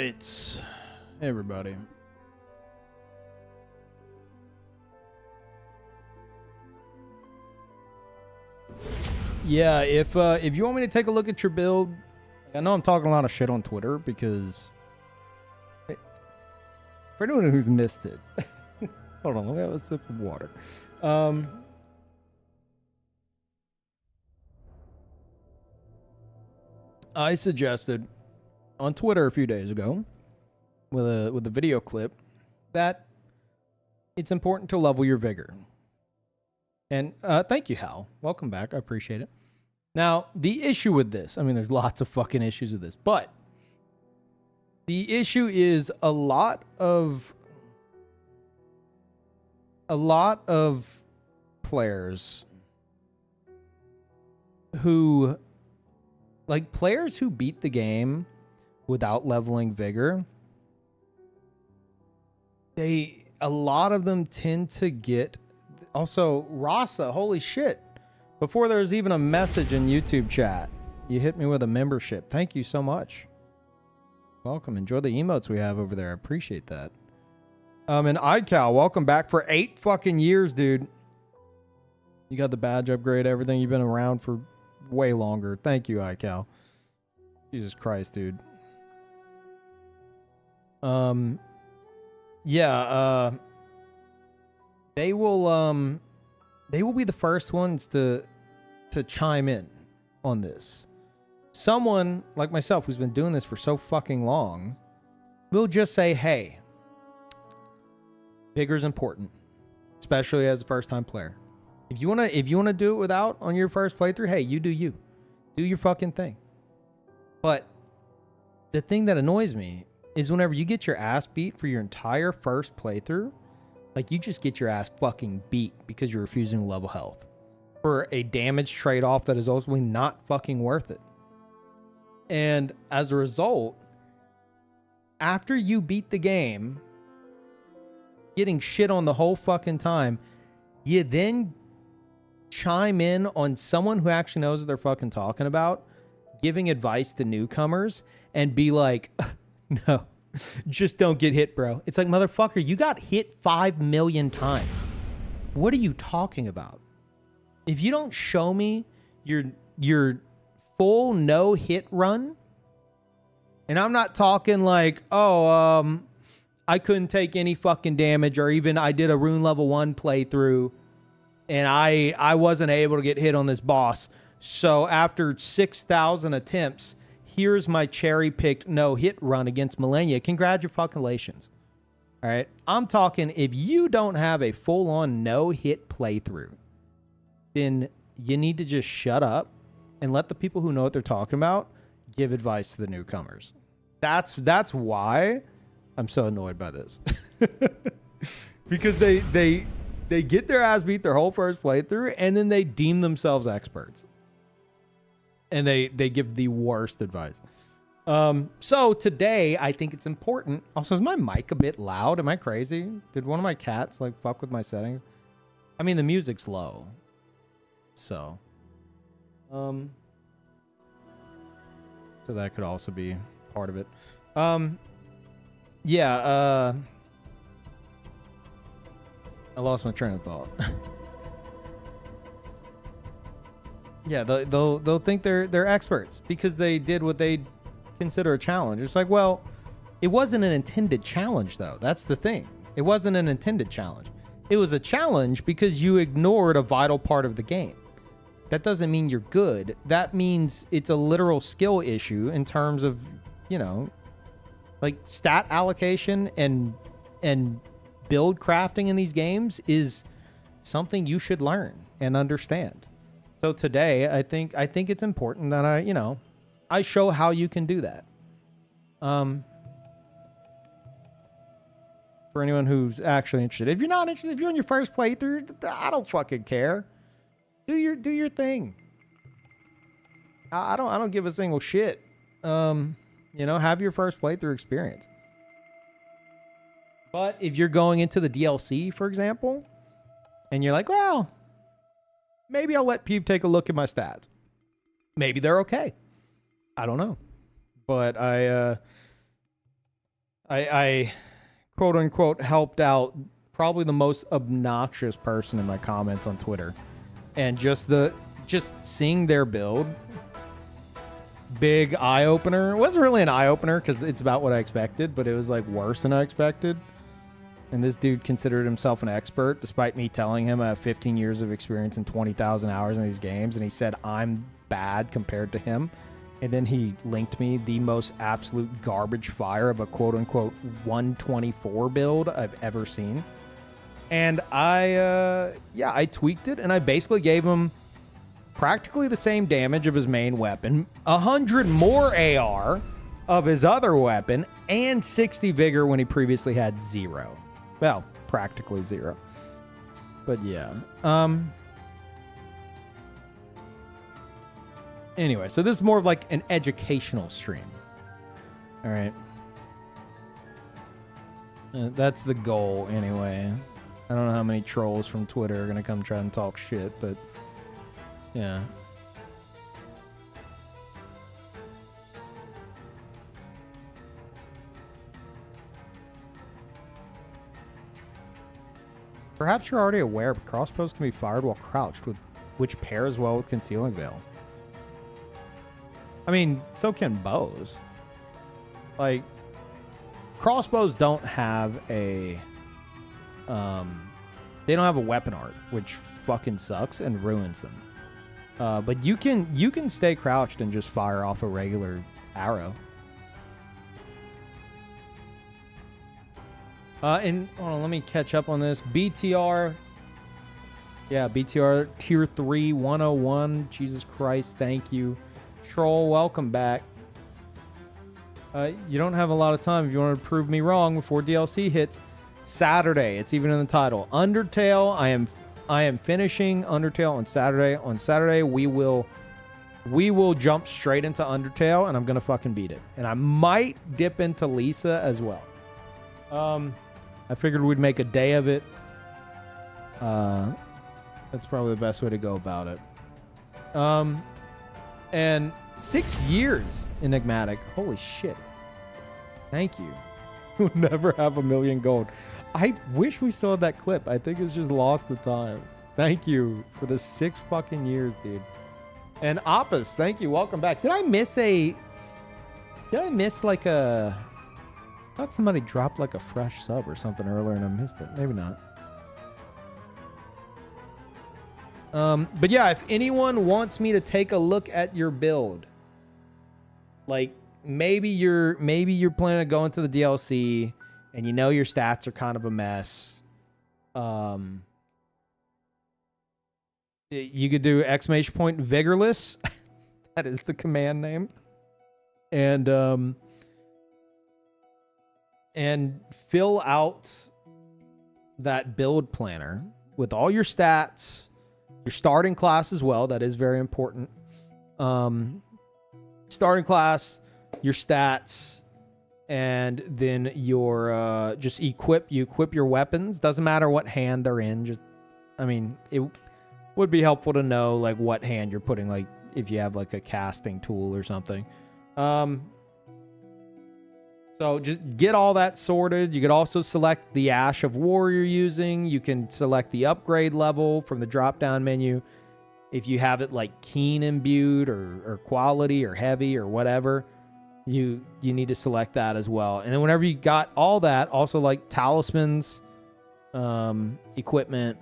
right, everybody. Yeah, if you want me to take a look at your build, I know I'm talking a lot of shit on Twitter because for anyone who's missed it, hold on, let me have a sip of water. I suggested on Twitter a few days ago with a video clip that it's important to level your vigor. And thank you, Hal. Welcome back. I appreciate it. Now, the issue with this, I mean, there's lots of fucking issues with this, but the issue is a lot of players who, like, players who beat the game without leveling vigor, a lot of them tend to get. Also, Rasa, holy shit. Before there was even a message in YouTube chat, you hit me with a membership. Thank you so much. Welcome. Enjoy the emotes we have over there. I appreciate that. And iCal, welcome back for 8 fucking years, dude. You got the badge upgrade, everything. You've been around for way longer. Thank you, iCal. Jesus Christ, dude. Yeah, they will be the first ones to chime in on this. Someone like myself who's been doing this for so fucking long will just say, hey, vigor's important, especially as a first-time player. If you wanna do it without on your first playthrough, hey, you do you. Do your fucking thing. But the thing that annoys me is whenever you get your ass beat for your entire first playthrough, like, you just get your ass fucking beat because you're refusing to level health for a damage trade-off that is ultimately not fucking worth it. And as a result, after you beat the game, getting shit on the whole fucking time, you then chime in on someone who actually knows what they're fucking talking about, giving advice to newcomers, and be like, no, just don't get hit, bro. It's like, motherfucker, you got hit 5 million times. What are you talking about? If you don't show me your full no hit run, and I'm not talking like, oh, I couldn't take any fucking damage, or even I did a rune level 1 playthrough and I wasn't able to get hit on this boss. So after 6,000 attempts, here's my cherry-picked no-hit run against Malenia. Congratulations. All right? I'm talking, if you don't have a full-on no-hit playthrough, then you need to just shut up and let the people who know what they're talking about give advice to the newcomers. That's why I'm so annoyed by this. Because they get their ass beat their whole first playthrough, and then they deem themselves experts. And they give the worst advice. So today, I think it's important. Also, is my mic a bit loud? Am I crazy? Did one of my cats like fuck with my settings? I mean, the music's low. So that could also be part of it. Yeah, I lost my train of thought. Yeah, they'll think they're experts because they did what they consider a challenge. It's like, well, it wasn't an intended challenge, though. That's the thing. It wasn't an intended challenge. It was a challenge because you ignored a vital part of the game. That doesn't mean you're good. That means it's a literal skill issue in terms of, you know, like stat allocation and build crafting in these games is something you should learn and understand. So today, I think it's important that I show how you can do that. For anyone who's actually interested. If you're not interested, if you're on your first playthrough, I don't fucking care. Do your thing. I don't give a single shit. Have your first playthrough experience. But if you're going into the DLC, for example, and you're like, well, maybe I'll let Peeve take a look at my stats. Maybe they're okay. I don't know. But I quote unquote helped out probably the most obnoxious person in my comments on Twitter. And just seeing their build, big eye opener. It wasn't really an eye opener because it's about what I expected, but it was like worse than I expected. And this dude considered himself an expert, despite me telling him I have 15 years of experience and 20,000 hours in these games. And he said I'm bad compared to him. And then he linked me the most absolute garbage fire of a quote-unquote 124 build I've ever seen. And I tweaked it, and I basically gave him practically the same damage of his main weapon, 100 more AR of his other weapon, and 60 vigor when he previously had 0. Well, practically 0. But yeah. Anyway, so this is more of like an educational stream. All right. That's the goal anyway. I don't know how many trolls from Twitter are going to come try and talk shit, but yeah. Perhaps you're already aware, but crossbows can be fired while crouched, which pairs well with Concealing Veil. I mean, so can bows. Like, crossbows don't have a... they don't have a weapon art, which fucking sucks and ruins them. But you can stay crouched and just fire off a regular arrow. And hold on, let me catch up on this. BTR. Yeah, BTR tier 3 101. Jesus Christ, thank you. Troll, welcome back. You don't have a lot of time if you want to prove me wrong before DLC hits. Saturday, it's even in the title. Undertale, I am finishing Undertale on Saturday. On Saturday, we will jump straight into Undertale, and I'm gonna fucking beat it. And I might dip into Lisa as well. I figured we'd make a day of it. That's probably the best way to go about it. And 6 years, Enigmatic. Holy shit. Thank you. We'll never have 1 million gold. I wish we still had that clip. I think it's just lost the time. Thank you for the 6 fucking years, dude. And Opus, thank you. Welcome back. Did I miss like a... I thought somebody dropped like a fresh sub or something earlier and I missed it. Maybe not. But yeah, if anyone wants me to take a look at your build, like maybe you're planning to go into the DLC and you know your stats are kind of a mess. You could do exclamation point vigorless. That is the command name. And fill out that build planner with all your stats, your starting class as well. That is very important. Starting class, your stats, and then your just equip your weapons. Doesn't matter what hand they're in. Just, I mean, it would be helpful to know like what hand you're putting, like if you have like a casting tool or something. So just get all that sorted. You could also select the Ash of War you're using. You can select the upgrade level from the drop-down menu. If you have it like keen imbued or quality or heavy or whatever, you need to select that as well. And then whenever you got all that, also like talismans, equipment,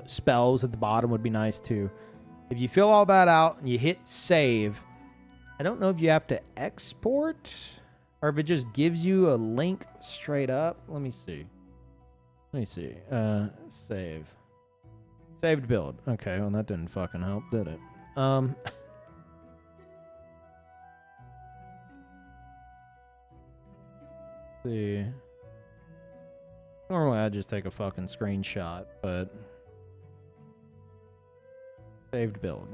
spells at the bottom would be nice too. If you fill all that out and you hit save, I don't know if you have to export or if it just gives you a link straight up. Let me see. Save. Saved build. Okay, well that didn't fucking help, did it? See. Normally I'd just take a fucking screenshot, but saved build.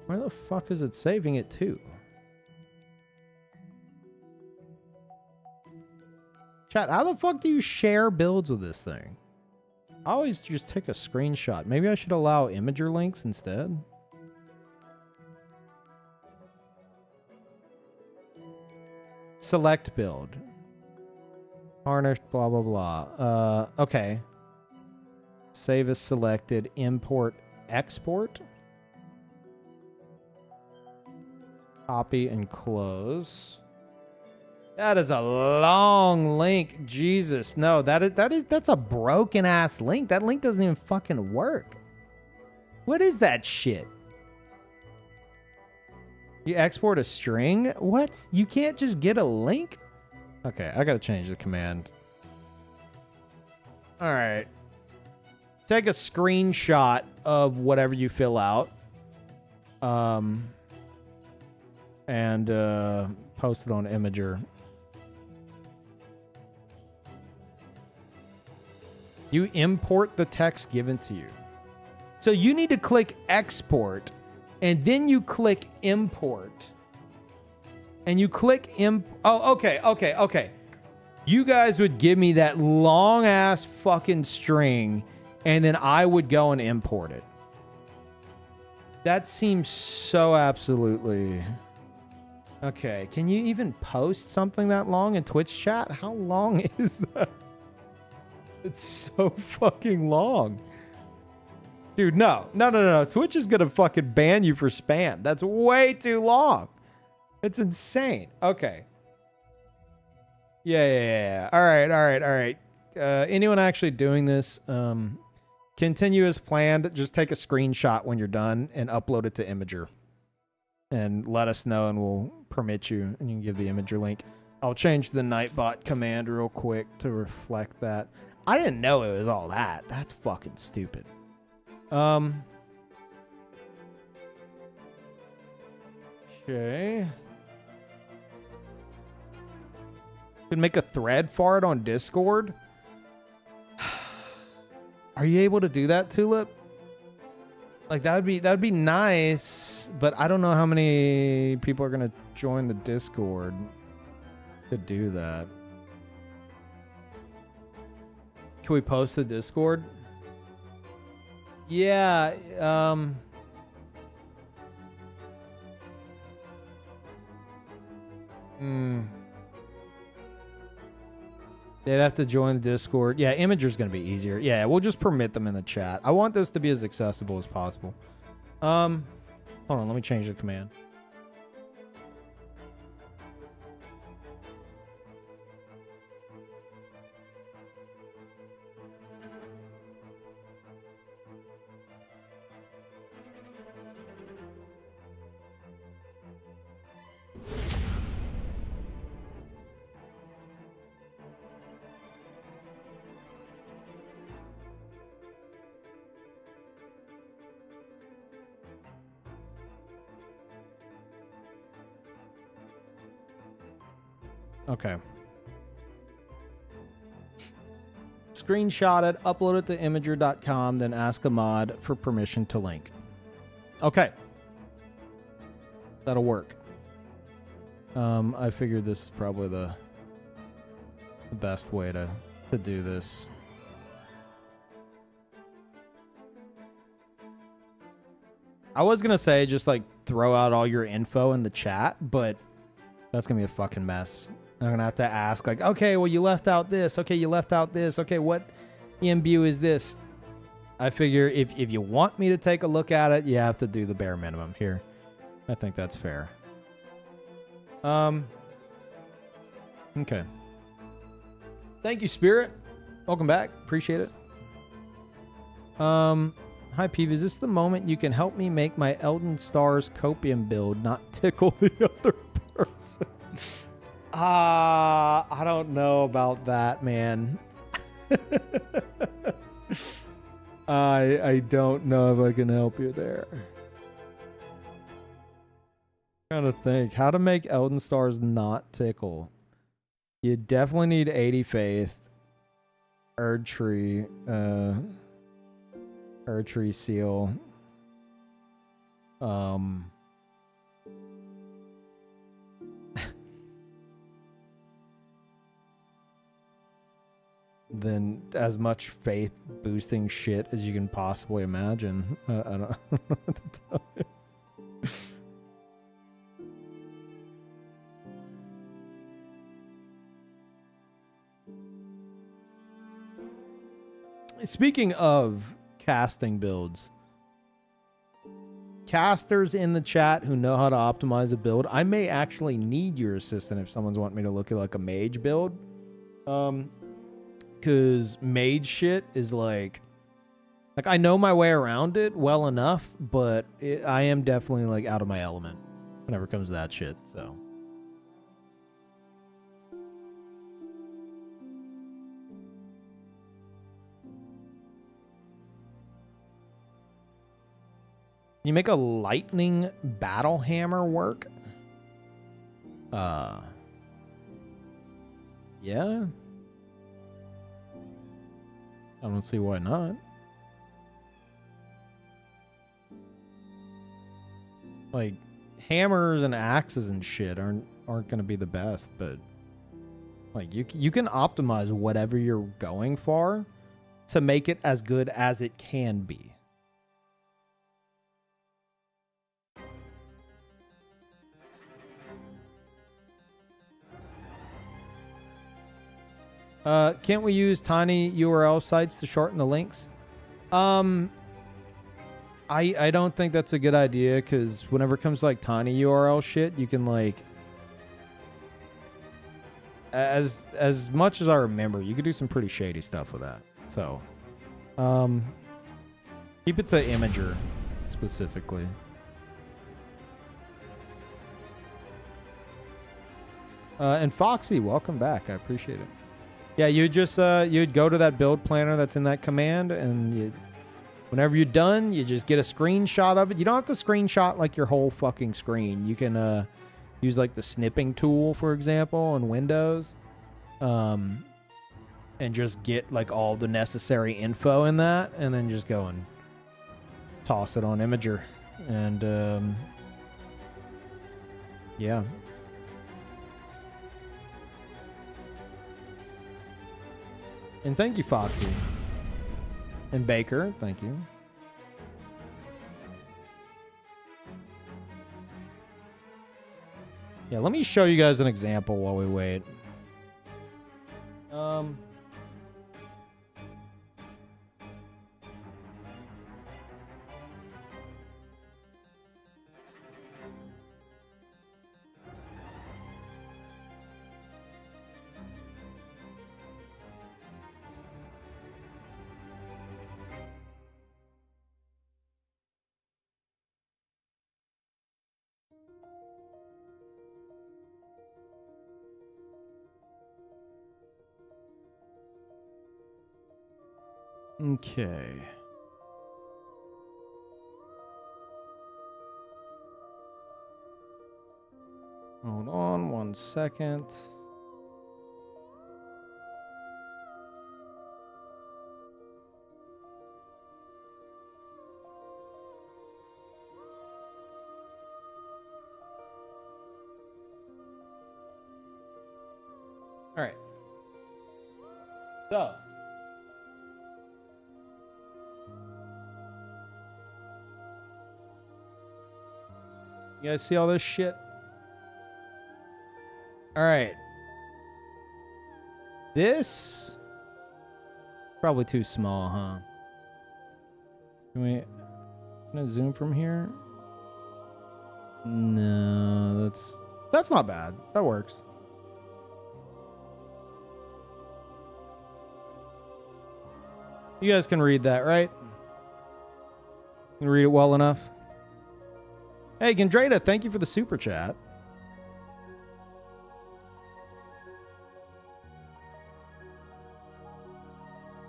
Where the fuck is it saving it to? Chat, how the fuck do you share builds with this thing? I always just take a screenshot. Maybe I should allow Imager links instead. Select build. Harnessed, blah, blah, blah. Okay. Save as selected. Import, export. Copy and close. That is a long link. Jesus. No, that's a broken ass link. That link doesn't even fucking work. What is that shit? You export a string? What? You can't just get a link? Okay, I gotta change the command. All right. Take a screenshot of whatever you fill out. And post it on Imager. You import the text given to you. So you need to click export, and then you click import. And you click oh, okay. You guys would give me that long ass fucking string, and then I would go and import it. That seems so absolutely... Okay, can you even post something that long in Twitch chat? How long is that? It's so fucking long. Dude, no. Twitch is gonna fucking ban you for spam. That's way too long. It's insane. Okay. Yeah. All right. Anyone actually doing this? Continue as planned. Just take a screenshot when you're done and upload it to Imager. And let us know, and we'll permit you, and you can give the Imager link. I'll change the Nightbot command real quick to reflect that. I didn't know it was all that. That's fucking stupid. Okay. Could make a thread for it on Discord. Are you able to do that, Tulip? Like that would be nice, but I don't know how many people are gonna join the Discord to do that. Can we post the Discord? Yeah, they'd have to join the Discord. Yeah, Imager's gonna be easier. Yeah, we'll just permit them in the chat. I want this to be as accessible as possible. Hold on, let me change the command. Okay. Screenshot it, upload it to Imager.com, then ask a mod for permission to link. Okay. That'll work. I figured this is probably the best way to do this. I was gonna say just like throw out all your info in the chat, but that's gonna be a fucking mess. I'm gonna have to ask, like, okay, well, you left out this. Okay, you left out this. Okay, what EMBU is this? I figure if you want me to take a look at it, you have to do the bare minimum here. I think that's fair. Okay. Thank you, Spirit. Welcome back. Appreciate it. Hi, Peeve. Is this the moment you can help me make my Elden Stars copium build, not tickle the other person? I don't know about that, man. I don't know if I can help you there. I'm trying to think how to make Elden Stars not tickle. You definitely need 80 faith, Erdtree seal. Then as much faith boosting shit as you can possibly imagine. I don't know what to tell you. Speaking of casting builds, casters in the chat who know how to optimize a build, I may actually need your assistance if someone's wanting me to look at like a mage build. Because mage shit is like I know my way around it well enough, but I am definitely like out of my element whenever it comes to that shit. So you make a lightning battle hammer work? Yeah. I don't see why not. Like hammers and axes and shit aren't gonna be the best, but like you can optimize whatever you're going for to make it as good as it can be. Can't we use tiny URL sites to shorten the links? I don't think that's a good idea, because whenever it comes to like tiny URL shit, you can like as much as I remember, you could do some pretty shady stuff with that. So keep it to Imager specifically. And Foxy, welcome back. I appreciate it. Yeah, you just you'd go to that build planner that's in that command, and whenever you're done, you just get a screenshot of it. You don't have to screenshot like your whole fucking screen. You can use like the snipping tool, for example, in Windows, and just get like all the necessary info in that, and then just go and toss it on Imager, and yeah. And thank you, Foxy. And Baker, thank you. Yeah, let me show you guys an example while we wait. Okay. Hold on 1 second. All right. So, you guys see all this shit? All right. This probably too small, huh? Can I zoom from here? No, that's not bad. That works. You guys can read that, right? You can read it well enough. Hey, Gendrada, thank you for the super chat.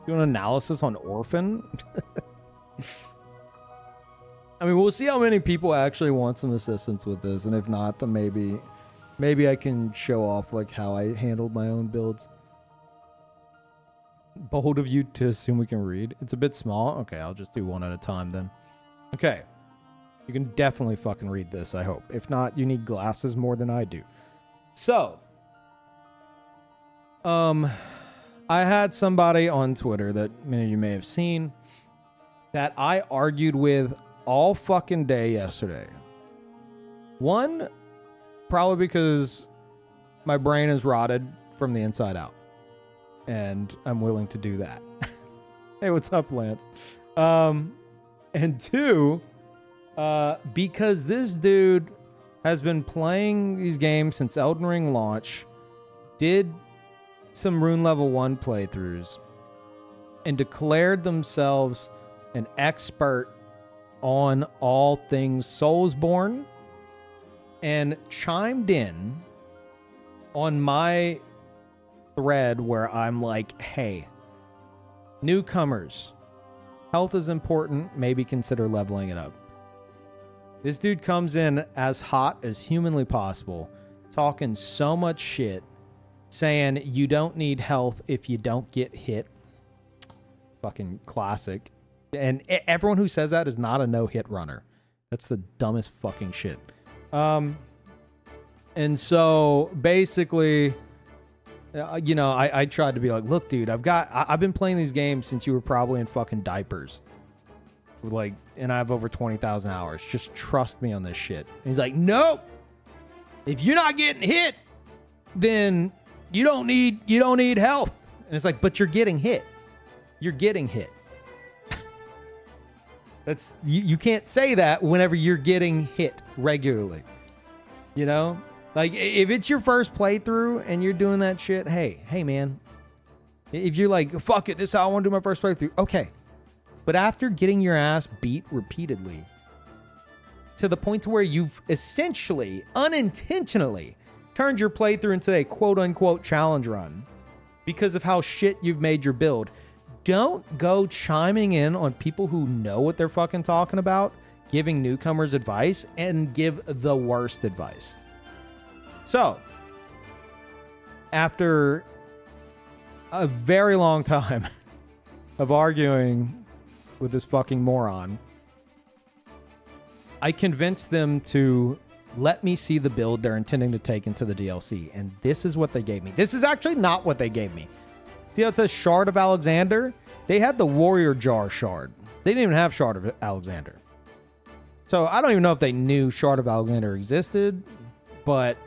Do an analysis on Orphan? I mean, we'll see how many people actually want some assistance with this, and if not, then maybe I can show off like how I handled my own builds. Bold of you to assume we can read. It's a bit small. Okay, I'll just do one at a time then. Okay. You can definitely fucking read this, I hope. If not, you need glasses more than I do. So, I had somebody on Twitter that many of you may have seen that I argued with all fucking day yesterday. One, probably because my brain is rotted from the inside out, and I'm willing to do that. Hey, what's up, Lance? And two, because this dude has been playing these games since Elden Ring launch, did some Rune Level 1 playthroughs, and declared themselves an expert on all things Soulsborne, and chimed in on my thread where I'm like, hey, newcomers, health is important, maybe consider leveling it up. This dude comes in as hot as humanly possible, talking so much shit, saying you don't need health if you don't get hit. Fucking classic. And everyone who says that is not a no-hit runner. That's the dumbest fucking shit. And so basically, you know, I tried to be like, look, dude, I've been playing these games since you were probably in fucking diapers. Like, and I have over 20,000 hours. Just trust me on this shit. And he's like, nope. If you're not getting hit, then you don't need health. And it's like, but you're getting hit. You're getting hit. That's you can't say that whenever you're getting hit regularly. You know? Like, if it's your first playthrough and you're doing that shit, hey, man. If you're like, fuck it, this is how I want to do my first playthrough. Okay. But after getting your ass beat repeatedly to the point to where you've essentially, unintentionally turned your playthrough into a quote-unquote challenge run because of how shit you've made your build, don't go chiming in on people who know what they're fucking talking about, giving newcomers advice, and give the worst advice. So, after a very long time of arguing with this fucking moron, I convinced them to let me see the build they're intending to take into the DLC. And this is what they gave me. This is actually not what they gave me. See how it says Shard of Alexander? They had the Warrior Jar Shard. They didn't even have Shard of Alexander. So I don't even know if they knew Shard of Alexander existed, but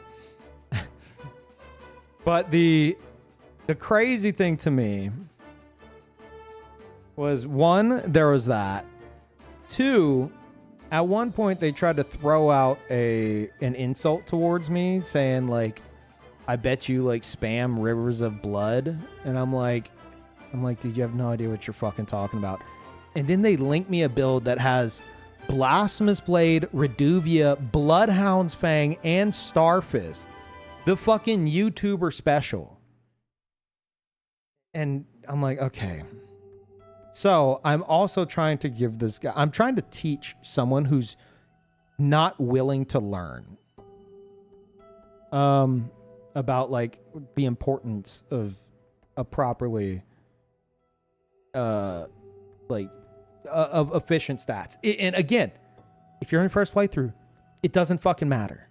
but the crazy thing to me was, one, there was that. Two, at one point they tried to throw out an insult towards me, saying like, I bet you like spam Rivers of Blood. And I'm like, dude, you have no idea what you're fucking talking about. And then they linked me a build that has Blasphemous Blade, Reduvia, Bloodhound's Fang, and Starfist. The fucking YouTuber special. And I'm like, okay. So I'm also trying to give this guy, I'm trying to teach someone who's not willing to learn about like the importance of a properly of efficient stats. And again, if you're in first playthrough, it doesn't fucking matter.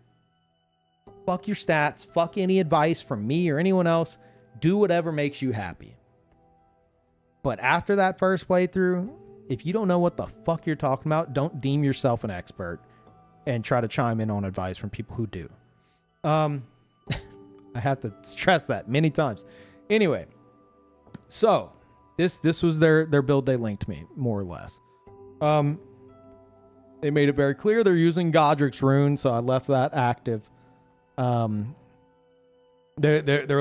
Fuck your stats. Fuck any advice from me or anyone else. Do whatever makes you happy. But after that first playthrough, if you don't know what the fuck you're talking about, don't deem yourself an expert and try to chime in on advice from people who do. I have to stress that many times. Anyway, so this was their build they linked me, more or less. They made it very clear they're using Godric's rune, so I left that active. They're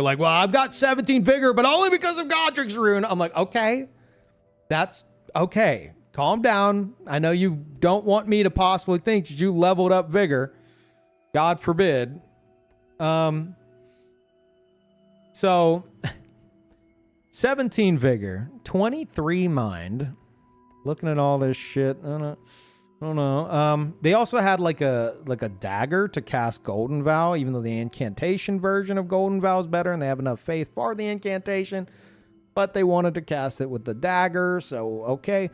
like, well, I've got 17 vigor, but only because of Godric's rune. I'm like, okay, that's okay. Calm down. I know you don't want me to possibly think that you leveled up vigor. God forbid. So 17 vigor, 23 mind. Looking at all this shit, I don't know. They also had like a dagger to cast Golden Vow, even though the incantation version of Golden Vow is better and they have enough faith for the incantation, but they wanted to cast it with the dagger, so okay.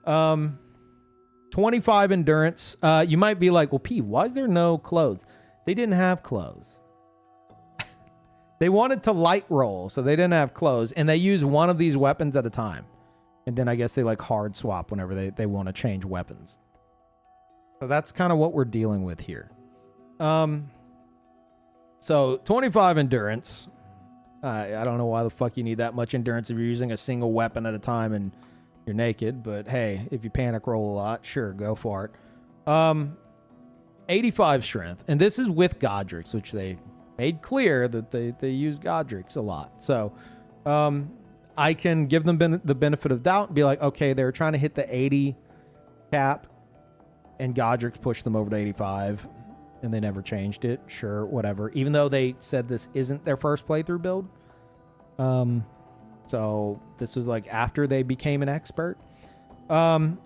25 endurance. You might be like, well, P, why is there no clothes? They didn't have clothes. They wanted to light roll, so they didn't have clothes, and they use one of these weapons at a time. And then I guess they like hard swap whenever they want to change weapons. So that's kind of what we're dealing with here. So 25 endurance. I don't know why the fuck you need that much endurance if you're using a single weapon at a time and you're naked, but hey, if you panic roll a lot, sure, go for it. 85 strength, and this is with Godric's, which they made clear that they use Godric's a lot. So I can give them the benefit of doubt and be like, okay, they were trying to hit the 80 cap, and Godric's pushed them over to 85, and they never changed it. Sure, whatever. Even though they said this isn't their first playthrough build. So this was like after they became an expert. And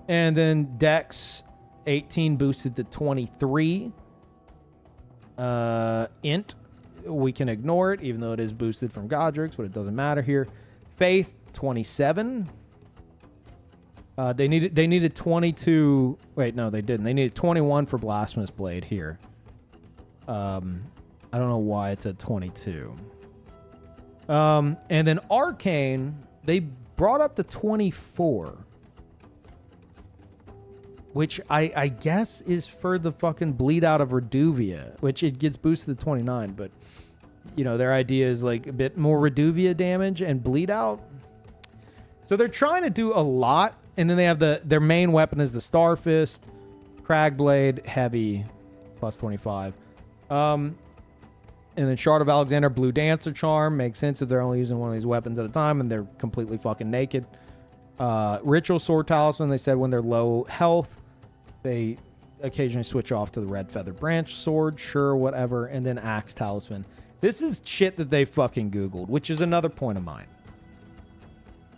then Dex 18 boosted to 23. Int, we can ignore it, even though it is boosted from Godric's, but it doesn't matter here. Faith 27. They needed 22. Wait, no, they didn't. They needed 21 for Blasphemous Blade here. I don't know why it's at 22. And then Arcane, they brought up to 24. Which I guess is for the fucking bleed out of Reduvia, which it gets boosted to 29, but you know, their idea is like a bit more Reduvia damage and bleed out. So they're trying to do a lot, and then they have their main weapon is the Starfist, Cragblade, heavy, plus 25. And then Shard of Alexander, Blue Dancer Charm. Makes sense if they're only using one of these weapons at a time and they're completely fucking naked. Ritual Sword Talisman, they said when they're low health, they occasionally switch off to the Red Feather Branch Sword. Sure, whatever. And then Axe Talisman. This is shit that they fucking Googled, which is another point of mine.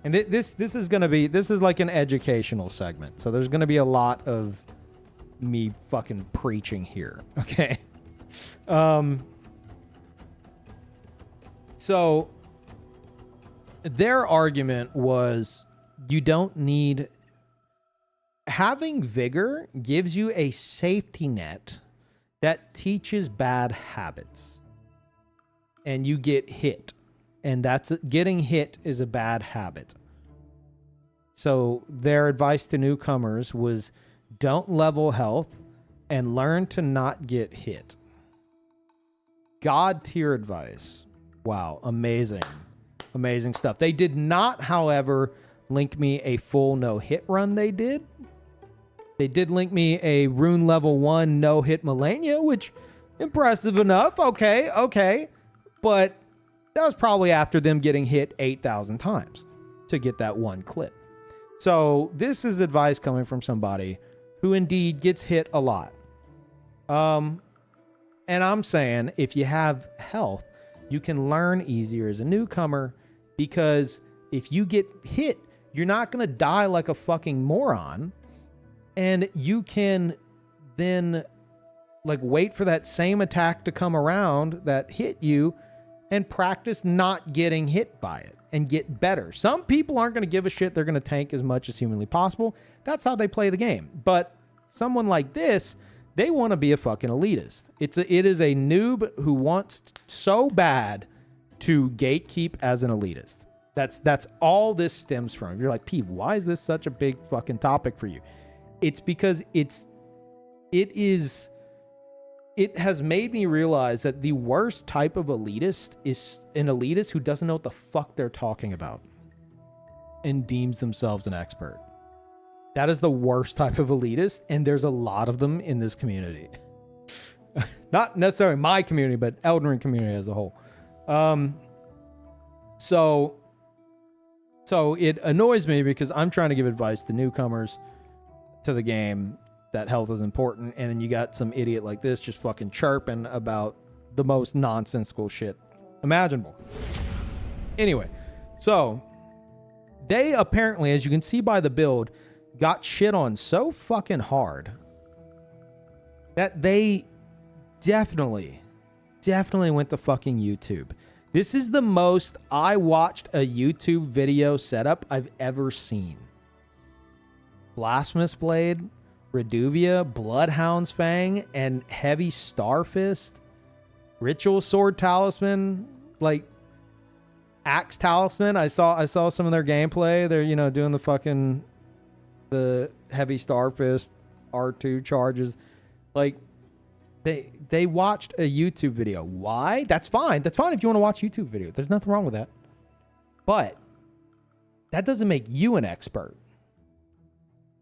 And this is going to be, this is like an educational segment. So there's going to be a lot of me fucking preaching here. Okay. So their argument was you don't need, having vigor gives you a safety net that teaches bad habits, and you get hit, and getting hit is a bad habit. So their advice to newcomers was don't level health and learn to not get hit. God tier advice. Wow, amazing. Amazing stuff. They did not, however, link me a full no-hit run they did. They did link me a rune level 1 no-hit Malenia, which, impressive enough. Okay. But that was probably after them getting hit 8,000 times to get that one clip. So this is advice coming from somebody who indeed gets hit a lot. And I'm saying if you have health, you can learn easier as a newcomer, because if you get hit, you're not going to die like a fucking moron. And you can then like wait for that same attack to come around that hit you and practice not getting hit by it and get better. Some people aren't going to give a shit. They're going to tank as much as humanly possible. That's how they play the game. But someone like this, they want to be a fucking elitist. It is a noob who wants so bad to gatekeep as an elitist. That's all this stems from. If you're like, Pete, why is this such a big fucking topic for you? It's because it has made me realize that the worst type of elitist is an elitist who doesn't know what the fuck they're talking about and deems themselves an expert. That is the worst type of elitist, and there's a lot of them in this community. Not necessarily my community, but Elden Ring community as a whole. So it annoys me because I'm trying to give advice to newcomers to the game that health is important, and then you got some idiot like this just fucking chirping about the most nonsensical shit imaginable. Anyway, so they apparently, as you can see by the build, got shit on so fucking hard that they definitely went to fucking YouTube. This is the most I watched a YouTube video setup I've ever seen. Blasphemous Blade, Reduvia, Bloodhound's Fang, and Heavy Starfist, Ritual Sword Talisman, like Axe Talisman. I saw some of their gameplay. They're, doing the Heavy Starfist R2 charges. Like they watched a YouTube video. Why? That's fine. That's fine if you want to watch YouTube video. There's nothing wrong with that. But that doesn't make you an expert.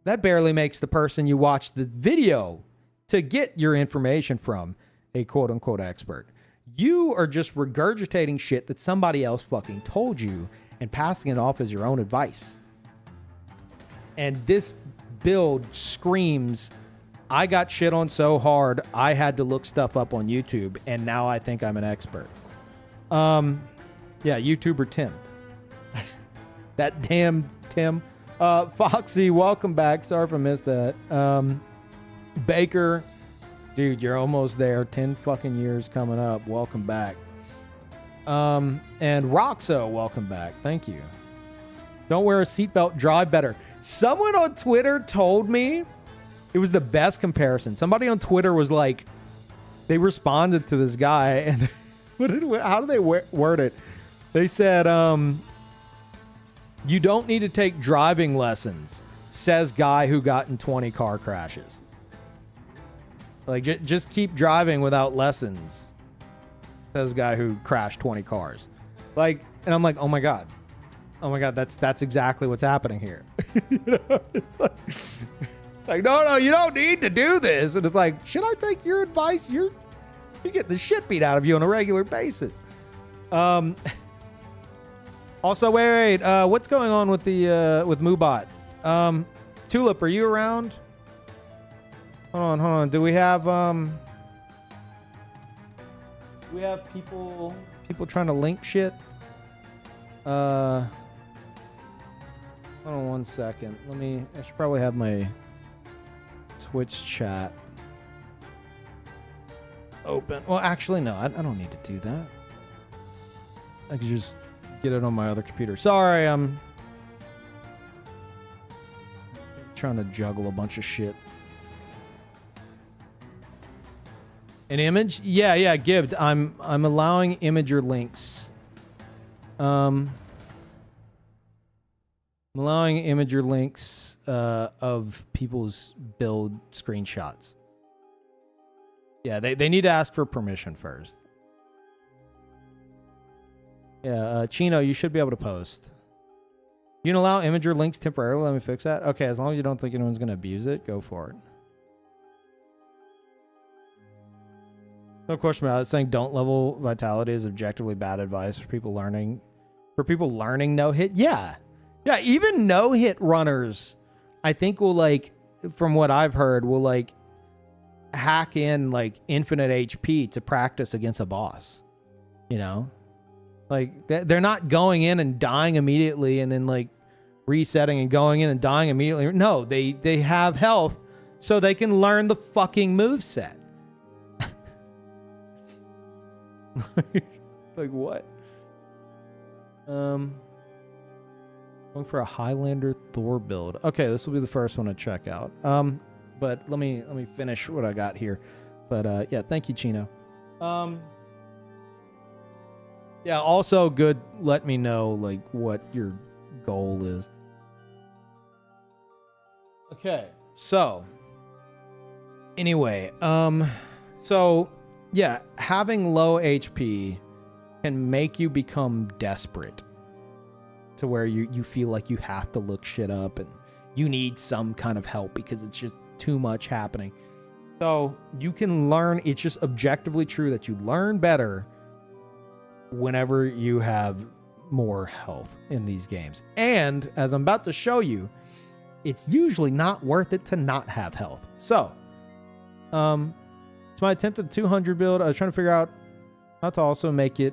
That barely makes the person you watch the video to get your information from a quote unquote expert. You are just regurgitating shit that somebody else fucking told you and passing it off as your own advice. And this build screams, I got shit on so hard, I had to look stuff up on YouTube, and now I think I'm an expert. Yeah, YouTuber Tim. That damn Tim. Foxy, welcome back. Sorry if I missed that. Baker, dude, you're almost there. 10 fucking years coming up. Welcome back. And Roxo, welcome back. Thank you. Don't wear a seatbelt, drive better. Someone on Twitter told me it was the best comparison. Somebody on Twitter was like, they responded to this guy, and how do they word it? They said, you don't need to take driving lessons, says guy who got in 20 car crashes. Like, just keep driving without lessons, says guy who crashed 20 cars. Like, and I'm like, oh my God, that's exactly what's happening here. You know, it's like, no, you don't need to do this. And it's like, should I take your advice? You get the shit beat out of you on a regular basis. Also, wait, what's going on with the with Moobot? Tulip, are you around? Hold on. Do we have people trying to link shit? Hold on 1 second. I should probably have my Twitch chat open. Well, actually, no, I don't need to do that. I could just get it on my other computer. Sorry, I'm trying to juggle a bunch of shit. An image? Yeah, Gibbed. I'm allowing imager links. I'm allowing imager links of people's build screenshots. Yeah, they need to ask for permission first. Yeah, Chino, you should be able to post. You can allow imager links temporarily. Let me fix that. Okay, as long as you don't think anyone's going to abuse it, go for it. No question about it. Saying don't level vitality is objectively bad advice for people learning. For people learning no hit, yeah, even no hit runners, I think will, like, from what I've heard, will like hack in like infinite HP to practice against a boss. You know, like they're not going in and dying immediately and then like resetting and going in and dying immediately. No, they have health so they can learn the fucking moveset. Like what? Going for a Highlander Thor build. Okay, this will be the first one to check out. But let me finish what I got here. But yeah, thank you, Chino. Yeah, also good. Let me know like what your goal is. Okay, so anyway, so yeah, having low HP can make you become desperate to where you feel like you have to look shit up and you need some kind of help because it's just too much happening. So you can learn. It's just objectively true that you learn better whenever you have more health in these games. And as I'm about to show you, it's usually not worth it to not have health. So, it's my attempt at 200 build. I was trying to figure out how to also make it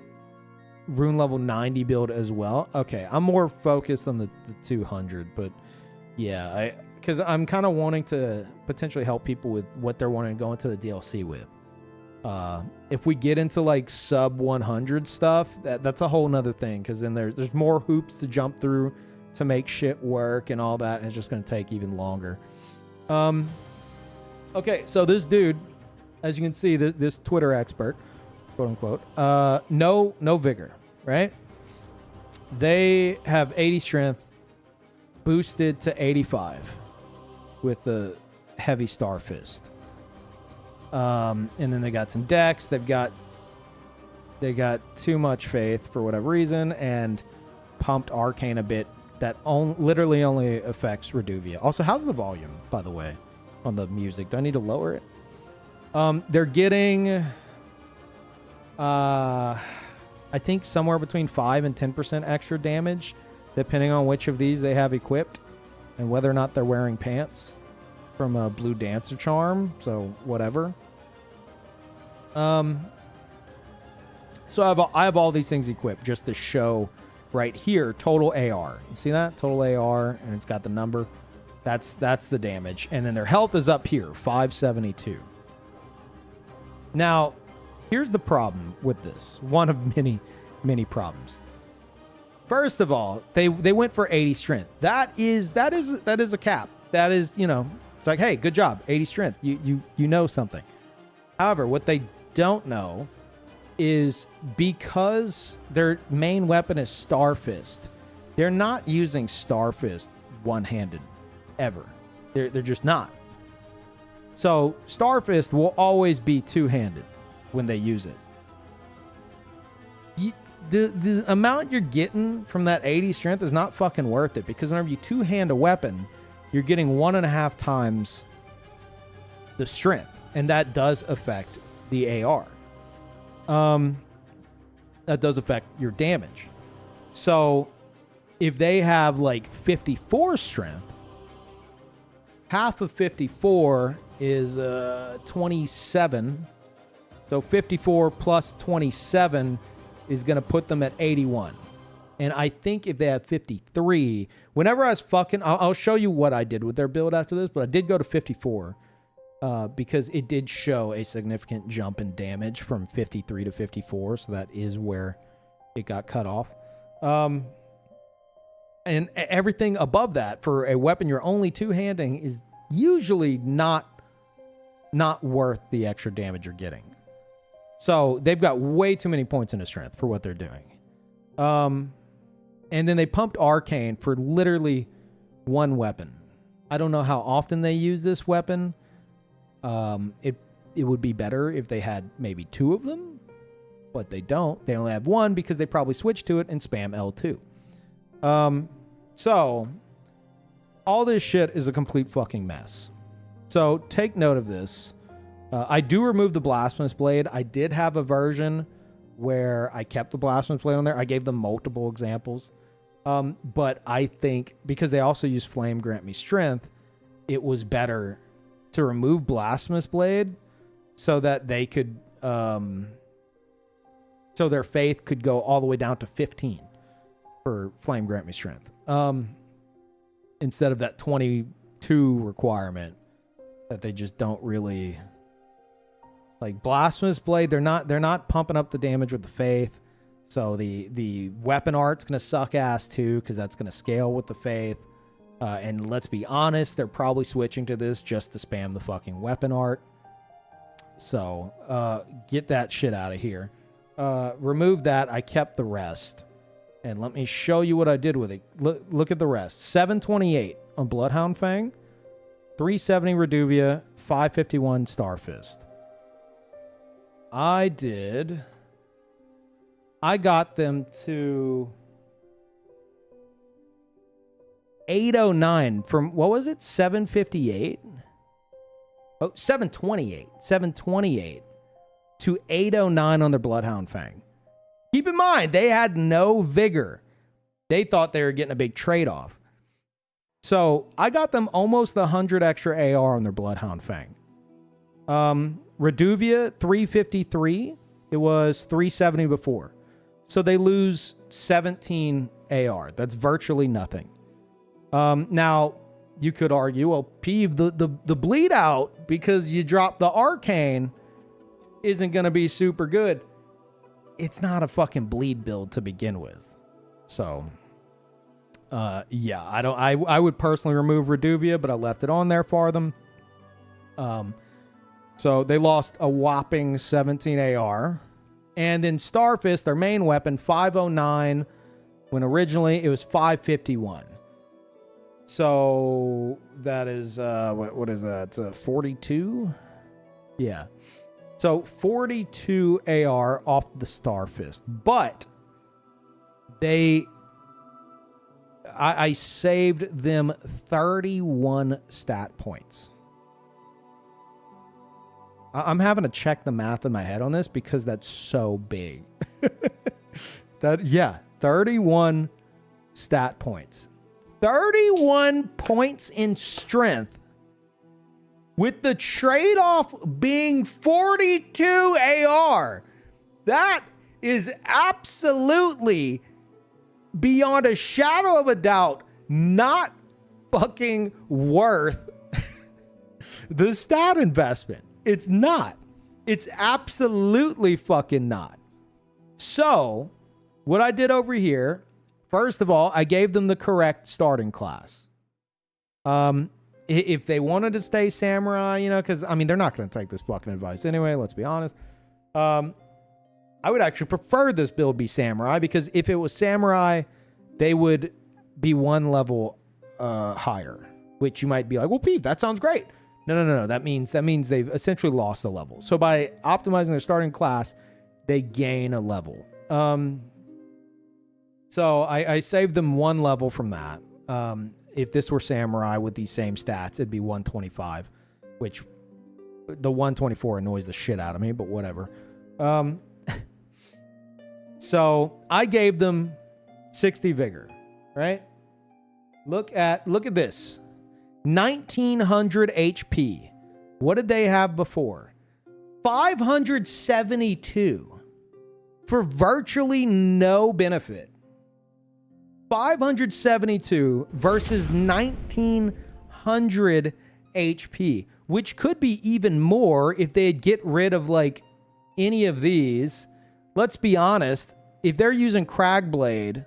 rune level 90 build as well. Okay, I'm more focused on the 200, but yeah, because I'm kind of wanting to potentially help people with what they're wanting to go into the DLC with. If we get into like sub 100 stuff, that's a whole nother thing, because then there's more hoops to jump through to make shit work and all that, and it's just going to take even longer. Okay, so this dude, as you can see, this Twitter expert, quote unquote, no vigor, right? They have 80 strength boosted to 85 with the heavy star fist. And then they got some decks. They got too much faith for whatever reason and pumped arcane a bit that literally only affects Reduvia. Also, how's the volume, by the way, on the music? Do I need to lower it? They're getting, I think somewhere between 5 and 10% extra damage, depending on which of these they have equipped and whether or not they're wearing pants from a Blue Dancer Charm. So whatever. So I have all these things equipped just to show right here total AR. You see that? Total AR, and it's got the number. That's the damage. And then their health is up here, 572. Now, here's the problem with this. One of many, many problems. First of all, they went for 80 strength. That is a cap. That is, it's like, hey, good job, 80 strength. You know something. However, what they don't know is because their main weapon is Starfist, they're not using Starfist one-handed ever. They're just not. So Starfist will always be two-handed when they use it. The amount you're getting from that 80 strength is not fucking worth it, because whenever you two-hand a weapon, you're getting 1.5 times the strength, and that does affect the AR. That does affect your damage. So if they have like 54 strength, half of 54 is 27. So 54 plus 27 is going to put them at 81. And I think if they have 53, whenever I was I'll show you what I did with their build after this, but I did go to 54 because it did show a significant jump in damage from 53 to 54. So that is where it got cut off. And everything above that for a weapon you're only two-handing is usually not worth the extra damage you're getting. So they've got way too many points into strength for what they're doing. And then they pumped Arcane for literally one weapon. I don't know how often they use this weapon. It would be better if they had maybe 2 of them, but they don't. They only have 1 because they probably switched to it and spam L2. So all this shit is a complete fucking mess. So take note of this. I do remove the Blasphemous Blade. I did have a version where I kept the Blasphemous Blade on there. I gave them multiple examples. But I think because they also use Flame Grant Me Strength, it was better to remove Blasphemous Blade so that they could, so their faith could go all the way down to 15 for Flame Grant Me Strength. Instead of that 22 requirement that they just don't really like. Blasphemous Blade, they're not pumping up the damage with the faith. So the weapon art's going to suck ass too, because that's going to scale with the faith. And let's be honest, they're probably switching to this just to spam the fucking weapon art. So get that shit out of here. Remove that. I kept the rest. And let me show you what I did with it. Look at the rest. 728 on Bloodhound Fang. 370 Reduvia. 551 Starfist. I got them to 809 from, what was it? 758? Oh, 728. 728 to 809 on their Bloodhound Fang. Keep in mind, they had no vigor. They thought they were getting a big trade-off. So I got them almost 100 extra AR on their Bloodhound Fang. Reduvia, 353. It was 370 before. So they lose 17 AR. That's virtually nothing. Now, you could argue, well, Peeve, the bleed out because you dropped the Arcane isn't going to be super good. It's not a fucking bleed build to begin with. So, yeah, I would personally remove Reduvia, but I left it on there for them. So they lost a whopping 17 AR. And then Starfist, their main weapon, 509, when originally it was 551. So that is, what is that? 42? Yeah. So 42 AR off the Starfist. But they, I saved them 31 stat points. I'm having to check the math in my head on this because that's so big. 31 stat points. 31 points in strength with the trade-off being 42 AR. That is absolutely, beyond a shadow of a doubt, not fucking worth the stat investment. It's not. It's absolutely fucking not. So, what I did over here, first of all, I gave them the correct starting class. If they wanted to stay samurai, you know, because, I mean, they're not going to take this fucking advice anyway, let's be honest. I would actually prefer this build be samurai, because if it was samurai, they would be one level higher, which you might be like, well, Pete, that sounds great. No. That means they've essentially lost a level. So by optimizing their starting class, they gain a level. So I saved them one level from that. If this were samurai with these same stats, it'd be 125, which the 124 annoys the shit out of me, but whatever. So I gave them 60 vigor, right? Look at this. 1900 HP. What did they have before? 572 for virtually no benefit. 572 versus 1900 HP, which could be even more if they'd get rid of like any of these. Let's be honest, if they're using Cragblade,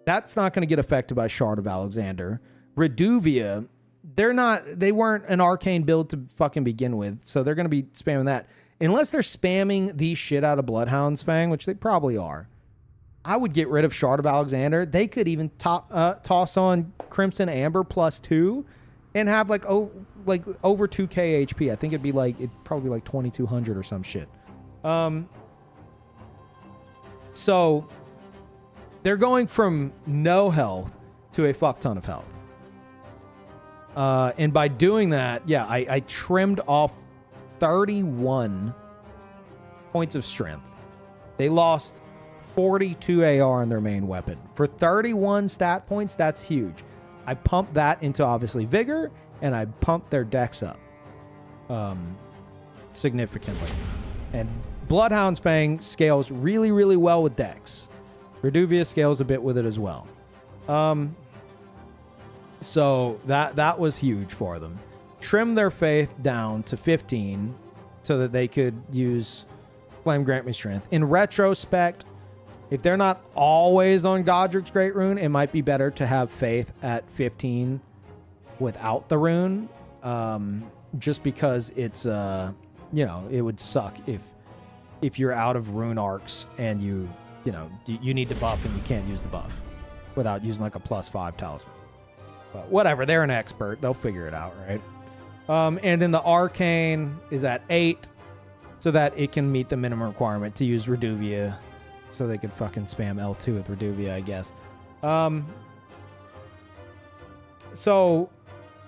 that's not going to get affected by Shard of Alexander. Reduvia, they weren't an arcane build to fucking begin with, so they're going to be spamming that. Unless they're spamming the shit out of Bloodhound's Fang, which they probably are, I would get rid of Shard of Alexander. They could even toss on Crimson Amber +2 and have like over 2k HP. I think it'd probably be like 2200 or some shit. So they're going from no health to a fuck ton of health. And by doing that, I trimmed off 31 points of strength. They lost 42 AR on their main weapon. For 31 stat points, that's huge. I pumped that into obviously vigor, and I pumped their dex up significantly. And Bloodhound's Fang scales really, really well with dex. Reduvia scales a bit with it as well. So that was huge for them. Trim their faith down to 15 so that they could use Flame Grant Me Strength. In retrospect, if they're not always on Godric's Great Rune, it might be better to have faith at 15 without the rune. Just because it's, it would suck if you're out of rune arcs and you need to buff and you can't use the buff without using like a +5 talisman. But whatever, they're an expert. They'll figure it out, right? And then the arcane is at 8 so that it can meet the minimum requirement to use Reduvia, so they could fucking spam L2 with Reduvia, I guess. So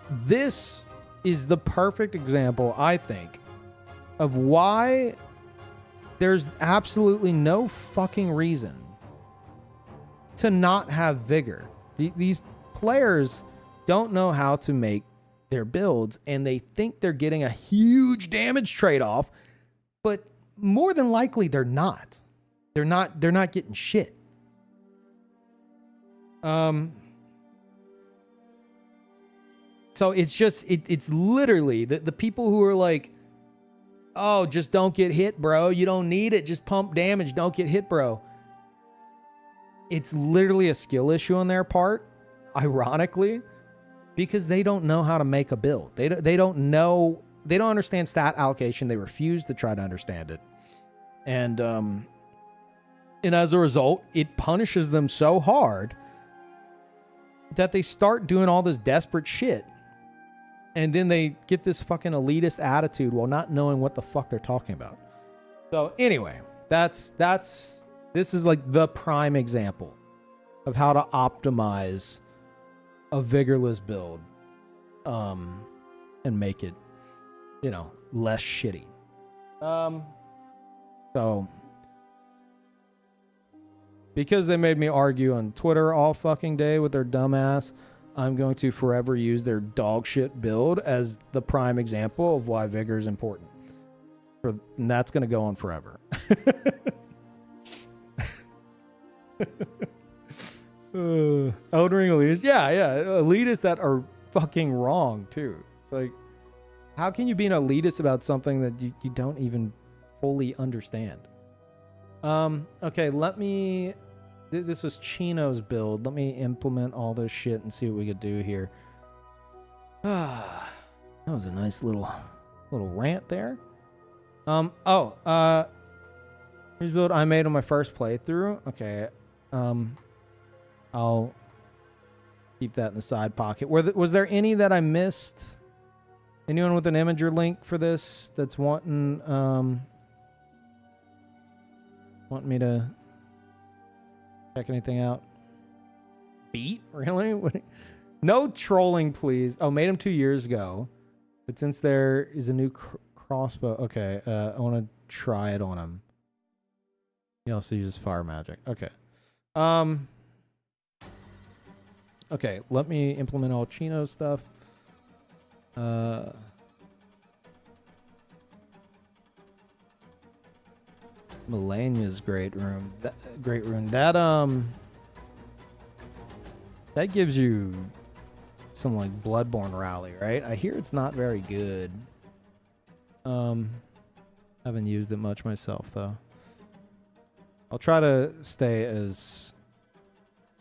this is the perfect example, I think, of why there's absolutely no fucking reason to not have vigor. These players don't know how to make their builds, and they think they're getting a huge damage trade-off, but more than likely they're not. They're not getting shit. So it's just it's literally the people who are like, oh, just don't get hit, bro. You don't need it. Just pump damage. Don't get hit, bro. It's literally a skill issue on their part, ironically, because they don't know how to make a build. They don't know. They don't understand stat allocation. They refuse to try to understand it. And as a result, it punishes them so hard that they start doing all this desperate shit. And then they get this fucking elitist attitude while not knowing what the fuck they're talking about. So anyway, this is like the prime example of how to optimize a vigorless build, and make it, you know, less shitty. So because they made me argue on Twitter all fucking day with their dumbass, I'm going to forever use their dog shit build as the prime example of why vigor is important. And that's going to go on forever. Elden Ring elitists. Yeah. Elitists that are fucking wrong, too. It's like, how can you be an elitist about something that you don't even fully understand? Okay, let me... This was Chino's build. Let me implement all this shit and see what we could do here. That was a nice little rant there. Here's build I made on my first playthrough. Okay. I'll keep that in the side pocket. Was there any that I missed? Anyone with an Imager link for this that's wanting me to check anything out? Beat? Really? No trolling, please. Oh, made them 2 years ago. But since there is a new crossbow, okay, I want to try it on him. He also uses fire magic. Okay. Okay, let me implement all Chino stuff. Melania's great rune. That gives you some like Bloodborne rally, right? I hear it's not very good. Haven't used it much myself though. I'll try to stay as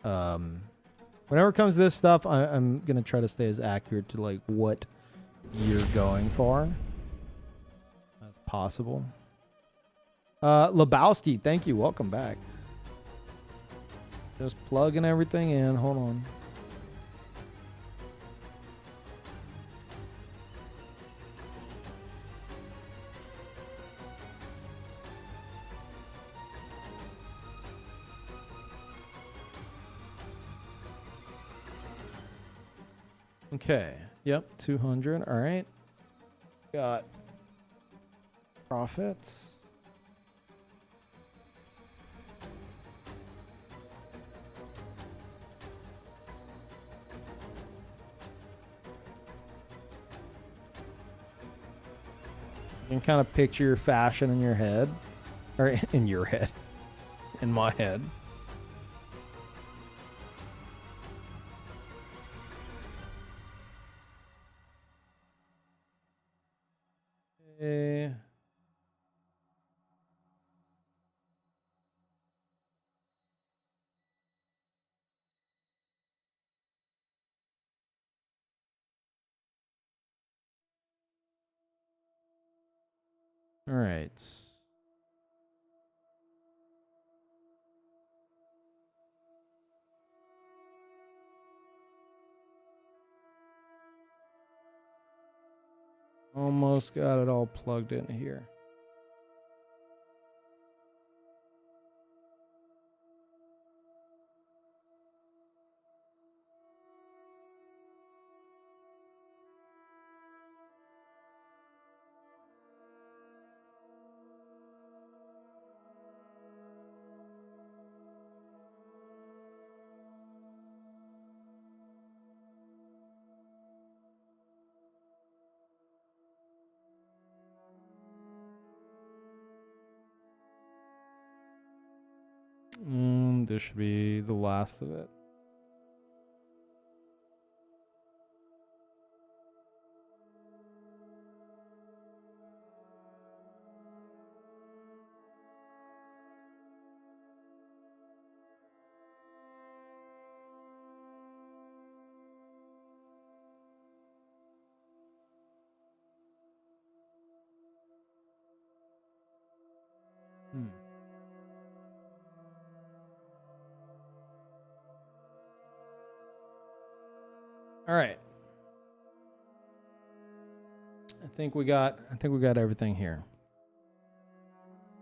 whenever it comes to this stuff, I'm gonna try to stay as accurate to like what you're going for as possible. Lebowski, thank you. Welcome back. Just plugging everything in. Hold on. Okay. Yep. 200. All right. Got profits. You can kind of picture your fashion in your head. Or in your head. In my head. All right. Almost got it all plugged in here. This should be the last of it. All right. I think we got everything here.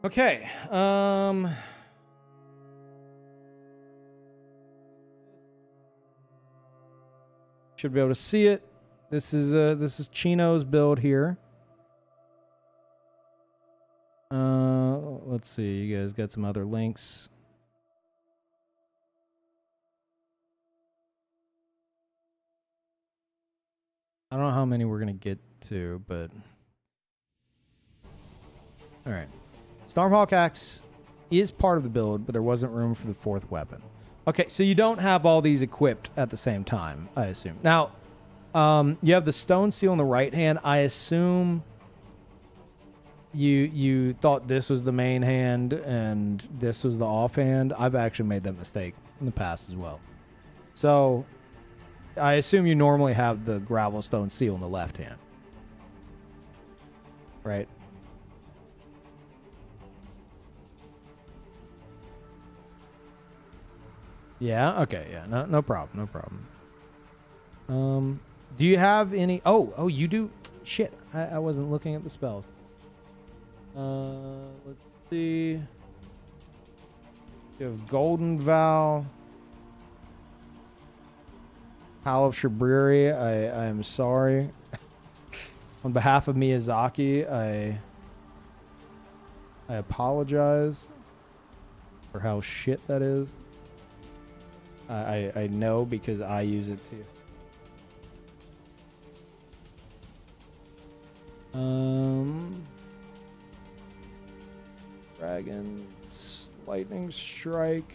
Okay. Should be able to see it. This is Chino's build here. Let's see. You guys got some other links. I don't know how many we're gonna get to, but all right. Stormhawk Axe is part of the build, but there wasn't room for the fourth weapon. Okay, so you don't have all these equipped at the same time, I assume. Now, you have the stone seal in the right hand. I assume you thought this was the main hand and this was the offhand. I've actually made that mistake in the past as well. So I assume you normally have the gravel stone seal in the left hand, right? Yeah. Okay. Yeah. No problem. No problem. Do you have any? Oh, you do. Shit. I wasn't looking at the spells. Let's see. You have Golden Vow. Howl of Shabriri. I am sorry. On behalf of Miyazaki, I apologize for how shit that is. I know because I use it too. Dragons, Lightning Strike,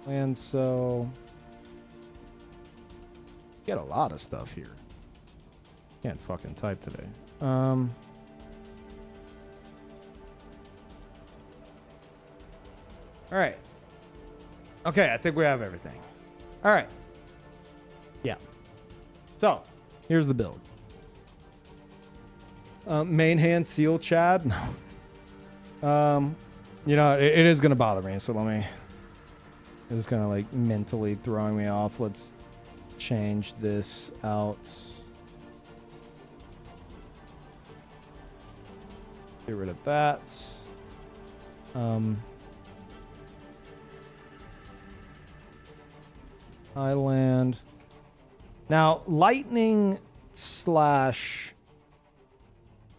and so get a lot of stuff here. Can't fucking type today. All right. Okay, I think we have everything. All right. Yeah. So, here's the build. Main hand seal Chad. No. You know, it is gonna bother me, so let me. It's kind of like mentally throwing me off. Let's change this out. Get rid of that. Highland. Now, lightning slash.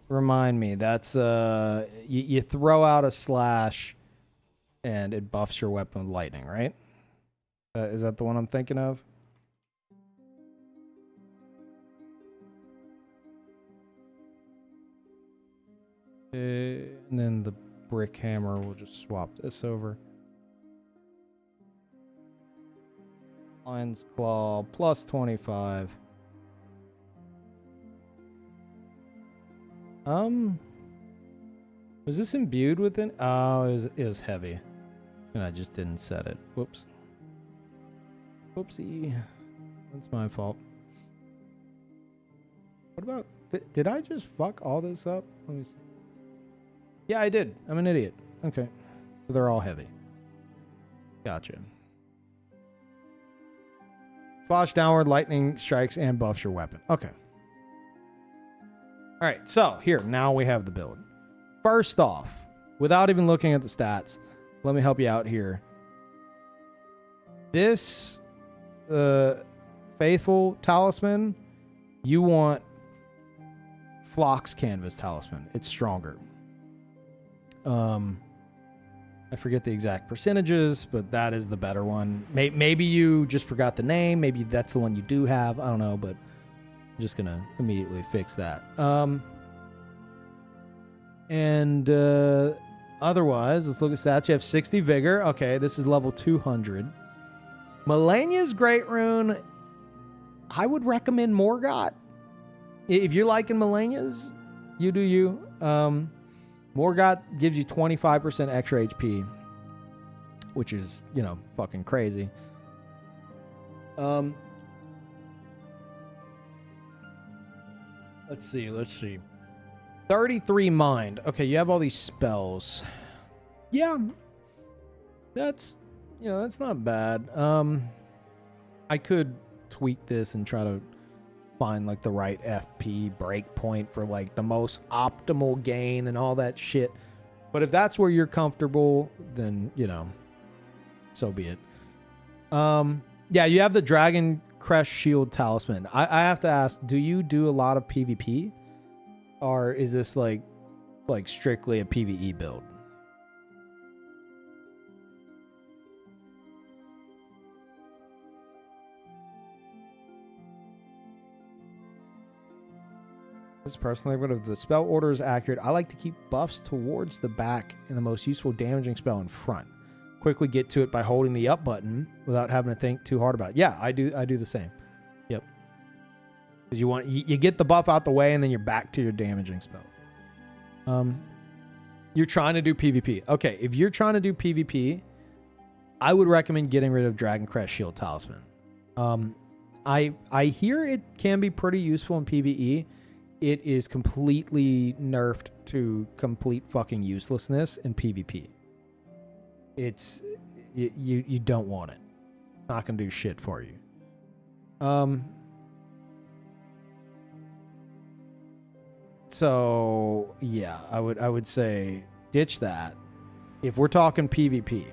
Remind me, that's you throw out a slash, and it buffs your weapon with lightning, right? Is that the one I'm thinking of? And then the brick hammer, we'll just swap this over. Lion's Claw, plus 25. Was this imbued with it? Oh, it was heavy. And I just didn't set it. Whoops. Whoopsie. That's my fault. What about... Did I just fuck all this up? Let me see. Yeah, I did. I'm an idiot. Okay. So they're all heavy. Gotcha. Slash downward, lightning strikes, and buffs your weapon. Okay. All right, so here, now we have the build. First off, without even looking at the stats, let me help you out here. This Faithful Talisman, you want Phlox Canvas Talisman. It's stronger. I forget the exact percentages, but that is the better one. Maybe you just forgot the name. Maybe that's the one you do have. I don't know, but I'm just going to immediately fix that. Otherwise, let's look at stats. You have 60 Vigor. Okay, this is level 200. Malenia's Great Rune, I would recommend Morgott. If you're liking Malenia's, you do you. Morgott gives you 25% extra HP, which is, you know, fucking crazy. Let's see. 33 Mind. Okay, you have all these spells. Yeah. That's not bad. I could tweak this and try to find like the right FP breakpoint for like the most optimal gain and all that shit. But if that's where you're comfortable, then, you know, so be it. Yeah, you have the Dragon Crest Shield Talisman. I have to ask, do you do a lot of PvP? Or is this like strictly a PvE build? This personally, but if the spell order is accurate, I like to keep buffs towards the back and the most useful damaging spell in front. Quickly get to it by holding the up button without having to think too hard about it. Yeah, I do the same. Yep. Because you get the buff out the way and then you're back to your damaging spells. You're trying to do PvP. Okay, if you're trying to do PvP, I would recommend getting rid of Dragon Crest Shield Talisman. I hear it can be pretty useful in PvE. It is completely nerfed to complete fucking uselessness in PvP. It's you don't want it. It's not gonna do shit for you. So yeah, I would say ditch that if we're talking PvP,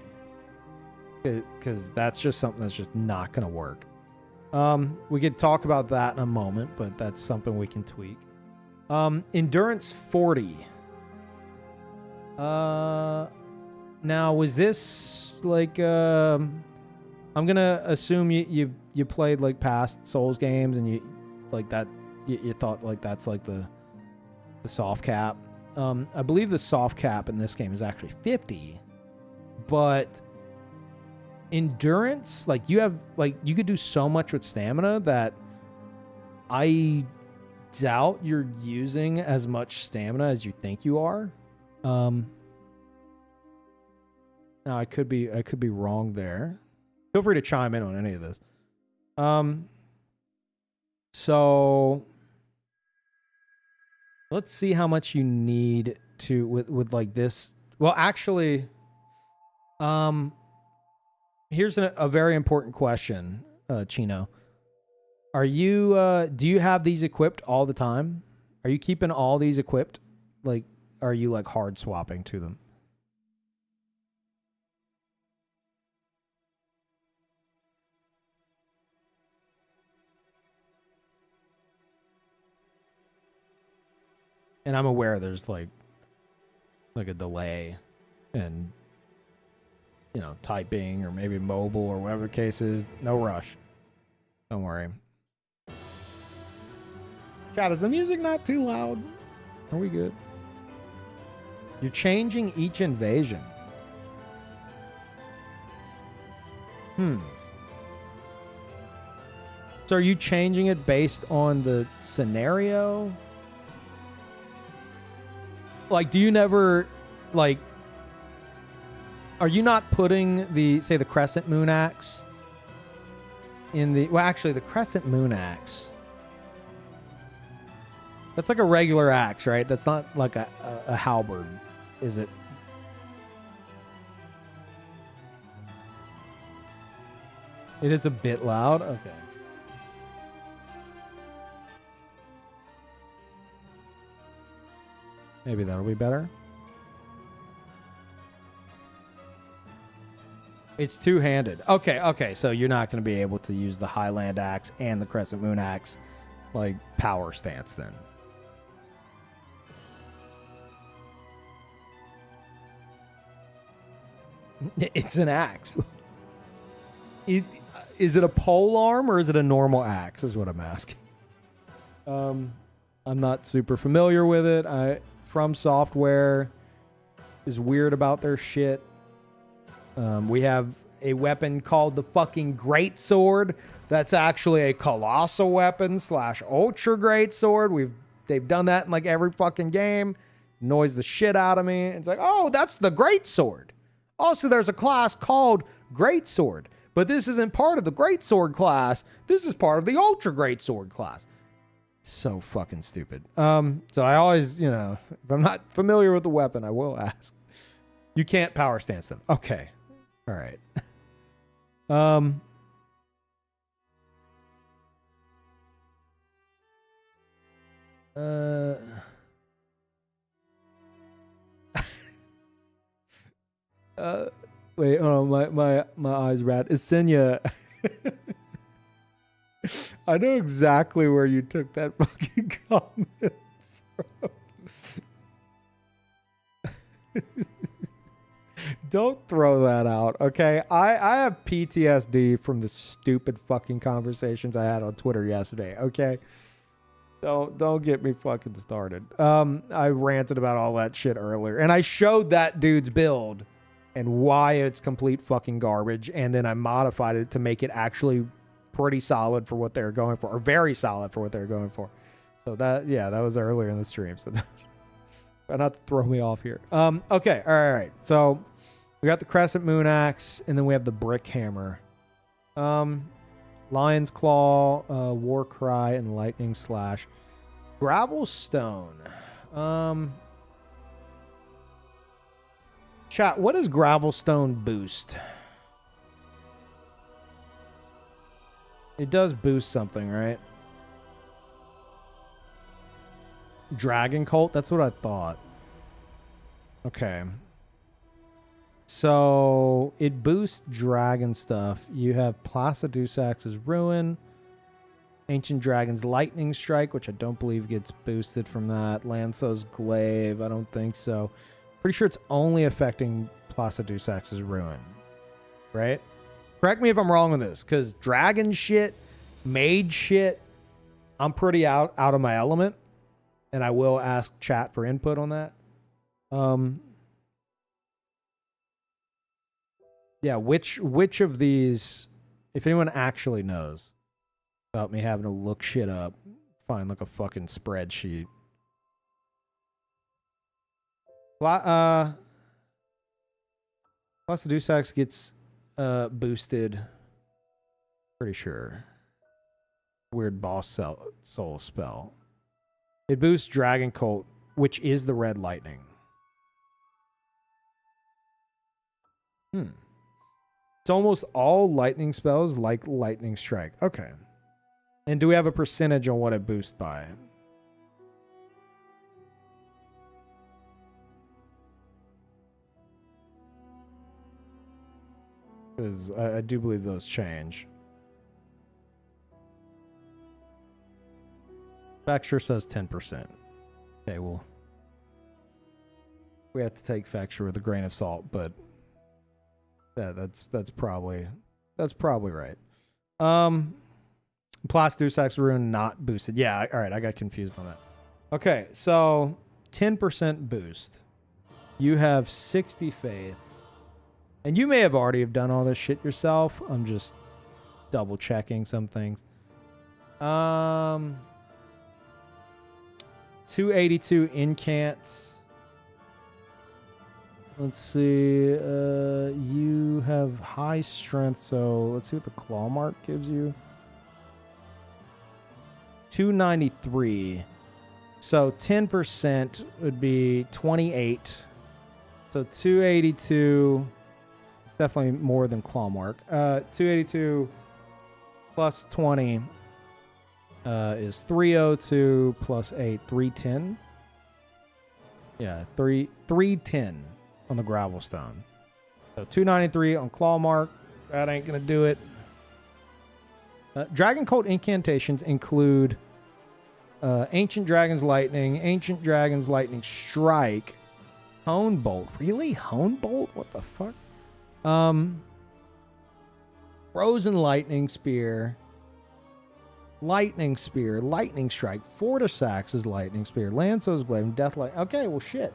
because that's just something that's just not gonna work. We could talk about that in a moment, but that's something we can tweak. Endurance 40. Now was this like I'm gonna assume you played like past Souls games and you like that you thought like that's like the soft cap. I believe the soft cap in this game is actually 50, but endurance, like you could do so much with stamina that I doubt you're using as much stamina as you think you are. Now I could be wrong there. Feel free to chime in on any of this. So let's see how much you need to with like this. Well, actually, here's a very important question, Chino. Are you do you have these equipped all the time? Are you keeping all these equipped? Like, are you like hard swapping to them? And I'm aware there's like a delay and typing or maybe mobile or whatever the case is. No rush. Don't worry. Chat, is the music not too loud? Are we good? You're changing each invasion. So are you changing it based on the scenario? Like, do you never, like, are you not putting the Crescent Moon Axe in the, well, actually, the Crescent Moon Axe, that's like a regular axe, right? That's not like a halberd, is it? It is a bit loud? Okay. Maybe that'll be better. It's two-handed. Okay, so you're not going to be able to use the Highland Axe and the Crescent Moon Axe like power stance then. It's an axe. Is it a pole arm or is it a normal axe is what I'm asking. I'm not super familiar with it. From Software is weird about their shit. We have a weapon called the fucking Great Sword. That's actually a colossal weapon / ultra great sword. They've done that in like every fucking game. Annoys the shit out of me. It's like, oh, that's the Great Sword. Also, there's a class called Great Sword, but this isn't part of the Great Sword class. This is part of the Ultra Great Sword class. So fucking stupid. So I always, if I'm not familiar with the weapon, I will ask. You can't power stance them. Okay. All right. Wait, hold on, my eyes rat. Is Senya I know exactly where you took that fucking comment from. Don't throw that out, okay? I have PTSD from the stupid fucking conversations I had on Twitter yesterday, okay? Don't get me fucking started. I ranted about all that shit earlier, and I showed that dude's build and why it's complete fucking garbage, and then I modified it to make it actually pretty solid for what they're going for, or very solid for what they're going for. So that was earlier in the stream. So try not to throw me off here. Okay, all right. So we got the Crescent Moon Axe, and then we have the Brick Hammer. Lion's Claw, War Cry, and Lightning Slash. Gravel Stone. Chat, what does Gravel Stone boost? It does boost something, right? Dragon Cult? That's what I thought. Okay. So it boosts dragon stuff. You have Placidusax's Ruin, Ancient Dragon's Lightning Strike, which I don't believe gets boosted from that. Lanzo's Glaive, I don't think so. Pretty sure it's only affecting Placidusax's Ruin, right? Correct me if I'm wrong with this, because dragon shit, mage shit, I'm pretty out of my element, and I will ask chat for input on that. Yeah, which of these, if anyone actually knows without me having to look shit up, find like a fucking spreadsheet. Placidusax gets boosted, pretty sure. Weird boss soul spell. It boosts Dragon Cult, which is the red lightning. It's almost all lightning spells like Lightning Strike. Okay. And do we have a percentage on what it boosts by? Because I do believe those change. Facture says 10%. Okay, well, we have to take Facture with a grain of salt, but yeah, that's probably right. Placidusax Rune not boosted. Yeah, all right, I got confused on that. Okay, so 10% boost. You have 60 faith. And you may have already have done all this shit yourself. I'm just double checking some things. 282 incants. Let's see. You have high strength, so let's see what the claw mark gives you. 293. So 10% would be 28. So 282. It's definitely more than claw mark. 282 plus 20 is 302 plus 8, 310. Yeah, 310 on the Gravel Stone. So 293 on claw mark. That ain't gonna do it. Dragon Cult incantations include Ancient Dragon's Lightning, Ancient Dragon's Lightning Strike, Hone Bolt. Really? Hone Bolt? What the fuck? Frozen Lightning Spear, Lightning Spear, Lightning Strike, Fortisax's Lightning Spear, Lanzo's Glaive, Deathlight. Okay, well, shit.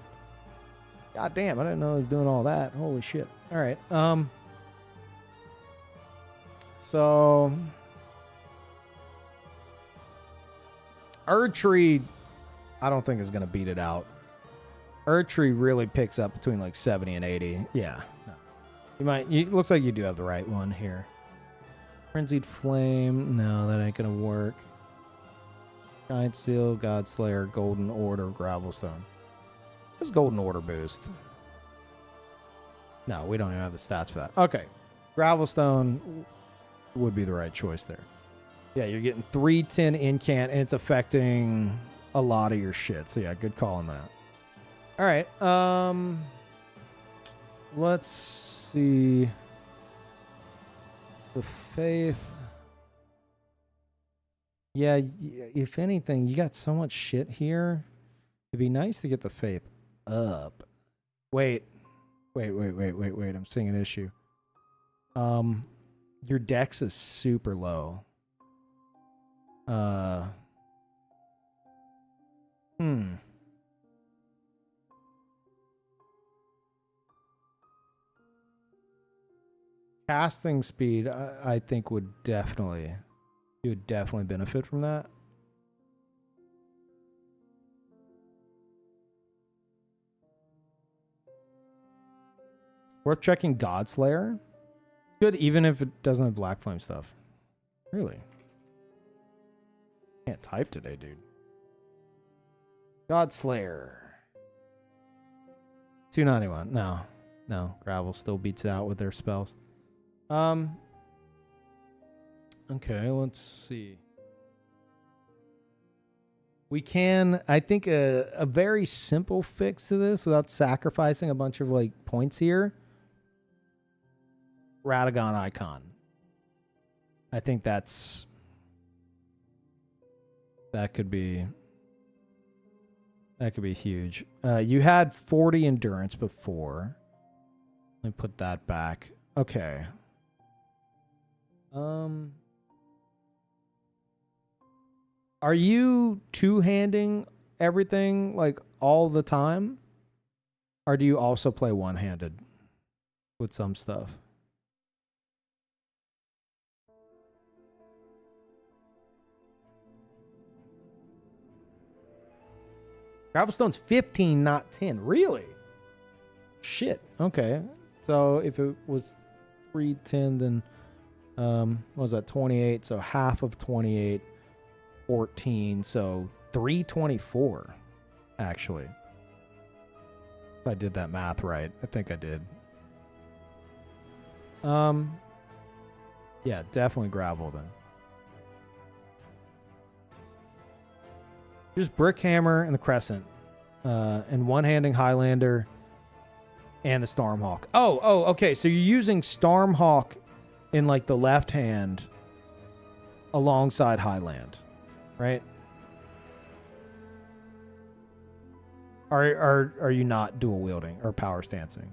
God damn, I didn't know I was doing all that. Holy shit. All right. So Erdtree, I don't think is going to beat it out. Erdtree really picks up between like 70 and 80. Yeah. No. It looks like you do have the right one here. Frenzied Flame. No, that ain't going to work. Giant Seal, Godslayer, Golden Order, Gravelstone. What's Golden Order boost? No, we don't even have the stats for that. Okay. Gravelstone would be the right choice there. Yeah, you're getting 310 incant, and it's affecting a lot of your shit. So yeah, good call on that. All right. Let's see. The Faith. Yeah, if anything, you got so much shit here. It'd be nice to get the faith up. Wait. I'm seeing an issue. Your dex is super low. Casting speed, I think you would definitely benefit from that. Worth checking Godslayer. Good, even if it doesn't have Black Flame stuff. Really? Can't type today, dude. Godslayer. 291. No. Gravel still beats it out with their spells. Okay, let's see. We can, I think, a very simple fix to this without sacrificing a bunch of like points here. Radagon Icon. I think that could be huge. You had 40 endurance before. Let me put that back. Okay. Are you two-handing everything like all the time? Or do you also play one-handed with some stuff? Gravelstone's 15, not 10. Really? Shit. Okay. So if it was 310, then what was that? 28. So half of 28, 14. So 324, actually. If I did that math right. I think I did. Yeah, definitely gravel then. Just Brickhammer and the Crescent. And one-handing Highlander and the Stormhawk. Oh, okay. So you're using Stormhawk in like the left hand alongside Highland, right? Are you not dual wielding or power stancing?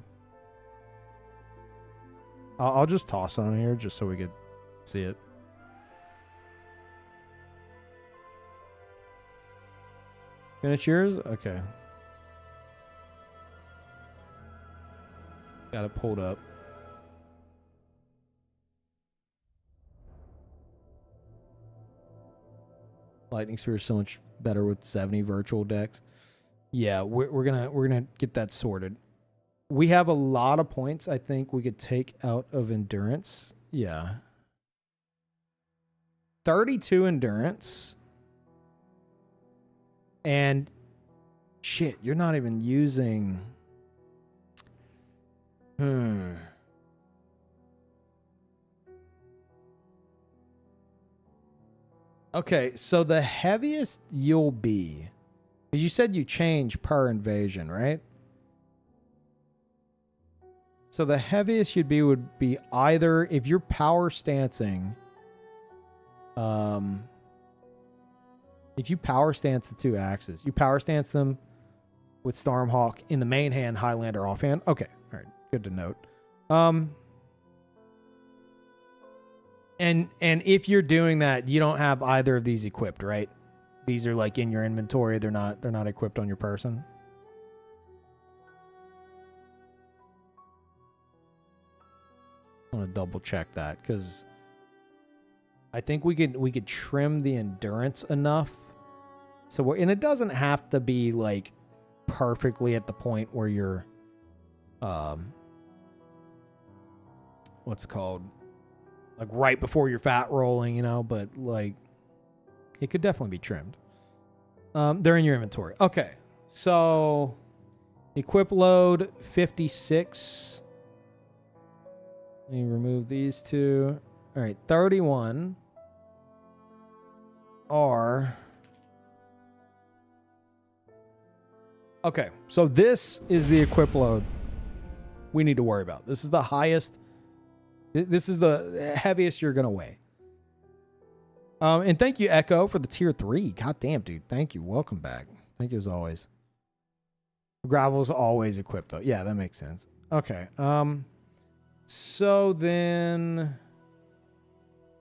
I'll just toss on here just so we could see it. Finish yours? Okay. Got it pulled up. Lightning Spear is so much better with 70 virtual decks. Yeah, we're gonna get that sorted. We have a lot of points I think we could take out of endurance. Yeah. 32 endurance. And shit, you're not even using. Okay, so the heaviest you'll be, you said you change per invasion, right? So the heaviest you'd be would be either if you're power stancing. If you power stance the two axes, you power stance them with Stormhawk in the main hand, Highlander offhand. Okay, all right, good to note. And if you're doing that, you don't have either of these equipped, right? These are like in your inventory. They're not equipped on your person. I want to double check that because I think we could trim the endurance enough. So and it doesn't have to be like perfectly at the point where you're what's it called? Like right before you're fat rolling, you know, but like it could definitely be trimmed. They're in your inventory. Okay. So equip load 56. Let me remove these two. All right, 31 are okay. So this is the equip load we need to worry about. This is the highest. This is the heaviest you're gonna weigh. And thank you, Echo, for the tier 3. God damn, dude. Thank you. Welcome back. Thank you as always. Gravel's always equipped though. Yeah, that makes sense. Okay. So then,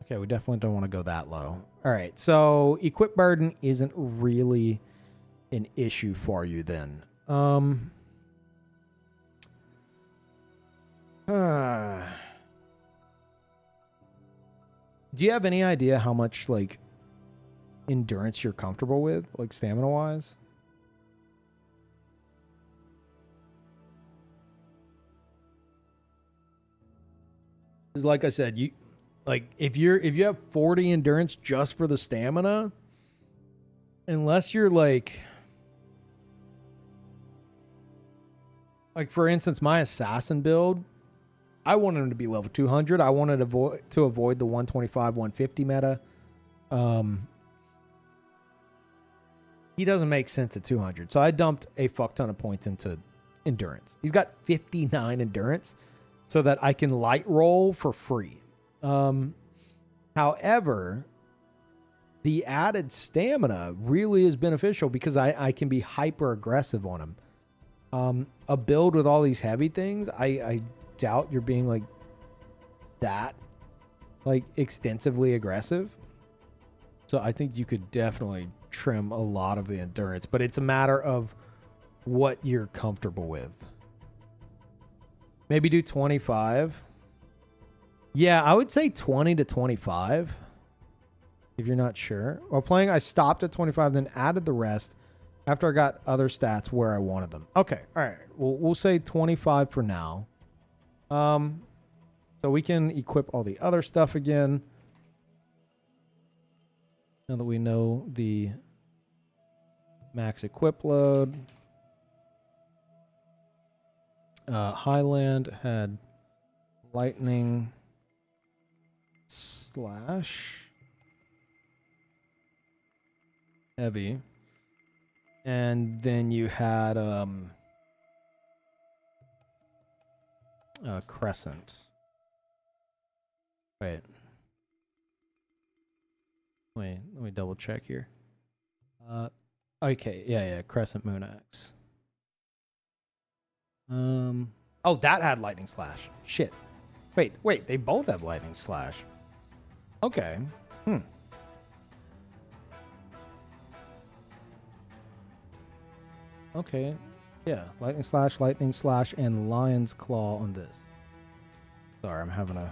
okay, we definitely don't want to go that low. All right. So equip burden isn't really an issue for you then. Do you have any idea how much like endurance you're comfortable with, like stamina wise? Because like I said, you like if you have 40 endurance just for the stamina, unless you're like for instance, my assassin build, I wanted him to be level 200. I wanted to avoid the 125, 150 meta. He doesn't make sense at 200. So I dumped a fuck ton of points into endurance. He's got 59 endurance so that I can light roll for free. However, the added stamina really is beneficial because I can be hyper aggressive on him. A build with all these heavy things, I doubt you're being like that like extensively aggressive. So I think you could definitely trim a lot of the endurance, but it's a matter of what you're comfortable with. Maybe do 25. Yeah, I would say 20 to 25 if you're not sure. While playing, I stopped at 25, then added the rest after I got other stats where I wanted them. Okay, all right. We'll say 25 for now. So we can equip all the other stuff again. Now that we know the max equip load. Highland had lightning slash heavy. And then you had crescent. Wait, let me double check here. Okay, yeah, Crescent Moon Axe. Oh, that had lightning slash. Shit. Wait, they both have lightning slash. Okay. Okay. Yeah, lightning slash, and lion's claw on this. Sorry, I'm having to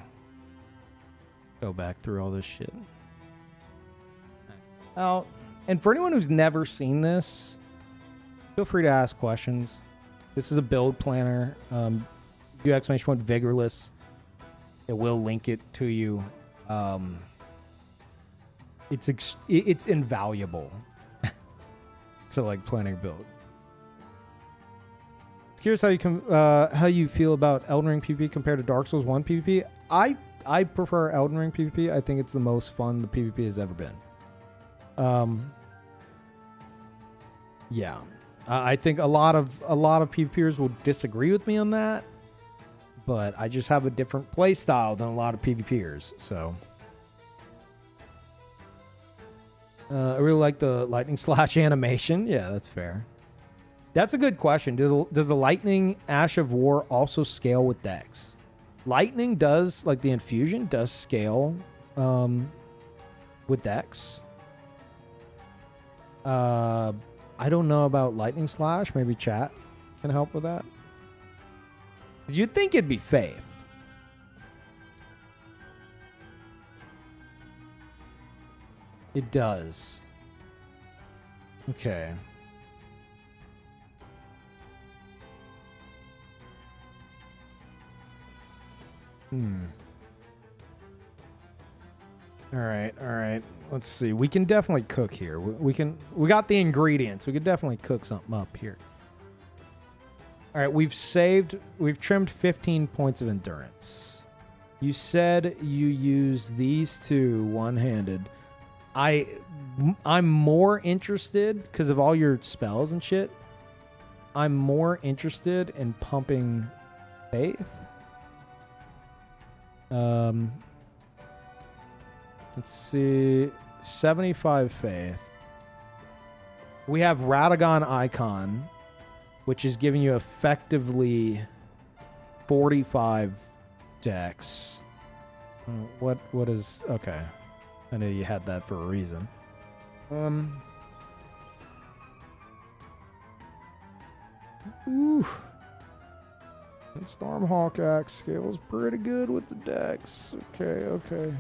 go back through all this shit. Out. And for anyone who's never seen this, feel free to ask questions. This is a build planner. Do exclamation point vigorless. It will link it to you. It's invaluable to like planning build. Curious how you feel about Elden Ring PvP compared to Dark Souls 1 PvP. I prefer Elden Ring PvP. I think it's the most fun the PvP has ever been. Yeah, I think a lot of PvPers will disagree with me on that, but I just have a different play style than a lot of PvPers. So I really like the lightning slash animation. Yeah, that's fair. That's a good question. Does the lightning Ash of War also scale with Dex? Lightning does, like the infusion does scale with Dex. I don't know about lightning slash. Maybe chat can help with that. Did you think it'd be Faith? It does. Okay. All right. Let's see. We can definitely cook here. We got the ingredients. We could definitely cook something up here. All right, we've trimmed 15 points of endurance. You said you use these two one-handed. I'm more interested because of all your spells and shit. I'm more interested in pumping Faith. Let's see. 75 faith. We have Radagon Icon, which is giving you effectively 45 dex. What is... Okay. I knew you had that for a reason. Ooh. And Stormhawk Axe scales pretty good with the dex. Okay.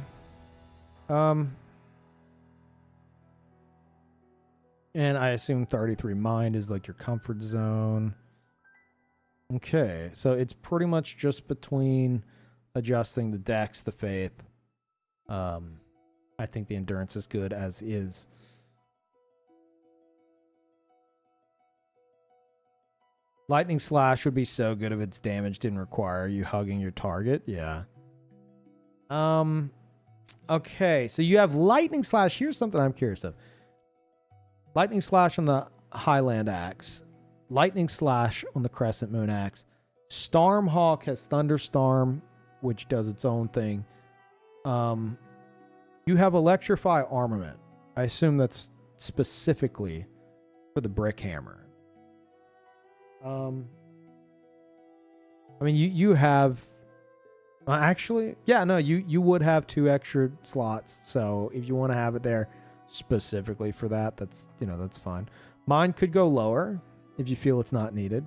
And I assume 33 mind is like your comfort zone. Okay, so it's pretty much just between adjusting the dex, the faith. I think the endurance is good as is. Lightning Slash would be so good if its damage didn't require you hugging your target. Yeah. Okay, so you have Lightning Slash. Here's something I'm curious of. Lightning Slash on the Highland Axe. Lightning Slash on the Crescent Moon Axe. Stormhawk has Thunderstorm, which does its own thing. You have Electrify Armament. I assume that's specifically for the Brick Hammer. I mean, you have... actually, yeah, no, you would have 2 extra slots. So if you want to have it there specifically for that, that's fine. Mine could go lower if you feel it's not needed.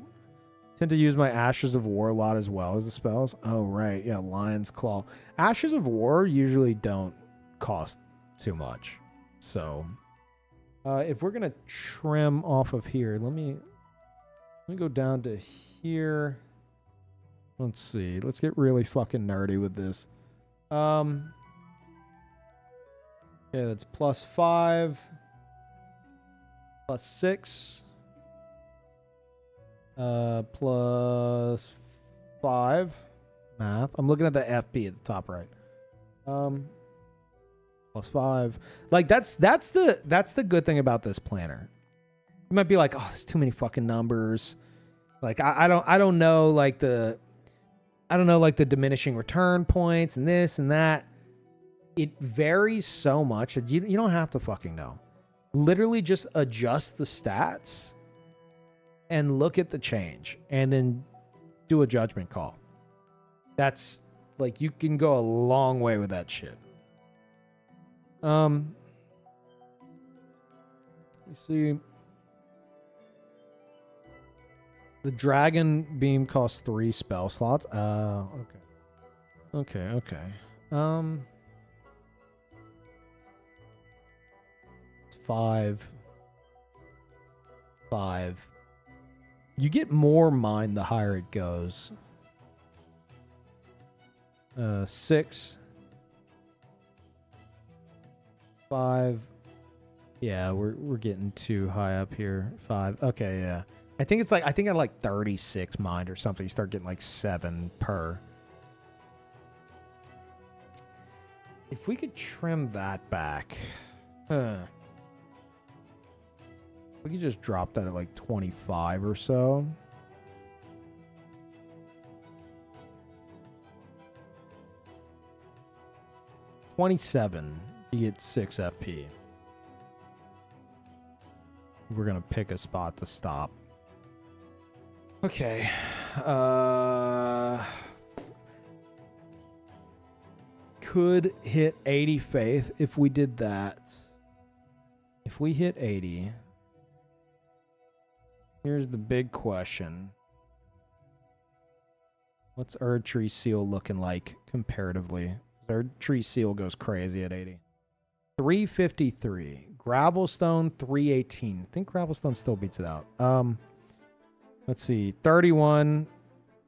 Tend to use my Ashes of War a lot as well as the spells. Oh, right. Yeah, Lion's Claw. Ashes of War usually don't cost too much. So if we're going to trim off of here, let me go down to here. Let's see. Let's get really fucking nerdy with this. Yeah, that's +5, +6, +5. Math. I'm looking at the FP at the top right. +5. Like that's the good thing about this planner. You might be like, oh, there's too many fucking numbers. Like I don't know like the diminishing return points and this and that. It varies so much that you don't have to fucking know. Literally just adjust the stats and look at the change and then do a judgment call. That's like, you can go a long way with that shit. Let me see. The Dragon Beam costs 3 spell slots. Okay. It's 5. You get more mind the higher it goes. 6. 5. Yeah, we're getting too high up here. 5. Okay, yeah. I think at like 36 mind or something. You start getting like 7 per. If we could trim that back. We could just drop that at like 25 or so. $27. You get 6 FP. We're gonna pick a spot to stop. Okay. Could hit 80 faith if we did that. If we hit 80, here's the big question. What's Erdtree Seal looking like comparatively? Erdtree Seal goes crazy at 80. 353. Gravelstone 318. I think Gravelstone still beats it out. Let's see. 31.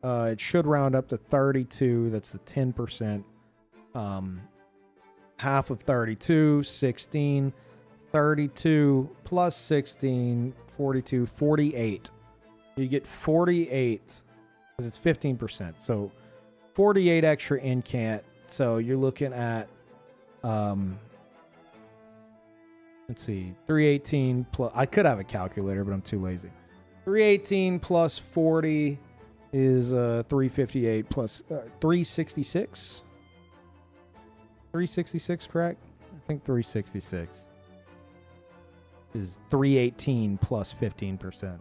It should round up to 32. That's the 10%. Half of 32, 16. 32 plus 16, 42, 48. You get 48 because it's 15%. So 48 extra incant. So you're looking at, let's see, 318 plus, I could have a calculator, but I'm too lazy. 318 plus 40 is 358 plus 366. 366, correct? I I think 366 is 318 plus 15%.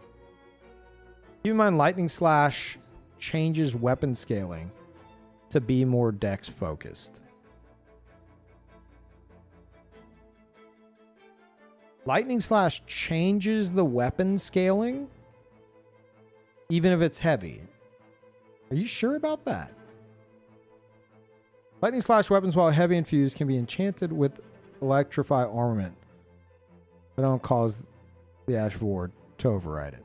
Keep in mind, Lightning Slash changes weapon scaling to be more dex focused. Lightning Slash changes the weapon scaling even if it's heavy. Are you sure about that? Lightning Slash weapons, while heavy infused, can be enchanted with electrify armament, but don't cause the Ash of War to override it.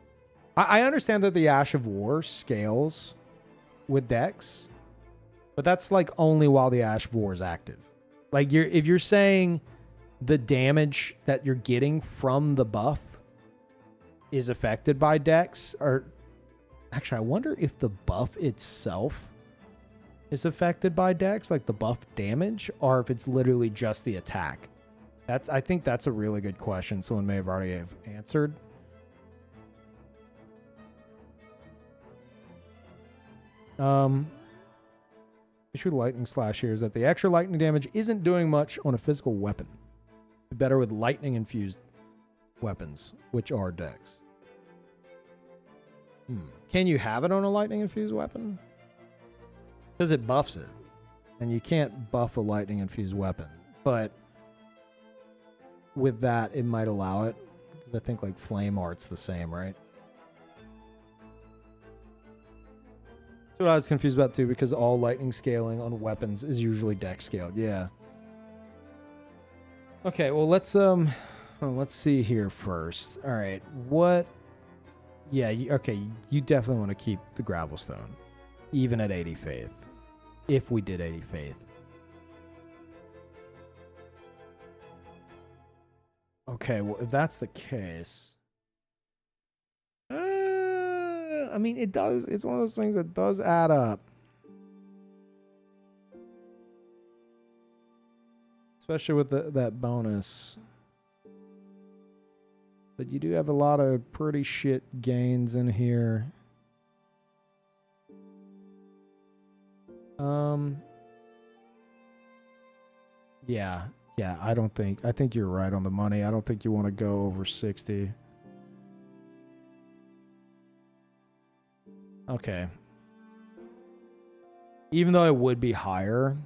I understand that the Ash of War scales with dex, but that's like only while the Ash of War is active. Like if you're saying the damage that you're getting from the buff is affected by dex, or actually I wonder if the buff itself is affected by dex, like the buff damage, or if it's literally just the attack. I think that's a really good question. Someone may have already answered. Issue with Lightning Slash here is that the extra lightning damage isn't doing much on a physical weapon. Better with lightning infused weapons, which are dex. Can you have it on a lightning infused weapon? Because it buffs it, and you can't buff a lightning infused weapon. But with that, it might allow it, because I think like flame art's the same, right? That's what I was confused about too, because all lightning scaling on weapons is usually dex scaled. Yeah. Okay, well let's see here first. All right, what? Yeah, okay, you definitely want to keep the Gravelstone, even at 80 faith. If we did 80 faith. Okay, well if that's the case, I mean it does. It's one of those things that does add up. Especially with that bonus. But you do have a lot of pretty shit gains in here. Yeah, I think you're right on the money. I don't think you want to go over 60. Okay. Even though it would be higher,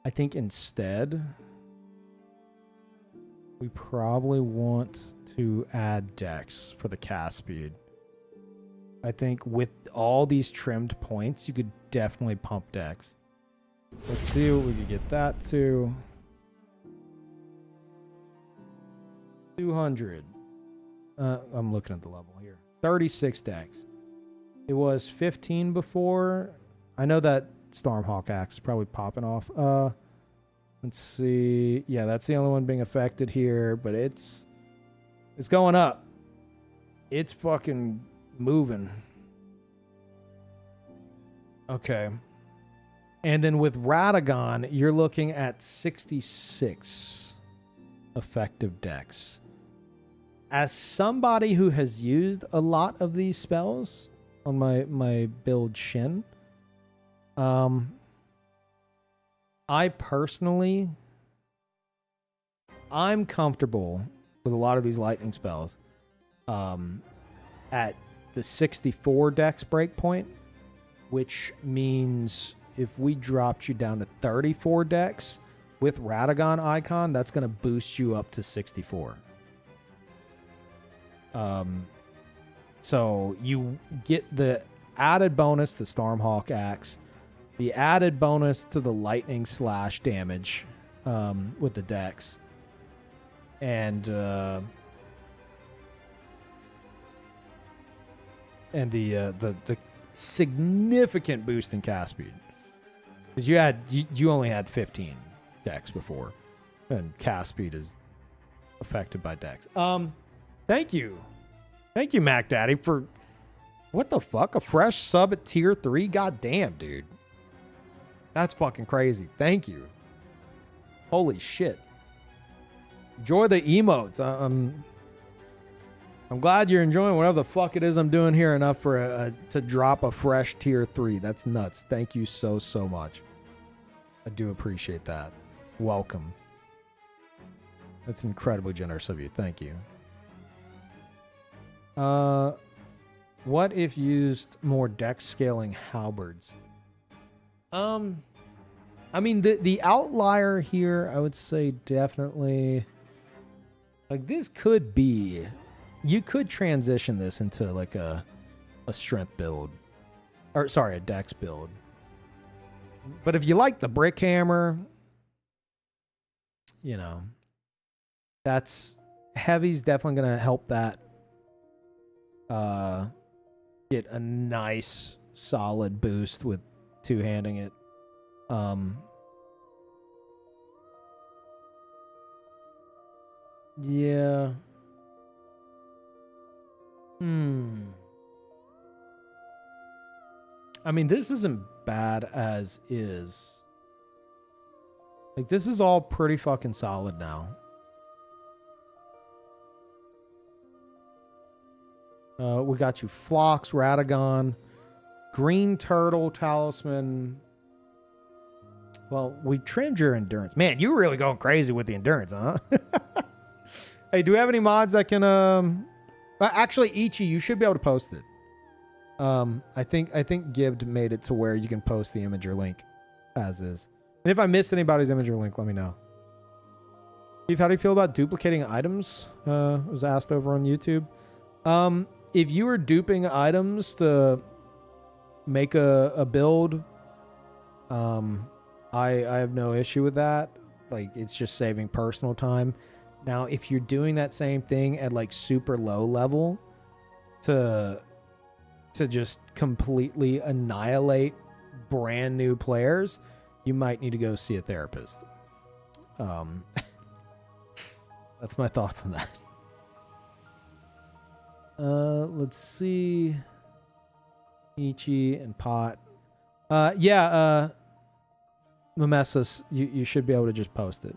I think instead we probably want to add dex for the cast speed. I think with all these trimmed points, you could definitely pump dex. Let's see what we could get that to. 200. I'm looking at the level here. 36 dex. It was 15 before. I know that Stormhawk axe is probably popping off. Let's see. Yeah, that's the only one being affected here, but it's going up. It's fucking moving. Okay. And then with Radagon, you're looking at 66 effective dex. As somebody who has used a lot of these spells on my build Shin, I personally, I'm comfortable with a lot of these lightning spells at the 64 dex breakpoint, which means if we dropped you down to 34 dex with Radagon icon, that's going to boost you up to 64. So you get the added bonus, the Stormhawk axe, the added bonus to the lightning slash damage with the dex, and the significant boost in cast speed, because you only had 15 dex before, and cast speed is affected by dex. Thank you, Mac Daddy, for what the fuck, a fresh sub at tier 3. God damn, dude. That's fucking crazy. Thank you. Holy shit. Enjoy the emotes. I'm glad you're enjoying whatever the fuck it is I'm doing here enough for to drop a fresh tier 3. That's nuts. Thank you so much. I do appreciate that. Welcome. That's incredibly generous of you. Thank you. What if used more deck scaling halberds? I mean, the outlier here, I would say definitely, like, this could be, you could transition this into like a strength build, or sorry, a dex build. But if you like the brick hammer, you know, that's heavy's definitely gonna help that get a nice solid boost with two-handing it. Yeah. I mean, this isn't bad as is. Like, this is all pretty fucking solid now. We got you Phlox, Radagon, Green Turtle, Talisman. Well, we trimmed your endurance. Man, you're really going crazy with the endurance, huh? Hey, do we have any mods that can actually, Ichi, you should be able to post it. I think Gibbed made it to where you can post the Imager link as is. And if I missed anybody's Imager link, let me know. Steve, how do you feel about duplicating items? Was asked over on YouTube. If you were duping items to make a build, I have no issue with that. Like, it's just saving personal time. Now, if you're doing that same thing at like super low level to just completely annihilate brand new players, you might need to go see a therapist. That's my thoughts on that. Let's see. Ichi and Pot. Mimesis, you should be able to just post it.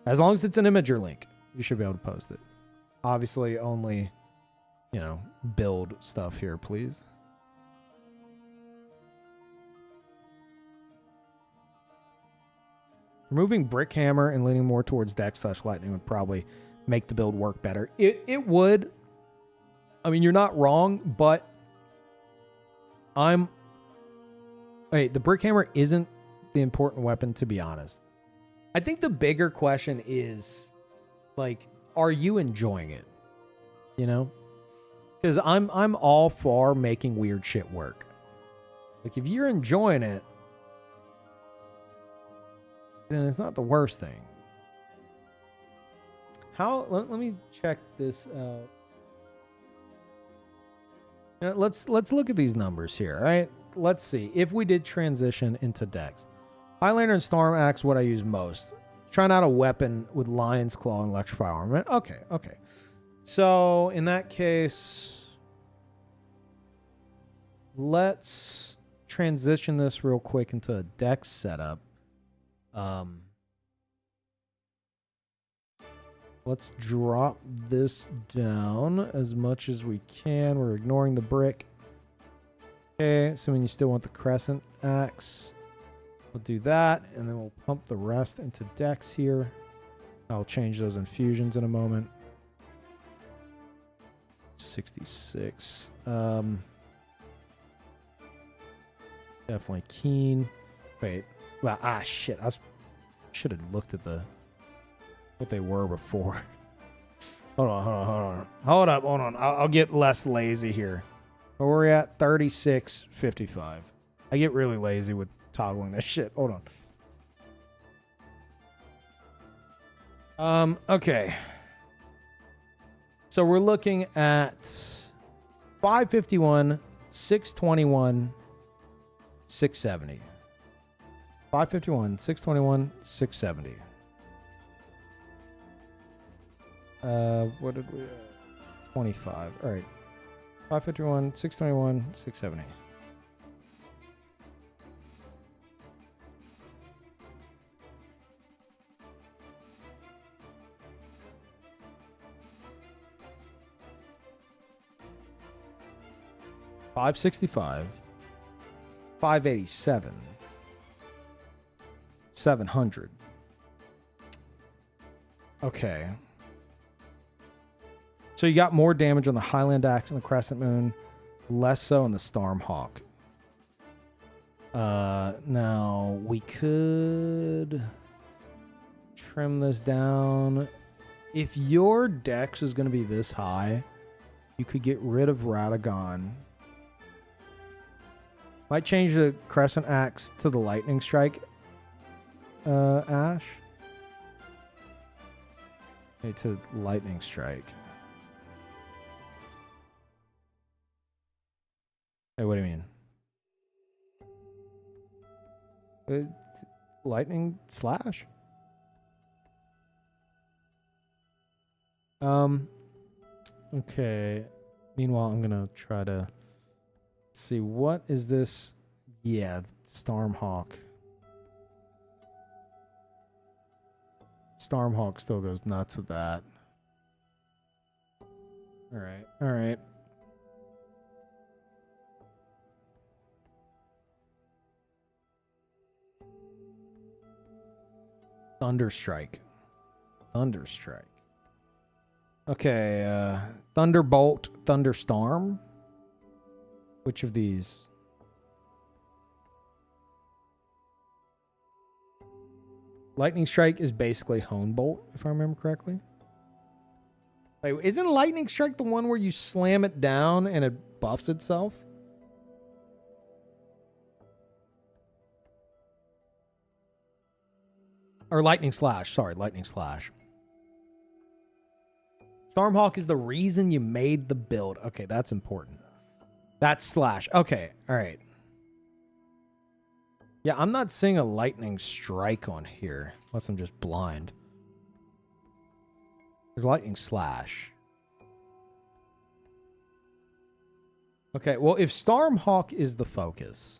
As long as it's an Imager link, you should be able to post it. Obviously, only, you know, build stuff here, please. Removing Brick Hammer and leaning more towards Dex/Lightning would probably make the build work better. It would. I mean, you're not wrong, but the Brick Hammer isn't the important weapon, to be honest. I think the bigger question is, like, are you enjoying it? You know? Because I'm all for making weird shit work. Like, if you're enjoying it, then it's not the worst thing. Let me check this out. You know, let's look at these numbers here, all right? Let's see. If we did transition into Dex. Highlander and Storm Axe, what I use most. Trying out a weapon with Lion's Claw and Electrify Armament. Okay. So, in that case, let's transition this real quick into a Dex setup. Let's drop this down as much as we can. We're ignoring the brick. Okay, assuming you still want the Crescent Axe. We'll do that, and then we'll pump the rest into Dex here. I'll change those infusions in a moment. 66. Definitely keen. Wait. Well, shit. I should have looked at what they were before. Hold on. I'll get less lazy here. Where we're at? 36.55. I get really lazy with toggling this shit. Hold on. Okay. So we're looking at 551, 621, 670. 551, 621, 670. What did we 25. All right. 551, 621, 670. $565, $587, $700, Okay. So you got more damage on the Highland Axe and the Crescent Moon, less so on the Stormhawk. Now we could trim this down. If your dex is going to be this high, you could get rid of Radagon. Might change the Crescent Axe to the Lightning Strike, Ash. Okay, to Lightning Strike. Hey, what do you mean? Lightning Slash? Okay. Meanwhile, I'm gonna try to see what is this. Yeah, Stormhawk. Stormhawk still goes nuts with that. All right. All right. Thunderstrike. Thunderstrike. Okay, Thunderbolt, Thunderstorm. Which of these? Lightning Strike is basically Hone Bolt, if I remember correctly. Wait, isn't Lightning Strike the one where you slam it down and it buffs itself? Or Lightning Slash. Sorry, Lightning Slash. Stormhawk is the reason you made the build. Okay, that's important. That's Slash. Okay, all right. Yeah, I'm not seeing a Lightning Strike on here, unless I'm just blind. There's Lightning Slash. Okay, well, if Stormhawk is the focus,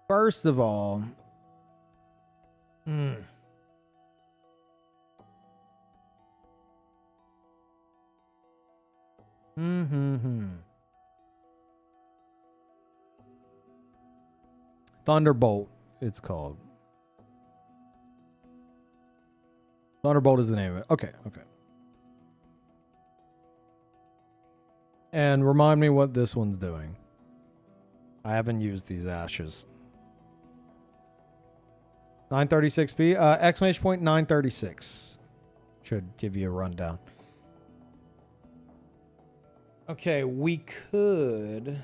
first of all, Thunderbolt, it's called. Thunderbolt is the name of it. Okay, okay. And remind me what this one's doing. I haven't used these ashes. 936p. Exclamation point 936. Should give you a rundown. Okay, we could...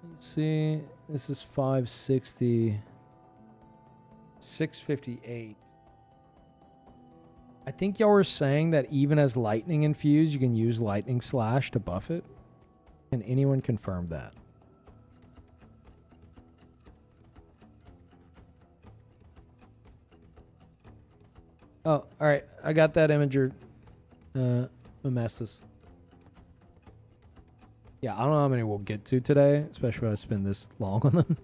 Let's see. This is 560. 658. I think y'all were saying that even as lightning infused, you can use Lightning Slash to buff it. Can anyone confirm that? Oh, all right. I got that imager. Mimesis. Yeah, I don't know how many we'll get to today, especially if I spend this long on them.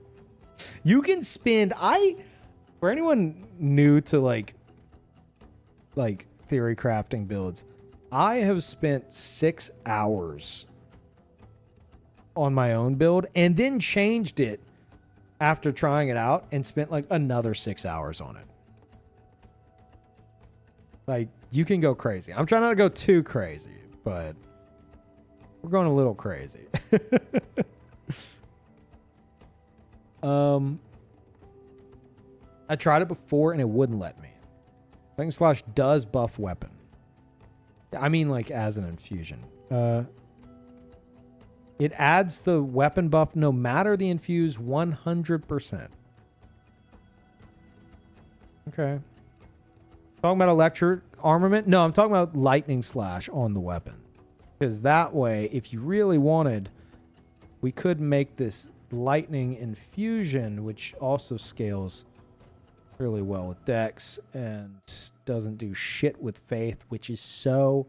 You can spend... For anyone new to like theory crafting builds, I have spent 6 hours on my own build and then changed it after trying it out and spent like another 6 hours on it. Like, you can go crazy. I'm trying not to go too crazy, but we're going a little crazy. I tried it before and it wouldn't let me. Lightning Slash does buff weapon. I mean, like, as an infusion. It adds the weapon buff no matter the infuse 100%. Okay. Talking about electric armament? No, I'm talking about Lightning Slash on the weapon. Because that way, if you really wanted, we could make this lightning infusion, which also scales really well with Dex and doesn't do shit with Faith, which is so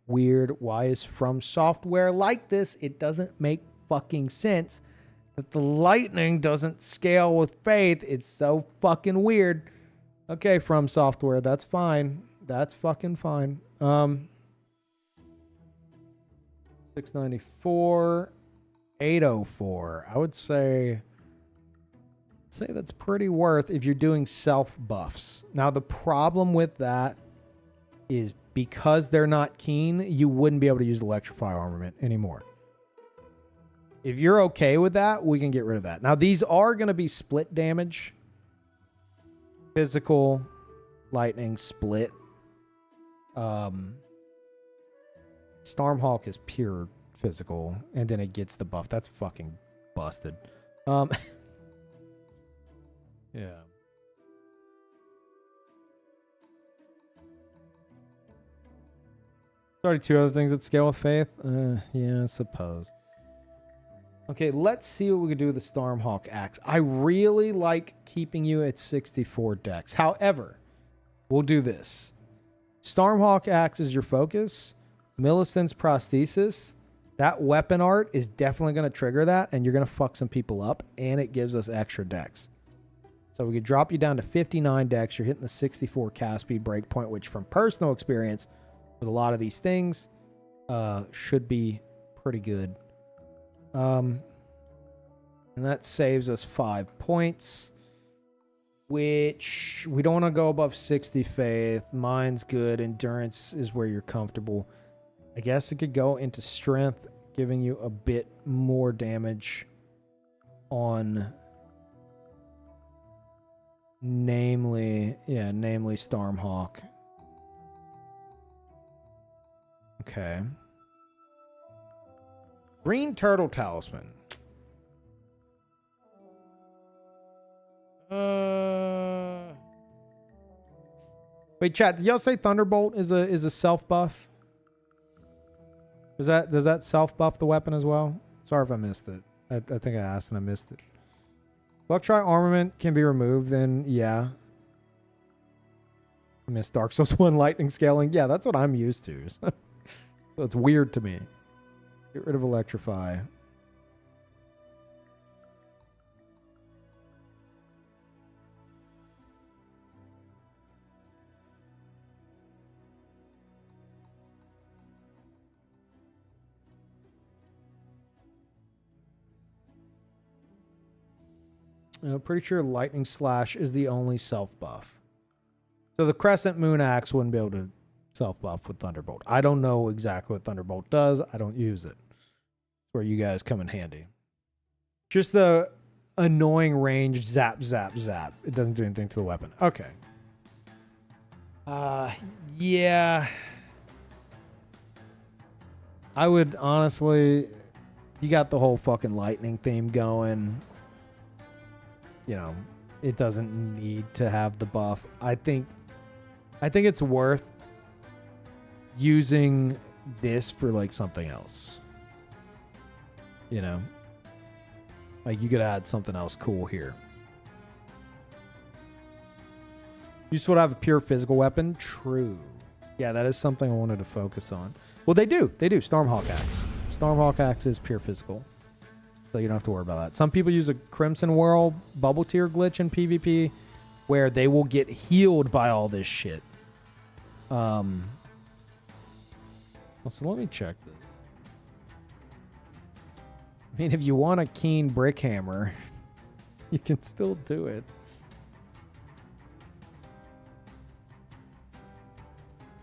weird. Why is From Software like this? It doesn't make fucking sense that the lightning doesn't scale with Faith. It's so fucking weird. Okay, From Software, that's fine. That's fucking fine. 694, 804. I would say that's pretty worth if you're doing self buffs. Now the problem with that is because they're not keen, you wouldn't be able to use electrify armament anymore. If you're okay with that, we can get rid of that. Now these are going to be split damage. Physical, lightning, split. Stormhawk is pure physical, and then it gets the buff. That's fucking busted. Yeah. Already two other things that scale with faith. Yeah, I suppose. Okay, let's see what we can do with the Stormhawk axe. I really like keeping you at 64 dex. However, we'll do this. Stormhawk axe is your focus. Millicent's prosthesis. That weapon art is definitely going to trigger that, and you're going to fuck some people up, and it gives us extra dex. So we could drop you down to 59 dex. You're hitting the 64 cast speed breakpoint, which from personal experience with a lot of these things should be pretty good. And that saves us 5 points, which we don't want to go above 60 faith. Mine's good. Endurance is where you're comfortable. I guess it could go into strength, giving you a bit more damage on namely Stormhawk. Okay. Green Turtle Talisman. Wait, chat, did y'all say Thunderbolt is a self buff? Does that self buff the weapon as well? Sorry if I missed it. I think I asked and I missed it. Electri armament can be removed, then yeah. I missed Dark Souls 1 lightning scaling. Yeah, that's what I'm used to. So it's weird to me. Get rid of electrify. I'm pretty sure Lightning Slash is the only self buff. So the Crescent Moon Axe wouldn't be able to self buff with Thunderbolt. I don't know exactly what Thunderbolt does. I don't use it. It's where you guys come in handy. Just the annoying range zap, zap, zap. It doesn't do anything to the weapon. Okay. Yeah. I would honestly, you got the whole fucking lightning theme going. You know, it doesn't need to have the buff. I think it's worth using this for like something else. You know, like you could add something else cool here. You just want to have a pure physical weapon. True. Yeah, that is something I wanted to focus on. Well, they do. Stormhawk Axe. Stormhawk Axe is pure physical. So you don't have to worry about that. Some people use a Crimson Whirl bubble tier glitch in PvP where they will get healed by all this shit. So let me check this. I mean, if you want a keen brick hammer, you can still do it.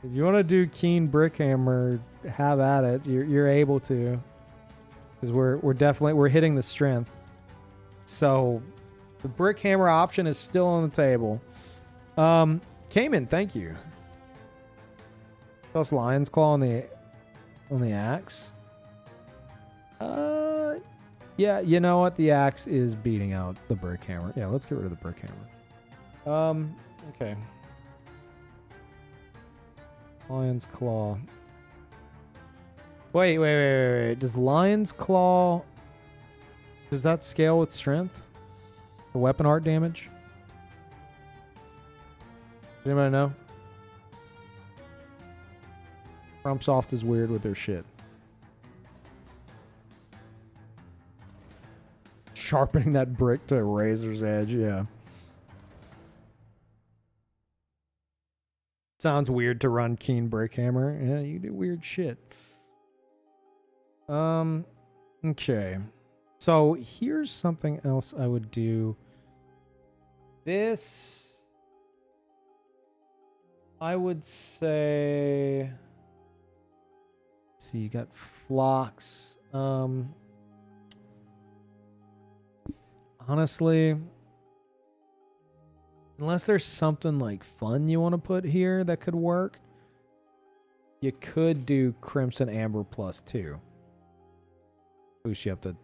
If you want to do keen brick hammer, have at it. You're able to. Because we're hitting the strength. So the brick hammer option is still on the table. Cayman, thank you. Plus Lion's Claw on the axe. Yeah, you know what? The axe is beating out the brick hammer. Yeah, let's get rid of the brick hammer. Okay. Lion's Claw. Wait. Does Lion's Claw... Does that scale with strength? The weapon art damage? Does anybody know? FromSoft is weird with their shit. Sharpening that brick to a razor's edge, yeah. Sounds weird to run keen brick hammer. Yeah, you do weird shit. Okay. So here's something else I would do. This, I would say, let's see, you got Phlox. Honestly, unless there's something like fun you want to put here that could work, you could do Crimson Amber +2. Boost you up to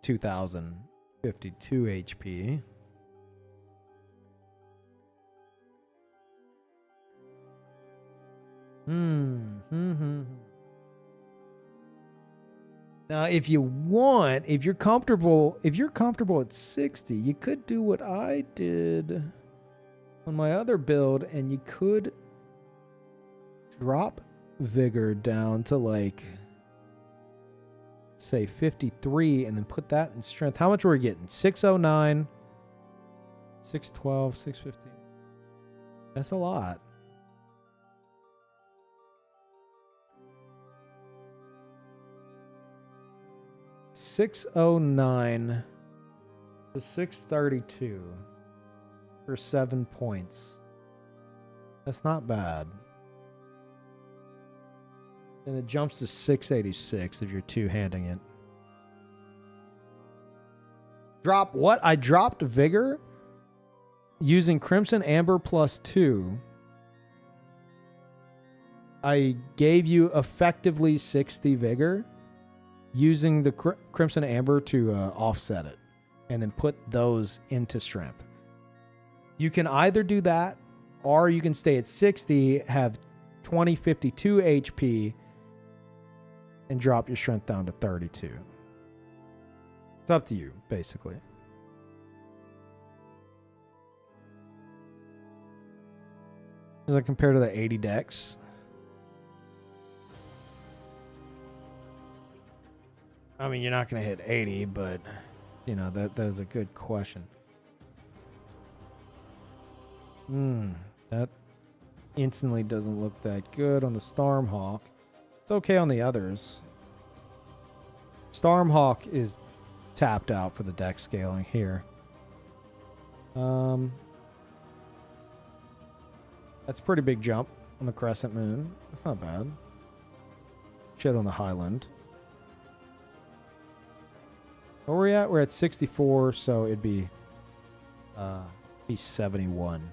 2052 HP. Now, if you want, if you're comfortable at 60, you could do what I did on my other build, and you could drop vigor down to like, say 53, and then put that in strength. How much were we getting? 609, 612, 615. That's a lot. $609 to $632 for 7 points. That's not bad. And it jumps to 686 if you're two-handing it. Drop what? I dropped Vigor using Crimson Amber +2. I gave you effectively 60 Vigor using the Crimson Amber to offset it, and then put those into strength. You can either do that, or you can stay at 60, have 2052 HP, and drop your strength down to 32. It's up to you, basically. As I compare to the 80 dex. I mean, you're not going to hit 80, but, you know, that is a good question. That instantly doesn't look that good on the Stormhawk. It's okay on the others. Stormhawk is tapped out for the dex scaling here. That's a pretty big jump on the Crescent Moon. That's not bad. Shit on the Highland. Where are we at? We're at 64, so it'd be 71.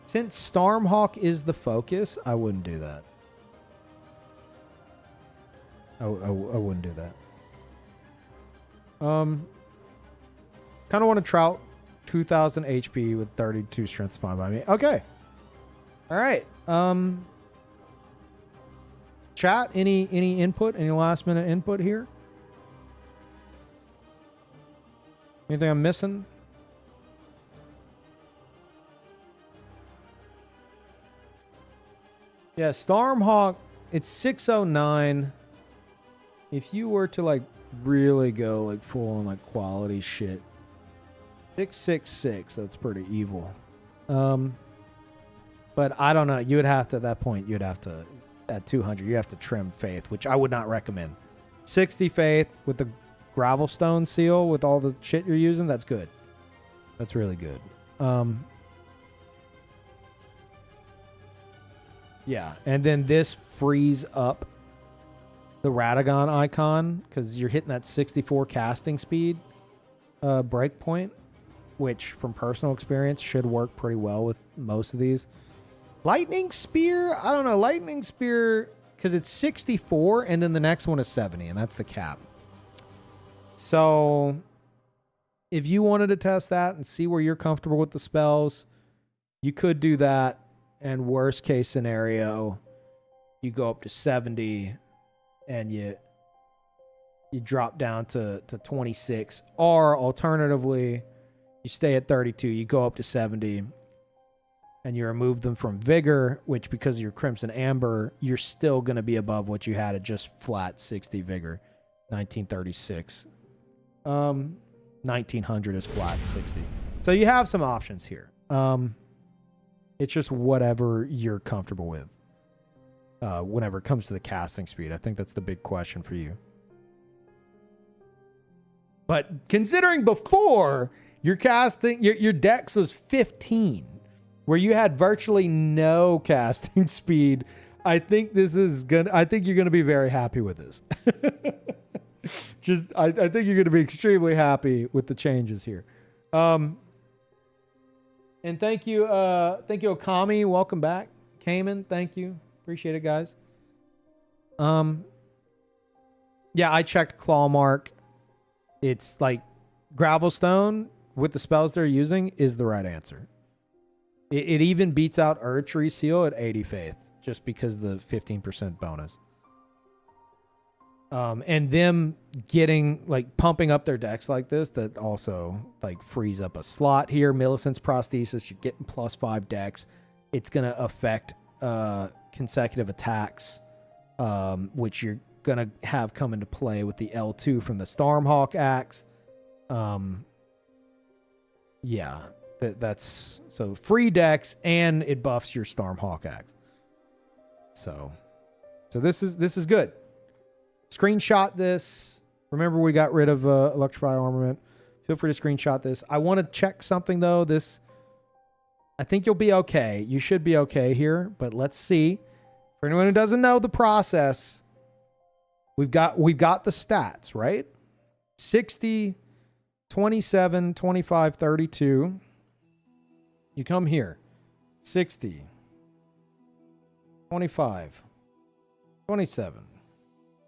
Since Stormhawk is the focus, I wouldn't do that. I wouldn't do that. Kind of want to trout 2000 HP with 32 strength. Fine by me. Okay. All right. Chat, any input? Any last minute input here? Anything I'm missing? Yeah, Stormhawk, it's 609. If you were to like really go like full on like quality shit, 666, that's pretty evil. But I don't know. You would have to, at that point, you'd have to, at 200, you have to trim Faith, which I would not recommend. 60 Faith with the Gravelstone seal with all the shit you're using, that's good. That's really good. Yeah, and then this frees up the Radagon icon because you're hitting that 64 casting speed breakpoint, which from personal experience should work pretty well with most of these. Lightning Spear, I don't know. Lightning Spear, because it's 64 and then the next one is 70, and that's the cap. So if you wanted to test that and see where you're comfortable with the spells, you could do that. And worst case scenario, you go up to 70 and you drop down to 26. Or alternatively, you stay at 32, you go up to 70, and you remove them from Vigor, which because of your Crimson Amber, you're still going to be above what you had at just flat 60 Vigor. 1936. 1900 is flat 60. So you have some options here. It's just whatever you're comfortable with. whenever it comes to the casting speed. I think that's the big question for you. But considering before your casting, your dex was 15, where you had virtually no casting speed, I think this is good. I think you're going to be very happy with this. I think you're going to be extremely happy with the changes here. And thank you, Okami. Welcome back. Cayman, thank you. Appreciate it, guys. Yeah, I checked Claw Mark. It's like Gravelstone with the spells they're using is the right answer. It even beats out Erdtree Seal at 80 Faith just because the 15% bonus. And them getting like pumping up their decks like this, that also like frees up a slot here. Millicent's Prosthesis, you're getting +5 decks. It's going to affect consecutive attacks, which you're going to have come into play with the L2 from the Stormhawk axe. Yeah, that's so free decks, and it buffs your Stormhawk axe. So this is good. Screenshot this. Remember, we got rid of Electrify Armament. Feel free to screenshot this. I want to check something though. I think you'll be okay. You should be okay here, but let's see. For anyone who doesn't know the process, we've got the stats, right? 60, 27, 25, 32. You come here. 60, 25, 27,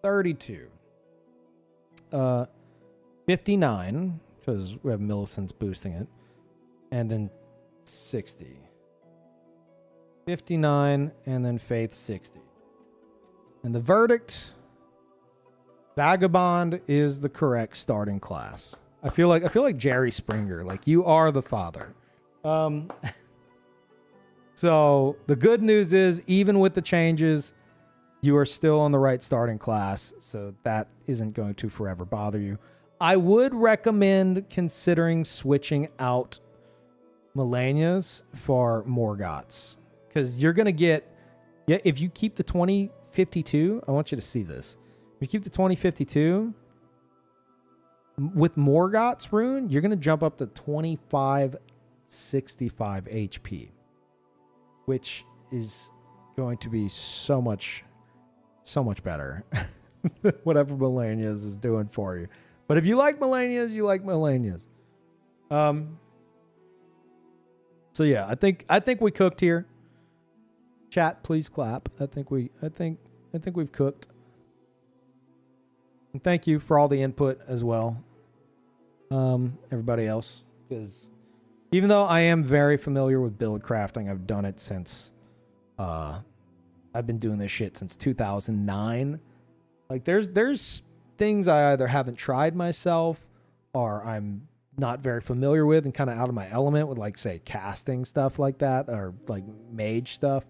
32, 59, because we have Millicent's boosting it, and then 60, 59, and then Faith 60. And the verdict: Vagabond is the correct starting class. I feel like Jerry Springer. Like, you are the father. So the good news is, even with the changes, you are still on the right starting class. So that isn't going to forever bother you. I would recommend considering switching out Malenias for Morgoths, because you're going to get, if you keep the 2052, I want you to see this. If you keep the 2052 with Morgoth's rune, you're going to jump up to 2565 HP, which is going to be so much better. Whatever Malenias is doing for you. But if you like Malenias, you like Malenias. So yeah, I think we cooked here. Chat, please clap. I think we've cooked. And thank you for all the input as well. Everybody else, because even though I am very familiar with build crafting, I've done it since I've been doing this shit since 2009. Like, there's things I either haven't tried myself or I'm not very familiar with and kind of out of my element with, like, say, casting stuff like that, or like mage stuff.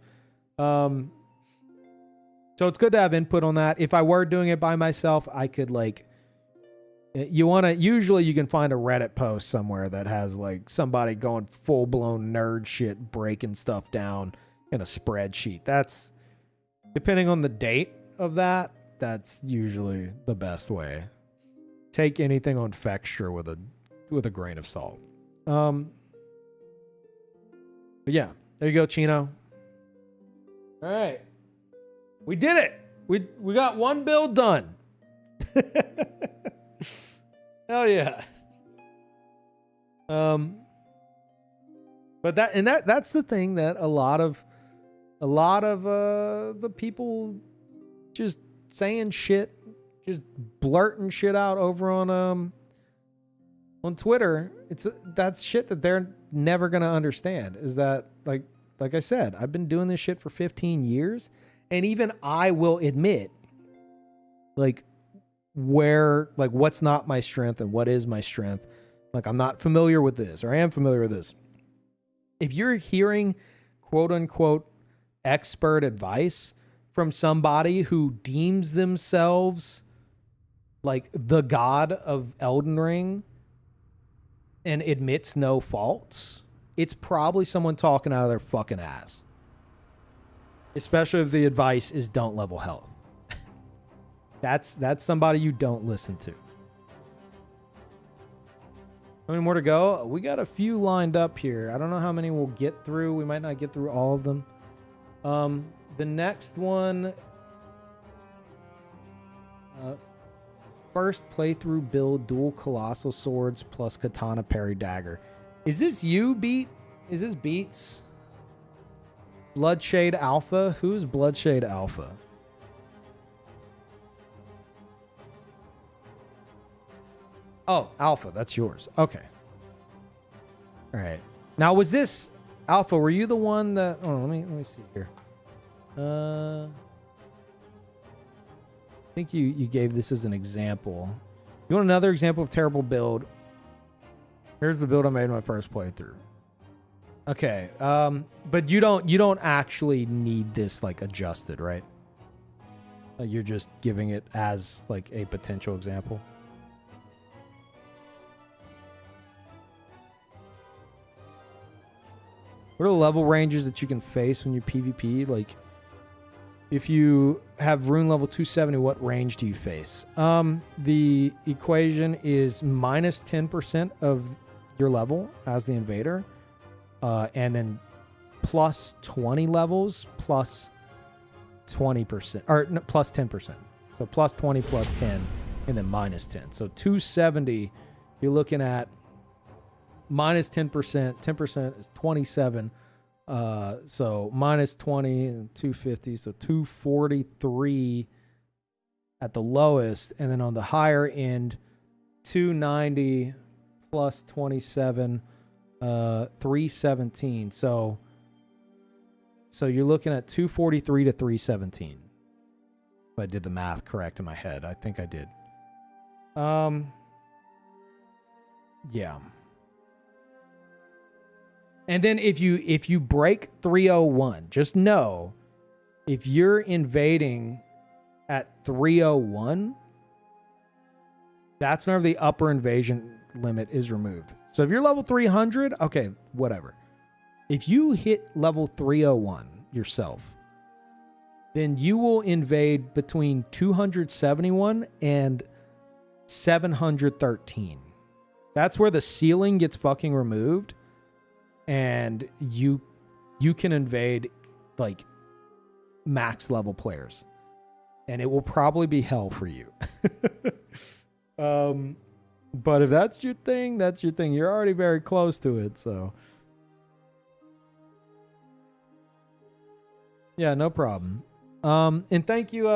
So it's good to have input on that. If I were doing it by myself, I could, like, usually you can find a Reddit post somewhere that has like somebody going full blown nerd shit, breaking stuff down in a spreadsheet. That's, depending on the date of that, that's usually the best way. Take anything on Fexture with a grain of salt. But yeah, there you go, Chino. All right, we did it. We got one build done. Hell yeah. But that's the thing that a lot of the people just saying shit, just blurting shit out over on Twitter. That's shit that they're never gonna understand. Is that, like I said, I've been doing this shit for 15 years, and even I will admit, like, what's not my strength and what is my strength. Like, I'm not familiar with this, or I am familiar with this. If you're hearing quote unquote expert advice from somebody who deems themselves like the god of Elden Ring and admits no faults, it's probably someone talking out of their fucking ass. Especially if the advice is don't level health. That's somebody you don't listen to. How many more to go? We got a few lined up here. I don't know how many we'll get through. We might not get through all of them. The next one, first playthrough build dual colossal swords plus katana parry dagger. Is this you, Beat? Is this Beats? Bloodshade Alpha? Who's Bloodshade Alpha? Oh, Alpha, that's yours. Okay. All right. Now, was this Alpha? Were you the one that? Oh, let me see here. I think you gave this as an example. You want another example of terrible build? Here's the build I made in my first playthrough. Okay. But you don't actually need this like adjusted, right? You're just giving it as like a potential example. What are the level ranges that you can face when you PvP? Like, if you have rune level 270, what range do you face? The equation is minus 10% of your level as the invader, and then plus 20 levels plus 20%, or no, plus 10%. So plus 20 plus 10, and then minus 10. So 270, you're looking at minus 10%. 10% is 27. So minus 20 and 250. So 243 at the lowest. And then on the higher end, 290 plus 27, 317. So you're looking at 243 to 317. If I did the math correct in my head. I think I did. Yeah. And then if you break 301, just know if you're invading at 301, that's whenever the upper invasion limit is removed. So if you're level 300, okay, whatever. If you hit level 301 yourself, then you will invade between 271 and 713. That's where the ceiling gets fucking removed. And you can invade like max level players, and it will probably be hell for you. But if that's your thing, that's your thing. You're already very close to it, so yeah, no problem. And thank you,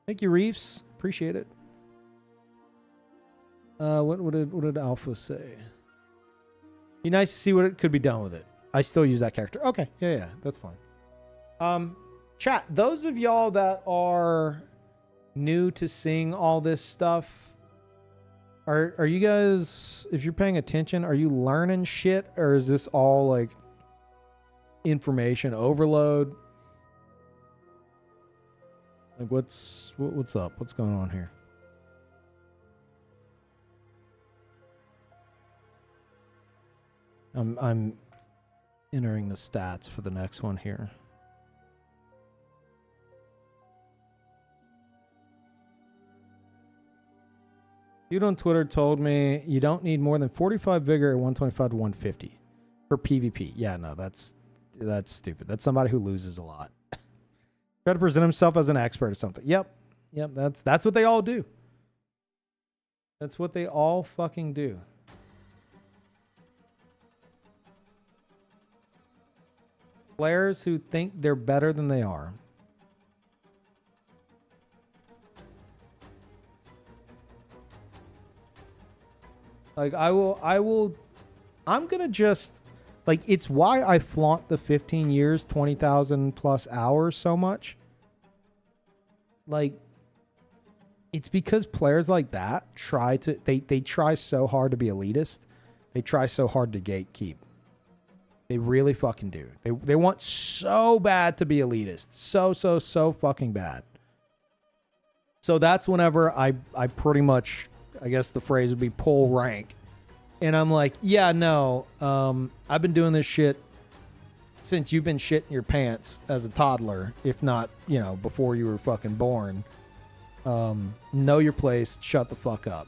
Reefs. Appreciate it. What did Alpha say? Be nice to see what it could be done with it. I still use that character. Okay, yeah, that's fine. Chat, those of y'all that are new to seeing all this stuff, are you guys, if you're paying attention, are you learning shit, or is this all like information overload? Like what's up? What's going on here? I'm entering the stats for the next one here. Dude on Twitter told me you don't need more than 45 vigor at 125 to 150 for PvP. Yeah, no, that's stupid. That's somebody who loses a lot. Try to present himself as an expert or something. Yep, that's what they all do. That's what they all fucking do. Players who think they're better than they are. Like I'm gonna just, like, it's why I flaunt the 15 years, 20,000 plus hours so much. Like, it's because players like that they try so hard to be elitist. They try so hard to gatekeep. They really fucking do. They want so bad to be elitist. So fucking bad. So that's whenever I pretty much, I guess the phrase would be pull rank. And I'm like, yeah, no, I've been doing this shit since you've been shitting your pants as a toddler, if not, you know, before you were fucking born, know your place. Shut the fuck up.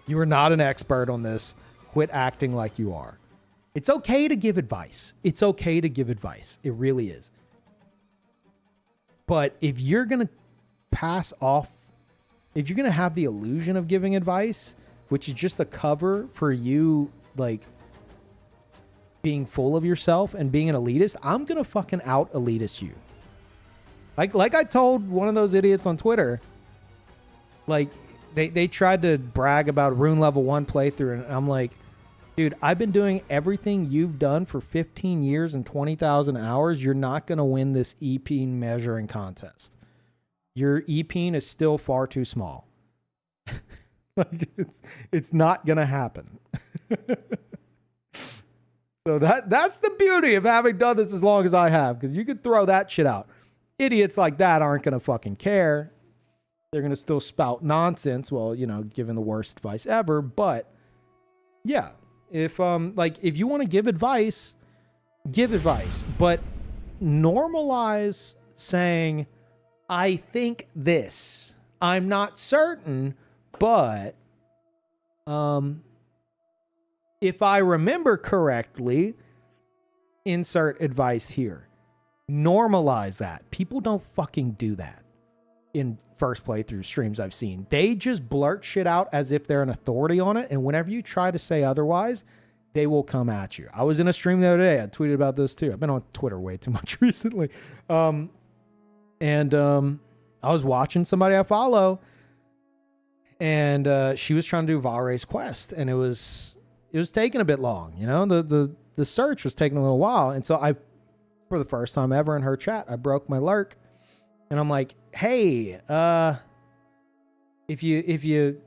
You are not an expert on this. Quit acting like you are. It's okay to give advice. It's okay to give advice. It really is. But if you're going to pass off, if you're going to have the illusion of giving advice, which is just a cover for you, like, being full of yourself and being an elitist, I'm going to fucking out elitist you. Like I told one of those idiots on Twitter, like, they tried to brag about Rune Level 1 playthrough, and I'm like, dude, I've been doing everything you've done for 15 years and 20,000 hours. You're not going to win this EP measuring contest. Your EP is still far too small. Like, it's not going to happen. So that's the beauty of having done this as long as I have, because you could throw that shit out. Idiots like that aren't going to fucking care. They're going to still spout nonsense. Well, you know, given the worst advice ever. But yeah, if you want to give advice, but normalize saying, I think this, I'm not certain, but if I remember correctly, insert advice here. Normalize that. People don't fucking do that in first playthrough streams I've seen. They just blurt shit out as if they're an authority on it, and whenever you try to say otherwise, they will come at you. I was in a stream the other day. I tweeted about this too. I've been on Twitter way too much recently. I was watching somebody I follow, and she was trying to do Valray's quest, and it was taking a bit long. You know, the search was taking a little while, and so I, for the first time ever in her chat, I broke my lurk, and I'm like, hey, if you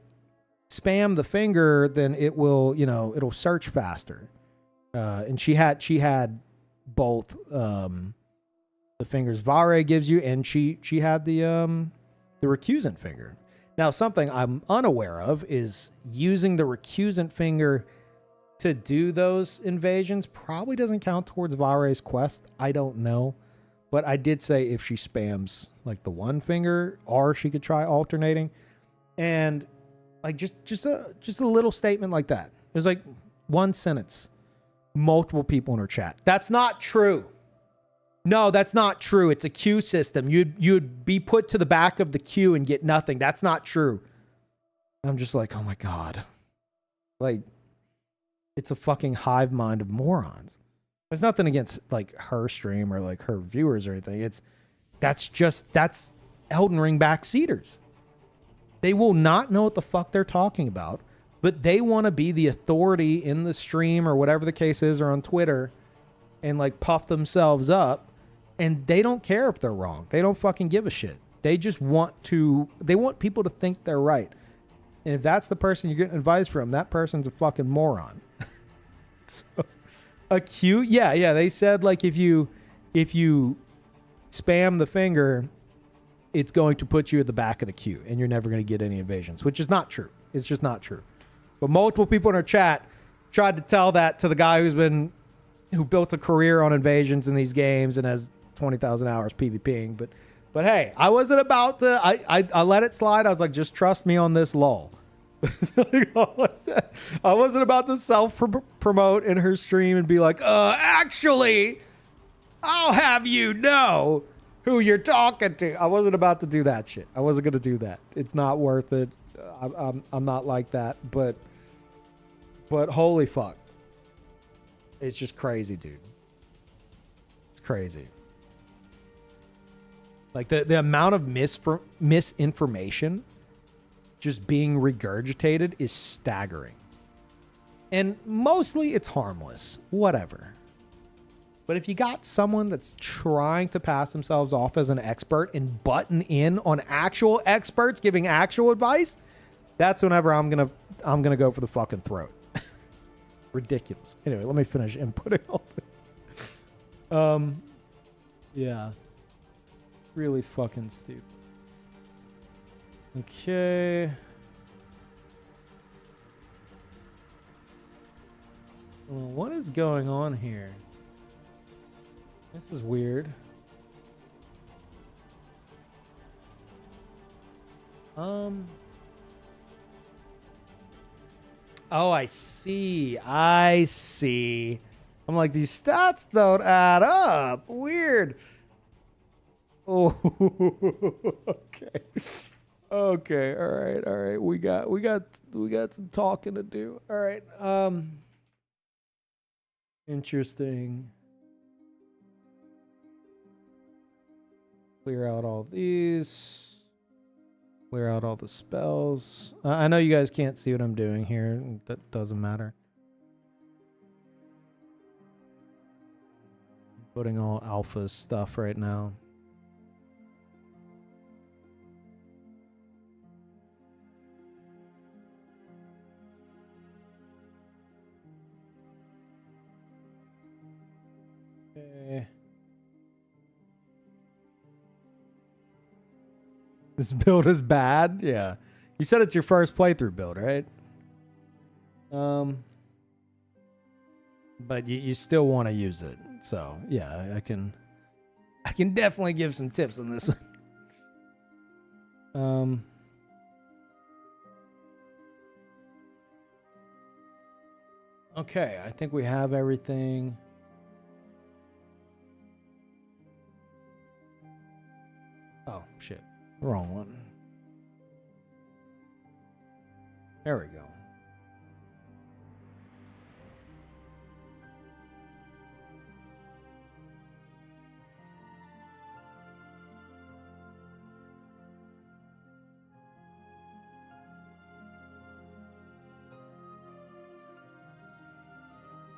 spam the finger, then it will, you know, it'll search faster. And she had both the fingers Valray gives you, and she had the recusant finger. Now, something I'm unaware of is using the recusant finger to do those invasions probably doesn't count towards Valray's quest. I don't know. But I did say if she spams like the one finger, or she could try alternating. And like just a little statement like that. It was like one sentence. Multiple people in her chat. That's not true. No, that's not true. It's a queue system. You'd be put to the back of the queue and get nothing. That's not true. I'm just like, oh my God. Like, it's a fucking hive mind of morons. There's nothing against like her stream or like her viewers or anything. That's Elden Ring backseaters. They will not know what the fuck they're talking about, but they want to be the authority in the stream or whatever the case is, or on Twitter, and like puff themselves up, and they don't care if they're wrong. They don't fucking give a shit. They just want people to think they're right. And if that's the person you're getting advice from, that person's a fucking moron. So, a queue? Yeah. They said like if you spam the finger, it's going to put you at the back of the queue and you're never going to get any invasions, which is not true. It's just not true. But multiple people in our chat tried to tell that to the guy who built a career on invasions in these games and has 20,000 hours PvPing. But hey, I wasn't about to, I let it slide. I was like, just trust me on this, lol. I wasn't about to self-promote in her stream and be like, actually, I'll have you know who you're talking to. I wasn't about to do that shit. I wasn't going to do that. It's not worth it. I'm not like that, but holy fuck. It's just crazy, dude. It's crazy. Like the amount of misinformation just being regurgitated is staggering. And mostly it's harmless. Whatever. But if you got someone that's trying to pass themselves off as an expert and button in on actual experts giving actual advice, that's whenever I'm gonna go for the fucking throat. Ridiculous. Anyway, let me finish inputting all this. Yeah. Really fucking stupid. Okay. Well, what is going on here? This is weird. Oh, I see. I see. I'm like, these stats don't add up. Weird. Oh, okay. Okay. All right. All right. We got some talking to do. All right. Interesting. Clear out all these. Clear out all the spells. I know you guys can't see what I'm doing here. That doesn't matter. Putting all alpha stuff right now. Okay. This build is bad? Yeah. You said it's your first playthrough build, right? But you still want to use it. So, yeah, I can definitely give some tips on this one. Okay, I think we have everything. Oh, shit. Wrong one. There we go.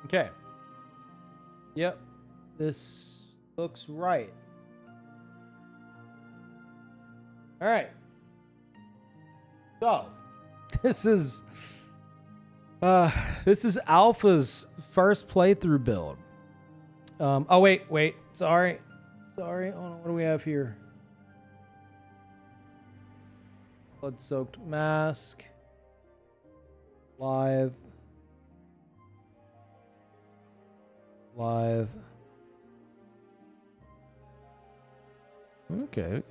Okay. Yep. This looks right. All right. So, this is Alpha's first playthrough build. Oh wait. Sorry. Hold on. What do we have here? Blood-soaked mask. Live. Okay,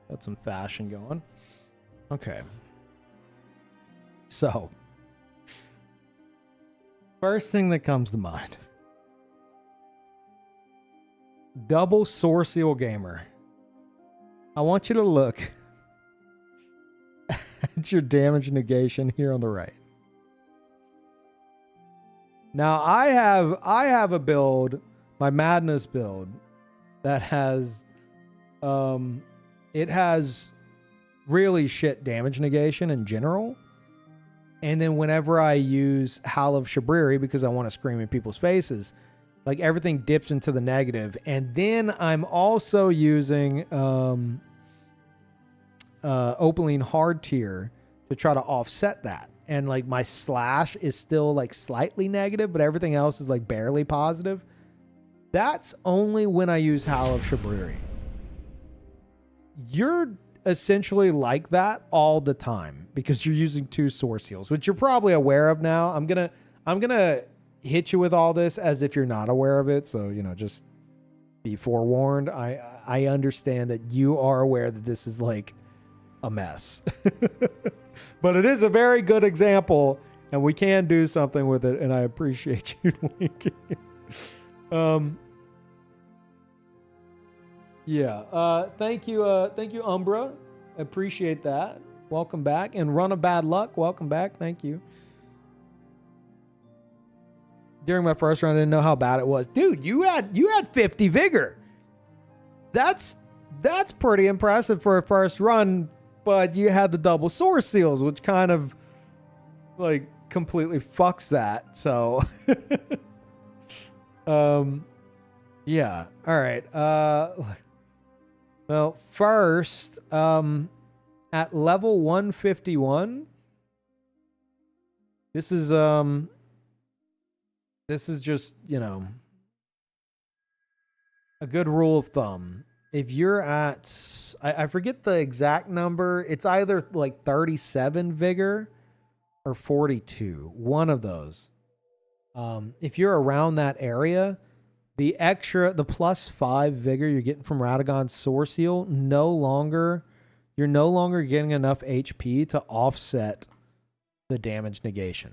got some fashion going. Okay. So, first thing that comes to mind. Double Source Seal Gamer. I want you to look at your damage negation here on the right. Now I have a build, my Madness build, that has it has really shit damage negation in general. And then whenever I use Howl of Shabriri, because I want to scream in people's faces, like everything dips into the negative. And then I'm also using Opaline Hardtear to try to offset that. And like my slash is still like slightly negative, but everything else is like barely positive. That's only when I use Howl of Shabriri. You're essentially like that all the time because you're using 2 Source Seals, which you're probably aware of now. I'm gonna hit you with all this as if you're not aware of it. So, you know, just be forewarned. I understand that you are aware that this is like a mess. But it is a very good example, and we can do something with it, and I appreciate you linking it. Thank you, Umbra. I appreciate that. Welcome back. And Run of Bad Luck, welcome back. Thank you. During my first run, I didn't know how bad it was. Dude, you had 50 vigor. That's pretty impressive for a first run. But you had the double Source Seals, which kind of like completely fucks that. So, yeah. All right. Well, first, at level 151, this is just, you know, a good rule of thumb. If you're at, I forget the exact number. It's either like 37 vigor or 42. One of those. If you're around that area, the +5 vigor you're getting from Radagon's Soar Seal, you're no longer getting enough HP to offset the damage negation.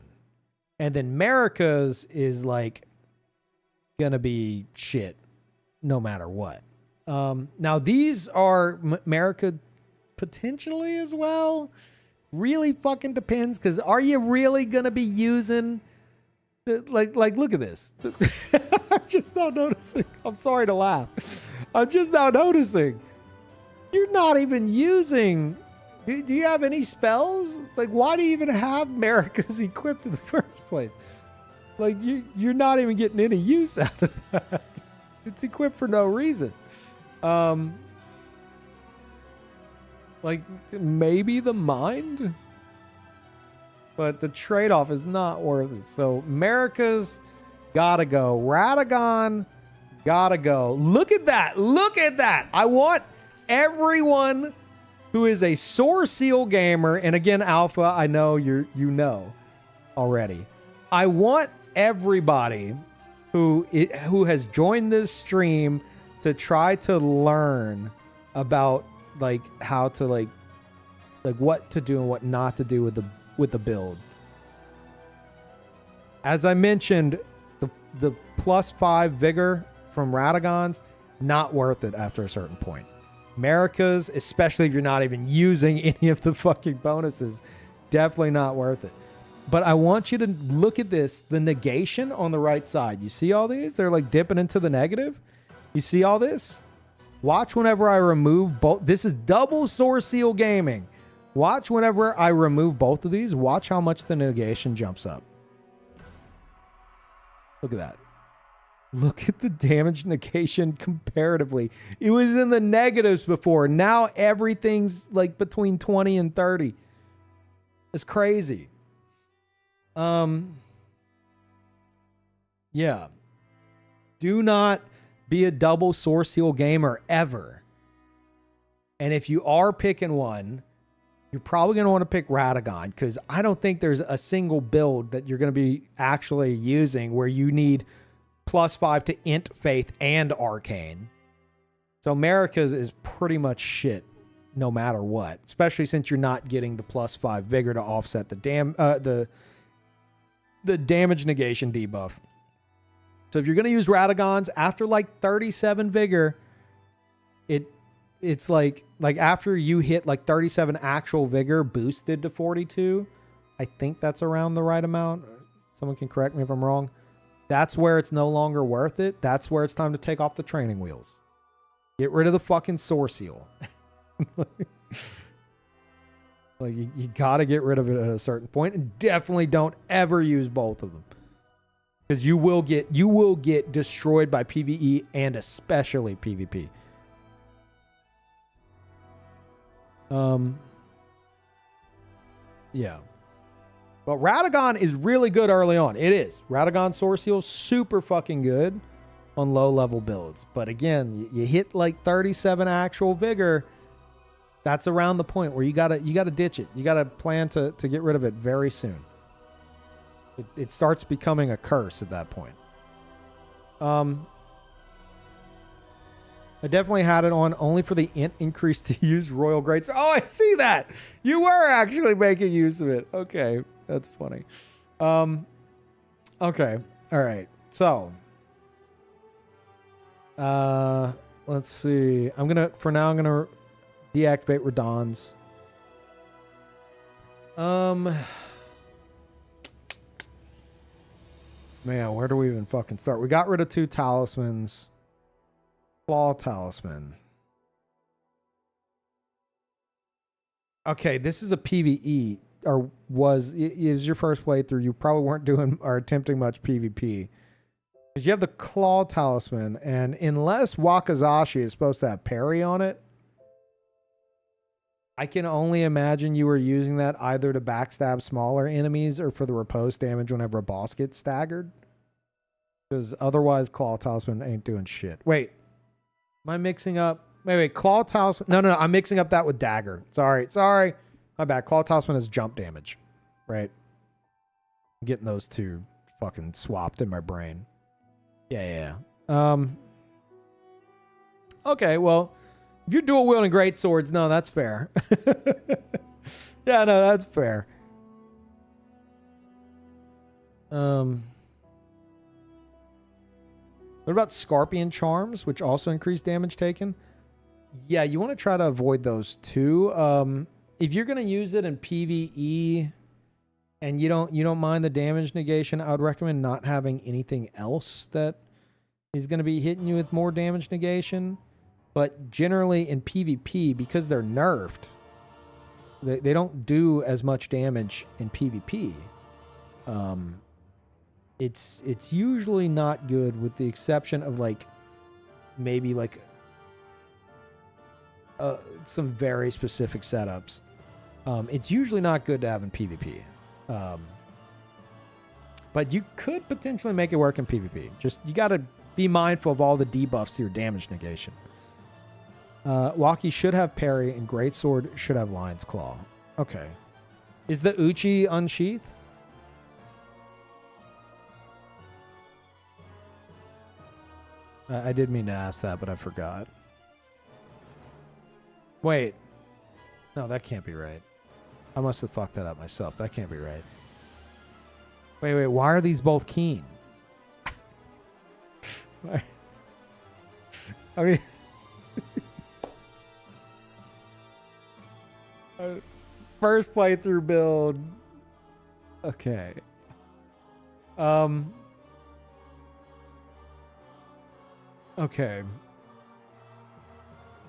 And then Marika's is like gonna be shit no matter what. Now these are Marika potentially as well. Really fucking depends, because are you really gonna be using like look at this. I'm just now noticing. I'm sorry to laugh. I'm just now noticing. You're not even using. Do you have any spells? Like, why do you even have Marika's equipped in the first place? Like, you're not even getting any use out of that. It's equipped for no reason. Like, maybe the mind? But the trade-off is not worth it. So, Marika's gotta go. Radagon gotta go. Look at that. Look at that. I want everyone who is a Soar Seal gamer, and again, Alpha, I know you know already. I want everybody who has joined this stream to try to learn about like how to like what to do and what not to do with the build. As I mentioned, the +5 vigor from Radagon's not worth it after a certain point. Marika's, especially if you're not even using any of the fucking bonuses, definitely not worth it. But I want you to look at this, the negation on the right side. You see all these? They're like dipping into the negative. You see all this? Watch whenever I remove both. This is double Soar Seal gaming. Watch whenever I remove both of these. Watch how much the negation jumps up. Look at that. Look at the damage negation comparatively. It was in the negatives before. Now everything's like between 20 and 30. It's crazy. Yeah. Do not be a double Soar Seal gamer ever. And if you are picking one, you're probably going to want to pick Radagon, because I don't think there's a single build that you're going to be actually using where you need +5 to Int, Faith, and Arcane. So Marika's is pretty much shit no matter what, especially since you're not getting the +5 vigor to offset the damage negation debuff. So if you're going to use Radagon's after like 37 vigor, it's like after you hit like 37 actual vigor boosted to 42, I think that's around the right amount. Someone can correct me if I'm wrong. That's where it's no longer worth it. That's where it's time to take off the training wheels. Get rid of the fucking Soar Seal. Like you got to get rid of it at a certain point, and definitely don't ever use both of them, because you will get destroyed by PvE and especially PvP. Yeah. But Radagon is really good early on. It is. Radagon Soar Seal, super fucking good on low level builds. But again, you hit like 37 actual vigor. That's around the point where you gotta ditch it. You gotta plan to get rid of it very soon. It starts becoming a curse at that point. I definitely had it on only for the int increase to use Royal Greats. Oh, I see that. You were actually making use of it. Okay, that's funny. Okay, all right. So, let's see. I'm gonna deactivate Radagon's. Man, where do we even fucking start? We got rid of 2 talismans. Claw Talisman. Okay, this is a PvE, or it was your first playthrough. You probably weren't doing or attempting much PvP. Because you have the Claw Talisman, and unless Wakizashi is supposed to have parry on it, I can only imagine you were using that either to backstab smaller enemies or for the riposte damage whenever a boss gets staggered. Because otherwise, Claw Talisman ain't doing shit. Wait. Am I mixing up? Wait. Claw Talisman. No. I'm mixing up that with Dagger. Sorry. My bad. Claw Talisman is jump damage. Right? I'm getting those two fucking swapped in my brain. Yeah. Okay, well, if you're dual wielding great swords, no, that's fair. Yeah, no, that's fair. What about Scorpion Charms, which also increase damage taken? Yeah, you want to try to avoid those too. If you're gonna use it in PvE and you don't mind the damage negation, I would recommend not having anything else that is gonna be hitting you with more damage negation. But generally in PvP, because they're nerfed, they don't do as much damage in PvP. It's usually not good, with the exception of like maybe like some very specific setups. It's usually not good to have in PvP. But you could potentially make it work in PvP. Just, you got to be mindful of all the debuffs to your damage negation. Walkie should have parry, and Greatsword should have Lion's Claw. Okay. Is the Uchi unsheath? I did mean to ask that, but I forgot. Wait. No, that can't be right. I must have fucked that up myself. That can't be right. Wait. Why are these both keen? I mean... First playthrough build. Okay. Okay.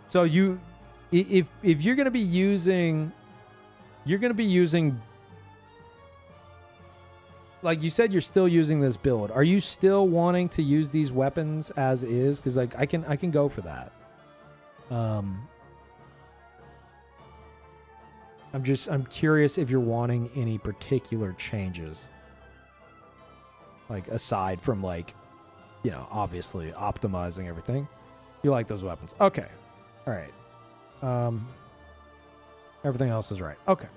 So if you're gonna be using, like you said, you're still using this build. Are you still wanting to use these weapons as is? Because like I can go for that. I'm curious if you're wanting any particular changes, like aside from like, you know, obviously optimizing everything. You like those weapons? Okay. All right. Everything else is right. Okay.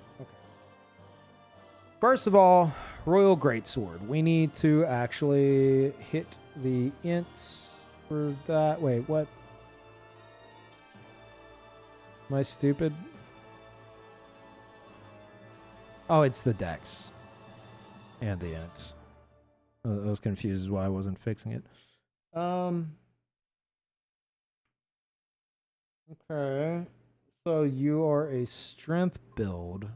First of all, Royal Greatsword. We need to actually hit the int for that. Wait, what? Am I stupid? Oh, it's the dex and the int. I was confused as why I wasn't fixing it. Okay. So you are a strength build,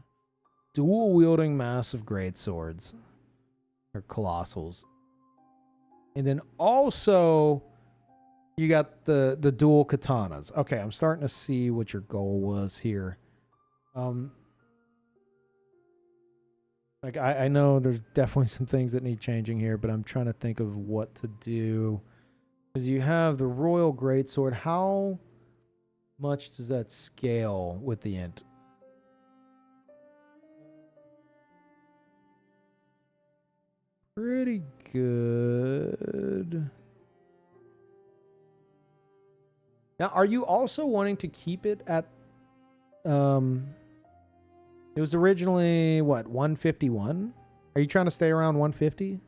dual wielding massive great swords or colossals. And then also you got the dual katanas. Okay, I'm starting to see what your goal was here. Like I know there's definitely some things that need changing here, but I'm trying to think of what to do. Because you have the Royal Greatsword. How much does that scale with the int? Pretty good. Now, are you also wanting to keep it at it was originally what, 151? Are you trying to stay around 150?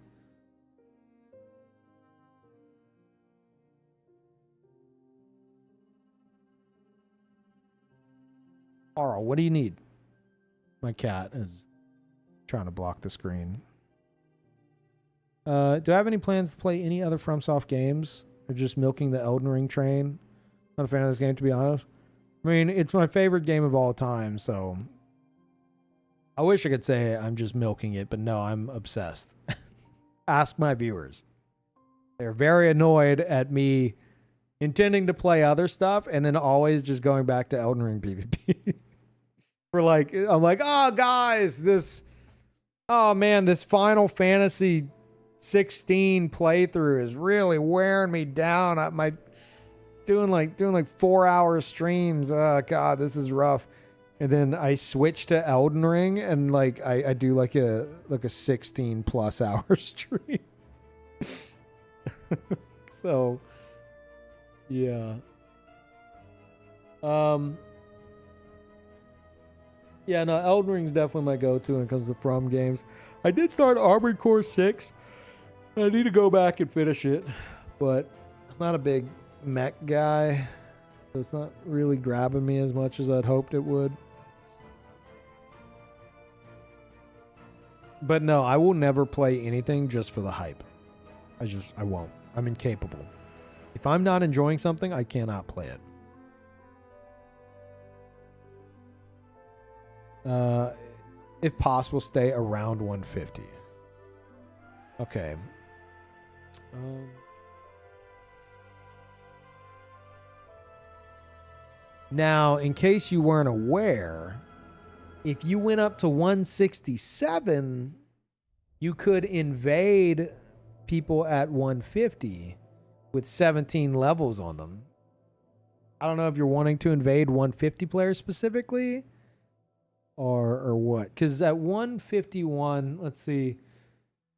Carl, what do you need? My cat is trying to block the screen. Do I have any plans to play any other FromSoft games? Or just milking the Elden Ring train? Not a fan of this game, to be honest. I mean, it's my favorite game of all time, so I wish I could say I'm just milking it, but no, I'm obsessed. Ask my viewers. They're very annoyed at me intending to play other stuff and then always just going back to Elden Ring PvP. I'm like, oh guys, this Final Fantasy 16 playthrough is really wearing me down. I'm doing like 4-hour streams. Oh god, this is rough. And then I switch to Elden Ring and like I do like a 16 plus hour stream. So yeah. Yeah, no, Elden Ring's definitely my go-to when it comes to From games. I did start Armored Core 6. I need to go back and finish it, but I'm not a big mech guy, so it's not really grabbing me as much as I'd hoped it would. But no, I will never play anything just for the hype. I won't. I'm incapable. If I'm not enjoying something, I cannot play it. If possible, stay around 150. Okay. Now, in case you weren't aware, if you went up to 167, you could invade people at 150 with 17 levels on them. I don't know if you're wanting to invade 150 players specifically or what. Because at 151, let's see.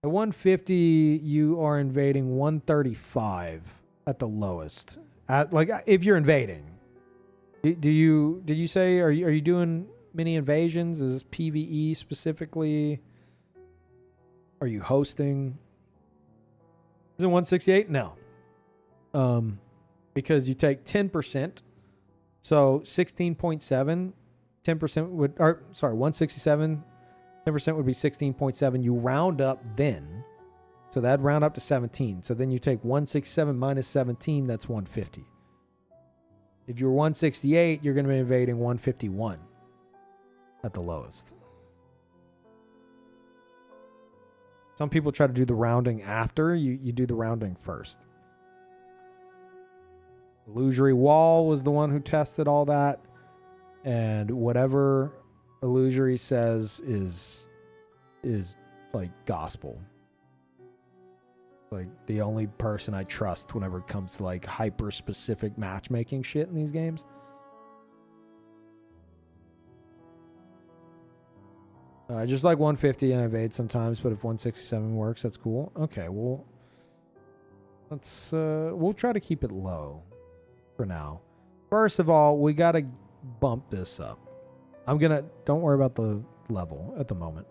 At 150, you are invading 135 at the lowest. If you're invading. Did you say, are you doing mini invasions? Is this PvE specifically? Are you hosting? Is it 168? No. Because you take 10%. So 16.7, 10% would, or sorry, 167, 10% would be 16.7. You round up then. So that'd round up to 17. So then you take 167 minus 17, that's 150. If you're 168, you're going to be invading 151 at the lowest. Some people try to do the rounding after. You do the rounding first. Illusory Wall was the one who tested all that. And whatever Illusory says is like gospel. Like the only person I trust whenever it comes to like hyper specific matchmaking shit in these games. I just like 150 and evade sometimes, but if 167 works, that's cool. Okay, well, we'll try to keep it low for now. First of all, we got to bump this up. Don't worry about the level at the moment.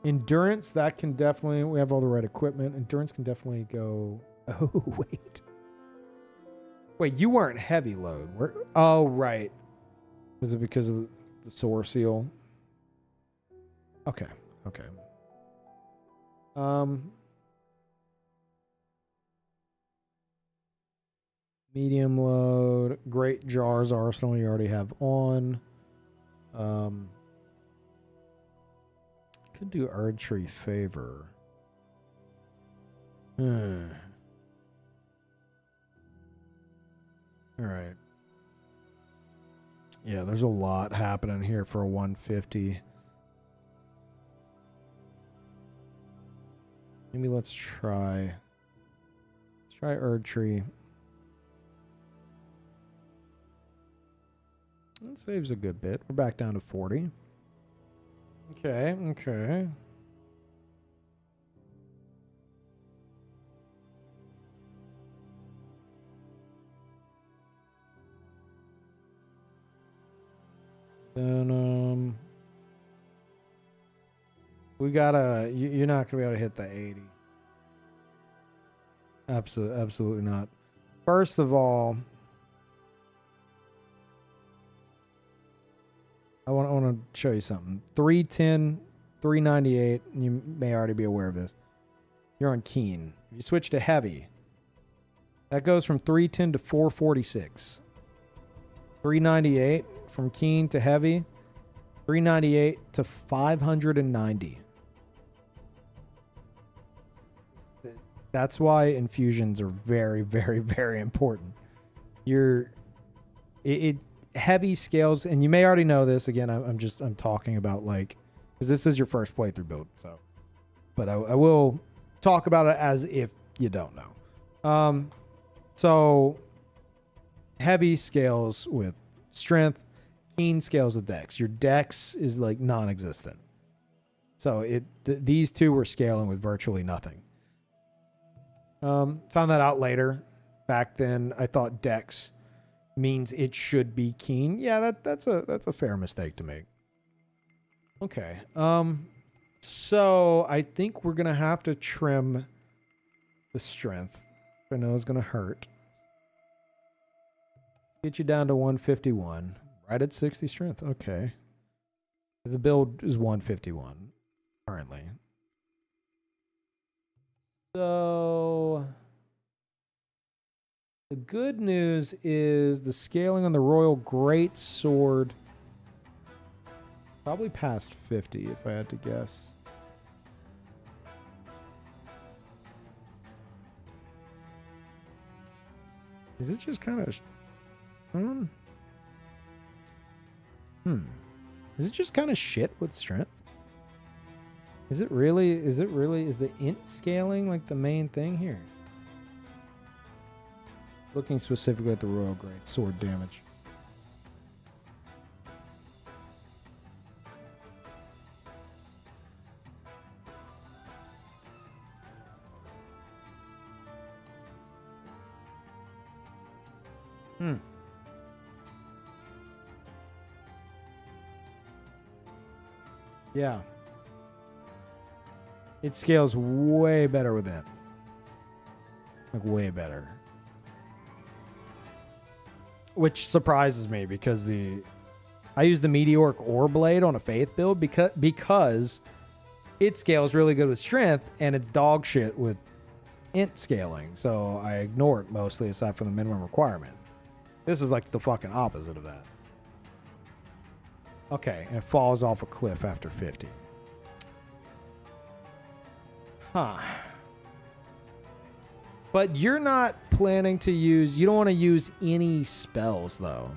Endurance, that can definitely, we have all the right equipment. Endurance can definitely go. Oh, wait, you weren't heavy load. Oh, right. Was it because of the Soar Seal? Okay. Medium load. Great Jars Arsenal you already have on. Could do Erdtree Favor. All right. Yeah, there's a lot happening here for a 150. Maybe let's try Erdtree. That saves a good bit. We're back down to 40. Okay. Then we gotta. You're not gonna be able to hit the 80. Absolutely not. First of all, I want to show you something. 310, 398. You may already be aware of this. You're on keen. If you switch to heavy, that goes from 310 to 446. 398 from keen to heavy. 398 to 590. That's why infusions are very, very, very important. Heavy scales, and you may already know this. Again, I'm talking about like, because this is your first playthrough build. So, but I will talk about it as if you don't know. So heavy scales with strength, keen scales with dex. Your dex is like non-existent. So these two were scaling with virtually nothing. Found that out later. Back then, I thought dex means it should be keen. Yeah, that's a fair mistake to make. Okay. So I think we're gonna have to trim the strength. I know it's gonna hurt. Get you down to 151. Right at 60 strength. Okay. The build is 151 currently. So the good news is the scaling on the Royal Great Sword probably past 50 if I had to guess. Is it just kind of is it just kind of shit with strength? Is it really is the int scaling like the main thing here? Looking specifically at the Royal Great Sword damage. Yeah. It scales way better with it. Like way better. Which surprises me because I use the Meteoric Ore Blade on a Faith build because it scales really good with strength and it's dog shit with int scaling. So I ignore it mostly aside from the minimum requirement. This is like the fucking opposite of that. Okay, and it falls off a cliff after 50. Huh. But you're not planning to use... You don't want to use any spells, though.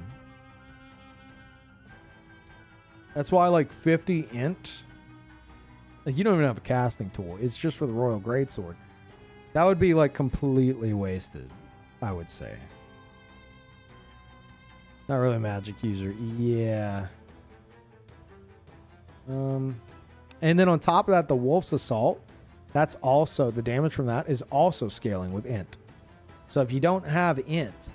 That's why, like, 50 int... Like, you don't even have a casting tool. It's just for the Royal Greatsword. That would be, like, completely wasted, I would say. Not really a magic user. Yeah. And then on top of that, the Wolf's Assault, that's also, the damage from that is also scaling with int. So if you don't have int,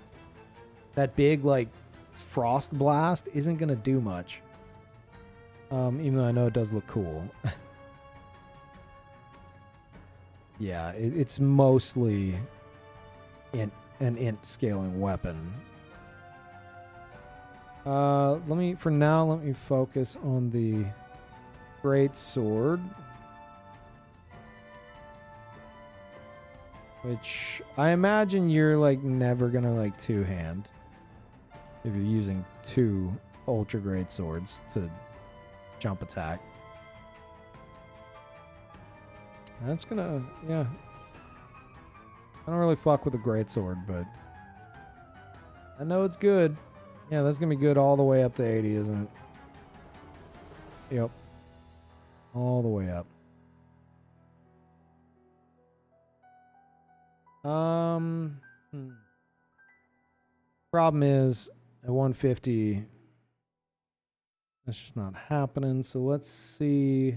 that big, like, Frost Blast isn't going to do much. Even though I know it does look cool. Yeah, it's mostly an int scaling weapon. Let me focus on the Great Sword, which I imagine you're like never gonna like two-hand if you're using two Ultra Great Swords to jump attack. That's gonna, yeah. I don't really fuck with the Great Sword, but I know it's good. Yeah, that's gonna be good all the way up to 80, isn't it? Yep. All the way up. Problem is, at 150, that's just not happening. So let's see.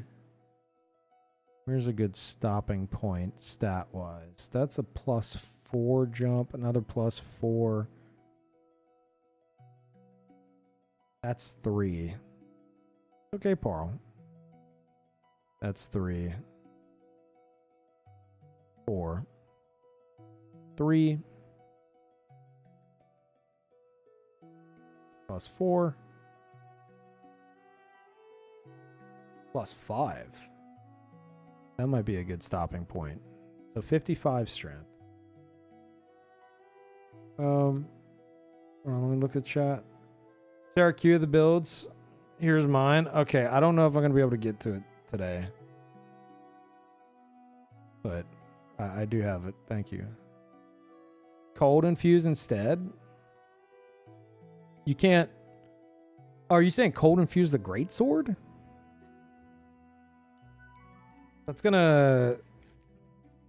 Where's a good stopping point stat-wise? That's a +4 jump, another +4. That's 3. Okay, Parl. That's 3. 4. 3. +4. +5. That might be a good stopping point. So 55 strength. Hold on, let me look at chat. Sarah, cue the builds. Here's mine. Okay, I don't know if I'm going to be able to get to it today. But I do have it. Thank you. Cold infuse instead? You can't... Are you saying cold infuse the greatsword? That's gonna...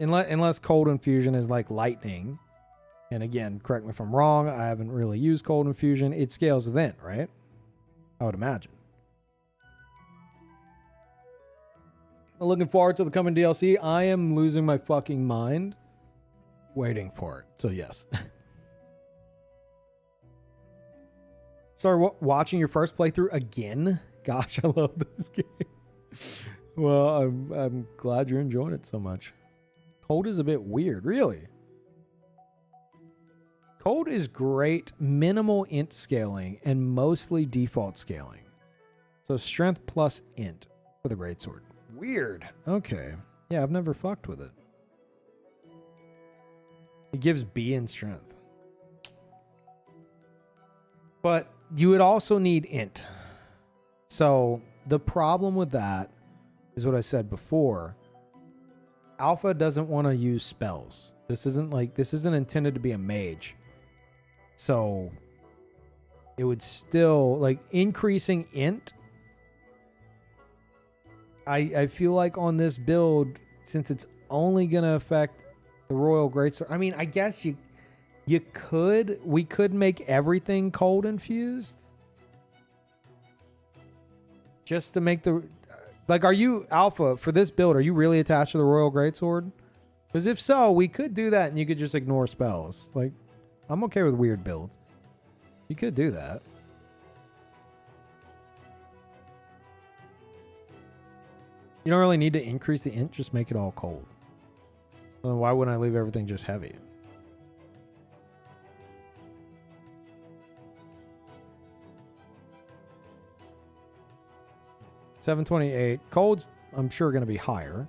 Unless cold infusion is like lightning. And again, correct me if I'm wrong. I haven't really used cold infusion. It scales with int, right? I would imagine. Looking forward to the coming DLC. I am losing my fucking mind waiting for it. So yes. Sorry, watching your first playthrough again? Gosh, I love this game. Well, I'm glad you're enjoying it so much. Cold is a bit weird, really. Cold is great, minimal int scaling, and mostly default scaling. So strength plus int for the greatsword. Weird. Okay. Yeah, I've never fucked with it. It gives B in strength. But you would also need int. So the problem with that is what I said before. Alpha doesn't want to use spells. This isn't intended to be a mage. So it would still, like, increasing int. I feel like on this build, since it's only going to affect the Royal Greatsword. I mean, I guess we could make everything cold infused. Just to make the, like, are you Alpha for this build? Are you really attached to the Royal Greatsword? Because if so, we could do that and you could just ignore spells. Like, I'm okay with weird builds. You could do that. You don't really need to increase the int, just make it all cold. Well, why wouldn't I leave everything just heavy? $728. Cold's, I'm sure, going to be higher.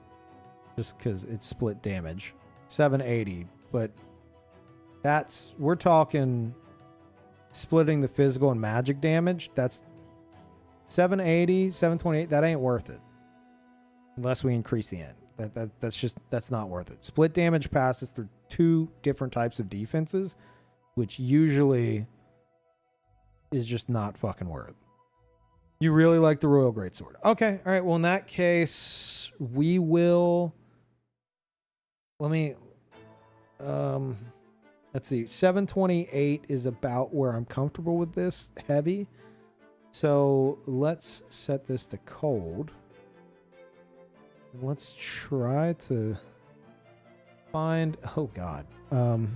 Just because it's split damage. $780. But we're talking splitting the physical and magic damage. That's $780, $728. That ain't worth it. Unless we increase the int. That's not worth it. Split damage passes through 2 different types of defenses, which usually is just not fucking worth. You really like the Royal Greatsword. Okay, all right. Well, in that case, we will. Let's see. 728 is about where I'm comfortable with this heavy. So let's set this to cold. And let's try to find. Oh God. All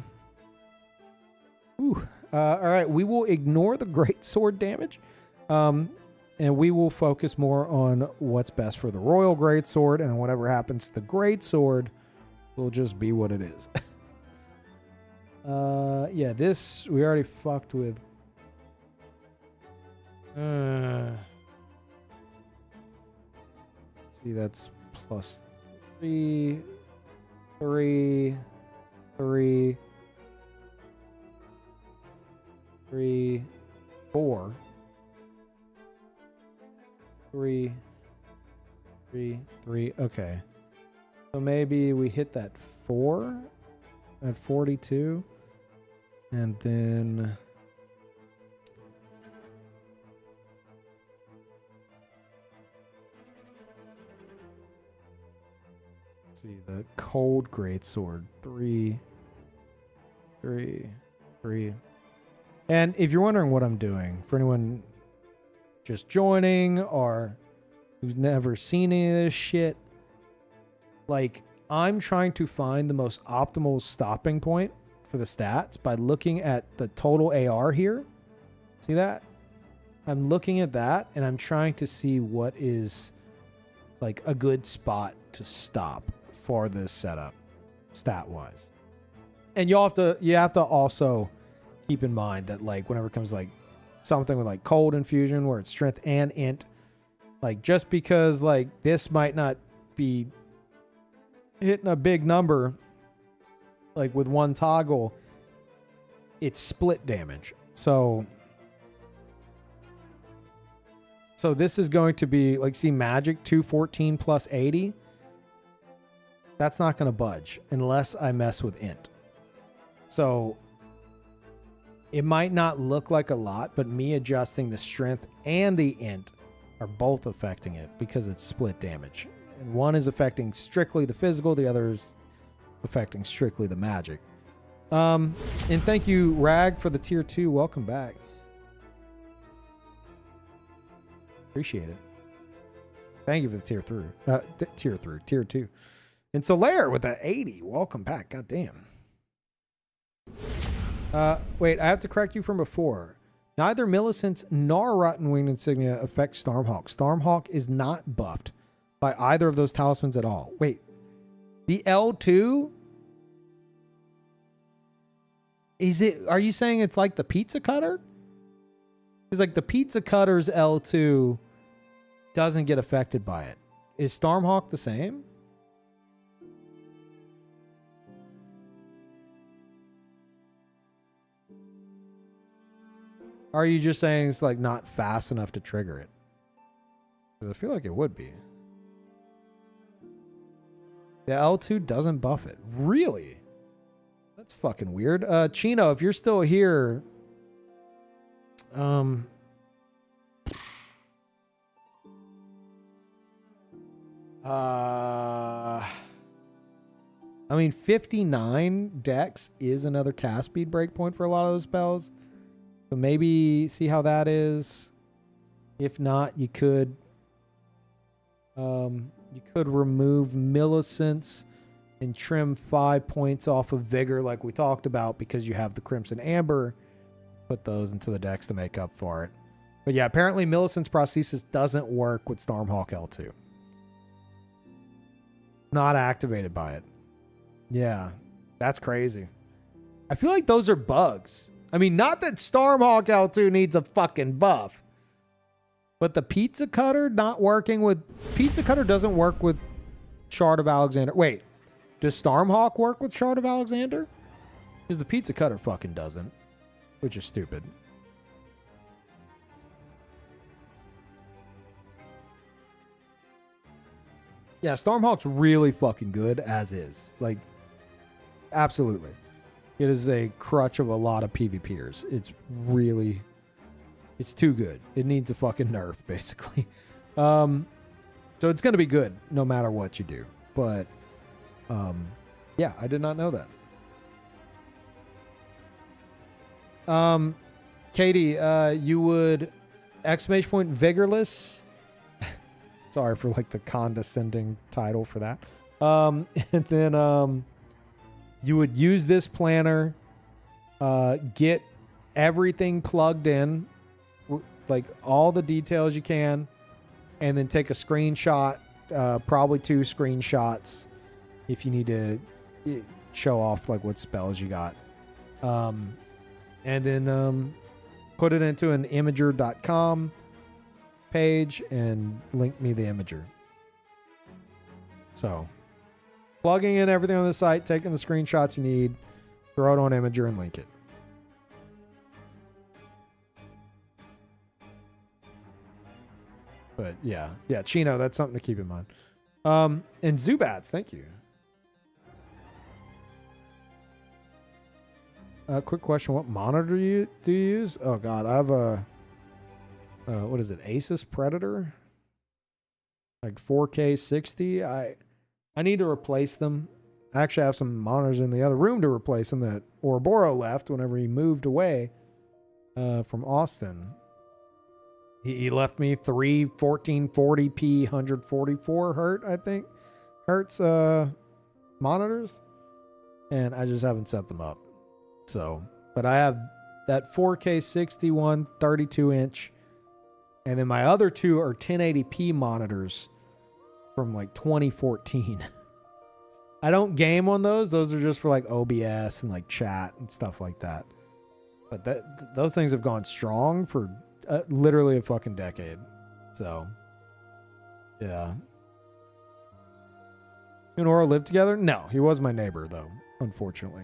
right. We will ignore the Greatsword damage. And we will focus more on what's best for the Royal Greatsword, and whatever happens to the Greatsword will just be what it is. Yeah, this we already fucked with. See, that's plus 3, 3, 3, 3, 4. 3, 3, 3. Okay. So maybe we hit that 4 at 42. And then let's see, the cold greatsword. 3, 3, 3. And if you're wondering what I'm doing, for anyone just joining or who's never seen any of this shit, like, I'm trying to find the most optimal stopping point for the stats by looking at the total AR here. See that? I'm looking at that and I'm trying to see what is like a good spot to stop for this setup stat wise. And you have to also keep in mind that, like, whenever it comes to, like, something with like cold infusion where it's strength and int, like, just because like this might not be hitting a big number like with one toggle, it's split damage. So this is going to be like, see, magic 214 plus 80. That's not going to budge unless I mess with int. So it might not look like a lot, but me adjusting the strength and the int are both affecting it because it's split damage. And one is affecting strictly the physical, the other is affecting strictly the magic. And thank you, Rag, for the tier 2. Welcome back. Appreciate it. Thank you for the tier 3. Tier 2. And Solaire with the 80. Welcome back. God damn. Wait, I have to correct you from before. Neither Millicent's nor Rotten Winged Insignia affect Stormhawk. Stormhawk is not buffed by either of those talismans at all. Wait, the L2? Is it, are you saying it's like the pizza cutter? It's like the pizza cutter's L2 doesn't get affected by it. Is Stormhawk the same? Or are you just saying it's like not fast enough to trigger it? Because I feel like it would be. The L2 doesn't buff it. Really? That's fucking weird. Chino, if you're still here, I mean, 59 dex is another cast speed breakpoint for a lot of those spells. So maybe see how that is. If not, you could remove Millicent's and trim 5 points off of Vigor like we talked about because you have the Crimson Amber. Put those into the dex to make up for it. But yeah, apparently Millicent's Prosthesis doesn't work with Stormhawk L2. Not activated by it. Yeah, that's crazy. I feel like those are bugs. I mean, not that Stormhawk L2 needs a fucking buff. But the Pizza Cutter not working with... Pizza Cutter doesn't work with Shard of Alexander. Wait, does Stormhawk work with Shard of Alexander? Because the Pizza Cutter fucking doesn't. Which is stupid. Yeah, Stormhawk's really fucking good as is. Like, absolutely. It is a crutch of a lot of PvPers. It's really... It's too good. It needs a fucking nerf, basically. So it's going to be good no matter what you do. But, yeah, I did not know that. Katie, you would... Exclamation point Vigorless. Sorry for, like, the condescending title for that. And then, you would use this planner, get everything plugged in, like all the details you can, and then take a screenshot, probably 2 screenshots if you need to show off like what spells you got. And then put it into an imager.com page and link me the imager. So plugging in everything on the site, taking the screenshots you need, throw it on Imager and link it. But yeah, Chino, that's something to keep in mind. And Zubats, thank you. Quick question: what monitor do you use? Oh God, I have a what is it? Asus Predator, like 4K 60. I need to replace them. I actually have some monitors in the other room to replace them that Ouroboros left whenever he moved away from Austin. He left me 3 1440p 144 hertz monitors, and I just haven't set them up. So, but I have that 4K 61 32 inch, and then my other 2 are 1080p monitors from like 2014. I don't game on those. Those are just for like OBS and like chat and stuff like that. But those things have gone strong for literally a fucking decade. So, yeah. You and Oro lived together? No, he was my neighbor though, unfortunately.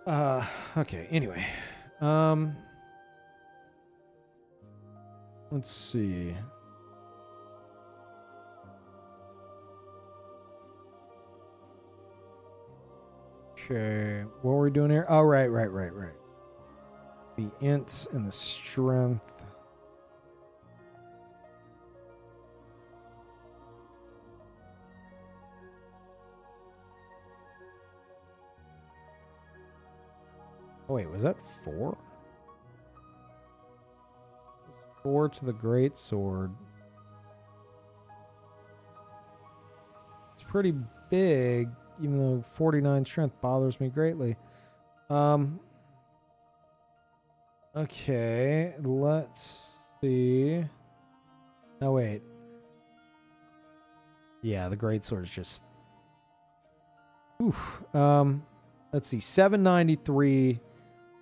Okay, anyway. Let's see. Okay, what were we doing here? Oh, right. The int and the strength. Oh, wait, was that 4? 4 to the great sword. It's pretty big, even though 49 strength bothers me greatly. Okay, let's see. No, wait. Yeah, the greatsword is just... Oof. Let's see. 793.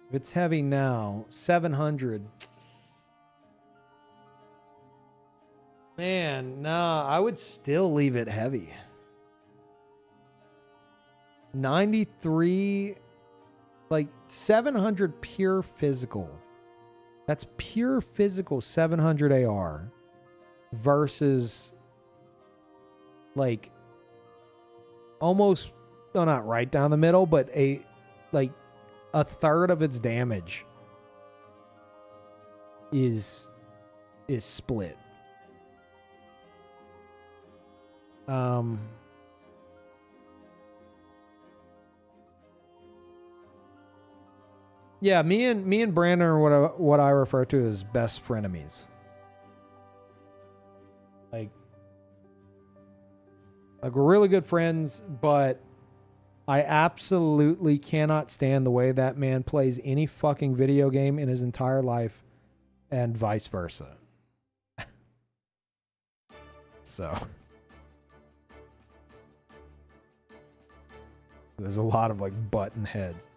If it's heavy now, 700. Man, nah, I would still leave it heavy. 93, like 700 pure physical. That's pure physical 700 AR versus like almost, well, not right down the middle, but like a third of its damage is split. Yeah, me and Brandon are what I refer to as best frenemies. Like we're really good friends, but I absolutely cannot stand the way that man plays any fucking video game in his entire life, and vice versa. So there's a lot of like button heads.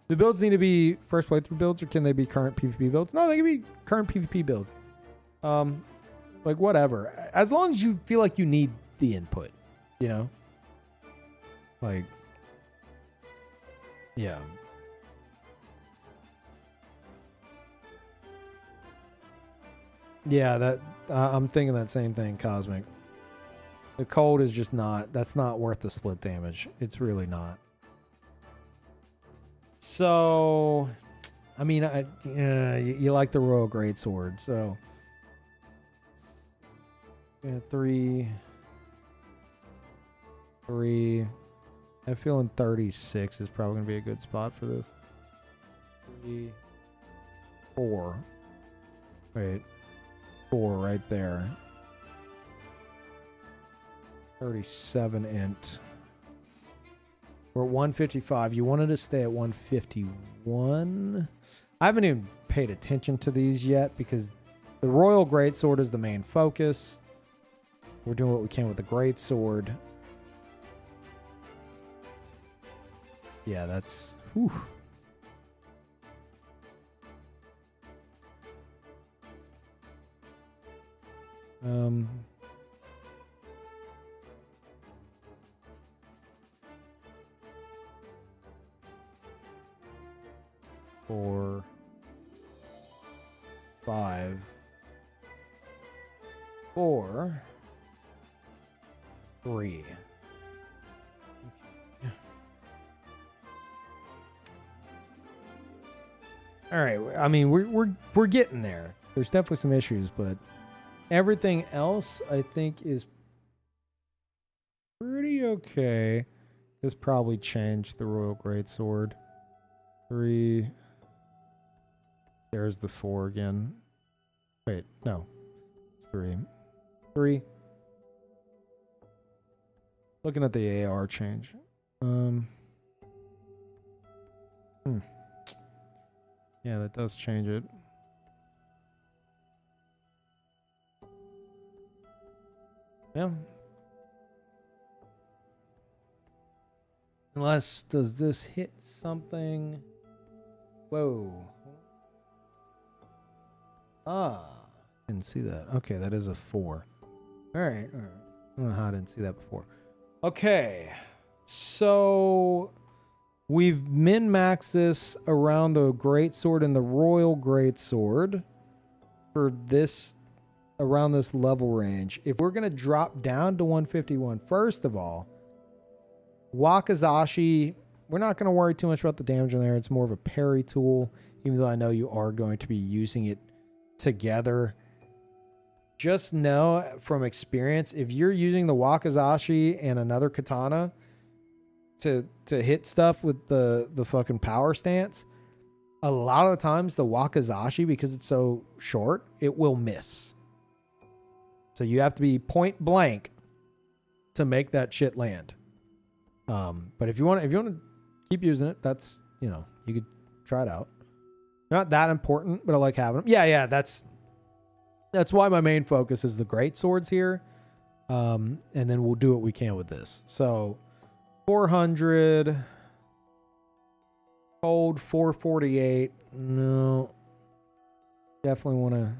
The builds need to be first playthrough builds, or can they be current PvP builds? No, they can be current PvP builds. Like whatever, as long as you feel like you need the input, you know. Like, yeah. Yeah, that I'm thinking that same thing, Cosmic. The cold is just not, that's not worth the split damage. It's really not. So, I mean, you like the Royal Greatsword, so yeah, three. I'm feeling 36 is probably gonna be a good spot for this. 3, 4. Wait, 4 right there. 37 int. We're at 155. You wanted to stay at 151. I haven't even paid attention to these yet because the Royal Greatsword is the main focus. We're doing what we can with the Greatsword. Yeah, that's... Whew. Four, 5, 4, 3. All right. I mean, we're getting there. There's definitely some issues, but everything else I think is pretty okay. This probably changed the Royal Greatsword. 3. There's the 4 again. Wait, no. It's 3. 3. Looking at the AR change. Yeah, that does change it. Yeah. Unless, does this hit something? Whoa. Ah, didn't see that. Okay, that is a 4. All right, all right. I don't know how I didn't see that before. Okay, so we've min-maxed this around the Greatsword and the Royal Greatsword for this, around this level range. If we're going to drop down to 151, first of all, Wakizashi, we're not going to worry too much about the damage on there. It's more of a parry tool, even though I know you are going to be using it together. Just know from experience, if you're using the Wakizashi and another katana to hit stuff with the fucking power stance, a lot of the times the Wakizashi, because it's so short, it will miss. So you have to be point blank to make that shit land. But if you want to keep using it, that's, you know, you could try it out. They're not that important, but I like having them. Yeah, that's why my main focus is the great swords here. And then we'll do what we can with this. So 400 gold, 448. No, definitely want to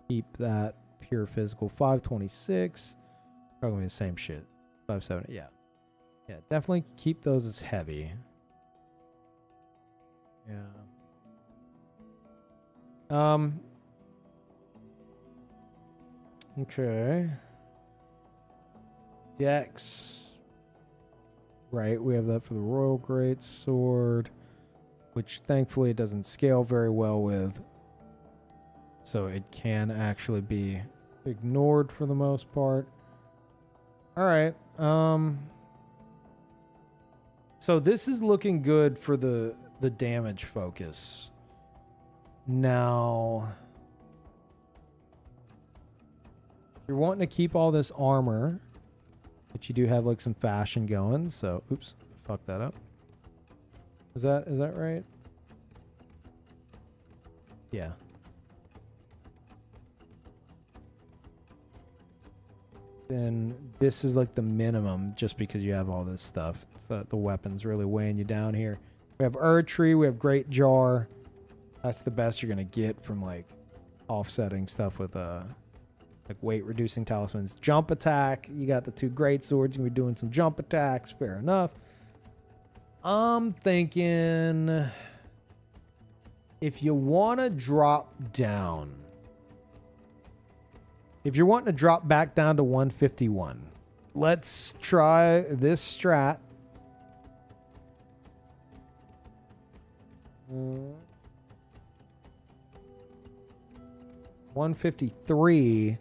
keep that pure physical. 526. Probably the same shit. 570. Yeah, definitely keep those as heavy. Yeah. Okay. Dex. Right, we have that for the Royal Great Sword, which thankfully it doesn't scale very well with. So it can actually be ignored for the most part. All right. So this is looking good for the damage focus. Now, you're wanting to keep all this armor, but you do have like some fashion going. So, oops, fuck that up. Is that right? Yeah. Then this is like the minimum, just because you have all this stuff. It's the weapons really weighing you down here. We have Erdtree, we have Great Jar. That's the best you're gonna get from like offsetting stuff with like weight reducing talismans. Jump attack, you got the 2 great swords, you're gonna be doing some jump attacks, fair enough. I'm thinking if you want to drop down, if you're wanting to drop back down to 151, let's try this strat. 153,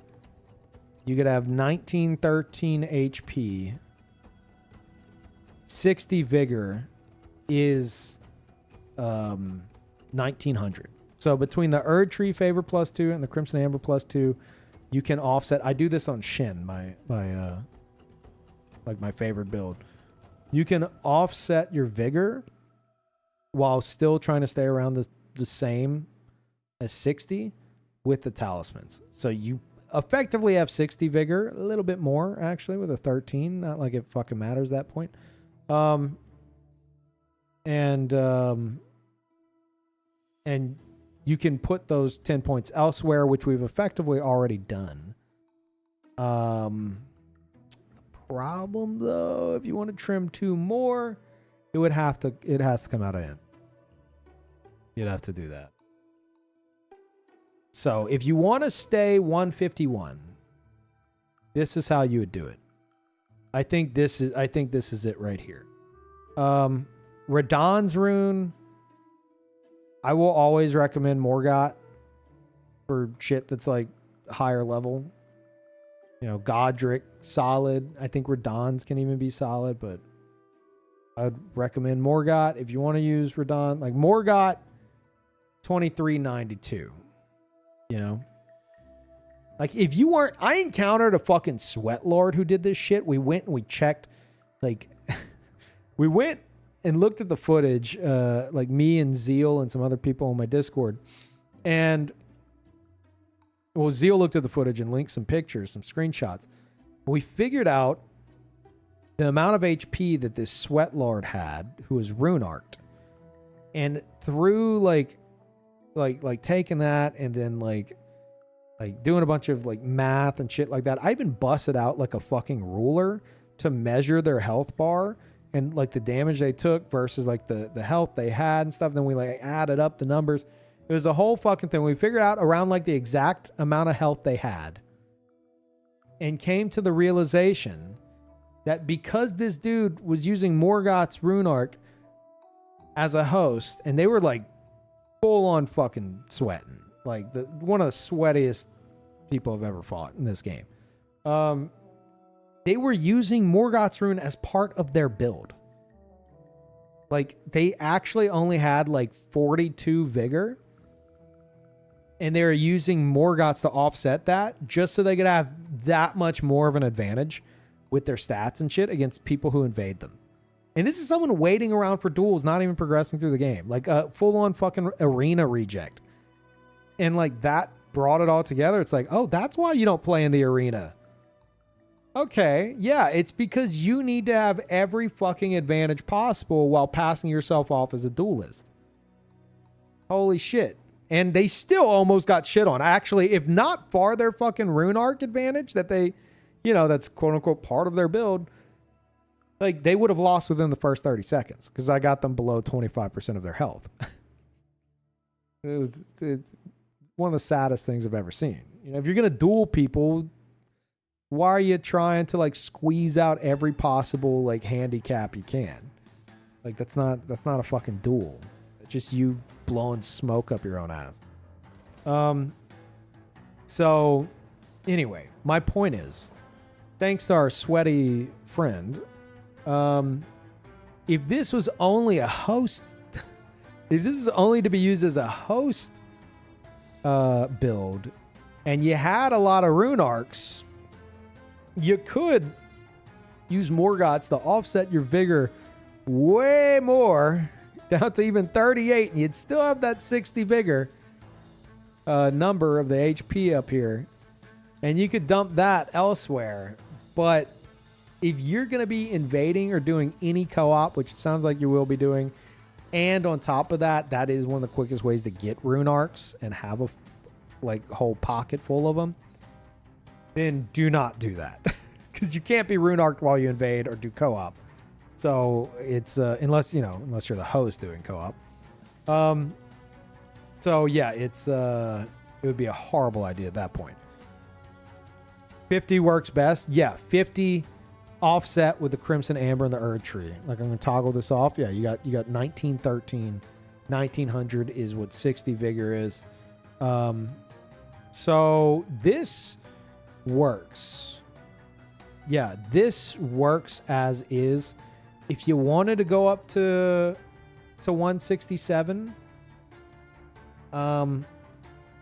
you could have 1913 HP. 60 vigor is 1900. So between the Erdtree favor +2 and the Crimson Amber +2, you can offset. I do this on Shin, my like my favorite build. You can offset your vigor while still trying to stay around the same as 60 with the talismans. So you effectively have 60 vigor, a little bit more actually with a 13. Not like it fucking matters at that point. And you can put those 10 points elsewhere, which we've effectively already done. The problem though, if you want to trim 2 more, it has to come out of Int. You'd have to do that. So if you want to stay 151, this is how you would do it. I think this is it right here. Radahn's rune, I will always recommend Morgott for shit that's like higher level. You know, Godric, solid. I think Radahn's can even be solid, but I'd recommend Morgott if you want to use Radahn. Like Morgott, 2392. You know? Like if you weren't, I encountered a fucking sweat lord who did this shit. We went and we checked, like, we went and looked at the footage, like me and Zeal and some other people on my Discord. And, well, Zeal looked at the footage and linked some pictures, some screenshots. We figured out the amount of HP that this sweat lord had, who was rune arced. And through like taking that and then like doing a bunch of like math and shit like that, I even busted out like a fucking ruler to measure their health bar and like the damage they took versus like the health they had and stuff. Then we like added up the numbers. It was a whole fucking thing. We figured out around like the exact amount of health they had and came to the realization that because this dude was using Morgott's rune arc as a host, and they were like full on fucking sweating, like one of the sweatiest people I've ever fought in this game. They were using Morgott's rune as part of their build. Like they actually only had like 42 vigor, and they were using Morgott's to offset that just so they could have that much more of an advantage with their stats and shit against people who invade them. And this is someone waiting around for duels, not even progressing through the game. Like a full-on fucking arena reject. And like that brought it all together. It's like, oh, that's why you don't play in the arena. Okay, yeah, it's because you need to have every fucking advantage possible while passing yourself off as a duelist. Holy shit. And they still almost got shit on. Actually, if not for their fucking rune arc advantage that they, you know, that's quote unquote part of their build, like they would have lost within the first 30 seconds because I got them below 25% of their health. It's one of the saddest things I've ever seen. You know, if you're going to duel people, why are you trying to like squeeze out every possible like handicap you can? Like that's not a fucking duel. It's just you blowing smoke up your own ass. So anyway, my point is, thanks to our sweaty friend, if this was only a host, if this is only to be used as a host build, and you had a lot of rune arcs, you could use Morgoth's to offset your vigor way more, down to even 38, and you'd still have that 60 vigor number of the HP up here, and you could dump that elsewhere. But if you're going to be invading or doing any co-op, which it sounds like you will be doing, and on top of that, that is one of the quickest ways to get rune arcs and have a like whole pocket full of them, then do not do that because you can't be rune arced while you invade or do co-op. So it's unless you're the host doing co-op. So yeah, it would be a horrible idea at that point. 50 works best. Yeah, 50 offset with the Crimson Amber and the Erd Tree. Like I'm gonna toggle this off. Yeah, you got 1913. 1900 is what 60 vigor is. So this works. Yeah, this works as is. If you wanted to go up to 167,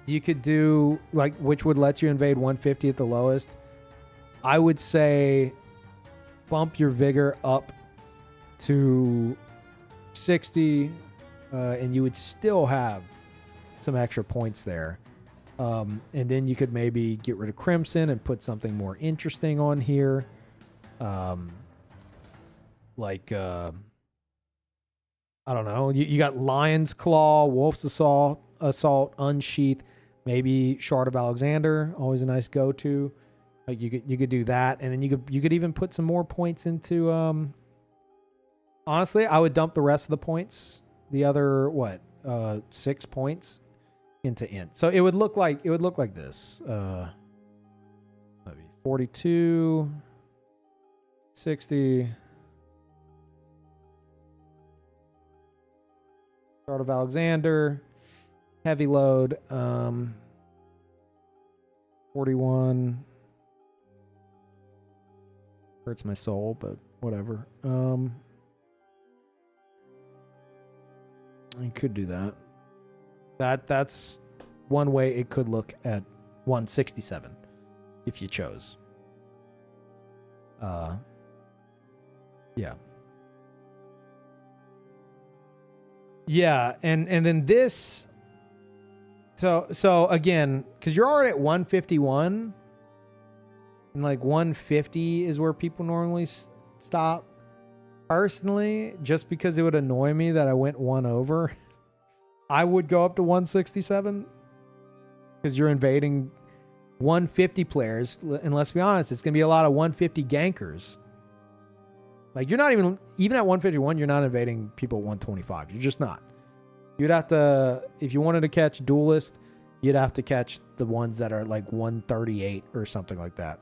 you could do like, which would let you invade 150 at the lowest. I would say bump your vigor up to 60, and you would still have some extra points there. And then you could maybe get rid of Crimson and put something more interesting on here. Like I don't know, you got Lion's Claw, Wolf's Assault, Unsheath, maybe Shard of Alexander, always a nice go-to. Like you could do that, and then you could even put some more points into. Honestly, I would dump the rest of the points, the other 6 points, into int. So it would look like this. Maybe 42, 60. Shard of Alexander, heavy load, 41. Hurts my soul, but whatever. I could do that. That's one way it could look at 167 if you chose. Yeah. Yeah, and then this. So again, because you're already at 151, and like 150 is where people normally stop. Personally, just because it would annoy me that I went one over, I would go up to 167 because you're invading 150 players, and let's be honest, it's gonna be a lot of 150 gankers. Like you're not even at 151, you're not invading people at 125. You're just not. You'd have to, if you wanted to catch duelist, you'd have to catch the ones that are like 138 or something like that,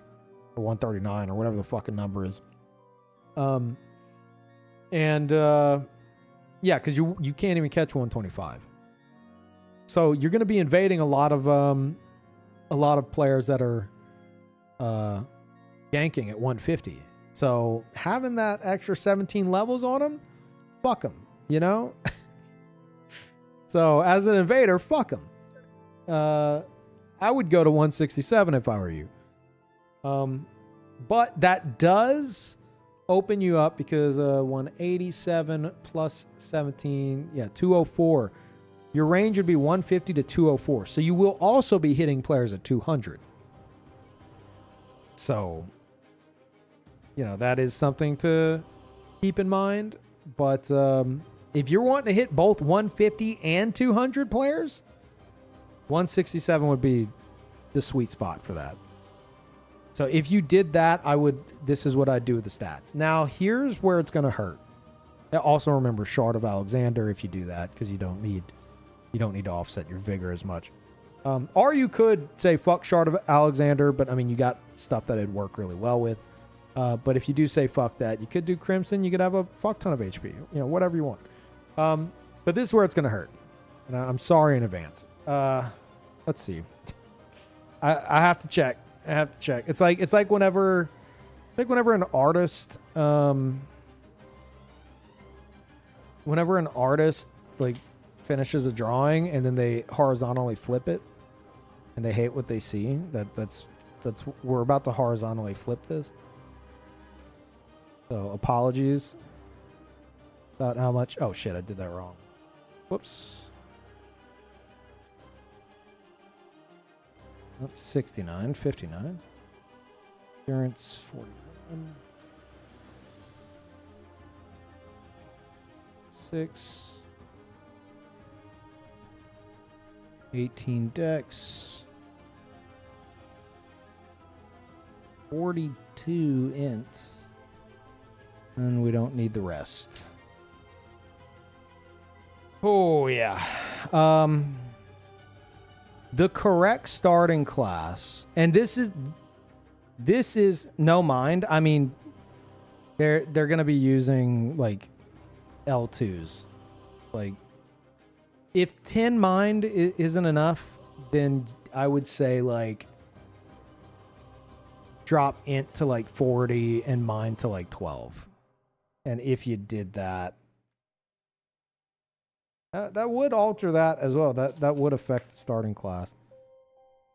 or 139 or whatever the fucking number is. Yeah, because you can't even catch 125. So you're going to be invading a lot of players that are ganking at 150. So having that extra 17 levels on them, fuck them, you know? So as an invader, fuck them. I would go to 167 if I were you. But that does open you up because 187 plus 17, yeah, 204. Your range would be 150 to 204. So you will also be hitting players at 200. So, you know, that is something to keep in mind. But if you're wanting to hit both 150 and 200 players, 167 would be the sweet spot for that. So if you did that, this is what I'd do with the stats. Now, here's where it's going to hurt. Also remember Shard of Alexander if you do that, because you don't need to offset your vigor as much. Or you could say fuck Shard of Alexander, but I mean, you got stuff that it'd work really well with. But if you do say fuck that, you could do Crimson. You could have a fuck ton of HP, you know, whatever you want. But this is where it's going to hurt. And I'm sorry in advance. Let's see. I have to check. It's like whenever an artist, like finishes a drawing and then they horizontally flip it and they hate what they see. That's we're about to horizontally flip this. So apologies about how much. Oh shit, I did that wrong. Whoops. That's 69, 59. Appearance 41. 6. 18 dex. 42 int. And we don't need the rest. Oh yeah. The correct starting class, and this is no mind. I mean, they're gonna be using like L2s. Like, if 10 mind isn't enough, then I would say like drop int to like 40 and mind to like 12. And if you did that, that would alter that as well. That would affect the starting class.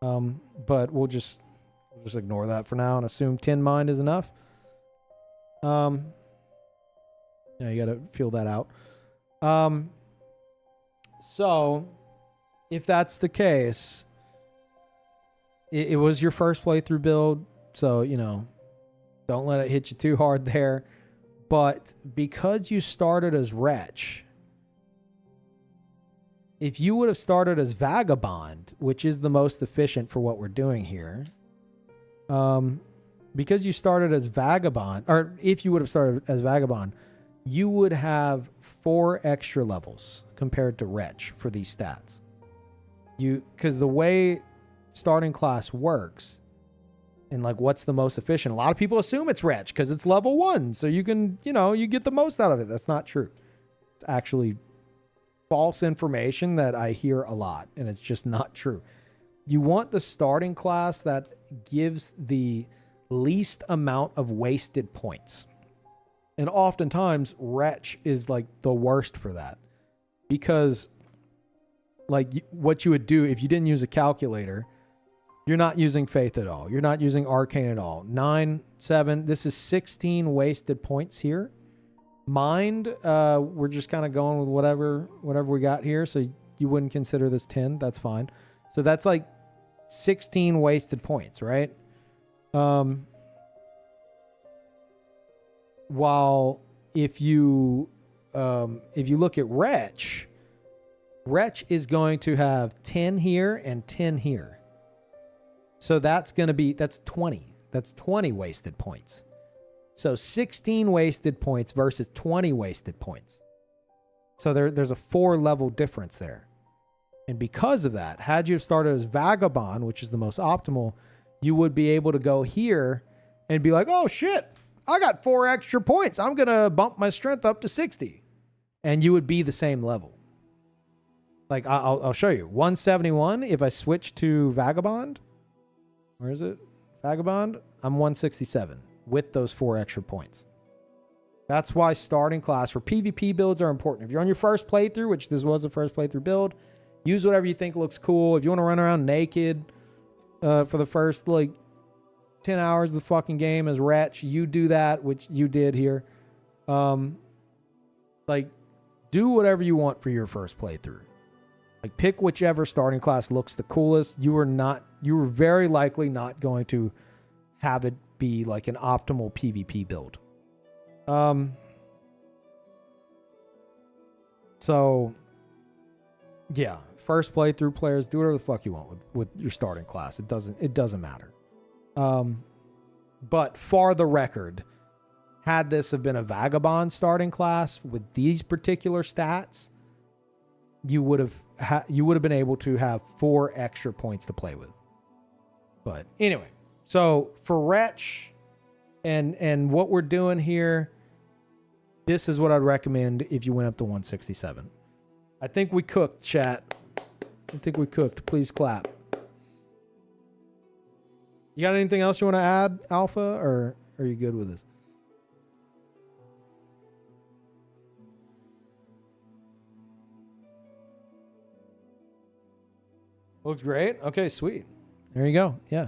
But we'll just ignore that for now and assume 10 mind is enough. Yeah, you gotta feel that out. So if that's the case, it was your first playthrough build, so you know, don't let it hit you too hard there. But because you started as Wretch, if you would have started as Vagabond, which is the most efficient for what we're doing here, because you started as Vagabond, or if you would have started as Vagabond, you would have 4 extra levels compared to Wretch for these stats. Because the way starting class works, and like what's the most efficient, a lot of people assume it's Wretch because it's level 1, so you can, you know, you get the most out of it. That's not true. It's actually false information that I hear a lot, and it's just not true. You want the starting class that gives the least amount of wasted points. And oftentimes Wretch is like the worst for that, because like what you would do if you didn't use a calculator, you're not using Faith at all. You're not using Arcane at all. 9, 7, this is 16 wasted points here. Mind, we're just kind of going with whatever we got here, so you wouldn't consider this 10. That's fine. So that's like 16 wasted points, right? While if you look at Wretch is going to have 10 here and 10 here. So that's 20. That's 20 wasted points. So 16 wasted points versus 20 wasted points. So there's a 4 level difference there. And because of that, had you have started as Vagabond, which is the most optimal, you would be able to go here and be like, oh shit, I got 4 extra points. I'm going to bump my strength up to 60. And you would be the same level. Like, I'll show you. 171, if I switch to Vagabond, where is it? Vagabond, I'm 167 with those 4 extra points. That's why starting class for PvP builds are important. If you're on your first playthrough, which this was a first playthrough build, use whatever you think looks cool. If you want to run around naked for the first like 10 hours of the fucking game as Wretch. You do that, which you did here. Like, do whatever you want for your first playthrough. Like, pick whichever starting class looks the coolest. You were very likely not going to have it be like an optimal PvP build. So yeah, first playthrough players, do whatever the fuck you want with your starting class. It doesn't matter. But for the record, had this have been a Vagabond starting class with these particular stats, you would have been able to have 4 extra points to play with. But anyway, so for Wretch and what we're doing here, this is what I'd recommend if you went up to 167. I think we cooked, chat. I think we cooked. Please clap. You got anything else you want to add, Alpha, or are you good with this? Looks great. Okay, sweet. There you go. Yeah.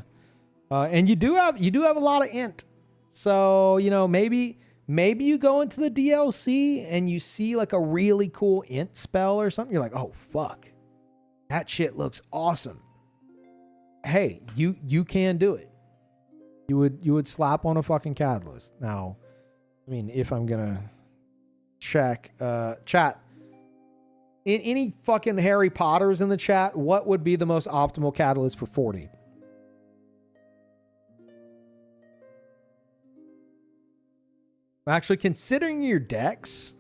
And you do have a lot of int. So, you know, maybe you go into the DLC and you see like a really cool int spell or something. You're like, oh fuck, that shit looks awesome. Hey, you can do it. You would slap on a fucking catalyst. Now, I mean, if I'm gonna check chat, in any fucking Harry Potters in the chat, what would be the most optimal catalyst for 40? Actually, considering your decks,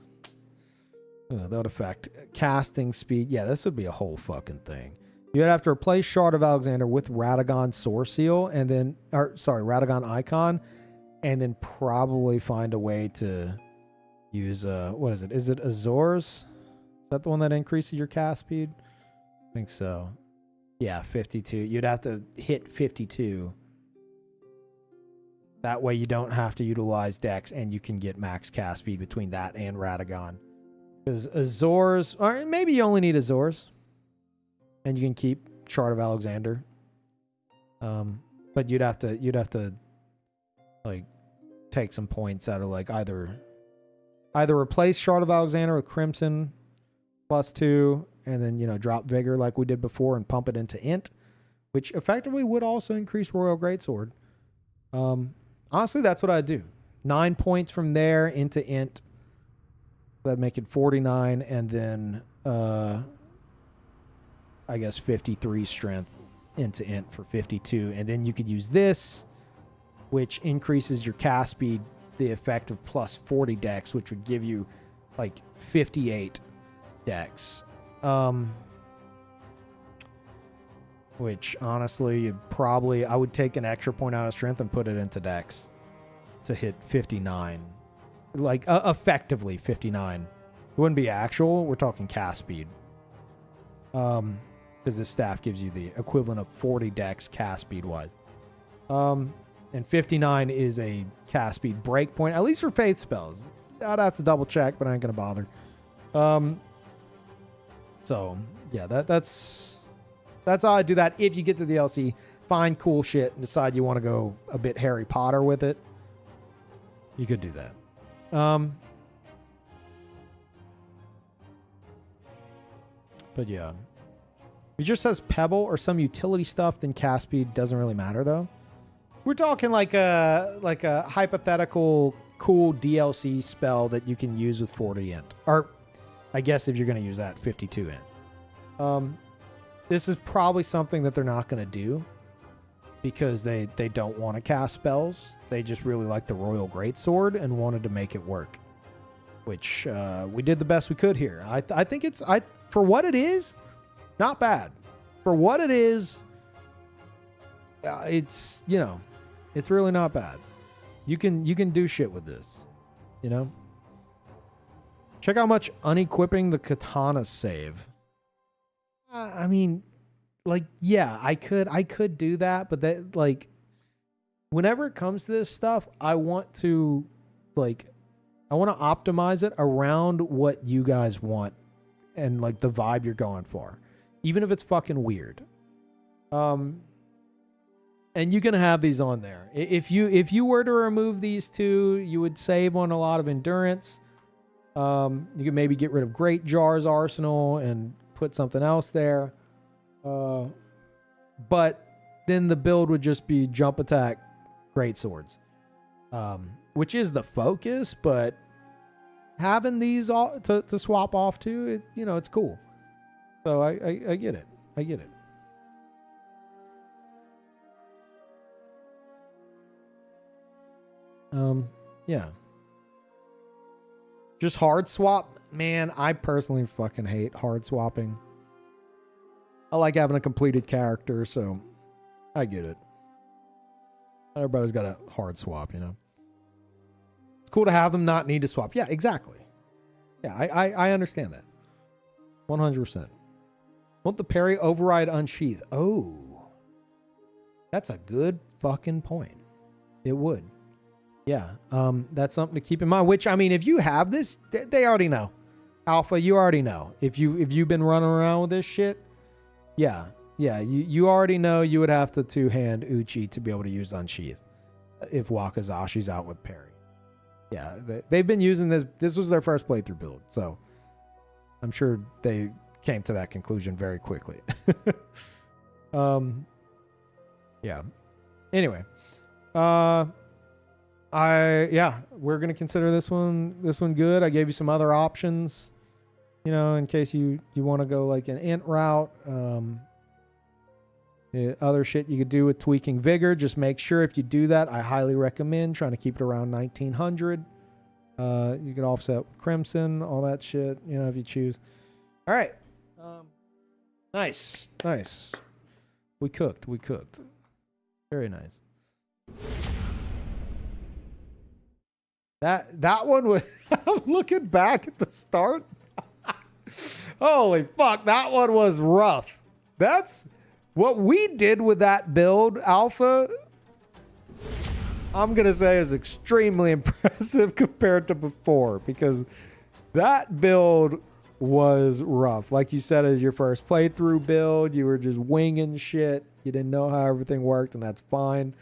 that would affect casting speed. Yeah, this would be a whole fucking thing. You'd have to replace Shard of Alexander with Radagon Source Seal, and then, Radagon Icon, and then probably find a way to use what is it? Is it Azores? Is that the one that increases your cast speed? I think so. Yeah, 52. You'd have to hit 52. That way you don't have to utilize Dex, and you can get max cast speed between that and Radagon. Because Azores, or maybe you only need Azores, and you can keep Shard of Alexander. But you'd have to like take some points out of like either replace Shard of Alexander with Crimson +2, and then, you know, drop Vigor like we did before and pump it into Int, which effectively would also increase Royal Greatsword. Honestly, that's what I'd do. 9 points from there into Int. That'd make it 49, and then I guess 53 strength into Int for 52. And then you could use this, which increases your cast speed, the effect of +40 dex, which would give you like 58 dex. Which honestly, I would take an extra point out of strength and put it into dex to hit 59. Like, effectively 59. It wouldn't be actual, we're talking cast speed. Because this staff gives you the equivalent of 40 dex cast speed wise. And 59 is a cast speed break point, at least for faith spells. I'd have to double check, but I ain't gonna bother. So yeah, that's how I do that. If you get to the DLC, find cool shit and decide you want to go a bit Harry Potter with it, you could do that. But yeah, if it just says Pebble or some utility stuff, then cast speed doesn't really matter though. We're talking like a hypothetical cool DLC spell that you can use with 40 int, or I guess if you're going to use that 52 int. This is probably something that they're not going to do because they don't want to cast spells. They just really like the Royal Greatsword and wanted to make it work, which we did the best we could here. I think it's for what it is, not bad. For what it is, it's, you know, it's really not bad. You can do shit with this, you know. Check how much unequipping the katana save. I mean, like, yeah, I could do that, but that, like, whenever it comes to this stuff, I want to optimize it around what you guys want and like the vibe you're going for, even if it's fucking weird. And And you can have these on there. If you were to remove these two, you would save on a lot of endurance. You could maybe get rid of Great Jar's arsenal and put something else there. But then the build would just be jump attack, great swords, which is the focus. But having these all to swap off to, it's cool. So I get it. I get it. Yeah. Just hard swap. Man, I personally fucking hate hard swapping. I like having a completed character, so I get it. Everybody's got a hard swap, It's cool to have them not need to swap. Yeah, exactly. Yeah, I understand that. 100%. Want the parry override unsheath? Oh. That's a good fucking point. It would. Yeah, that's something to keep in mind. Which, I mean, if you have this, they already know. Alpha, you already know. If you've been running around with this shit, yeah, you already know you would have to two-hand Uchi to be able to use Unsheath if Wakazashi's out with parry. Yeah, they've been using this. This was their first playthrough build, so I'm sure they came to that conclusion very quickly. Yeah. Anyway, we're gonna consider this one good. I gave you some other options, in case you want to go like an int route. Other shit you could do with tweaking vigor. Just make sure if you do that, I highly recommend trying to keep it around 1900. You can offset with crimson, all that shit, if you choose. All right. Nice. We cooked. Very nice. That one was, I'm looking back at the start. Holy fuck, that one was rough. That's what we did with that build, Alpha. I'm going to say is extremely impressive compared to before, because that build was rough. Like you said, as your first playthrough build, you were just winging shit. You didn't know how everything worked, and that's fine.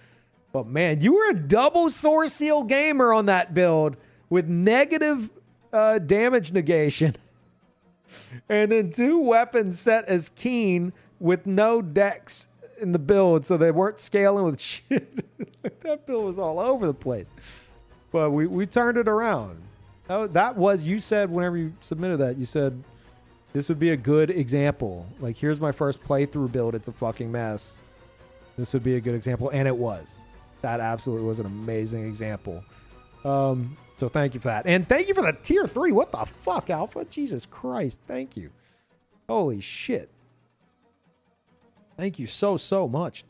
But man, you were a double Sword Seal gamer on that build with negative damage negation. And then 2 weapons set as keen with no dex in the build, so they weren't scaling with shit. That build was all over the place. But we turned it around. That was, you said whenever you submitted that, you said this would be a good example. Like, here's my first playthrough build. It's a fucking mess. This would be a good example. And it was. That absolutely was an amazing example. So thank you for that. And thank you for the tier 3. What the fuck, Alpha? Jesus Christ. Thank you. Holy shit. Thank you so much.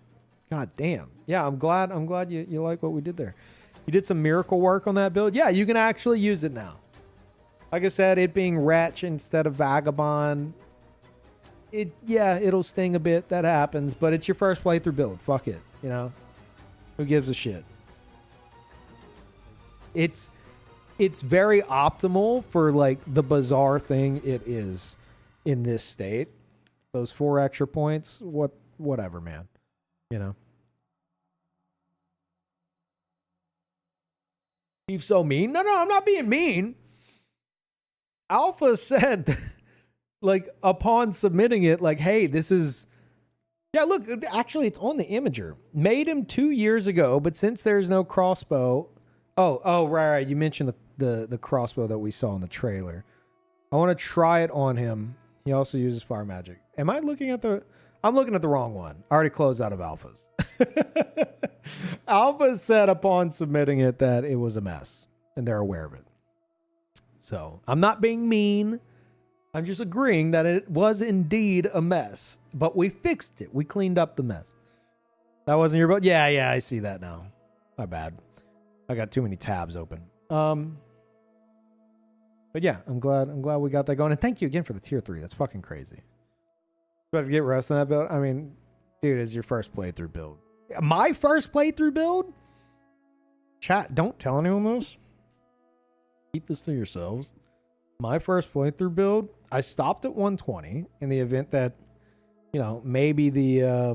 God damn. Yeah, I'm glad you like what we did there. You did some miracle work on that build. Yeah, you can actually use it now. Like I said, it being Wretch instead of Vagabond. It'll sting a bit. That happens. But it's your first playthrough build. Fuck it. Who gives a shit? It's very optimal for like the bizarre thing it is in this state. Those 4 extra points, whatever, man. He's so mean. No, I'm not being mean. Alpha said, like, upon submitting it, like, hey, this is... Yeah, look, actually, it's on the Imager. Made him 2 years ago, but since there's no crossbow... Oh, right. You mentioned the crossbow that we saw in the trailer. I want to try it on him. He also uses fire magic. Am I looking at the... I'm looking at the wrong one. I already closed out of Alpha's. Alpha said upon submitting it that it was a mess, and they're aware of it. So, I'm not being mean. I'm just agreeing that it was indeed a mess, but we fixed it. We cleaned up the mess. That wasn't your build? Yeah, I see that now. My bad. I got too many tabs open. But yeah, I'm glad we got that going. And thank you again for the tier 3. That's fucking crazy. Better get rest on that build. I mean, dude, it's your first playthrough build. My first playthrough build? Chat, don't tell anyone this. Keep this to yourselves. My first playthrough build, I stopped at 120 in the event that, maybe the,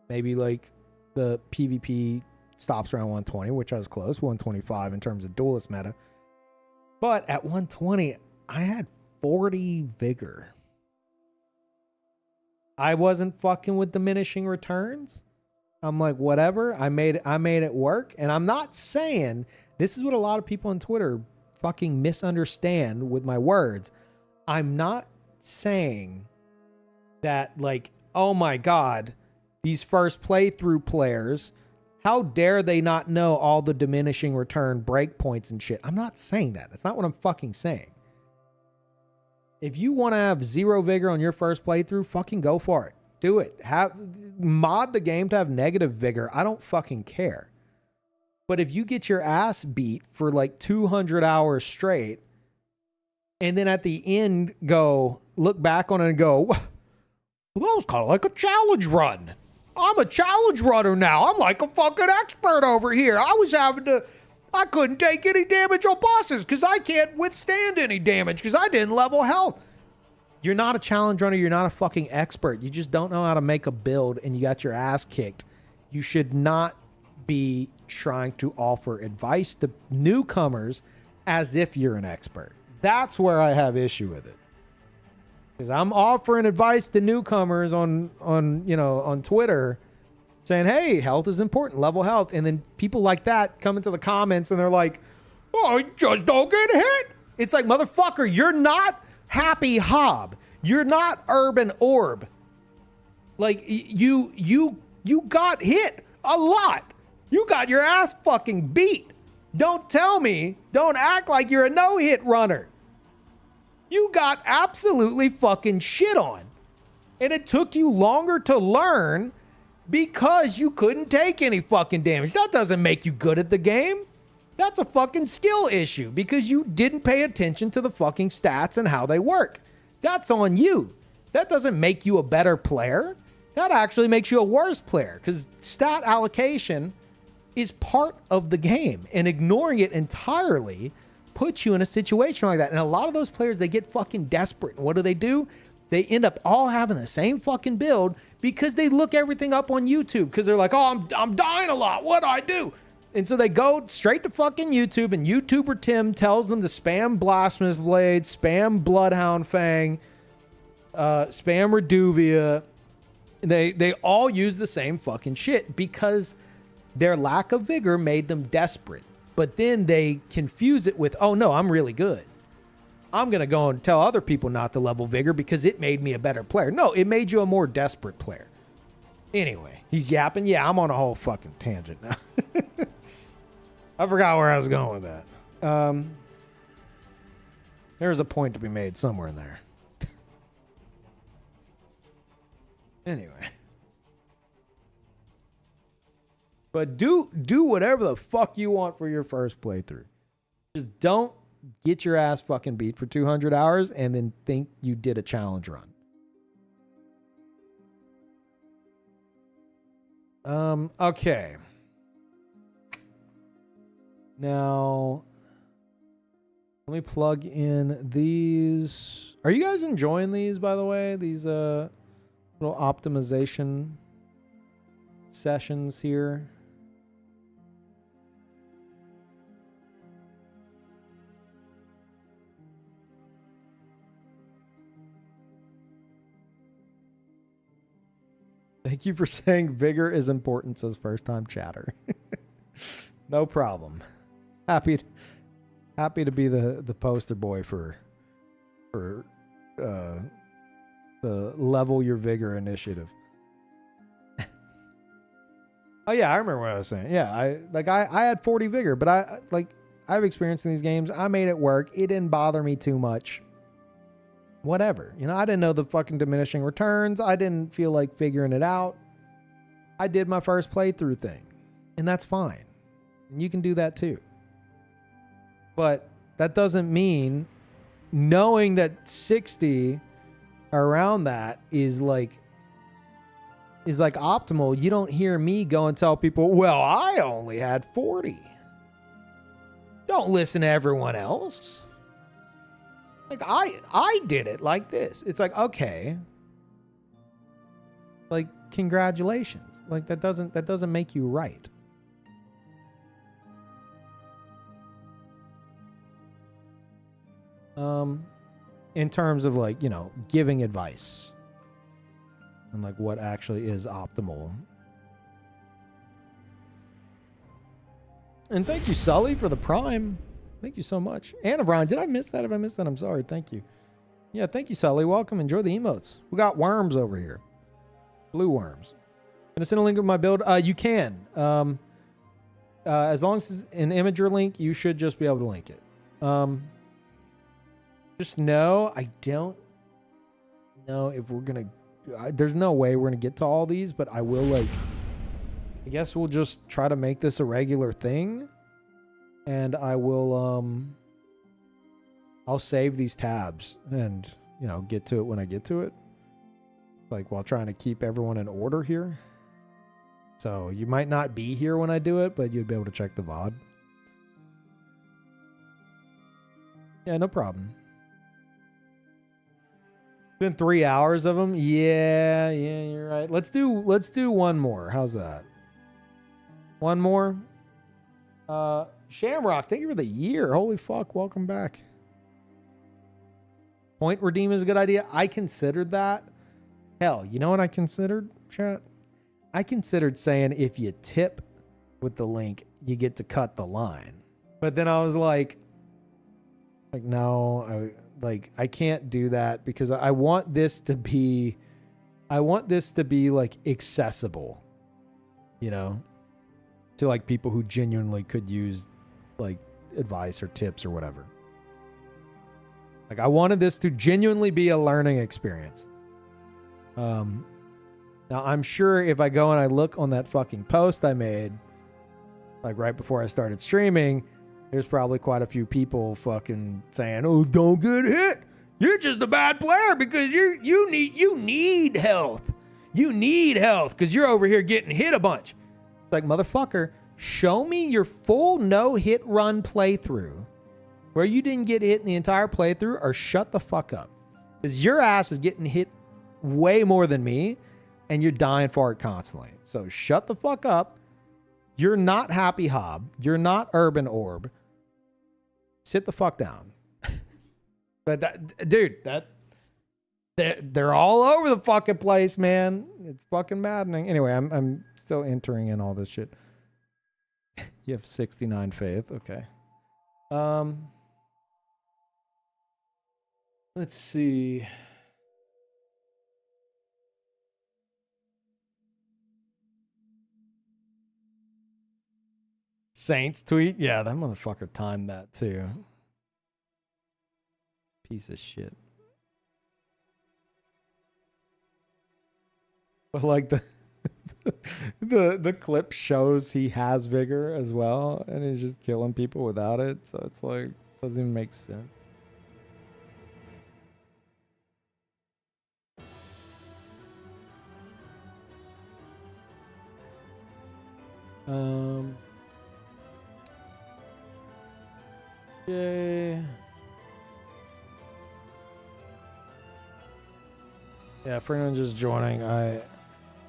maybe like the PvP stops around 120, which I was close, 125 in terms of duelist meta. But at 120, I had 40 vigor. I wasn't fucking with diminishing returns. I'm like, whatever. I made it work. And I'm not saying, this is what a lot of people on Twitter fucking misunderstand with my words. I'm not saying that, like, oh my God, these first playthrough players, how dare they not know all the diminishing return breakpoints and shit. I'm not saying that. That's not what I'm fucking saying. If you want to have 0 vigor on your first playthrough, fucking go for it. Do it. Mod the game to have negative vigor. I don't fucking care. But if you get your ass beat for like 200 hours straight, and then at the end look back on it and go, well, that was kind of like a challenge run. I'm a challenge runner now. I'm like a fucking expert over here. I couldn't take any damage on bosses because I can't withstand any damage because I didn't level health. You're not a challenge runner. You're not a fucking expert. You just don't know how to make a build and you got your ass kicked. You should not be trying to offer advice to newcomers as if you're an expert. That's where I have issue with it. Because I'm offering advice to newcomers on Twitter saying, hey, health is important, level health. And then people like that come into the comments and they're like, oh, just don't get hit. It's like, motherfucker, you're not Happy Hob. You're not Urban Orb. Like, you got hit a lot. You got your ass fucking beat. Don't act like you're a no-hit runner. You got absolutely fucking shit on. And it took you longer to learn because you couldn't take any fucking damage. That doesn't make you good at the game. That's a fucking skill issue because you didn't pay attention to the fucking stats and how they work. That's on you. That doesn't make you a better player. That actually makes you a worse player because stat allocation is part of the game, and ignoring it entirely puts you in a situation like that. And a lot of those players, they get fucking desperate. And what do? They end up all having the same fucking build because they look everything up on YouTube because they're like, oh, I'm dying a lot. What do I do? And so they go straight to fucking YouTube, and YouTuber Tim tells them to spam Blasphemous Blade, spam Bloodhound Fang, spam Reduvia. They all use the same fucking shit because their lack of vigor made them desperate. But then they confuse it with, oh no, I'm really good. I'm going to go and tell other people not to level vigor because it made me a better player. No, it made you a more desperate player. Anyway, he's yapping. Yeah, I'm on a whole fucking tangent now. I forgot where I was going with that. There's a point to be made somewhere in there. Anyway. But do whatever the fuck you want for your first playthrough. Just don't get your ass fucking beat for 200 hours and then think you did a challenge run. Okay. Now, let me plug in these. Are you guys enjoying these, by the way? These little optimization sessions here. Thank you for saying vigor is important, says first time chatter. No problem. Happy to be the poster boy for the level your vigor initiative. Oh yeah, I remember what I was saying. Yeah, I had 40 vigor, but I've experienced in these games. I made it work. It didn't bother me too much. Whatever. I didn't know the fucking diminishing returns. I didn't feel like figuring it out. I did my first playthrough thing, and that's fine. And you can do that too. But that doesn't mean knowing that 60 around that is like optimal. You don't hear me go and tell people, well, I only had 40. Don't listen to everyone else. Like I did it like this. It's like, okay. Like, congratulations. Like that doesn't make you right. In terms of like, you know, giving advice and like what actually is optimal. And thank you, Sully, for the Prime. Thank you so much. Anna Brian, did I miss that? If I missed that, I'm sorry. Thank you. Yeah, thank you, Sully. Welcome. Enjoy the emotes. We got worms over here. Blue worms. Gonna send a link of my build. You can. As long as it's an Imager link, you should just be able to link it. Just know I don't know if we're gonna. There's no way we're gonna get to all these, but I will like. I guess we'll just try to make this a regular thing, and I will. I'll save these tabs and, you know, get to it when I get to it. Like while trying to keep everyone in order here. So you might not be here when I do it, but you'd be able to check the VOD. Yeah, no problem. Been 3 hours of them. Yeah, you're right. Let's do one more. How's that? One more. Shamrock, thank you for the year. Holy fuck, welcome back. Point redeem is a good idea. I considered that. Hell, you know what I considered, chat? I considered saying if you tip with the link, you get to cut the line. But then I was like no, I can't do that because I want this to be like accessible, you know, to like people who genuinely could use like advice or tips or whatever. Like I wanted this to genuinely be a learning experience. Now I'm sure if I go and I look on that fucking post I made, like right before I started streaming, there's probably quite a few people fucking saying, "Oh, don't get hit. You're just a bad player because you need health. You need health because you're over here getting hit a bunch." It's like, motherfucker, show me your full no hit run playthrough where you didn't get hit in the entire playthrough, or shut the fuck up. Because your ass is getting hit way more than me, and you're dying for it constantly. So shut the fuck up. You're not Happy Hob. You're not Urban Orb. Sit the fuck down. But that, dude, they're all over the fucking place, man. It's fucking maddening. Anyway, I'm still entering in all this shit. You have 69 faith. Okay. Let's see. Saints tweet? Yeah, that motherfucker timed that too. Piece of shit. But like the clip shows he has vigor as well, and he's just killing people without it. So it's like, doesn't even make sense. Yay. Yeah, for anyone just joining, I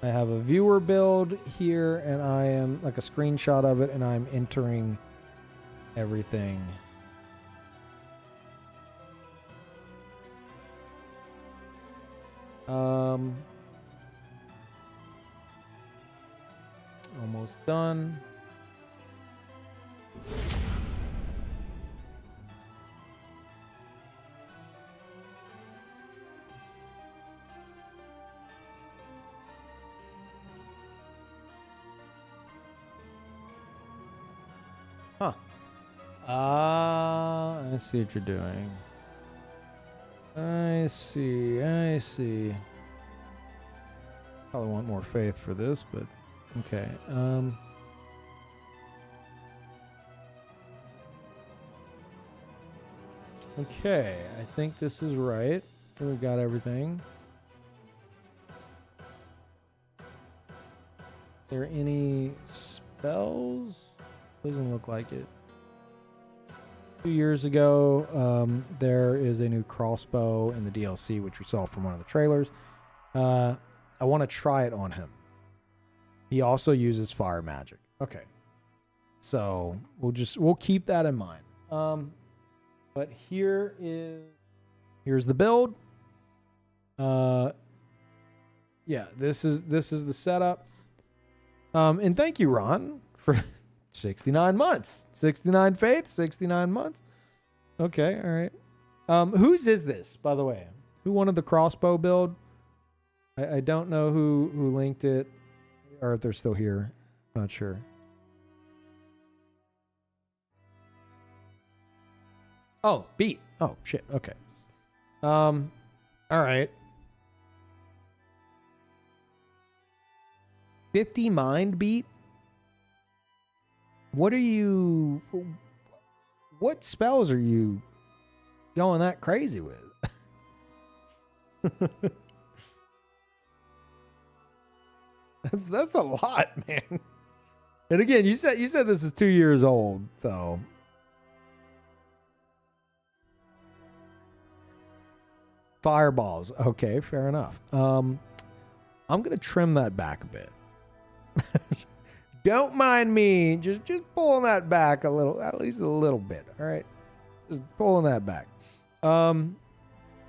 have a viewer build here, and I am like a screenshot of it, and I'm entering everything. Almost done. Huh. I see what you're doing. I see. Probably want more faith for this, but okay. Okay, I think this is right. We've got everything. Are there any spells? Doesn't look like it. 2 years ago, there is a new crossbow in the DLC, which we saw from one of the trailers. I want to try it on him. He also uses fire magic. Okay. So we'll keep that in mind. But here's the build. Yeah, this is the setup. And thank you, Ron, for 69 months. 69 faith, 69 months. Okay, all right. Whose is this, by the way? Who wanted the crossbow build? I don't know who linked it, or if they're still here. Not sure. Oh, beat. Oh, shit. Okay. All right. 50 mind beat? What spells are you going that crazy with? That's a lot, man. And again, you said this is 2 years old, so fireballs. Okay, fair enough. I'm gonna trim that back a bit. Don't mind me. Just pulling that back a little, at least a little bit. All right. Just pulling that back.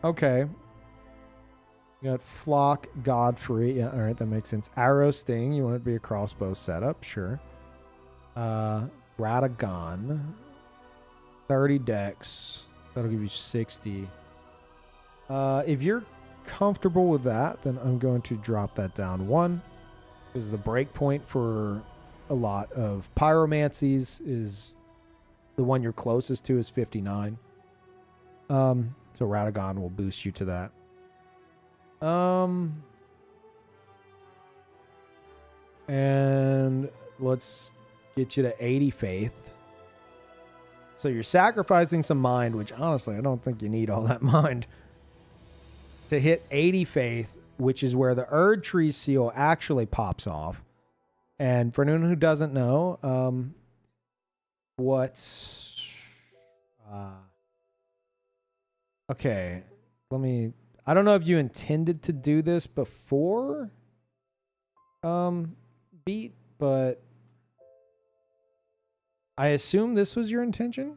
Okay. You got Flock, Godfrey. Yeah, all right, that makes sense. Arrow Sting. You want it to be a crossbow setup. Sure. Radagon. 30 dex. That'll give you 60. If you're comfortable with that, then I'm going to drop that down 1. Because the break point for a lot of pyromancies is the one you're closest to is 59. So Radagon will boost you to that. And let's get you to 80 faith. So you're sacrificing some mind, which honestly I don't think you need all that mind to hit 80 faith, which is where the Erdtree seal actually pops off. And for anyone who doesn't know, okay, I don't know if you intended to do this before beat, but I assume this was your intention.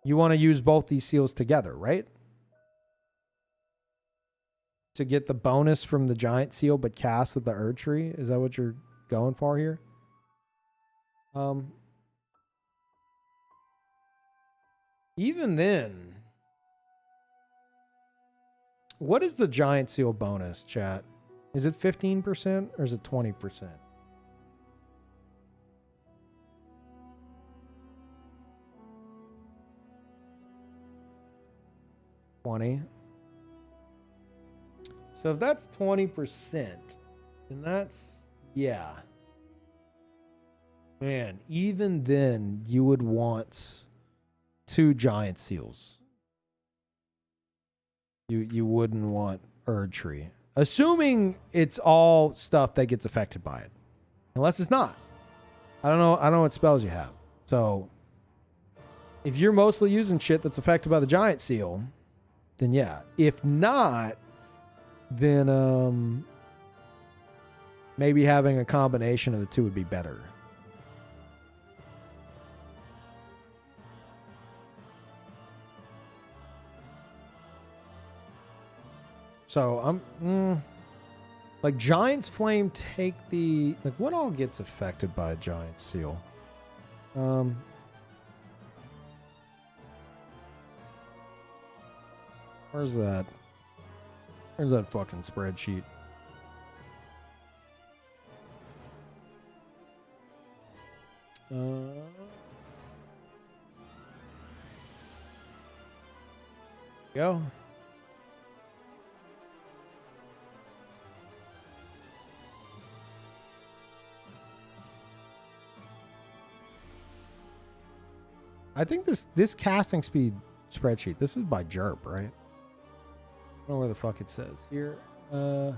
You want to use both these seals together, right? To get the bonus from the giant seal, but cast with the Erdtree? Is that what you're going for here? Even then, what is the giant seal bonus, chat? Is it 15% or is it 20%? So if that's 20%, then that's, yeah. Man, even then you would want 2 giant seals. You wouldn't want Erdtree. Assuming it's all stuff that gets affected by it. Unless it's not. I don't know what spells you have. So if you're mostly using shit that's affected by the giant seal, then yeah. If not, then maybe having a combination of the two would be better. So I'm like Giant's Flame take the like what all gets affected by a giant seal? Where's that? Where's that fucking spreadsheet? Go. I think this casting speed spreadsheet, this is by Jerp, right? I don't know where the fuck it says here. Oh,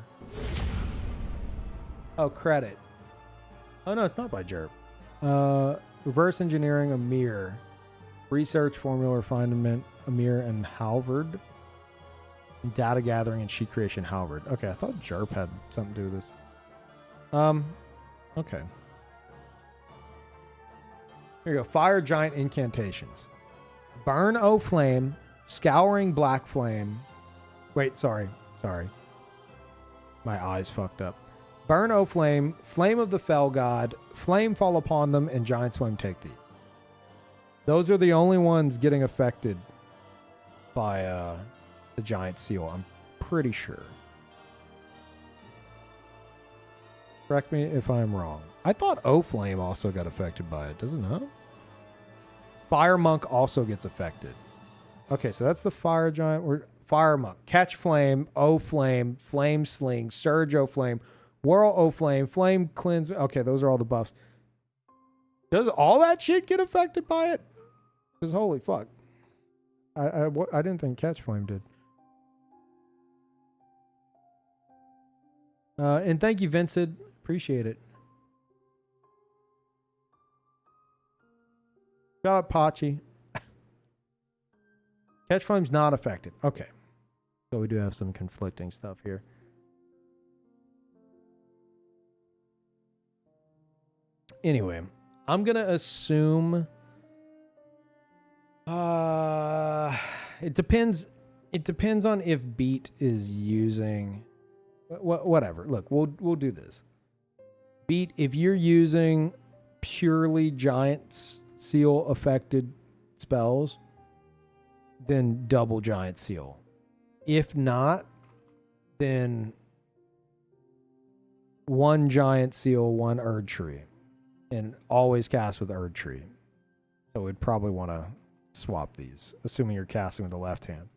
credit. Oh no, it's not by Jerp. Reverse engineering Amir. Research formula refinement Amir and Halvard. Data gathering and sheet creation halberd. Okay, I thought Jerp had something to do with this. Okay. Here you go. Fire giant incantations. Burn O Flame, Scouring Black Flame. Wait, sorry. My eyes fucked up. Burn O Flame, Flame of the Fell God, Flame fall upon them, and Giant's Flame take thee. Those are the only ones getting affected by the Giant Seal, I'm pretty sure. Correct me if I'm wrong. I thought O Flame also got affected by it. Does it not? Fire Monk also gets affected. Okay, so that's the Fire Giant. Fire Monk. Catch Flame, O Flame, Flame Sling, Surge O Flame, Whirl O Flame, Flame Cleanse. Okay, those are all the buffs. Does all that shit get affected by it? Because holy fuck. I didn't think Catch Flame did. And thank you, Vincent. Appreciate it. Got it, Pachi. Catch Flame's not affected. Okay. So we do have some conflicting stuff here. Anyway, I'm going to assume... it depends on if Beat is using... Whatever. Look, we'll do this. Beat, if you're using purely Giant Seal affected spells, then double Giant Seal. If not, then one Giant Seal, one Erd Tree, and always cast with Erd Tree. So we'd probably want to swap these, assuming you're casting with the left hand.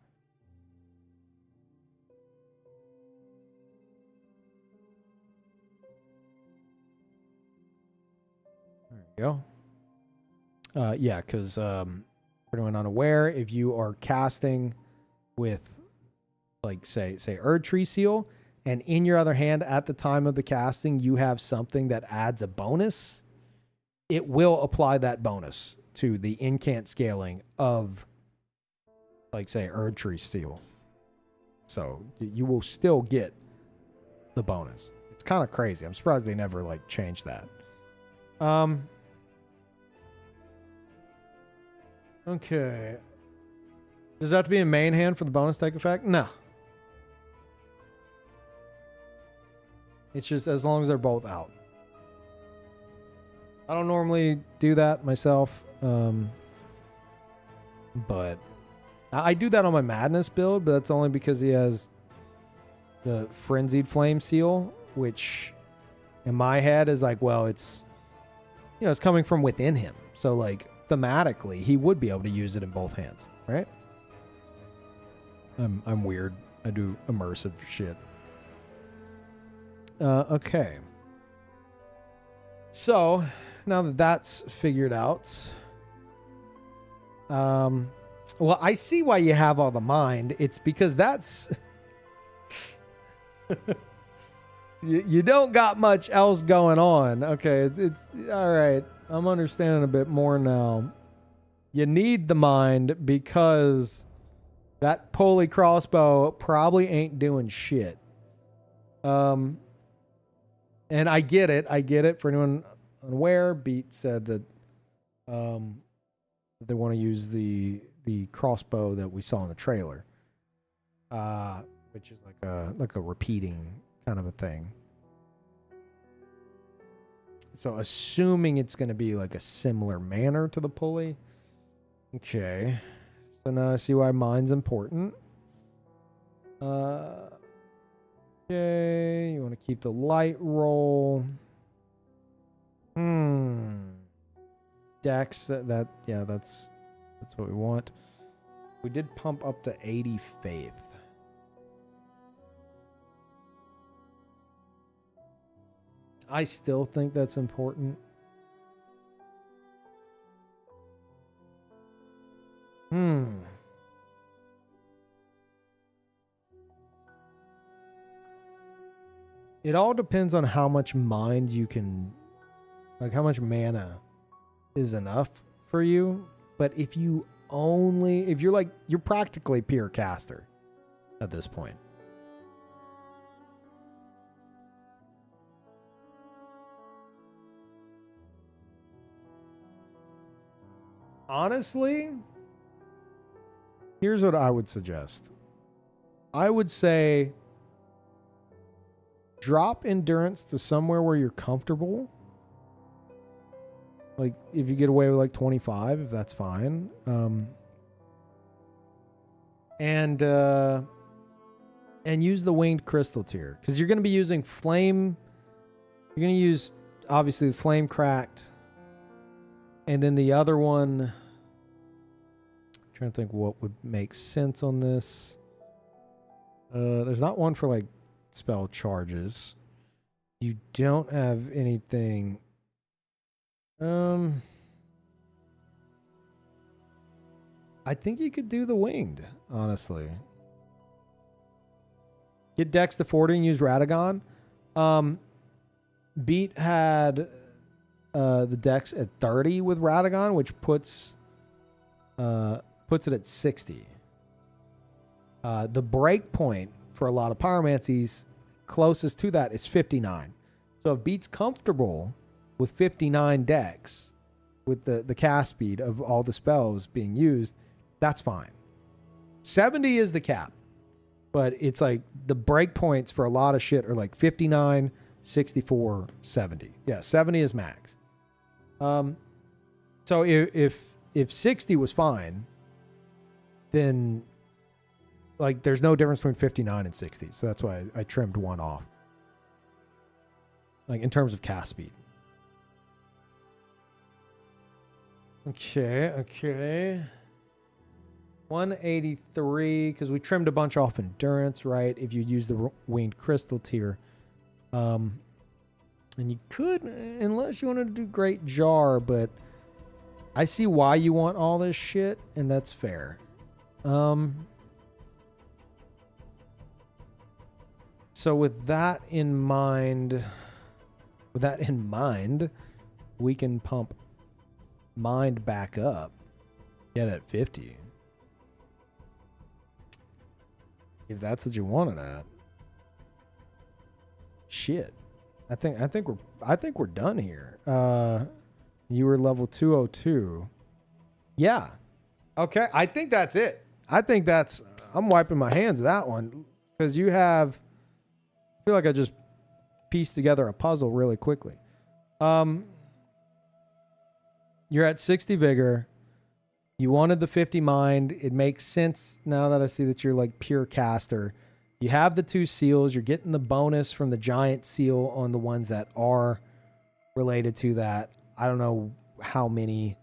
There you go. Yeah, because for anyone unaware, if you are casting with, like, say Erd Tree Seal, and in your other hand at the time of the casting you have something that adds a bonus, it will apply that bonus to the incant scaling of, like, say, Erd Tree Seal. So you will still get the bonus. It's kind of crazy. I'm surprised they never, like, changed that. Okay. Does that have to be in main hand for the bonus take effect? No. It's just as long as they're both out. I don't normally do that myself. But I do that on my Madness build, but that's only because he has the Frenzied Flame Seal, which in my head is like, well, it's, you know, it's coming from within him. So, like, thematically, he would be able to use it in both hands, right? I'm weird. I do immersive shit. Okay. So, now that that's figured out, well, I see why you have all the mind. It's because that's you don't got much else going on. Okay, it's all right. I'm understanding a bit more now. You need the mind because that pulley crossbow probably ain't doing shit. And I get it. I get it. For anyone unaware, Beat said that they want to use the crossbow that we saw in the trailer, which is like a repeating kind of a thing. So assuming it's going to be like a similar manner to the pulley. Okay. So now I see why mine's important. Okay, you want to keep the light roll. Dex, yeah, that's what we want. We did pump up to 80 faith. I still think that's important. It all depends on how much mind you can, like how much mana is enough for you. But if you're practically pure caster. at this point. Honestly, here's what I would suggest. I would say drop endurance to somewhere where you're comfortable. Like if you get away with like 25, if that's fine. And use the winged crystal tier, because you're going to be using flame. You're going to use obviously the flame cracked, and then the other one. I'm trying to think what would make sense on this. There's not one for like spell charges. You don't have anything. I think you could do the winged, honestly. Get Dex to 40 and use Radagon. Beat had the Dex at 30 with Radagon, which puts it at 60. The break point for a lot of pyromancies closest to that is 59. So if Beat's comfortable with 59 Dex, with the cast speed of all the spells being used, that's fine. 70 is the cap. But it's like the break points for a lot of shit are like 59, 64, 70. Yeah, 70 is max. So if 60 was fine, then like there's no difference between 59 and 60. So that's why I trimmed one off. Like in terms of cast speed. Okay. 183, because we trimmed a bunch off endurance, right? If you use the winged crystal tier. And you could, unless you want to do great jar, but I see why you want all this shit, and that's fair. So with that in mind, we can pump mind back up. Get at 50. If that's what you wanted at. Shit. I think we're done here. You were level 202. Yeah. Okay. I think that's it. I'm wiping my hands of that one. Because I feel like I just pieced together a puzzle really quickly. You're at 60 vigor. You wanted the 50 mind. It makes sense now that I see that you're like pure caster. You have the 2 seals. You're getting the bonus from the giant seal on the ones that are related to that. I don't know how many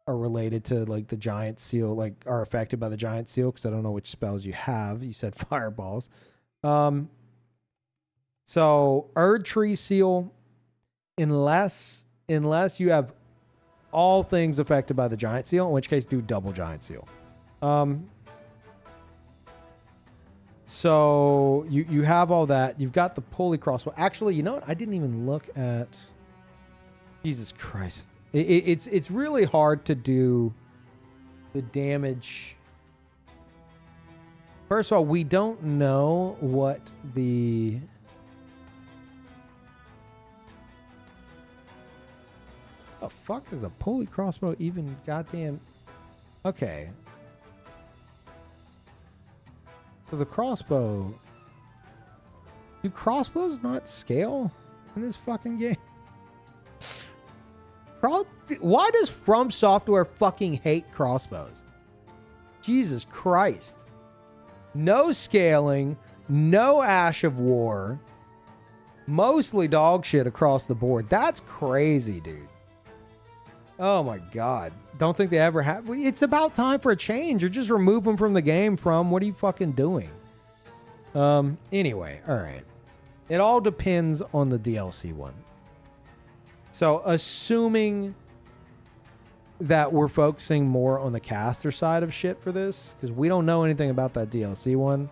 are related to like the giant seal, like are affected by the giant seal, because I don't know which spells you have. You said fireballs. So Erd Tree Seal, unless you have all things affected by the giant seal, in which case do double giant seal. So you have all that. You've got the pulley crossbow. Actually, you know what? I didn't even look at. Jesus Christ! It's really hard to do the damage. First of all, we don't know what the. The fuck is the pulley crossbow even goddamn. Okay. So the crossbow. Do crossbows not scale in this fucking game? Why does From Software fucking hate crossbows? Jesus Christ. No scaling, no Ash of War. Mostly dog shit across the board. That's crazy, dude. Oh my God. Don't think they ever have. It's about time for a change. Or just remove them from the game from. What are you fucking doing? Anyway, all right. It all depends on the DLC one. So assuming that we're focusing more on the caster side of shit for this, because we don't know anything about that DLC one.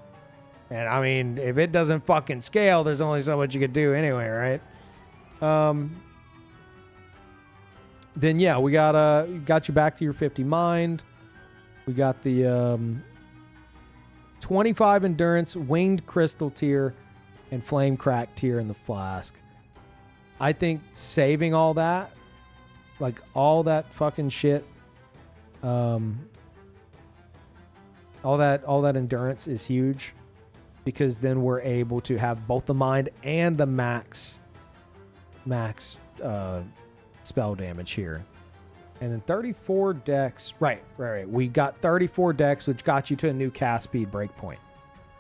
And I mean, if it doesn't fucking scale, there's only so much you could do anyway, right? Then yeah, we got you back to your 50 mind. We got the 25 endurance, winged crystal tier, and flame crack tier in the flask. I think saving all that, like all that fucking shit, all that endurance is huge, because then we're able to have both the mind and the max spell damage here. And then 34 dex. Right. We got 34 dex, which got you to a new cast speed breakpoint.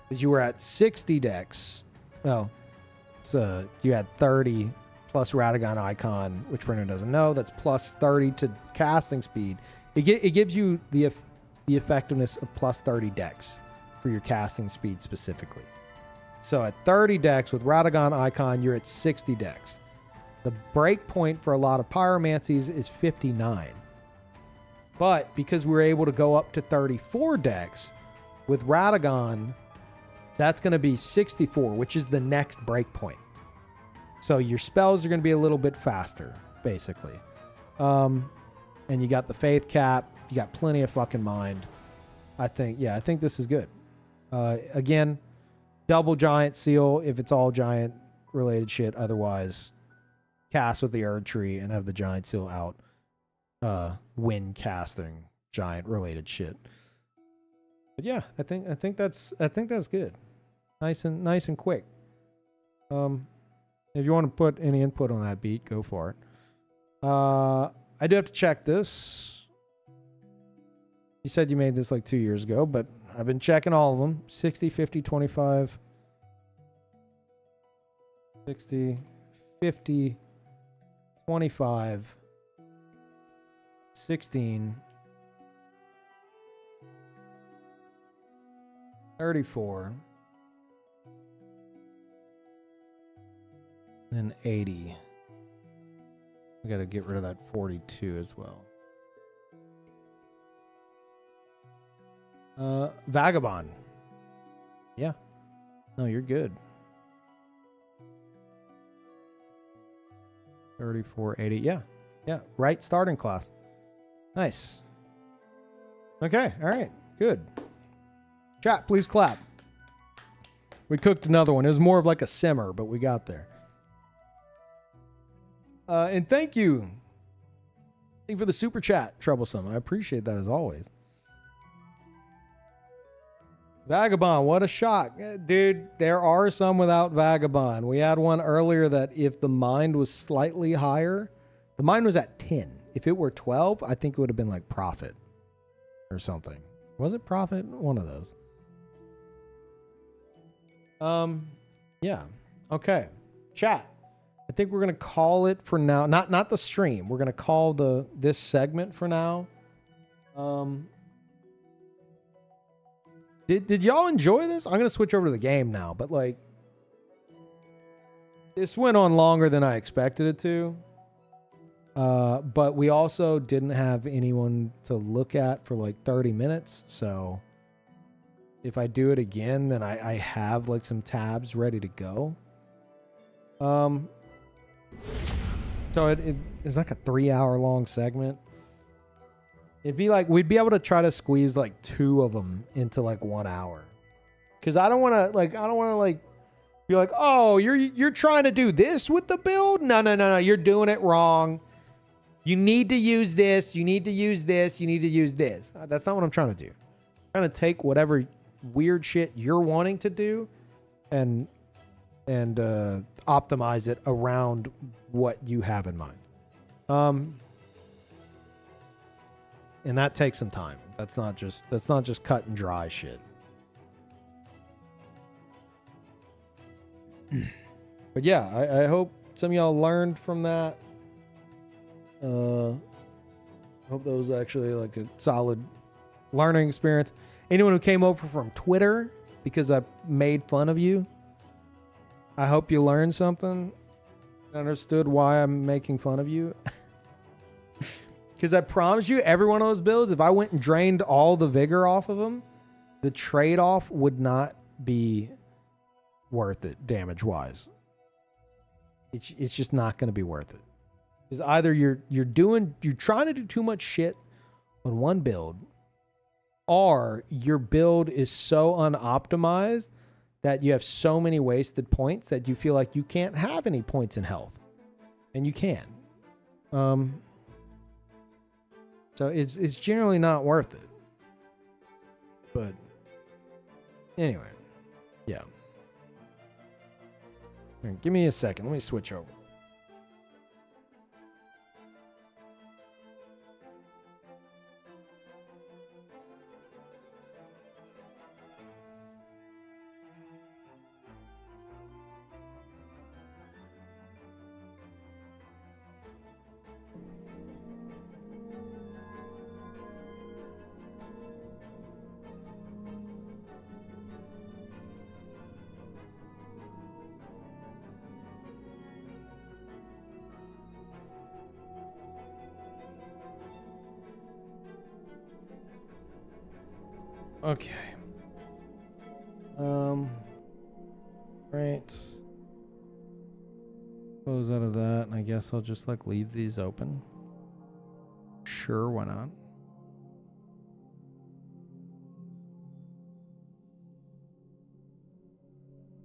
Because you were at 60 dex. Well, so you had 30 plus Radagon Icon, which for anyone who doesn't know, that's plus 30 to casting speed. It gives you the effectiveness of plus 30 dex for your casting speed specifically. So at 30 dex with Radagon Icon, you're at 60 dex. The break point for a lot of pyromancies is 59. But because we're able to go up to 34 dex with Radagon, that's going to be 64, which is the next break point. So your spells are going to be a little bit faster, basically. And you got the faith cap. You got plenty of fucking mind. I think this is good. Again, double giant seal if it's all giant related shit. Otherwise, cast with the Erd Tree and have the giant seal out when casting giant related shit. But yeah, I think that's good. Nice and quick. If you want to put any input on that beat, go for it. I do have to check this. You said you made this like 2 years ago, but I've been checking all of them. 60, 50, 25. 60, 50, 25, 16, 34, and 80. We got to get rid of that 42 as well. Vagabond. Yeah. No, you're good. 3480. Yeah. Right starting class. Nice. Okay. All right. Good. Chat, please clap. We cooked another one. It was more of like a simmer, but we got there. And thank you. Thank you for the super chat, Troublesome. I appreciate that as always. Vagabond, what a shock. Dude, there are some without Vagabond. We had one earlier that if the mind was slightly higher, the mind was at 10. If it were 12, I think it would have been like Prophet or something. Was it Prophet? One of those. Yeah. Okay. Chat. I think we're going to call it for now. Not the stream. We're going to call this segment for now. Did y'all enjoy this? I'm going to switch over to the game now, but like this went on longer than I expected it to. But we also didn't have anyone to look at for like 30 minutes. So if I do it again, then I have like some tabs ready to go. So it's like a 3-hour long segment. It'd be like we'd be able to try to squeeze like 2 of them into like 1 hour. Cause I don't want to be like, oh, you're trying to do this with the build? No. You're doing it wrong. You need to use this. You need to use this. You need to use this. That's not what I'm trying to do. I'm trying to take whatever weird shit you're wanting to do and optimize it around what you have in mind. And that takes some time. That's not just cut and dry shit. But yeah, I hope some of y'all learned from that. Hope that was actually like a solid learning experience. Anyone who came over from Twitter because I made fun of you, I hope you learned something. Understood why I'm making fun of you. Because I promise you, every one of those builds, if I went and drained all the vigor off of them, the trade-off would not be worth it damage-wise. It's just not going to be worth it. Because either you're trying to do too much shit on one build, or your build is so unoptimized that you have so many wasted points that you feel like you can't have any points in health. And you can. So it's generally not worth it. But anyway, yeah. Here, give me a second. Let me switch over. Okay. Right. Close out of that, and I guess I'll just like leave these open. Sure, why not?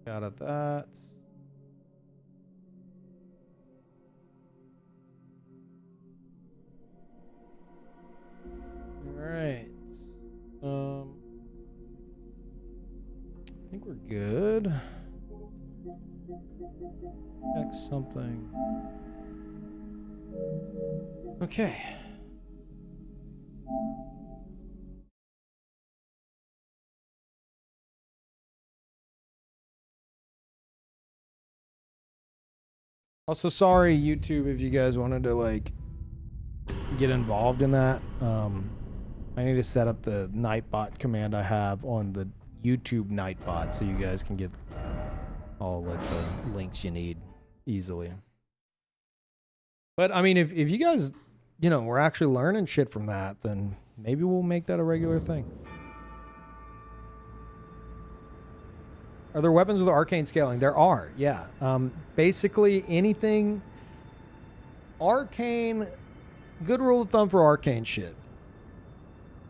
Out of that. All right. I think we're good. Check something. Okay. Also, sorry, YouTube, if you guys wanted to like get involved in that. I need to set up the Nightbot command I have on the YouTube Nightbot so you guys can get all like the links you need easily. But I mean, if you guys, you know, we're actually learning shit from that, then maybe we'll make that a regular thing. Are there weapons with arcane scaling? There are, yeah. Basically anything arcane, good rule of thumb for arcane shit.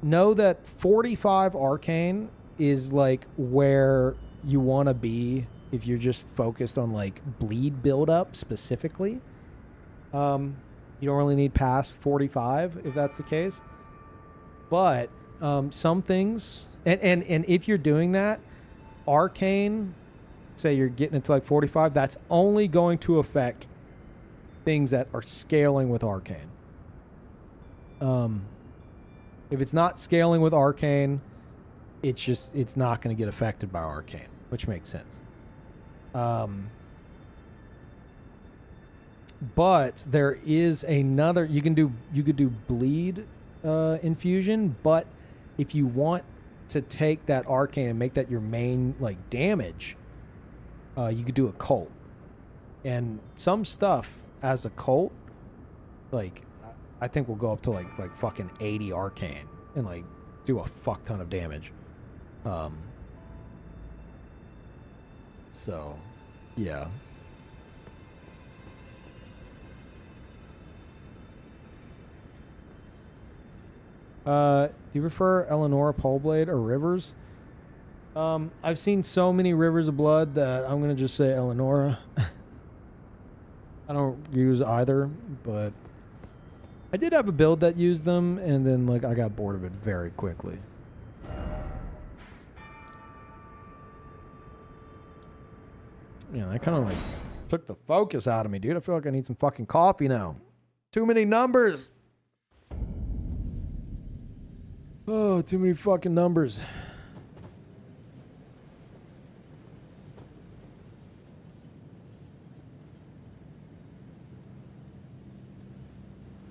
Know that 45 arcane is like where you want to be if you're just focused on like bleed buildup specifically. You don't really need past 45 if that's the case. But some things, and if you're doing that, arcane, say you're getting it to like 45, that's only going to affect things that are scaling with arcane. If it's not scaling with arcane, it's not going to get affected by arcane, which makes sense. But there is another, you could do bleed infusion, but if you want to take that arcane and make that your main like damage, you could do a cult. And some stuff as a cult, like I think will go up to like fucking 80 arcane and like do a fuck ton of damage. So yeah. Do you prefer Eleonora Poleblade or Rivers? I've seen so many Rivers of Blood that I'm gonna just say Eleonora. I don't use either, but I did have a build that used them, and then like I got bored of it very quickly. Yeah, that kind of like took the focus out of me, dude. I feel like I need some fucking coffee now. Too many numbers. Oh, too many fucking numbers.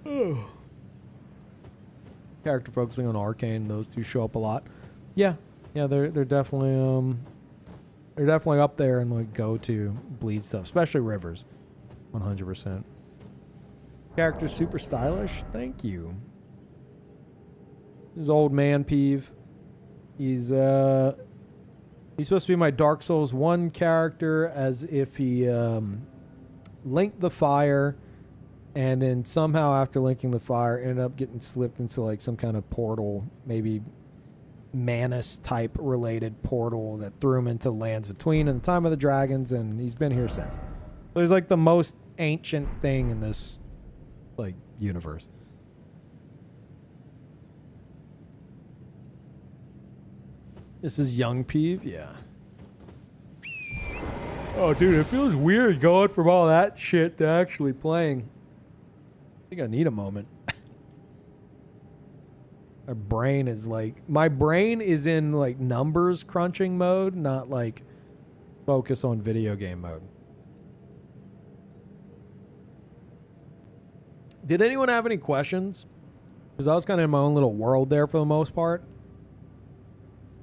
Oh. Character focusing on arcane, those two show up a lot. Yeah, they're definitely up there and like go to bleed stuff, especially Rivers, 100%. Character super stylish. Thank you. His old man peeve. He's supposed to be my Dark Souls 1 character, as if he linked the fire, and then somehow after linking the fire ended up getting slipped into like some kind of portal, maybe Manus type related portal that threw him into Lands Between in the time of the dragons, and he's been here since. So he's like the most ancient thing in this like universe. This is Young Peeve, yeah. Oh, dude, it feels weird going from all that shit to actually playing. I think I need a moment. My brain is in like numbers crunching mode, not like focus on video game mode. Did anyone have any questions? Because I was kind of in my own little world there for the most part.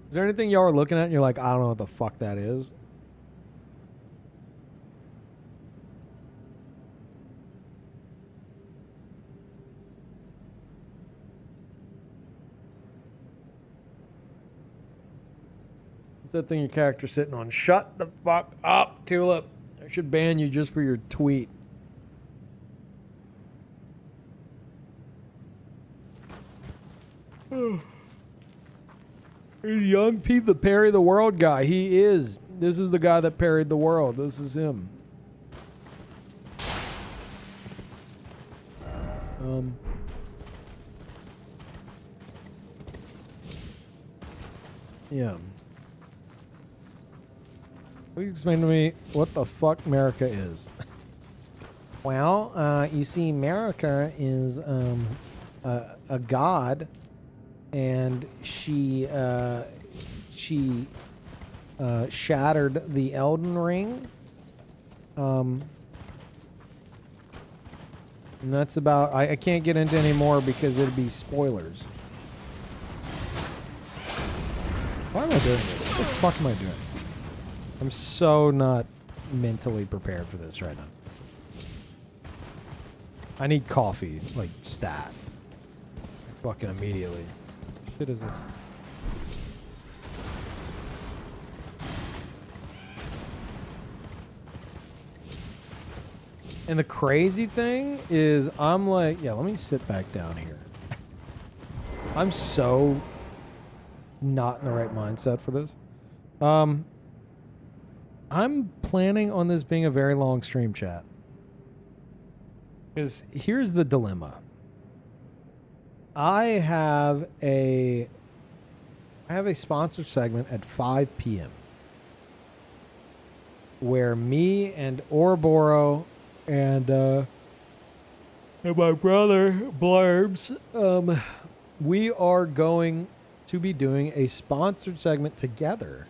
Is there anything y'all are looking at and you're like, I don't know what the fuck that is? What's that thing your character's sitting on? Shut the fuck up, Tulip. I should ban you just for your tweet. Is Young Pete the parry the world guy? He is. This is the guy that parried the world. This is him. Yeah. Will you explain to me what the fuck Marika is? Well, you see, Marika is a god, and she shattered the Elden Ring. And that's about. I can't get into any more because it'd be spoilers. Why am I doing this? What the fuck am I doing? I'm so not mentally prepared for this right now. I need coffee, like, stat. Fucking immediately. What shit is this? And the crazy thing is, I'm like, yeah, let me sit back down here. I'm so not in the right mindset for this. I'm planning on this being a very long stream, chat. Because here's the dilemma. I have a sponsored segment at 5 p.m. where me and Ouroboros and my brother Blurbs, we are going to be doing a sponsored segment together.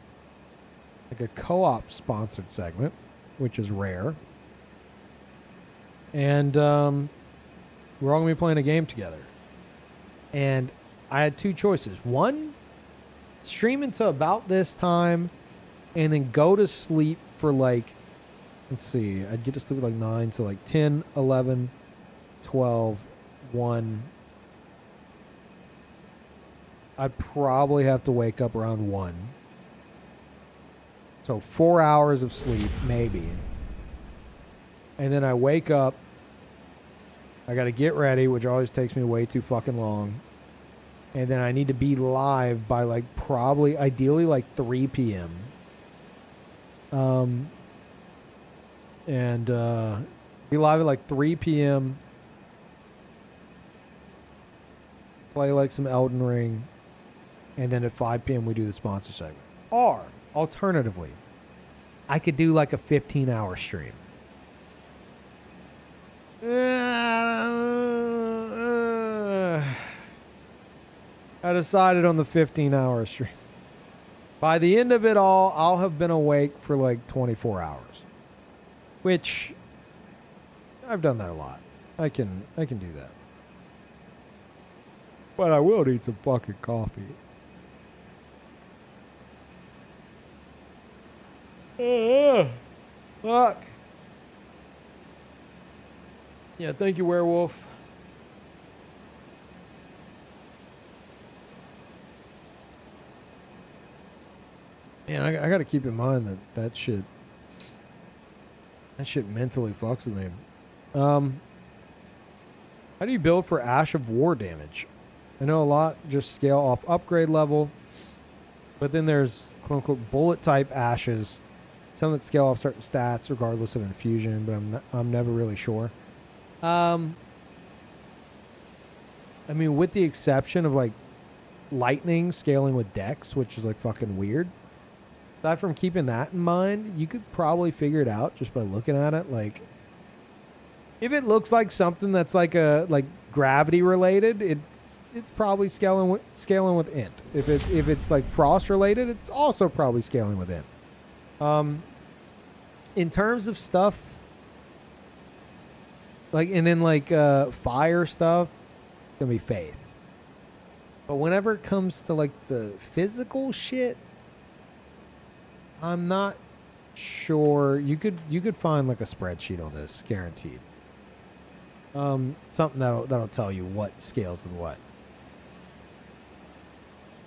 Like a co-op sponsored segment, which is rare. And we're all going to be playing a game together. And I had two choices. One, stream until about this time and then go to sleep for like, let's see, I'd get to sleep at like 9, so like 10, 11, 12, 1. I'd probably have to wake up around 1. So 4 hours of sleep, maybe. And then I wake up. I got to get ready, which always takes me way too fucking long. And then I need to be live by like probably, ideally like 3 p.m. And be live at like 3 p.m. Play like some Elden Ring. And then at 5 p.m. we do the sponsor segment. Or, alternatively, I could do like a 15-hour stream. I decided on the 15-hour stream. By the end of it all, I'll have been awake for like 24 hours. Which, I've done that a lot. I can do that. But I will need some fucking coffee. Fuck. Yeah, thank you, Werewolf. Man, I got to keep in mind that shit mentally fucks with me. How do you build for Ash of War damage? I know a lot just scale off upgrade level. But then there's quote unquote bullet type ashes, some that scale off certain stats regardless of infusion, but I'm never really sure. I mean, with the exception of like lightning scaling with dex, which is like fucking weird. Aside from keeping that in mind, you could probably figure it out just by looking at it. Like, if it looks like something that's like gravity related, it's probably scaling with int. If it's like frost related, it's also probably scaling with int. In terms of stuff, like, and then like fire stuff, it's gonna be faith. But whenever it comes to like the physical shit, I'm not sure. You could find like a spreadsheet on this, guaranteed. Something that'll tell you what scales with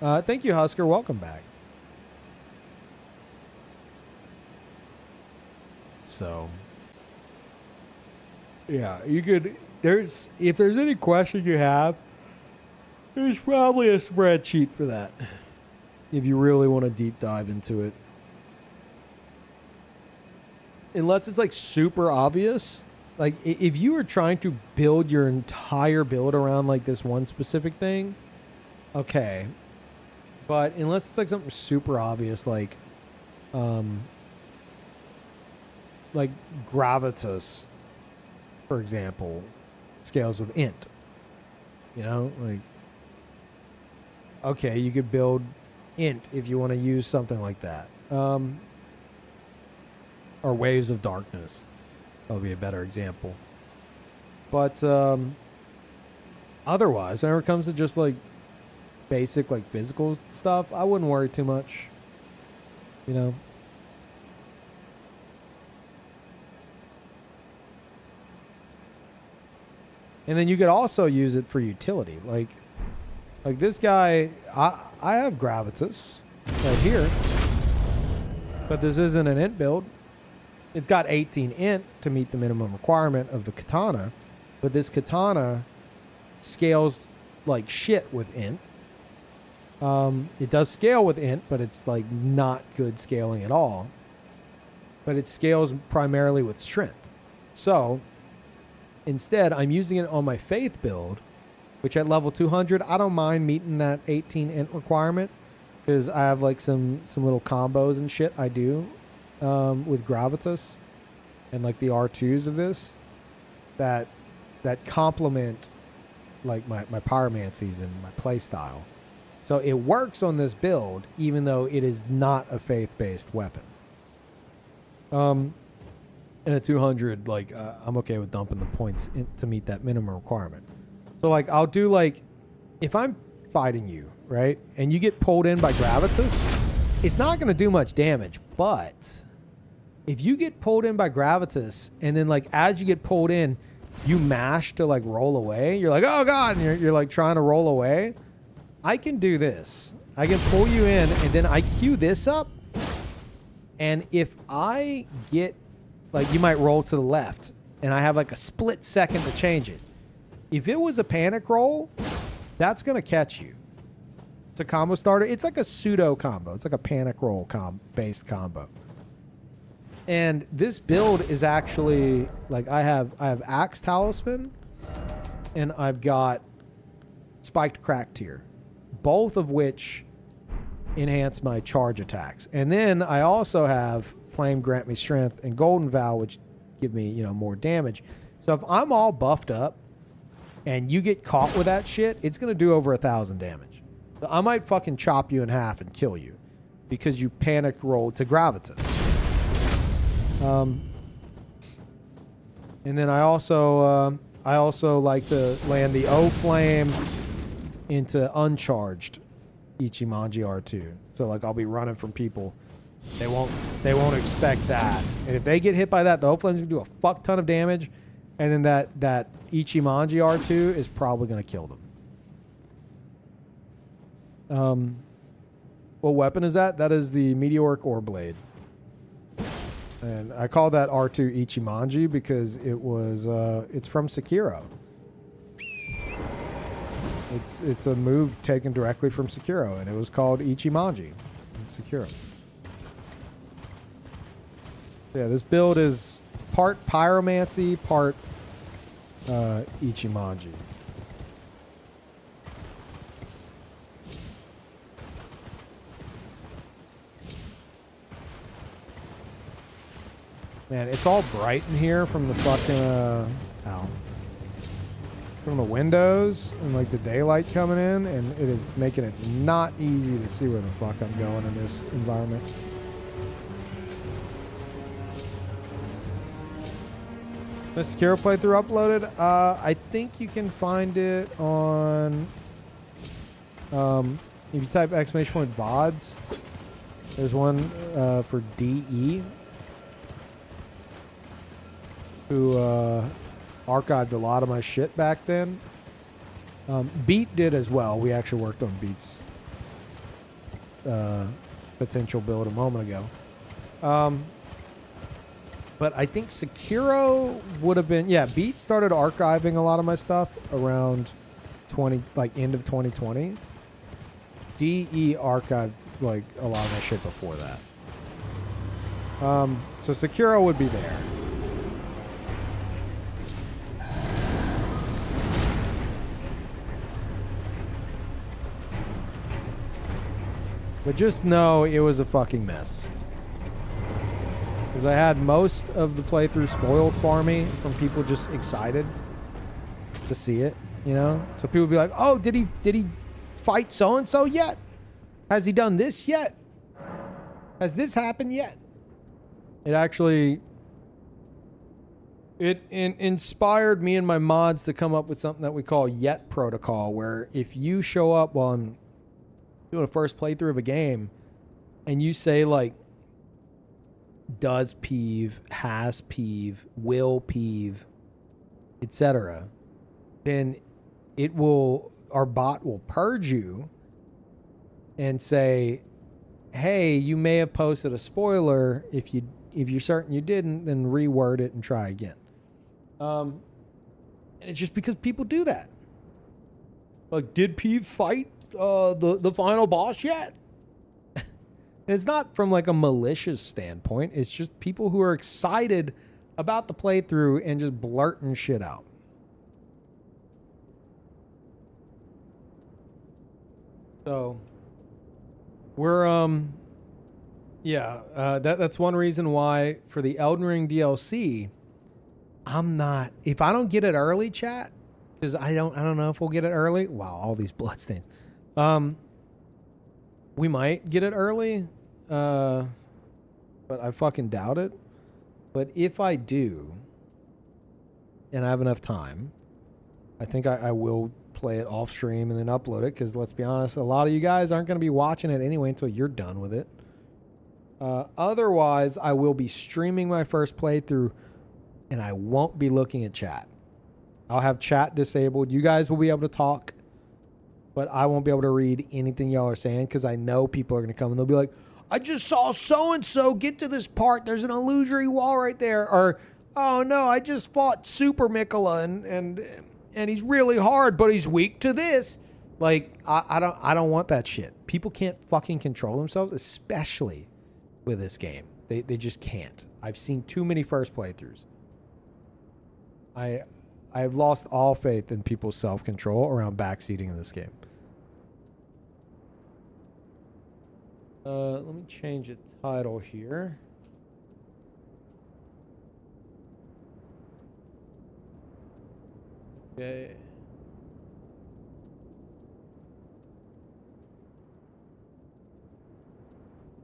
what. Thank you, Husker. Welcome back. So, yeah, you could. If there's any question you have, there's probably a spreadsheet for that. If you really want to deep dive into it. Unless it's like super obvious. Like if you were trying to build your entire build around like this one specific thing, okay. But unless it's like something super obvious, like gravitas, for example, scales with int. You know, like, okay, you could build int if you want to use something like that. Or waves of darkness. That'll be a better example. But otherwise, whenever it comes to just like basic like physical stuff, I wouldn't worry too much. You know. And then you could also use it for utility. Like this guy, I have gravitas right here. But this isn't an int build. It's got 18 int to meet the minimum requirement of the katana, but this katana scales like shit with int. It does scale with int, but it's like not good scaling at all. But it scales primarily with strength. So instead, I'm using it on my faith build, which at level 200, I don't mind meeting that 18 int requirement because I have like some little combos and shit I do. With gravitas and like the R2s of this that complement like my pyromancies and my play style. So it works on this build even though it is not a faith-based weapon. And at 200, like I'm okay with dumping the points to meet that minimum requirement. So like I'll do like if I'm fighting you, right, and you get pulled in by gravitas, it's not going to do much damage, but if you get pulled in by gravitas and then like as you get pulled in, you mash to like roll away, you're like, oh god, and you're like trying to roll away, I can do this. I can pull you in and then I queue this up, and if I get like, you might roll to the left and I have like a split second to change it. If it was a panic roll, that's going to catch you. It's a combo starter. It's like a pseudo combo. It's like a panic roll based combo. And this build is actually like I have Axe Talisman and I've got Spiked Crack Tier, both of which enhance my charge attacks. And then I also have Flame Grant Me Strength and Golden Vow, which give me, you know, more damage. So if I'm all buffed up and you get caught with that shit, it's going to do over 1,000 damage. So I might fucking chop you in half and kill you because you panic rolled to gravitas. And then I also like to land the O Flame into uncharged Ichimonji R2. So like I'll be running from people. They won't expect that. And if they get hit by that, the O Flame's gonna do a fuck ton of damage. And then that Ichimonji R2 is probably gonna kill them. What weapon is that? That is the Meteoric Ore Blade. And I call that R2 Ichimonji because it's from Sekiro. It's a move taken directly from Sekiro, and it was called Ichimonji. Sekiro. Yeah, this build is part pyromancy, part Ichimonji. Man, it's all bright in here from the fucking from the windows and like the daylight coming in, and it is making it not easy to see where the fuck I'm going in this environment. The Sekiro playthrough uploaded. I think you can find it on. If you type !VODs, there's one for DE who archived a lot of my shit back then. Beat did as well. We actually worked on Beat's potential build a moment ago. But I think Sekiro would have been... Yeah, Beat started archiving a lot of my stuff around end of 2020. DE archived like a lot of my shit before that. So Sekiro would be there. But just know it was a fucking mess. Because I had most of the playthrough spoiled for me from people just excited to see it, you know? So people would be like, oh, did he fight so-and-so yet? Has he done this yet? Has this happened yet? It actually... It inspired me and my mods to come up with something that we call Yet Protocol, where if you show up while I'm doing a first playthrough of a game and you say like does peeve, has peeve, will peeve, etc., then our bot will purge you and say, hey, you may have posted a spoiler. If you're certain you didn't, then reword it and try again. And it's just because people do that. Like, did Peeve fight the final boss yet? And it's not from like a malicious standpoint. It's just people who are excited about the playthrough and just blurting shit out. So we're that's one reason why for the Elden Ring DLC, I'm not, if I don't get it early, chat, because I don't know if we'll get it early. Wow, all these bloodstains. We might get it early, but I fucking doubt it. But if I do, and I have enough time, I think I will play it off stream and then upload it, because let's be honest, a lot of you guys aren't going to be watching it anyway until you're done with it. Otherwise, I will be streaming my first playthrough, and I won't be looking at chat. I'll have chat disabled. You guys will be able to talk, but I won't be able to read anything y'all are saying, because I know people are going to come and they'll be like, I just saw so-and-so get to this part. There's an illusory wall right there. Or, oh no, I just fought Super Mikola and he's really hard, but he's weak to this. Like, I don't want that shit. People can't fucking control themselves, especially with this game. They just can't. I've seen too many first playthroughs. I've lost all faith in people's self-control around backseating in this game. Let me change the title here. Okay.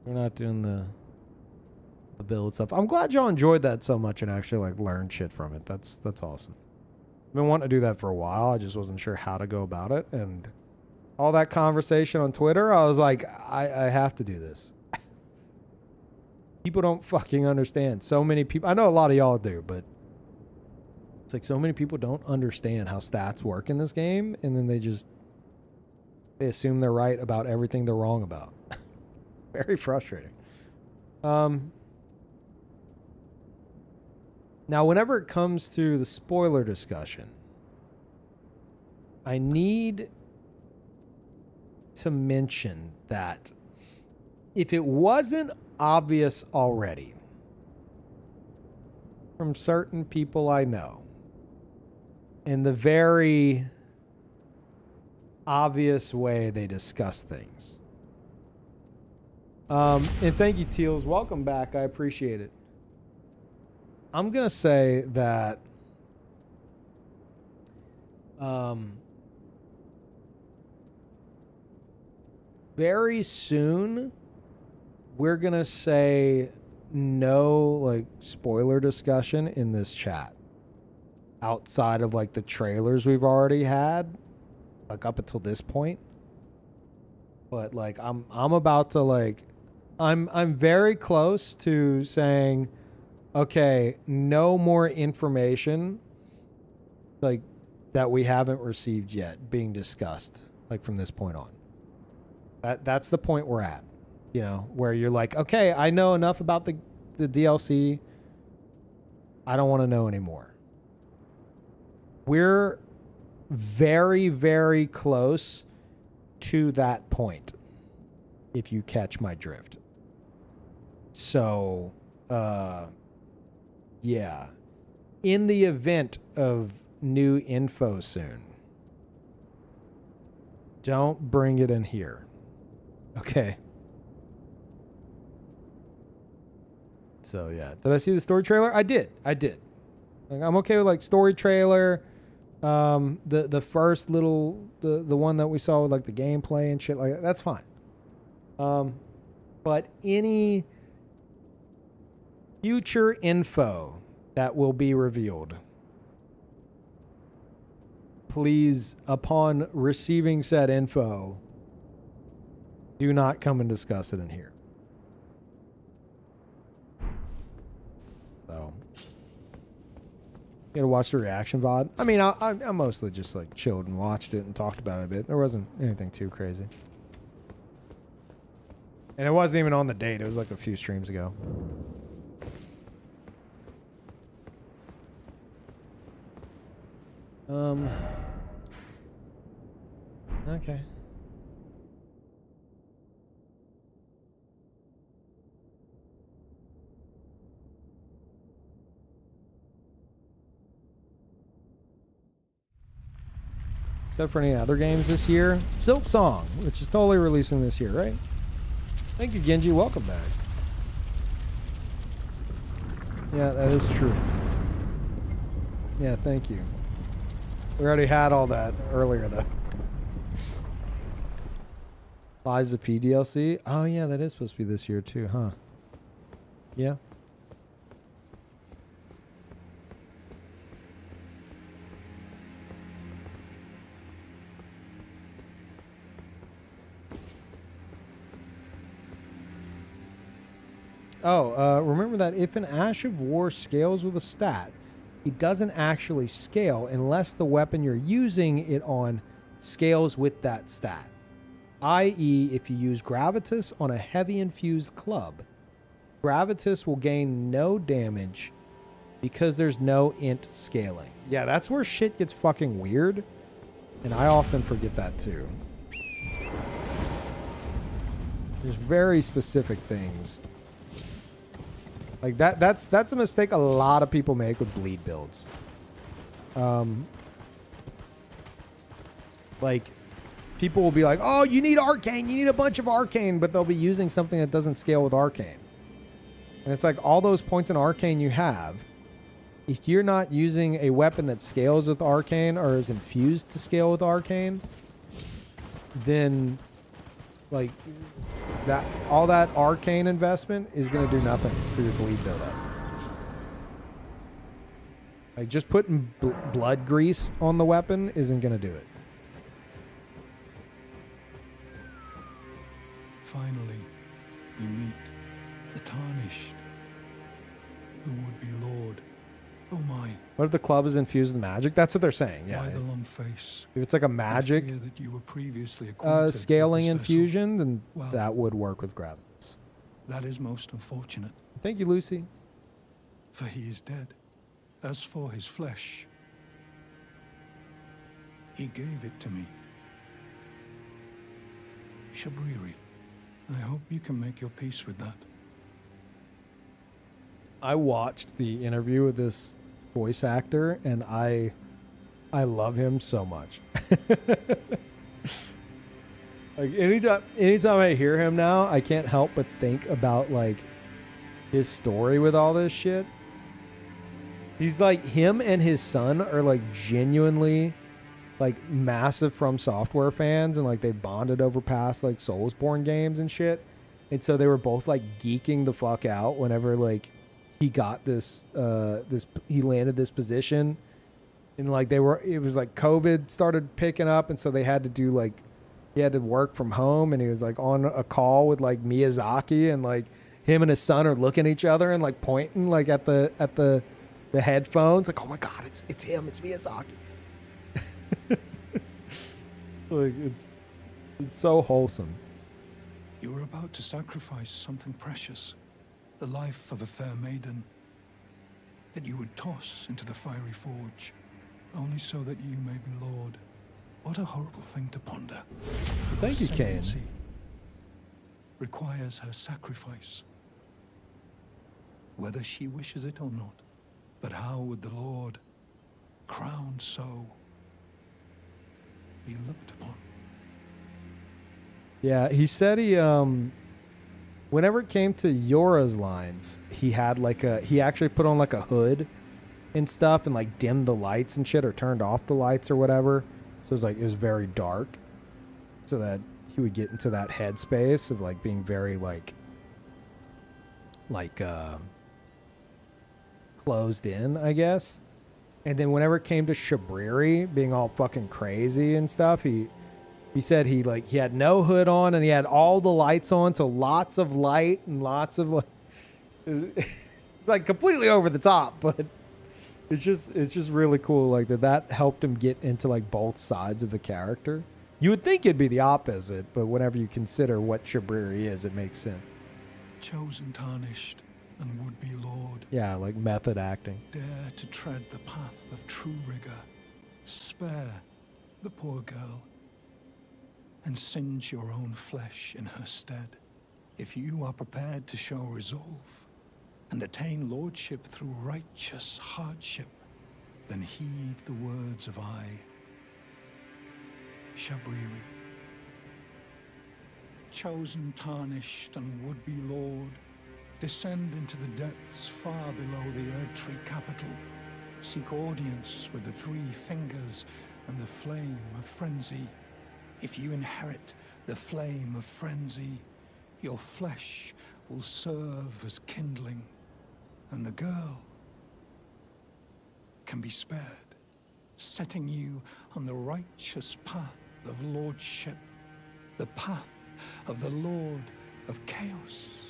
We're not doing the build stuff. I'm glad y'all enjoyed that so much and actually like learned shit from it. That's awesome. I've been wanting to do that for a while. I just wasn't sure how to go about it, and all that conversation on Twitter, I was like, I have to do this. People don't fucking understand. So many people, I know a lot of y'all do, but it's like so many people don't understand how stats work in this game, and then they assume they're right about everything they're wrong about. Very frustrating. Now, whenever it comes to the spoiler discussion, I need to mention that if it wasn't obvious already from certain people I know, in the very obvious way they discuss things. And thank you, Teals. Welcome back. I appreciate it. I'm going to say that very soon we're going to say no like spoiler discussion in this chat outside of like the trailers we've already had like up until this point. But like I'm about to like I'm very close to saying okay, no more information like that we haven't received yet being discussed like from this point on. That's the point we're at, you know, where you're like, okay, I know enough about the DLC. I don't want to know anymore. We're very, very close to that point, if you catch my drift. So, yeah. In the event of new info soon, don't bring it in here. Okay. So, yeah. Did I see the story trailer? I did. Like, I'm okay with, like, story trailer. The first little... The one that we saw with, like, the gameplay and shit like that. That's fine. But any future info that will be revealed, please, upon receiving said info, do not come and discuss it in here. So, you gotta watch the reaction VOD. I mean, I mostly just like chilled and watched it and talked about it a bit. There wasn't anything too crazy. And it wasn't even on the date. It was like a few streams ago. Okay. Except for any other games this year. Silk Song, which is totally releasing this year, right? Thank you, Genji. Welcome back. Yeah, that is true. Yeah, thank you. We already had all that earlier, though. Liza P DLC? Oh, yeah, that is supposed to be this year, too, huh? Yeah. Oh, remember that if an Ash of War scales with a stat, it doesn't actually scale unless the weapon you're using it on scales with that stat. I.e., if you use Gravitas on a heavy infused club, Gravitas will gain no damage because there's no int scaling. Yeah, that's where shit gets fucking weird, and I often forget that too. There's very specific things. Like that's a mistake a lot of people make with bleed builds. Like people will be like, "Oh, you need arcane, you need a bunch of arcane," but they'll be using something that doesn't scale with arcane. And it's like all those points in arcane you have, if you're not using a weapon that scales with arcane or is infused to scale with arcane, then like that all that arcane investment is going to do nothing for your bleed build up. Like just putting blood grease on the weapon isn't going to do it. Finally, we meet the Tarnished, who would be Lord. Oh my. What if the club is infused with magic? That's what they're saying. Yeah. Why the long face? If it's like a magic that you were previously acquainted scaling with this infusion, then well, that would work with Gravitas. That is most unfortunate. Thank you, Lucy. For he is dead. As for his flesh, he gave it to me. Shabriri, I hope you can make your peace with that. I watched the interview with this voice actor, and I love him so much. Like anytime I hear him now, I can't help but think about like his story with all this shit. He's like, him and his son are like genuinely like massive From Software fans, and like they bonded over past like Soulsborne games and shit. And so they were both like geeking the fuck out whenever like he got he landed this position. And like it was like COVID started picking up, and so they had to do like, he had to work from home, and he was like on a call with like Miyazaki, and like him and his son are looking at each other and like pointing like at the headphones, like, oh my god, it's him, it's Miyazaki. Like it's so wholesome. You were about to sacrifice something precious, the life of a fair maiden, that you would toss into the fiery forge, only so that you may be Lord. What a horrible thing to ponder. Thank you, Kane. Ascendancy requires her sacrifice, whether she wishes it or not. But how would the Lord, crowned so, be looked upon? Yeah, he said whenever it came to Yora's lines, he actually put on like a hood and stuff and like dimmed the lights and shit, or turned off the lights or whatever. So it was very dark, so that he would get into that headspace of like being very like closed in, I guess. And then whenever it came to Shabriri being all fucking crazy and stuff, he said he had no hood on, and he had all the lights on, so lots of light and lots of like, it's like completely over the top, but it's just really cool like that helped him get into like both sides of the character. You would think it'd be the opposite, but whenever you consider what Shabriri is, it makes sense. Chosen, tarnished, and would-be Lord. Yeah, like method acting. Dare to tread the path of true rigor. Spare the poor girl, and singe your own flesh in her stead. If you are prepared to show resolve and attain lordship through righteous hardship, then heed the words of I, Shabriri. Chosen, tarnished, and would-be Lord, descend into the depths far below the Erdtree capital. Seek audience with the three fingers and the flame of frenzy. If you inherit the flame of frenzy, your flesh will serve as kindling, and the girl can be spared, setting you on the righteous path of lordship, the path of the Lord of Chaos.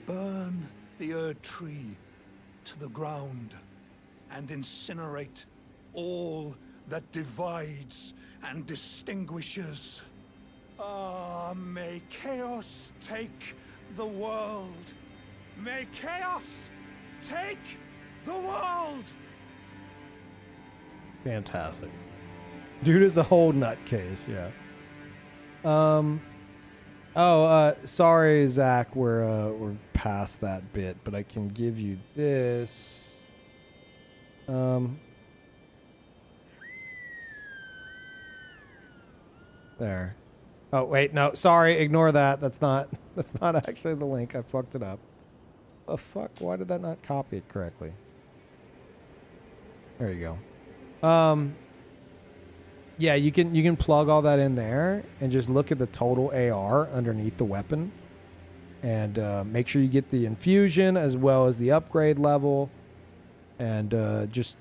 Burn the Erdtree to the ground and incinerate all that divides and distinguishes. Ah, may chaos take the world. May chaos take the world. Fantastic. Dude is a whole nutcase, yeah. Sorry, Zach, we're past that bit, but I can give you this. There. Oh wait, no, sorry, ignore that. That's not actually the link. I fucked it up. The fuck? Why did that not copy it correctly? There you go. Yeah, you can plug all that in there and just look at the total AR underneath the weapon, and make sure you get the infusion as well as the upgrade level, and just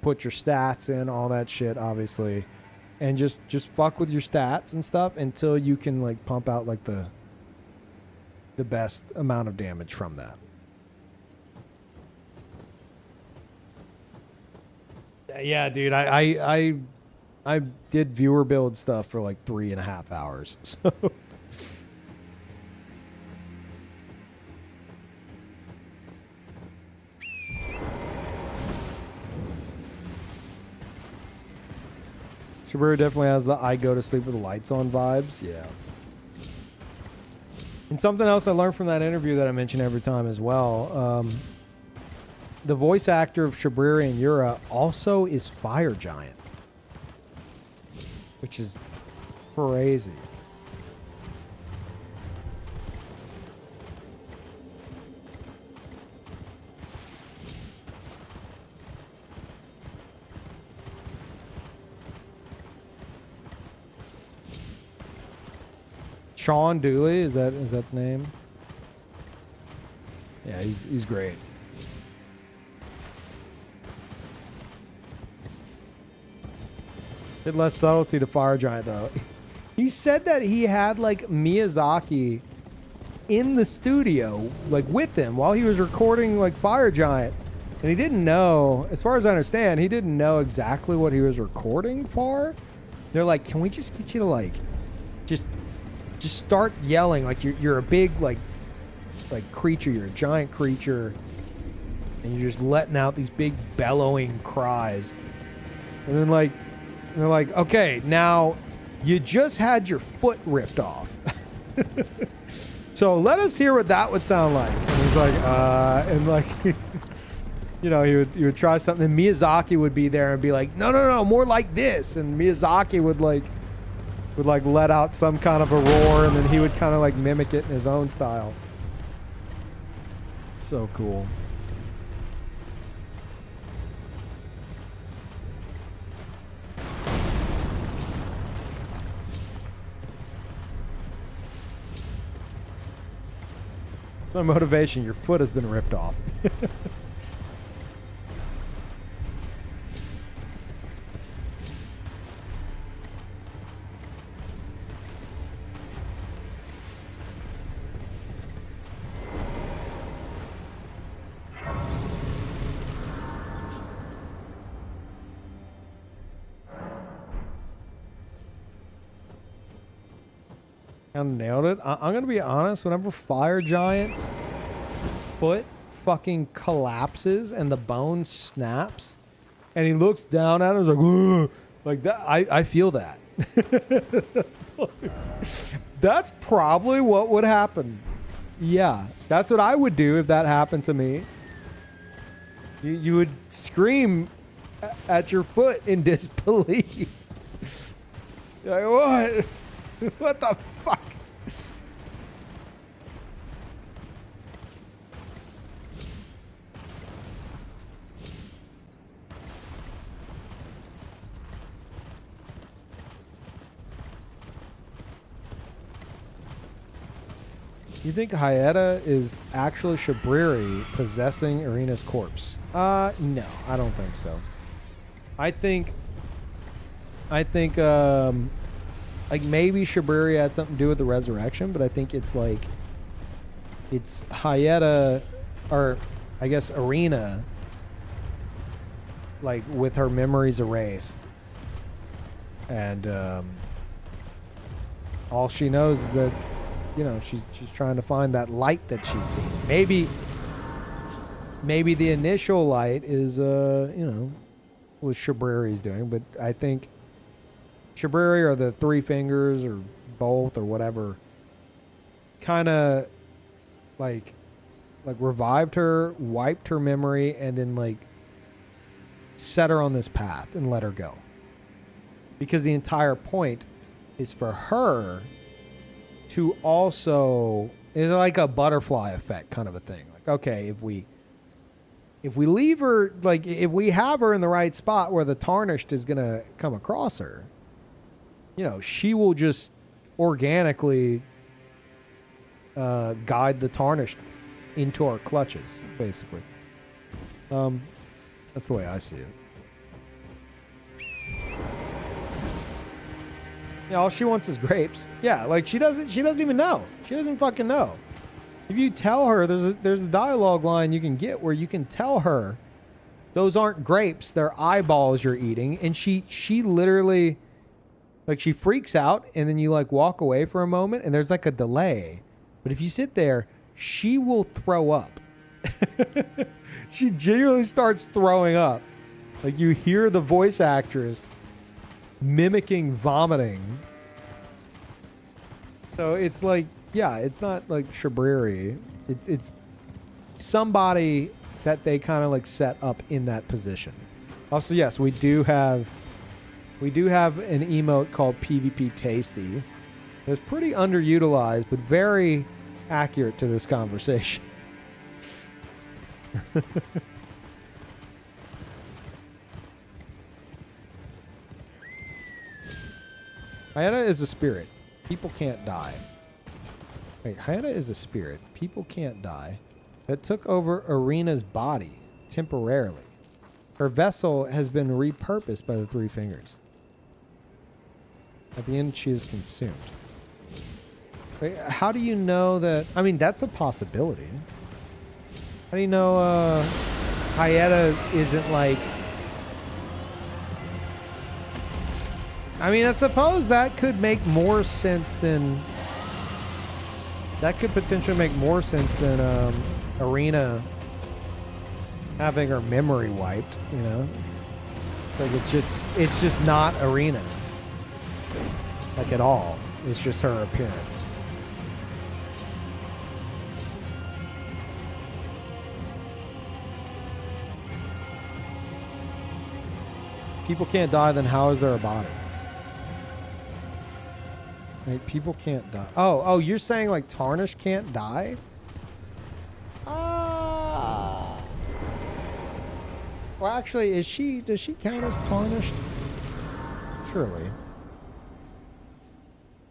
put your stats in, all that shit, obviously, and just fuck with your stats and stuff until you can like pump out like the best amount of damage from that. Yeah, dude, I did viewer build stuff for like 3.5 hours. So Shibuya definitely has the I go to sleep with the lights on vibes. Yeah. And something else I learned from that interview that I mention every time as well. The voice actor of Shabriri and Yura also is Fire Giant, which is crazy. Sean Dooley, is that the name? Yeah, he's great. Bit less subtlety to Fire Giant though. He said that he had like Miyazaki in the studio, like with him while he was recording like Fire Giant, and he didn't know. As far as I understand, he didn't know exactly what he was recording for. They're like, "Can we just get you to like, just start yelling like you're a big like creature, you're a giant creature, and you're just letting out these big bellowing cries." And then like they're like, "Okay, now you just had your foot ripped off. So let us hear what that would sound like." And he's like, and like you know, he would try something, and Miyazaki would be there and be like, no, more like this. And Miyazaki would let out some kind of a roar, and then he would kind of like mimic it in his own style. So cool. It's my motivation. Your foot has been ripped off. Kind of nailed it. I'm gonna be honest. Whenever Fire Giant's foot fucking collapses and the bone snaps, and he looks down at him, he's like, "Ugh," like that. I feel that. That's probably what would happen. Yeah, that's what I would do if that happened to me. You would scream at your foot in disbelief. You're like, what? What the fuck? You think Hayata is actually Shabriri possessing Irina's corpse? No, I don't think so. I think like maybe Shabriri had something to do with the resurrection, but I think it's like it's Hayata, or I guess Irina, like with her memories erased, and all she knows is that, you know, she's trying to find that light that she's seen. Maybe the initial light is you know, what Shabriri's doing, but I think Shabriri or the Three Fingers or both or whatever kind of like revived her, wiped her memory, and then like set her on this path and let her go. Because the entire point is for her to also, it's like a butterfly effect kind of a thing. Like, okay, if we leave her, like if we have her in the right spot where the Tarnished is going to come across her, you know, she will just organically guide the Tarnished into our clutches, basically. That's the way I see it. Yeah, all she wants is grapes. Yeah, like she doesn't even know. She doesn't fucking know. If you tell her, there's a dialogue line you can get where you can tell her those aren't grapes, they're eyeballs you're eating, and she literally, like, she freaks out, and then you like walk away for a moment and there's like a delay. But if you sit there, she will throw up. She genuinely starts throwing up. Like, you hear the voice actress mimicking vomiting. So it's like, Yeah, it's not like Shabriri. It's somebody that they kind of like set up in that position. Also, yes, we do have an emote called PvP Tasty. It's pretty underutilized, but very accurate to this conversation. Hyena is a spirit. People can't die. Wait, Hyena is a spirit. People can't die. That took over Arena's body temporarily. Her vessel has been repurposed by the Three Fingers. At the end, she is consumed. Wait, how do you know that? I mean, that's a possibility. How do you know Hyena isn't like... I mean, I suppose that could make more sense than... That could potentially make more sense than Arena having her memory wiped, you know? Like, it's just not Arena. Like, at all. It's just her appearance. People can't die, then how is there a body? Right, people can't die. Oh, you're saying like Tarnish can't die? Well, actually, does she count as tarnished? Surely.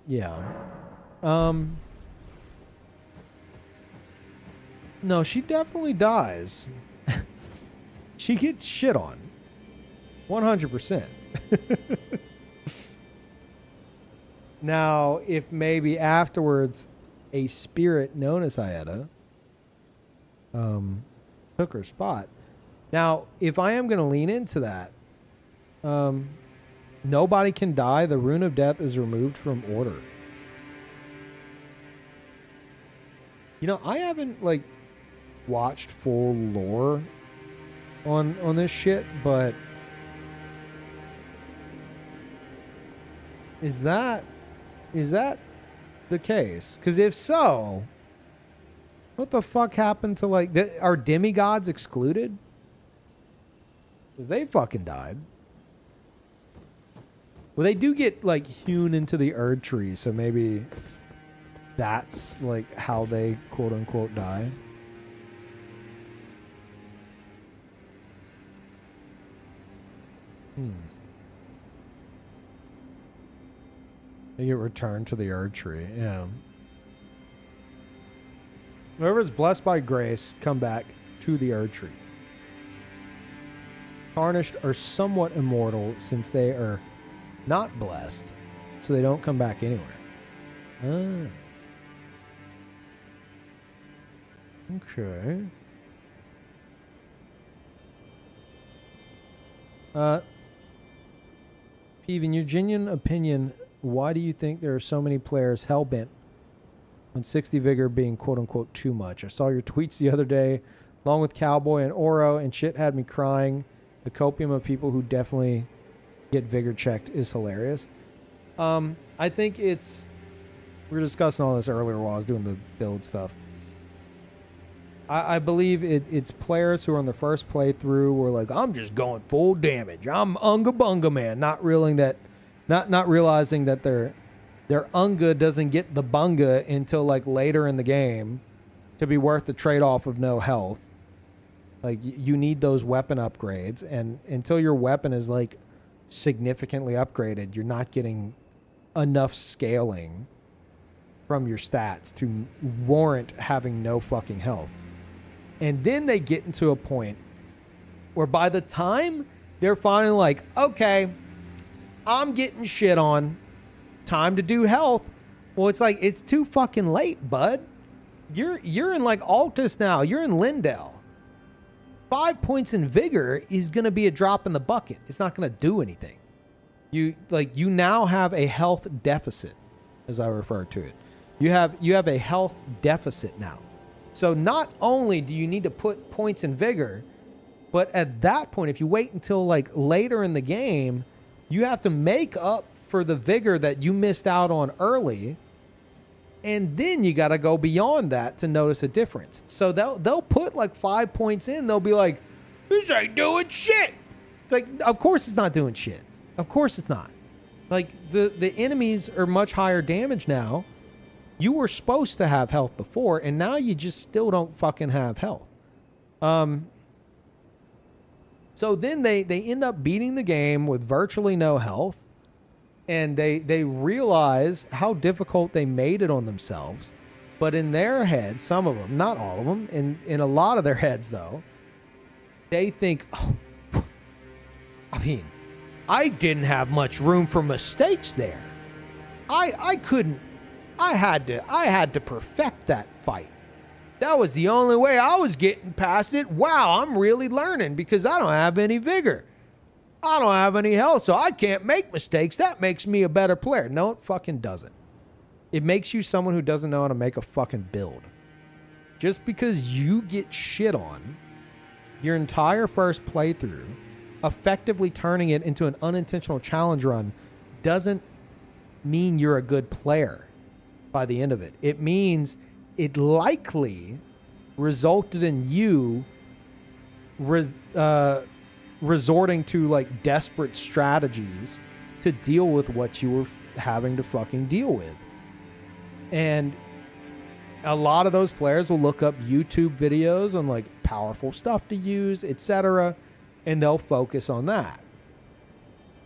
Yeah. No, she definitely dies. She gets shit on. 100%. Now, if maybe afterwards a spirit known as Hyena took her spot. Now, if I am going to lean into that, nobody can die. The Rune of Death is removed from order. You know, I haven't like watched full lore on this shit, but is that the case? Because if so, what the fuck happened to like are demigods excluded? Because they fucking died. Well, they do get like hewn into the Erd tree, so maybe that's like how they quote unquote die. They get returned to the Erd tree. Yeah. Whoever is blessed by grace, come back to the Erd tree. Tarnished are somewhat immortal since they are not blessed, so they don't come back anywhere. Okay. Peeve, in your genuine opinion, why do you think there are so many players hell-bent on 60 vigor being quote-unquote too much? I saw your tweets the other day, along with Cowboy and Oro, and shit had me crying. The copium of people who definitely get vigor checked is hilarious. I think we were discussing all this earlier while I was doing the build stuff. I believe it's players who are on the first playthrough were like, I'm just going full damage. I'm Unga Bunga man, not realizing that their Unga doesn't get the Bunga until like later in the game to be worth the trade-off of no health. Like you need those weapon upgrades, and until your weapon is like significantly upgraded, you're not getting enough scaling from your stats to warrant having no fucking health. And then they get into a point where by the time they're finally like, okay, I'm getting shit on, time to do health. Well, it's like, it's too fucking late, bud. You're in like Altus now. You're in Lindell. 5 points in vigor is going to be a drop in the bucket. It's not going to do anything. You now have a health deficit, as I refer to it. You have a health deficit now. So not only do you need to put points in vigor, but at that point, if you wait until like later in the game, you have to make up for the vigor that you missed out on early And then you got to go beyond that to notice a difference. So they'll put like 5 points in. They'll be like, this ain't doing shit. It's like, of course it's not doing shit. Of course it's not. Like the enemies are much higher damage now. You were supposed to have health before, and now you just still don't fucking have health. So then they end up beating the game with virtually no health. And they realize how difficult they made it on themselves. But in their heads, some of them, not all of them, in a lot of their heads though, they think, oh, I mean, I didn't have much room for mistakes there. I had to perfect that fight. That was the only way I was getting past it. Wow, I'm really learning because I don't have any vigor. I don't have any health, so I can't make mistakes. That makes me a better player. No, it fucking doesn't. It makes you someone who doesn't know how to make a fucking build. Just because you get shit on your entire first playthrough, effectively turning it into an unintentional challenge run, doesn't mean you're a good player by the end of it. It means it likely resulted in you resorting to like desperate strategies to deal with what you were having to fucking deal with. And a lot of those players will look up YouTube videos on like powerful stuff to use, etc., and they'll focus on that.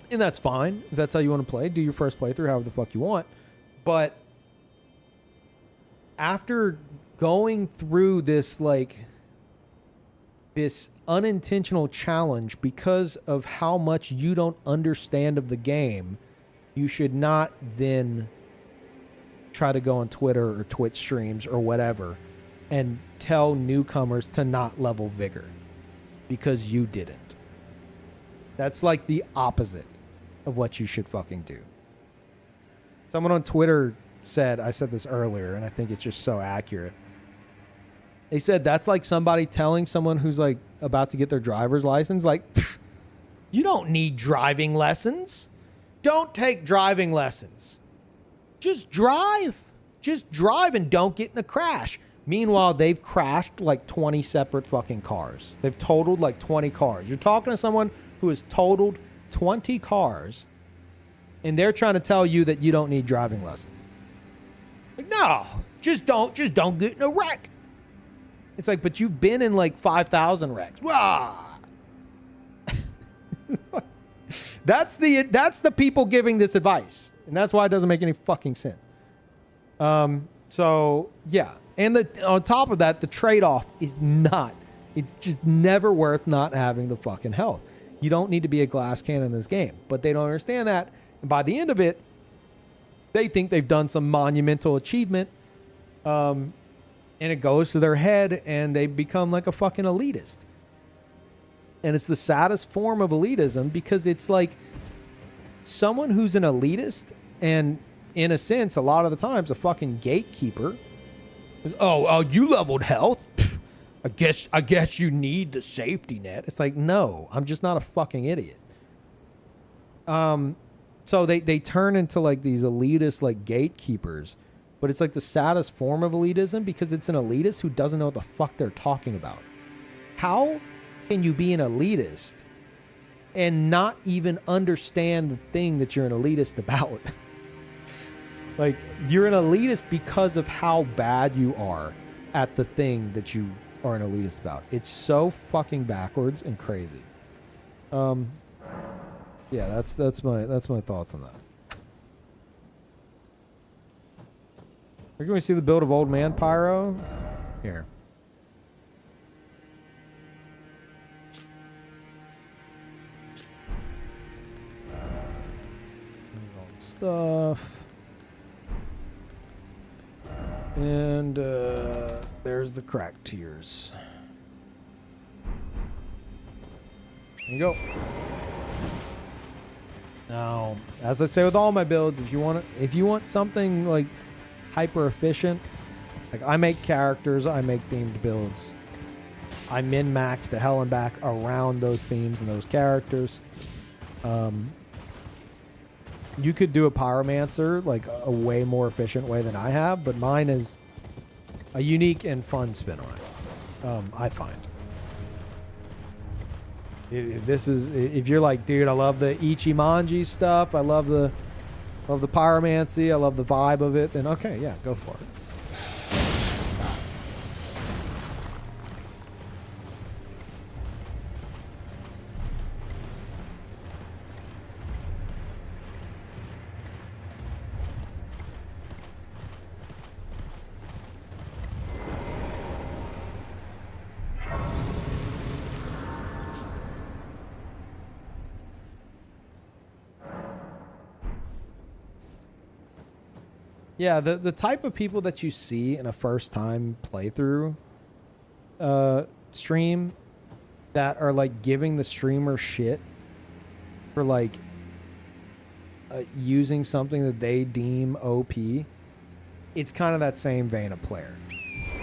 And that's fine. If that's how you want to play, do your first playthrough however the fuck you want. But after going through this unintentional challenge because of how much you don't understand of the game, you should not then try to go on Twitter or Twitch streams or whatever and tell newcomers to not level vigor because you didn't. That's like the opposite of what you should fucking do. Someone on Twitter said, I said this earlier, and I think it's just so accurate. They said that's like somebody telling someone who's like about to get their driver's license, like, you don't need driving lessons. Don't take driving lessons. Just drive. Just drive and don't get in a crash. Meanwhile, they've crashed like 20 separate fucking cars. They've totaled like 20 cars. You're talking to someone who has totaled 20 cars, and they're trying to tell you that you don't need driving lessons. Like, no, just don't get in a wreck. It's like, but you've been in like 5,000 wrecks. Wah! That's the people giving this advice, and that's why it doesn't make any fucking sense. So yeah, and on top of that, the trade-off is not. It's just never worth not having the fucking health. You don't need to be a glass cannon in this game, but they don't understand that. And by the end of it, they think they've done some monumental achievement, and it goes to their head, and they become like a fucking elitist. And it's the saddest form of elitism because it's like someone who's an elitist and, in a sense, a lot of the times a fucking gatekeeper. Oh, you leveled health. I guess you need the safety net. It's like, no, I'm just not a fucking idiot. So they turn into like these elitist like gatekeepers, but it's like the saddest form of elitism because it's an elitist who doesn't know what the fuck they're talking about. How can you be an elitist and not even understand the thing that you're an elitist about? Like, you're an elitist because of how bad you are at the thing that you are an elitist about. It's so fucking backwards and crazy. Yeah, that's my thoughts on that. We're going to see the build of Old Man Pyro here. Stuff. And there's the crack tiers. There you go. Now, as I say with all my builds, if you want something like hyper efficient, like I make characters, I make themed builds. I min-max to hell and back around those themes and those characters. you could do a pyromancer like a way more efficient way than I have, but mine is a unique and fun spin on it. I find. If you're like, dude, I love the Ichimonji stuff, I love the pyromancy, I love the vibe of it, then okay, yeah, go for it. Yeah, the type of people that you see in a first time playthrough stream that are like giving the streamer shit for like using something that they deem OP, it's kind of that same vein of player.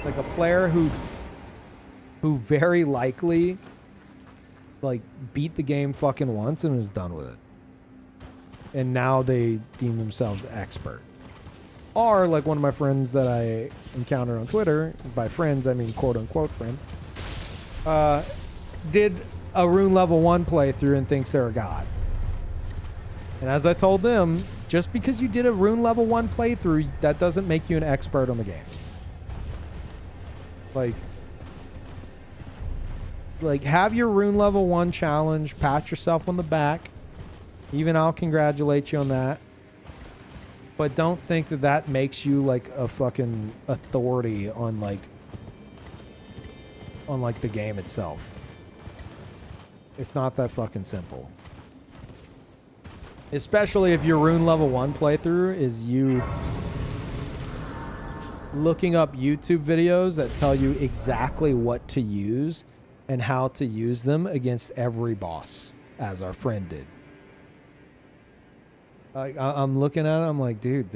Like a player who very likely like beat the game fucking once and is done with it. And now they deem themselves expert. Or like one of my friends that I encountered on Twitter, by friends I mean quote unquote friend, did a rune level 1 playthrough and thinks they're a god. And as I told them, just because you did a rune level 1 playthrough, that doesn't make you an expert on the game. Like have your rune level 1 challenge, pat yourself on the back. Even I'll congratulate you on that. But don't think that that makes you like a fucking authority on like the game itself. It's not that fucking simple. Especially if your rune level 1 playthrough is you looking up YouTube videos that tell you exactly what to use and how to use them against every boss, as our friend did. I'm looking at it, I'm like, dude,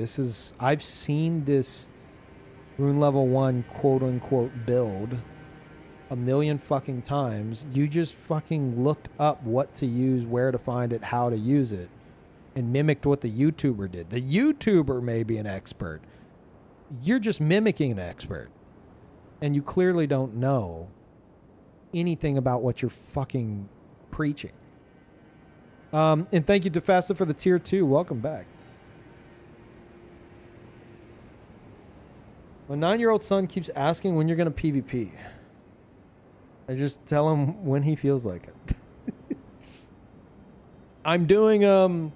I've seen this rune level 1 quote unquote build a million fucking times. You just fucking looked up what to use, where to find it, how to use it, and mimicked what the YouTuber did. The YouTuber may be an expert. You're just mimicking an expert. And you clearly don't know anything about what you're fucking preaching. And thank you to Festa for the tier 2. Welcome back. My 9-year-old son keeps asking when you're going to PvP. I just tell him when he feels like it. I'm doing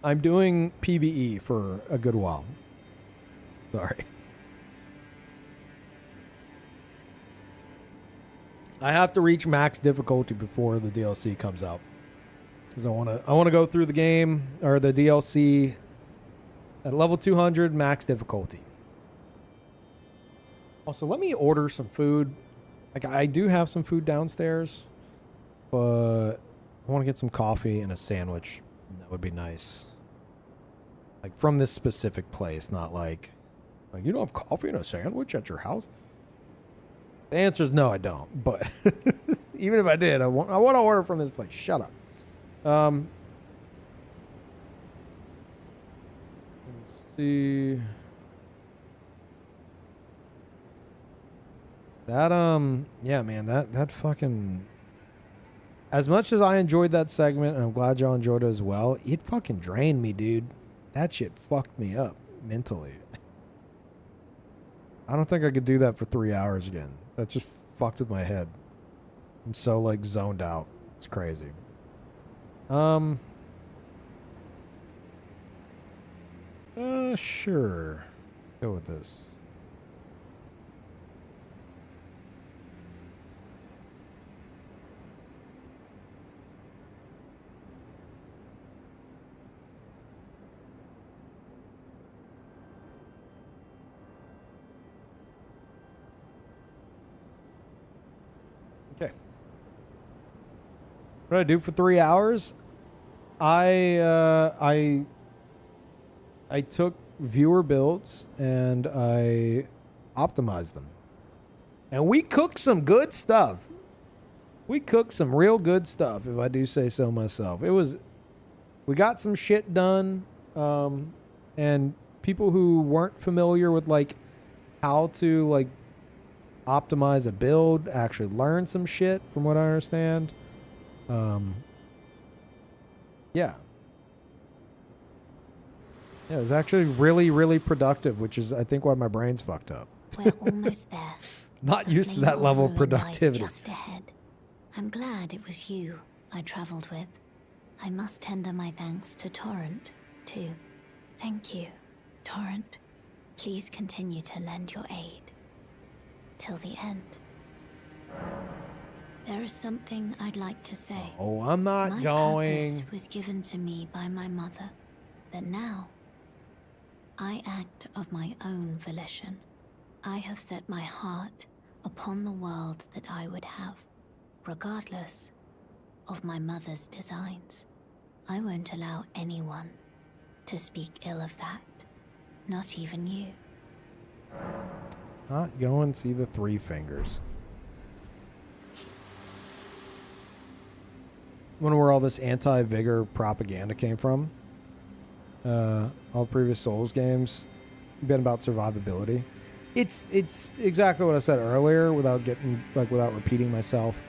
PvE for a good while. Sorry. I have to reach max difficulty before the DLC comes out. Because I want to go through the game or the DLC at level 200 max difficulty. Also, let me order some food. Like I do have some food downstairs, but I want to get some coffee and a sandwich. That would be nice. Like from this specific place, not like you don't have coffee and a sandwich at your house. The answer is no, I don't. But even if I did, I want to order from this place. Shut up. Let's see. That yeah, man, that fucking, as much as I enjoyed that segment, and I'm glad y'all enjoyed it as well, it fucking drained me, dude. That shit fucked me up mentally. I don't think I could do that for 3 hours again. That just fucked with my head. I'm so like zoned out. It's crazy. Sure. Go with this. Okay. What did I do for 3 hours? I took viewer builds and I optimized them. And we cooked some good stuff. We cooked some real good stuff, if I do say so myself. It was We got some shit done. And people who weren't familiar with like how to like optimize a build actually learned some shit from what I understand. Yeah. Yeah, it was actually really, really productive, which is I think why my brain's fucked up. We're almost there. Not The used to flame that level of ruin lies productivity. Just ahead. I'm glad it was you I traveled with. I must tender my thanks to Torrent, too. Thank you, Torrent. Please continue to lend your aid. Till the end. There is something I'd like to say. Oh, I'm not My going. purpose was given to me by my mother, but now I act of my own volition. I have set my heart upon the world that I would have, regardless of my mother's designs. I won't allow anyone to speak ill of that, not even you. Not go and see the Three Fingers. Wonder where all this anti-vigor propaganda came from. All previous Souls games been about survivability. It's exactly what I said earlier without repeating myself.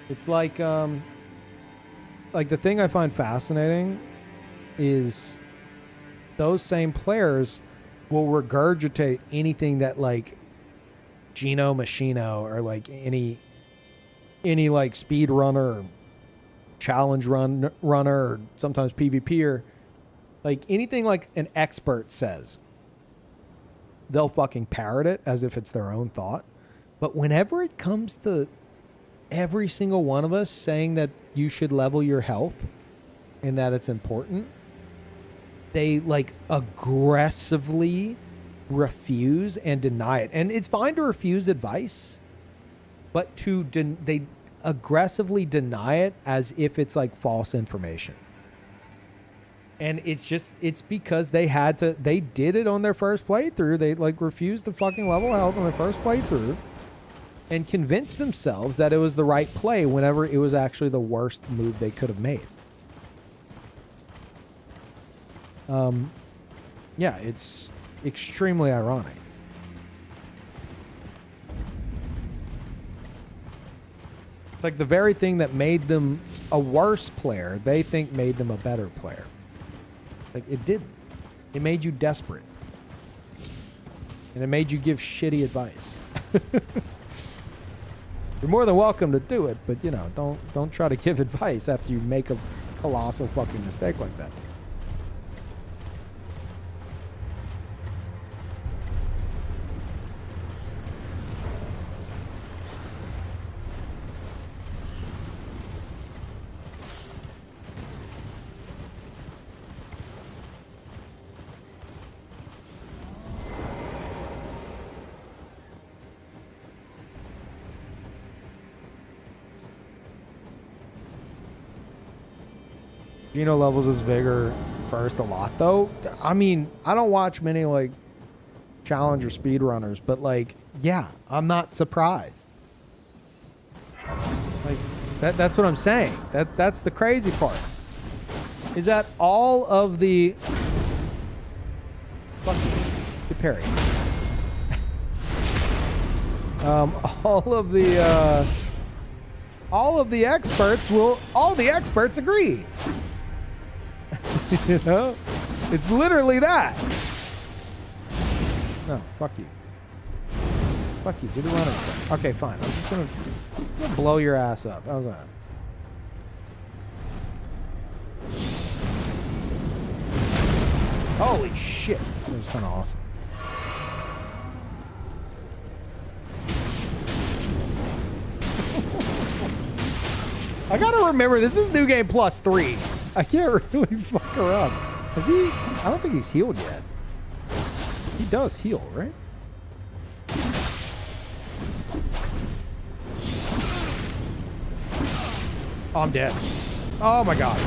It's like the thing I find fascinating is those same players will regurgitate anything that like Gino Machino or like any like speed runner, challenge runner, or sometimes PvPer, like anything like an expert says, they'll fucking parrot it as if it's their own thought. But whenever it comes to every single one of us saying that you should level your health and that it's important, they like aggressively refuse and deny it. And it's fine to refuse advice, but they aggressively deny it as if it's like false information. And it's because they did it on their first playthrough. They like refused to fucking level health on their first playthrough and convinced themselves that it was the right play whenever it was actually the worst move they could have made. Yeah, it's extremely ironic. It's like the very thing that made them a worse player, they think made them a better player. Like, it didn't. It made you desperate. And it made you give shitty advice. You're more than welcome to do it, but, you know, don't try to give advice after you make a colossal fucking mistake like that. Gino levels his vigor first a lot, though. I mean, I don't watch many, like, challenge or speedrunners, but, like, yeah, I'm not surprised. Like, that's what I'm saying. That's the crazy part. Is that all of the... Fuck you. Good parry. All of the experts all the experts agree. You know? It's literally that. No, fuck you. Fuck you. Do the running thing. Okay, fine. I'm just gonna blow your ass up. How's that? Holy shit. That was kind of awesome. I gotta remember, this is New Game Plus 3. I can't really fuck her up. Is he? I don't think he's healed yet. He does heal, right? Oh, I'm dead. Oh my god.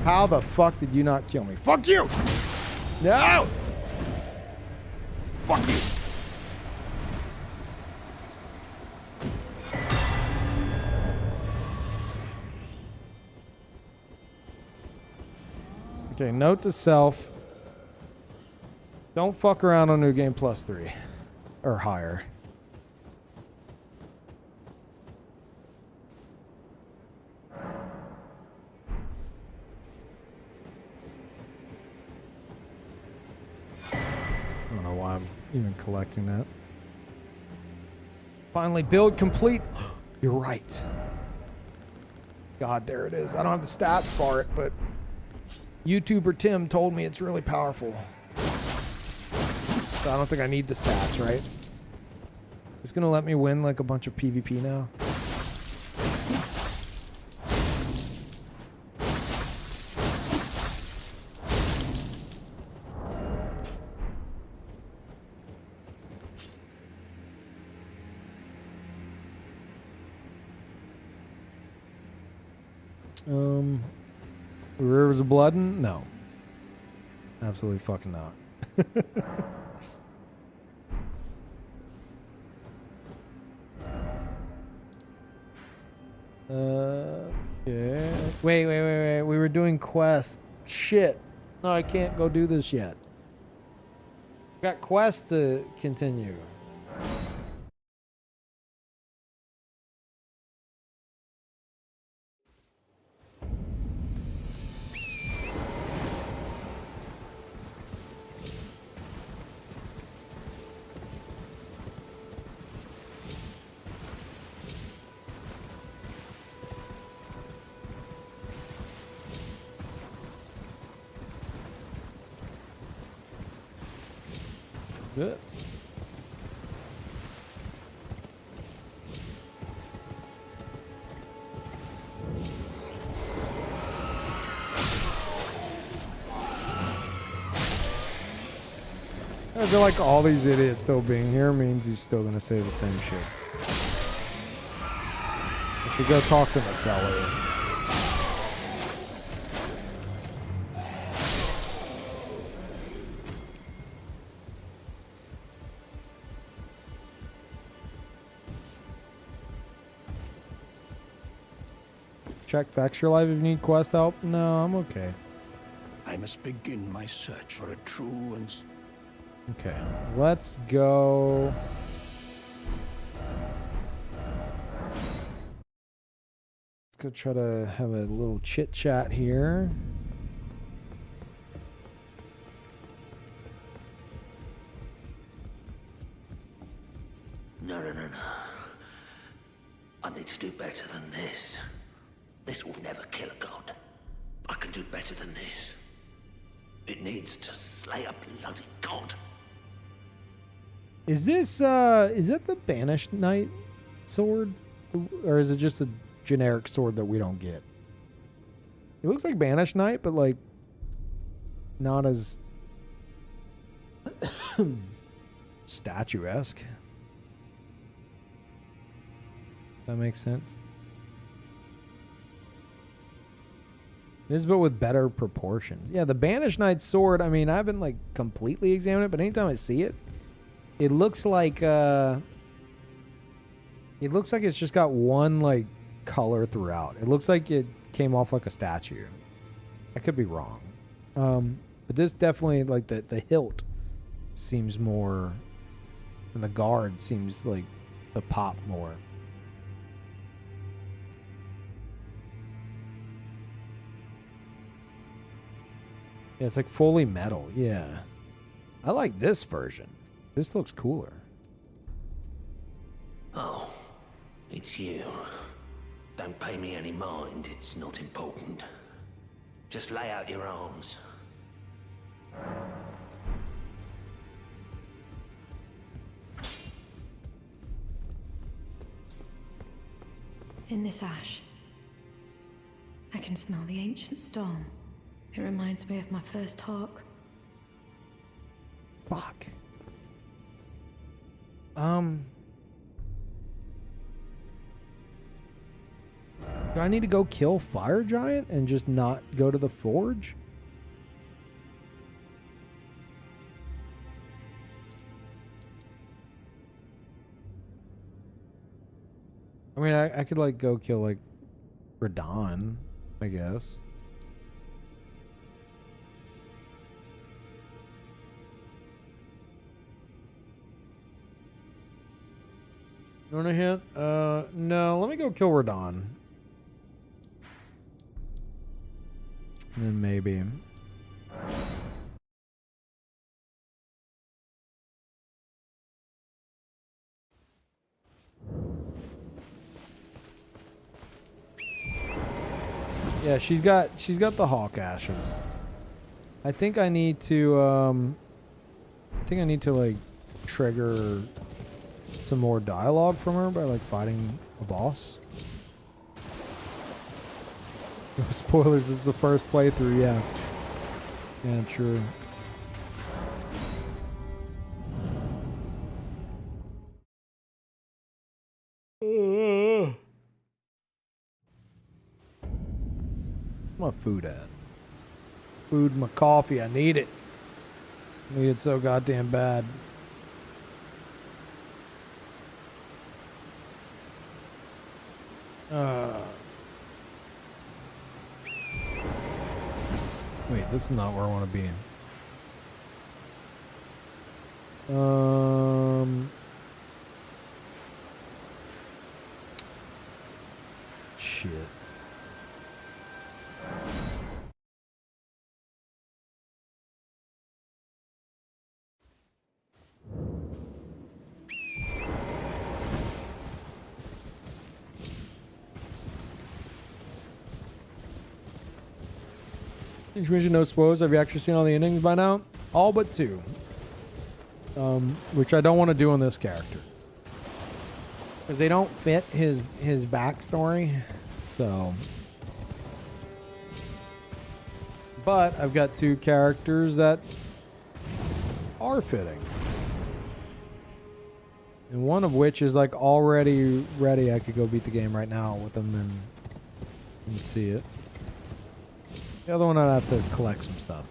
How the fuck did you not kill me? Fuck you! No! Fuck you! Okay, note to self. Don't fuck around on New Game Plus 3. Or higher. I don't know why I'm even collecting that. Finally, build complete. You're right. God, there it is. I don't have the stats for it, but YouTuber Tim told me it's really powerful. So I don't think I need the stats, right? It's gonna let me win like a bunch of PvP now. Rivers of Blood? No. Absolutely fucking not. Okay. Wait. We were doing quest. Shit. No, I can't go do this yet. Got quest to continue. Good. I feel like all these idiots still being here means he's still gonna say the same shit. I should go talk to McCullough. Check Facts Your Life if you need quest help. No, I'm okay. I must begin my search for a true and... Okay, let's go. Let's go try to have a little chit chat here. No. I need to do better than this. This will never kill a god. I can do better than this. It needs to slay a bloody god. Is this is that the Banished Knight sword? Or is it just a generic sword that we don't get? It looks like Banished Knight, but like not as statuesque. That makes sense. It is, but with better proportions. Yeah, the Banished Knight sword, I mean, I haven't like completely examined it, but anytime I see it, it looks like it's just got one like color throughout. It looks like it came off like a statue. I could be wrong. But this definitely, like the hilt seems more, and the guard seems like to pop more. Yeah, it's like fully metal. Yeah. I like this version. This looks cooler. Oh, it's you. Don't pay me any mind, it's not important. Just lay out your arms. In this ash, I can smell the ancient storm. It reminds me of my first talk. Fuck. Do I need to go kill Fire Giant and just not go to the forge? I mean, I could like go kill like Radahn, I guess. You want to hit? No. Let me go kill Radon. And then maybe. Yeah, she's got the Hawk Ashes. I think I need to like trigger some more dialogue from her by like fighting a boss. No spoilers, this is the first playthrough, yeah. Yeah, true. Where's my food at? Food, my coffee, I need it. I need it so goddamn bad. Wait, this is not where I want to be. Shit. Information, no spoilers. Have you actually seen all the endings by now? All but 2. Which I don't want to do on this character. Because they don't fit his backstory. So. But I've got 2 characters that are fitting. And one of which is like already ready. I could go beat the game right now with them and see it. The other one I'd have to collect some stuff.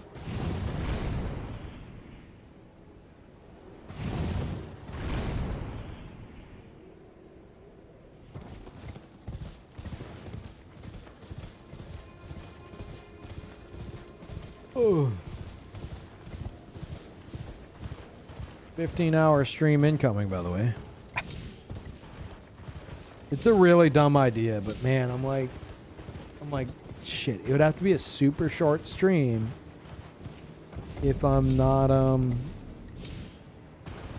Oh. 15-hour stream incoming, by the way. It's a really dumb idea, but man, I'm like, shit, it would have to be a super short stream if I'm not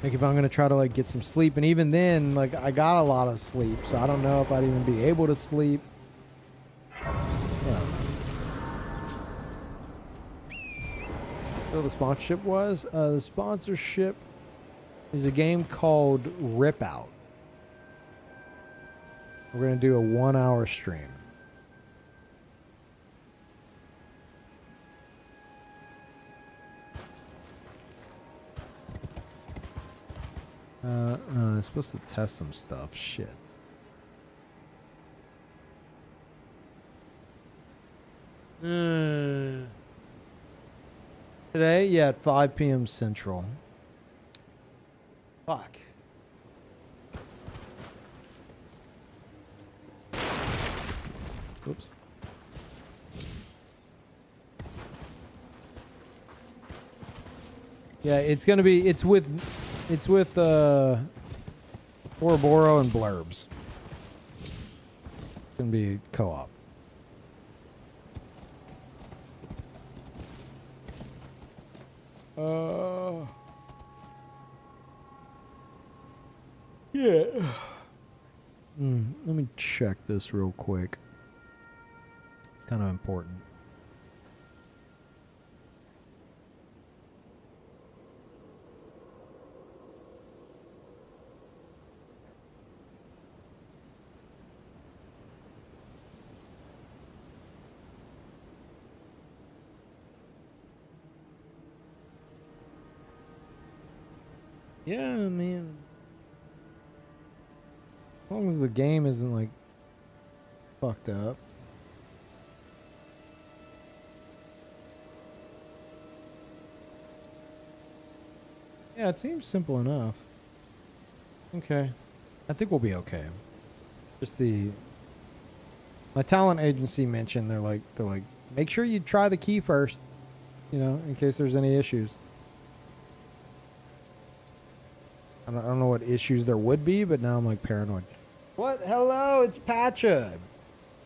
like if I'm gonna try to like get some sleep, and even then like I got a lot of sleep, so I don't know if I'd even be able to sleep. So the sponsorship was the sponsorship is a game called Rip Out. We're gonna do a 1-hour stream. I'm supposed to test some stuff. Shit. Today, yeah, at 5 p.m. Central. Fuck. Oops. Yeah, it's gonna be. It's with Ouroboros and Blurbs. It's gonna be co-op. Yeah. Let me check this real quick. It's kind of important. Yeah, man. As long as the game isn't like fucked up. Yeah, it seems simple enough. Okay. I think we'll be okay. Just my talent agency mentioned they're like make sure you try the key first, you know, in case there's any issues. I don't know what issues there would be, but now I'm like paranoid. What? Hello, it's Patcha.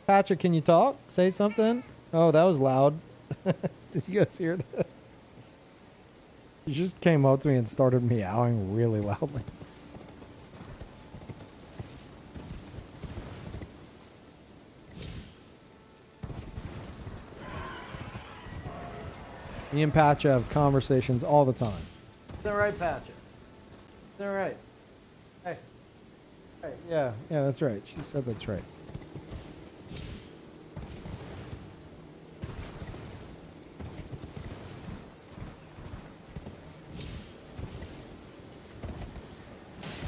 Patcha, can you talk? Say something? Oh, that was loud. Did you guys hear that? He just came up to me and started meowing really loudly. Me and Patcha have conversations all the time. Is that right, Patcha? Is that right? Hey. Hey, yeah, that's right. She said that's right.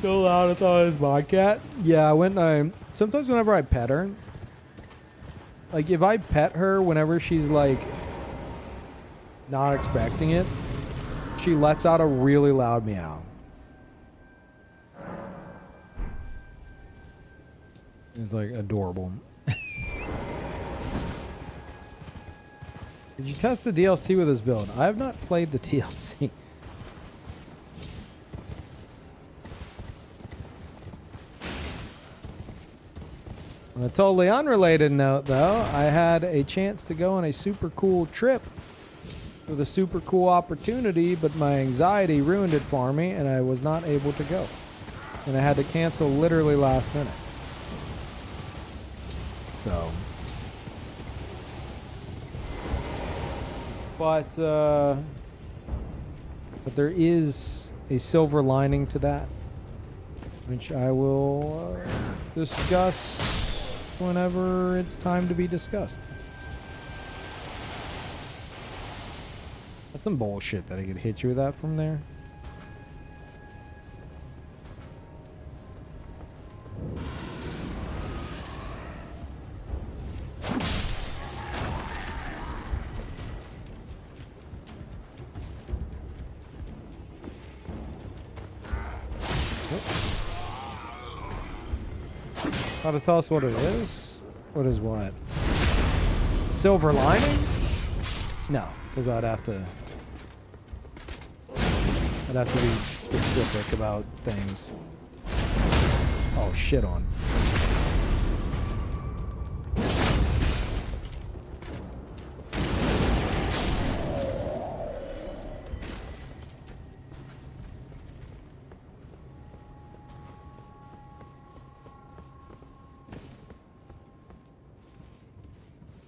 So loud, I thought it was my cat. Yeah, sometimes whenever I pet her, like if I pet her whenever she's like not expecting it, she lets out a really loud meow. It's like adorable. Did you test the DLC with this build? I have not played the DLC. On a totally unrelated note, though, I had a chance to go on a super cool trip with a super cool opportunity, but my anxiety ruined it for me, and I was not able to go. And I had to cancel literally last minute. So. But there is a silver lining to that, which I will discuss whenever it's time to be discussed. That's some bullshit that I could hit you with that from there. How to tell us what it is? What is what? Silver lining? No, because I'd have to be specific about things. Oh, shit on.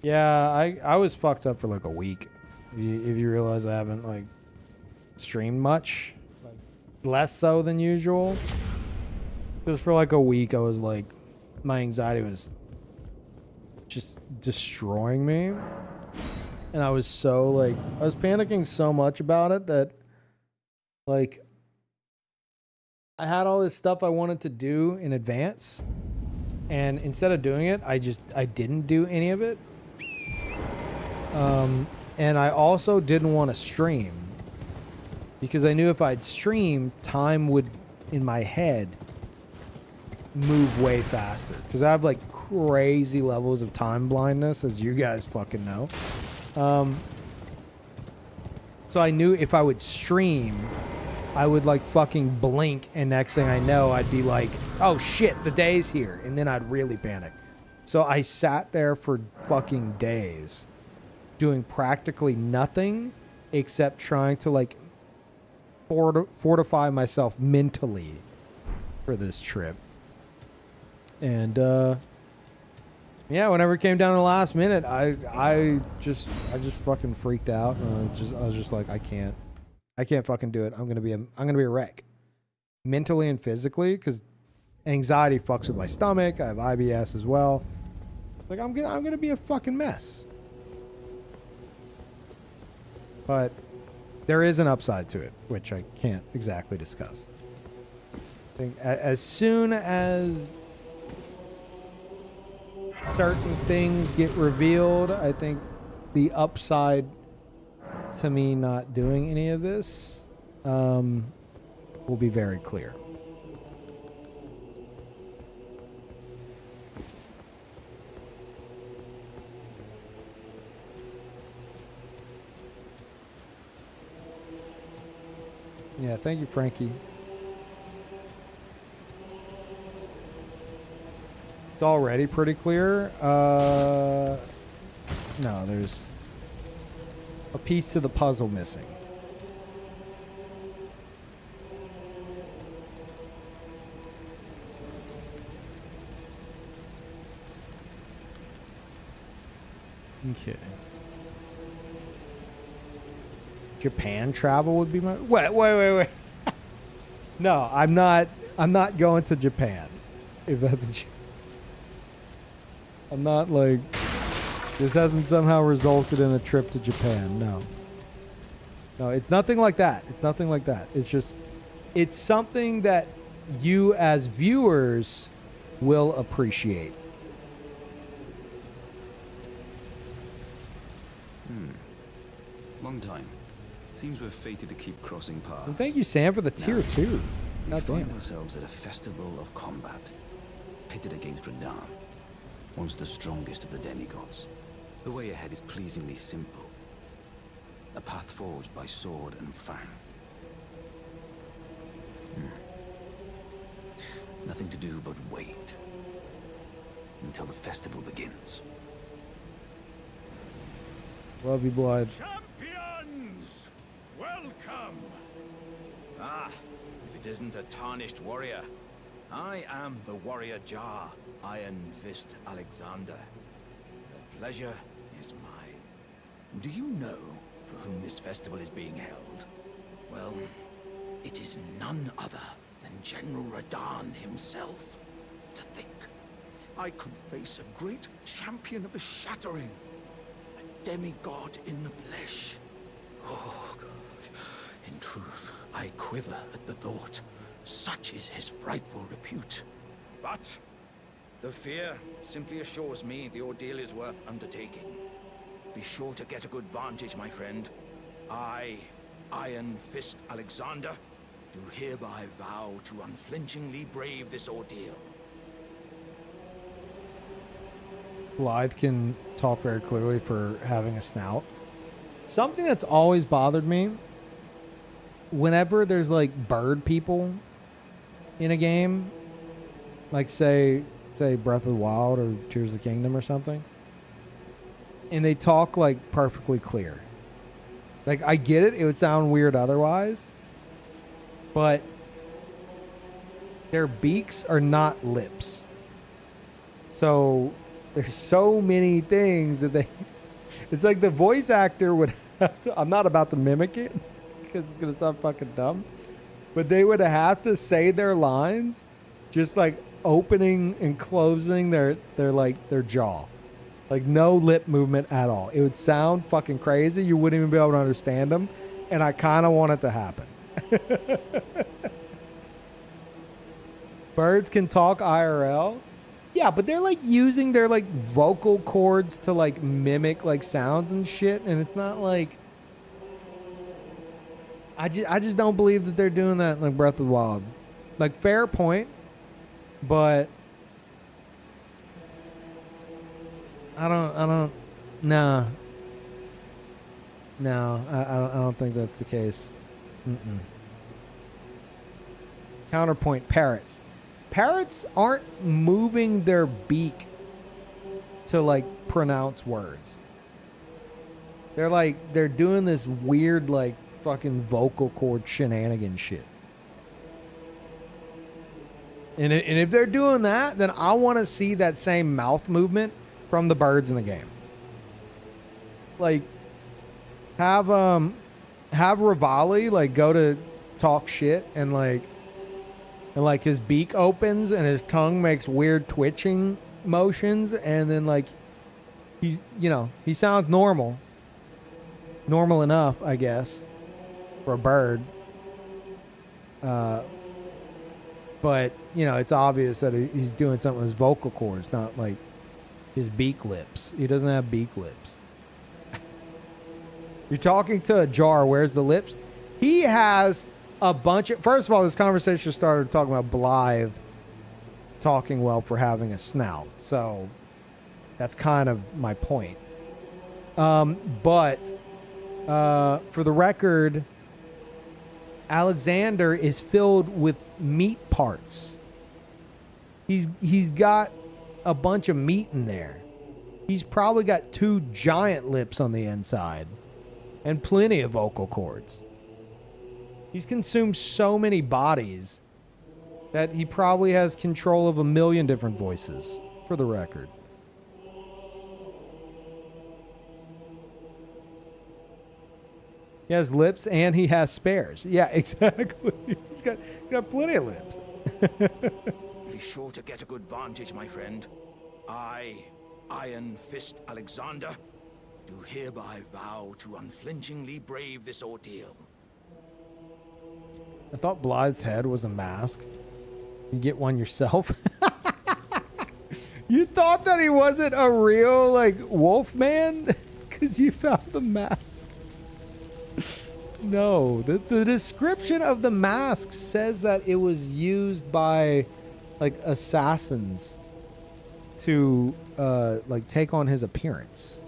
Yeah, I was fucked up for like a week. If you realize I haven't like streamed much, like less so than usual. Because for like a week I was like, my anxiety was just destroying me, and I was panicking so much about it that like I had all this stuff I wanted to do in advance, and instead of doing it, I didn't do any of it. And I also didn't want to stream because I knew if I'd stream, time would, in my head, move way faster. Because I have like crazy levels of time blindness, as you guys fucking know. So I knew if I would stream, I would like fucking blink, and next thing I know, I'd be like, oh shit, the day's here. And then I'd really panic. So I sat there for fucking days doing practically nothing except trying to like fortify myself mentally for this trip. And yeah, whenever it came down to the last minute, I just fucking freaked out, and I was just like, I can't fucking do it. I'm gonna be a wreck, mentally and physically, because anxiety fucks with my stomach. I have IBS as well. Like I'm gonna be a fucking mess. But there is an upside to it, which I can't exactly discuss. I think as soon as certain things get revealed, I think the upside to me not doing any of this will be very clear. Yeah, thank you, Frankie. It's already pretty clear. No, there's a piece to the puzzle missing. Okay. Japan travel would be my wait. No, I'm not going to Japan. If that's I'm not like this hasn't somehow resulted in a trip to Japan. No. No, it's nothing like that. It's nothing like that. It's just it's something that you as viewers will appreciate. Long time. Seems we're fated to keep crossing paths. And thank you, Sam, for the tier Now, 2. We God find damn. ourselves at a festival of combat, pitted against Radahn, once the strongest of the demigods. The way ahead is pleasingly simple. A path forged by sword and fang. Nothing to do but wait until the festival begins. Love you, blood. Champions! Welcome! Ah, if it isn't a tarnished warrior. I am the warrior Jar, Iron Fist Alexander. The pleasure is mine. Do you know for whom this festival is being held? Well, it is none other than General Radahn himself. To think, I could face a great champion of the Shattering. A demigod in the flesh. Oh, God. In truth, I quiver at the thought. Such is his frightful repute. But the fear simply assures me the ordeal is worth undertaking. Be sure to get a good vantage, my friend. I, Iron Fist Alexander, do hereby vow to unflinchingly brave this ordeal. Blythe can talk very clearly for having a snout. Something that's always bothered me, whenever there's like bird people in a game, like say Breath of the Wild or Tears of the Kingdom or something, and they talk like perfectly clear. Like I get it, it would sound weird otherwise, but their beaks are not lips. So there's so many things that they it's like the voice actor would have to, I'm not about to mimic it because it's going to sound fucking dumb, but they would have to say their lines just like opening and closing their jaw. Like no lip movement at all. It would sound fucking crazy. You wouldn't even be able to understand them, and I kind of want it to happen. Birds can talk IRL. Yeah, but they're like using their like vocal cords to like mimic like sounds and shit, and it's not like I just don't believe that they're doing that in like Breath of the Wild. Like fair point, but I don't no, I don't think that's the case. Counterpoint: parrots. Parrots aren't moving their beak to like pronounce words. They're doing this weird like fucking vocal cord shenanigan shit. And if they're doing that, then I want to see that same mouth movement from the birds in the game. Like have Rivali like go to talk shit and like his beak opens and his tongue makes weird twitching motions, and then like he sounds normal enough, I guess, for a bird. But it's obvious that he's doing something with his vocal cords, not like his beak lips. He doesn't have beak lips. You're talking to a jar. Where's the lips? He has a bunch of... First of all, this conversation started talking about Blythe talking well for having a snout. So that's kind of my point. But for the record, Alexander is filled with meat parts. He's got a bunch of meat in there. He's probably got 2 giant lips on the inside and plenty of vocal cords. He's consumed so many bodies that he probably has control of 1 million different voices, for the record. He has lips and he has spares. Yeah, exactly. He's got plenty of lips. Be sure to get a good vantage, my friend. I, Iron Fist Alexander, do hereby vow to unflinchingly brave this ordeal. I thought Blythe's head was a mask. You get one yourself. You thought that he wasn't a real, like, wolf man? Because you found the mask. No. The description of the mask says that it was used by, like, assassins to, like, take on his appearance.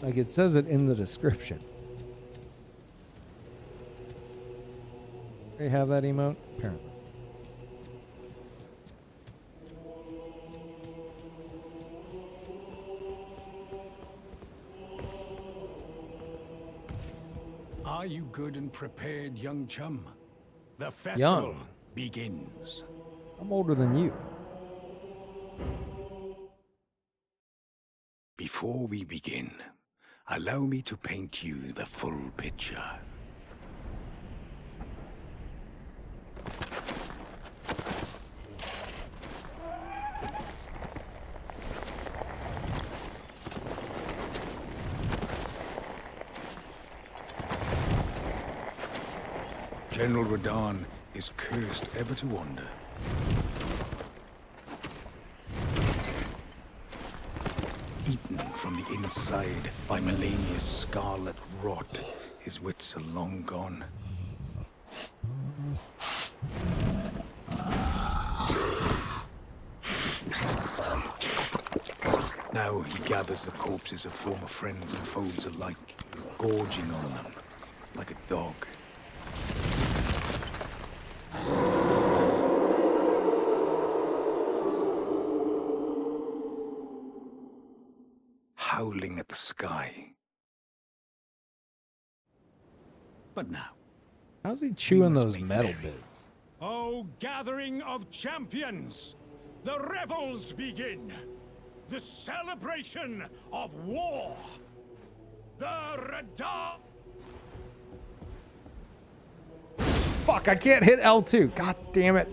Like, it says it in the description. You have that emote? Apparently. Are you good and prepared, young chum? The festival Young. begins. I'm older than you. Before we begin, allow me to paint you the full picture. General Radahn is cursed ever to wander. Eaten from the inside by Melania's scarlet rot, his wits are long gone. Now he gathers the corpses of former friends and foes alike, gorging on them like a dog. Howling at the sky. But now, How's he chewing must those make metal merry. bits? O gathering of champions, the revels begin. The celebration of war. The Radahn. Fuck, I can't hit L2. God damn it.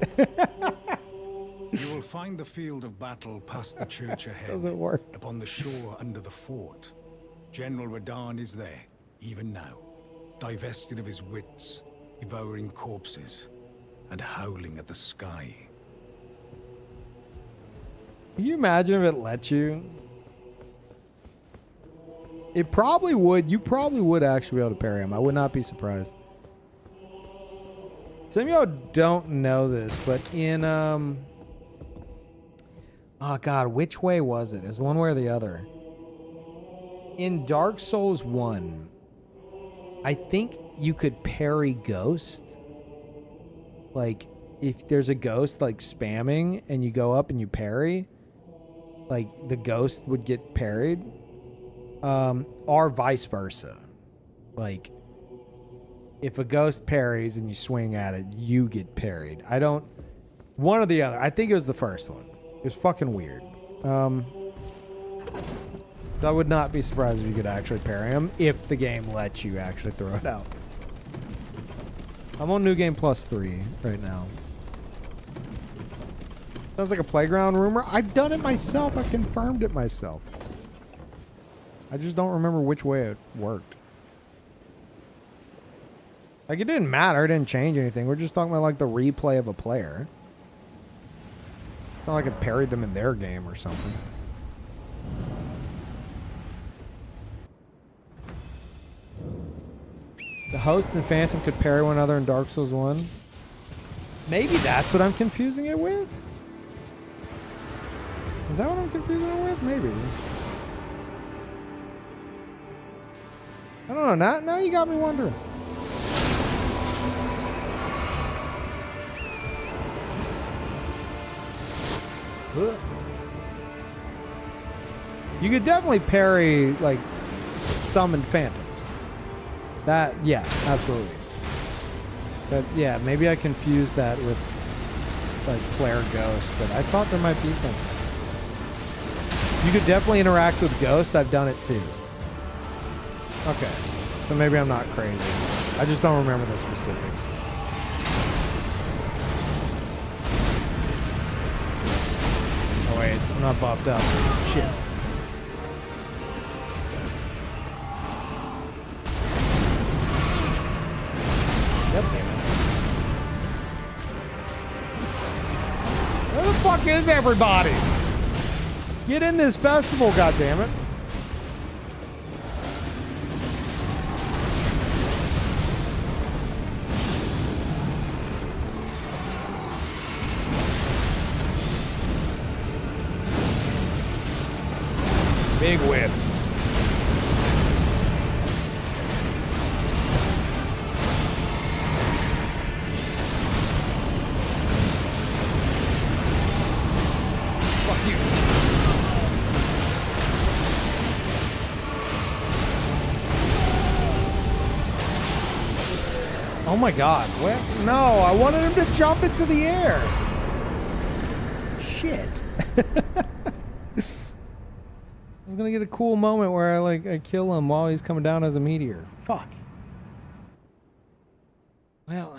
you will find the field of battle past the church ahead. Doesn't work. Upon the shore under the fort. General Radahn is there, even now, divested of his wits, devouring corpses, and howling at the sky. Can you imagine if it let you? It probably would. You probably would actually be able to parry him. I would not be surprised. Some of y'all don't know this, but in oh god, which way was it? It was one way or the other. In Dark Souls 1, I think you could parry ghosts. Like, if there's a ghost like spamming and you go up and you parry, like the ghost would get parried. Or vice versa. Like, if a ghost parries and you swing at it, you get parried. I don't... One or the other. I think it was the first one. It was fucking weird. So I would not be surprised if you could actually parry him if the game lets you actually throw it out. I'm on New Game Plus 3 right now. Sounds like a playground rumor. I've done it myself. I confirmed it myself. I just don't remember which way it worked. Like, it didn't matter. It didn't change anything. We're just talking about, like, the replay of a player. It's not like it parried them in their game or something. The host and the Phantom could parry one another in Dark Souls 1. Maybe that's what I'm confusing it with? Is that what I'm confusing it with? Maybe. I don't know. Now you got me wondering. You could definitely parry, like, summon phantoms. That, yeah, absolutely. But, yeah, maybe I confused that with, like, Flare Ghost, but I thought there might be something. You could definitely interact with Ghost. I've done it, too. Okay. So maybe I'm not crazy. I just don't remember the specifics. Oh, wait. I'm not buffed up. Shit. God damn it. Where the fuck is everybody? Get in this festival, goddammit. Big whip. Fuck you. Oh my god. What? No, I wanted him to jump into the air. Shit. I was gonna get a cool moment where I kill him while he's coming down as a meteor. Fuck. Well.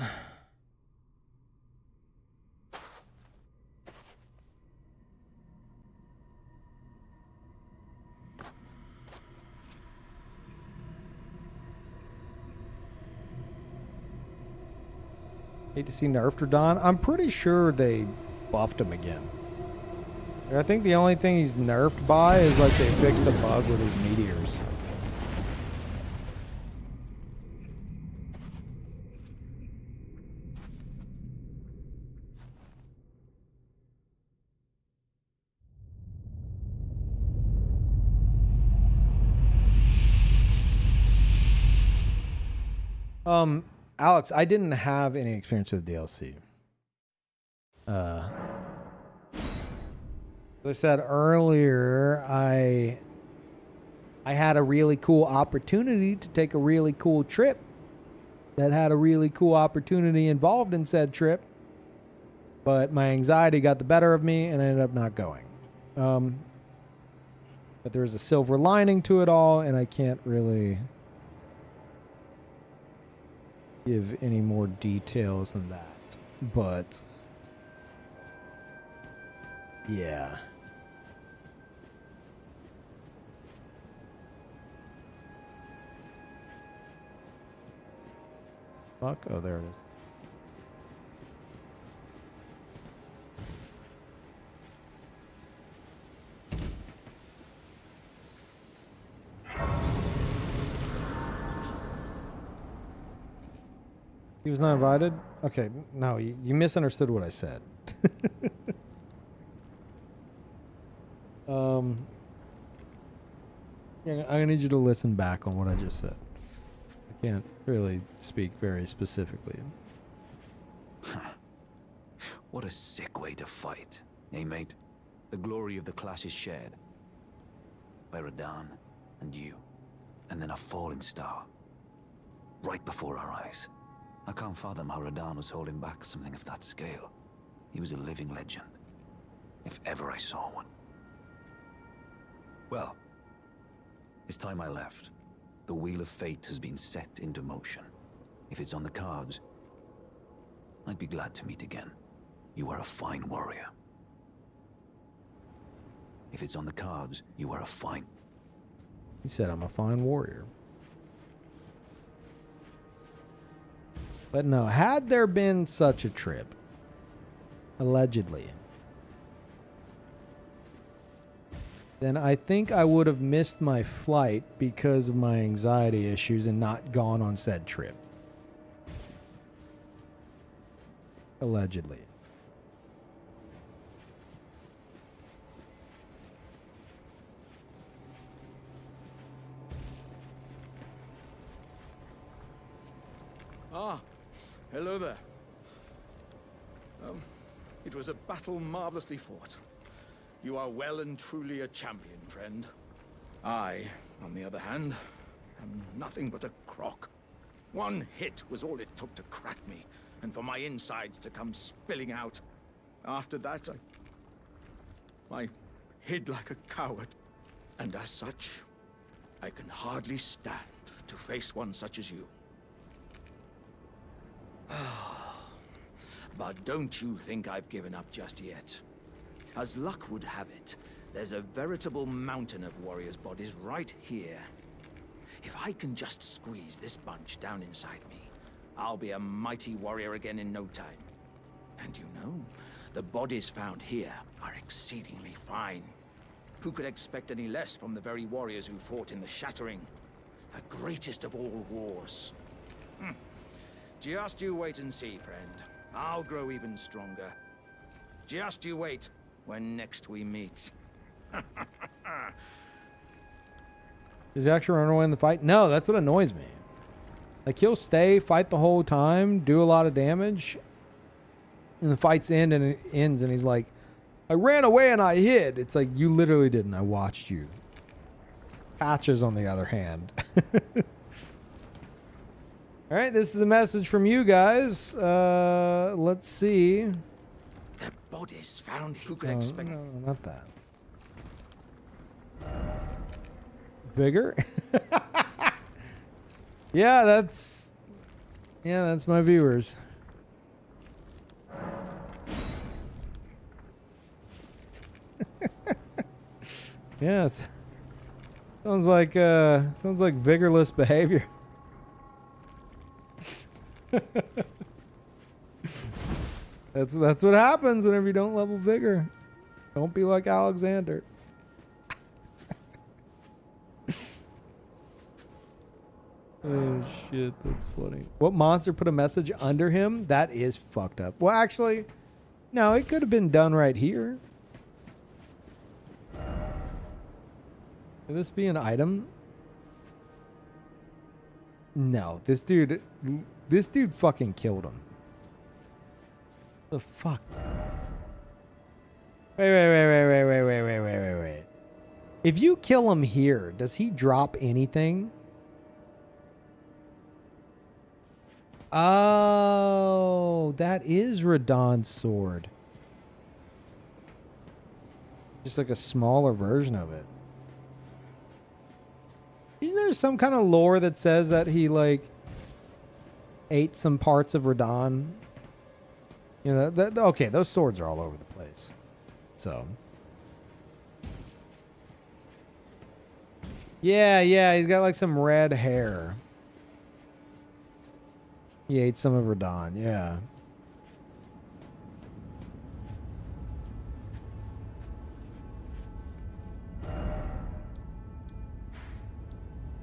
Hate to see nerfed Radahn. I'm pretty sure they buffed him again. I think the only thing he's nerfed by is like they fixed the bug with his meteors. Alex, I didn't have any experience with DLC. As I said earlier, I had a really cool opportunity to take a really cool trip that had a really cool opportunity involved in said trip, but my anxiety got the better of me and I ended up not going. But there's a silver lining to it all, and I can't really give any more details than that. But yeah. Fuck. Oh, there it is. He was not invited? Okay, no, you misunderstood what I said. Yeah, I need you to listen back on what I just said. I can't really speak very specifically. What a sick way to fight, eh, mate? The glory of the clash is shared by Radahn and you, and then a falling star right before our eyes. I can't fathom how Radahn was holding back something of that scale. He was a living legend, if ever I saw one. Well, it's time I left. The wheel of fate has been set into motion. If it's on the cards, I'd be glad to meet again. You are a fine warrior. If it's on the cards, you are a fine... He said I'm a fine warrior. But no, had there been such a trip, allegedly, then I think I would have missed my flight because of my anxiety issues and not gone on said trip. Allegedly. Ah, hello there. It was a battle marvelously fought. You are well and truly a champion, friend. I, on the other hand, am nothing but a crock. One hit was all it took to crack me, and for my insides to come spilling out. After that, I hid like a coward. And as such, I can hardly stand to face one such as you. But don't you think I've given up just yet. As luck would have it, there's a veritable mountain of warriors' bodies right here. If I can just squeeze this bunch down inside me, I'll be a mighty warrior again in no time. And you know, the bodies found here are exceedingly fine. Who could expect any less from the very warriors who fought in the Shattering? The greatest of all wars. Just you wait and see, friend. I'll grow even stronger. Just you wait when next we meet. Does he actually run away in the fight? No, that's what annoys me. Like, he'll stay, fight the whole time, do a lot of damage, and the fight's end and it ends, and he's like, I ran away and I hid. It's like, you literally didn't. I watched you. Patches, on the other hand. All right, this is a message from you guys. Let's see. The bodies found. Who could expect? No, not that. Vigor? Yeah, that's my viewers. Yes. Sounds like vigorless behavior. That's what happens whenever you don't level vigor. Don't be like Alexander. Oh shit, that's funny. What monster put a message under him? That is fucked up. Well, actually, no, it could have been done right here. Could this be an item? No, this dude fucking killed him. The fuck? Wait. If you kill him here, does he drop anything? Oh, that is Radahn's sword. Just like a smaller version of it. Isn't there some kind of lore that says that he, like, ate some parts of Radahn? You know, okay, those swords are all over the place. So. Yeah, he's got, like, some red hair. He ate some of Radahn, yeah.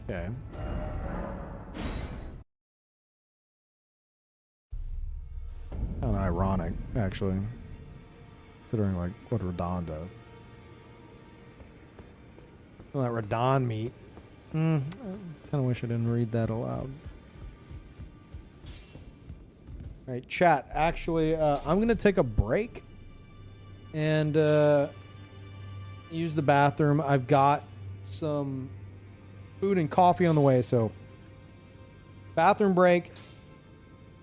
Okay. Kind of ironic, actually, considering like what Radahn does. Well, that Radahn meat. I kind of wish I didn't read that aloud. All right, chat. Actually, I'm gonna take a break and use the bathroom. I've got some food and coffee on the way, so bathroom break.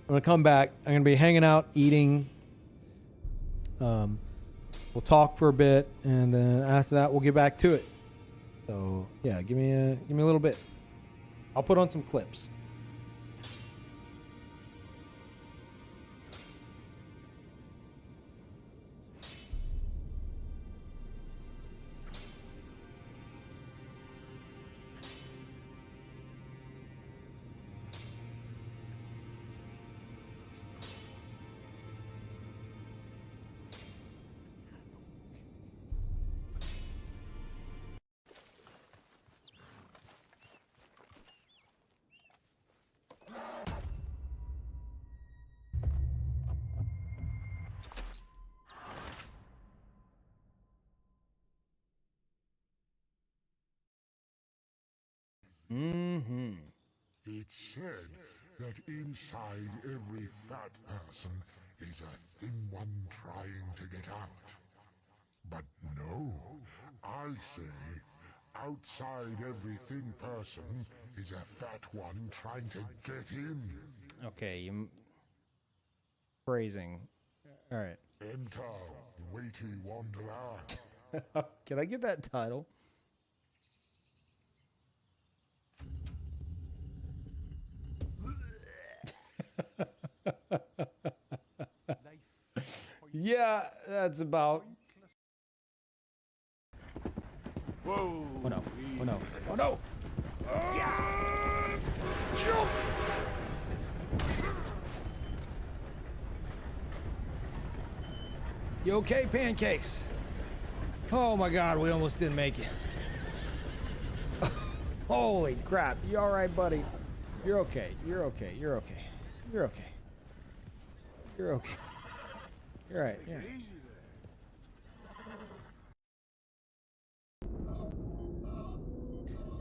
I'm gonna come back. I'm gonna be hanging out, eating. We'll talk for a bit, and then after that, we'll get back to it. So yeah, give me a little bit. I'll put on some clips. It's said that inside every fat person is a thin one trying to get out. But no, I say, outside every thin person is a fat one trying to get in. Okay, you phrasing. All right. Enter, weighty wanderer. Can I get that title? Yeah, that's about. Whoa! Oh no! Oh no! Oh no! Jump! You okay, pancakes? Oh my God, we almost didn't make it. Holy crap! You all right, buddy? You're okay. You're okay. You're okay. You're okay. You're okay. You're right. Yeah.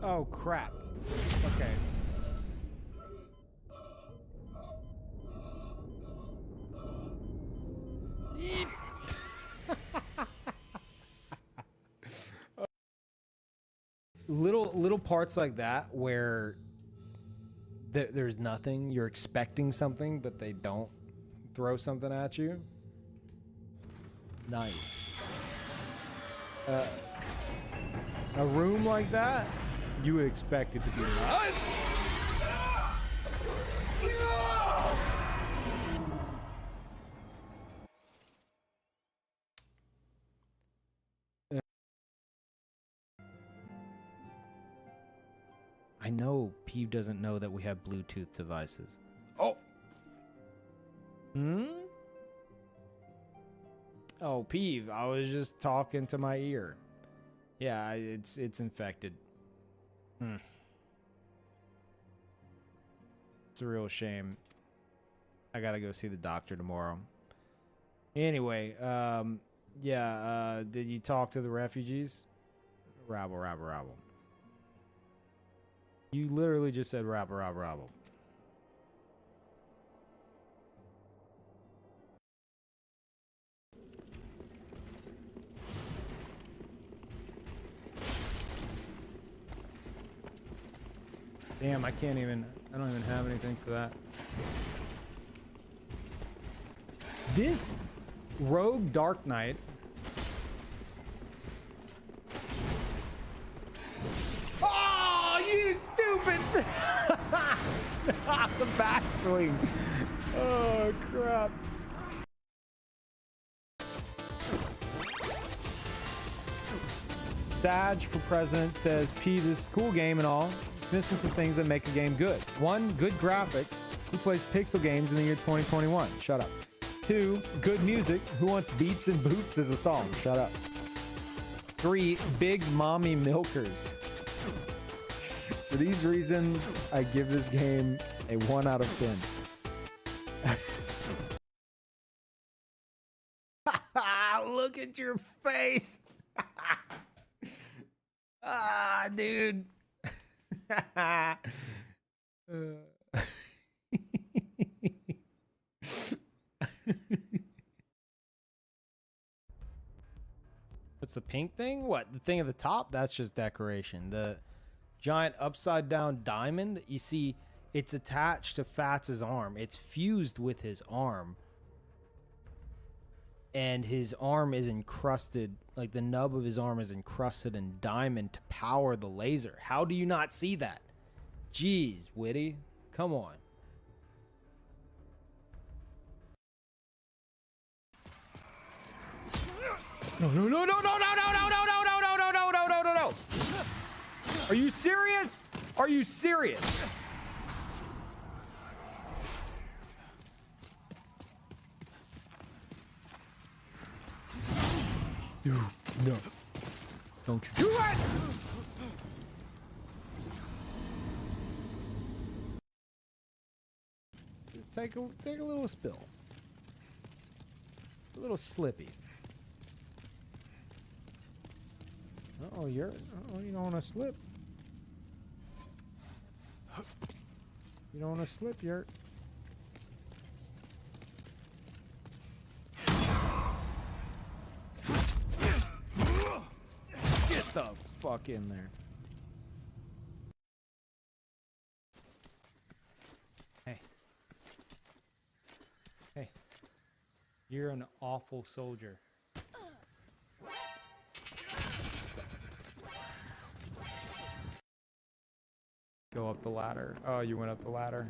Oh crap. Okay. Little parts like that where there's nothing, you're expecting something, but they don't throw something at you. Nice. A room like that, you would expect it to be nuts. I know Peeve doesn't know that we have Bluetooth devices. Oh. Oh, Peeve, I was just talking to my ear. Yeah, it's infected. It's a real shame. I gotta go see the doctor tomorrow. Anyway, yeah, did you talk to the refugees? Rabble, rabble, rabble. You literally just said rabble, rabble, rabble. Damn, I don't even have anything for that. This Rogue Dark Knight. Oh, you stupid! The backswing. Oh, crap. Sag for president says, P, this is a cool game and all. It's missing some things that make a game good. 1, good graphics. Who plays pixel games in the year 2021? Shut up. 2, good music. Who wants beeps and boops as a song? Shut up. 3, big mommy milkers. For these reasons, I give this game a 1 out of 10. Look at your face. Ah, dude. What's the pink thing? What? The thing at the top? That's just decoration. The giant upside down diamond, you see, it's attached to Fatz's arm. It's fused with his arm. And his arm is encrusted, like the nub of his arm is encrusted in diamond to power the laser. How do you not see that? Jeez, Witty. Come on. No, no, no, no, no, no, no, no, no, no, no, no, no, no, no, no, no, no. Are you serious? Are you serious? Dude, no. Don't you do it! Take a little spill. A little slippy. Uh-oh, you don't want to slip. You don't want to slip, Yurt. the fuck in there. Hey. Hey. You're an awful soldier. Go up the ladder. Oh, you went up the ladder.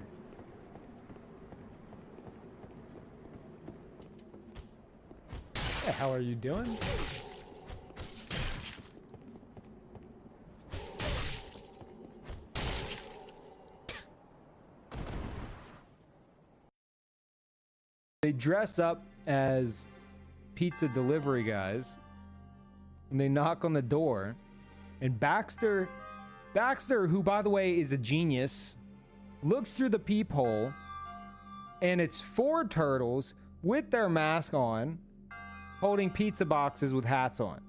What the hell are you doing? They dress up as pizza delivery guys and they knock on the door, and Baxter, who by the way is a genius, looks through the peephole, and it's 4 turtles with their mask on holding pizza boxes with hats on.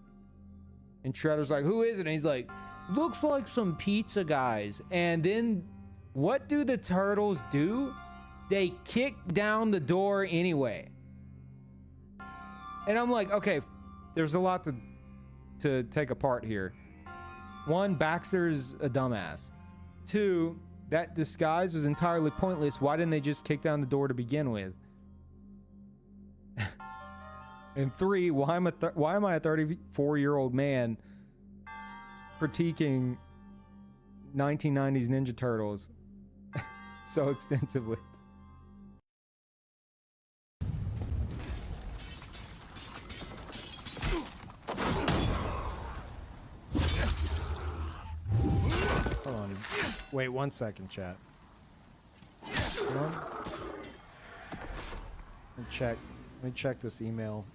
And Shredder's like, who is it? And he's like, looks like some pizza guys. And then what do the turtles do? They kick down the door anyway. And I'm like, okay, there's a lot to take apart here. 1, Baxter's a dumbass. 2, that disguise was entirely pointless. Why didn't they just kick down the door to begin with? And 3, why am I a 34-year-old man critiquing 1990s Ninja Turtles so extensively? Hold on. Wait 1 second, chat. Hold on. Let me check this email.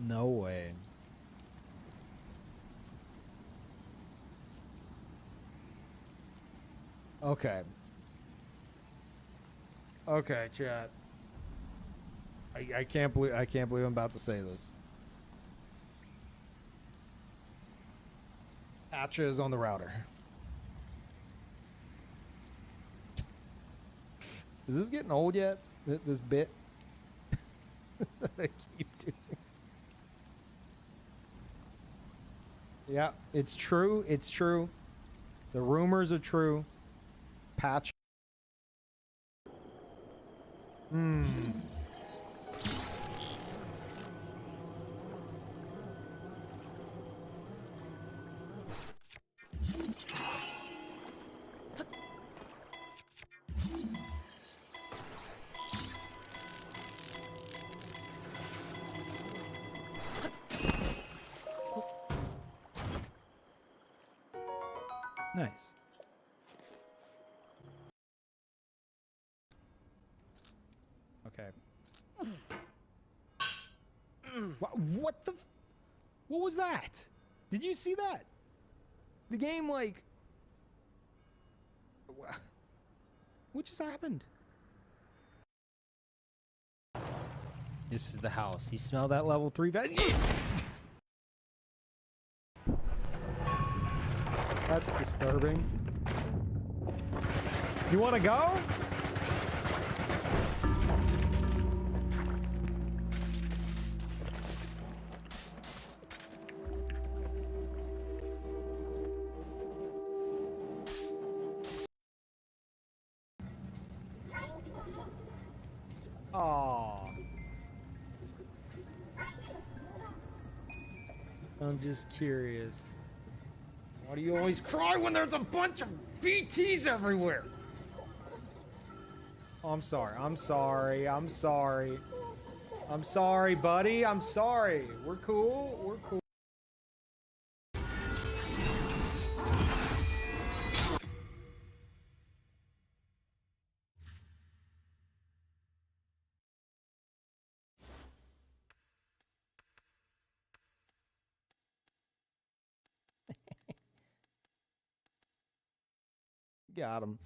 No way. Okay. Okay, chat. I can't believe I'm about to say this. Atcha is on the router. Is this getting old yet? This bit that I keep doing. Yeah, it's true. It's true. The rumors are true. Patch. Nice. Okay. What the? What was that? Did you see that? The game, like. What just happened? This is the house. You smell that level 3 That's disturbing. You want to go? Aww. I'm just curious. Why do you always cry when there's a bunch of BTs everywhere? Oh, I'm sorry. I'm sorry. I'm sorry. I'm sorry, buddy. I'm sorry. We're cool. We're cool. Got him.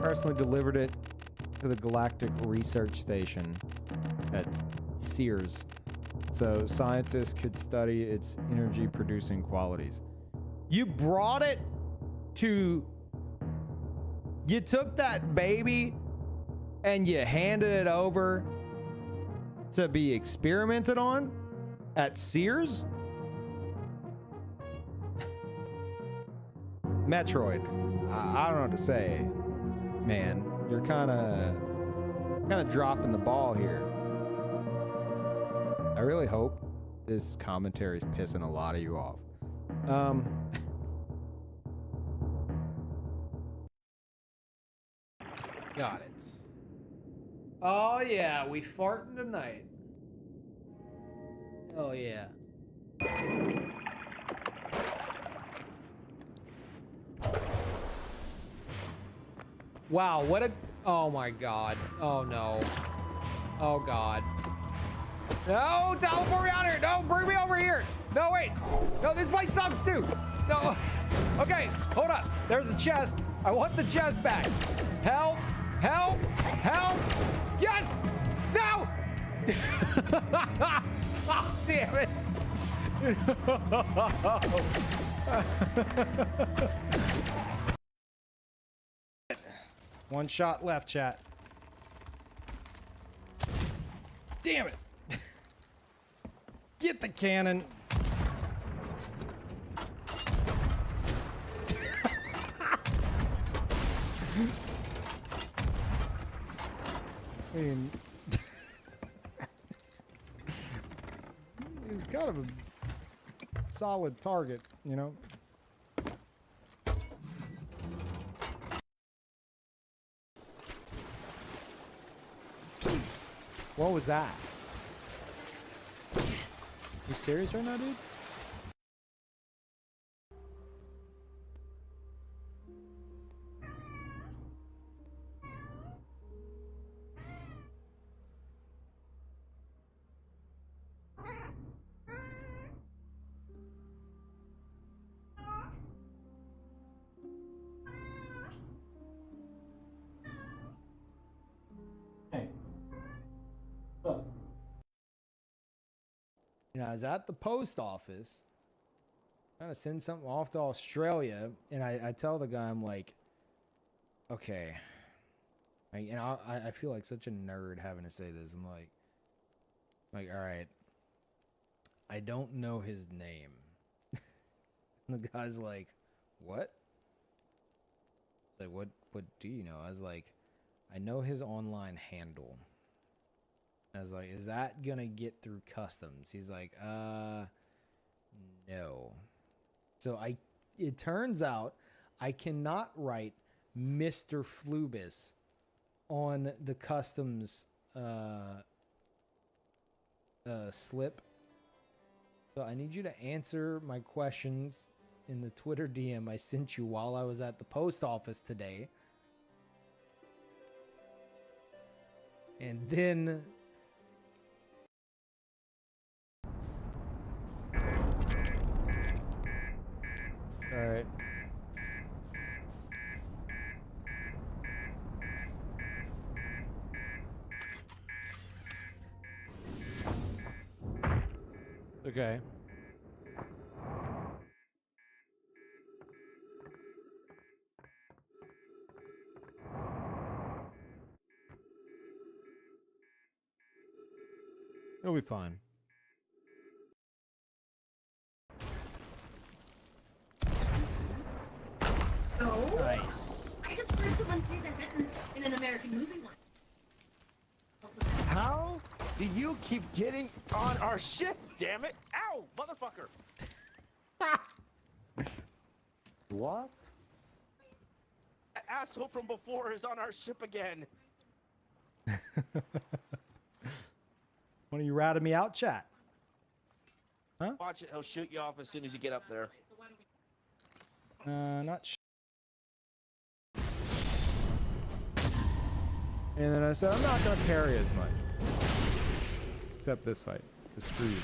Personally delivered it to the Galactic Research Station at Sears. So scientists could study its energy producing qualities. You brought it to... You took that baby and you handed it over to be experimented on at Sears? Metroid. I don't know what to say. Man, you're kind of dropping the ball here. I really hope this commentary is pissing a lot of you off. Got it. Oh yeah, we farting tonight. Oh yeah. Wow, what a... Oh my god. Oh no. Oh god. No, teleport me out here. No, bring me over here. No, wait. No, this place sucks too. No. Okay, hold up. There's a chest. I want the chest back. Help. Help. Help. Yes. No. Oh, damn it. One shot left, chat. Damn it. Get the cannon. I mean, he's kind of a solid target, you know? What was that? You serious right now, dude? You know, I was at the post office trying to send something off to Australia, and I tell the guy, I'm like, okay. I feel like such a nerd having to say this. I'm like, all right, I don't know his name. And the guy's like, what? It's like, what do you know? I was like, I know his online handle. I was like, is that gonna get through customs? He's like, no. So it turns out I cannot write Mr. Flubis on the customs slip. So I need you to answer my questions in the Twitter DM I sent you while I was at the post office today. And then... All right. Okay. It'll be fine. No. Nice. I just heard someone say that in an American movie once. How do you keep getting on our ship, damn it? Ow, motherfucker! What? That asshole from before is on our ship again. Why don't you ratted me out, chat? Huh? Watch it, he'll shoot you off as soon as you get up there. Not And then I said, I'm not going to parry as much. Except this fight. Because screw you.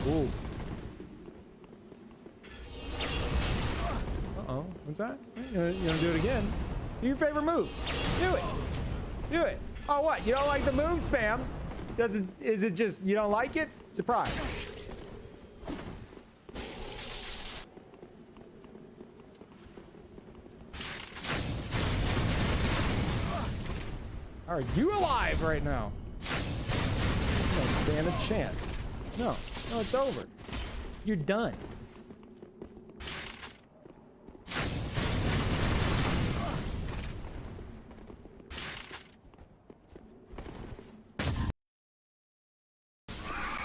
Ooh. What's that? You gonna do it again? Do your favorite move. Do it. Do it. Oh, what? You don't like the move spam? Is it just you don't like it? Surprise. Are you alive right now? You don't stand a chance. No, it's over. You're done.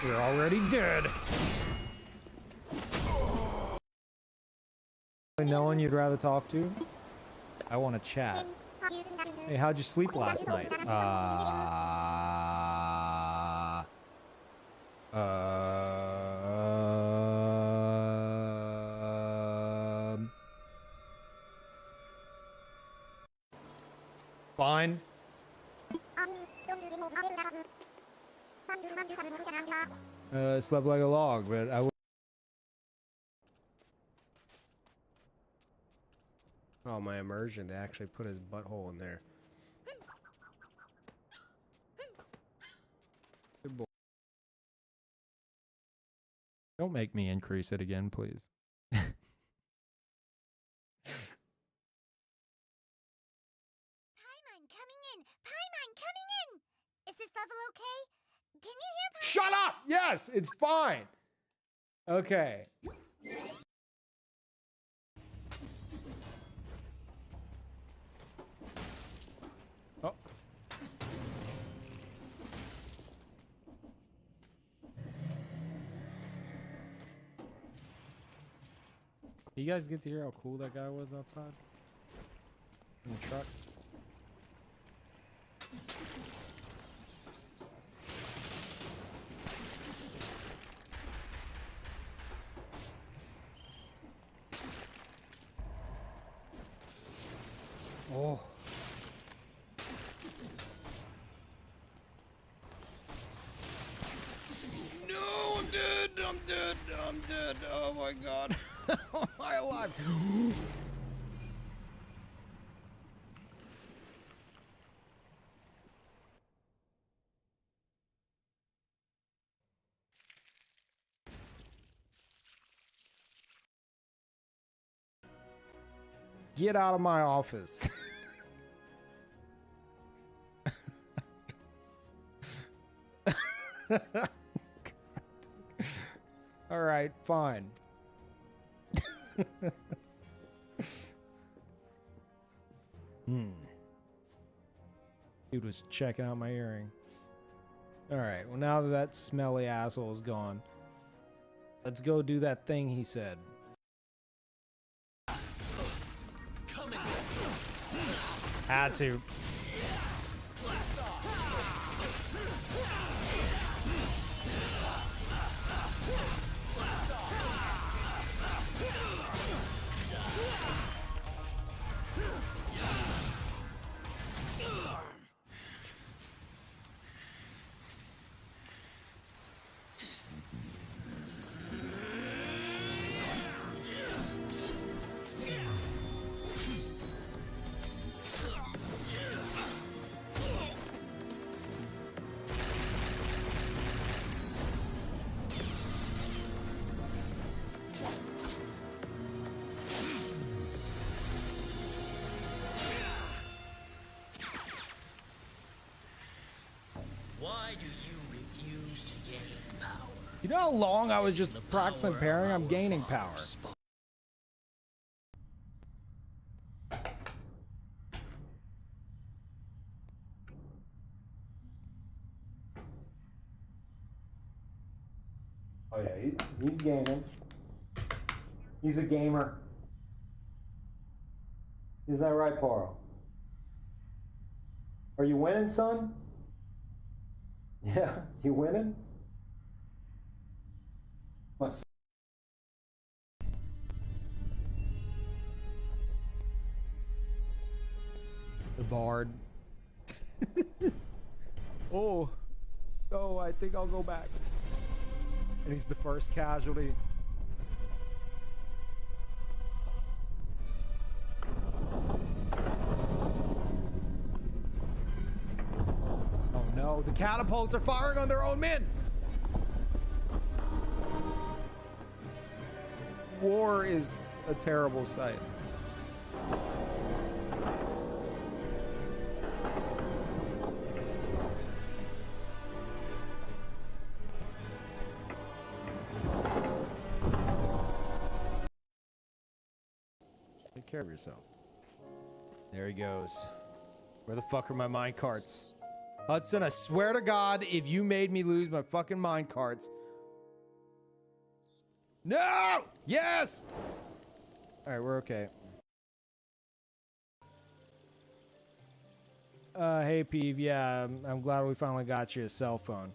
You're already dead. No one you'd rather talk to? I want to chat. Hey, how'd you sleep last night? Fine. Slept like a log, but I. Oh, my immersion. They actually put his butthole in there. Good boy. Don't make me increase it again, please. Paimon coming in! Paimon coming in! Is this level okay? Can you hear Paimon? Shut up! Yes, it's fine. Okay. Oh. You guys get to hear how cool that guy was outside? In the truck? Oh. No, I'm dead. I'm dead. I'm dead. Oh my god. Am I alive? Get out of my office. All right, fine. Dude was checking out my earring. All right, well, now that smelly asshole is gone, let's go do that thing he said. Had to. Why do you refuse to gain power? You know how long I was just practicing parrying? I'm gaining power. Oh yeah, he's gaming. He's a gamer. Is that right, Poro? Are you winning, son? Yeah, you winning? What's the Bard? Oh, I think I'll go back. And he's the first casualty. no! The catapults are firing on their own men! War is a terrible sight. Take care of yourself. There he goes. Where the fuck are my mine carts? Hudson, I swear to God, if you made me lose my fucking mine carts. No! Yes! Alright, we're okay. Hey, Peeve. Yeah, I'm glad we finally got you a cell phone.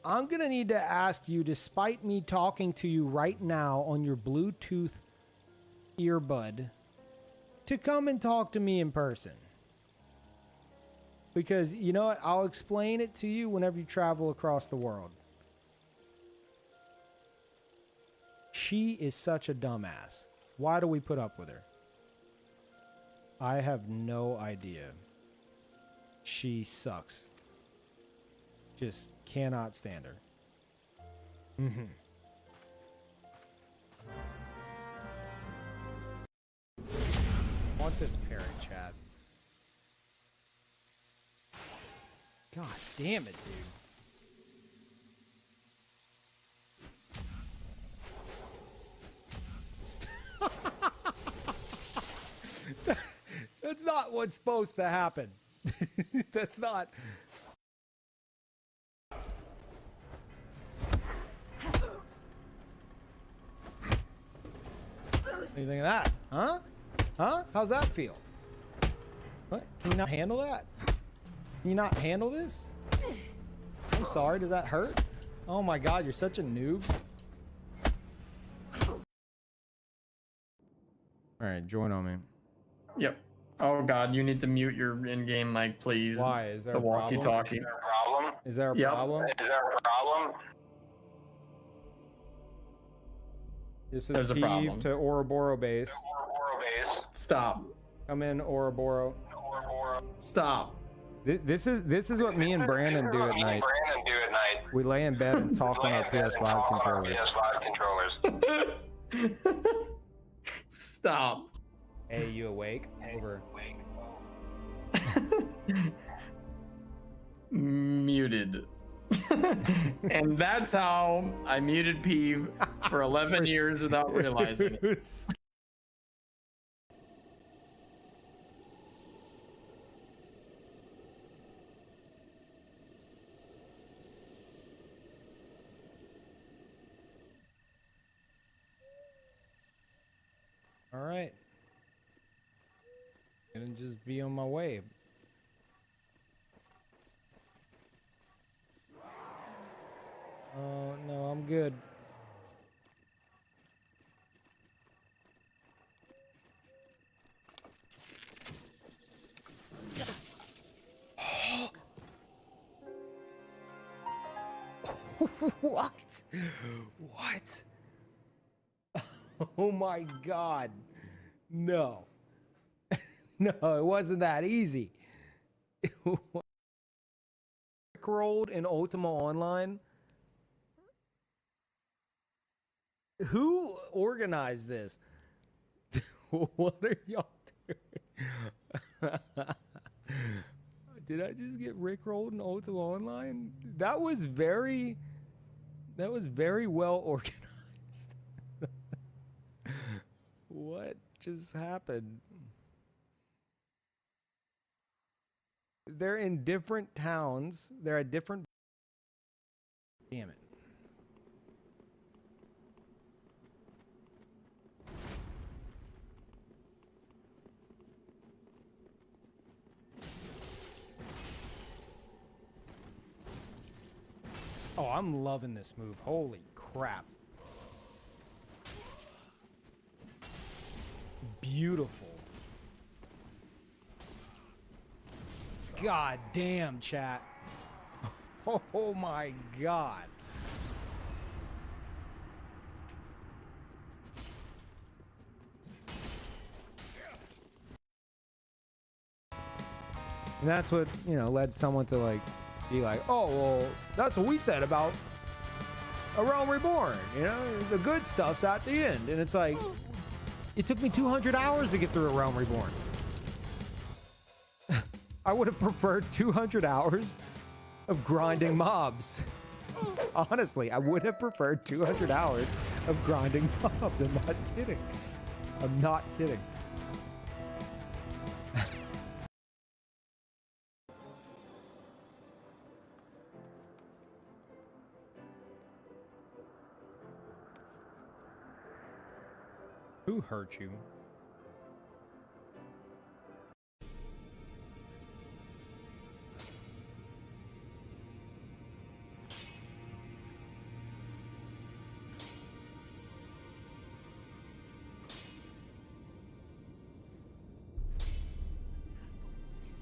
I'm gonna need to ask you, despite me talking to you right now on your Bluetooth earbud, to come and talk to me in person. Because, you know what? I'll explain it to you whenever you travel across the world. She is such a dumbass. Why do we put up with her? I have no idea. She sucks. Just cannot stand her. Mm-hmm. I want this parrot, chat. God damn it, dude. That's not what's supposed to happen. That's not. What do you think of that? Huh? Huh? How's that feel? What? Can you not handle that? Can you not handle this? I'm sorry, does that hurt? Oh my god, you're such a noob. Alright, join on me. Yep. Oh god, you need to mute your in-game mic, please. Why? Is there the a problem? walkie-talkie? Is there a problem? Is there a Yep. problem? Is there a problem? This is There's a Peeve problem. to Ouroboros base. Ouroboros base. Stop. Come in, Ouroboros. Stop. This is what me and Brandon do at night. We lay in bed and talk on our PS5 controllers. Stop. Hey, you awake? Over. Muted. And that's how I muted Peeve for 11 years without realizing it. All right. Gonna just be on my way. Oh, no, I'm good. What? What? Oh my god. No. No, it wasn't that easy. Rickrolled in Ultima Online? Who organized this? What are y'all doing? Did I just get Rickrolled in Ultima Online? That was very well organized. What just happened? They're in different towns. They're at different... Damn it. Oh, I'm loving this move. Holy crap. Beautiful. God damn, chat. Oh my god. And that's what, you know, led someone to like be like, oh, well, that's what we said about A Realm Reborn. You know, the good stuff's at the end. And it's like, it took me 200 hours to get through A Realm Reborn. I would have preferred 200 hours of grinding mobs. Honestly, I would have preferred 200 hours of grinding mobs. I'm not kidding. I'm not kidding. Who hurt you?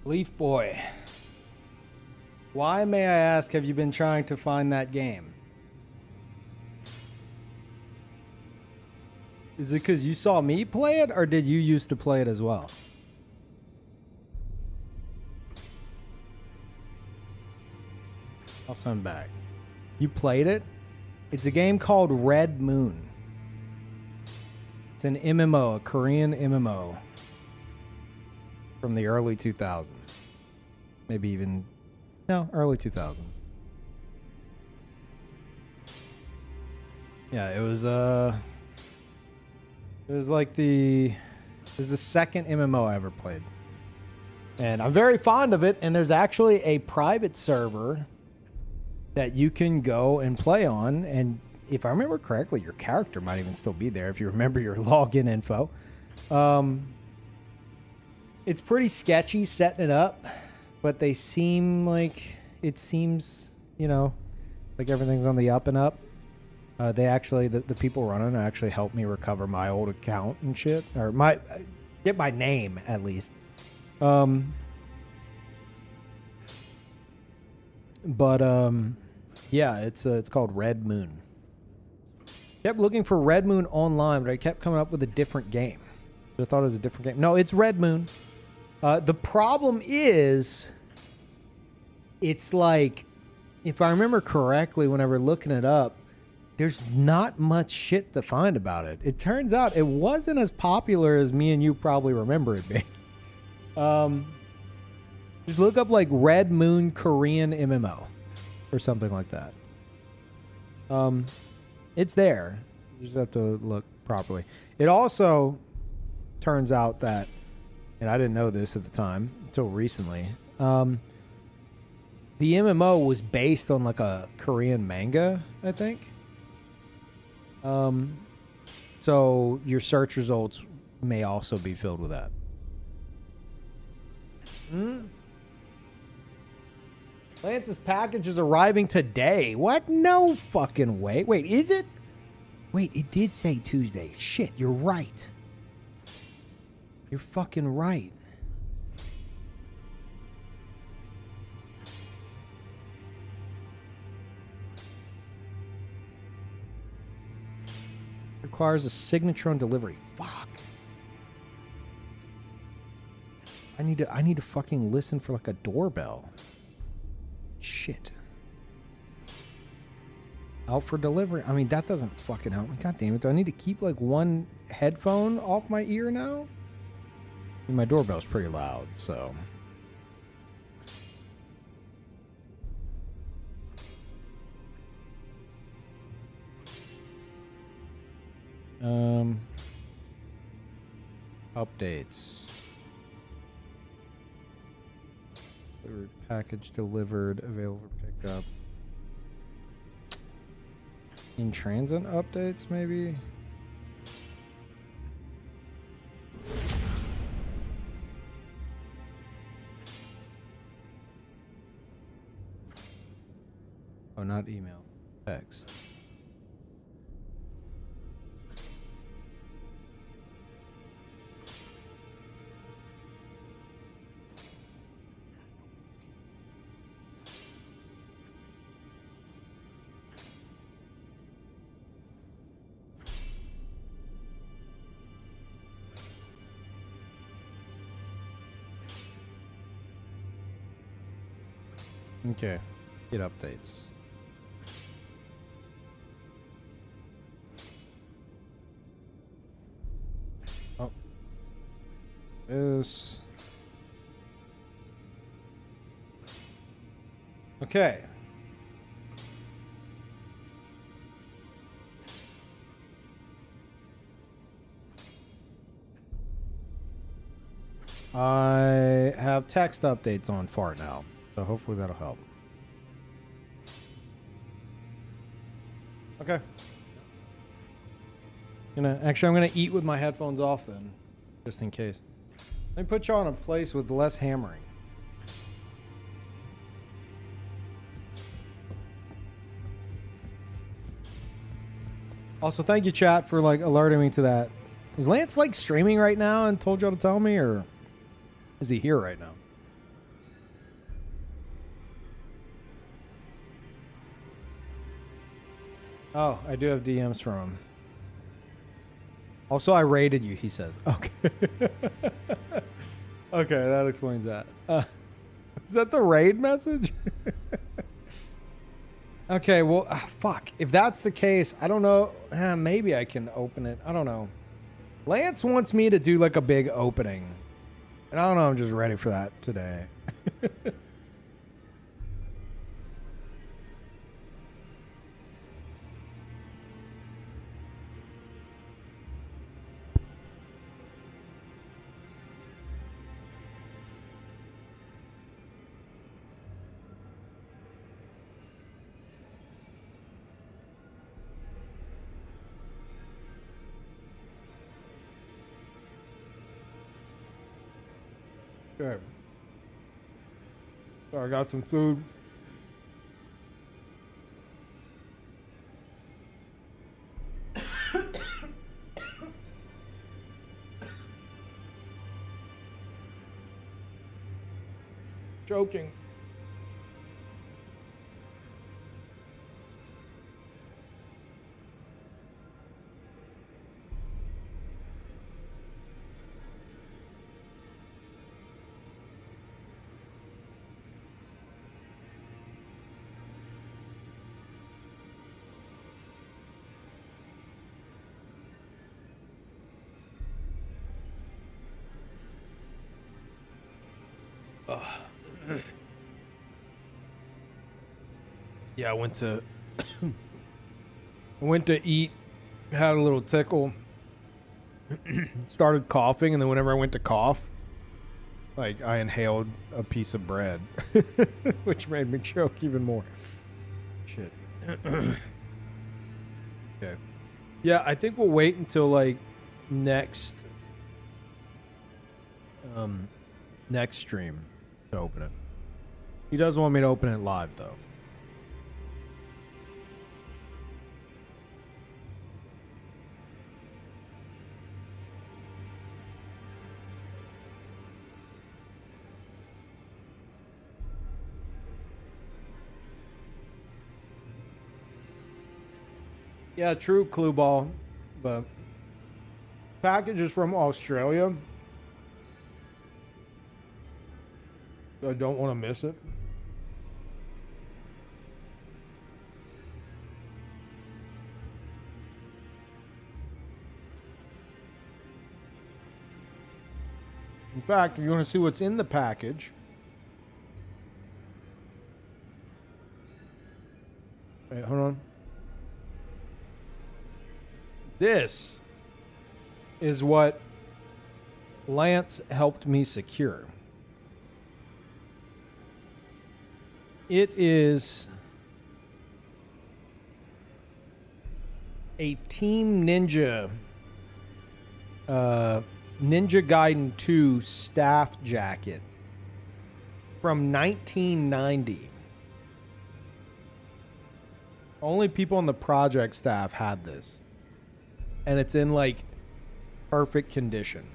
Leaf Boy. Why, may I ask, have you been trying to find that game? Is it because you saw me play it, or did you used to play it as well? I'll send back. You played it? It's a game called Red Moon. It's an MMO, a Korean MMO. From the early 2000s. Maybe even... No, early 2000s. Yeah, it was like the second MMO I ever played. And I'm very fond of it, and there's actually a private server that you can go and play on, and if I remember correctly, your character might even still be there if you remember your login info. It's pretty sketchy setting it up, but they seem like, it seems, you know, like everything's on the up and up. They actually, the people running actually helped me recover my old account and shit, or get my name at least. Yeah, it's called Red Moon. Kept looking for Red Moon online, but I kept coming up with a different game. So I thought it was a different game. No, it's Red Moon. The problem is, it's like, if I remember correctly, whenever looking it up, there's not much shit to find about it. It turns out it wasn't as popular as me and you probably remember it being. Just look up like Red Moon Korean MMO or something like that. It's there. You just have to look properly. It also turns out that, and I didn't know this at the time until recently, the MMO was based on like a Korean manga, I think. So your search results may also be filled with that. Lance's package is arriving today. What? No fucking way. Wait, is it? Wait, it did say Tuesday. Shit, you're right. You're fucking right. Requires a signature on delivery. Fuck. I need to fucking listen for like a doorbell. Shit. Out for delivery. I mean, that doesn't fucking help me. God damn it. Do I need to keep like one headphone off my ear now? I mean, my doorbell's pretty loud, so. Updates. Package delivered, available for pickup. In transit updates, maybe? Oh, not email. Text. Okay. Get updates. Oh. This. Okay. I have text updates on Fart now, so hopefully that'll help. Okay. I'm gonna eat with my headphones off then, just in case. Let me put you on a place with less hammering. Also, thank you, chat, for like alerting me to that. Is Lance like streaming right now and told y'all to tell me, or is he here right now? Oh, I do have DMs from him. Also, I raided you, he says. Okay. Okay, that explains that. Is that the raid message? Okay, well, fuck. If that's the case, I don't know. Maybe I can open it. I don't know. Lance wants me to do like a big opening. And I don't know, I'm just ready for that today. Okay. So I got some food. Joking. Yeah, I went to eat, had a little tickle, started coughing, and then whenever I went to cough, like I inhaled a piece of bread, which made me choke even more. Shit. Okay. Yeah, I think we'll wait until like next stream to open it. He does want me to open it live though. Yeah, true, Clue Ball, but package is from Australia. So I don't want to miss it. In fact, if you want to see what's in the package, wait, hold on. This is what Lance helped me secure. It is a Team Ninja Ninja Gaiden 2 staff jacket from 1990. Only people on the project staff had this. And it's in like perfect condition.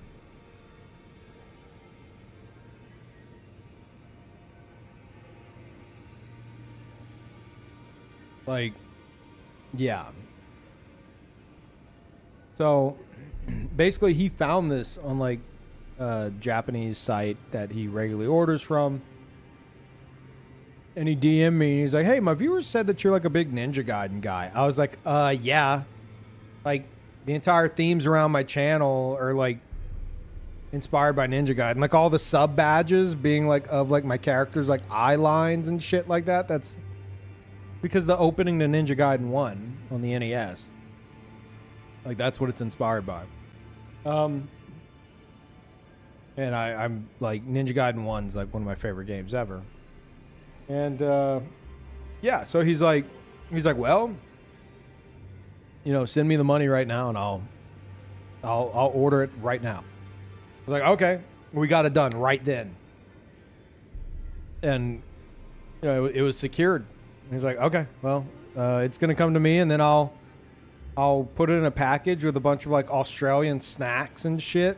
Like, yeah. So basically he found this on like a Japanese site that he regularly orders from. And he DM'd me. He's like, hey, my viewers said that you're like a big Ninja Gaiden guy. I was like, yeah. Like, the entire themes around my channel are like inspired by Ninja Gaiden. Like all the sub badges being like of like my characters, like eye lines and shit like that. That's because the opening to Ninja Gaiden 1 on the NES. Like that's what it's inspired by. And I'm like Ninja Gaiden 1's like one of my favorite games ever. And yeah, so he's like, well, you know, send me the money right now and I'll order it right now. I was like, okay, we got it done right then. And you know, it was secured. He's like, okay, well, it's gonna come to me and then I'll put it in a package with a bunch of like Australian snacks and shit.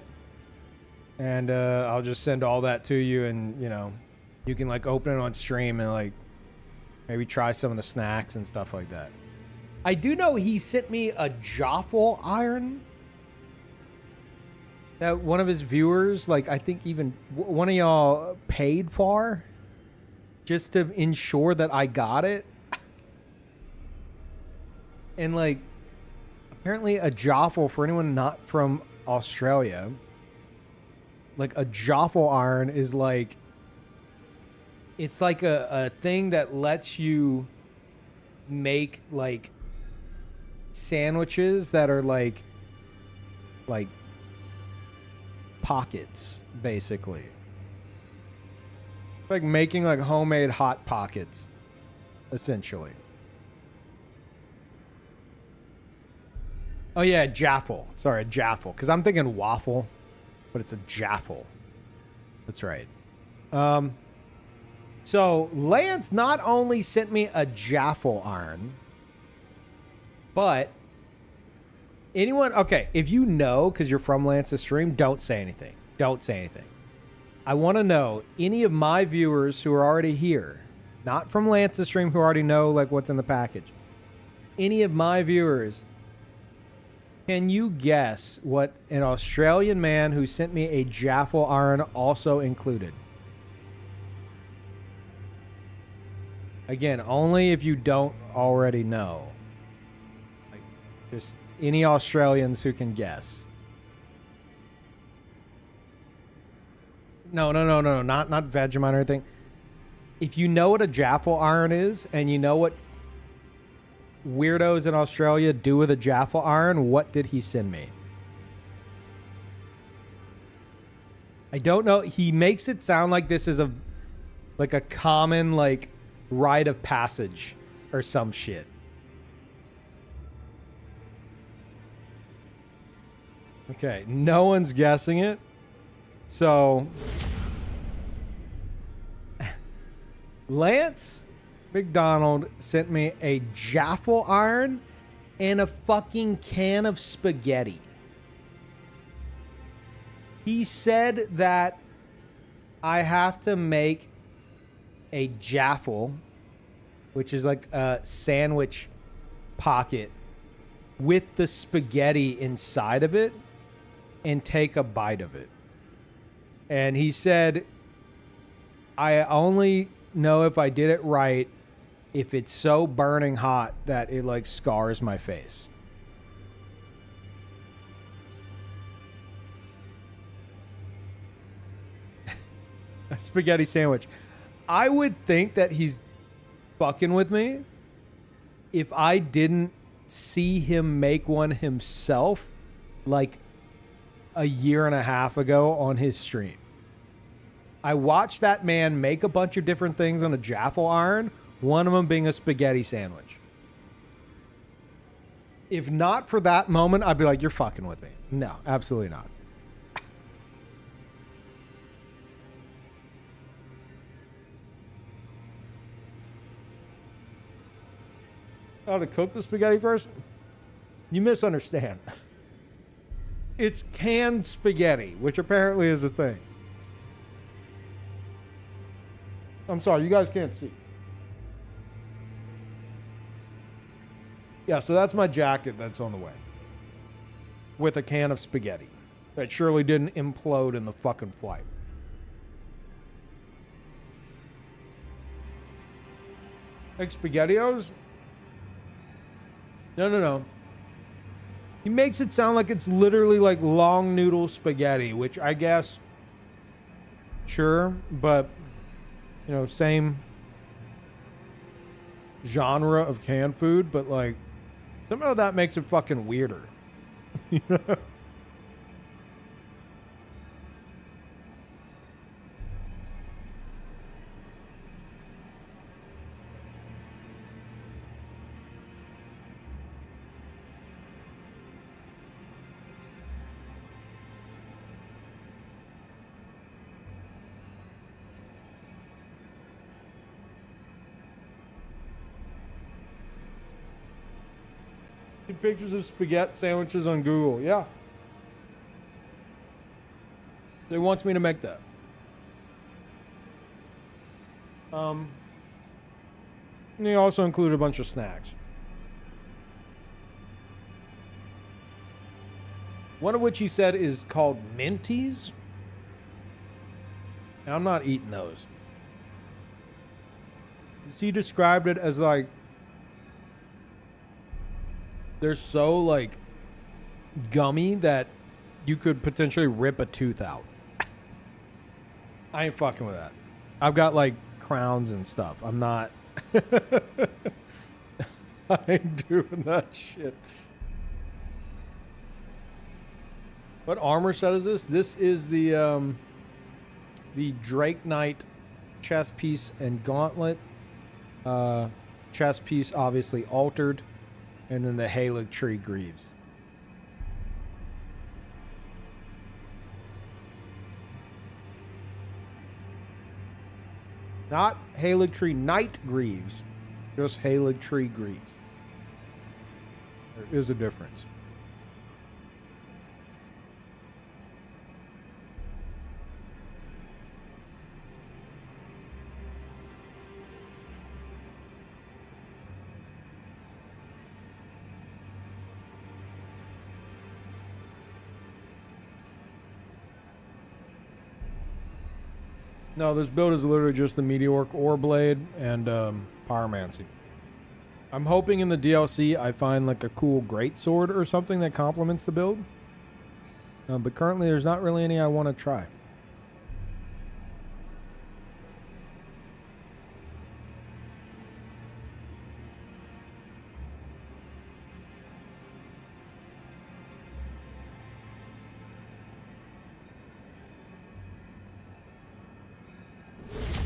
And I'll just send all that to you and you know, you can like open it on stream and like maybe try some of the snacks and stuff like that. I do know he sent me a Joffle iron that one of his viewers, like I think even one of y'all paid for just to ensure that I got it. And like apparently a Joffle, for anyone not from Australia, like a Joffle iron is like, it's like a thing that lets you make like sandwiches that are like pockets, basically. Like making like homemade hot pockets, essentially. Oh yeah, Jaffle. Sorry, a Jaffle. Because I'm thinking waffle, but it's a Jaffle. That's right. So Lance not only sent me a Jaffle iron, but anyone, okay, if you know, because you're from Lance's stream, don't say anything. Don't say anything. I want to know any of my viewers who are already here, not from Lance's stream, who already know like what's in the package. Any of my viewers, can you guess what an Australian man who sent me a Jaffle iron also included? Again, only if you don't already know. Like, just any Australians who can guess. No, not Vegemite or anything. If you know what a Jaffle iron is, and you know what weirdos in Australia do with a Jaffle iron, what did he send me? I don't know. He makes it sound like this is a common like rite of passage or some shit. Okay, no one's guessing it. So Lance McDonald sent me a Jaffle iron and a fucking can of spaghetti. He said that I have to make a Jaffle, which is like a sandwich pocket with the spaghetti inside of it, and take a bite of it. And he said, I only know if I did it right if it's so burning hot that it like scars my face. A spaghetti sandwich. I would think that he's fucking with me if I didn't see him make one himself like a year and a half ago on his stream. I watched that man make a bunch of different things on a Jaffle iron, one of them being a spaghetti sandwich. If not for that moment, I'd be like, you're fucking with me. No, absolutely not. How to cook the spaghetti first? You misunderstand. It's canned spaghetti, which apparently is a thing. I'm sorry, you guys can't see. Yeah, so that's my jacket that's on the way. With a can of spaghetti that surely didn't implode in the fucking flight. Like SpaghettiOs? No. He makes it sound like it's literally like long noodle spaghetti, which I guess, sure, but, you know, same genre of canned food, but like, somehow that makes it fucking weirder. You know? Pictures of spaghetti sandwiches on Google. Yeah. They wants me to make that. And he also included a bunch of snacks. One of which he said is called Minties. Now, I'm not eating those. He described it as like, they're so like gummy that you could potentially rip a tooth out. I ain't fucking with that. I've got like crowns and stuff. I'm not. I ain't doing that shit. What armor set is this? This is the Drake Knight chest piece and gauntlet. Chest piece obviously altered. And then the Haligtree Greaves. Not Haligtree Knight Greaves. Just Haligtree Greaves. There is a difference. No, this build is literally just the Meteoric Ore Blade and Pyromancy. I'm hoping in the DLC I find like a cool greatsword or something that complements the build. But currently there's not really any I want to try.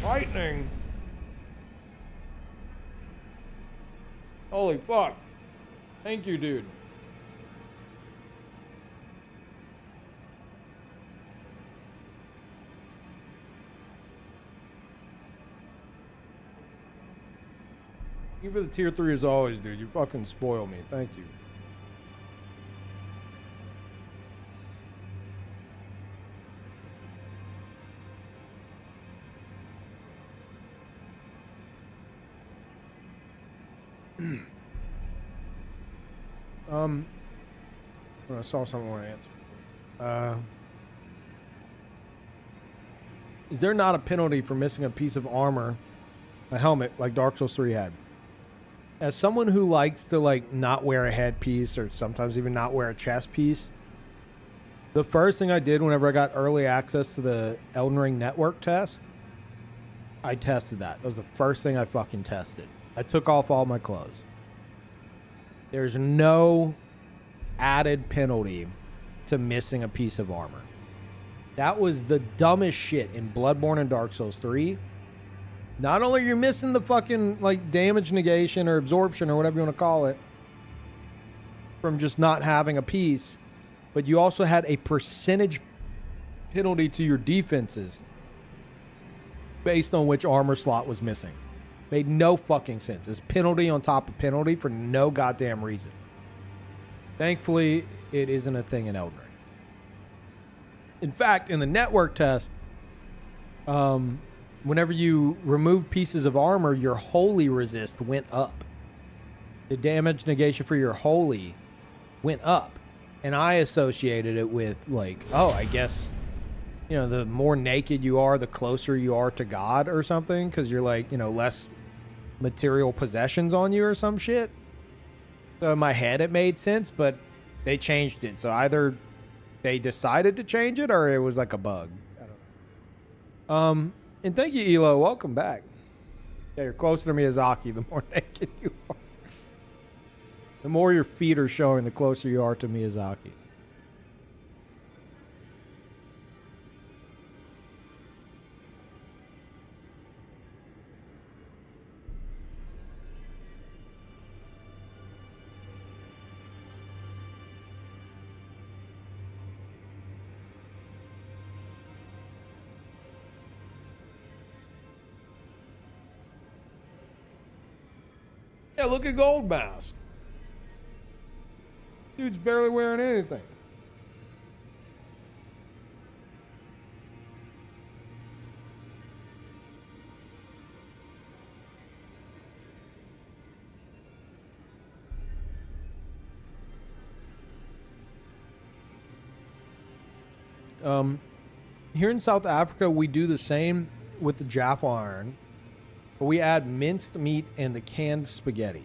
Lightning. Holy fuck. Thank you, dude. You for the tier 3 as always, dude. You fucking spoil me. Thank you. I saw something I want to answer. Is there not a penalty for missing a piece of armor, a helmet, like Dark Souls 3 had? As someone who likes to like not wear a headpiece or sometimes even not wear a chest piece, the first thing I did whenever I got early access to the Elden Ring network test, I tested that. That was the first thing I fucking tested. I took off all my clothes. There's no added penalty to missing a piece of armor. That was the dumbest shit in Bloodborne and Dark Souls 3. Not only are you missing the fucking like damage negation or absorption or whatever you want to call it from just not having a piece, but you also had a percentage penalty to your defenses based on which armor slot was missing. Made no fucking sense. It's penalty on top of penalty for no goddamn reason. Thankfully, it isn't a thing in Elden Ring. In fact, in the network test, whenever you remove pieces of armor, your holy resist went up. The damage negation for your holy went up. And I associated it with like, oh, I guess, you know, the more naked you are, the closer you are to God or something. Because you're like, you know, less material possessions on you or some shit. So in my head it made sense, but they changed it. So either they decided to change it or it was like a bug. I don't know. And thank you, Elo. Welcome back. Yeah, you're closer to Miyazaki the more naked you are. The more your feet are showing, the closer you are to Miyazaki. Yeah, look at Gold Mask. Dude's barely wearing anything. Here in South Africa, we do the same with the Jaffa iron. We add minced meat and the canned spaghetti.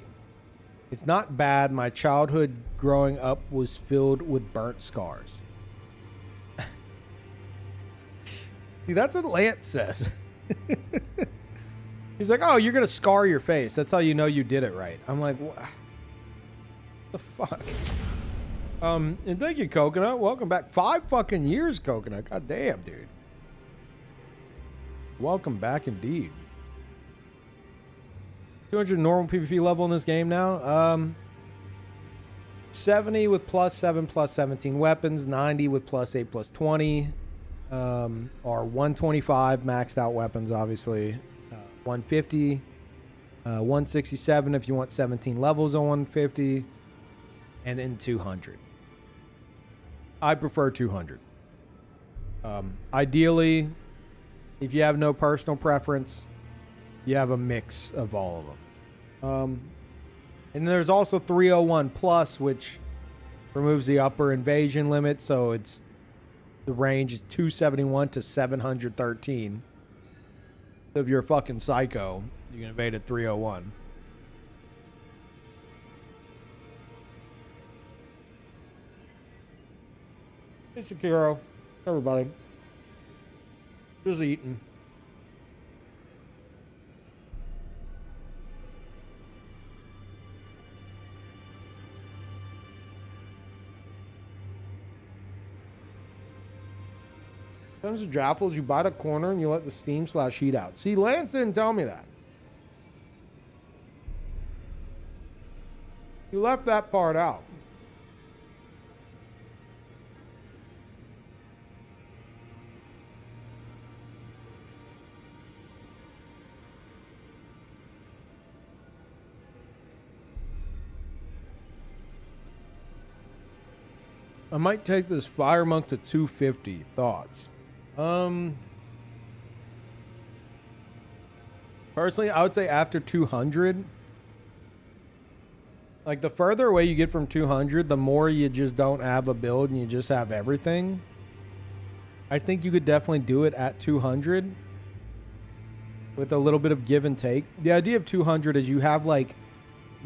It's not bad. My childhood growing up was filled with burnt scars. See, that's what Lance says. He's like, oh, you're going to scar your face. That's how you know you did it right. I'm like, what the fuck? And thank you, Coconut. Welcome back. 5 fucking years, Coconut. God damn, dude. Welcome back indeed. 200 normal PvP level in this game now. 70 with +7 +17 weapons. 90 with +8 +20. Or 125 maxed out weapons, obviously. 150. 167 if you want 17 levels on 150. And then 200. I prefer 200. Ideally, if you have no personal preference, you have a mix of all of them. And there's also 301 plus, which removes the upper invasion limit, so it's the range is 271 to 713. So if you're a fucking psycho, you can invade at 301. Hey, Sekiro. Everybody. Just eating. Sometimes the Jaffles, you buy the corner and you let the steam/heat out. See, Lance didn't tell me that. You left that part out. I might take this Fire Monk to 250. Thoughts? Personally, I would say after 200. Like, the further away you get from 200, the more you just don't have a build and you just have everything. I think you could definitely do it at 200 with a little bit of give and take. The idea of 200 is you have like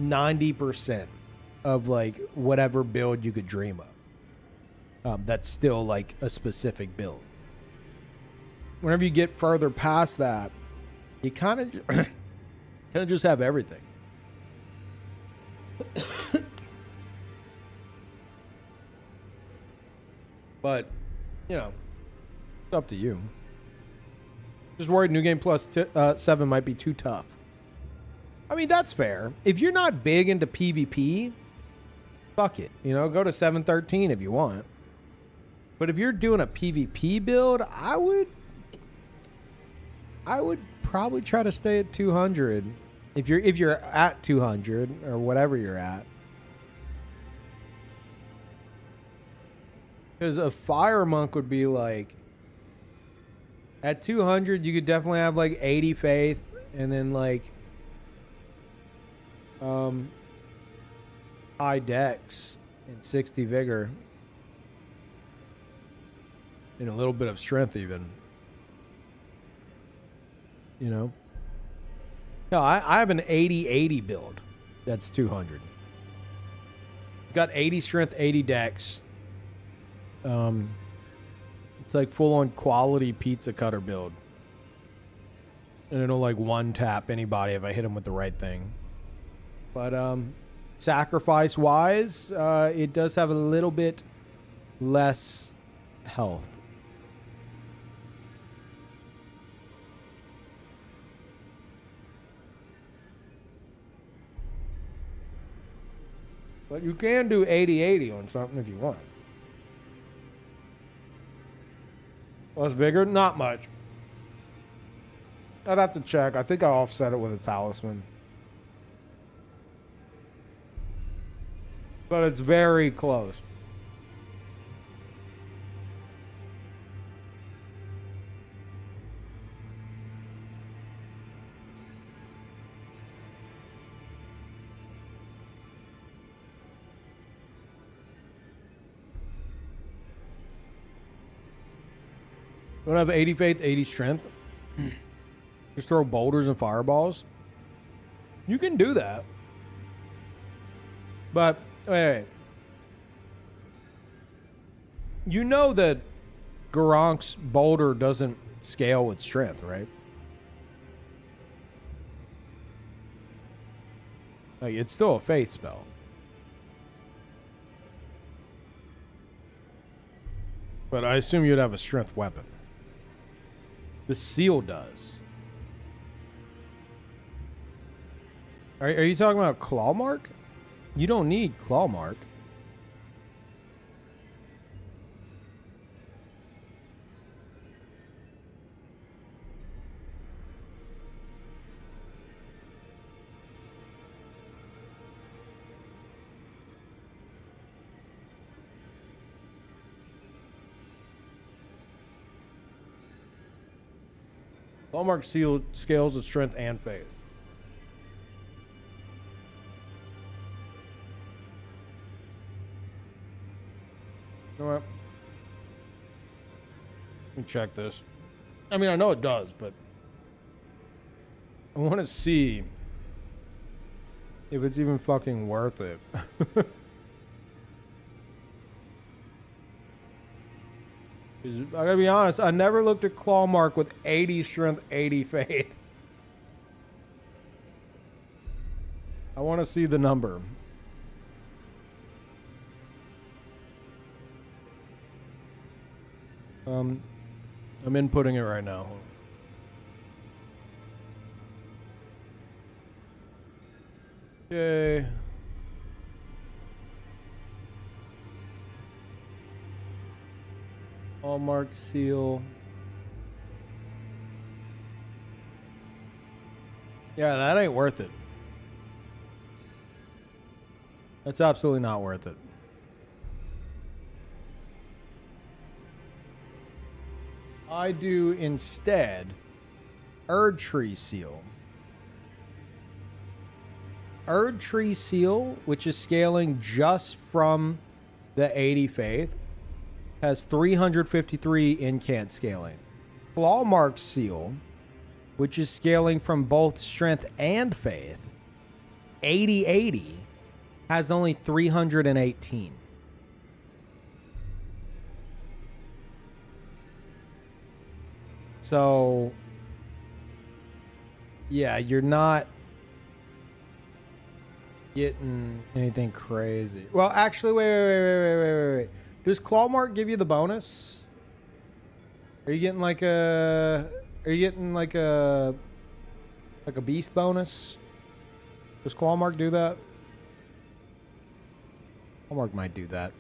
90% of like whatever build you could dream of. That's still like a specific build. Whenever you get further past that, you kind of just have everything. But, you know, it's up to you. Just worried New Game Plus 7 might be too tough. I mean, that's fair. If you're not big into PvP, fuck it. You know, go to 713 if you want. But if you're doing a PvP build, I would probably try to stay at 200. If you're at 200 or whatever you're at. Because a Fire Monk would be like, at 200 you could definitely have like 80 faith and then like high dex and 60 vigor and a little bit of strength even, you know. No, I have an 80-80 build. That's 200. It's got 80 strength, 80 dex. It's like full-on quality pizza cutter build. And it'll like one tap anybody if I hit him with the right thing. But sacrifice-wise, it does have a little bit less health. But you can do 80-80 on something if you want. Plus vigor, not much. I'd have to check. I think I offset it with a talisman. But it's very close. You don't have 80 faith, 80 strength. Just throw boulders and fireballs. You can do that. But, wait. You know that Garank's boulder doesn't scale with strength, right? Like, it's still a faith spell. But I assume you'd have a strength weapon. The seal does. Are you talking about claw mark? You don't need claw mark. Claw mark seal scales with strength and faith. You know what? Let me check this. I mean, I know it does, but I want to see if it's even fucking worth it. I gotta be honest, I never looked at claw mark with 80 strength, 80 faith. I want to see the number. I'm inputting it right now. Okay. Hallmark seal. Yeah, that ain't worth it. That's absolutely not worth it. I do instead Erdtree Seal. Erdtree Seal, which is scaling just from the 80 faith, has 353 incant scaling. Clawmark Seal, which is scaling from both strength and faith, 80-80, has only 318. So, yeah, you're not getting anything crazy. Well, actually, wait. Does Clawmark give you the bonus? Are you getting like a beast bonus? Does Clawmark do that? Clawmark might do that.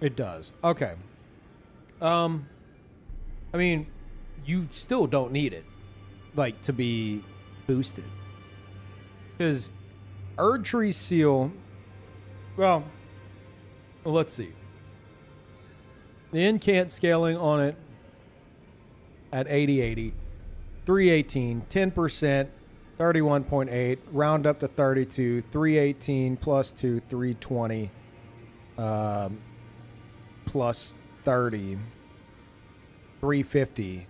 It does. Okay. I mean, you still don't need it, like, to be boosted. Because Erdtree Seal, well, let's see. The incant scaling on it at 80-80, 318, 10%, 31.8, round up to 32, 318 plus 2, 320, plus 30, 350,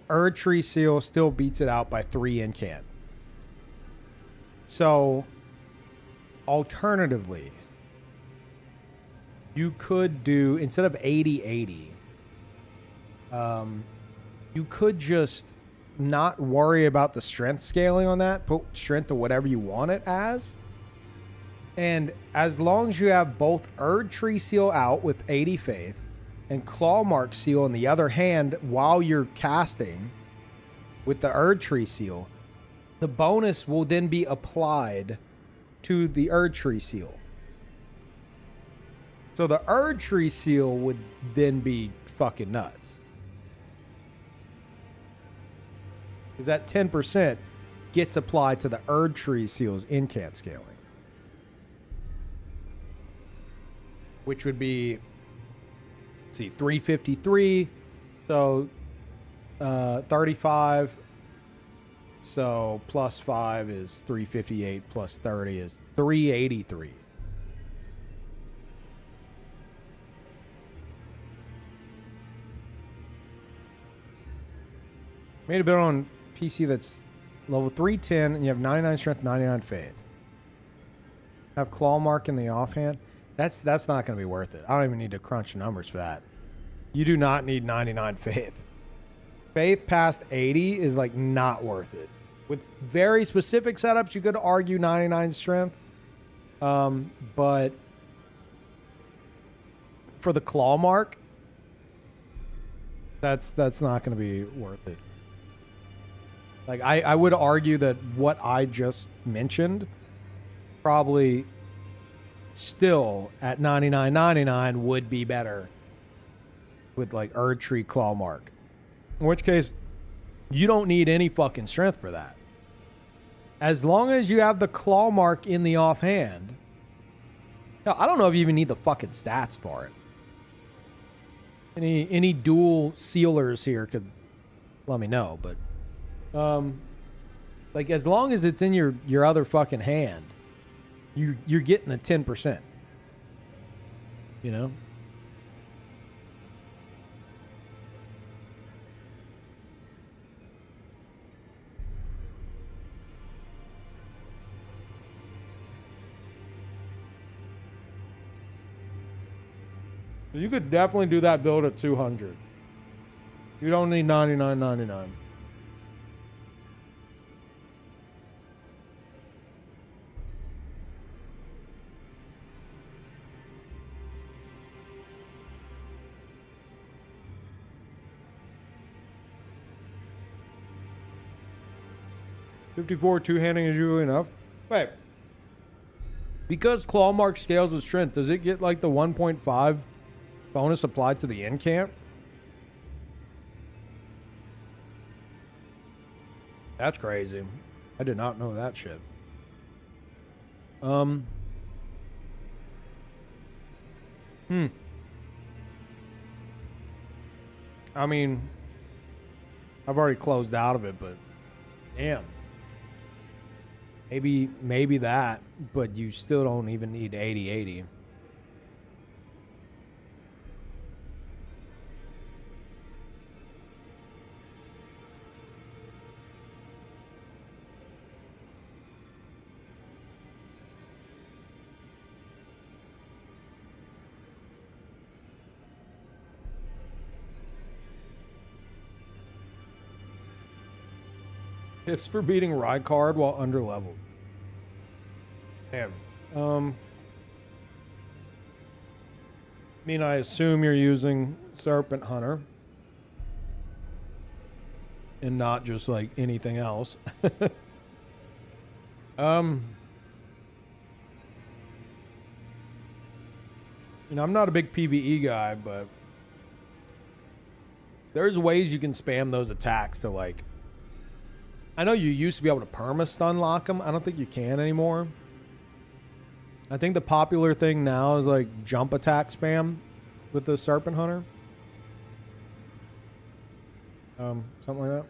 Erdtree Seal still beats it out by 3 incant. So, alternatively, you could do, instead of 80-80, you could just not worry about the strength scaling on that. Put strength to whatever you want it as. And as long as you have both Erdtree Seal out with 80 Faith and Clawmark Seal in the other hand while you're casting with the Erdtree Seal, the bonus will then be applied to the Erdtree Seal. So the Erdtree Seal would then be fucking nuts. Because that 10% gets applied to the Erdtree Seal's incant scaling. Which would be, let's see, 353. So 35. So plus 5 is 358, plus 30 is 383. Made a build on PC that's level 310 and you have 99 strength, 99 faith. Have claw mark in the offhand. That's not going to be worth it. I don't even need to crunch numbers for that. You do not need 99 faith. Faith past 80 is like not worth it. With very specific setups, you could argue 99 strength. But for the claw mark, that's not going to be worth it. Like I would argue that what I just mentioned probably still at 99.99 would be better with like Erdtree claw mark. In which case, you don't need any fucking strength for that. As long as you have the claw mark in the offhand. Hell, I don't know if you even need the fucking stats for it. Any dual sealers here could let me know, but like as long as it's in your other fucking hand, you're getting the 10%. You know? You could definitely do that build at 200. You don't need 99.99. $54 two-handing is usually enough. Wait. Because claw mark scales with strength, does it get like the 1.5 bonus applied to the incant? That's crazy. I did not know that shit. I mean, I've already closed out of it, but damn. Maybe that, but you still don't even need 80-80. Tips for beating Rykard while underleveled. Damn. I mean, I assume you're using Serpent Hunter. And not just like anything else. You know, I'm not a big PvE guy, but there's ways you can spam those attacks to like... I know you used to be able to perma-stun lock them. I don't think you can anymore. I think the popular thing now is like jump attack spam with the Serpent Hunter. Something like that.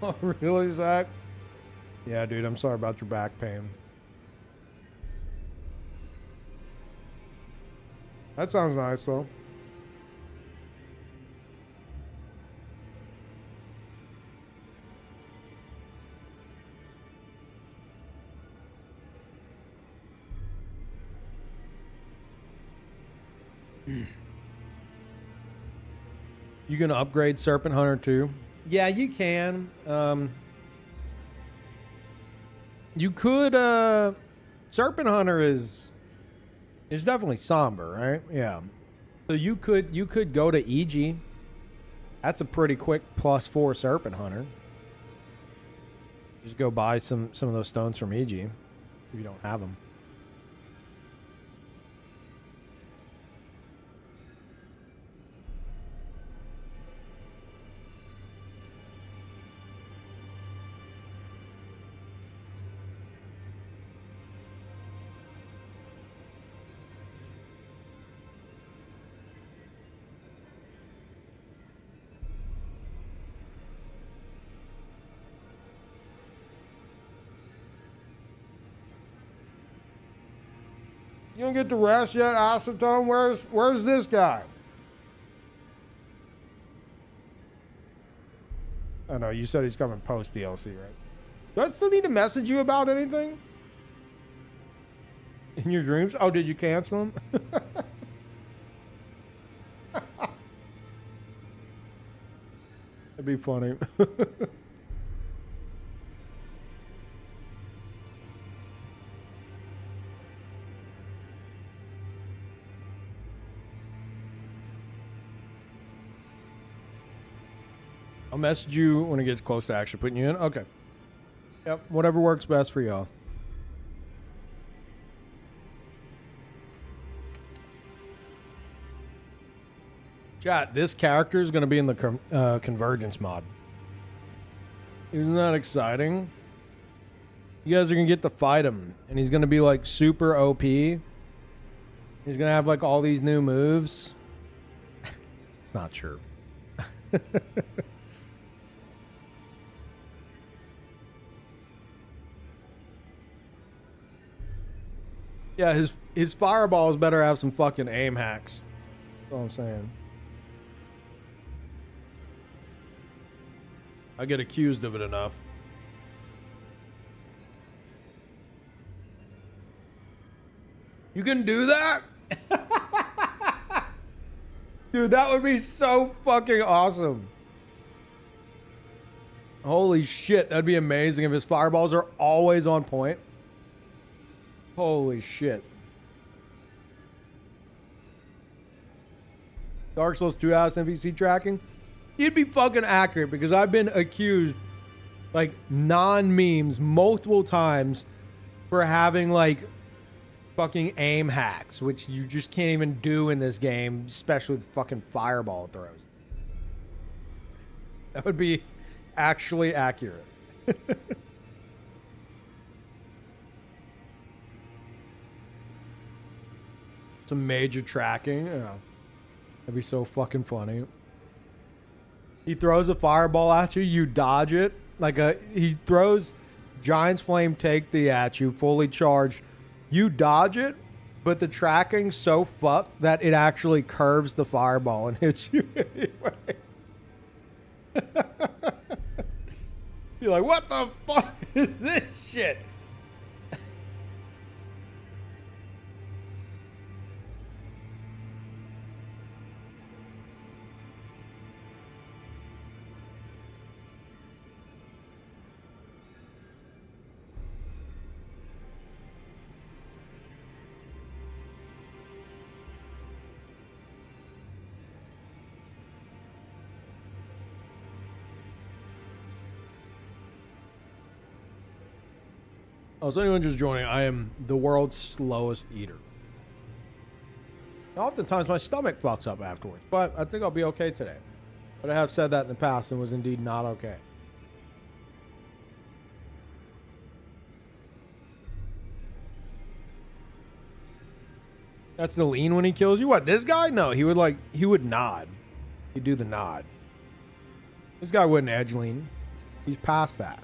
Oh, really, Zach? Yeah, dude, I'm sorry about your back pain. That sounds nice, though. You gonna upgrade Serpent Hunter too? Yeah, you can. You could. Serpent Hunter is definitely somber, right? Yeah. So you could go to EG. That's a pretty quick +4 Serpent Hunter. Just go buy some of those stones from EG if you don't have them. You don't get to rest yet, Acetone? Where's this guy? I know, you said he's coming post DLC, right? Do I still need to message you about anything? In your dreams? Oh, did you cancel him? That'd be funny. I'll message you when it gets close to actually putting you in. Okay. Yep, whatever works best for y'all. Chat, this character is going to be in the Convergence mod. Isn't that exciting? You guys are going to get to fight him, and he's going to be like super OP. He's going to have like all these new moves. It's not true. Yeah, his fireballs better have some fucking aim hacks. That's all I'm saying. I get accused of it enough. You can do that? Dude, that would be so fucking awesome. Holy shit, that'd be amazing if his fireballs are always on point. Holy shit. Dark Souls 2 House NPC tracking? You'd be fucking accurate because I've been accused, like, non-memes multiple times for having, like, fucking aim hacks, which you just can't even do in this game, especially with fucking fireball throws. That would be actually accurate. Some major tracking. Yeah. That'd be so fucking funny. He throws a fireball at you, you dodge it. He throws Giant's Flame Take Thee at you, fully charged. You dodge it, but the tracking's so fucked that it actually curves the fireball and hits you anyway. You're like, what the fuck is this shit? Oh, so anyone just joining, I am the world's slowest eater. Oftentimes my stomach fucks up afterwards, but I think I'll be okay today. But I have said that in the past and was indeed not okay. That's the lean when he kills you? What, this guy? No, he would nod. He'd do the nod. This guy wouldn't edge lean. He's past that.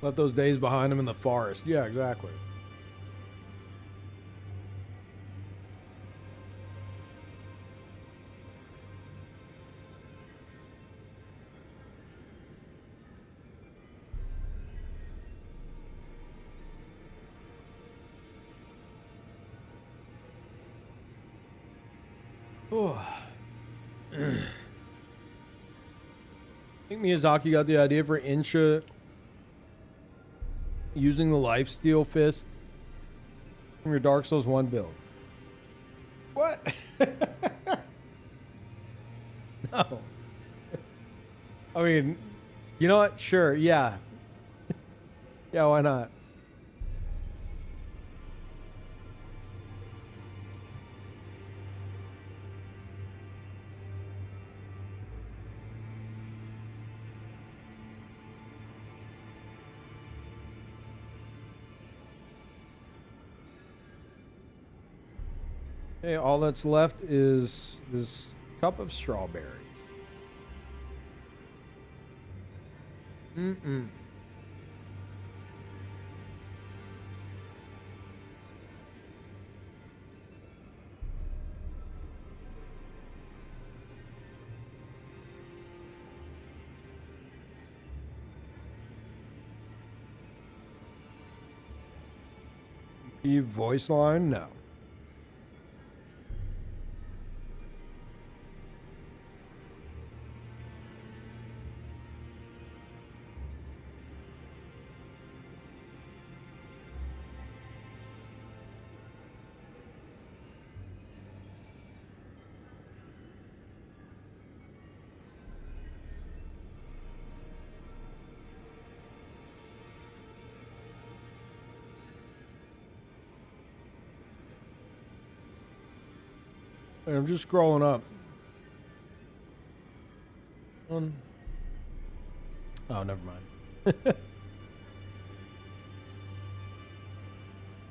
Left those days behind him in the forest. Yeah, exactly. Oh. I think Miyazaki got the idea for Insha using the lifesteal fist from your Dark Souls 1 build. What? No. I mean, you know what? Sure, yeah. Yeah, why not? Okay, all that's left is this cup of strawberries. Mm-mm. Eve voice line? No. I'm just scrolling up. Oh, never mind.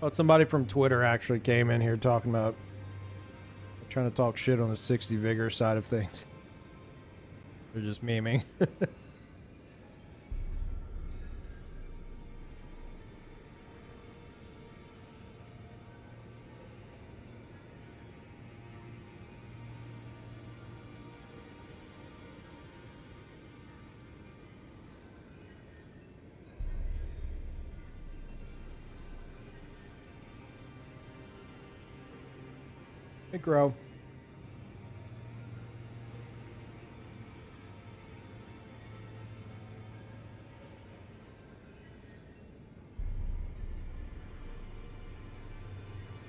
Oh, somebody from Twitter actually came in here talking about trying to talk shit on the 60 vigor side of things. They're just memeing. Hey, Grow.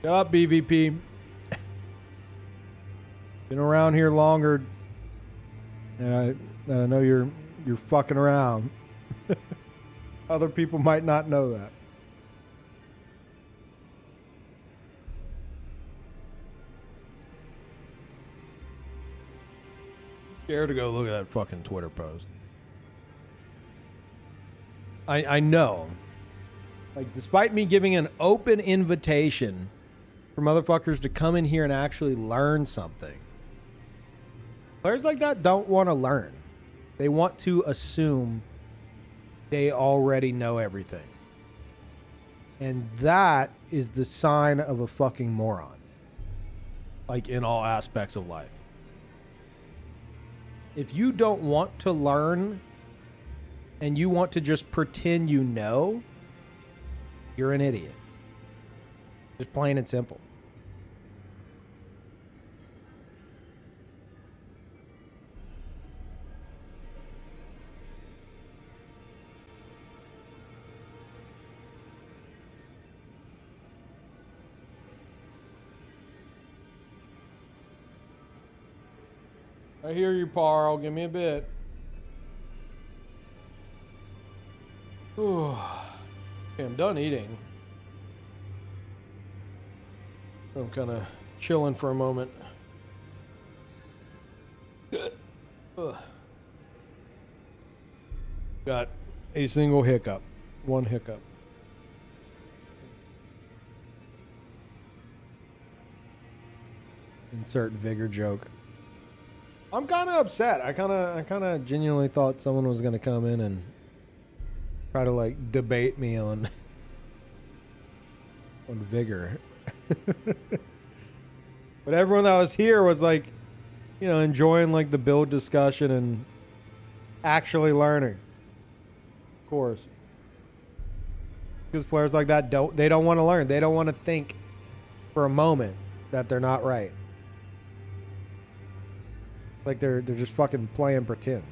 Shut up, BVP. Been around here longer, and I know you're fucking around. Other people might not know that. Scared to go look at that fucking Twitter post. I know. Like, despite me giving an open invitation for motherfuckers to come in here and actually learn something, players like that don't want to learn. They want to assume they already know everything. And that is the sign of a fucking moron. Like, in all aspects of life. If you don't want to learn and you want to just pretend you know, you're an idiot. Just plain and simple. I hear you, Parl. Give me a bit. Ooh. Okay, I'm done eating. I'm kind of chilling for a moment. Ugh. Got a single hiccup. One hiccup. Insert vigor joke. I'm kind of upset. I kind of genuinely thought someone was going to come in and try to like debate me on vigor. But everyone that was here was like, you know, enjoying like the build discussion and actually learning. Of course. Because players like that don't want to learn. They don't want to think for a moment that they're not right. Like they're just fucking playing pretend.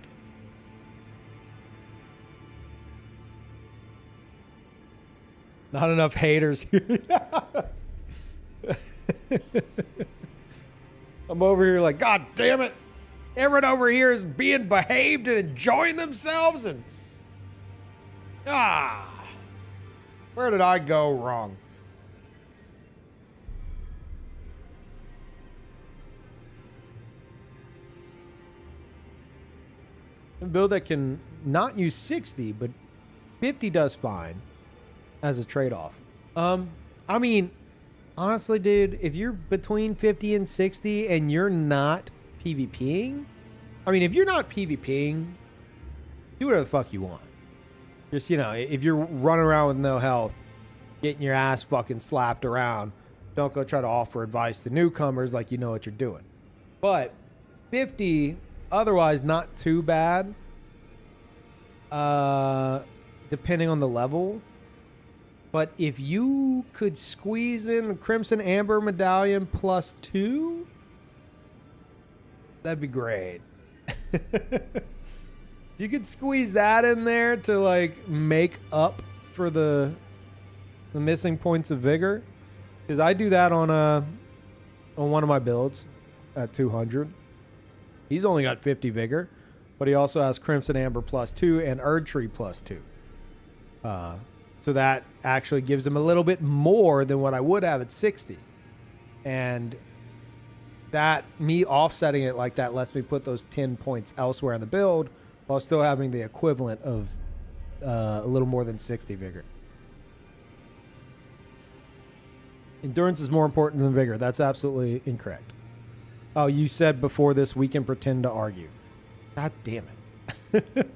Not enough haters here. I'm over here like, God damn it. Everyone over here is being behaved and enjoying themselves and where did I go wrong? A build that can not use 60, but 50 does fine as a trade-off. I mean, honestly, dude, if you're between 50 and 60 and you're not PvPing, I mean, if you're not PvPing, do whatever the fuck you want. Just, you know, if you're running around with no health, getting your ass fucking slapped around, don't go try to offer advice to newcomers like you know what you're doing. But 50, otherwise not too bad, depending on the level. But if you could squeeze in Crimson Amber Medallion +2, that'd be great. You could squeeze that in there to like make up for the missing points of vigor, because I do that on one of my builds at 200. He's only got 50 vigor, but he also has Crimson Amber +2 and Erdtree +2. So that actually gives him a little bit more than what I would have at 60. And that, me offsetting it like that, lets me put those 10 points elsewhere in the build while still having the equivalent of a little more than 60 vigor. Endurance is more important than vigor. That's absolutely incorrect. Oh, you said before this we can pretend to argue. God damn it.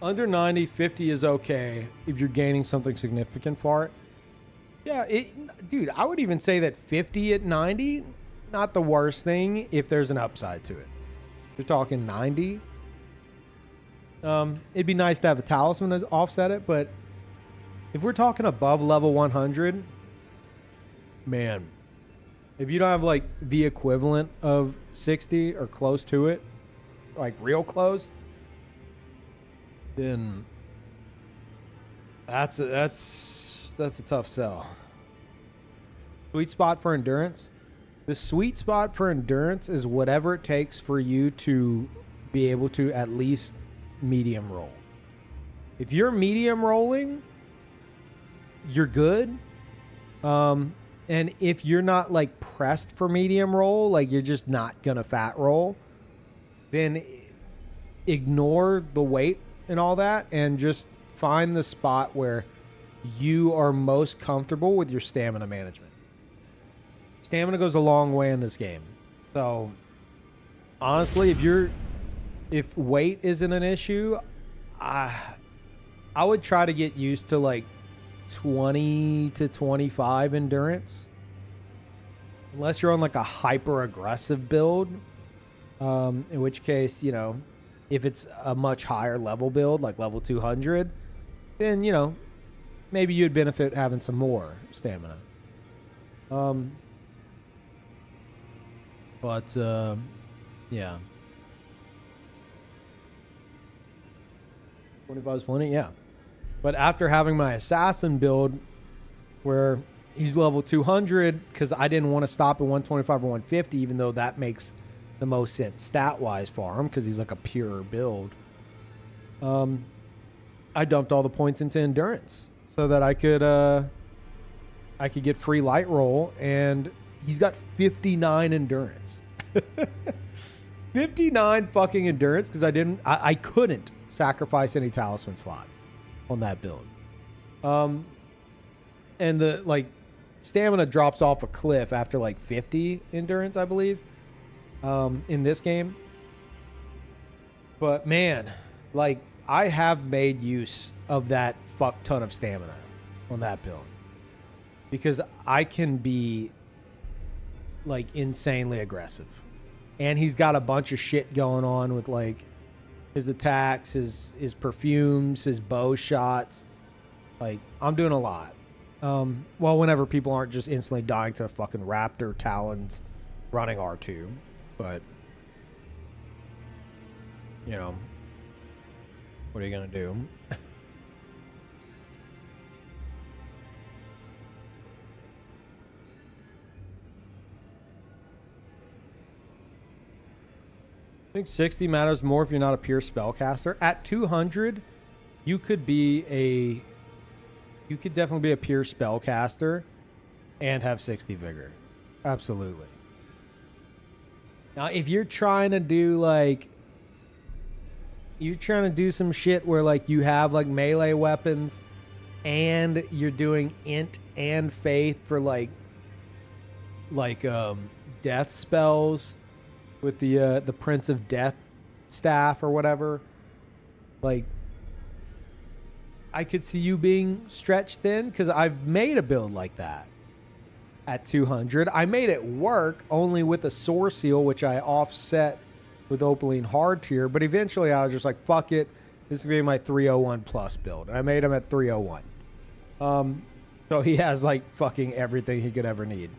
Under 90, 50 is okay if you're gaining something significant for it. Yeah, dude, I would even say that 50 at 90, not the worst thing if there's an upside to it. If you're talking 90, it'd be nice to have a talisman to offset it, but if we're talking above level 100, man, if you don't have like the equivalent of 60 or close to it, like real close, then that's a tough sell. Sweet spot for endurance. The sweet spot for endurance is whatever it takes for you to be able to at least medium roll. If you're medium rolling, you're good. And if you're not like pressed for medium roll, like you're just not gonna fat roll, then ignore the weight and all that and just find the spot where you are most comfortable with your stamina management. Stamina goes a long way in this game. So honestly, if weight isn't an issue, I would try to get used to like 20 to 25 endurance. Unless you're on like a hyper aggressive build, in which case, you know, if it's a much higher level build, like level 200, then, you know, maybe you'd benefit having some more stamina. Yeah. 25 is plenty, yeah. But after having my assassin build, where He's level 200 because I didn't want to stop at 125 or 150, even though that makes the most sense stat-wise for him because he's like a pure build. I dumped all the points into endurance so that I could get free light roll, and he's got 59 endurance. 59 fucking endurance because I couldn't sacrifice any talisman slots on that build. And the like stamina drops off a cliff after like 50 endurance, I believe, in this game. But man, like I have made use of that fuck ton of stamina on that build because I can be like insanely aggressive. And he's got a bunch of shit going on with like his attacks, his perfumes, his bow shots. Like I'm doing a lot. Well, whenever people aren't just instantly dying to fucking raptor talons running R2, but you know, what are you gonna do? I think 60 matters more if you're not a pure spellcaster. At 200, you could definitely be a pure spellcaster and have 60 vigor. Absolutely. Now, if you're trying to do some shit where like you have like melee weapons and you're doing int and faith for like death spells with the Prince of Death staff or whatever, like I could see you being stretched thin because I've made a build like that at 200. I made it work only with a Soar Seal, which I offset with Opaline Hard Tier, but eventually I was just like, fuck it, this is gonna be my 301 plus build, and I made him at 301. So he has like fucking everything he could ever need.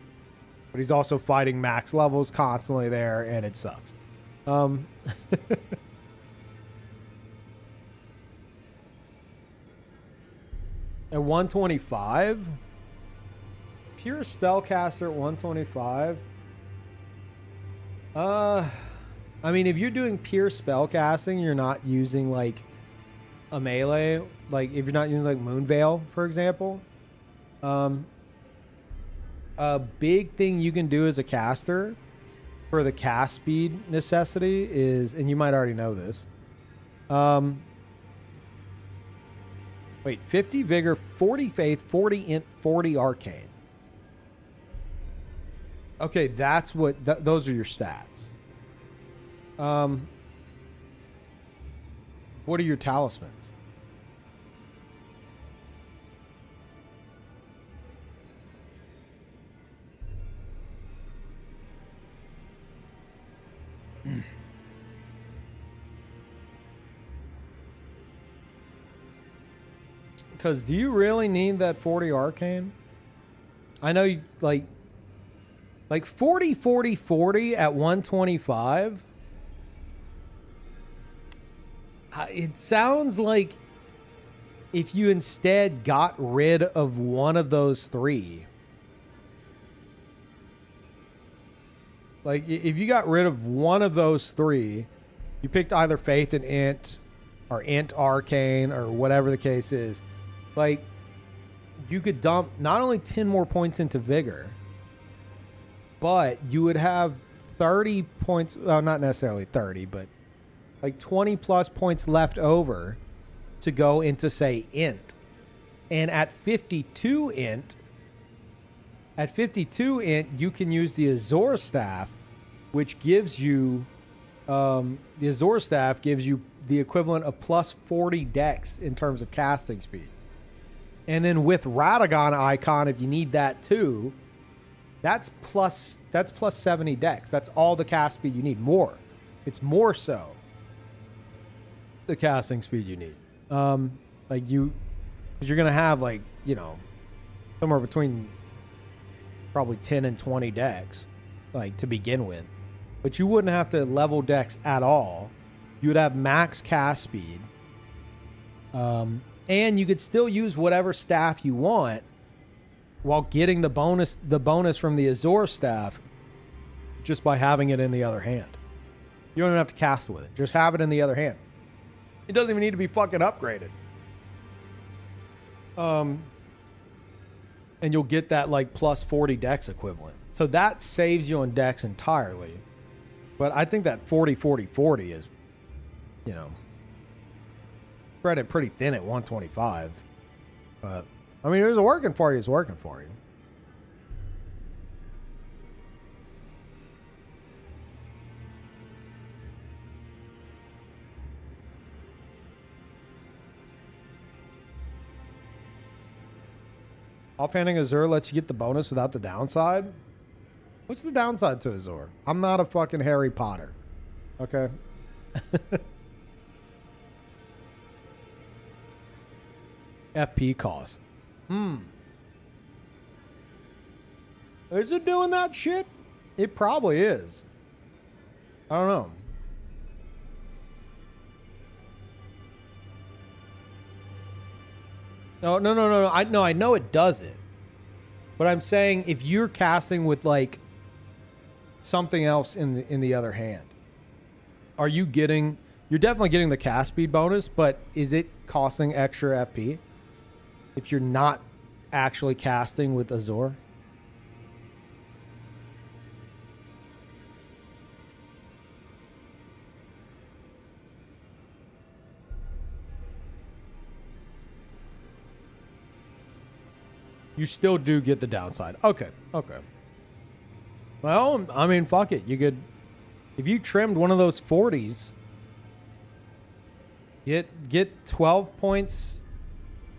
But he's also fighting max levels constantly there, and it sucks. At 125? Pure spellcaster at 125? I mean, if you're doing pure spellcasting, you're not using like a melee. Like if you're not using like Moonveil, for example. A big thing you can do as a caster for the cast speed necessity is, and you might already know this. Wait, 50 vigor, 40 faith, 40 int, 40 arcane. Okay, that's what, those are your stats. What are your talismans? Because do you really need that 40 arcane? I know you like 40 40 40 at 125. It sounds like if you instead got rid of one of those three, like if you got rid of one of those three, you picked either faith and int or int arcane or whatever the case is, like you could dump not only 10 more points into vigor, but you would have 30 points, well, not necessarily 30, but like 20 plus points left over to go into, say, int. And at 52 int, you can use the Azor Staff, which gives you, the Azor Staff gives you the equivalent of plus 40 dex in terms of casting speed. And then with Radagon icon, if you need that too, that's plus 70 dex. That's all the cast speed you need. More. It's more so the casting speed you need. Like you, because you're gonna have like, you know, somewhere between probably 10 and 20 dex, like to begin with. But you wouldn't have to level dex at all. You would have max cast speed. And you could still use whatever staff you want while getting the bonus from the Azor staff just by having it in the other hand. You don't even have to cast with it. Just have it in the other hand. It doesn't even need to be fucking upgraded. And you'll get that like plus 40 dex equivalent. So that saves you on dex entirely. But I think that 40-40-40 is, you know, spread it pretty thin at 125. But I mean, it was working for you. It's working for you. Offhanding Azor lets you get the bonus without the downside. What's the downside to Azor? I'm not a fucking Harry Potter. Okay. FP cost. Is it doing that shit? It probably is. I don't know. No. I know it does it. But I'm saying if you're casting with like something else in the other hand, are you getting? You're definitely getting the cast speed bonus, but is it costing extra FP if you're not actually casting with Azor? You still do get the downside. Okay. Well, I mean, fuck it. You could, if you trimmed one of those 40s, get 12 points,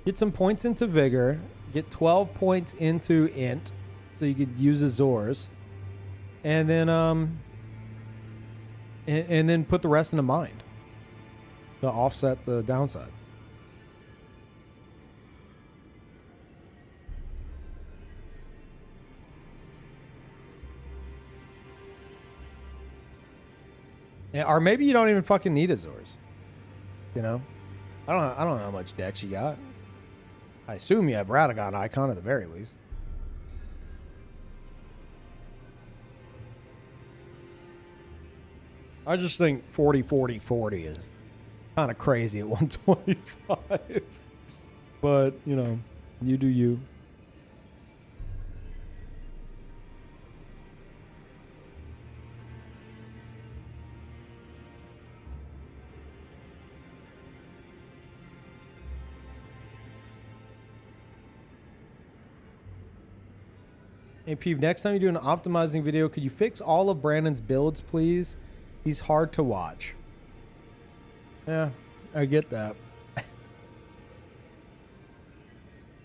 get some points into Vigor, get 12 points into Int, so you could use Azor's, and then and then put the rest into Mind to offset the downside. Yeah, or maybe you don't even fucking need Azor's. You know? I don't know how much dex you got. I assume you have Radagon Icon at the very least. I just think 40-40-40 is kind of crazy at 125. But, you know, you do you. Hey, Peeve, next time you do an optimizing video, could you fix all of Brandon's builds, please? He's hard to watch. Yeah, I get that.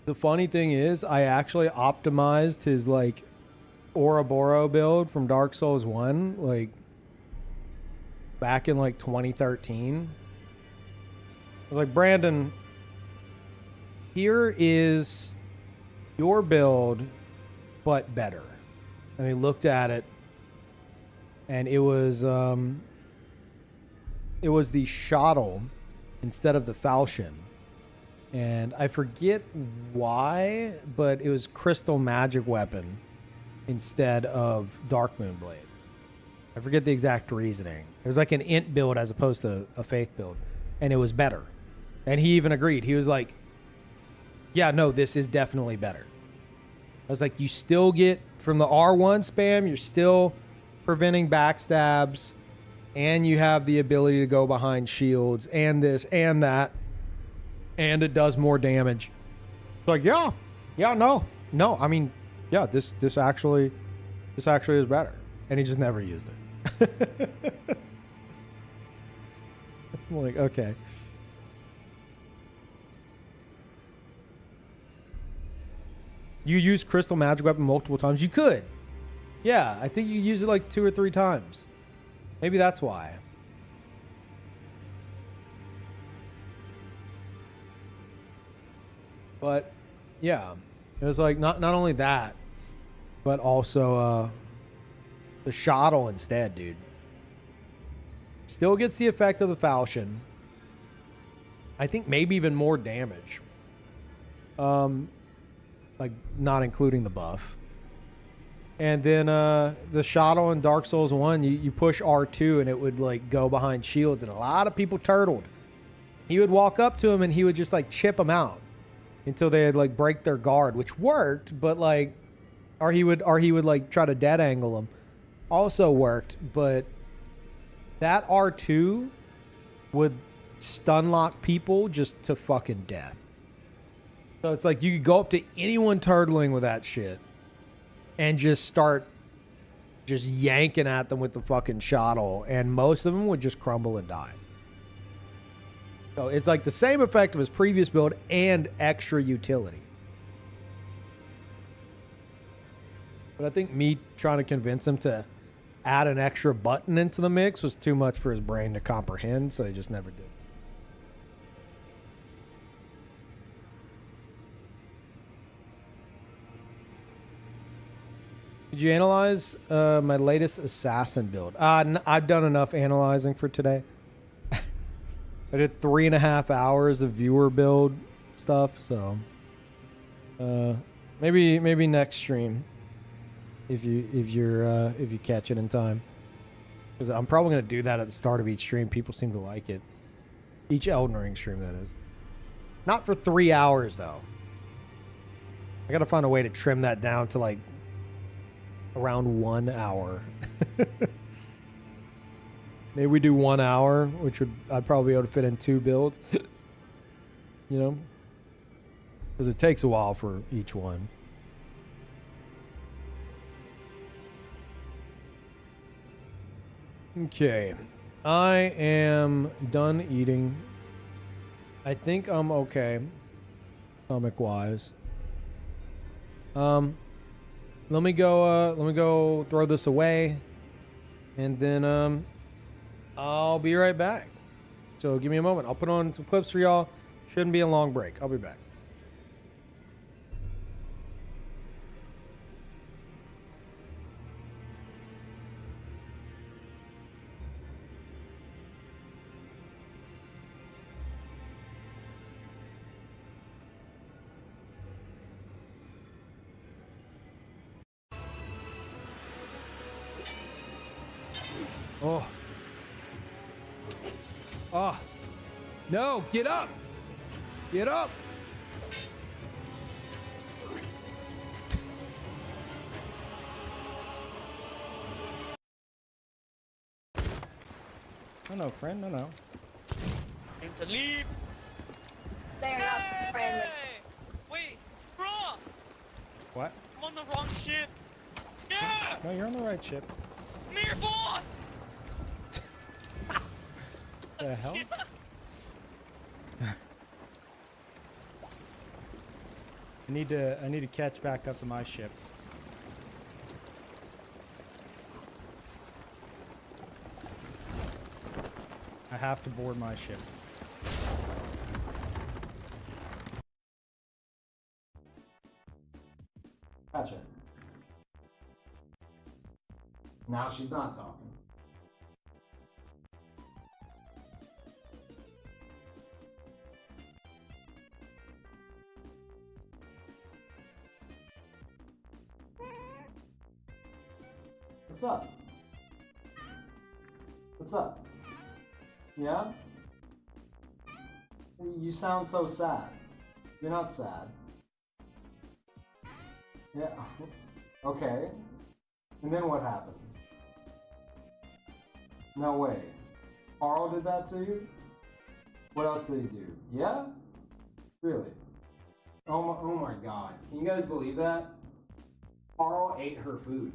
The funny thing is, I actually optimized his, like, Ouroboros build from Dark Souls 1, like, back in, like, 2013. I was like, Brandon, here is your build, but better. And he looked at it, and it was the Shottle instead of the Falchion. And I forget why, but it was Crystal Magic Weapon instead of Darkmoon Blade. I forget the exact reasoning. It was like an Int build as opposed to a Faith build, and it was better. And he even agreed. He was like, yeah, no, this is definitely better. I was like, you still get, from the R1 spam, you're still preventing backstabs, and you have the ability to go behind shields, and this, and that, and it does more damage. It's like, yeah, no, I mean, yeah, this actually is better. And he just never used it. I'm like, okay. You use Crystal Magic Weapon multiple times? You could. Yeah, I think you use it like 2 or 3 times. Maybe that's why. But, yeah. It was like, not only that, but also the Shottle instead, dude. Still gets the effect of the Falchion. I think maybe even more damage. like not including the buff. And then the shuttle in Dark Souls 1, you push R2 and it would like go behind shields, and a lot of people turtled. He would walk up to him and he would just like chip them out until they had like break their guard, which worked, but like, or he would like try to dead angle them, also worked, but that R2 would stun lock people just to fucking death. So it's like you could go up to anyone turtling with that shit and just start just yanking at them with the fucking shuttle, and most of them would just crumble and die. So it's like the same effect of his previous build and extra utility. But I think me trying to convince him to add an extra button into the mix was too much for his brain to comprehend, so he just never did. Did you analyze my latest assassin build? I've done enough analyzing for today. I did 3.5 hours of viewer build stuff, so maybe next stream if you catch it in time, because I'm probably gonna do that at the start of each stream. People seem to like it. Each Elden Ring stream, that is. Not for 3 hours though. I gotta find a way to trim that down to like around 1 hour. Maybe we do 1 hour, which I'd probably be able to fit in 2 builds. You know? Because it takes a while for each one. Okay. I am done eating. I think I'm okay. Stomach-wise. Let me go throw this away, and then I'll be right back. So give me a moment. I'll put on some clips for y'all. Shouldn't be a long break. I'll be back. Oh. Oh. No, get up. Get up. No, friend. No. Time to leave. They're not friendly. Wait, bro. What? I'm on the wrong ship. Yeah. No, you're on the right ship. Come here, boy. The hell? I need to catch back up to my ship. I have to board my ship. Gotcha. Now she's not talking. What's up? What's up? Yeah? You sound so sad. You're not sad. Yeah. Okay. And then what happened? No way. Carl did that to you? What else did he do? Yeah? Really? Oh my god. Can you guys believe that? Carl ate her food.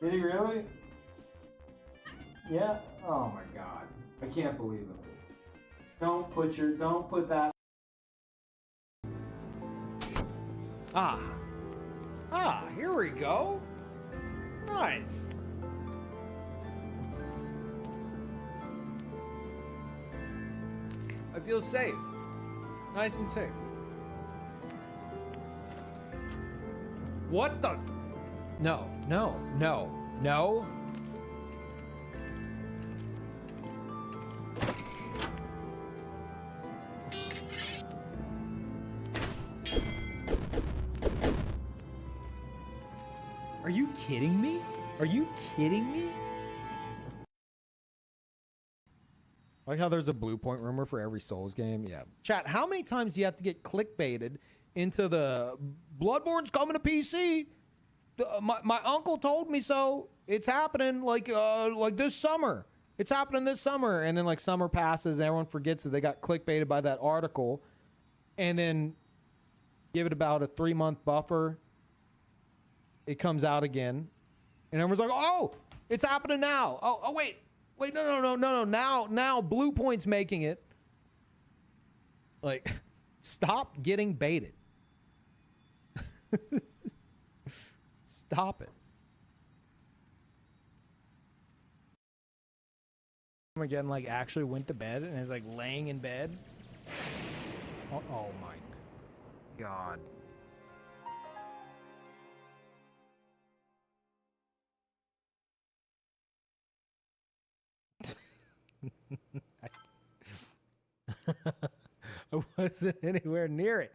Did he really? Yeah? Oh my god. I can't believe it. Don't put that. Here we go. Nice. I feel safe. Nice and safe. What the? No. Are you kidding me? Are you kidding me? Like how there's a Blue Point rumor for every Souls game. Yeah. Chat, how many times do you have to get clickbaited into the Bloodborne's coming to PC? My uncle told me so. It's happening like this summer. It's happening this summer. And then like summer passes, everyone forgets that they got clickbaited by that article. And then give it about a 3-month buffer. It comes out again. And everyone's like, oh, it's happening now. Oh, wait. Wait, no. Now Blue Point's making it. Like, stop getting baited. Stop it. Again, like, actually went to bed and is like laying in bed. Oh my God. I wasn't anywhere near it.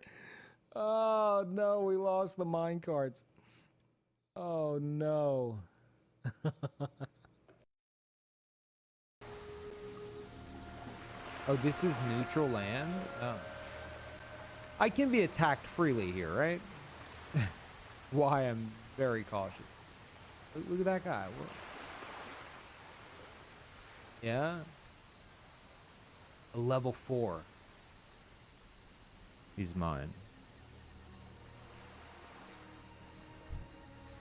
Oh no, we lost the mine carts. Oh no. Oh, this is neutral land? Oh. I can be attacked freely here, right? Why I'm very cautious. Look at that guy. What? Yeah? A level 4. He's mine.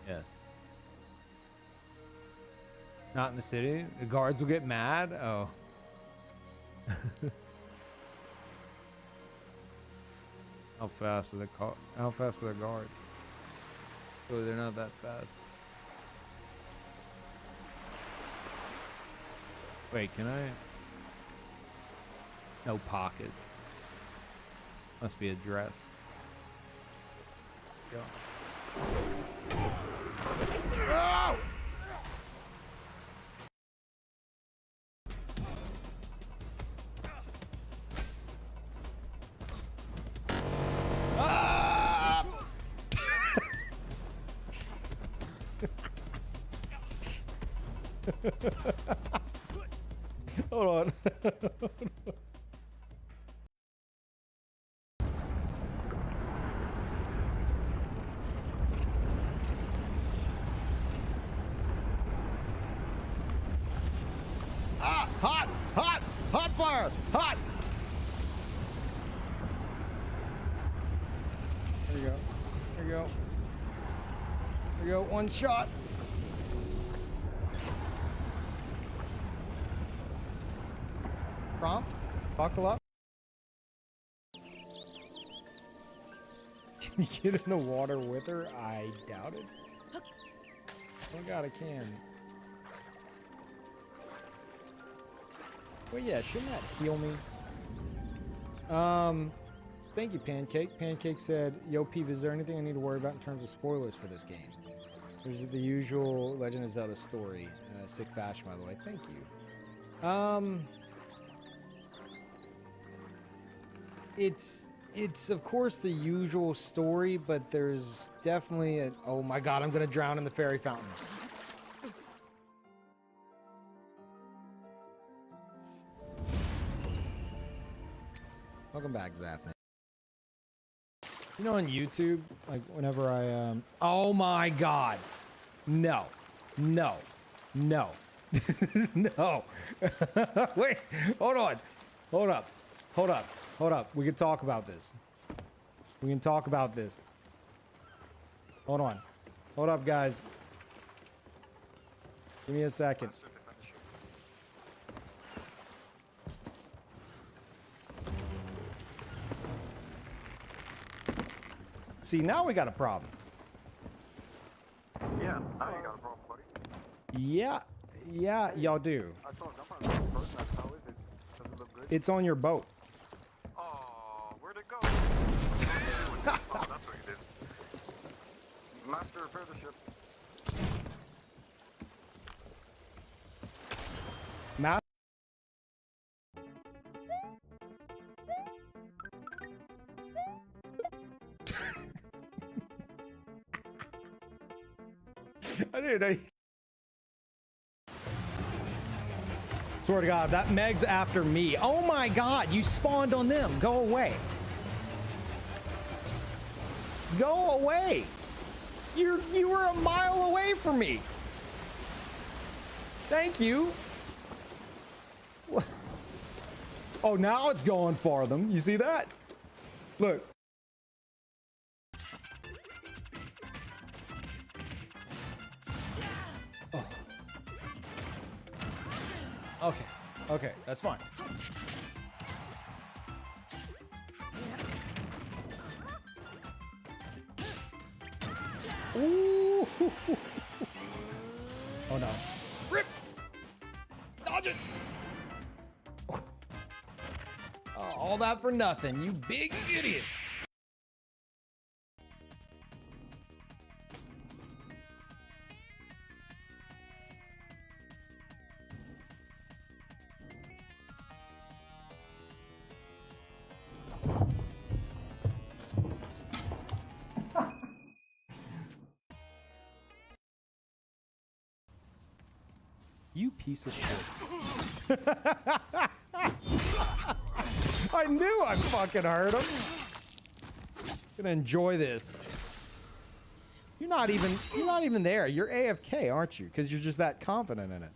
Yes. Not in the city? The guards will get mad? Oh. How fast are the guards? Oh, they're not that fast. Wait, can I? No pockets. Must be a dress. Go. Oh! Ah! Hold on. Ah! Hot! Hot! Hot fire! Hot! There you go. There you go. There you go. One shot. Prompt. Buckle up. Can you get in the water with her? I doubt it. Oh god, I can. Well, yeah, shouldn't that heal me? Thank you, Pancake. Pancake said, yo, Peeve, is there anything I need to worry about in terms of spoilers for this game? There's the usual Legend of Zelda story. Sick fashion, by the way. Thank you. It's of course the usual story, but there's definitely a, oh my god, I'm gonna drown in the fairy fountain. Welcome back, Zafne. You know, on YouTube, like whenever I oh my god. No. No. No. No. Wait, hold on. Hold up. Hold up. Hold up. We can talk about this. We can talk about this. Hold on. Hold up, guys. Give me a second. See, now we got a problem. Yeah, now you got a problem, buddy. Yeah. Yeah, y'all do. I saw a gun on the first, that's how is it? Does it look good? It's on your boat. Oh, where'd it go? Oh, that's what you did. Master, repair the ship. Master. I didn't know. Swear to God, that Meg's after me. Oh my God, you spawned on them. Go away. Go away. You were a mile away from me. Thank you. Oh, now it's going for them. You see that? Look. Oh. Okay. Okay, that's fine. Ooh. Oh no. Rip! Dodge it! Oh, all that for nothing, you big idiot. You piece of shit. I knew I fucking heard him. Gonna enjoy this. You're not even there. You're AFK, aren't you? Because you're just that confident in it.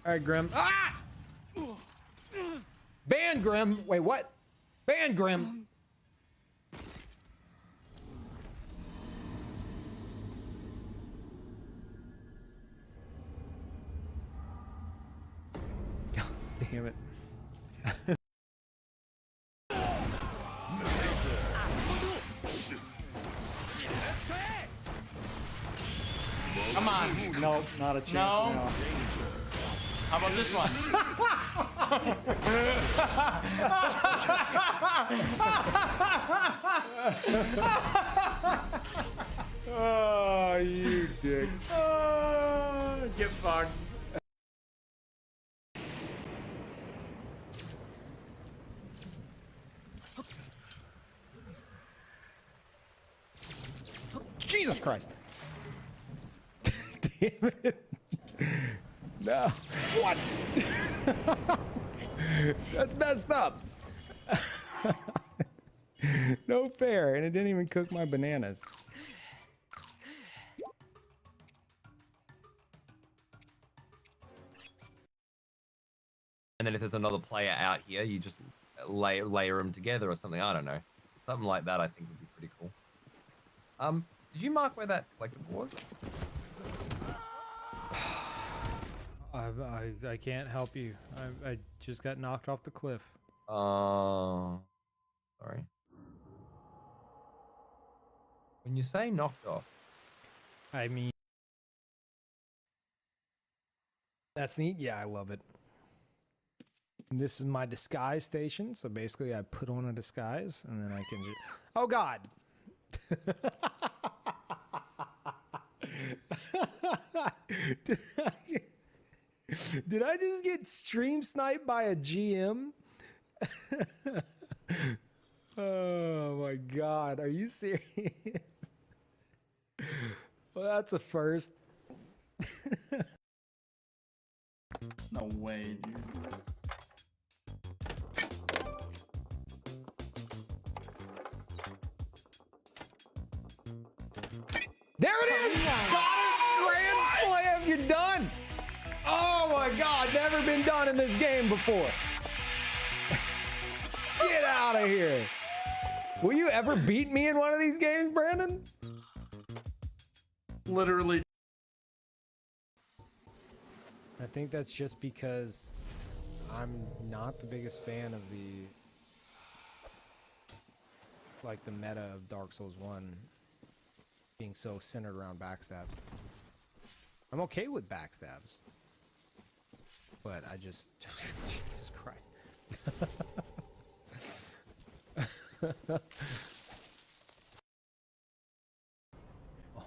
All right, Grim. Ah! Ban Grim. Wait, what? Ban Grim. God damn it. Come on. Nope, not a chance. No. How about this one? Oh, you dick. Oh, get fucked. Jesus Christ. Damn it. No. What? That's messed up. No fair. And it didn't even cook my bananas. And then if there's another player out here, you just layer them together or something. I don't know. Something like that I think would be pretty cool. Did you mark where that collectible was? I can't help you. I just got knocked off the cliff. Sorry. When you say knocked off, I mean, that's neat. Yeah, I love it. And this is my disguise station. So basically, I put on a disguise, and then I can just. Oh God. Did I just get stream sniped by a GM? Oh my God, are you serious? Well, that's a first. No way, dude. There it is! Got it! Grand slam! You're done! Oh my God, never been done in this game before. Get out of here. Will you ever beat me in one of these games, Brandon? Literally. I think that's just because I'm not the biggest fan of the meta of Dark Souls 1 being so centered around backstabs. I'm okay with backstabs, but I just Jesus Christ.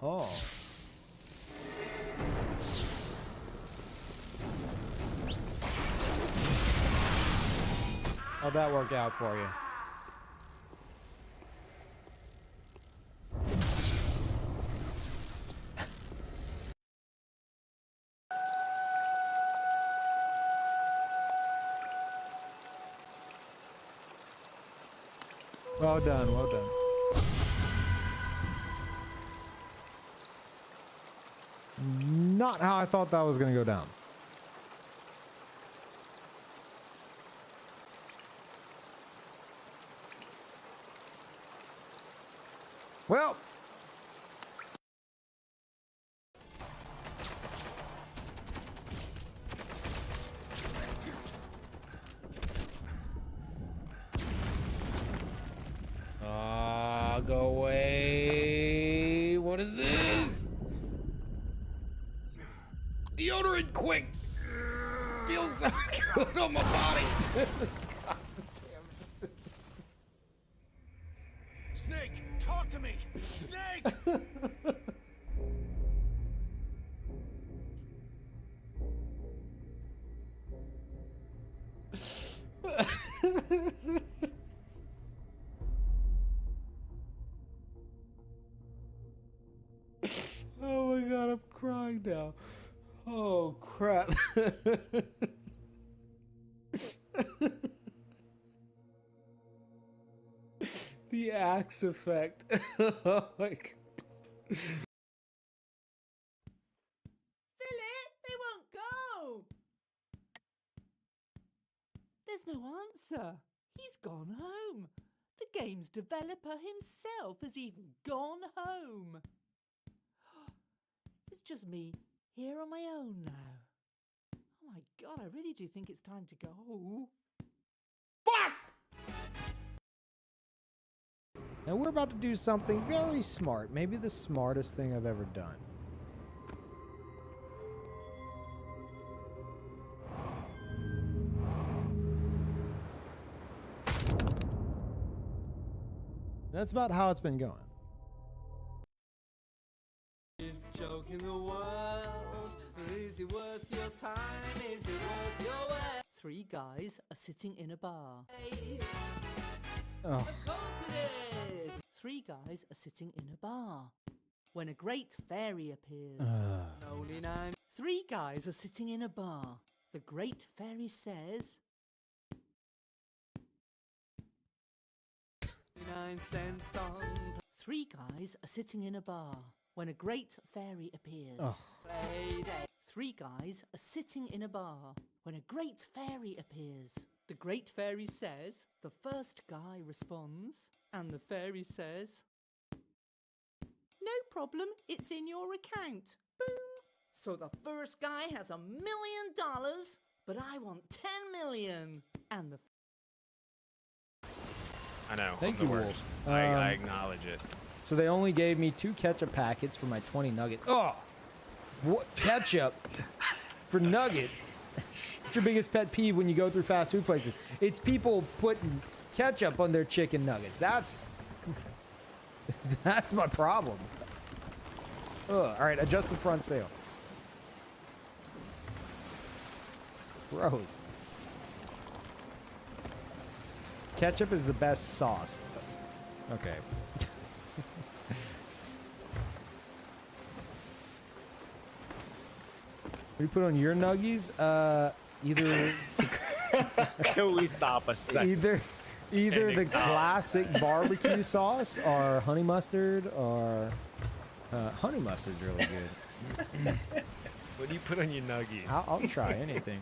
Oh. How'd that work out for you? Well done, well done. Not how I thought that was going to go down. Well, go away. What is this? Deodorant quick. Feels so good on my body. God damn it. Snake, talk to me! Snake! Oh my god, I'm crying now. Oh crap. The axe effect. Oh my god. Philip, they won't go. There's no answer. He's gone home. The game's developer himself has even gone home. It's just me here on my own now. Oh my god, I really do think it's time to go. Fuck! Now we're about to do something very smart. Maybe the smartest thing I've ever done. That's about how it's been going. Is joking the world? Is it worth your time? Is it worth your wear? Three guys are sitting in a bar. Oh. Of course it is! Three guys are sitting in a bar when a great fairy appears. Only nine. Three guys are sitting in a bar. The great fairy says 9 cents on. Three guys are sitting in a bar when a great fairy appears. Payday. Three guys are sitting in a bar when a great fairy appears. The great fairy says, the first guy responds, and the fairy says, no problem, it's in your account. Boom. So the first guy has $1 million, but I want 10 million. And the I know. Thank I'm you, the Wolf. worst. I acknowledge it. So they only gave me 2 ketchup packets for my 20 nuggets. Oh! What? Ketchup? For nuggets? What's your biggest pet peeve when you go through fast food places? It's people putting ketchup on their chicken nuggets. That's my problem. Ugh. All right, adjust the front sail. Gross. Ketchup is the best sauce. Okay. What do you put on your nuggies? Either. Can we stop a second? Either the classic barbecue sauce or honey mustard or honey mustard's really good. What do you put on your nuggies? I'll try anything.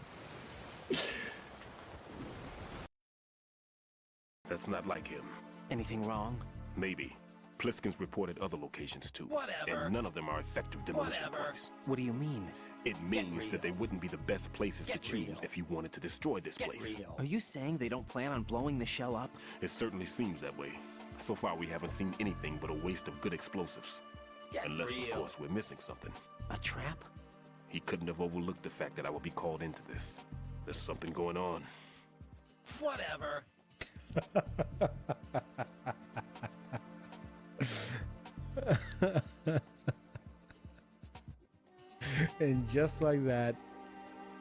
That's not like him. Anything wrong? Maybe. Pliskin's reported other locations too. Whatever. And none of them are effective demolition points. What do you mean? It means that they wouldn't be the best places to choose if you wanted to destroy this place. Are you saying they don't plan on blowing the shell up? It certainly seems that way. So far, we haven't seen anything but a waste of good explosives. Unless, of course, we're missing something. A trap? He couldn't have overlooked the fact that I would be called into this. There's something going on. Whatever. And just like that,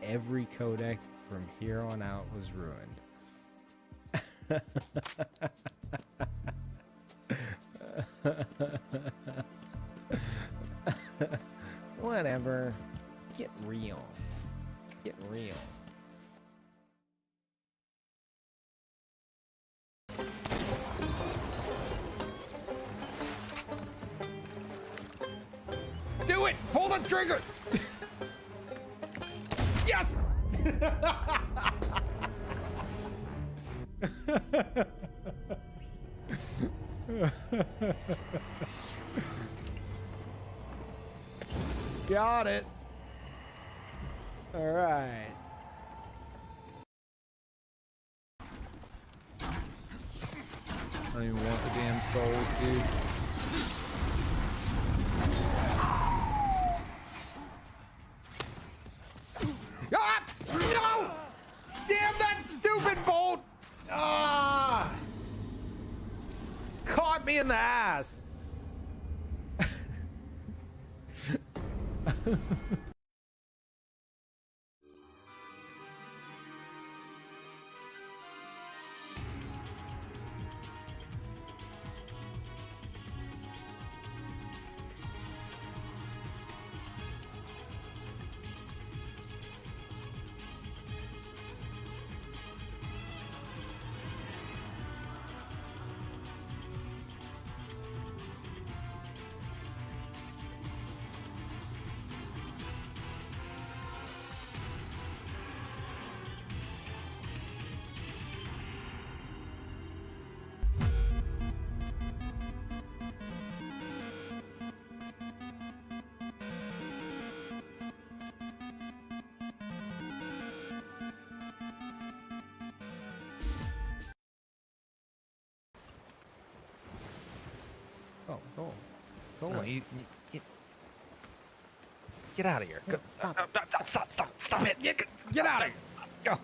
every codec from here on out was ruined. Whatever. Get real. Get real. Do it! Pull the trigger! Yes! Got it. All right. I don't even want the damn souls, dude. Ah! No! Damn that stupid bolt! Ah! Caught me in the ass. Go on. Get out of here. Go. Stop it. Get out of here. Go.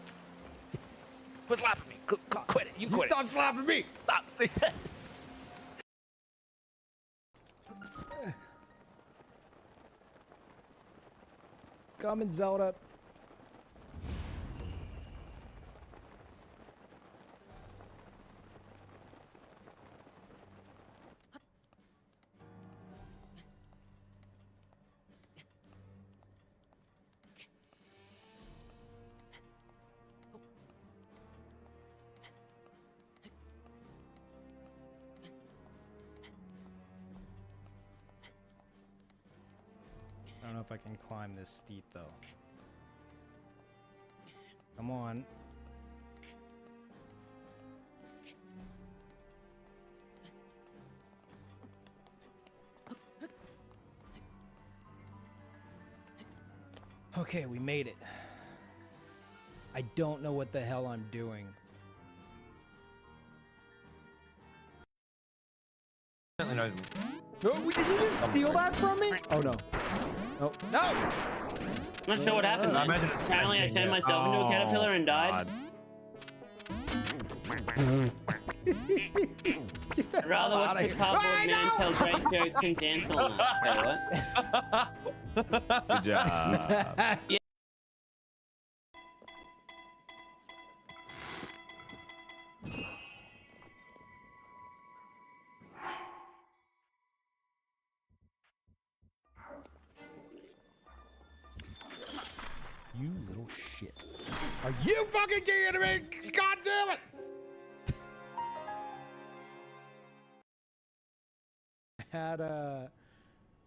Quit slapping me. Quit it. You quit stop slapping me. Stop. See that? Coming, Zelda. I don't know if I can climb this steep though. Come on. Okay, we made it. I don't know what the hell I'm doing. Certainly knows me. Oh, did you just steal that from me? Oh no. No. No! I'm not sure what happened then. Apparently I turned myself into a caterpillar and died. I'd rather watch the cardboard man tell great jokes and dance all night. What? Good job. Yeah. You little shit. Are you fucking kidding me? God damn it! I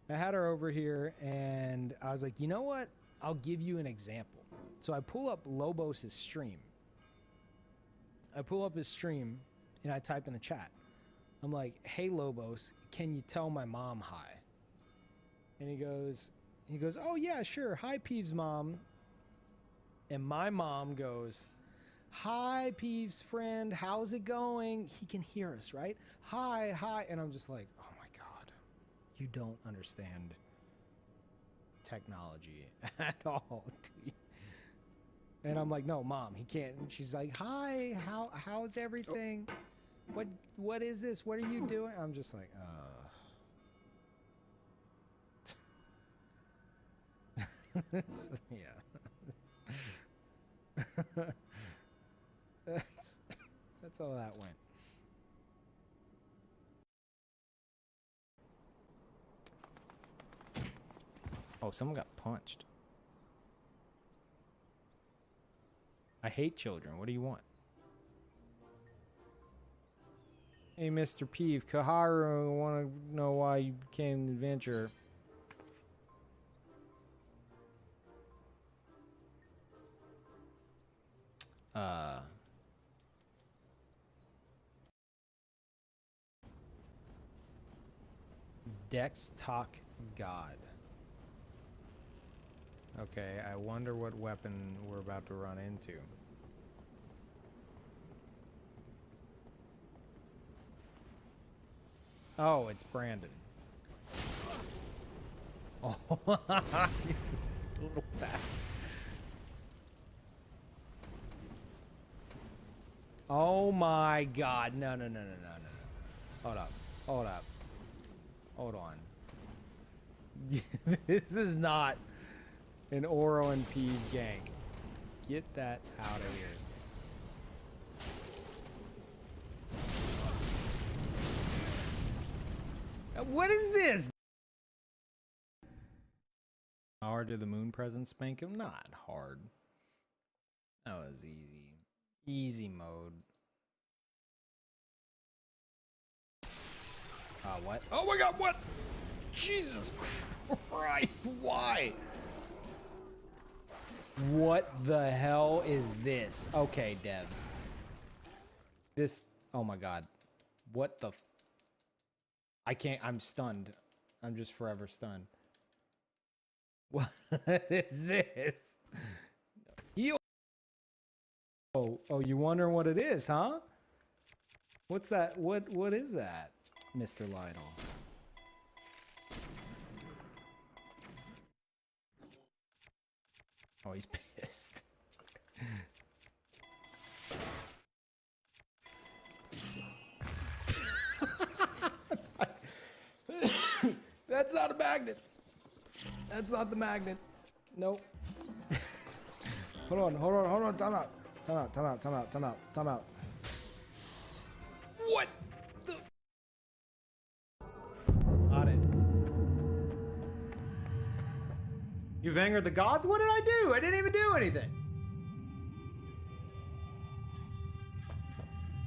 had her over here and I was like, you know what? I'll give you an example. So I pull up Lobos' stream. I pull up his stream and I type in the chat. I'm like, hey Lobos, can you tell my mom hi? And he goes, oh yeah, sure. Hi Peeves mom. And my mom goes, hi, Peeves friend, how's it going? He can hear us, right? Hi, hi. And I'm just like, oh my God, you don't understand technology at all. And I'm like, no, mom, he can't. And she's like, hi, how's everything? What is this? What are you doing? I'm just like, So, yeah. that's how that went. Oh, someone got punched. I hate children. What do you want? Hey, Mr. Peeve, Kaharu, I want to know why you became an adventurer. Dex Talk God. Okay, I wonder what weapon we're about to run into. Oh, it's Brandon. Oh, he's a little bastard. Oh my God! No! Hold up! Hold up! Hold on. This is not an Oro and Peeve gank. Get that out of here. What is this? How hard did the moon presence spank him? Not hard. That was easy. Easy mode. What? Oh my God, what? Jesus Christ, why? What the hell is this? Okay, devs. This, oh my God. What the I can't, I'm stunned. I'm just forever stunned. What is this? Heal. Oh, you're wondering what it is, huh? What's that? What is that, Mr. Lytle? Oh, he's pissed. That's not a magnet. That's not the magnet. Nope. Hold on. Time out. What the? Got it. You've angered the gods? What did I do? I didn't even do anything.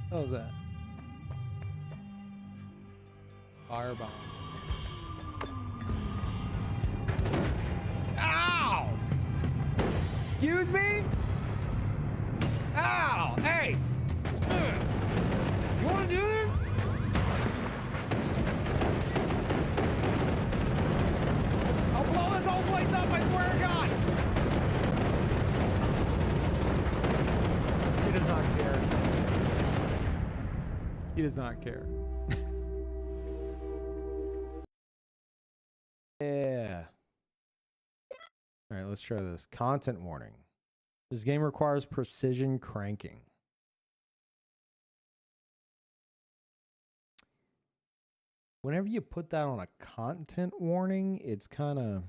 What was that? Firebomb. Ow! Excuse me? Ow! Hey! You wanna do this? I'll blow this whole place up, I swear to God! He does not care. He does not care. Yeah. All right, let's try this. Content warning. This game requires precision cranking. Whenever you put that on a content warning, it's kind of...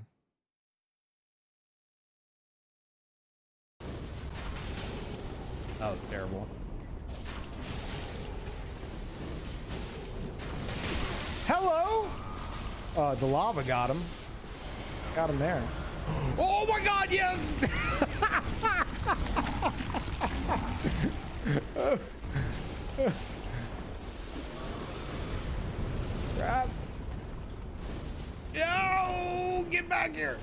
That was terrible. Hello? The lava got him. Got him there. Oh my God, yes! Crap. No! Get back here!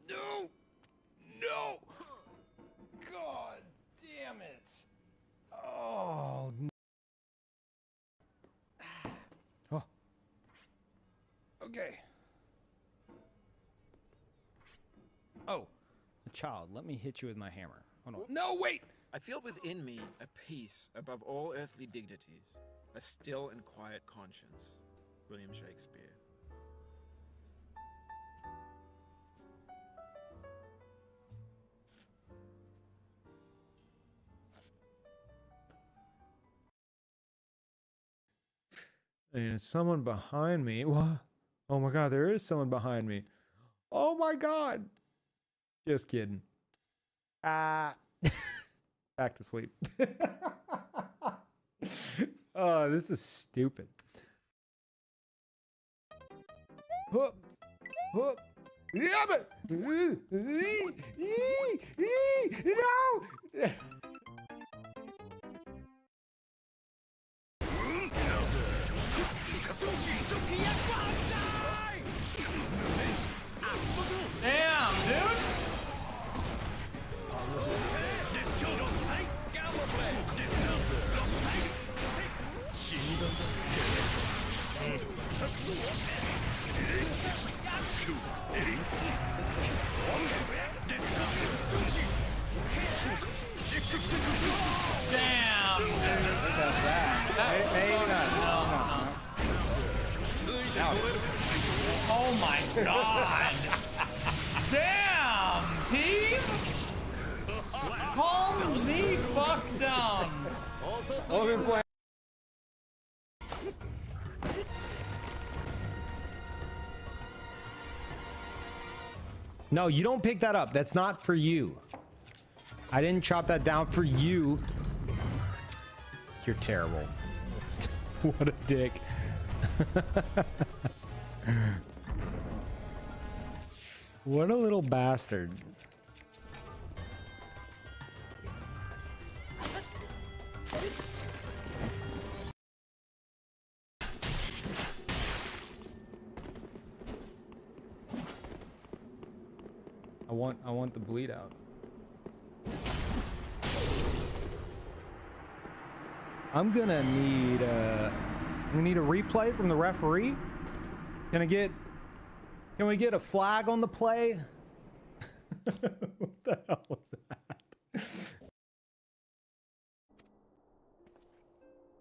No! No! God damn it! Oh. Oh. Okay. Oh, a child. Let me hit you with my hammer. Hold on. No, wait! I feel within me a peace above all earthly dignities, a still and quiet conscience. William Shakespeare. There's someone behind me. What? Oh my god, there is someone behind me. Oh my god. Just kidding. Back to sleep. Oh, this is stupid. Whoop. Whoop. No! Damn, dude! Damn! Maybe not. Oh my god! Damn, Pete! Calm me fuck down! Logan playing. No, you don't pick that up. That's not for you. I didn't chop that down for you. You're terrible. What a dick. What a little bastard. I want the bleed out. I'm gonna need a replay from the referee. Can we get a flag on the play? What the hell was that?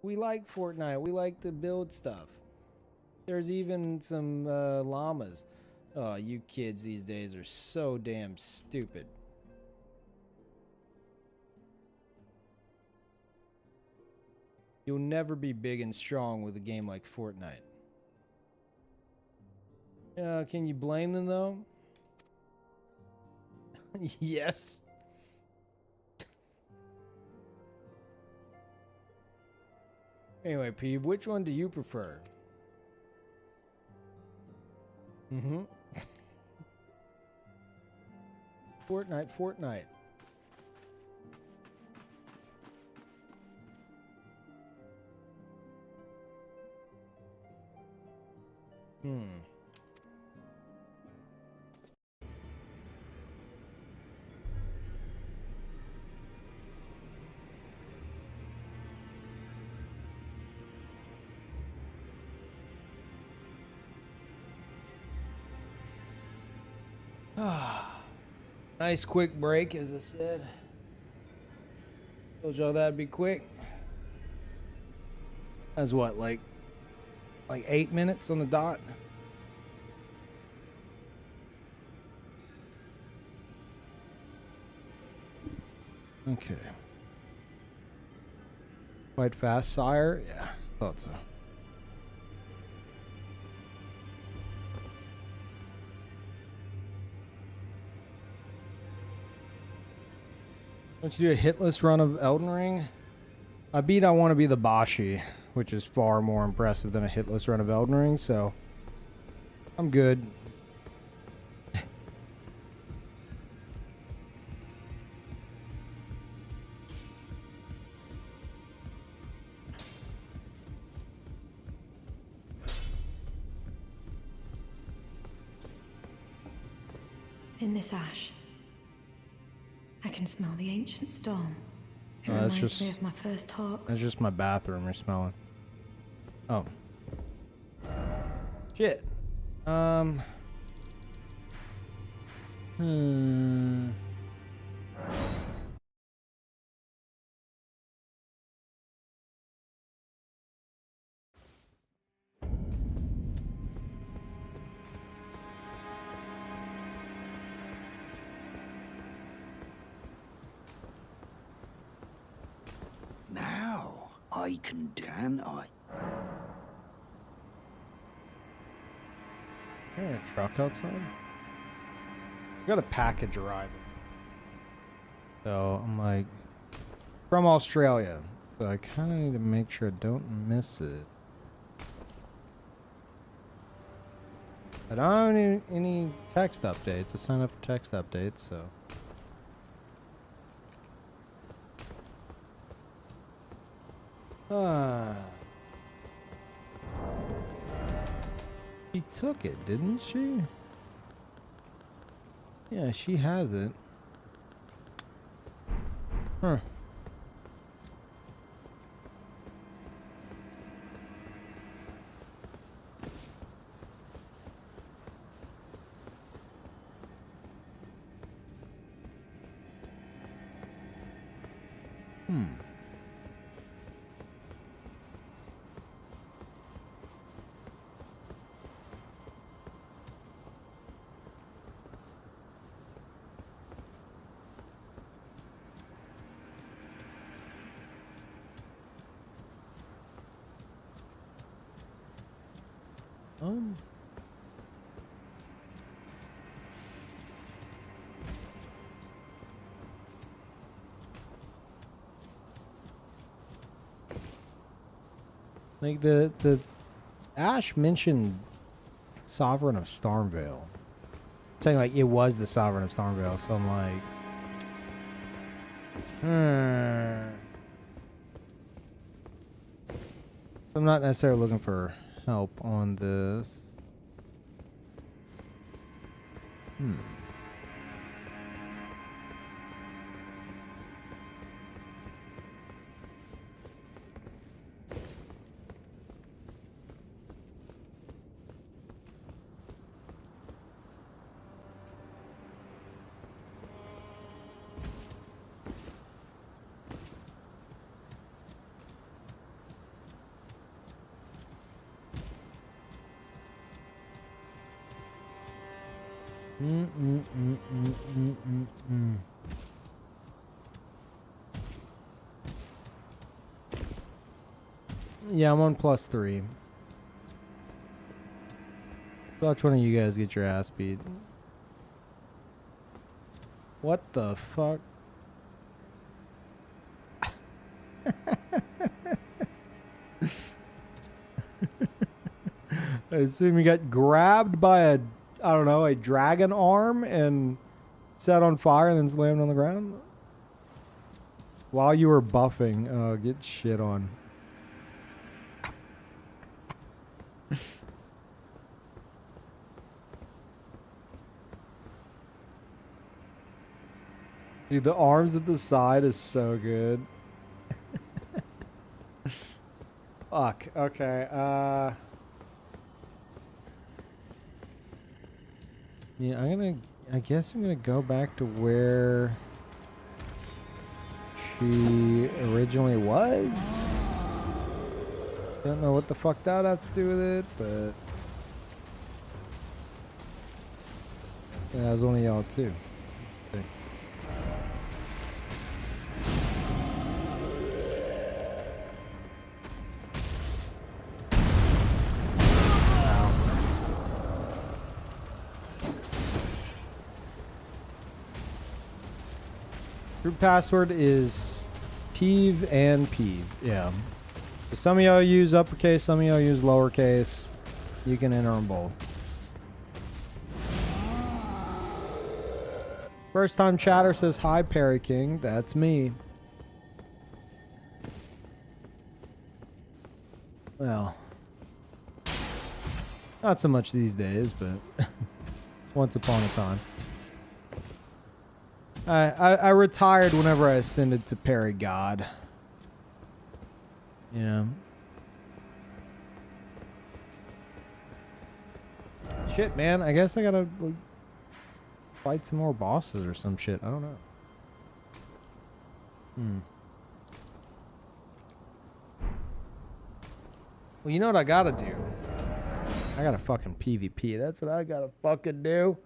We like Fortnite. We like to build stuff. There's even some llamas. Oh, you kids these days are so damn stupid. You'll never be big and strong with a game like Fortnite. Can you blame them though? Yes. Anyway, Peeve, which one do you prefer? Mm-hmm. Fortnite. Nice quick break, as I said. Told y'all that'd be quick. That's what, like 8 minutes on the dot? Okay. Quite fast, sire? Yeah, thought so. Don't you do a hitless run of Elden Ring? I want to be the Bashi, which is far more impressive than a hitless run of Elden Ring, so I'm good. In this ash, I can smell the ancient storm. It Oh, that's reminds just- me of my first talk. That's just my bathroom you're smelling. Oh. Shit. I can do, can I? Is there a truck outside? I got a package arriving. So I'm like, from Australia. So I kind of need to make sure I don't miss it. I don't have any text updates. I signed up for text updates, so. She took it, didn't she? Yeah, she has it. Huh. Like the Ash mentioned Sovereign of Stormvale, saying like it was the Sovereign of Stormvale. So I'm like, I'm not necessarily looking for help on this. Yeah, I'm on +3. So watch one of you guys get your ass beat. What the fuck? I assume you got grabbed by a, I don't know, a dragon arm and set on fire and then slammed on the ground? While you were buffing. Oh, get shit on. Dude, the arms at the side is so good. Fuck. Okay. Yeah, I guess I'm gonna go back to where she originally was. Don't know what the fuck that would have to do with it, but yeah, that was only y'all too. Okay. Group password is peeve and peeve. Yeah. So some of y'all use uppercase, some of y'all use lowercase. You can enter them both. First time chatter says hi, Perry King. That's me. Well, not so much these days, but once upon a time. I retired whenever I ascended to Perry God. Yeah. Shit, man. I guess I gotta like, fight some more bosses or some shit. I don't know. Well, you know what I gotta do? I gotta fucking PvP. That's what I gotta fucking do.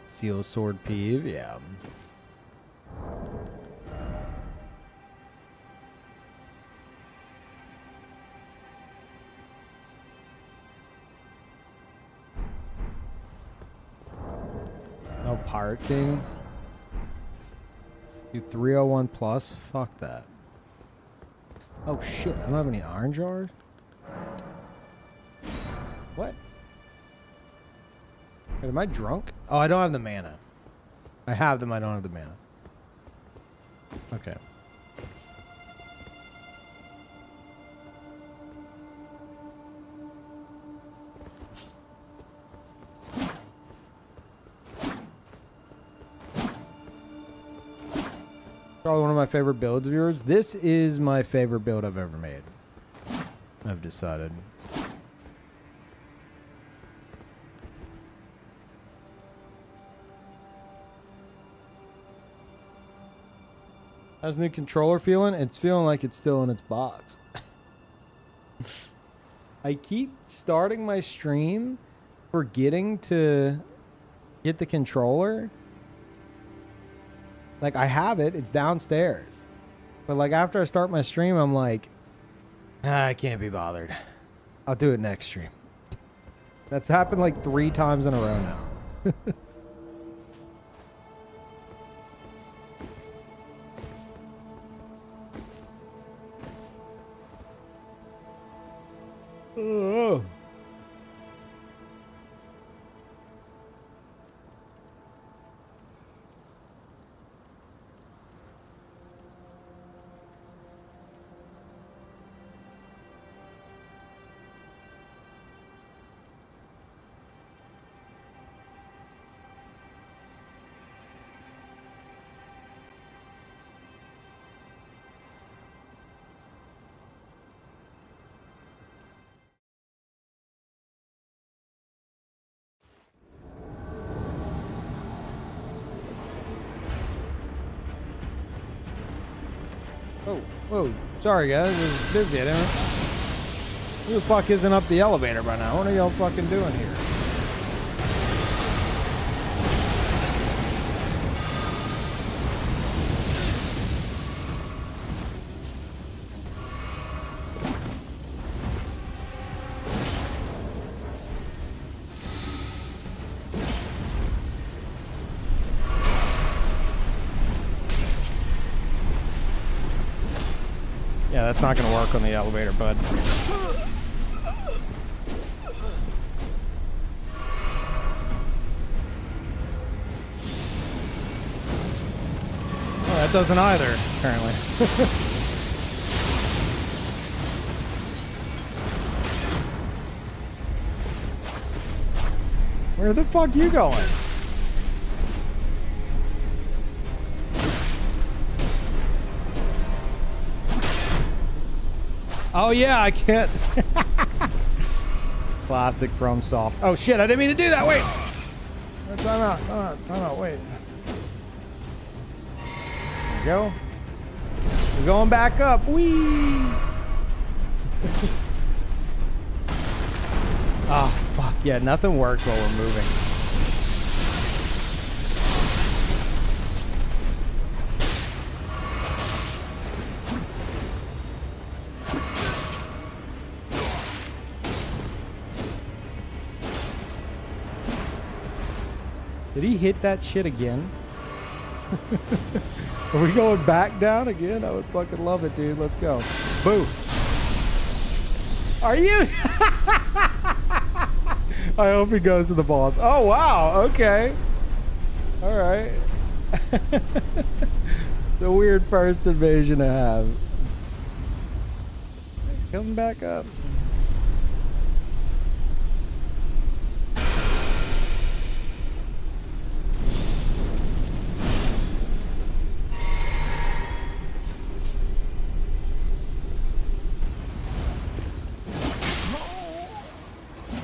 Seal sword peeve, yeah. No Pirate King. Do 301 plus? Fuck that. Oh shit, I don't have any iron jars? What? Wait, am I drunk? Oh, I don't have the mana. I have them, I don't have the mana. Okay. Probably one of my favorite builds of yours. This is my favorite build I've ever made. I've decided. How's the new controller feeling? It's feeling like it's still in its box. I keep starting my stream forgetting to get the controller. Like, I have it. It's downstairs. But, like, after I start my stream, I'm like, I can't be bothered. I'll do it next stream. That's happened, like, 3 times in a row now. Oh. Oh, whoa. Sorry, guys. I was busy. I didn't... Who the fuck isn't up the elevator by now? What are y'all fucking doing here? Yeah, that's not gonna work on the elevator, bud. Oh, that doesn't either, apparently. Where the fuck you going? Oh yeah, I can't. Classic FromSoft. Oh shit, I didn't mean to do that. Wait. Time out. Wait. There we go. We're going back up. Whee. Oh fuck yeah, nothing works while we're moving. Did he hit that shit again? Are we going back down again? I would fucking love it, dude. Let's go. Boo. Are you? I hope he goes to the boss. Oh, wow. Okay. All right. It's a weird first invasion to have. Coming back up.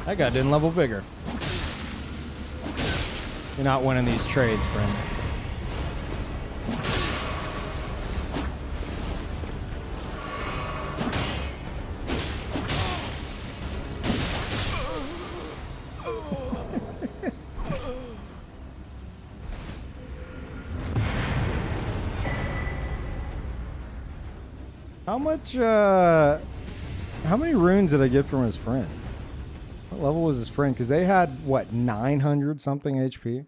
That guy didn't level vigor. You're not winning these trades, friend. How many runes did I get from his friend? What level was his friend? Because they had, what, 900 something HP?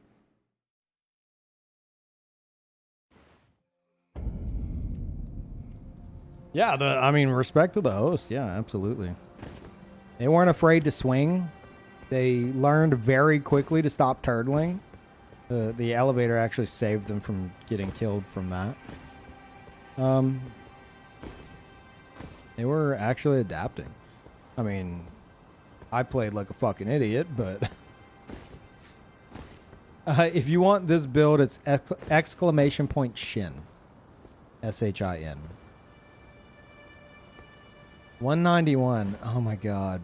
Yeah, I mean, respect to the host. Yeah, absolutely. They weren't afraid to swing. They learned very quickly to stop turtling. The elevator actually saved them from getting killed from that. They were actually adapting. I mean, I played like a fucking idiot, but if you want this build, it's exclamation point Shin. S-H-I-N. 191. Oh my god.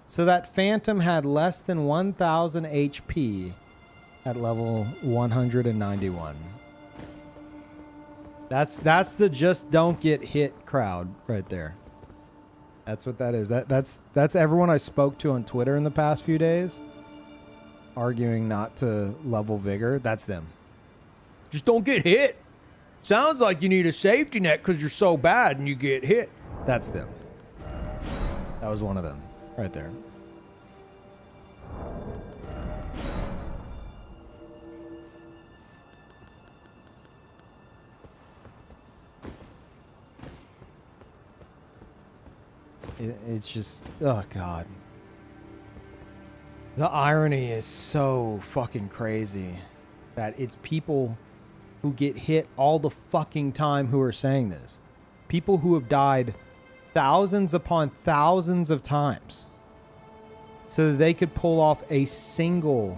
So that Phantom had less than 1,000 HP at level 191. That's the just don't get hit crowd right there. That's what that is. That's everyone I spoke to on Twitter in the past few days arguing not to level vigor. That's them. Just don't get hit. Sounds like you need a safety net because you're so bad and you get hit. That's them. That was one of them right there. It's just, oh god. The irony is so fucking crazy that it's people who get hit all the fucking time who are saying this. People who have died thousands upon thousands of times so that they could pull off a single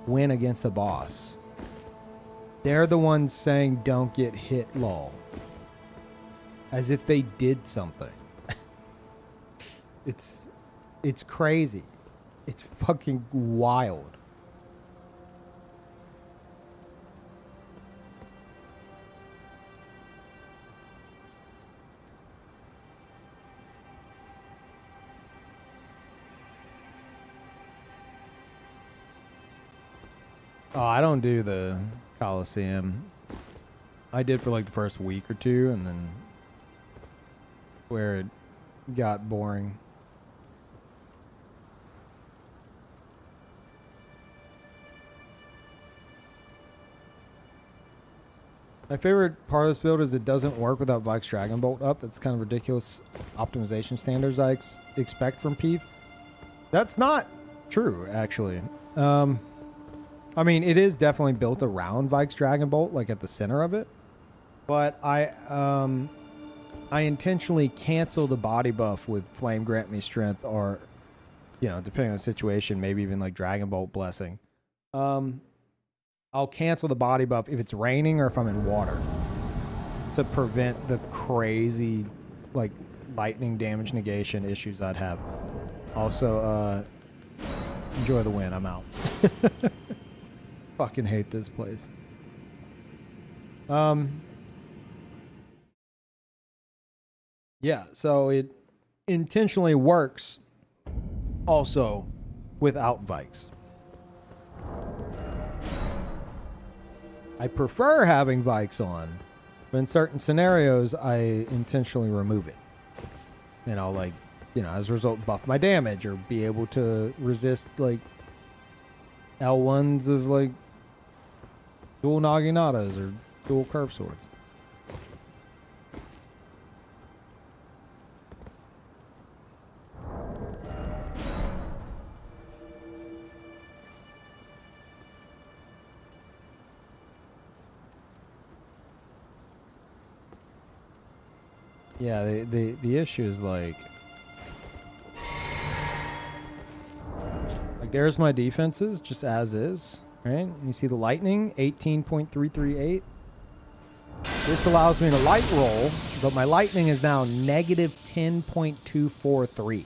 win against the boss. They're the ones saying don't get hit, lol. As if they did something. It's crazy. It's fucking wild. Oh, I don't do the Coliseum. I did for like the first week or two, and then where it got boring. My favorite part of this build is it doesn't work without Vike's Dragon Bolt up. That's kind of ridiculous optimization standards I expect from Peeve. That's not true, actually. I mean, it is definitely built around Vike's Dragon Bolt, like at the center of it. But I intentionally cancel the body buff with Flame Grant Me Strength, or, you know, depending on the situation, maybe even like Dragon Bolt Blessing. I'll cancel the body buff if it's raining or if I'm in water to prevent the crazy, like, lightning damage negation issues I'd have. Also, enjoy the win. I'm out. Fucking hate this place. Yeah, so it intentionally works also without Vikes. I prefer having Vikes on, but in certain scenarios, I intentionally remove it. And I'll, like, you know, as a result, buff my damage or be able to resist, like, L1s of, like, dual Naginatas or dual curve swords. Yeah, the issue is like there's my defenses just as is, right? You see the lightning 18.338. This allows me to light roll, but my lightning is now negative 10.243.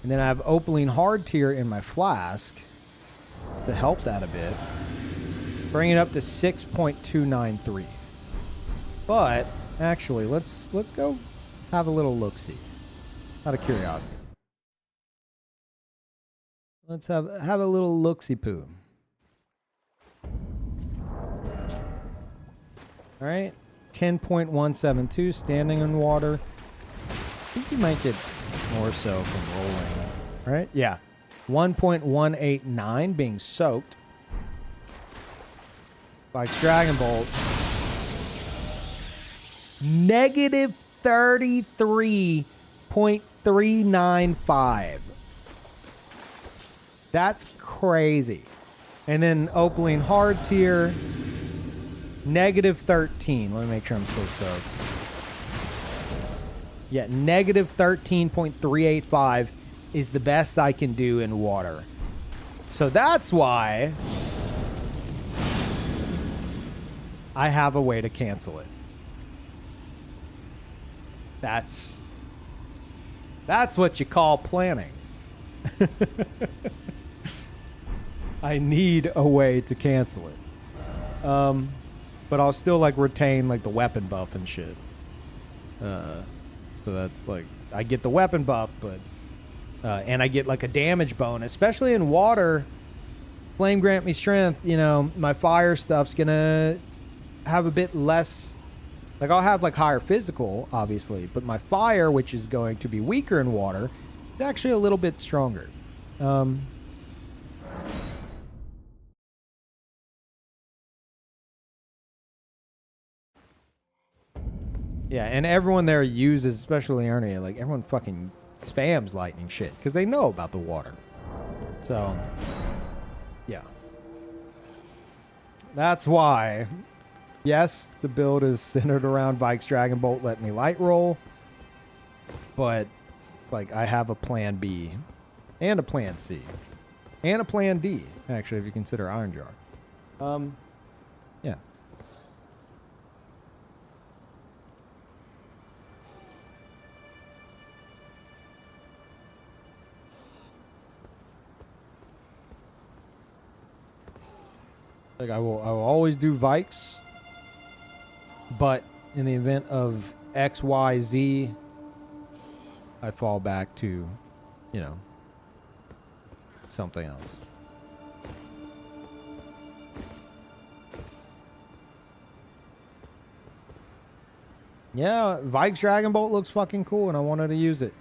And then I have Opaline Hardtear in my flask to help that a bit. Bring it up to 6.293. But actually, let's go have a little look-see. Out of curiosity. Let's have a little look-see poo. All right, 10.172 standing in water. I think you might get more so from rolling, right? Yeah, 1.189 being soaked. Vikes Dragon Bolt. Negative 33.395. That's crazy. And then Opaline Hardtear, negative 13. Let me make sure I'm still soaked. Yeah, negative 13.385 is the best I can do in water. So that's why I have a way to cancel it. That's what you call planning. I need a way to cancel it. But I'll still like retain like the weapon buff and shit. So that's like I get the weapon buff, but and I get like a damage bonus, especially in water. Flame grant me strength. You know, my fire stuff's gonna have a bit less. Like I'll have like higher physical, obviously, but my fire, which is going to be weaker in water, is actually a little bit stronger. Yeah, and everyone there uses, especially Ernie, like everyone fucking spams lightning shit because they know about the water. So, yeah. That's why, yes, the build is centered around Vikes Dragon Bolt, let me light roll, but like I have a plan B and a plan C and a plan D, actually, if you consider Iron Jar. Yeah. Like I will always do Vikes, but in the event of X, Y, Z, I fall back to, you know, something else. Yeah, Vikes Dragon Bolt looks fucking cool, and I wanted to use it.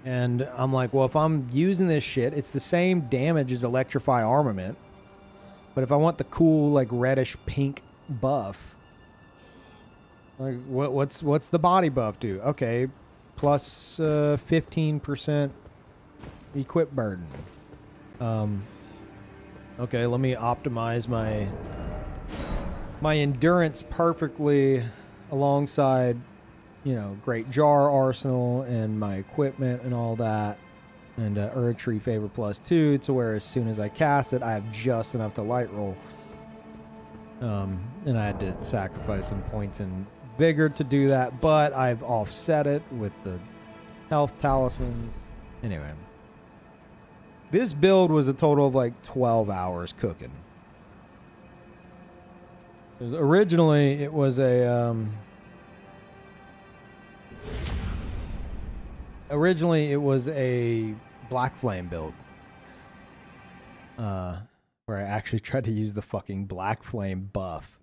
And I'm like, well, if I'm using this shit, it's the same damage as Electrify Armament. But if I want the cool, like, reddish pink buff, like, what's the body buff do? Okay, plus 15% equip burden. Okay, let me optimize my endurance perfectly alongside, you know, Great Jar Arsenal and my equipment and all that. And Erdtree Favor +2 to where as soon as I cast it, I have just enough to light roll. And I had to sacrifice some points in Vigor to do that, but I've offset it with the health talismans. Anyway, this build was a total of like 12 hours cooking. Originally, it was a Black Flame build, where I actually tried to use the fucking Black Flame buff.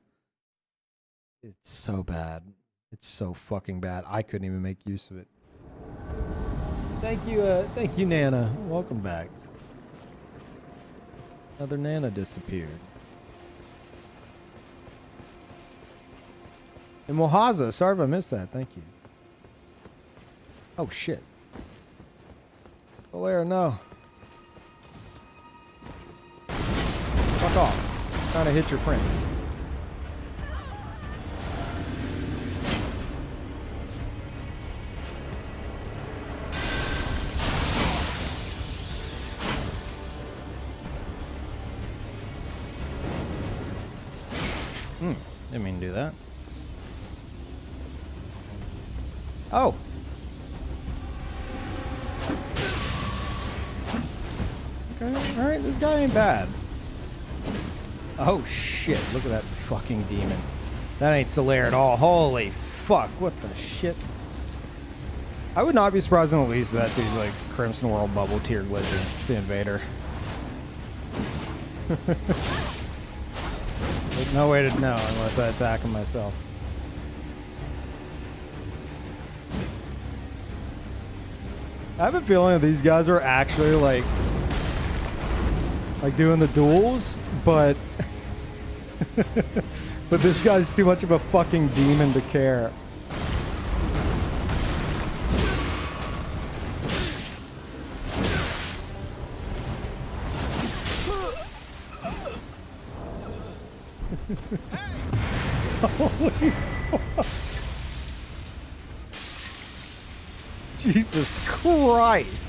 It's so bad. It's so fucking bad. I couldn't even make use of it. Thank you, Nana. Welcome back. Another Nana disappeared. And Mohaza, sorry if I missed that. Thank you. Oh shit. Valera, no. Fuck off. I'm trying to hit your friend. Didn't mean to do that. Oh. Okay, alright, this guy ain't bad. Oh shit, look at that fucking demon. That ain't Solaire at all. Holy fuck, what the shit? I would not be surprised in the least if that dude's like Crimson World bubble tier Blizzard, the invader. There's no way to know unless I attack him myself. I have a feeling that these guys are actually like doing the duels, but but this guy's too much of a fucking demon to care. Holy fuck. Jesus Christ.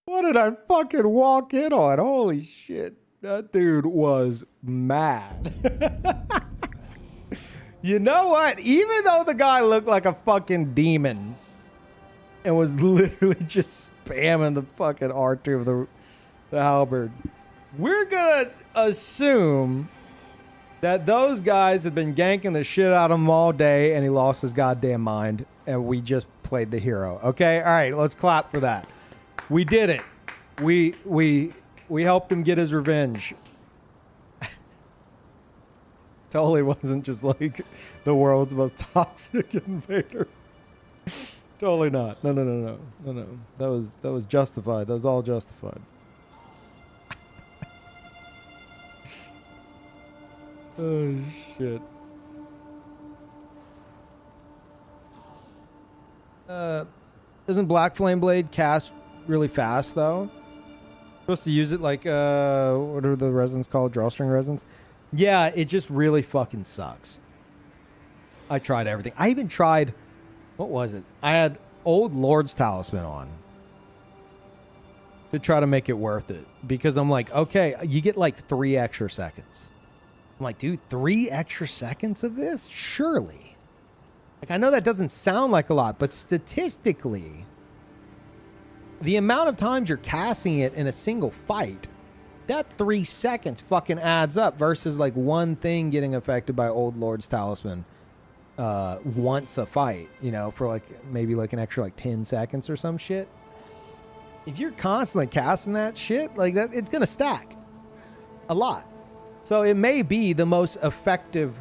What did I fucking walk in on? Holy shit. That dude was mad. You know what? Even though the guy looked like a fucking demon and was literally just spamming the fucking R2 of the halberd, we're gonna assume that those guys have been ganking the shit out of him all day and he lost his goddamn mind and we just played the hero. Okay? All right, let's clap for that. We did it. We helped him get his revenge. Totally wasn't just like the world's most toxic invader. Totally not. No. That was justified. That was all justified. Oh shit. Isn't Black Flame Blade cast really fast though? Supposed to use it like what are the resins called? Drawstring resins? Yeah, it just really fucking sucks. I tried everything. I even tried, what was it? I had Old Lord's Talisman on to try to make it worth it because I'm like, okay, you get like 3 extra seconds. I'm like, dude, 3 extra seconds of this? Surely. Like, I know that doesn't sound like a lot, but statistically, the amount of times you're casting it in a single fight, that 3 seconds fucking adds up versus like one thing getting affected by Old Lord's Talisman once a fight, you know, for like maybe like an extra like 10 seconds or some shit. If you're constantly casting that shit like that, it's gonna stack a lot. So it may be the most effective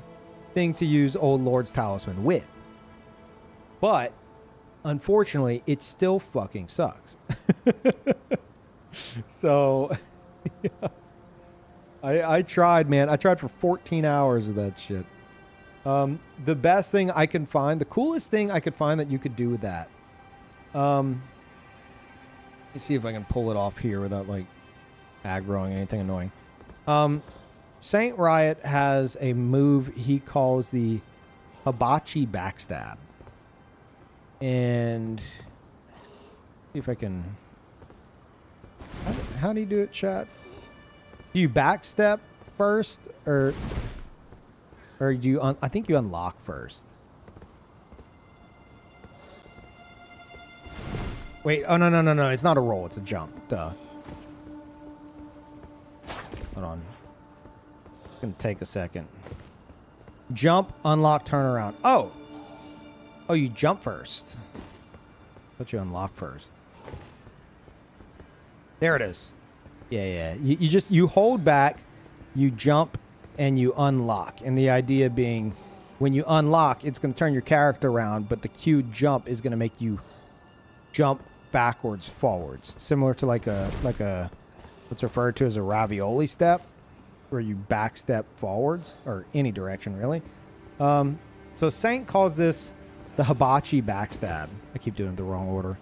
thing to use Old Lord's Talisman with. But unfortunately, it still fucking sucks. So yeah. I tried, man. I tried for 14 hours of that shit. The best thing I can find, the coolest thing I could find that you could do with that. Let me see if I can pull it off here without like aggroing anything annoying. Saint Riot has a move he calls the Hibachi Backstab. And see if I can. How do you do it, chat? Do you backstep first, or do you? I think you unlock first. Wait. Oh no! It's not a roll. It's a jump. Duh. Hold on. It's gonna take a second. Jump, unlock, turn around. Oh, you jump first. But you unlock first. There it is. Yeah. You hold back, you jump, and you unlock. And the idea being, when you unlock, it's going to turn your character around, but the queued jump is going to make you jump backwards, forwards, similar to like a what's referred to as a ravioli step, where you backstep forwards or any direction really. So Saint calls this the hibachi backstab. I keep doing it the wrong order.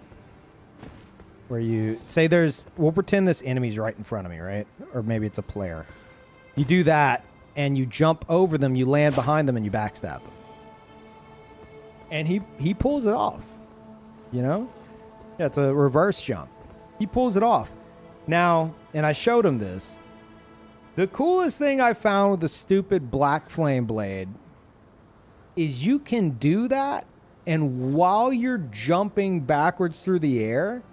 Where you say we'll pretend this enemy's right in front of me, right? Or maybe it's a player. You do that and you jump over them, you land behind them and you backstab them. And he pulls it off. You know? Yeah, it's a reverse jump. He pulls it off. Now, and I showed him this. The coolest thing I found with the stupid Black Flame Blade is you can do that And while you're jumping backwards through the air,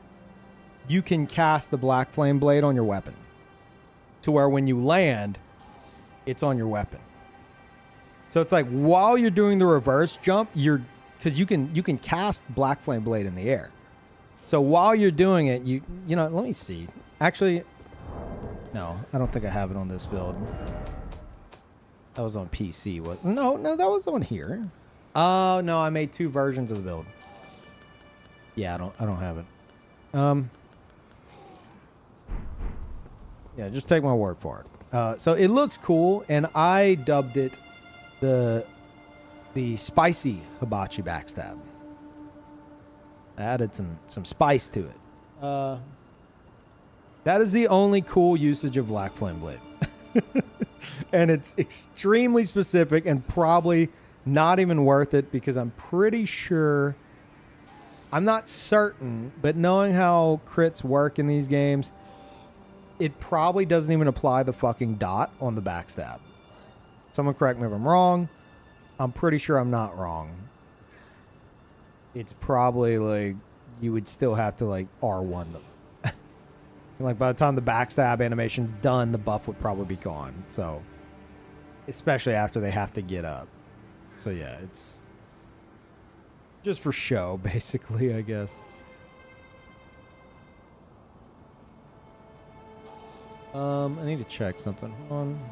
you can cast the Black Flame Blade on your weapon. To where when you land, it's on your weapon. So it's like while you're doing the reverse jump, because you can cast Black Flame Blade in the air. So while you're doing it, you know, let me see. Actually, no, I don't think I have it on this build. That was on PC. What? No, that was on here. Oh no, I made 2 versions of the build. Yeah, I don't have it. Yeah, just take my word for it. So it looks cool, and I dubbed it the spicy hibachi backstab. I added some spice to it. That is the only cool usage of Black Flame Blade. And it's extremely specific and probably not even worth it because I'm pretty sure, I'm not certain, but knowing how crits work in these games, it probably doesn't even apply the fucking dot on the backstab. Someone correct me if I'm wrong. I'm pretty sure I'm not wrong. It's probably like you would still have to like R1 them. Like by the time the backstab animation's done, the buff would probably be gone. So, especially after they have to get up. So yeah, it's just for show, basically, I guess. I need to check something. Hold on.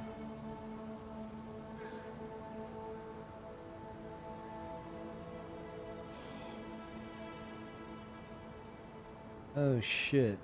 Oh shit.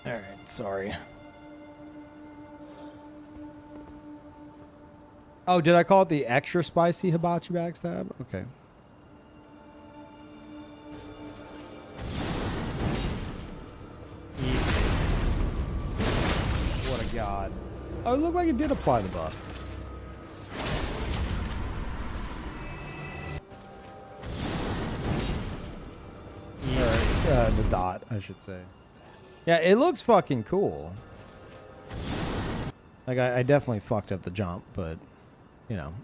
All right, sorry. Oh, did I call it the extra spicy hibachi backstab? Okay. What a god. Oh, it looked like it did apply the buff. Or, the dot, I should say. Yeah, it looks fucking cool. Like, I definitely fucked up the jump, but, you know.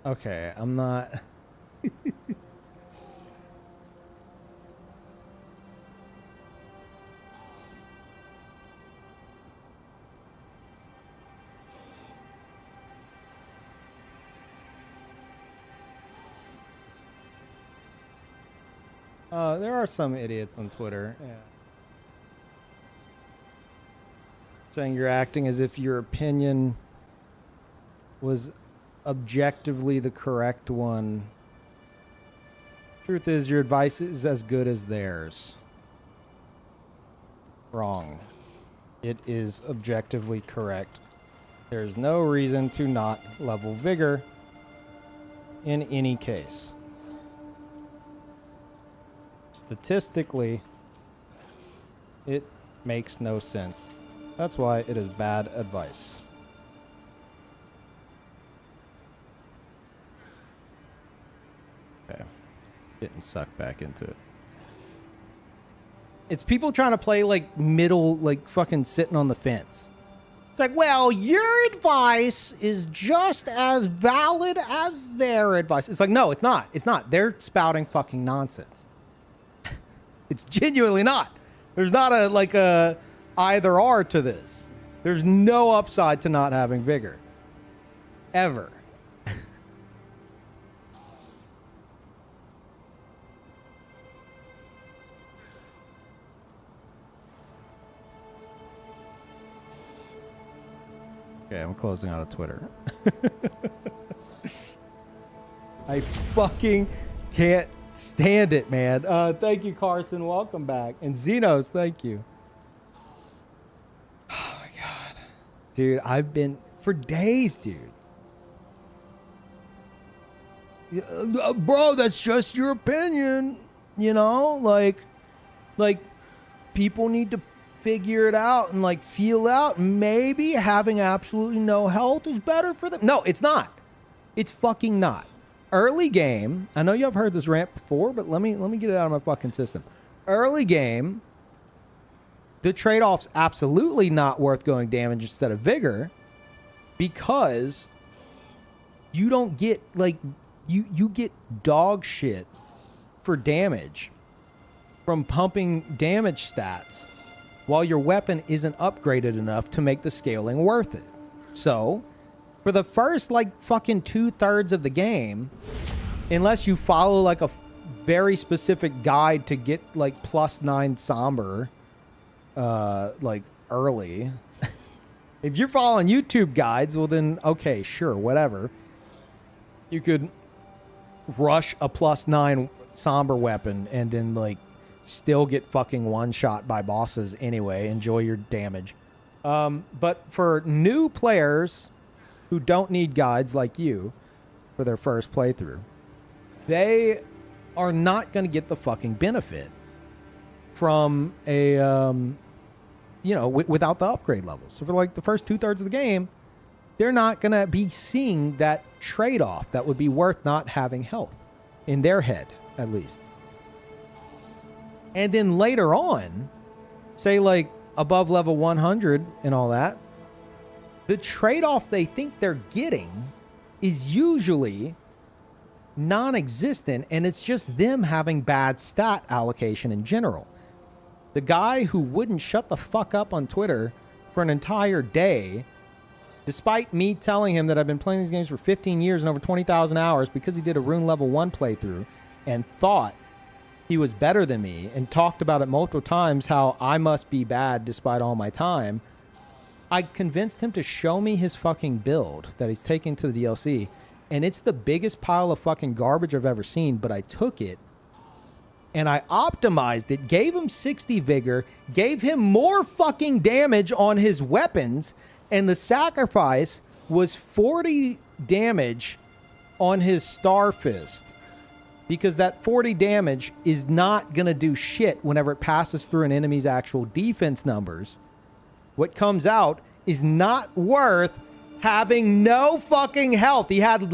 Okay, I'm not... there are some idiots on Twitter. Yeah. Saying you're acting as if your opinion was objectively the correct one. Truth is, your advice is as good as theirs. Wrong. It is objectively correct. There's no reason to not level vigor in any case. Statistically, it makes no sense. That's why it is bad advice. Okay. Getting sucked back into it. It's people trying to play like middle, like fucking sitting on the fence. It's like, well, your advice is just as valid as their advice. It's like, no, it's not. It's not. They're spouting fucking nonsense. It's genuinely not. There's not a either or to this. There's no upside to not having vigor. Ever. Okay, I'm closing out of Twitter. I fucking can't stand it, man. Thank you, Carson. Welcome back. And Xenos, thank you. Oh my god. Dude, I've been for days, dude. Bro, that's just your opinion. You know? Like people need to figure it out and like feel out. Maybe having absolutely no health is better for them. No, it's not. It's fucking not. Early game, I know y'all have heard this rant before, but let me get it out of my fucking system. Early game, the trade-off's absolutely not worth going damage instead of vigor, because you don't get like you get dog shit for damage from pumping damage stats while your weapon isn't upgraded enough to make the scaling worth it. So, for the first like fucking 2/3 of the game, unless you follow like a very specific guide to get like +9 somber like early, if you're following YouTube guides, well then okay, sure, whatever. You could rush a +9 somber weapon and then like still get fucking one shot by bosses anyway. Enjoy your damage. But for new players who don't need guides like you for their first playthrough, they are not going to get the fucking benefit from a without the upgrade levels. So for like the first 2/3 of the game, they're not going to be seeing that trade-off that would be worth not having health in their head, at least. And then later on, say like above level 100 and all that, the trade-off they think they're getting is usually non-existent, and it's just them having bad stat allocation in general. The guy who wouldn't shut the fuck up on Twitter for an entire day, despite me telling him that I've been playing these games for 15 years and over 20,000 hours because he did a Rune level 1 playthrough and thought he was better than me and talked about it multiple times how I must be bad despite all my time. I convinced him to show me his fucking build that he's taking to the DLC, and it's the biggest pile of fucking garbage I've ever seen, but I took it and I optimized it, gave him 60 vigor, gave him more fucking damage on his weapons, and the sacrifice was 40 damage on his Star Fist. Because that 40 damage is not going to do shit whenever it passes through an enemy's actual defense numbers. What comes out is not worth having no fucking health. He had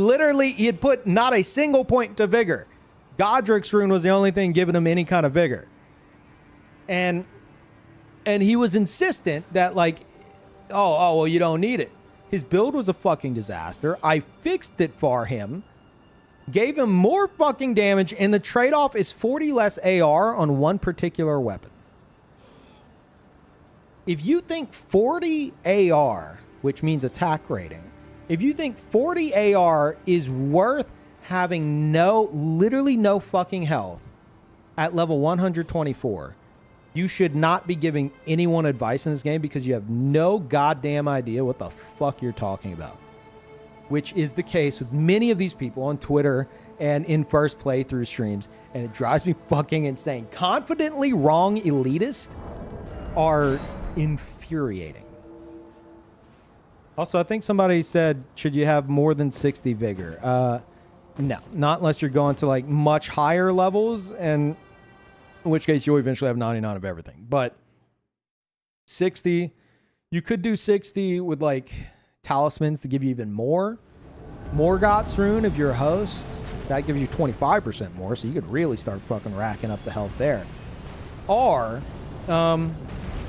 put not a single point to vigor. Godric's rune was the only thing giving him any kind of vigor. And he was insistent that like, oh, well, you don't need it. His build was a fucking disaster. I fixed it for him. Gave him more fucking damage, and the trade-off is 40 less AR on one particular weapon. If you think 40 AR, which means attack rating, if you think 40 AR is worth having literally no fucking health at level 124, you should not be giving anyone advice in this game because you have no goddamn idea what the fuck you're talking about. Which is the case with many of these people on Twitter and in first playthrough streams, and it drives me fucking insane. Confidently wrong elitists are infuriating. Also, I think somebody said, should you have more than 60 vigor? No, not unless you're going to like much higher levels, and in which case you'll eventually have 99 of everything. But 60, you could do 60 with like talismans to give you even more. Morgoth's rune, if you're a host, that gives you 25% more, so you could really start fucking racking up the health there. Or,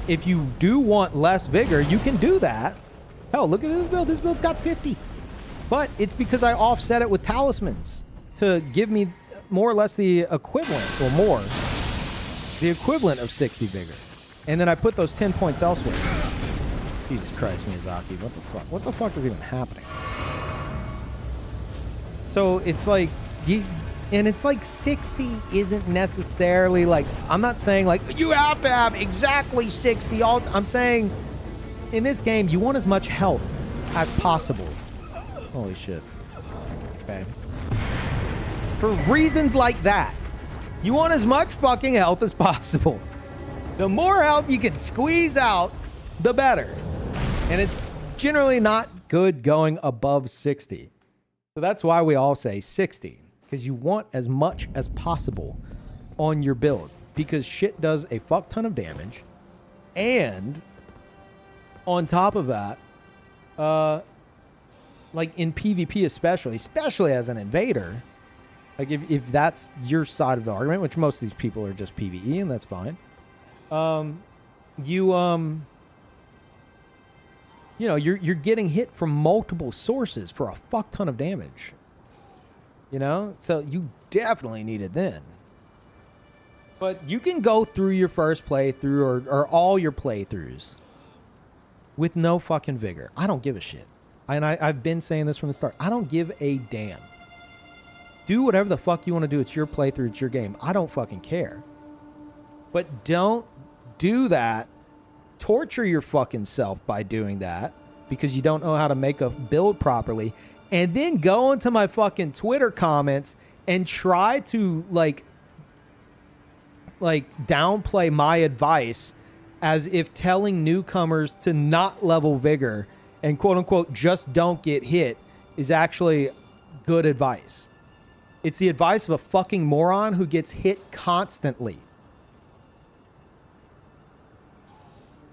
if you do want less vigor, you can do that, Hell, look at this build. This build's got 50. But it's because I offset it with talismans to give me more or less the equivalent, or more, the equivalent of 60 vigor. And then I put those 10 points elsewhere. Jesus Christ, Miyazaki, what the fuck? What the fuck is even happening? So it's like, and it's like 60 isn't necessarily like, I'm not saying like, you have to have exactly 60 all, I'm saying in this game, you want as much health as possible. Holy shit. Okay. For reasons like that, you want as much fucking health as possible. The more health you can squeeze out, the better. And it's generally not good going above 60. So that's why we all say 60. Because you want as much as possible on your build. Because shit does a fuck ton of damage. And on top of that, like in PvP especially as an invader, like if that's your side of the argument, which most of these people are just PvE, and that's fine. You know, you're getting hit from multiple sources for a fuck ton of damage. You know? So you definitely need it then. But you can go through your first playthrough or all your playthroughs with no fucking vigor. I don't give a shit. And I've been saying this from the start. I don't give a damn. Do whatever the fuck you want to do. It's your playthrough. It's your game. I don't fucking care. But don't do that. Torture your fucking self by doing that because you don't know how to make a build properly. And then go into my fucking Twitter comments and try to like downplay my advice as if telling newcomers to not level vigor and quote unquote just don't get hit is actually good advice. It's the advice of a fucking moron who gets hit constantly.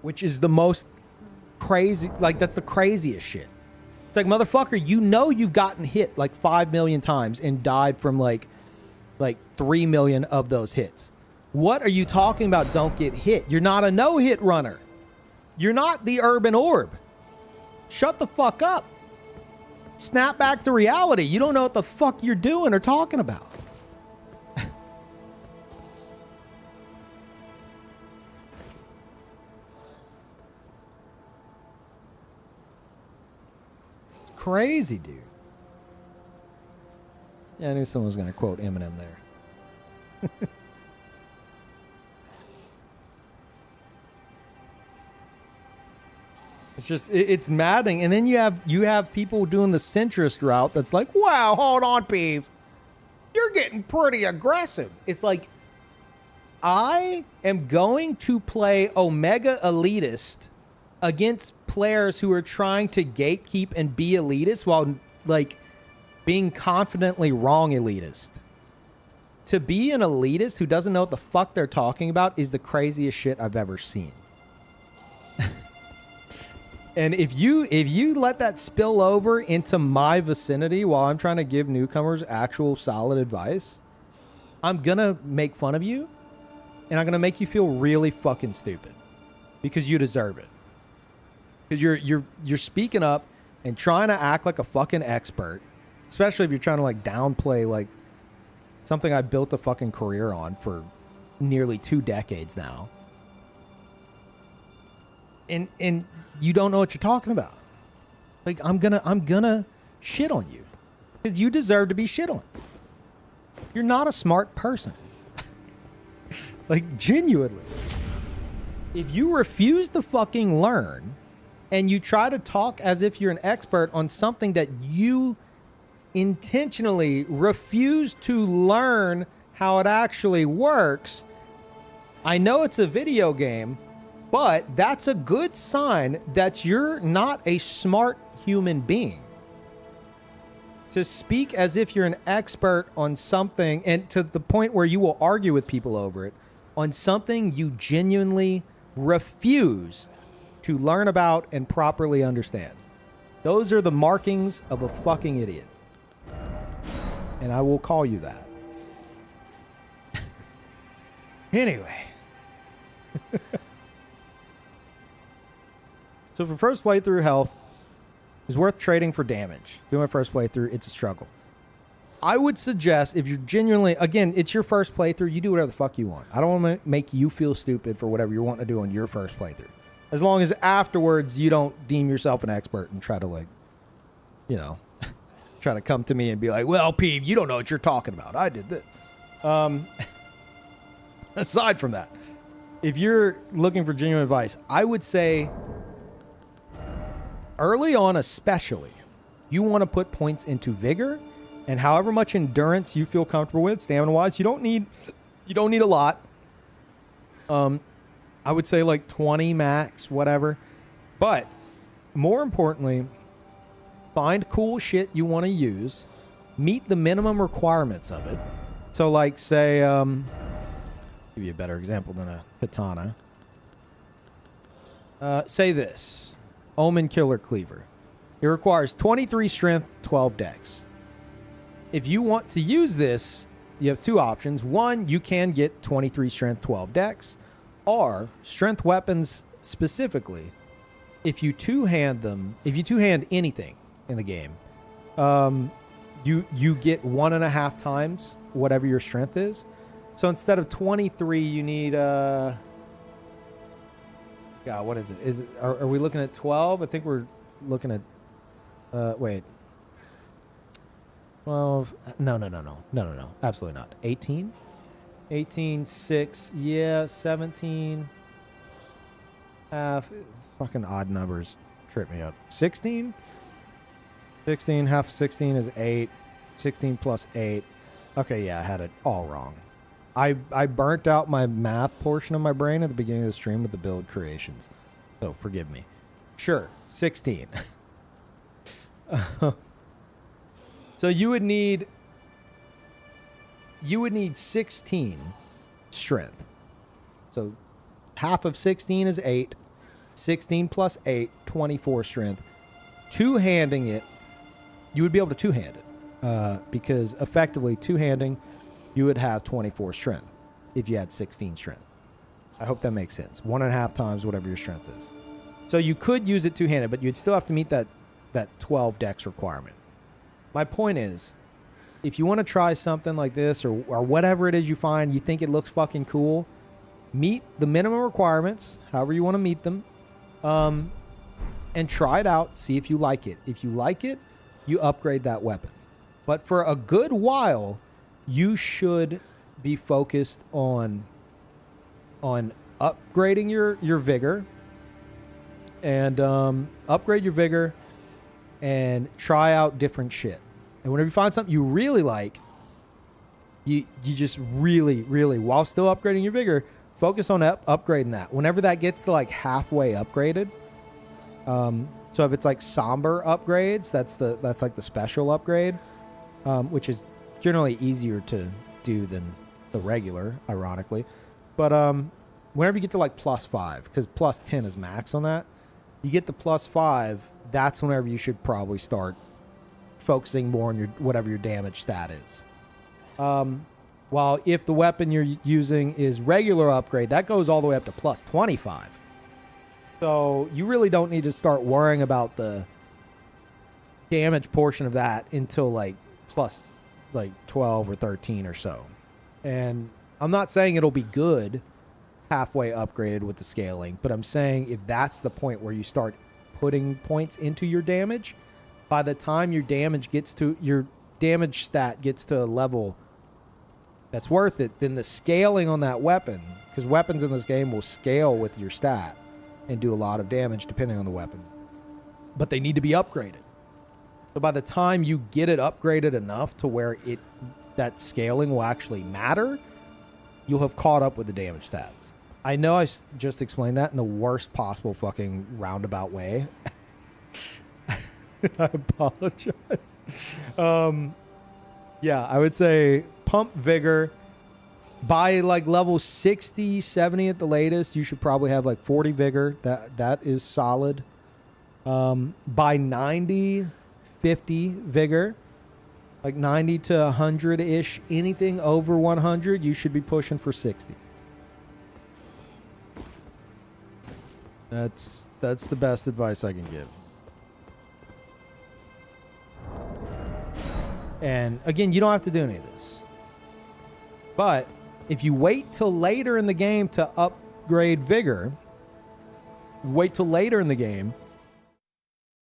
Which is the most crazy, like that's the craziest shit. It's like, motherfucker, you know you've gotten hit like 5 million times and died from like 3 million of those hits. What are you talking about? Don't get hit. You're not a no-hit runner. You're not the Urban Orb. Shut the fuck up. Snap back to reality. You don't know what the fuck you're doing or talking about. It's crazy, dude. Yeah, I knew someone was going to quote Eminem there. It's just, it's maddening. And then you have people doing the centrist route that's like, wow, hold on, Peeve. You're getting pretty aggressive. It's like, I am going to play Omega Elitist against players who are trying to gatekeep and be elitist while, like, being confidently wrong elitist. To be an elitist who doesn't know what the fuck they're talking about is the craziest shit I've ever seen. And if you let that spill over into my vicinity while I'm trying to give newcomers actual solid advice, I'm gonna make fun of you, and I'm gonna make you feel really fucking stupid because you deserve it. Because you're speaking up and trying to act like a fucking expert, especially if you're trying to like downplay like something I built a fucking career on for nearly 2 decades now. And you don't know what you're talking about. Like, I'm gonna shit on you because you deserve to be shit on. You're not a smart person. Like, genuinely. If you refuse to fucking learn and you try to talk as if you're an expert on something that you intentionally refuse to learn how it actually works, I know it's a video game, but that's a good sign that you're not a smart human being. To speak as if you're an expert on something, and to the point where you will argue with people over it, on something you genuinely refuse to learn about and properly understand. Those are the markings of a fucking idiot. And I will call you that. Anyway. So for first playthrough health, is worth trading for damage. Doing my first playthrough, it's a struggle. I would suggest if you're genuinely, again, it's your first playthrough, you do whatever the fuck you want. I don't want to make you feel stupid for whatever you're wanting to do on your first playthrough. As long as afterwards you don't deem yourself an expert and try to, like, you know, try to come to me and be like, well, Peeve, you don't know what you're talking about. I did this. Aside from that, if you're looking for genuine advice, I would say early on especially, you want to put points into vigor and however much endurance you feel comfortable with, stamina-wise. You don't need a lot. I would say like 20 max, whatever. But more importantly, find cool shit you want to use. Meet the minimum requirements of it. So like say, give you a better example than a katana. Say this. Omen Killer Cleaver. It requires 23 strength, 12 dex. If you want to use this, you have two options. One, you can get 23 strength, 12 dex, or strength weapons specifically. If you two-hand them, if you two-hand anything in the game, you get 1.5 times whatever your strength is. So instead of 23, you need God, what is it? Are we looking at 12? I think we're looking at wait. 12. No. Absolutely not. 18? 18, 6. Yeah, 17. Half. Fucking odd numbers trip me up. 16? 16. Half of 16 is 8. 16 plus 8. Okay, yeah, I had it all wrong. I burnt out my math portion of my brain at the beginning of the stream with the build creations. So forgive me. Sure, 16. So you would need 16 strength. So half of 16 is 8. 16 plus 8, 24 strength. Two-handing it, you would be able to two-hand it. Because effectively two-handing, you would have 24 strength if you had 16 strength. I hope that makes sense. 1.5 times whatever your strength is. So you could use it two-handed, but you'd still have to meet that 12 dex requirement. My point is, if you want to try something like this or whatever it is you find, you think it looks fucking cool, meet the minimum requirements, however you want to meet them, and try it out, see if you like it. If you like it, you upgrade that weapon. But for a good while, you should be focused on upgrading your vigor and upgrade your vigor and try out different shit. And whenever you find something you really like, you just really, while still upgrading your vigor, focus on upgrading that. Whenever that gets to like halfway upgraded, so if it's like somber upgrades, that's like the special upgrade, which is generally easier to do than the regular, ironically. But whenever you get to like +5, because +10 is max on that, you get to +5, that's whenever you should probably start focusing more on your whatever your damage stat is. While if the weapon you're using is regular upgrade, that goes all the way up to +25. So you really don't need to start worrying about the damage portion of that until like plus like 12 or 13 or so. And I'm not saying it'll be good halfway upgraded with the scaling, but I'm saying if that's the point where you start putting points into your damage, by the time your damage stat gets to a level that's worth it, then the scaling on that weapon, because weapons in this game will scale with your stat and do a lot of damage depending on the weapon, but they need to be upgraded. So by the time you get it upgraded enough to where that scaling will actually matter, you'll have caught up with the damage stats. I know I just explained that in the worst possible fucking roundabout way. I apologize. Yeah, I would say pump vigor. By like level 60, 70 at the latest, you should probably have like 40 vigor. That is solid. By 90, 50 vigor. Like 90 to 100-ish. Anything over 100, you should be pushing for 60. That's the best advice I can give. And again, you don't have to do any of this. But if you wait till later in the game to upgrade Vigor, wait till later in the game,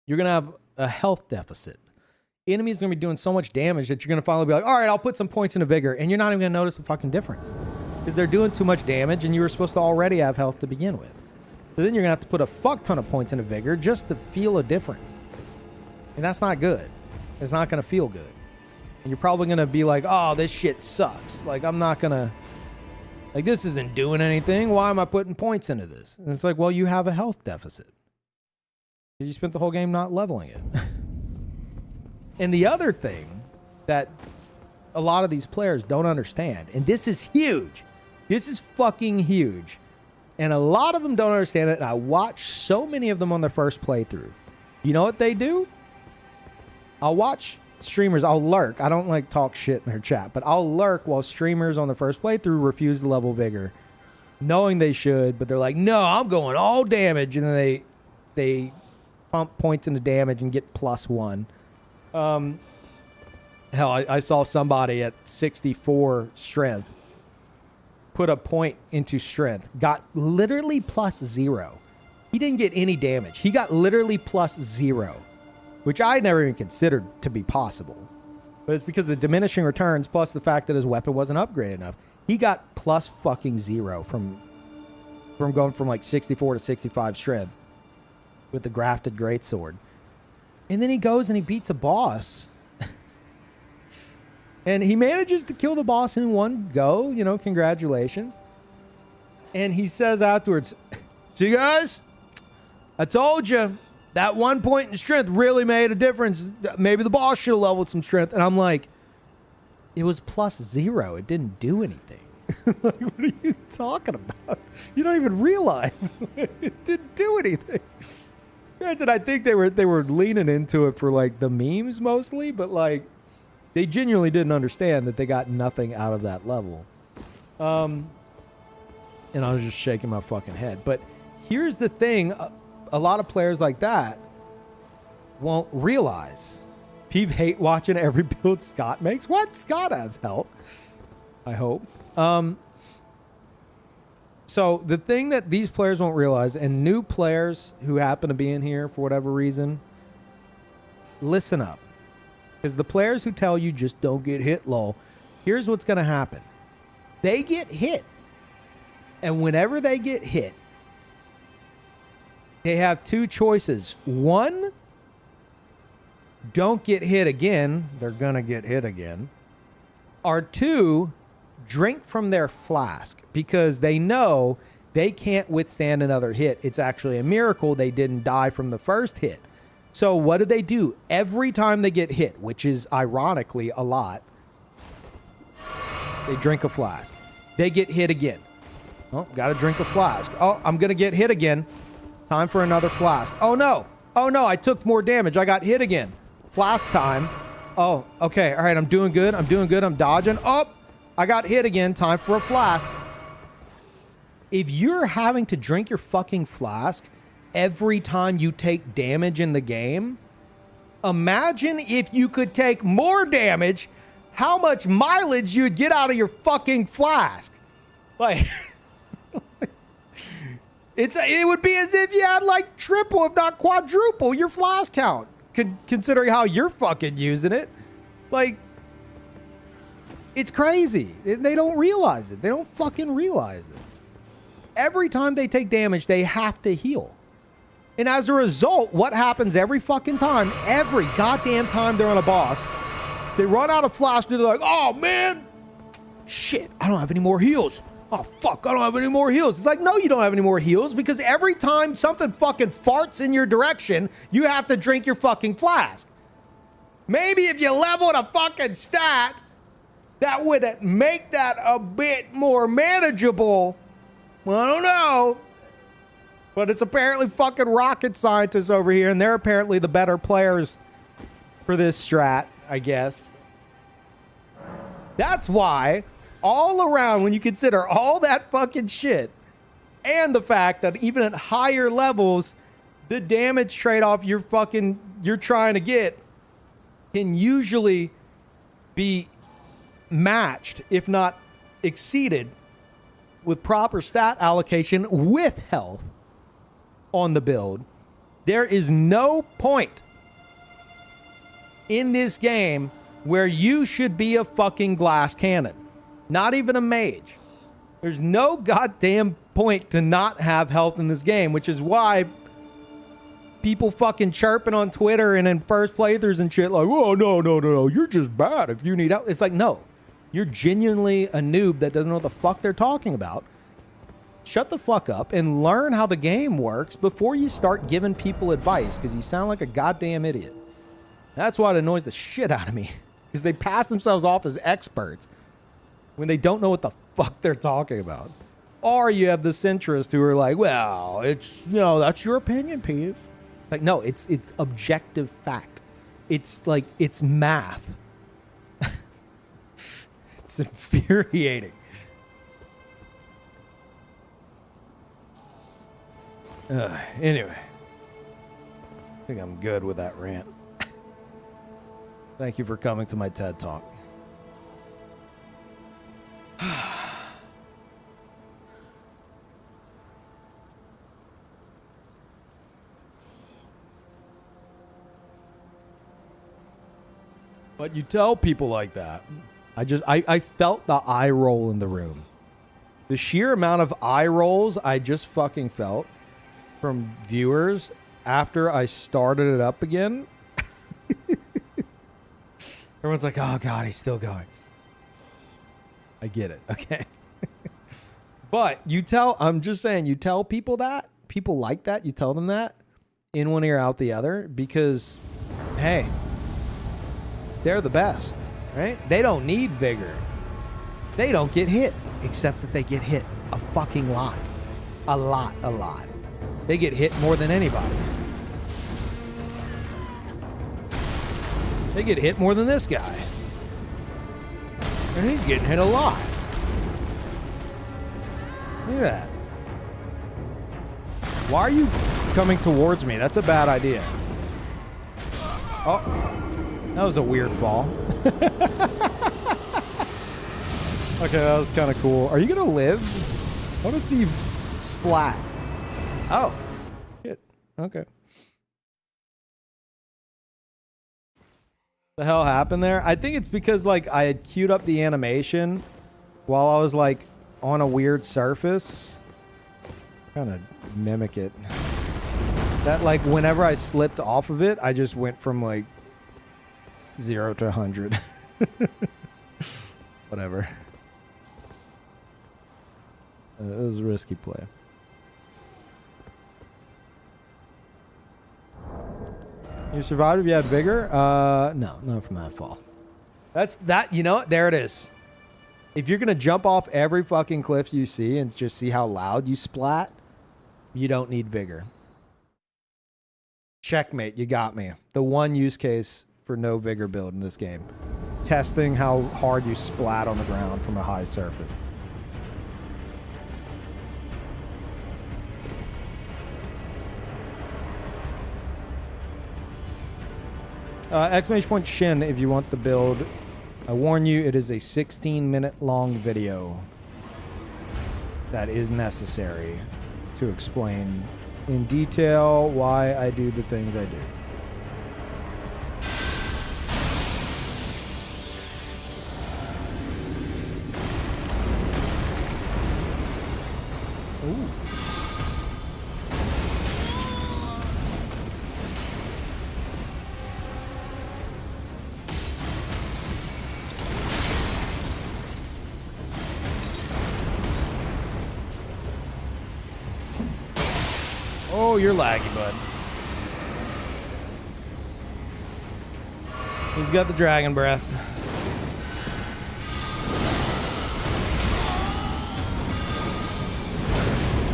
you're going to have a health deficit. Enemies going to be doing so much damage that you're going to finally be like, all right, I'll put some points into Vigor. And you're not even going to notice a fucking difference. Because they're doing too much damage and you were supposed to already have health to begin with. So then you're going to have to put a fuck ton of points into Vigor just to feel a difference. And that's not good. It's not going to feel good. And you're probably going to be like, oh, this shit sucks. Like, I'm not going to... Like, this isn't doing anything. Why am I putting points into this? And it's like, well, you have a health deficit. Because you spent the whole game not leveling it. And the other thing that a lot of these players don't understand, and this is huge. This is fucking huge. And a lot of them don't understand it. And I watch so many of them on their first playthrough. You know what they do? I'll watch streamers. I'll lurk. I don't like talk shit in their chat, but I'll lurk while streamers on the first playthrough refuse to level Vigor, knowing they should, but they're like, no, I'm going all damage. And then they pump points into damage and get +1. Hell, I saw somebody at 64 strength put a point into strength, got literally +0. He didn't get any damage. He got literally +0, which I never even considered to be possible. But it's because of the diminishing returns plus the fact that his weapon wasn't upgraded enough. He got +0 from going from like 64 to 65 strength with the grafted greatsword. And then he goes and he beats a boss. And he manages to kill the boss in one go. You know, congratulations. And he says afterwards, see guys, I told you that 1 point in strength really made a difference. Maybe the boss should have leveled some strength. And I'm like, it was +0. It didn't do anything. Like, what are you talking about? You don't even realize it didn't do anything. Granted, I think they were leaning into it for like the memes mostly, but like they genuinely didn't understand that they got nothing out of that level. And I was just shaking my fucking head. But here's the thing. A lot of players like that won't realize. Peeve hate watching every build Scott makes. What? Scott has help. I hope. So the thing that these players won't realize, and new players who happen to be in here for whatever reason, listen up. Because the players who tell you just don't get hit, lol, here's what's going to happen. They get hit. And whenever they get hit, they have two choices. One, don't get hit again. They're going to get hit again. Or two, drink from their flask because they know they can't withstand another hit. It's actually a miracle they didn't die from the first hit. So what do they do? Every time they get hit, which is ironically a lot, they drink a flask. They get hit again. Oh, gotta drink a flask. Oh, I'm gonna get hit again. Time for another flask. Oh no. Oh no, I took more damage. I got hit again. Flask time. Oh, okay. All right, I'm doing good. I'm doing good. I'm dodging. Oh, I got hit again. Time for a flask. If you're having to drink your fucking flask every time you take damage in the game, imagine if you could take more damage, how much mileage you'd get out of your fucking flask. Like, it would be as if you had like triple, if not quadruple, your flask count, considering how you're fucking using it. Like, it's crazy. They don't realize it. They don't fucking realize it. Every time they take damage, they have to heal. And as a result, what happens every fucking time, every goddamn time they're on a boss, they run out of flash and they're like, oh man, shit, I don't have any more heals. Oh fuck, I don't have any more heals. It's like, no, you don't have any more heals because every time something fucking farts in your direction, you have to drink your fucking flask. Maybe if you leveled a fucking stat, that would make that a bit more manageable. Well, I don't know. But it's apparently fucking rocket scientists over here, and they're apparently the better players for this strat, I guess. That's why, all around, when you consider all that fucking shit, and the fact that even at higher levels, the damage trade-off you're trying to get can usually be matched, if not exceeded, with proper stat allocation with health on the build, there is no point in this game where you should be a fucking glass cannon. Not even a mage. There's no goddamn point to not have health in this game, which is why people fucking chirping on Twitter and in first playthroughs and shit like, oh, no, you're just bad if you need help. It's like, no, you're genuinely a noob that doesn't know what the fuck they're talking about. Shut the fuck up and learn how the game works before you start giving people advice, because you sound like a goddamn idiot. That's why it annoys the shit out of me, because they pass themselves off as experts when they don't know what the fuck they're talking about. Or you have the centrists who are like, well, it's, you know, that's your opinion, Peeve. It's like, no, it's objective fact. It's like, it's math. It's infuriating. Anyway, I think I'm good with that rant. Thank you for coming to my TED Talk. But you tell people like that. I felt the eye roll in the room. The sheer amount of eye rolls I just fucking felt from viewers after I started it up again. Everyone's like, oh God, he's still going. I get it. Okay. But I'm just saying, you tell people that, people like that, you tell them that in one ear, out the other, because, hey, they're the best, right? They don't need vigor. They don't get hit, except that they get hit a fucking lot. A lot. They get hit more than anybody. They get hit more than this guy. And he's getting hit a lot. Look at that. Why are you coming towards me? That's a bad idea. Oh, that was a weird fall. Okay, that was kind of cool. Are you going to live? I want to see you splat. Oh, shit. Okay. The hell happened there? I think it's because like I had queued up the animation while I was like on a weird surface. Kind of mimic it. That like whenever I slipped off of it, I just went from like 0 to 100. Whatever. It was a risky play. You survived if you had vigor? No, not from that fall. That's that, you know what? There it is. If you're gonna jump off every fucking cliff you see and just see how loud you splat, you don't need vigor. Checkmate, you got me. The one use case for no vigor build in this game. Testing how hard you splat on the ground from a high surface. Exclamation point Shin if you want the build. I warn you, it is a 16-minute long video that is necessary to explain in detail why I do the things I do. Ooh. Oh, you're laggy, bud. He's got the dragon breath.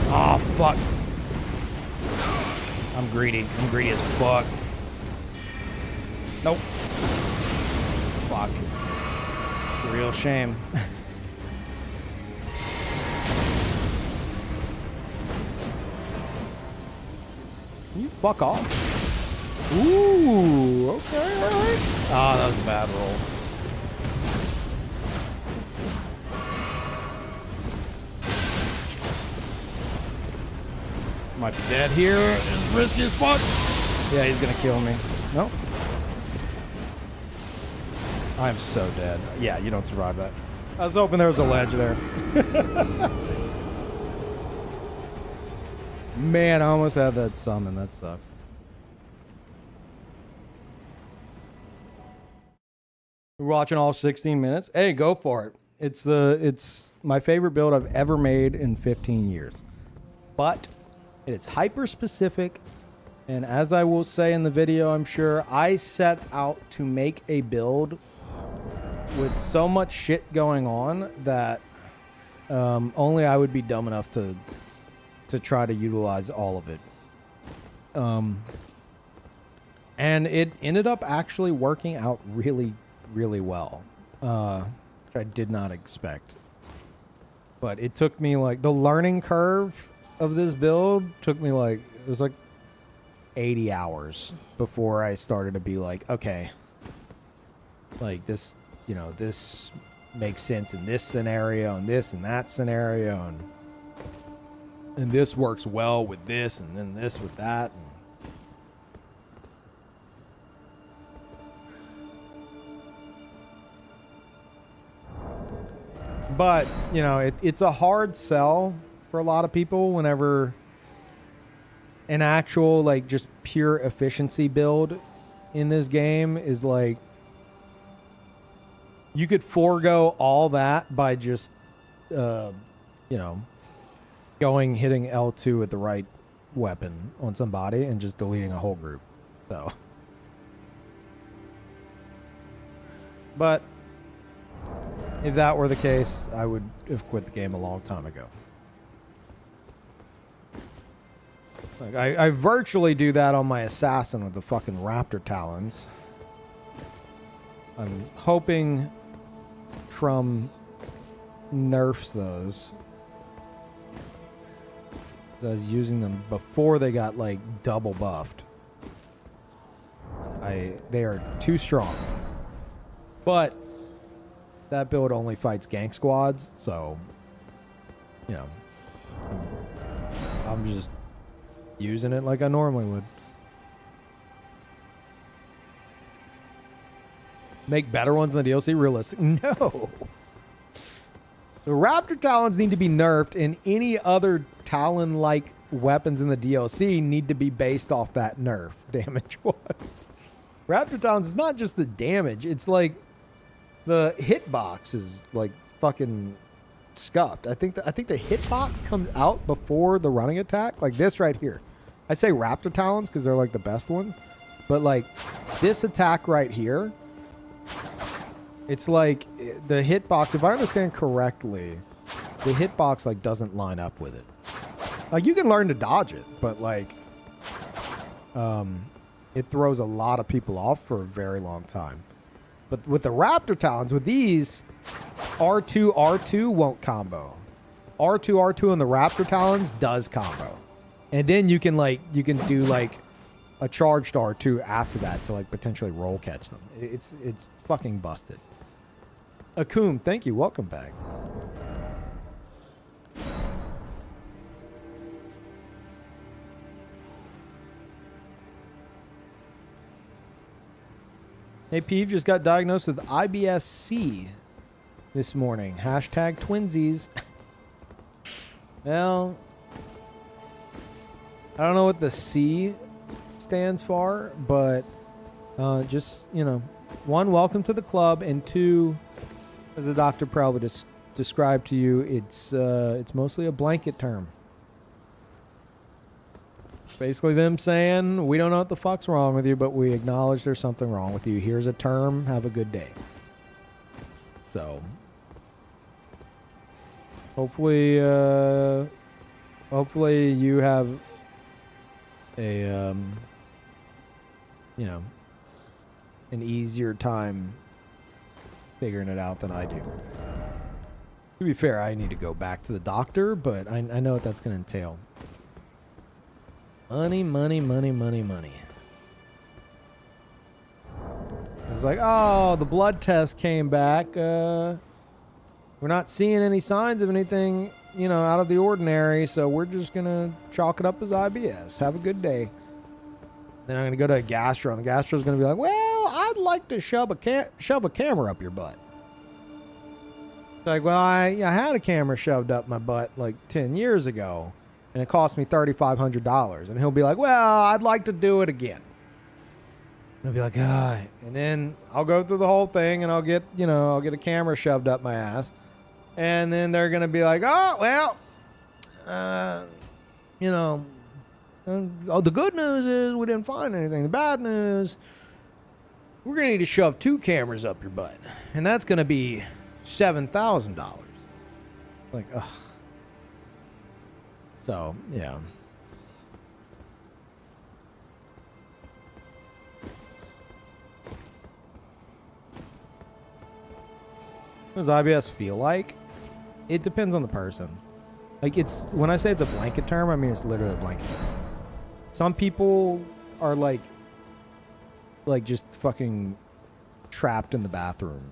Oh, fuck. I'm greedy. I'm greedy as fuck. Nope. Fuck. Real shame. You fuck off. Ooh, okay, alright. Oh, that was a bad roll. Might be dead here. It's risky as fuck. Yeah, he's gonna kill me. Nope. I'm so dead. Yeah, you don't survive that. I was hoping there was a ledge there. Man, I almost had that summon. That sucks. We're watching all 16 minutes. Hey, go for it. It's my favorite build I've ever made in 15 years. But it is hyper specific, and as I will say in the video, I'm sure I set out to make a build with so much shit going on that only I would be dumb enough to try to utilize all of it. And it ended up actually working out really, really well, which I did not expect. But it took me like the learning curve of this build took me like, it was like 80 hours before I started to be like, okay, like this, you know, this makes sense in this scenario and this and that scenario, and this works well with this and then this with that. But, you know, it's a hard sell for a lot of people whenever an actual, like, just pure efficiency build in this game is like, you could forego all that by just, you know, hitting L2 with the right weapon on somebody and just deleting a whole group. So, but if that were the case, I would have quit the game a long time ago. Like, I virtually do that on my assassin with the fucking raptor talons. I'm hoping From nerfs those. I was using them before they got like double buffed. They are too strong. But that build only fights gank squads, so you know, I'm just using it like I normally would. Make better ones in the DLC realistic? No. The Raptor Talons need to be nerfed, and any other Talon-like weapons in the DLC need to be based off that nerf damage-wise. Raptor Talons is not just the damage, it's like the hitbox is like fucking scuffed. I think the hitbox comes out before the running attack, like this right here. I say Raptor Talons because they're like the best ones, but like this attack right here, it's like the hitbox, if I understand correctly, the hitbox like doesn't line up with it. Like you can learn to dodge it, but like it throws a lot of people off for a very long time. But with the Raptor Talons, with these, R2 won't combo. R2 on the Raptor Talons does combo. And then you can do like a charged R2 after that to like potentially roll catch them. It's fucking busted. Akum, thank you. Welcome back. Hey, Peeve just got diagnosed with IBS-C this morning. Hashtag twinsies. Well, I don't know what the C stands for, but just, you know, one, welcome to the club, and two, as the doctor probably just described to you, it's mostly a blanket term. Basically them saying, we don't know what the fuck's wrong with you, but we acknowledge there's something wrong with you. Here's a term. Have a good day. So, hopefully you have a, you know, an easier time figuring it out than I do. To be fair, I need to go back to the doctor, but I know what that's going to entail. Money, money, money, money, money. It's like, oh, the blood test came back. We're not seeing any signs of anything out of the ordinary, so we're just gonna chalk it up as IBS. Have a good day. Then I'm gonna go to a gastro, and the gastro's gonna be like, well, I'd like to shove a camera up your butt. It's like, well, I had a camera shoved up my butt like 10 years ago, and it cost me $3,500. And he'll be like, well, I'd like to do it again. And I'll be like, ah. And then I'll go through the whole thing, and I'll get a camera shoved up my ass. And then they're going to be like, oh, well, the good news is we didn't find anything. The bad news, we're going to need to shove 2 cameras up your butt. And that's going to be $7,000. Like, ugh. So, yeah. What does IBS feel like? It depends on the person. Like, when I say it's a blanket term, I mean it's literally a blanket term. Some people are like just fucking trapped in the bathroom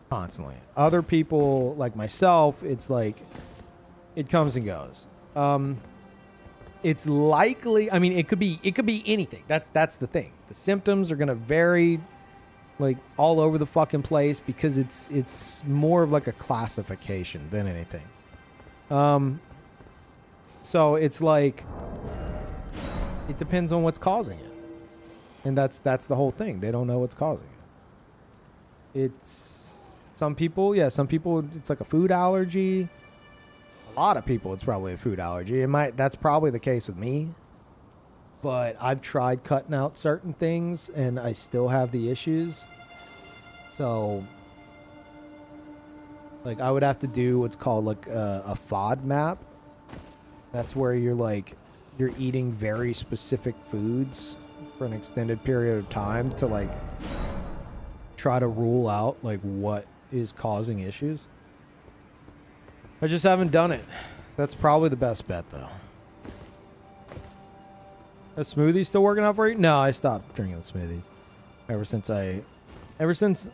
constantly. Other people, like myself, it's like it comes and goes. It's likely, I mean, it could be anything. That's the thing. The symptoms are gonna vary like all over the fucking place because it's more of like a classification than anything. So it's like it depends on what's causing it. And that's the whole thing. They don't know what's causing it. It's some people it's like a food allergy. A lot of people it's probably a food allergy. That's probably the case with me. But I've tried cutting out certain things and I still have the issues. So like I would have to do what's called like a FODMAP. That's where you're eating very specific foods for an extended period of time to like try to rule out like what is causing issues. I just haven't done it. That's probably the best bet though. A smoothie still working out for you? No, I stopped drinking the smoothies. Ever since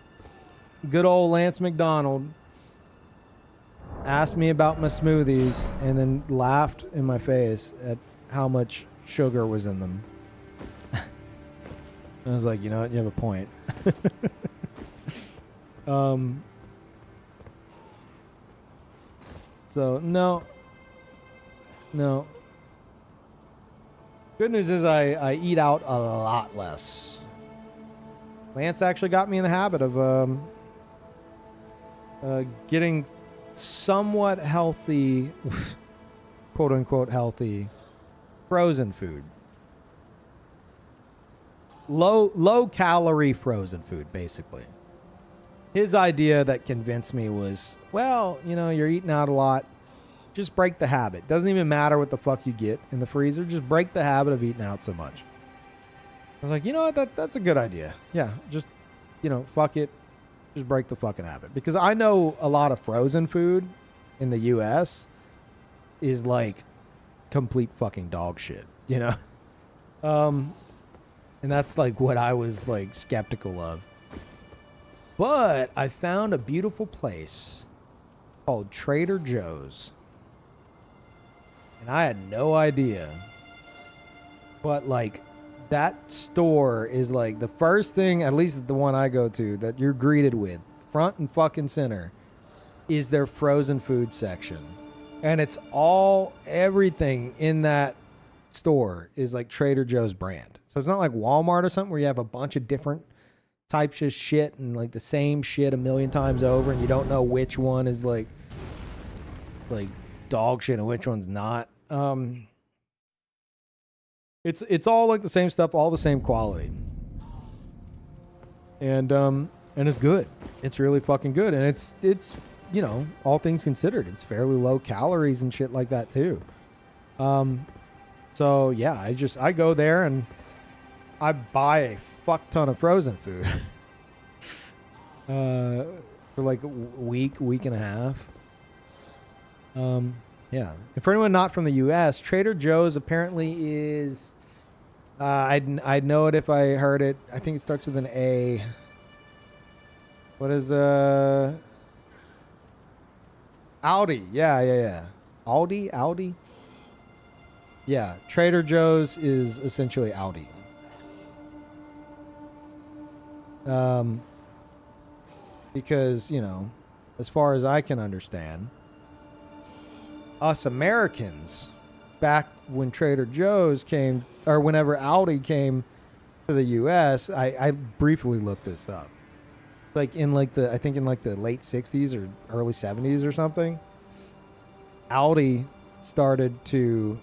good old Lance McDonald asked me about my smoothies and then laughed in my face at how much sugar was in them. I was like, you know what? You have a point. So, no. Good news is I eat out a lot less. Lance actually got me in the habit of getting somewhat healthy, quote unquote healthy, frozen food. Low calorie frozen food, basically. His idea that convinced me was, well, you're eating out a lot. Just break the habit. Doesn't even matter what the fuck you get in the freezer. Just break the habit of eating out so much. I was like, you know what? That's a good idea. Yeah, just, fuck it. Just break the fucking habit. Because I know a lot of frozen food in the U.S. is like complete fucking dog shit, And that's like what I was like skeptical of. But I found a beautiful place called Trader Joe's. And I had no idea. But like that store is like the first thing, at least the one I go to, that you're greeted with, front and fucking center, is their frozen food section. And it's everything in that store is like Trader Joe's brand. So it's not like Walmart or something where you have a bunch of different types of shit and like the same shit a million times over and you don't know which one is like dog shit and which one's not. It's all like the same stuff, all the same quality. And it's good. It's really fucking good. And it's all things considered, it's fairly low calories and shit like that too. So yeah, I go there and I buy a fuck ton of frozen food for like a week and a half. Yeah. And for anyone not from the U.S., Trader Joe's apparently is, I'd know it if I heard it. I think it starts with an A. What is, Aldi. Yeah. Aldi. Yeah, Trader Joe's is essentially Aldi. Because, you know, as far as I can understand, us Americans, back when Trader Joe's came, or whenever Aldi came to the U.S., I briefly looked this up. Like in like the, I think in like the late 60s or early 70s or something, Aldi started to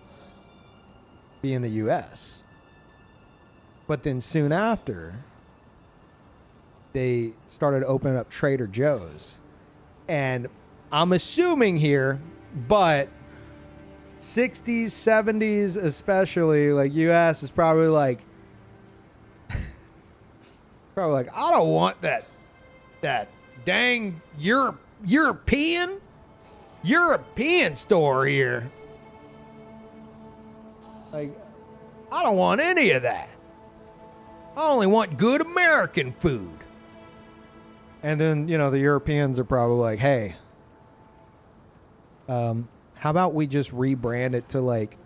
be in the U.S. But then soon after, they started opening up Trader Joe's. And I'm assuming here, but 60s, 70s especially, like U.S. is probably like, I don't want that dang European store here. Like, I don't want any of that. I only want good American food. And then, you know, the Europeans are probably like, hey, how about we just rebrand it to like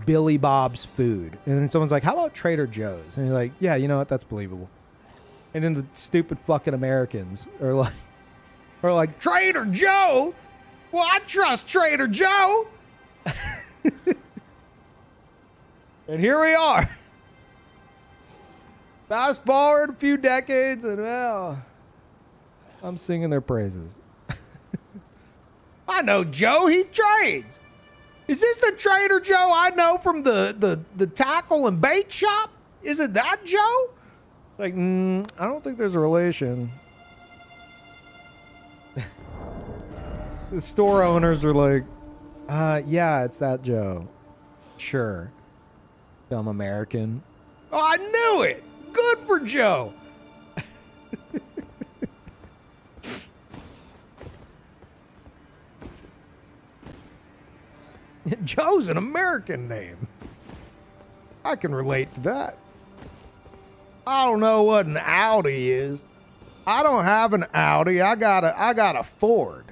Billy Bob's Food? And then someone's like, how about Trader Joe's? And you're like, yeah, you know what? That's believable. And then the stupid fucking Americans are like, Trader Joe? Well, I trust Trader Joe. And here we are. Fast forward a few decades, and well, I'm singing their praises. I know Joe, he trades. Is this the Trader Joe I know from the tackle and bait shop? Is it that Joe? Like, I don't think there's a relation. The store owners are like, yeah, it's that Joe. Sure. Dumb American. Oh, I knew it! Good for Joe! Joe's an American name. I can relate to that. I don't know what an Audi is. I don't have an Audi. I got a Ford.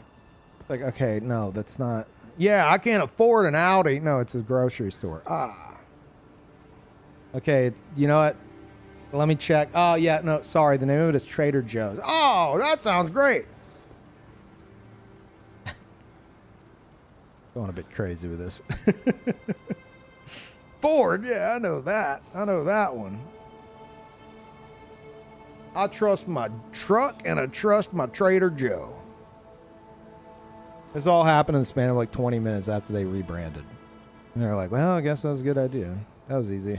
Like, okay, no, that's not. Yeah, I can't afford an Audi. No, it's a grocery store. Okay, you know what? Let me check. Oh, yeah, no, sorry. The name of it is Trader Joe's. Oh, that sounds great. Going a bit crazy with this. Ford, yeah, I know that. I know that one. I trust my truck and I trust my Trader Joe. This all happened in the span of like 20 minutes after they rebranded. And they're like, well, I guess that was a good idea. That was easy.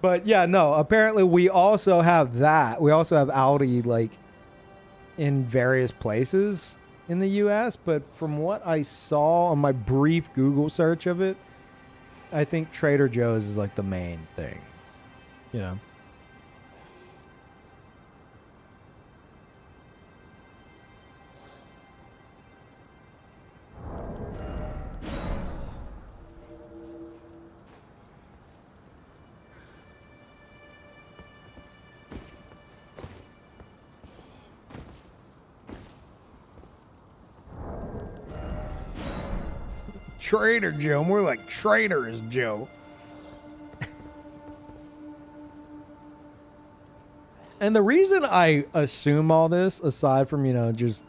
But yeah, no, apparently we also have that. We also have Aldi like in various places in the US, but from what I saw on my brief Google search of it, I think Trader Joe's is like the main thing. You know. Trader Joe. More like Traitors Joe. And the reason I assume all this, aside from, you know, just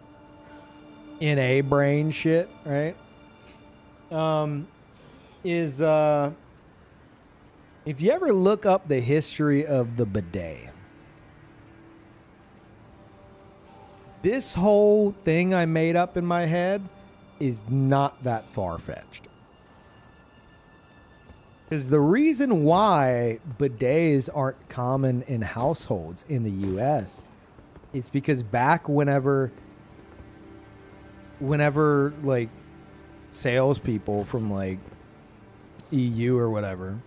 NA brain shit, right? Is if you ever look up the history of the bidet, this whole thing I made up in my head is not that far-fetched. Because the reason why bidets aren't common in households in the US is because back whenever like salespeople from like EU or whatever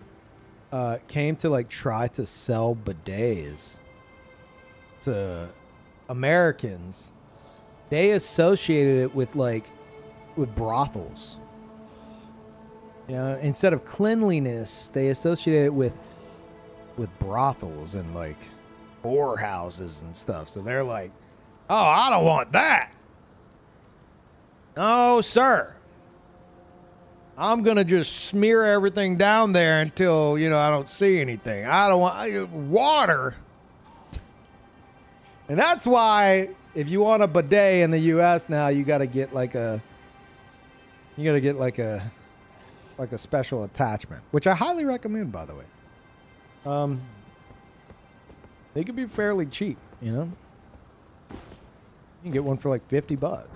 came to like try to sell bidets to Americans, they associated it with brothels. You know, instead of cleanliness, they associated it with brothels and like whorehouses and stuff. So they're like, Oh, I don't want that. Oh, sir. I'm going to just smear everything down there until, I don't see anything. I don't want water. And that's why if you want a bidet in the US now, you got to get like a special attachment, which I highly recommend, by the way. They could be fairly cheap, You can get one for like $50.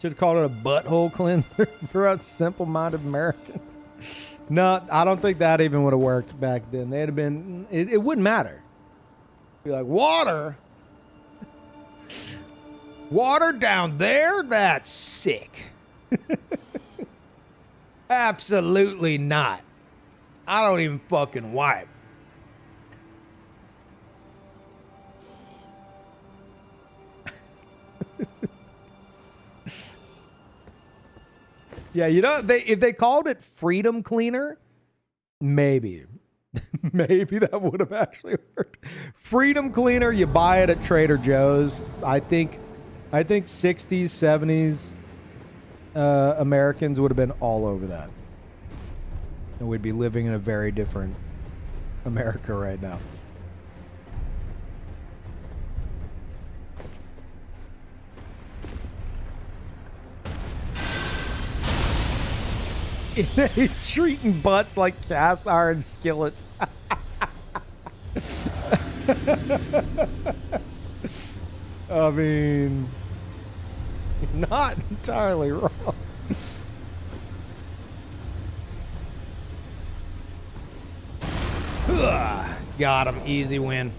Should have called it a butthole cleanser for us simple-minded Americans. No, I don't think that even would have worked back then. They'd have been. It wouldn't matter. Be like, water. Water down there? That's sick. Absolutely not. I don't even fucking wipe. Yeah, if they called it Freedom Cleaner, maybe. Maybe that would have actually worked. Freedom Cleaner, you buy it at Trader Joe's. I think 60s, 70s Americans would have been all over that. And we'd be living in a very different America right now. Treating butts like cast iron skillets. I mean, not entirely wrong. Got him. Easy win.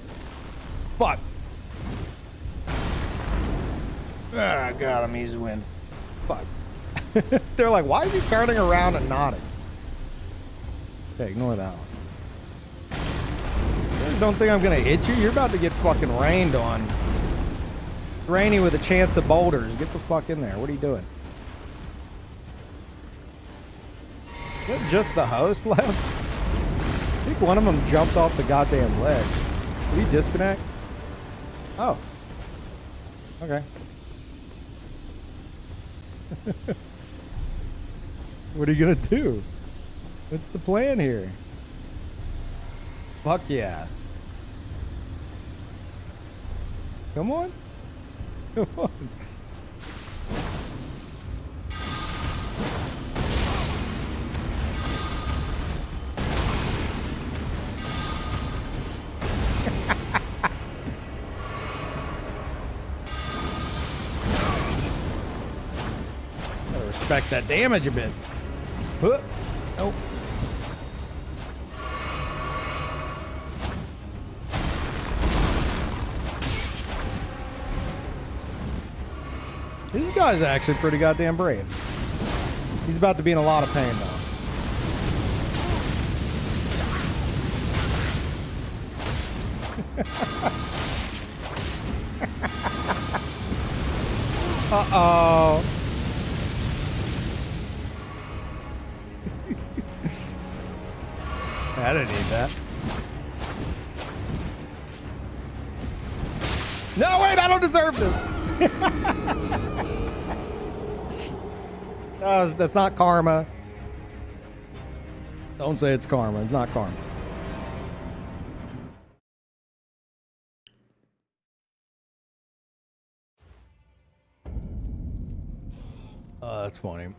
Fuck. Got him. Easy win. Fuck. They're like, why is he turning around and nodding? Okay, ignore that one. You guys don't think I'm gonna hit you? You're about to get fucking rained on. Rainy with a chance of boulders. Get the fuck in there. What are you doing? Is that just the host left? I think one of them jumped off the goddamn ledge. Did he disconnect? Oh. Okay. What are you gonna do? What's the plan here? Fuck yeah. Come on. Come on. Gotta respect that damage a bit. Nope. This guy's actually pretty goddamn brave. He's about to be in a lot of pain though. Uh-oh. I didn't need that. No, wait, I don't deserve this. No, that's not karma. Don't say it's karma. It's not karma. Oh, that's funny.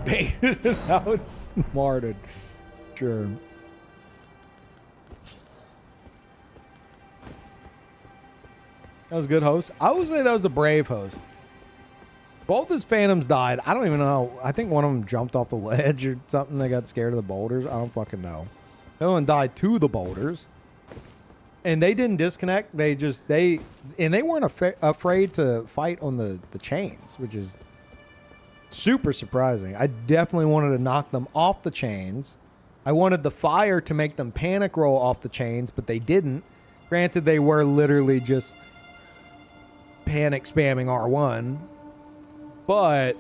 Baited and outsmarted. Sure. That was a good host. I would say that was a brave host. Both his phantoms died. I don't even know. I think one of them jumped off the ledge or something. They got scared of the boulders. I don't fucking know. The other one died to the boulders. And they didn't disconnect. They weren't afraid to fight on the chains, which is super surprising. I definitely wanted to knock them off the chains. I wanted the fire to make them panic roll off the chains, but they didn't. Granted, they were literally just panic spamming R1. But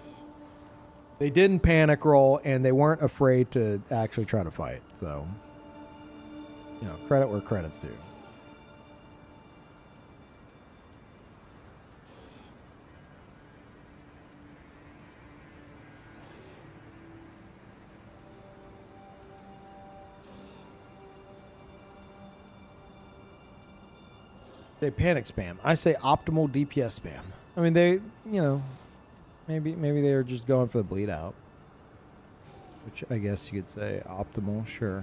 they didn't panic roll, and they weren't afraid to actually try to fight. So, you know, credit where credit's due. They panic spam. I say optimal DPS spam. I mean, they, you know, maybe they were just going for the bleed out, which I guess you could say optimal, sure.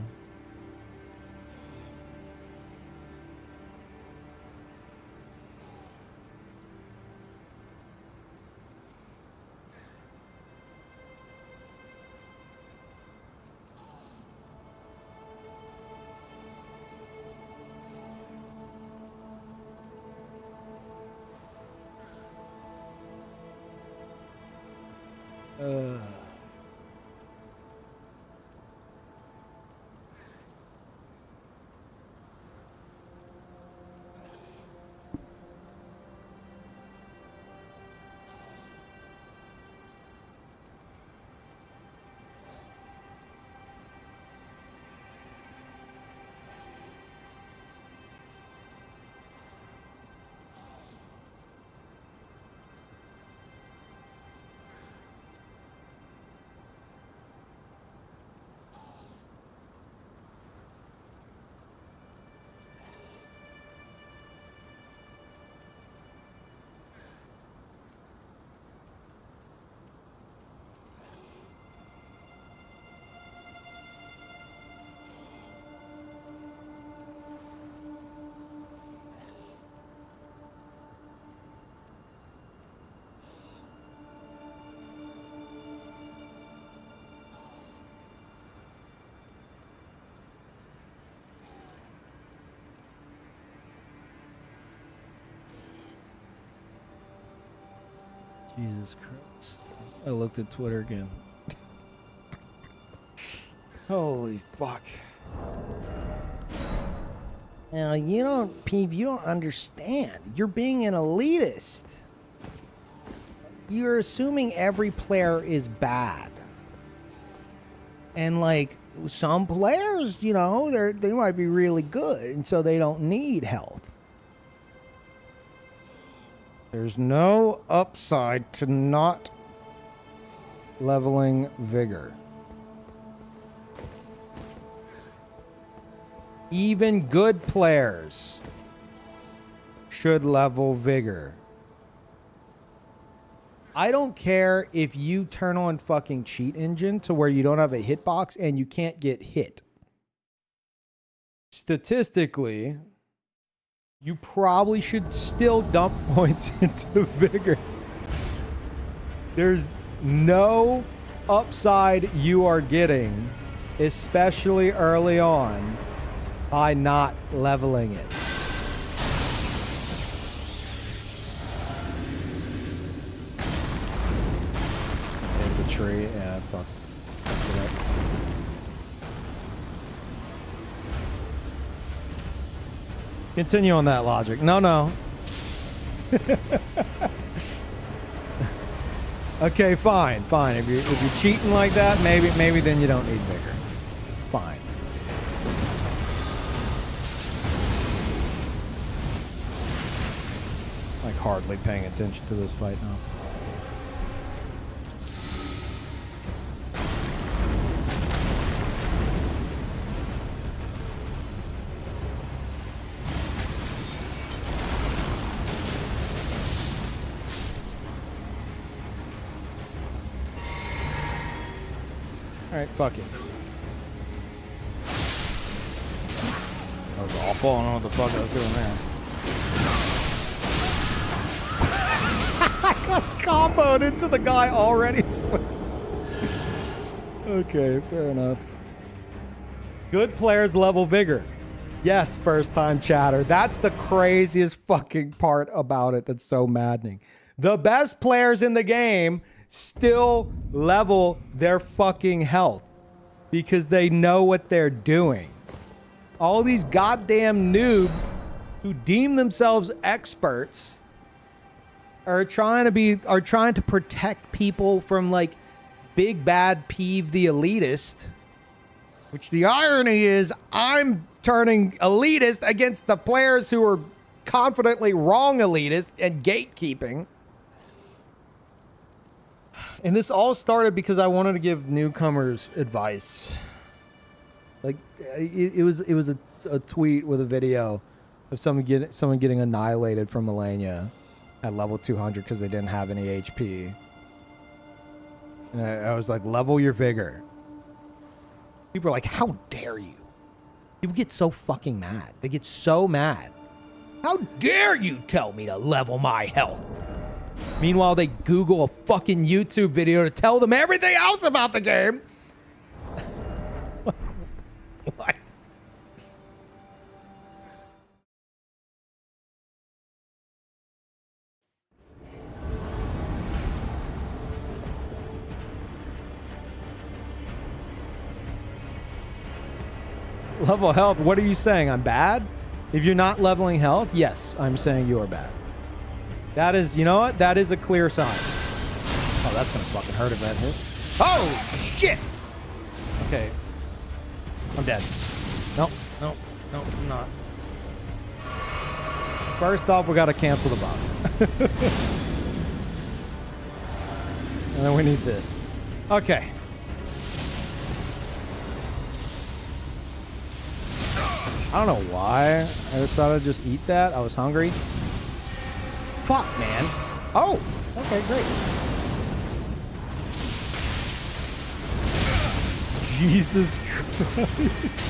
Jesus Christ. I looked at Twitter again. Holy fuck. Now, you don't, Peeve, you don't understand. You're being an elitist. You're assuming every player is bad. And, like, some players, you know, they might be really good, and so they don't need health. There's no upside to not leveling vigor. Even good players should level vigor. I don't care if you turn on fucking cheat engine to where you don't have a hitbox and you can't get hit. Statistically, you probably should still dump points into vigor. There's no upside you are getting, especially early on, by not leveling it. Hit the tree, yeah, fuck. Continue on that logic. No. Okay, fine. If you're cheating like that, maybe then you don't need vigor. Fine. Like hardly paying attention to this fight now. Alright, fuck it. That was awful. I don't know what the fuck I was doing there. I got comboed into the guy already. Okay, fair enough. Good players level vigor. Yes, first time chatter. That's the craziest fucking part about it that's so maddening. The best players in the game still level their fucking health because they know what they're doing. All these goddamn noobs who deem themselves experts are trying to protect people from like big bad Peeve the elitist. Which the irony is, I'm turning elitist against the players who are confidently wrong elitist and gatekeeping. And this all started because I wanted to give newcomers advice. Like it was a tweet with a video of someone getting annihilated from Melania at level 200 because they didn't have any HP. And I was like, level your vigor. People are like, how dare you? People get so fucking mad. They get so mad. How dare you tell me to level my health? Meanwhile, they Google a fucking YouTube video to tell them everything else about the game. What? Level health, what are you saying? I'm bad? If you're not leveling health, yes, I'm saying you are bad. That is, you know what? That is a clear sign. Oh, that's gonna fucking hurt if that hits. Oh, shit! Okay. I'm dead. Nope, nope, nope, I'm not. First off, we gotta cancel the bomb. And then we need this. Okay. I don't know why I decided to just eat that. I was hungry. Fuck, man. Oh, okay, great. Jesus Christ.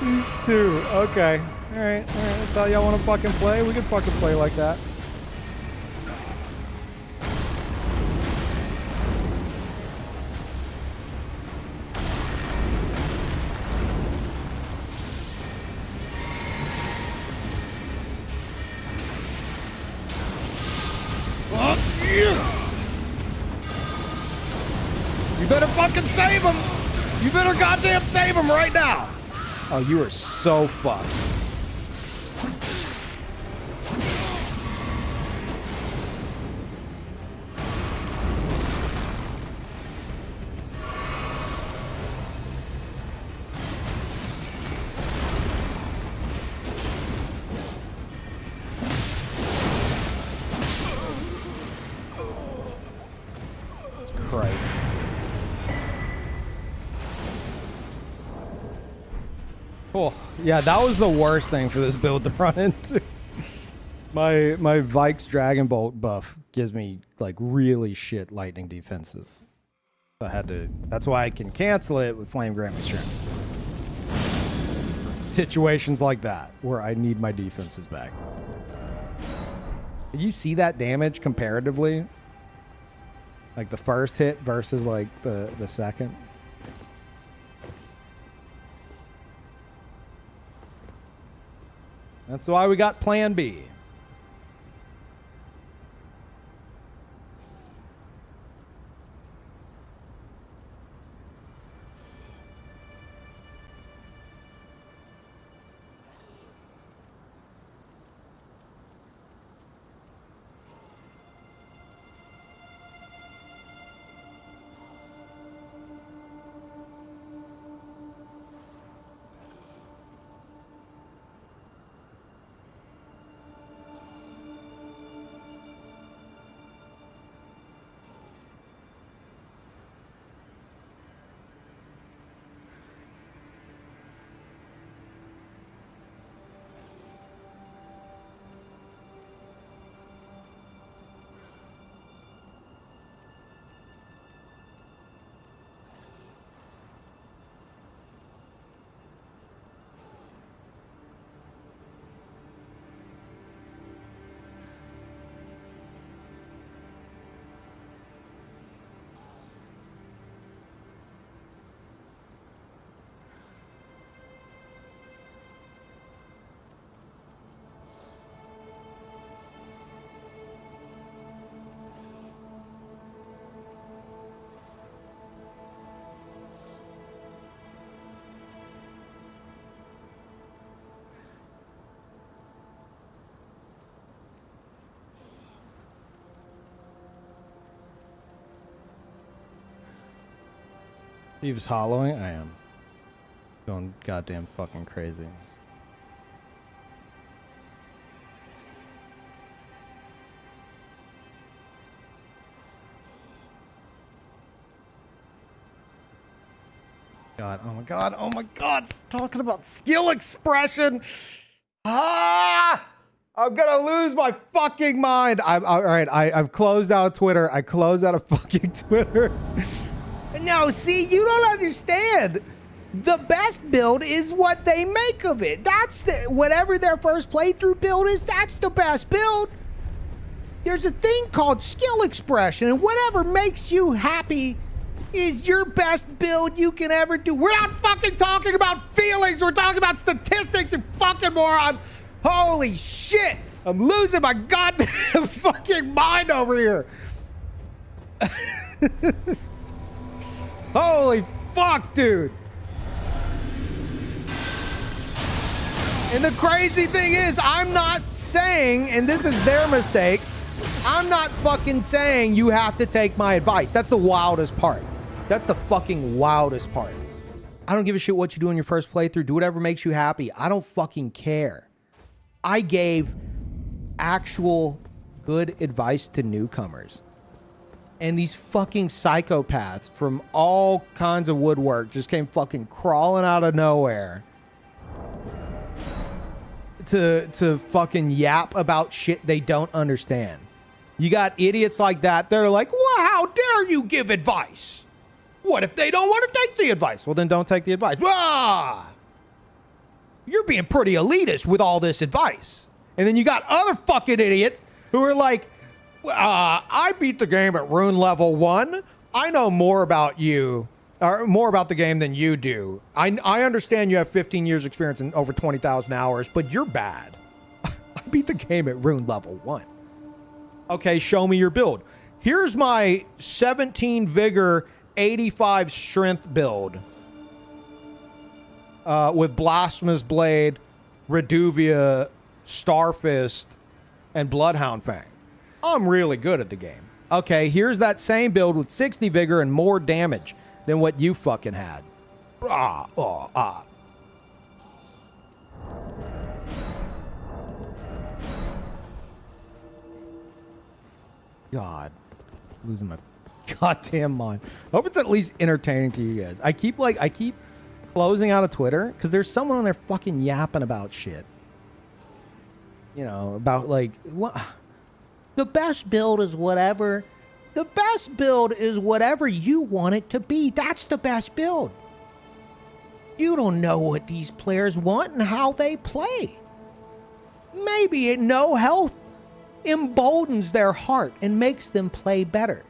These two. Okay. All right. That's how y'all want to fucking play? We can fucking play like that. You better fucking save him! You better goddamn save him right now! Oh, you are so fucked. Christ. Oh, yeah, that was the worst thing for this build to run into. My Vikes Dragon Bolt buff gives me like really shit lightning defenses. So I had to, that's why I can cancel it with Flame Grand Strength. Situations like that where I need my defenses back. Did you see that damage comparatively? Like the first hit versus like the second? That's why we got Plan B. He was hollowing? I am. Going goddamn fucking crazy. God, oh my god, oh my god. Talking about skill expression. Ah! I'm gonna lose my fucking mind. All right, I've closed out Twitter. I closed out of fucking Twitter. No, see, you don't understand. The best build is what they make of it. That's whatever their first playthrough build is, that's the best build. There's a thing called skill expression, and whatever makes you happy is your best build you can ever do. We're not fucking talking about feelings. We're talking about statistics, you fucking moron. Holy shit. I'm losing my goddamn fucking mind over here. Holy fuck, dude. And the crazy thing is, I'm not saying, and this is their mistake, I'm not fucking saying you have to take my advice. That's the wildest part. That's the fucking wildest part. I don't give a shit what you do in your first playthrough. Do whatever makes you happy. I don't fucking care. I gave actual good advice to newcomers. And these fucking psychopaths from all kinds of woodwork just came fucking crawling out of nowhere to fucking yap about shit they don't understand. You got idiots like that. They're like, well, how dare you give advice? What if they don't want to take the advice? Well, then don't take the advice. Ah! You're being pretty elitist with all this advice. And then you got other fucking idiots who are like, I beat the game at rune level 1. I know more about you, or more about the game than you do. I understand you have 15 years experience and over 20,000 hours, but you're bad. I beat the game at rune level 1. Okay, show me your build. Here's my 17 vigor, 85 strength build. With Blasphemous Blade, Reduvia, Starfist, and Bloodhound Fang. I'm really good at the game. Okay, here's that same build with 60 vigor and more damage than what you fucking had. God. Losing my goddamn mind. Hope it's at least entertaining to you guys. I keep closing out of Twitter because there's someone on there fucking yapping about shit. You know, about like, what? The best build is whatever. The best build is whatever you want it to be. That's the best build. You don't know what these players want and how they play. Maybe no health emboldens their heart and makes them play better.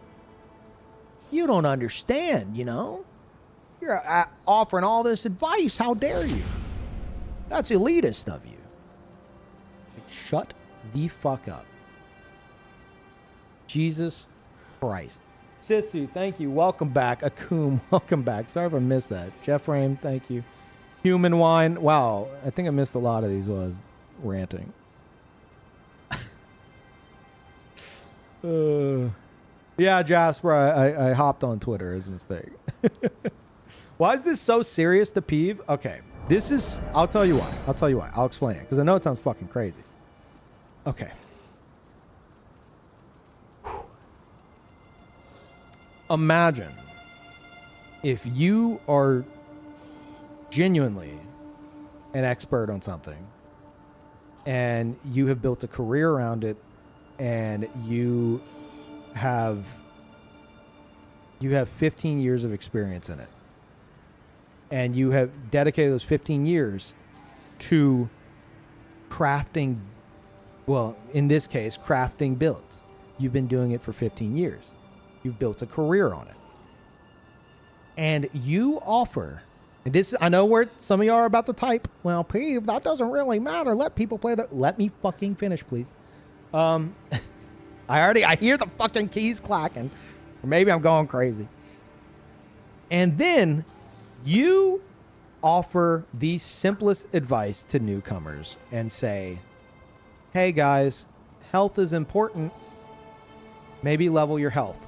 You don't understand, you know? You're offering all this advice. How dare you? That's elitist of you. Like, shut the fuck up. Jesus Christ. Sisu, thank you. Welcome back. Akum, welcome back. Sorry if I missed that. Jeff Rame, thank you. Human Wine. Wow, I think I missed a lot of these while I was ranting. Yeah, Jasper, I hopped on Twitter as a mistake. Why is this so serious to Peeve? Okay, this is, I'll tell you why. I'll explain it, because I know it sounds fucking crazy. Okay. Imagine if you are genuinely an expert on something and you have built a career around it and you have 15 years of experience in it and you have dedicated those 15 years to crafting, well, in this case, crafting builds. You've been doing it for 15 years. You've built a career on it. And you offer, and this, I know where some of y'all are about to type, well, Peeve, that doesn't really matter. Let people play that. Let me fucking finish, please. I hear the fucking keys clacking. Or maybe I'm going crazy. And then you offer the simplest advice to newcomers and say, hey guys, health is important. Maybe level your health.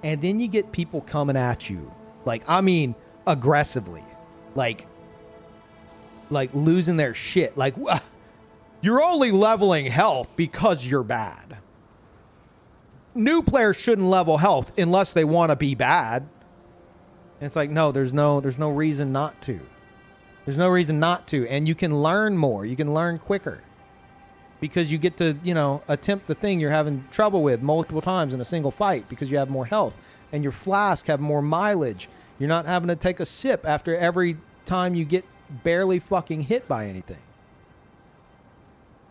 And then you get people coming at you Like, I mean, aggressively. Like losing their shit. Like, you're only leveling health because you're bad. New players shouldn't level health unless they want to be bad. And it's like, no, there's no reason not to. There's no reason not to. And you can learn more. You can learn quicker. Because you get to, you know, attempt the thing you're having trouble with multiple times in a single fight because you have more health. And your flask have more mileage. You're not having to take a sip after every time you get barely fucking hit by anything.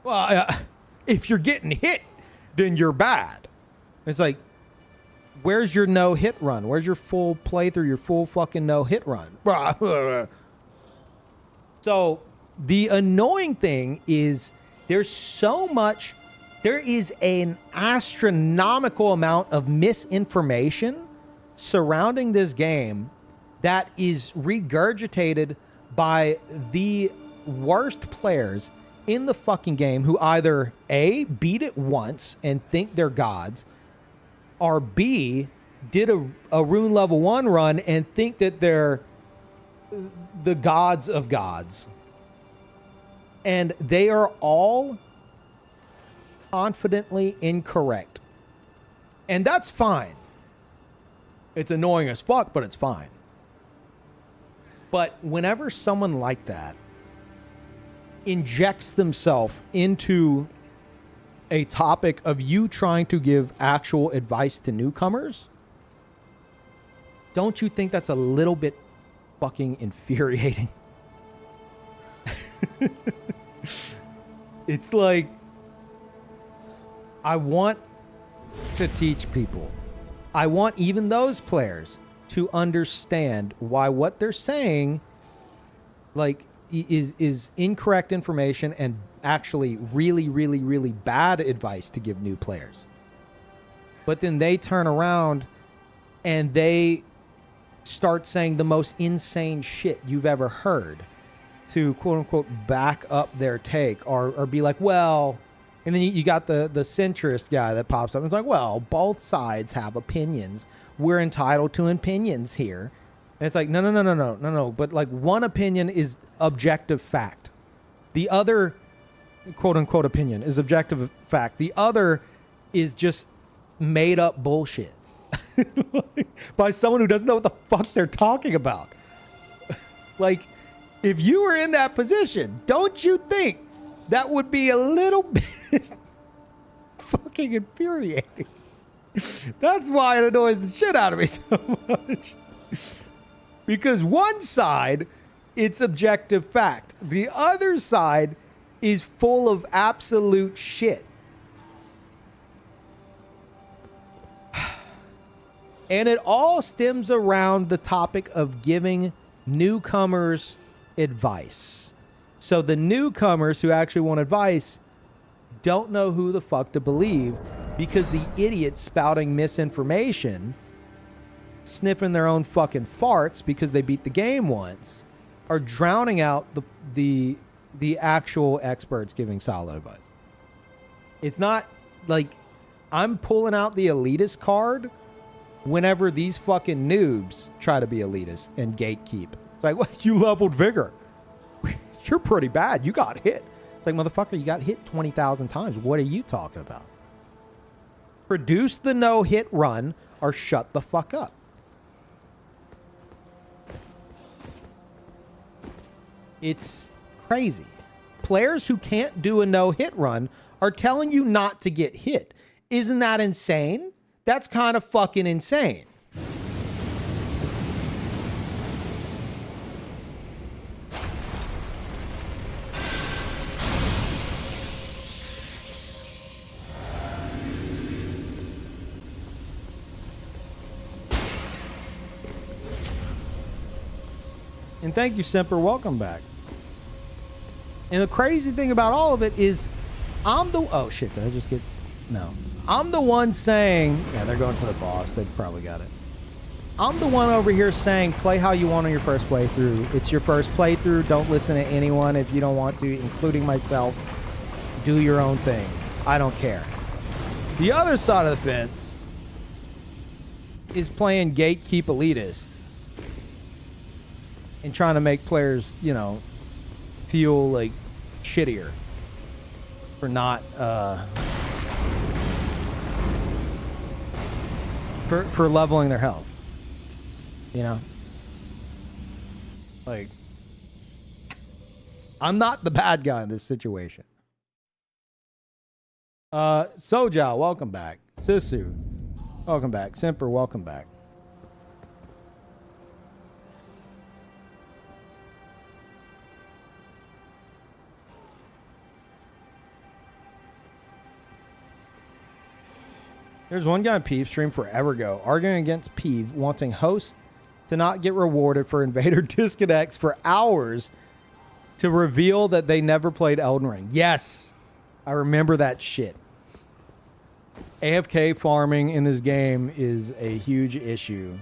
Well, if you're getting hit, then you're bad. It's like, where's your no-hit run? Where's your full playthrough, your full fucking no-hit run? So the annoying thing is there is an astronomical amount of misinformation surrounding this game that is regurgitated by the worst players in the fucking game who either A, beat it once and think they're gods, or B, did a rune level 1 run and think that they're the gods of gods. And they are all confidently incorrect. And that's fine. It's annoying as fuck, but it's fine. But whenever someone like that injects themselves into a topic of you trying to give actual advice to newcomers, don't you think that's a little bit fucking infuriating? It's like, I want to teach people. I want even those players to understand why what they're saying, like, is incorrect information and actually really, really, really bad advice to give new players. But then they turn around and they start saying the most insane shit you've ever heard to quote unquote back up their take or be like, well, and then you got the centrist guy that pops up and it's like, well, both sides have opinions. We're entitled to opinions here. And it's like, no. But like, one opinion is objective fact. The other quote unquote opinion is objective fact. The other is just made up bullshit by someone who doesn't know what the fuck they're talking about. Like, if you were in that position, don't you think that would be a little bit fucking infuriating? That's why it annoys the shit out of me so much. Because one side, it's objective fact. The other side is full of absolute shit. And it all stems around the topic of giving newcomers advice. So the newcomers who actually want advice don't know who the fuck to believe because the idiots spouting misinformation, sniffing their own fucking farts because they beat the game once, are drowning out the actual experts giving solid advice. It's not like I'm pulling out the elitist card whenever these fucking noobs try to be elitist and gatekeep. It's like, well, you leveled vigor. You're pretty bad. You got hit. It's like, motherfucker, you got hit 20,000 times. What are you talking about? Produce the no-hit run or shut the fuck up. It's crazy. Players who can't do a no-hit run are telling you not to get hit. Isn't that insane? That's kind of fucking insane. And thank you, Semper. Welcome back. And the crazy thing about all of it is oh shit, did I just get... No. I'm the one saying... Yeah, they're going to the boss. They probably got it. I'm the one over here saying play how you want on your first playthrough. It's your first playthrough. Don't listen to anyone if you don't want to, including myself. Do your own thing. I don't care. The other side of the fence is playing gatekeep elitist and trying to make players, you know, feel like shittier for not for leveling their health. You know? Like, I'm not the bad guy in this situation. Soja, welcome back. Sisu, welcome back. Simper, welcome back. There's one guy on Peeve stream forever ago arguing against Peeve wanting hosts to not get rewarded for Invader disconnects for hours to reveal that they never played Elden Ring. Yes, I remember that shit. AFK farming in this game is a huge issue.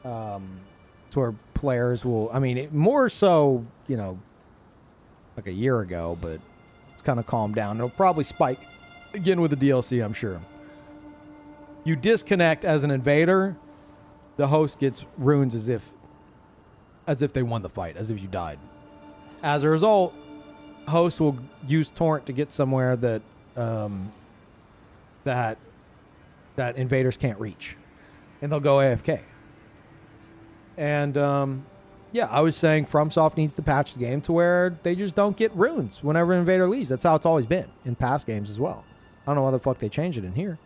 It's where players will, I mean, more so, you know, like a year ago, but it's kind of calmed down. It'll probably spike again with the DLC, I'm sure. You disconnect as an invader, the host gets runes as if they won the fight, as if you died. As a result, hosts will use torrent to get somewhere that that invaders can't reach, and they'll go AFK. And yeah, I was saying FromSoft needs to patch the game to where they just don't get runes whenever an invader leaves. That's how it's always been in past games as well. I don't know why the fuck they changed it in here.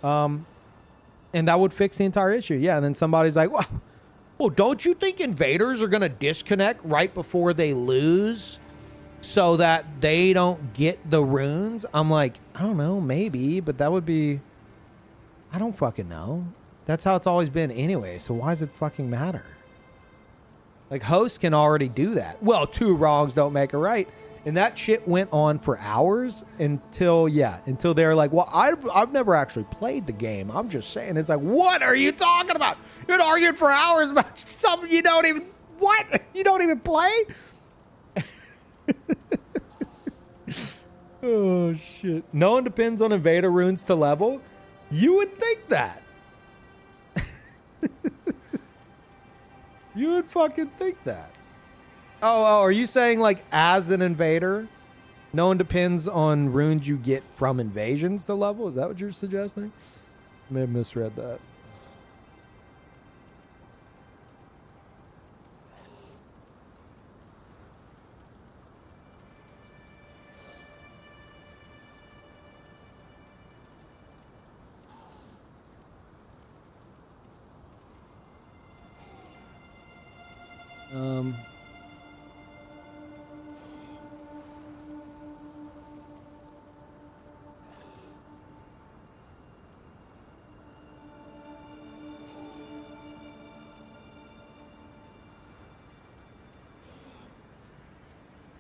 And that would fix the entire issue. Yeah, and then somebody's like, well, don't you think invaders are going to disconnect right before they lose so that they don't get the runes? I'm like, I don't know, maybe, but that would be... I don't fucking know. That's how it's always been anyway, so why does it fucking matter? Like, hosts can already do that. Well, two wrongs don't make a right. And that shit went on for hours until they're like, well, I've never actually played the game. I'm just saying. It's like, what are you talking about? You're arguing for hours about something you don't even, what? You don't even play? Oh, shit. No one depends on invader runes to level? You would think that. You would fucking think that. Oh, are you saying like as an invader, no one depends on runes you get from invasions to level? Is that what you're suggesting? I may have misread that.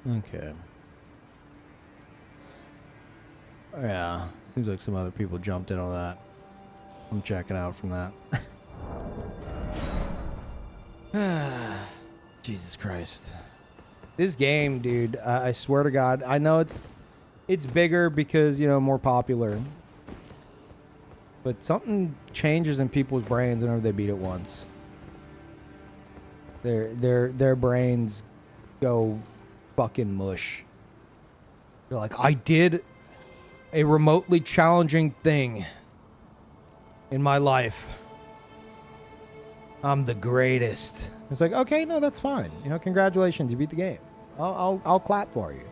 Okay. Yeah, seems like some other people jumped in on that. I'm checking out from that. Jesus Christ. This game, dude, I swear to God, I know it's bigger because, you know, more popular. But something changes in people's brains whenever they beat it once. Their brains go fucking mush. They're like, I did a remotely challenging thing in my life. I'm the greatest. It's like, okay, no, that's fine. You know, congratulations, you beat the game. I'll clap for you.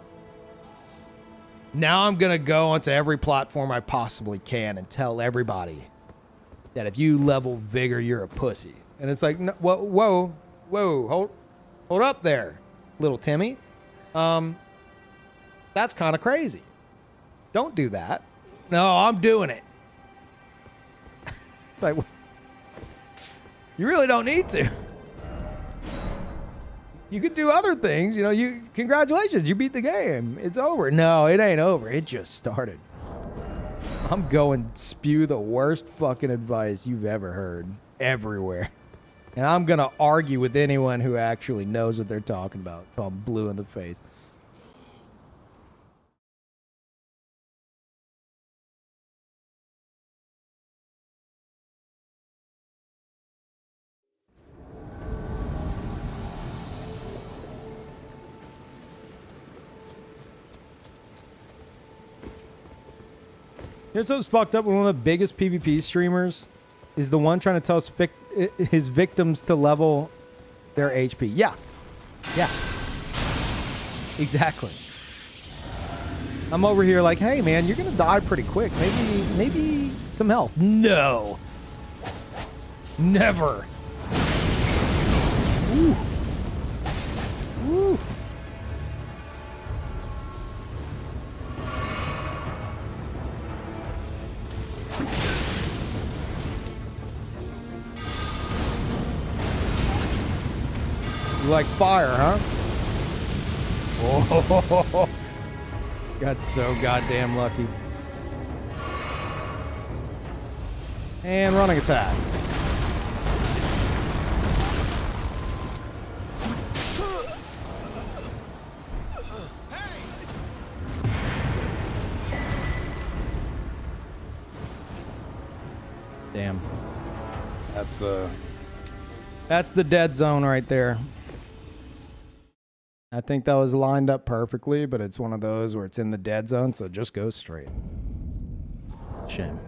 Now I'm gonna go onto every platform I possibly can and tell everybody that if you level vigor, you're a pussy. And it's like, no, whoa, hold up there, little Timmy. That's kind of crazy. Don't do that. No, I'm doing it. It's like, you really don't need to. You could do other things, you know. Congratulations, you beat the game. It's over. No, it ain't over. It just started. I'm going to spew the worst fucking advice you've ever heard everywhere. And I'm going to argue with anyone who actually knows what they're talking about until I'm blue in the face. Here's what's fucked up. One of the biggest PvP streamers is the one trying to tell his victims to level their HP. Yeah. Yeah. Exactly. I'm over here like, hey man, you're gonna die pretty quick. Maybe some health. No. Never. Ooh. Ooh. You like fire, huh? Oh, got so goddamn lucky. And running attack. Damn. That's the dead zone right there. I think that was lined up perfectly, but it's one of those where it's in the dead zone, so just go straight. Shame.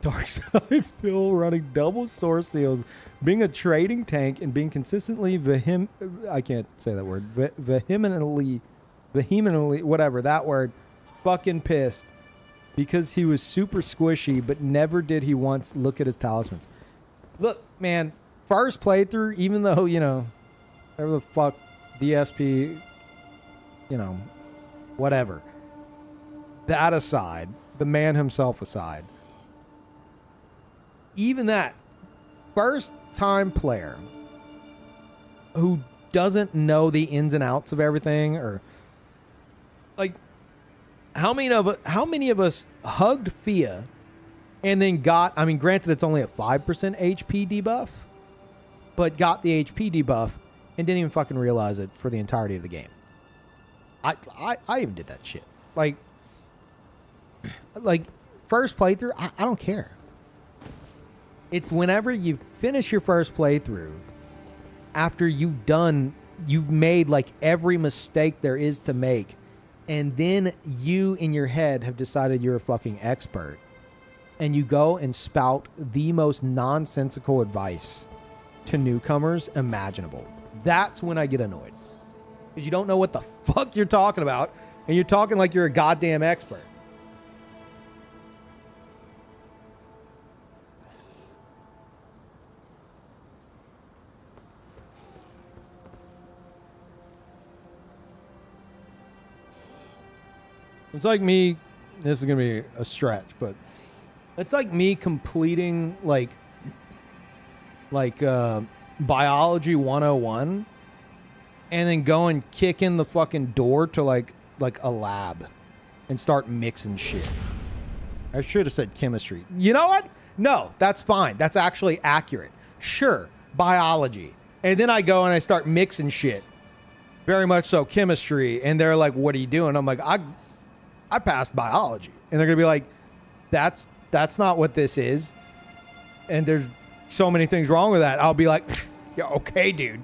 Darkside Phil running double source seals, being a trading tank, and being consistently I can't say that word. Vehemently, whatever that word, fucking pissed because he was super squishy, but never did he once look at his talismans. Look, man, first playthrough, even though, you know, whatever the fuck, DSP, you know, whatever. That aside, the man himself aside, even that first time player who doesn't know the ins and outs of everything, or like how many of us hugged Fia and then got, I mean, granted it's only a 5% HP debuff, but got the HP debuff and didn't even fucking realize it for the entirety of the game. I even did that shit. Like first playthrough, I don't care. It's whenever you finish your first playthrough, after you've made like every mistake there is to make, and then you in your head have decided you're a fucking expert, and you go and spout the most nonsensical advice to newcomers imaginable. That's when I get annoyed. Because you don't know what the fuck you're talking about, and you're talking like you're a goddamn expert. It's like me, this is going to be a stretch, but it's like me completing like biology 101 and then go and kick in the fucking door to like a lab and start mixing shit. I should have said chemistry. You know what? No, that's fine. That's actually accurate. Sure, biology. And then I go and I start mixing shit. Very much so chemistry. And they're like, what are you doing? I'm like, I passed biology. And they're going to be like, that's not what this is. And there's so many things wrong with that. I'll be like, yeah, okay, dude.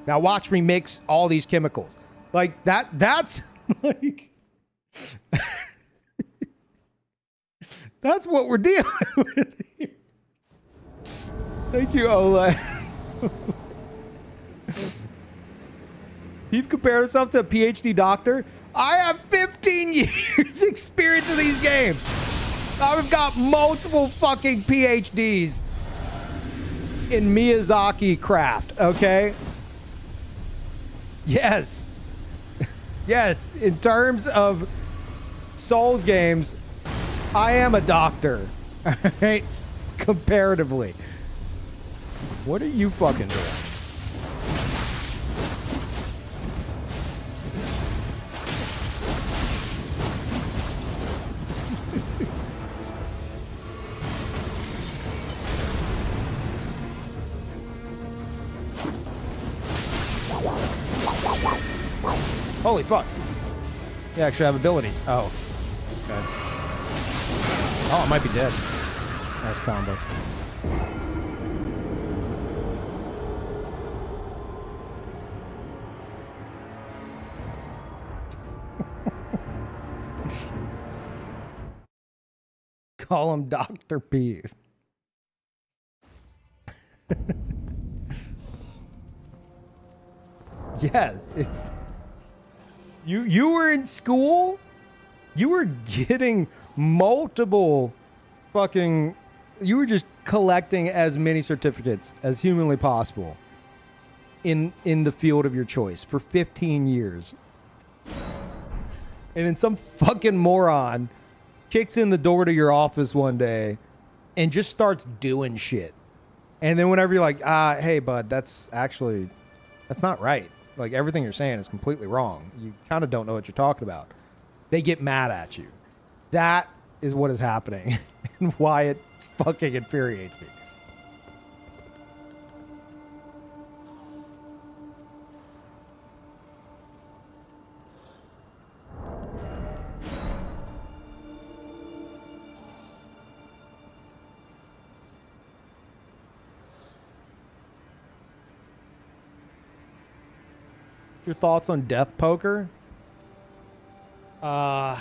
Now watch me mix all these chemicals. Like that's like, that's what we're dealing with here. Thank you, Ola. You've compared himself to a PhD doctor. I have 15 years experience in these games. I've got multiple fucking PhDs in Miyazaki craft, okay? Yes. Yes, in terms of Souls games, I am a doctor, all right? Comparatively. What are you fucking doing? Holy fuck. You actually have abilities. Oh. Okay. Oh, it might be dead. Nice combo. Call him Dr. Peeve. Yes, it's you were in school, you were getting multiple fucking, you were just collecting as many certificates as humanly possible in the field of your choice for 15 years. And then some fucking moron kicks in the door to your office one day and just starts doing shit. And then whenever you're like, hey bud, that's not right. Like, everything you're saying is completely wrong. You kind of don't know what you're talking about. They get mad at you. That is what is happening and why it fucking infuriates me. Your thoughts on Death Poker? I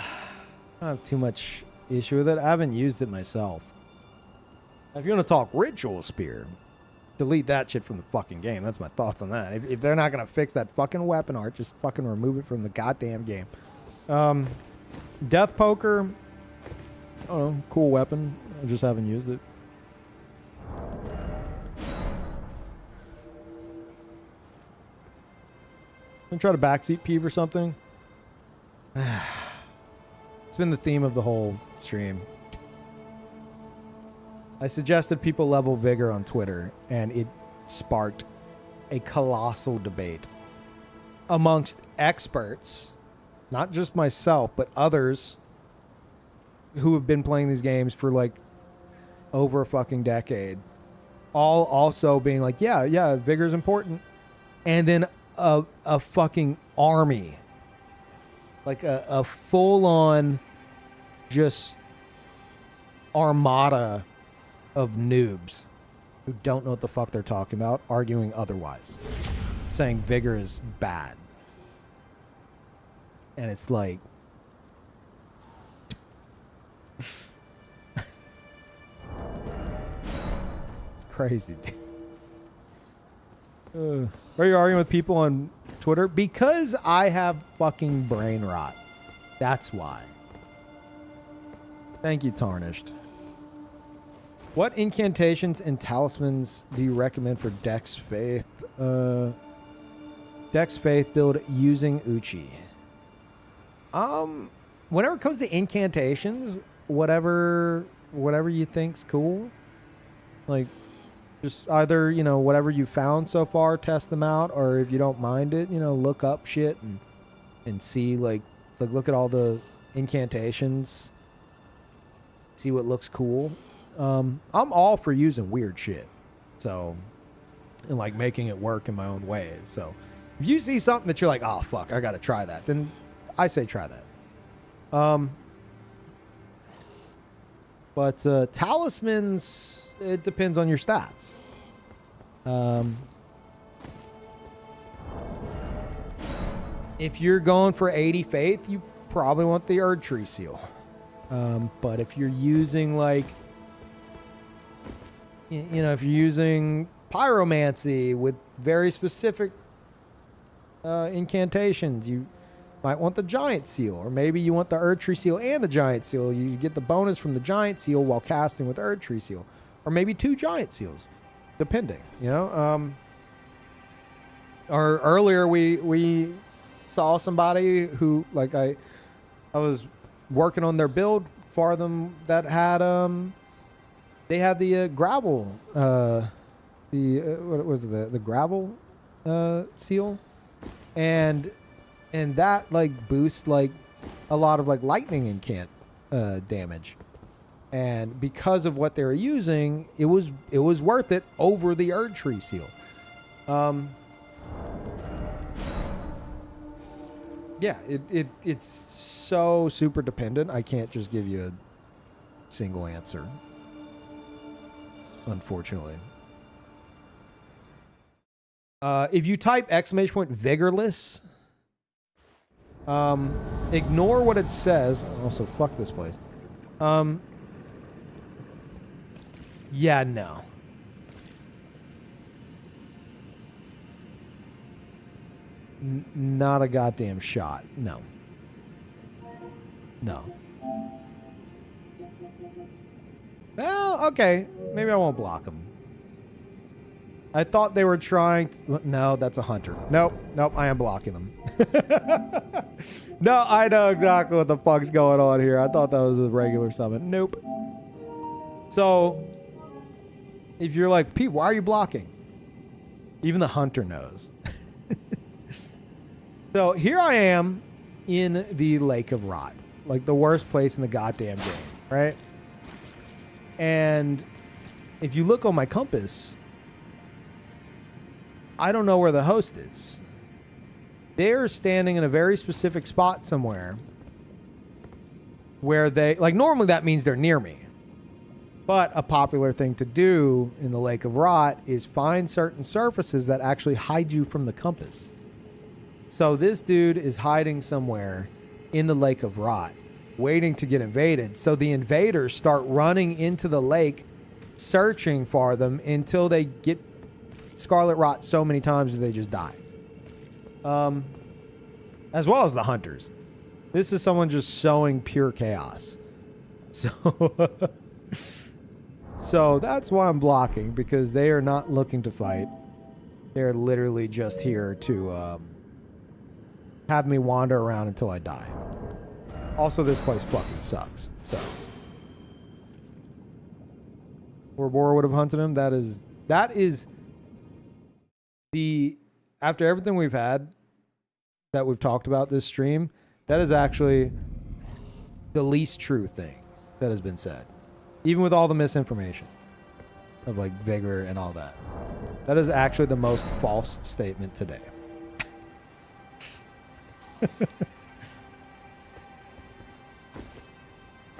don't have too much issue with it. I haven't used it myself. If you want to talk Ritual Spear, delete that shit from the fucking game. That's my thoughts on that. If they're not going to fix that fucking weapon art, just fucking remove it from the goddamn game. Death Poker, I don't know, cool weapon. I just haven't used it. And try to backseat Peeve or something. It's been the theme of the whole stream. I suggested people level Vigor on Twitter, and it sparked a colossal debate amongst experts, not just myself, but others who have been playing these games for like over a fucking decade. All also being like, yeah, Vigor's important. And then a fucking army, like a full-on just armada of noobs who don't know what the fuck they're talking about, arguing otherwise, saying Vigor is bad. And it's like, it's crazy, dude. Are you arguing with people on Twitter? Because I have fucking brain rot. That's why. Thank you, Tarnished. What incantations and talismans do you recommend for Dex Faith? Dex Faith build using Uchi. Whenever it comes to incantations, whatever you think's cool. Like, just either, whatever you found so far, test them out, or if you don't mind it, look up shit and see, like look at all the incantations, see what looks cool. I'm all for using weird shit, so, and like making it work in my own ways. So if you see something that you're like, oh fuck, I gotta try that, then I say try that. But talismans, it depends on your stats. If you're going for 80 faith, you probably want the Erd Tree Seal. But if you're using like, if you're using pyromancy with very specific incantations, you might want the Giant Seal, or maybe you want the Erd Tree Seal and the Giant Seal. You get the bonus from the Giant Seal while casting with Erd Tree Seal, or maybe 2 Giant Seals, depending. Or earlier we saw somebody who, like, I was working on their build for them that had they had the gravel what was it, the gravel seal, and that like boosts like a lot of like lightning incant damage, and because of what they were using, it was worth it over the Erd Tree Seal. Yeah, it's so super dependent. I can't just give you a single answer, unfortunately. If you type !vigorless, ignore what it says. Also, fuck this place. Yeah, no. Not a goddamn shot. No. No. Well, okay. Maybe I won't block them. I thought they were trying to... No, that's a hunter. Nope. Nope, I am blocking them. No, I know exactly what the fuck's going on here. I thought that was a regular summon. Nope. So, if you're like, Pete, why are you blocking? Even the hunter knows. So, here I am in the Lake of Rot. Like, the worst place in the goddamn game, right? And if you look on my compass... I don't know where the host is. They're standing in a very specific spot somewhere where they, like, normally that means they're near me. But a popular thing to do in the Lake of Rot is find certain surfaces that actually hide you from the compass. So this dude is hiding somewhere in the Lake of Rot, waiting to get invaded. So the invaders start running into the lake, searching for them until they get Scarlet Rot so many times that they just die. As well as the hunters. This is someone just sowing pure chaos. So that's why I'm blocking, because they are not looking to fight. They're literally just here to have me wander around until I die. Also, this place fucking sucks. So, Ouroboros would have hunted him. That is the, after everything we've had that we've talked about this stream, that is actually the least true thing that has been said. Even with all the misinformation of like vigor and all that. That is actually the most false statement today.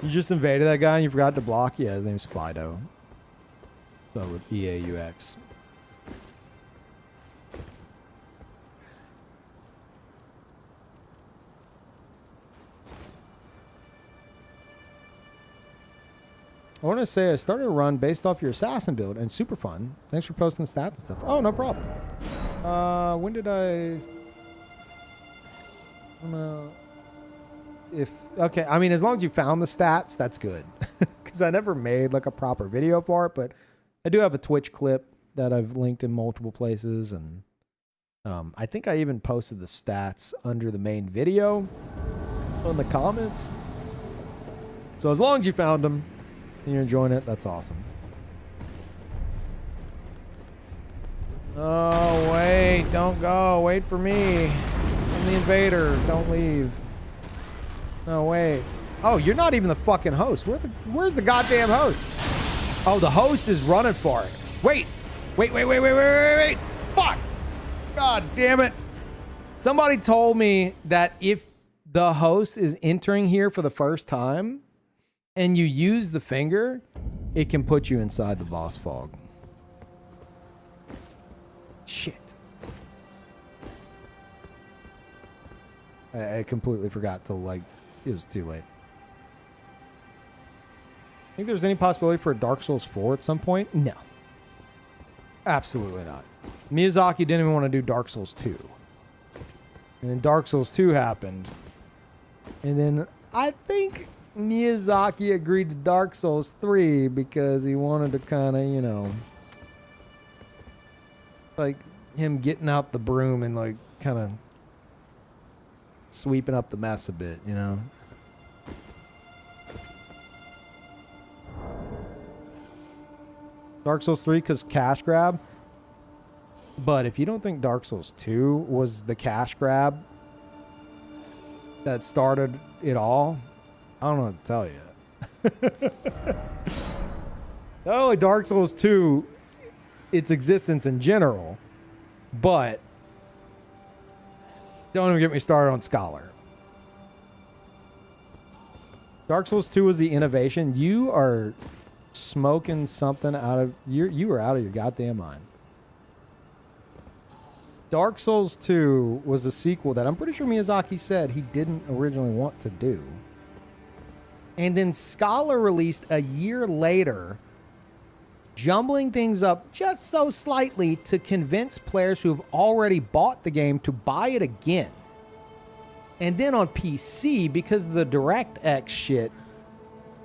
You just invaded that guy and you forgot to block? Yeah, his name's Fido. So with EAUX. I want to say I started a run based off your assassin build and super fun. Thanks for posting the stats and stuff. Oh, no problem. When did I... Okay, I mean, as long as you found the stats, that's good. Because I never made like a proper video for it, but I do have a Twitch clip that I've linked in multiple places, and I think I even posted the stats under the main video on the comments. So as long as you found them and you're enjoying it, that's awesome. Oh, wait, don't go. Wait for me. I'm the invader. Don't leave. No, wait. Oh, you're not even the fucking host. Where's the goddamn host? Oh, the host is running for it. Wait. Wait. Fuck. God damn it. Somebody told me that if the host is entering here for the first time and you use the finger, it can put you inside the boss fog. Shit. I completely forgot till like it was too late. Think there's any possibility for a Dark Souls 4 at some point? No. Absolutely not. Miyazaki didn't even want to do Dark Souls 2. And then Dark Souls 2 happened. And then I think Miyazaki agreed to Dark Souls 3 because he wanted to kind of, you know, like him getting out the broom and like kind of sweeping up the mess a bit, you know? Dark Souls 3 because cash grab. But if you don't think Dark Souls 2 was the cash grab that started it all, I don't know what to tell you. Not only Dark Souls 2, its existence in general, but don't even get me started on Scholar. Dark Souls 2 was the innovation. You are smoking something out of you were out of your goddamn mind. Dark Souls 2 was a sequel that I'm pretty sure Miyazaki said he didn't originally want to do. And then Scholar released a year later, jumbling things up just so slightly to convince players who have already bought the game to buy it again. And then on PC, because of the DirectX shit,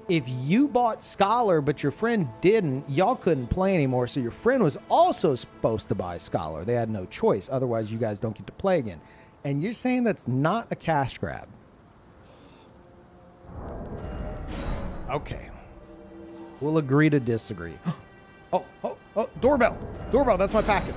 if you bought Scholar but your friend didn't, y'all couldn't play anymore. So your friend was also supposed to buy Scholar. They had no choice. Otherwise, you guys don't get to play again. And you're saying that's not a cash grab. Okay. We'll agree to disagree. Oh, doorbell. Doorbell, that's my package.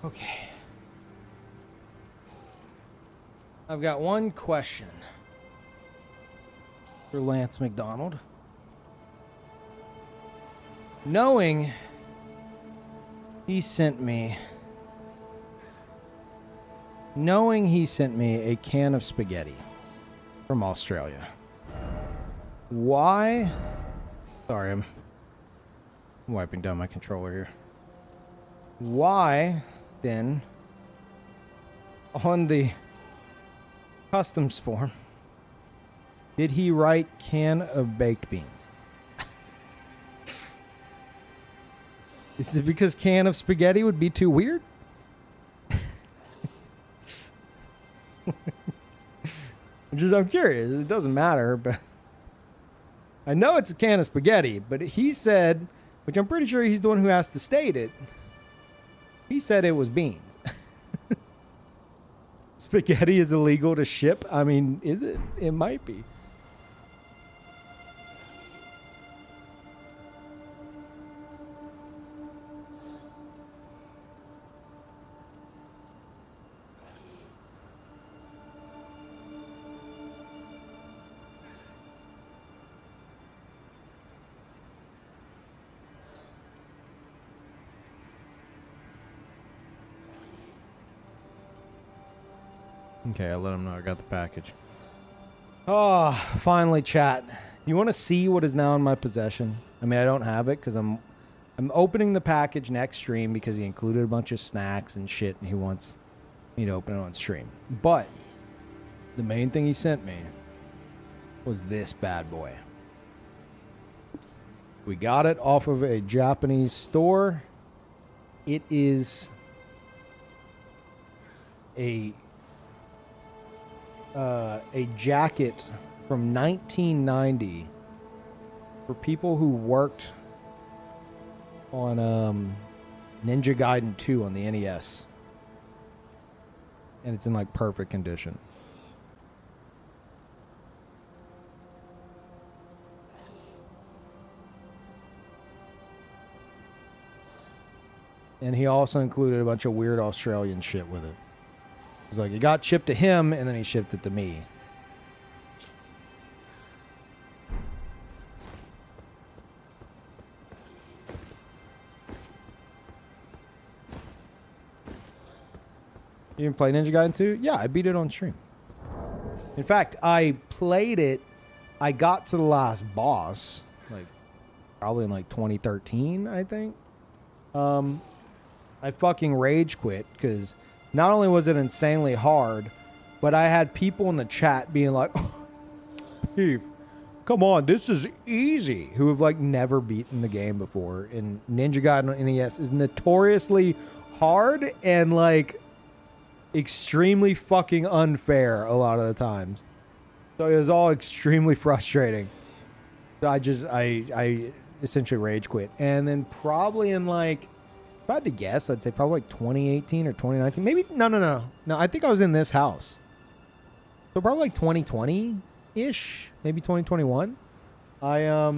Okay. I've got one question for Lance McDonald. Knowing he sent me a can of spaghetti from Australia. Why? Sorry, I'm wiping down my controller here. Why, then, on the customs form, did he write can of baked beans? Is it because can of spaghetti would be too weird? I'm curious. It doesn't matter, but I know it's a can of spaghetti. But he said, which I'm pretty sure he's the one who has to state it. He said it was beans. Spaghetti is illegal to ship. I mean, is it? It might be. Okay, I'll let him know I got the package. Oh, finally, chat. Do you want to see what is now in my possession? I mean, I don't have it because I'm opening the package next stream because he included a bunch of snacks and shit, and he wants me to open it on stream. But the main thing he sent me was this bad boy. We got it off of a Japanese store. It is a jacket from 1990 for people who worked on Ninja Gaiden 2 on the NES. And it's in like perfect condition. And he also included a bunch of weird Australian shit with it. It's like, it got shipped to him, and then he shipped it to me. You didn't play Ninja Gaiden 2? Yeah, I beat it on stream. In fact, I played it. I got to the last boss, like, probably in like 2013, I think. I fucking rage quit, because not only was it insanely hard, but I had people in the chat being like, oh, Steve, come on, this is easy, who have like never beaten the game before. And Ninja Gaiden on NES is notoriously hard and like extremely fucking unfair a lot of the times. So it was all extremely frustrating. So I essentially rage quit. And then probably in like, if I had to guess, I'd say probably like 2018 or 2019. Maybe, no. I think I was in this house. So probably like 2020-ish, maybe 2021. I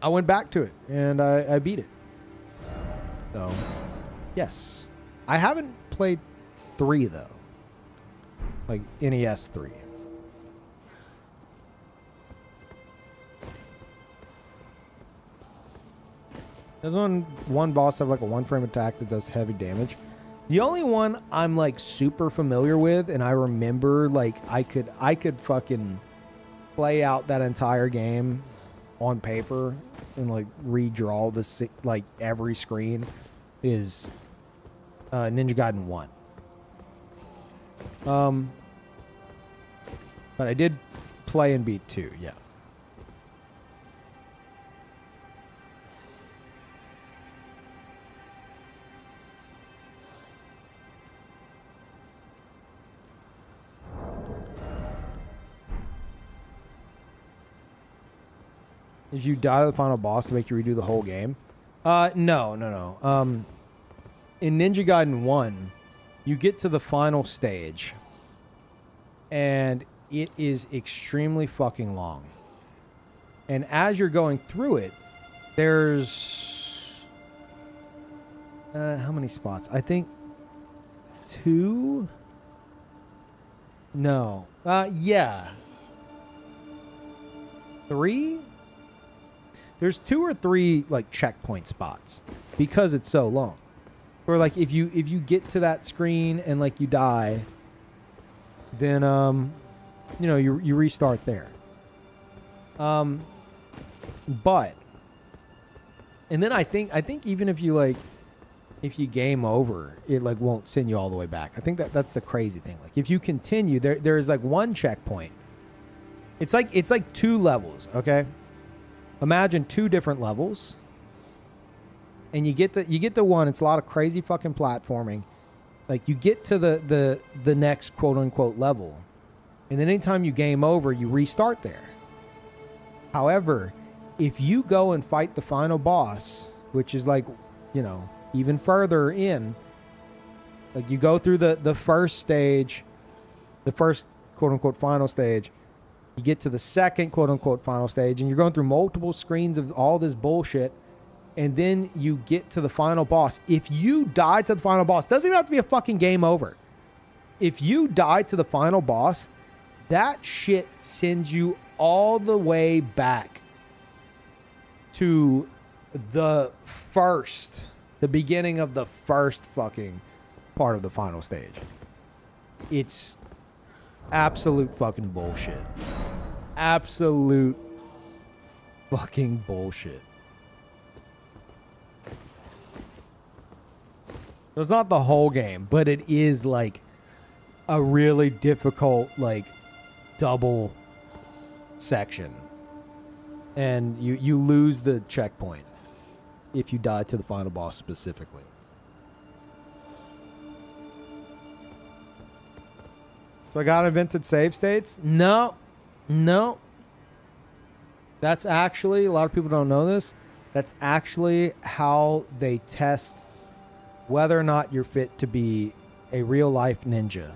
went back to it, and I beat it. So, yes. I haven't played 3, though. Like, NES 3. There's one boss have like a 1-frame attack that does heavy damage. The only one I'm like super familiar with, and I remember like I could fucking play out that entire game on paper and like redraw the like every screen, is Ninja Gaiden 1. But I did play and beat 2, yeah. Did you die to the final boss to make you redo the whole game? No. In Ninja Gaiden 1, you get to the final stage, and it is extremely fucking long. And as you're going through it, there's How many spots? I think 2. No. Yeah. 3. There's 2 or 3 like checkpoint spots because it's so long. Or like if you get to that screen and like you die, then you know, you restart there. But and then I think even if you game over, it like won't send you all the way back. I think that's the crazy thing. Like if you continue, there's like one checkpoint. It's like 2 levels, okay? Imagine 2 different levels. And you get to one, it's a lot of crazy fucking platforming. Like you get to the next quote unquote level. And then anytime you game over, you restart there. However, if you go and fight the final boss, which is like, you know, even further in, like you go through the first stage, the first quote unquote final stage, you get to the second quote unquote final stage, and you're going through multiple screens of all this bullshit, and then you get to the final boss. If you die to the final boss, doesn't even have to be a fucking game over. If you die to the final boss, that shit sends you all the way back to the beginning of the first fucking part of the final stage. It's absolute fucking bullshit. Absolute fucking bullshit. It's not the whole game, but it is like a really difficult like double section. And you lose the checkpoint if you die to the final boss specifically. So I got invented save states? No. That's actually, a lot of people don't know this, that's actually how they test whether or not you're fit to be a real life ninja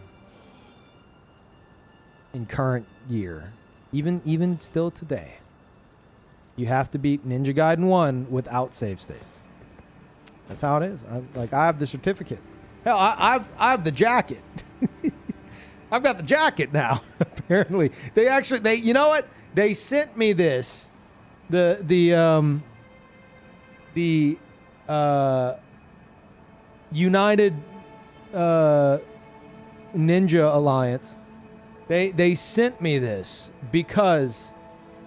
in current year. Even still today. You have to beat Ninja Gaiden 1 without save states. That's how it is. I have the certificate. Hell, I have the jacket. I've got the jacket now. Apparently, they you know what? They sent me this. The United Ninja Alliance. They sent me this because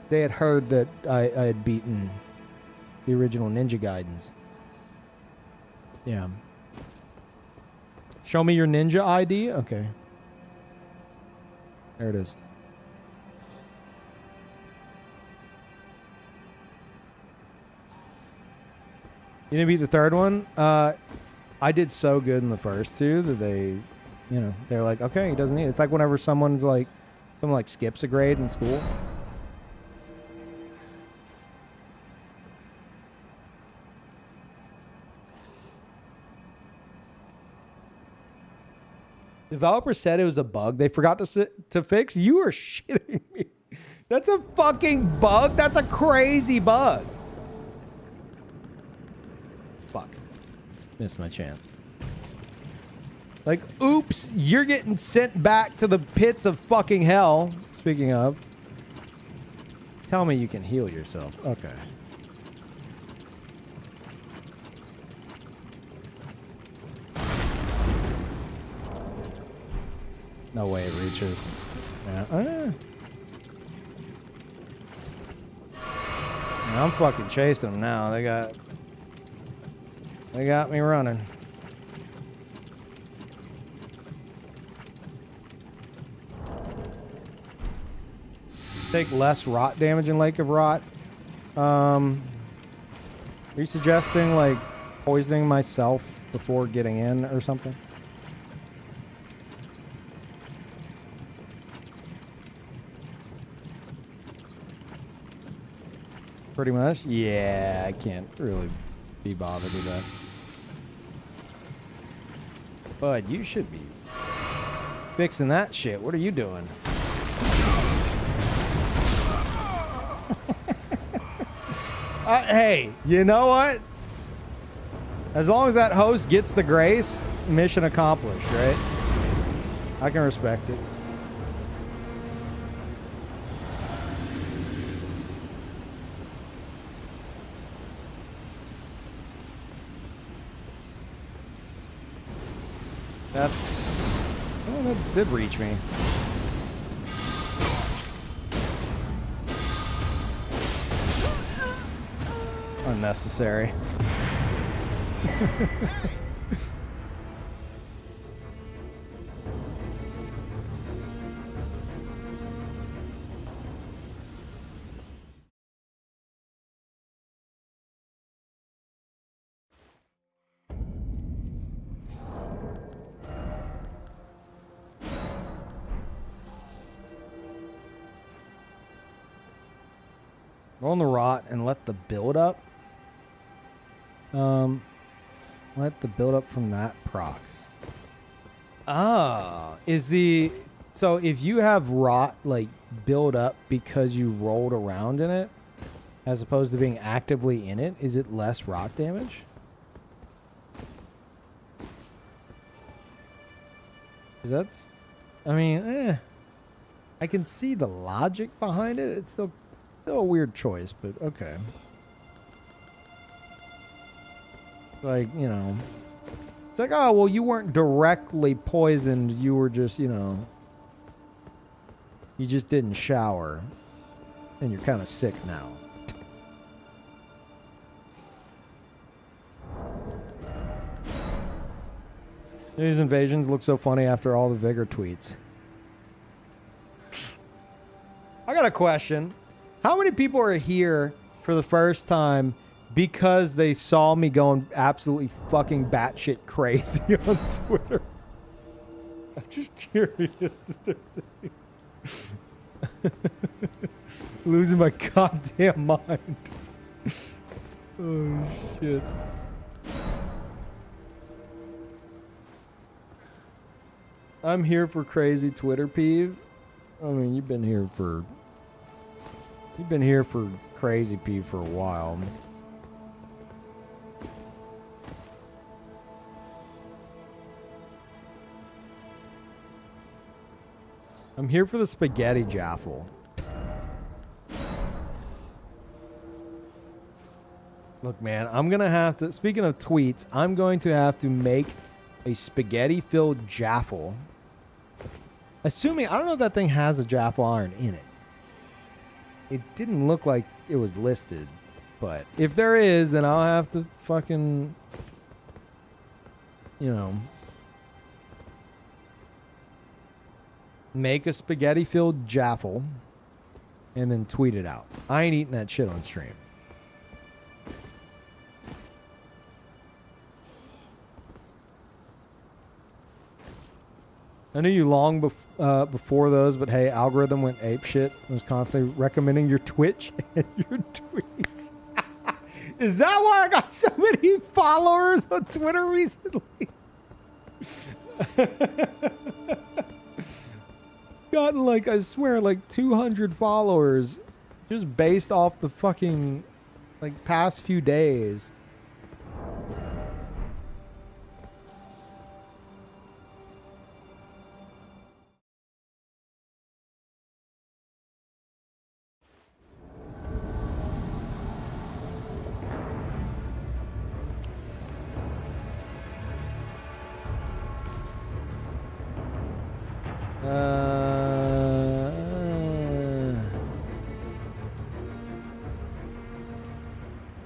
they had heard that I had beaten the original Ninja Gaidens. Yeah. Show me your ninja ID? Okay. There it is. You didn't beat the third one? I did so good in the first 2 that they're like, okay, he doesn't need it. It's like whenever someone skips a grade in school. Developer said it was a bug they forgot to fix. You are shitting me. That's a fucking bug. That's a crazy bug. Fuck. Missed my chance. Like, oops, you're getting sent back to the pits of fucking hell. Speaking of. Tell me you can heal yourself. Okay. No way it reaches. Yeah. I'm fucking chasing them now. They got me running. Take less rot damage in Lake of Rot. Are you suggesting like poisoning myself before getting in or something? Pretty much? Yeah, I can't really be bothered with that. Bud, you should be fixing that shit. What are you doing? Hey, you know what? As long as that host gets the grace, mission accomplished, right? I can respect it. That's... Oh, that did reach me. Unnecessary. Roll in the rot and let the build up. Let the build up from that proc. Ah, is the so if you have rot like build up because you rolled around in it, as opposed to being actively in it, is it less rot damage? Cause that's, I mean, I can see the logic behind it. It's still a weird choice, but okay. Like, you know, it's like, oh, well, you weren't directly poisoned. You were just, you know, you just didn't shower and you're kind of sick now. These invasions look so funny after all the Vigor tweets. I got a question. How many people are here for the first time because they saw me going absolutely fucking batshit crazy on Twitter? I'm just curious. Losing my goddamn mind. Oh, shit. I'm here for crazy Twitter peeve. I mean, you've been here for crazy peeve for a while. I'm here for the spaghetti jaffle. Look, man, I'm going to have to, speaking of tweets, I'm going to have to make a spaghetti-filled jaffle. Assuming, I don't know if that thing has a jaffle iron in it. It didn't look like it was listed, but if there is, then I'll have to fucking, you know, make a spaghetti-filled jaffle and then tweet it out. I ain't eating that shit on stream. I knew you long before those, but hey, algorithm went apeshit. It was constantly recommending your Twitch and your tweets. Is that why I got so many followers on Twitter recently? Gotten like, I swear, like 200 followers just based off the fucking like past few days.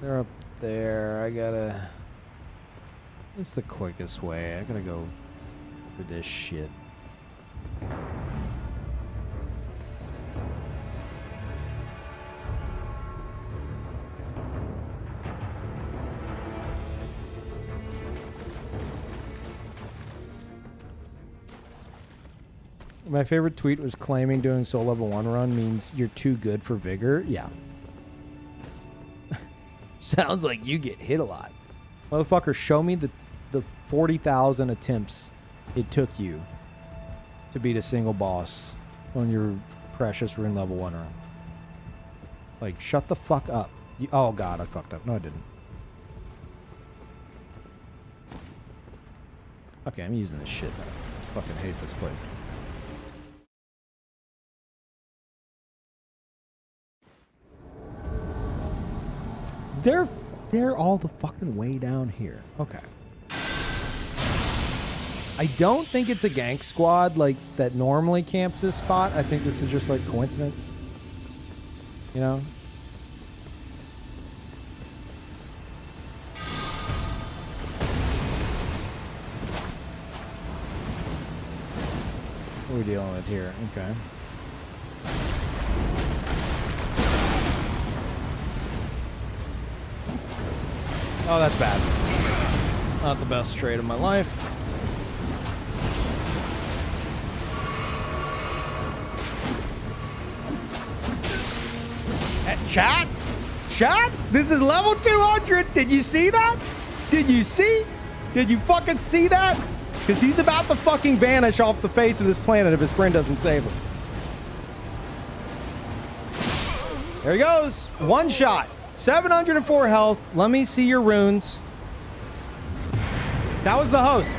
They're up there. I gotta... It's the quickest way. I gotta go for this shit. My favorite tweet was claiming doing Soul Level 1 run means you're too good for Vigor. Yeah. Sounds like you get hit a lot. Motherfucker, show me the 40,000 attempts it took you to beat a single boss on your precious Rune Level 1 run. Like, shut the fuck up. Oh, God, I fucked up. No, I didn't. Okay, I'm using this shit now. Fucking hate this place. They're all the fucking way down here. Okay. I don't think it's a gank squad like that normally camps this spot. I think this is just like coincidence. You know? What are we dealing with here? Okay. Oh, that's bad. Not the best trade of my life. Chat? Chat? This is level 200. Did you see that? Did you see? Did you fucking see that? Because he's about to fucking vanish off the face of this planet if his friend doesn't save him. There he goes. One shot. 704 health. Let me see your runes. That was the host.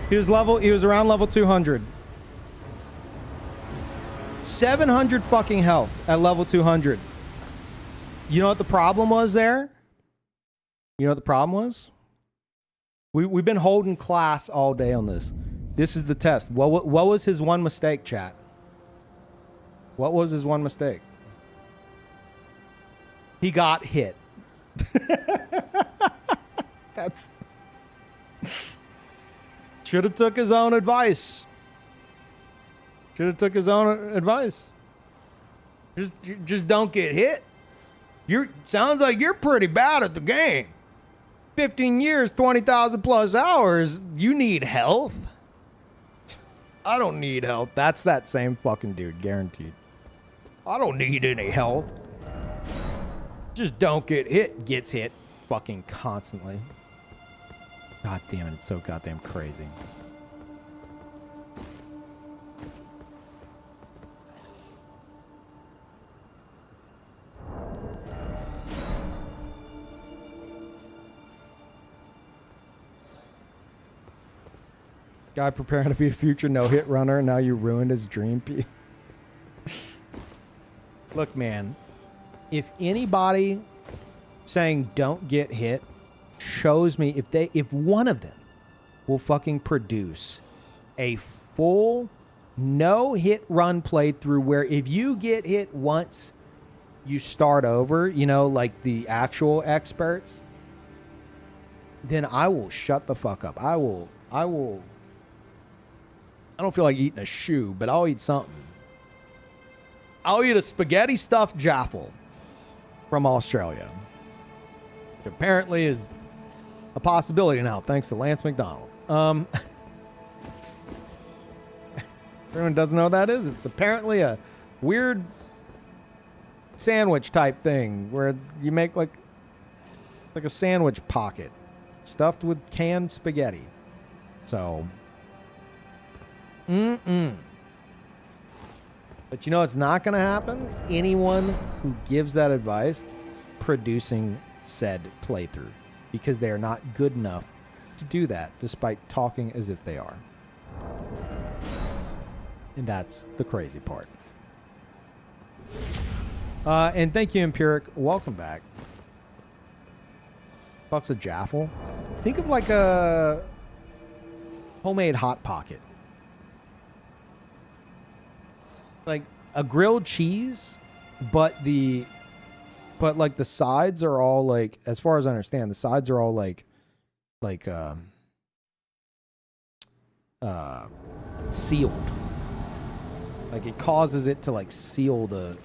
He was around level 200. 700 fucking health at level 200. You know what the problem was there? You know what the problem was? We've been holding class all day on this. This is the test. What was his one mistake, chat? What was his one mistake? He got hit. That's... Should have took his own advice. Should have took his own advice. Just don't get hit. Sounds like you're pretty bad at the game. 15 years, 20,000 plus hours. You need health. I don't need health. That's that same fucking dude, guaranteed. I don't need any health. Just don't get hit. Gets hit fucking constantly. God damn it, it's so goddamn crazy. Guy preparing to be a future no-hit runner, and now you ruined his dream. Look, man, if anybody saying don't get hit shows me if one of them will fucking produce a full no-hit run playthrough where if you get hit once, you start over, you know, like the actual experts, then I will shut the fuck up. I don't feel like eating a shoe, but I'll eat something. I'll eat a spaghetti stuffed jaffle from Australia, which apparently is a possibility now, thanks to Lance McDonald. Everyone doesn't know what that is. It's apparently a weird sandwich type thing where you make like a sandwich pocket stuffed with canned spaghetti. So... But you know it's not going to happen? Anyone who gives that advice producing said playthrough, because they are not good enough to do that despite talking as if they are. And that's the crazy part. And thank you, Empiric. Welcome back. Fuck's a jaffle. Think of like a homemade Hot Pocket. Like a grilled cheese, but like the sides are all like, as far as I understand, the sides are all like sealed. Like it causes it to like seal the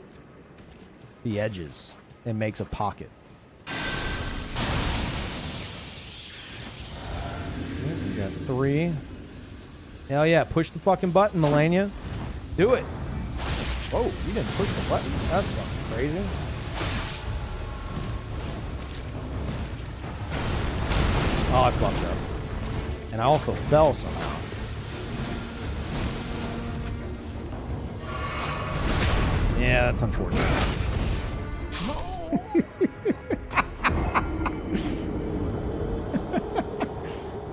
edges and makes a pocket. We got 3. Hell yeah, push the fucking button, Melania. Do it. Whoa, you didn't push the button. That's fucking crazy. Oh, I fucked up. And I also fell somehow. Yeah, that's unfortunate.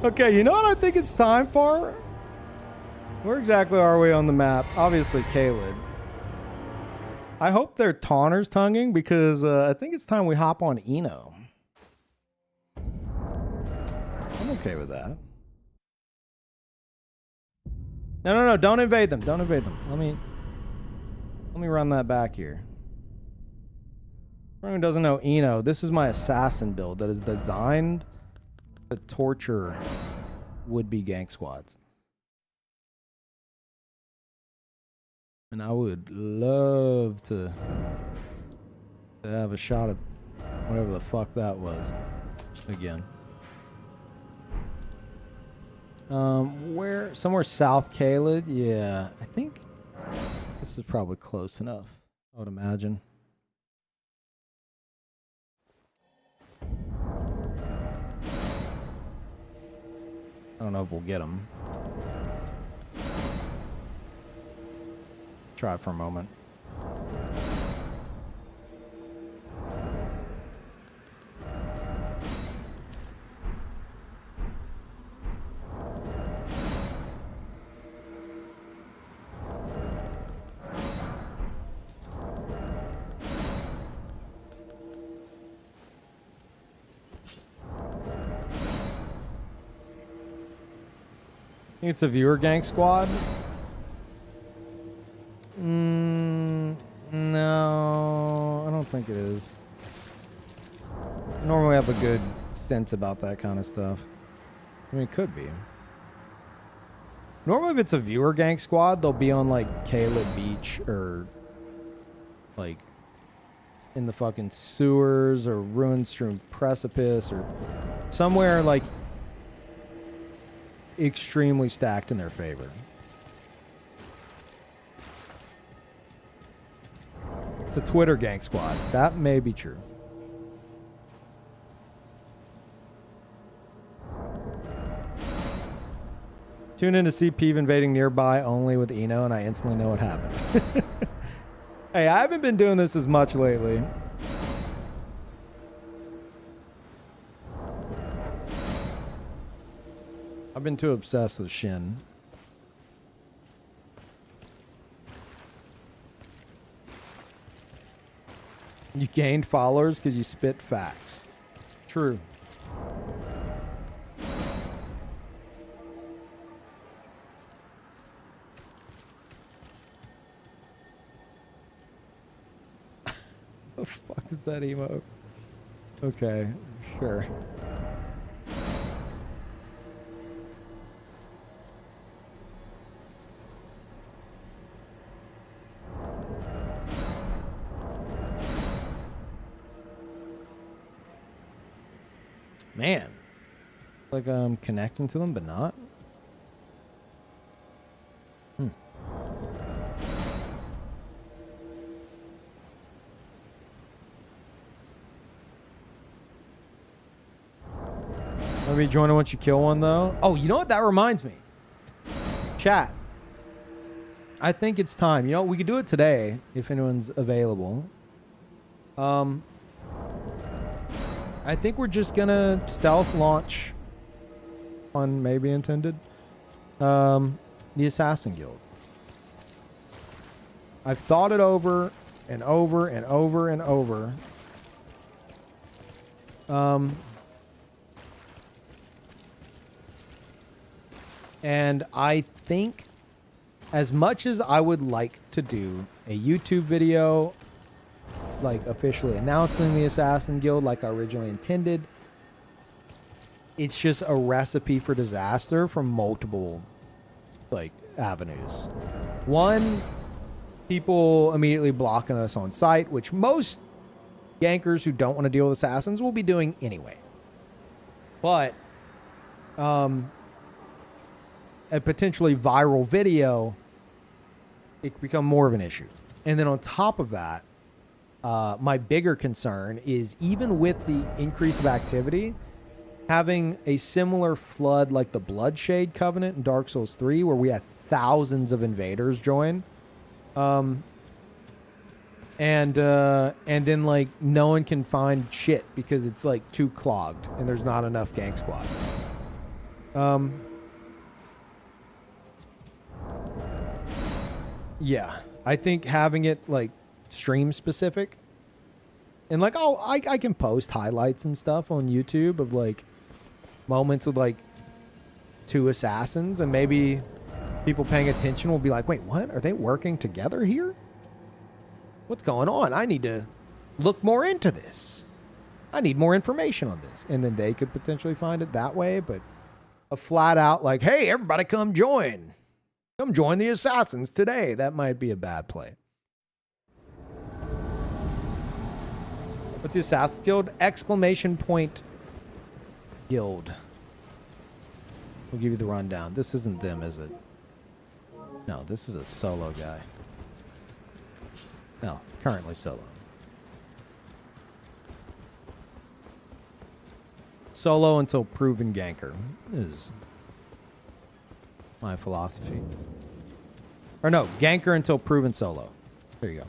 Okay, you know what I think it's time for? Where exactly are we on the map? Obviously, Caelid. I hope they're Taunters tonguing because I think it's time we hop on Eno. I'm okay with that. No, don't invade them. Don't invade them. Let me run that back here. For anyone who doesn't know Eno, this is my assassin build that is designed to torture would-be gank squads. And I would love to have a shot at whatever the fuck that was again. Where? Somewhere South Caelid? Yeah, I think this is probably close enough, I would imagine. I don't know if we'll get them. Try for a moment. I think it's a viewer gank squad. No, I don't think it is. I normally have a good sense about that kind of stuff. I mean, it could be. Normally, if it's a viewer gank squad, they'll be on like Caelid Beach or like in the fucking sewers or Ruinstream Precipice or somewhere like extremely stacked in their favor. It's a Twitter gank squad. That may be true. Tune in to see Peeve invading nearby only with Eno, and I instantly know what happened. Hey, I haven't been doing this as much lately. I've been too obsessed with Shin. You gained followers because you spit facts. True. The fuck is that emote? Okay, sure. Man, like I'm connecting to them, but not. I'll be joining once you kill one, though. Oh, you know what? That reminds me. Chat. I think it's time. You know, we could do it today if anyone's available. I think we're just gonna stealth launch, pun maybe intended, the Assassin Guild. I've thought it over and over and over and over. And I think as much as I would like to do a YouTube video like officially announcing the Assassin Guild like I originally intended, it's just a recipe for disaster from multiple like avenues. One, people immediately blocking us on site, which most gankers who don't want to deal with assassins will be doing anyway. But a potentially viral video, it could become more of an issue. And then on top of that, my bigger concern is even with the increase of activity, having a similar flood like the Bloodshade Covenant in Dark Souls 3, where we had thousands of invaders join, and then like no one can find shit because it's like too clogged and there's not enough gank squads. Yeah, I think having it like stream specific, and like, oh, I can post highlights and stuff on YouTube of like moments with like 2 assassins, and maybe people paying attention will be like, wait, what? Are they working together here? What's going on? I need to look more into this. I need more information on this. And then they could potentially find it that way, but a flat out like, hey, everybody come join. Come join the assassins today. That might be a bad play. What's the Assassin's Guild? Exclamation point guild. We'll give you the rundown. This isn't them, is it? No, this is a solo guy. No, currently solo. Solo until proven ganker is my philosophy. Or no, ganker until proven solo. There you go.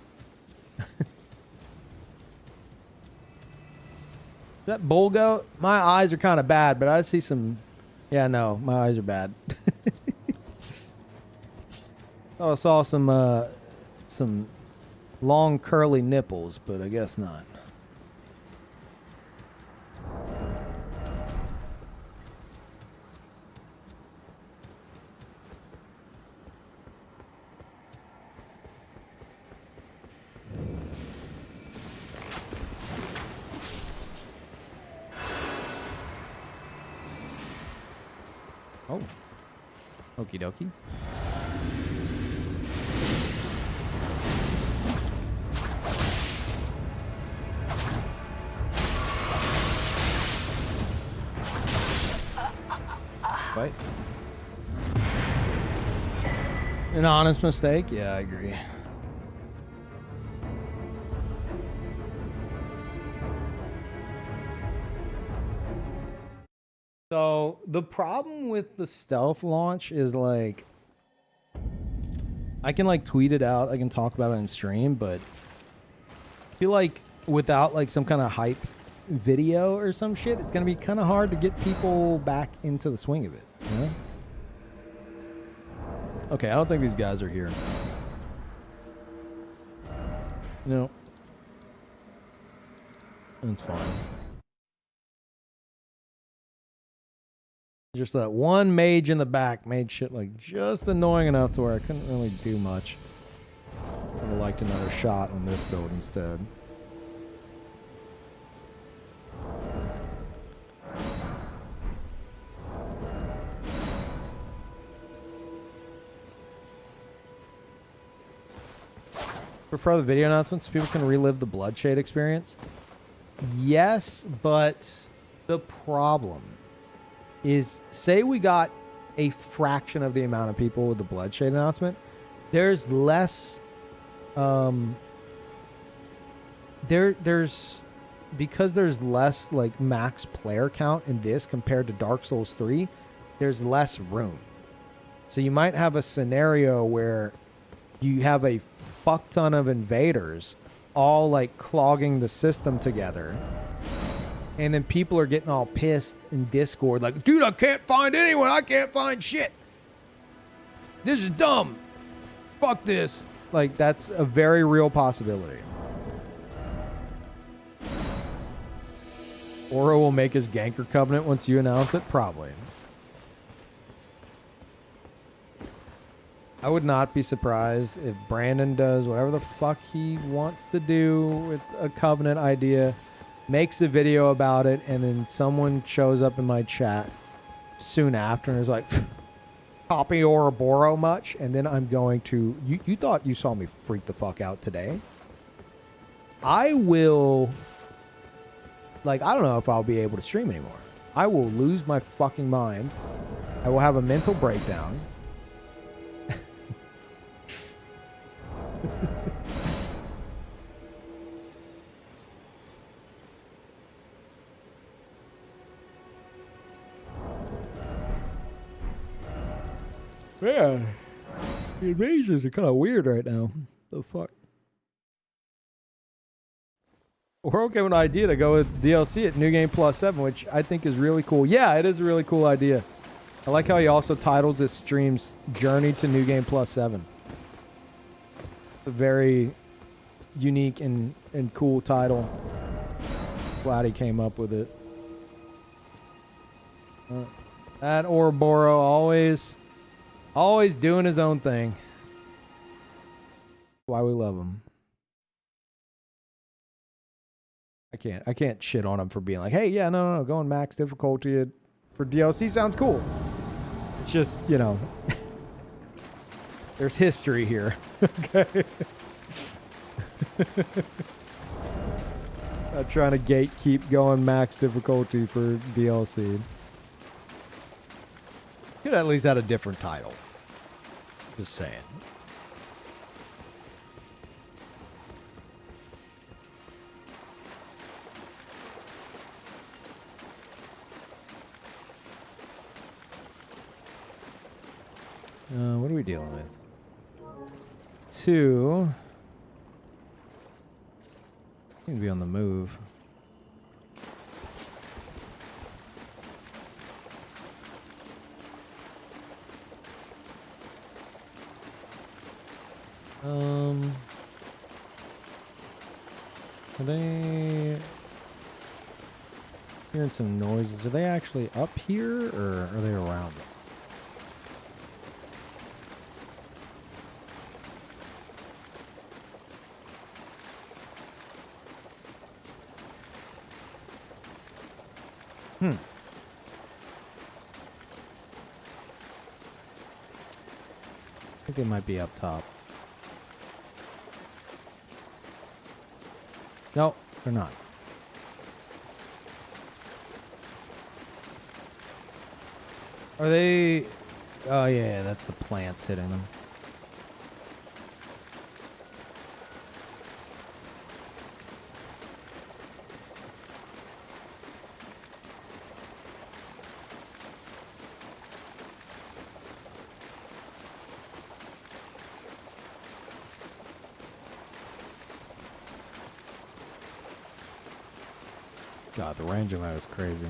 That bull goat? My eyes are kind of bad, but I see some... Yeah, no, my eyes are bad. Oh, I saw some long curly nipples, but I guess not. Oh. Okie dokie. Fight. An honest mistake? Yeah, I agree. So the problem with the stealth launch is like, I can like tweet it out, I can talk about it in stream, but I feel like without like some kind of hype video or some shit, it's gonna be kind of hard to get people back into the swing of it, you know? Okay, I don't think these guys are here. No. That's fine. Just that one mage in the back made shit like just annoying enough to where I couldn't really do much. I would have liked another shot on this build instead. For further video announcements, people can relive the Bloodshade experience. Yes, but the problem is, say we got a fraction of the amount of people with the Bloodshade announcement, there's less there's because there's less like max player count in this compared to Dark Souls 3, there's less room. So you might have a scenario where you have a fuck ton of invaders all like clogging the system together. And then people are getting all pissed in Discord like, dude, I can't find anyone. I can't find shit. This is dumb. Fuck this. Like, that's a very real possibility. Oro will make his ganker covenant once you announce it? Probably. I would not be surprised if Brandon does whatever the fuck he wants to do with a covenant idea, makes a video about it, and then someone shows up in my chat soon after and is like, copy Ouroboros much? And then I'm going to, you thought you saw me freak the fuck out today? I will, like, I don't know if I'll be able to stream anymore. I will lose my fucking mind. I will have a mental breakdown. Yeah, the invasions are kind of weird right now. The fuck? We're okay with an idea to go with DLC at New Game Plus 7, which I think is really cool. Yeah, it is a really cool idea. I like how he also titles his streams Journey to New Game Plus 7. A very unique and cool title. Glad he came up with it. That Ouroboros always doing his own thing. Why we love him. I can't shit on him for being like, hey, yeah, no, going max difficulty for DLC sounds cool. It's just, you know, there's history here. Okay. Not trying to gatekeep going max difficulty for DLC. Could at least had a different title. Just saying. What are we dealing with? 2. Seem to be on the move. Are they hearing some noises? Are they actually up here or are they around it? I think they might be up top. No, they're not. Are they... Oh, yeah, that's the plants hitting them. God, the range on that is crazy.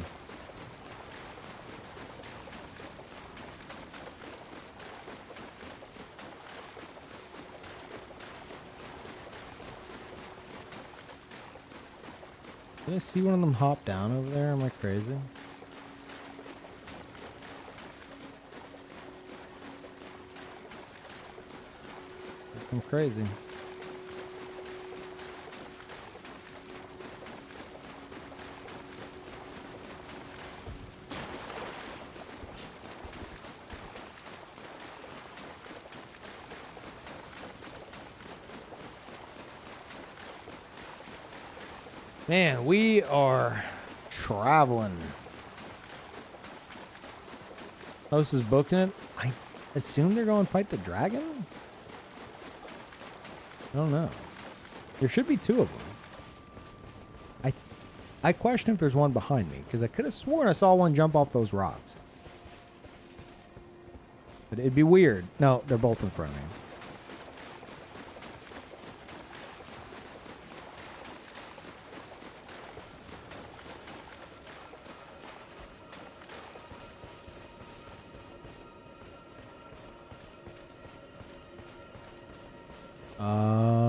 Did I see one of them hop down over there? Am I crazy? I'm crazy. Man, we are traveling. Host is booking it. I assume they're going to fight the dragon? I don't know. There should be 2 of them. I question if there's one behind me, because I could have sworn I saw one jump off those rocks. But it'd be weird. No, they're both in front of me.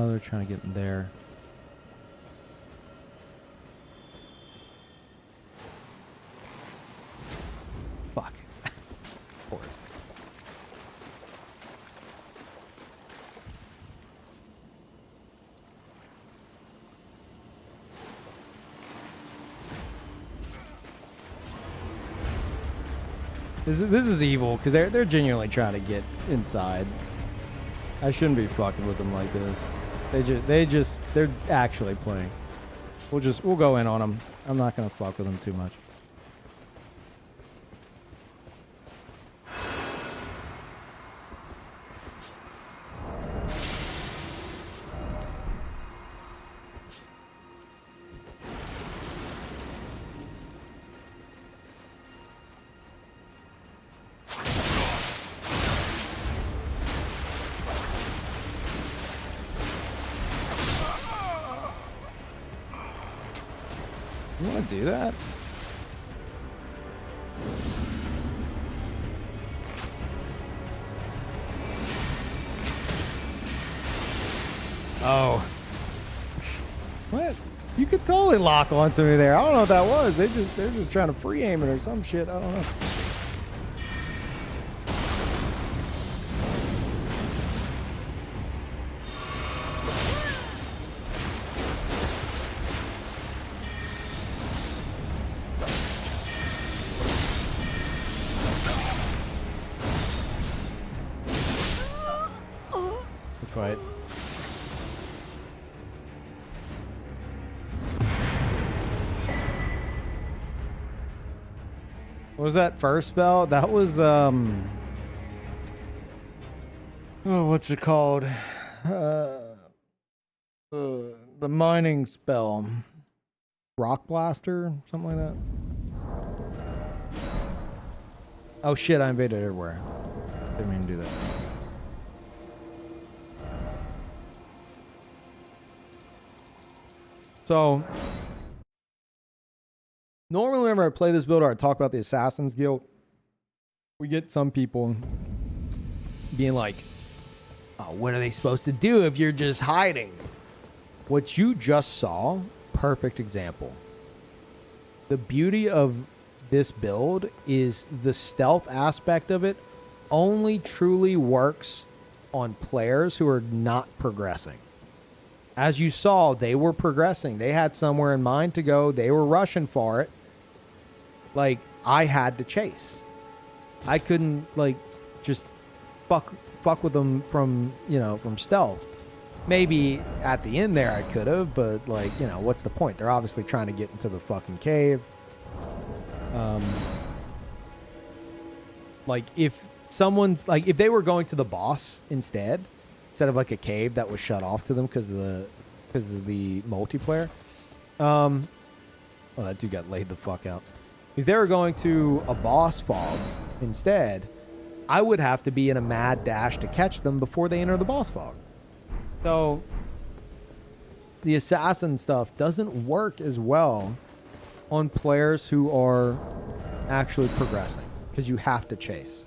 They're trying to get in there. Fuck. Of course. This is evil because they're genuinely trying to get inside. I shouldn't be fucking with them like this. They're actually playing. We'll go in on them. I'm not gonna fuck with them too much. You want to do that? Oh. What? You could totally lock onto me there. I don't know what that was. They're just trying to free aim it or some shit. I don't know. Good fight. What was that first spell? That was what's it called? The mining spell. Rock Blaster, something like that. Oh shit, I invaded everywhere. Didn't mean to do that. So normally whenever I play this build or I talk about the Assassin's Guild, we get some people being like, oh, what are they supposed to do if you're just hiding? What you just saw, perfect example. The beauty of this build is the stealth aspect of it only truly works on players who are not progressing. As you saw, they were progressing. They had somewhere in mind to go. They were rushing for it. Like, I had to chase. I couldn't, like, just fuck with them from, you know, from stealth. Maybe at the end there I could have, but, like, you know, what's the point? They're obviously trying to get into the fucking cave. Like, if someone's, like, if they were going to the boss instead of, like, a cave that was shut off to them because of the multiplayer. Oh, that dude got laid the fuck out. If they were going to a boss fog instead, I would have to be in a mad dash to catch them before they enter the boss fog. So the assassin stuff doesn't work as well on players who are actually progressing because you have to chase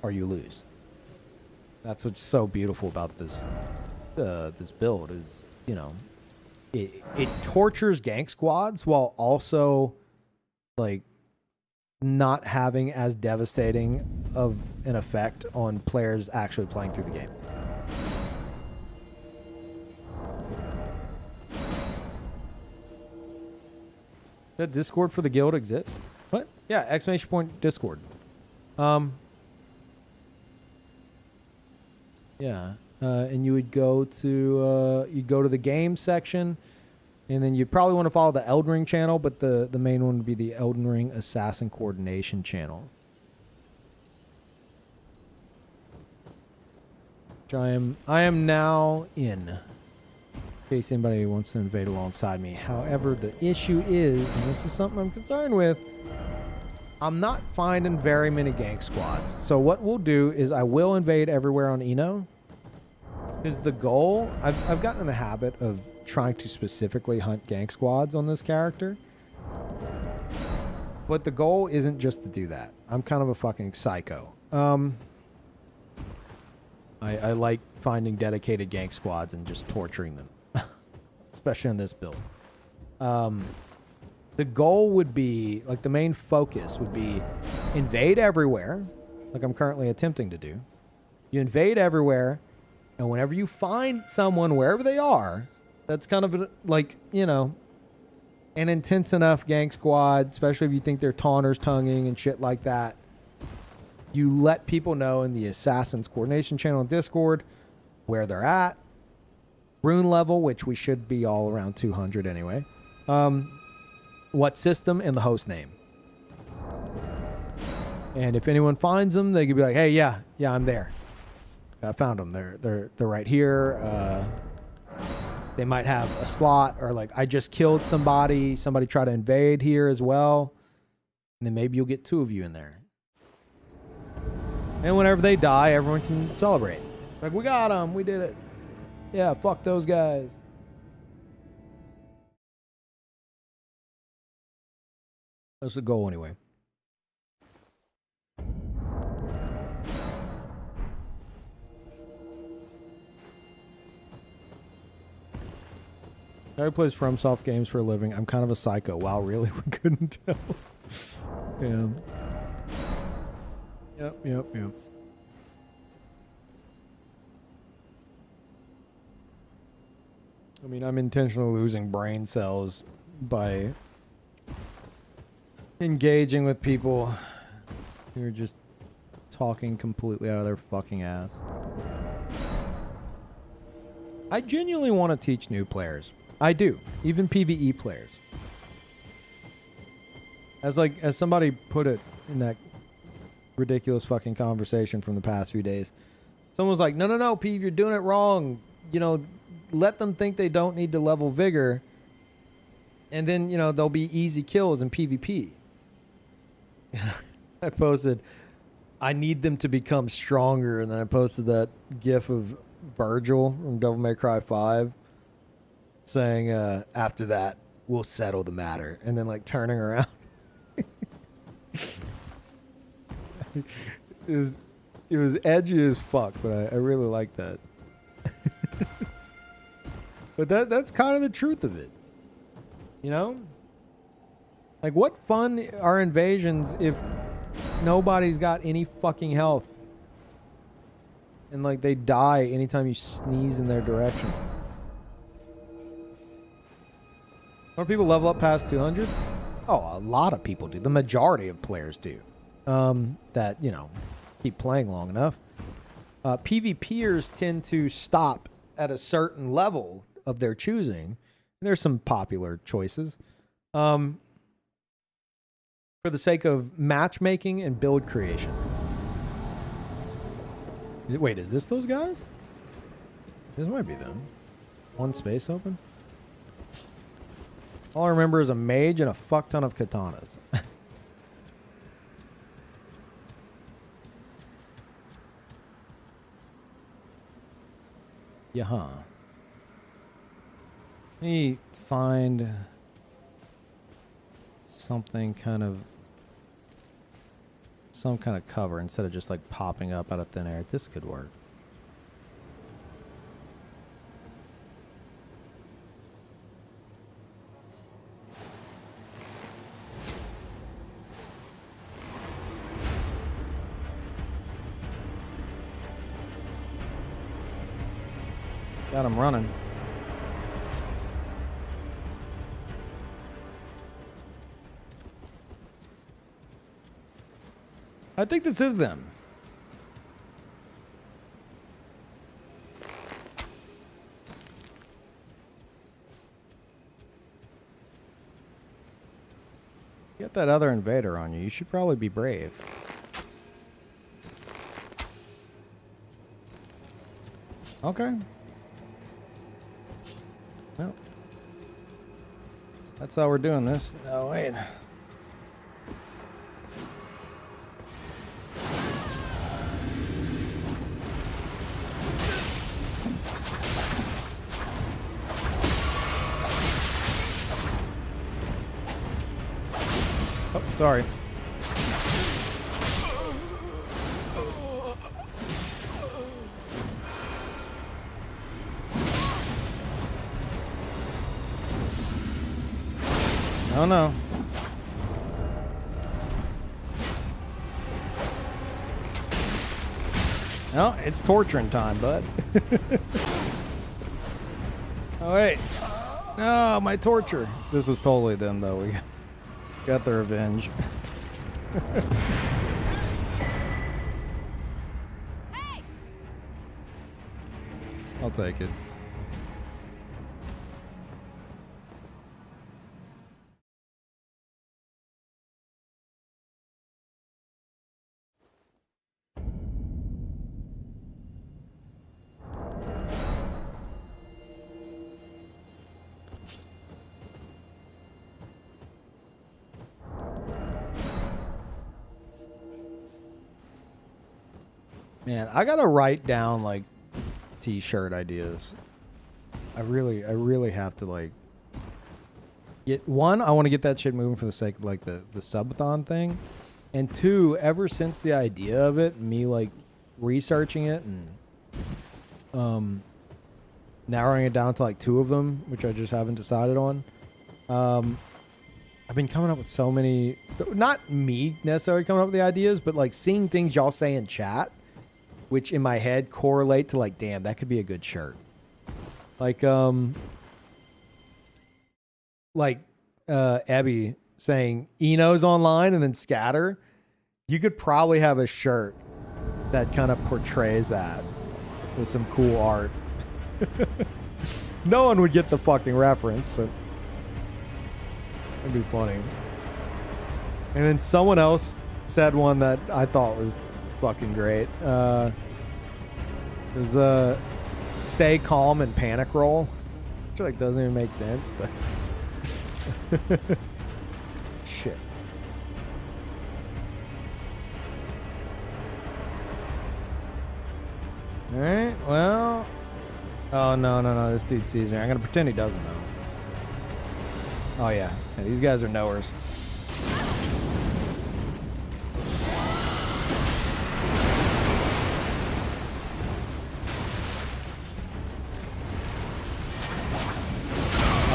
or you lose. That's what's so beautiful about this this build is, you know, it tortures gank squads while also, like, not having as devastating of an effect on players actually playing through the game. Does Discord for the guild exist? What? Yeah, exclamation point Discord. Yeah. And you would go to the game section, and then you'd probably want to follow the Elden Ring channel, but the main one would be the Elden Ring Assassin Coordination channel. Which I am now in case anybody wants to invade alongside me. However, the issue is, and this is something I'm concerned with, I'm not finding very many gank squads. So what we'll do is I will invade everywhere on Eno. Because the goal, I've gotten in the habit of trying to specifically hunt gank squads on this character. But the goal isn't just to do that. I'm kind of a fucking psycho. I like finding dedicated gank squads and just torturing them. Especially on this build. The goal would be, like, the main focus would be invade everywhere, like I'm currently attempting to do. You invade everywhere, and whenever you find someone, wherever they are, that's kind of like, you know, an intense enough gank squad, especially if you think they're taunters, tonguing, and shit like that, you let people know in the Assassin's Coordination channel on Discord where they're at, rune level, which we should be all around 200 anyway, what system, and the host name. And if anyone finds them, they could be like, hey, yeah, I'm there. I found them. They're right here. They might have a slot, or like, I just killed somebody tried to invade here as well. And then maybe you'll get 2 of you in there. And whenever they die, everyone can celebrate. Like, we got them. We did it. Yeah, fuck those guys. That's the goal anyway. Guy who plays FromSoft games for a living. I'm kind of a psycho. Wow, really? We couldn't tell. Yeah. Yep. I mean, I'm intentionally losing brain cells by engaging with people who are just talking completely out of their fucking ass. I genuinely want to teach new players. I do. Even PvE players. As somebody put it in that ridiculous fucking conversation from the past few days. Someone was like, no, Peeve, you're doing it wrong. You know, let them think they don't need to level vigor. And then, you know, there'll be easy kills in PvP. I posted, I need them to become stronger. And then I posted that gif of Virgil from Devil May Cry 5 saying, after that, we'll settle the matter. And then, like, turning around. It was edgy as fuck, but I really like that. But that's kind of the truth of it. You know? Like, what fun are invasions if nobody's got any fucking health? And, like, they die anytime you sneeze in their direction. More people level up past 200? Oh, a lot of people do. The majority of players do. That, you know, keep playing long enough. PvPers tend to stop at a certain level of their choosing. There's some popular choices. For the sake of matchmaking and build creation. Wait, is this those guys? This might be them. One space open. All I remember is a mage and a fuck ton of katanas. Yeah, huh. Let me find something kind of... some kind of cover instead of just like popping up out of thin air. This could work. Got him running. I think this is them. Get that other invader on you. You should probably be brave. Okay. Well, that's how we're doing this. Oh, wait. Oh, sorry. Oh no. No, it's torturing time, bud. Oh wait. No, my torture. This was totally them though. We got the revenge. I'll take it. Man, I gotta write down like t-shirt ideas. I really have to like get one. I want to get that shit moving for the sake of like the subathon thing, and two, ever since the idea of it, me like researching it and narrowing it down to like 2 of them, which I just haven't decided on. I've been coming up with so many, not me necessarily coming up with the ideas, but like seeing things y'all say in chat, which in my head correlate to like, damn, that could be a good shirt. Like Abby saying Eno's online and then scatter. You could probably have a shirt that kind of portrays that with some cool art. No one would get the fucking reference, but it'd be funny. And then someone else said one that I thought was fucking great. It was stay calm and panic roll, which like doesn't even make sense, but shit. All right, well, oh no, this dude sees me. I'm gonna pretend he doesn't though. Oh yeah, these guys are knowers.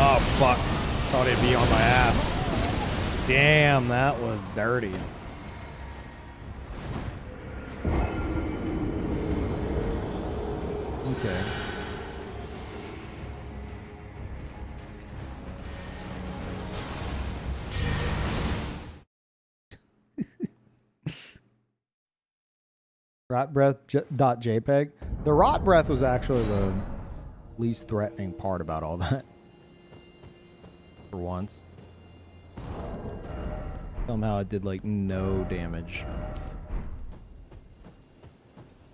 Oh fuck, thought he'd be on my ass. Damn, that was dirty. Okay. Rotbreath.jpg. The rot breath was actually the least threatening part about all that. For once. Somehow it did like no damage.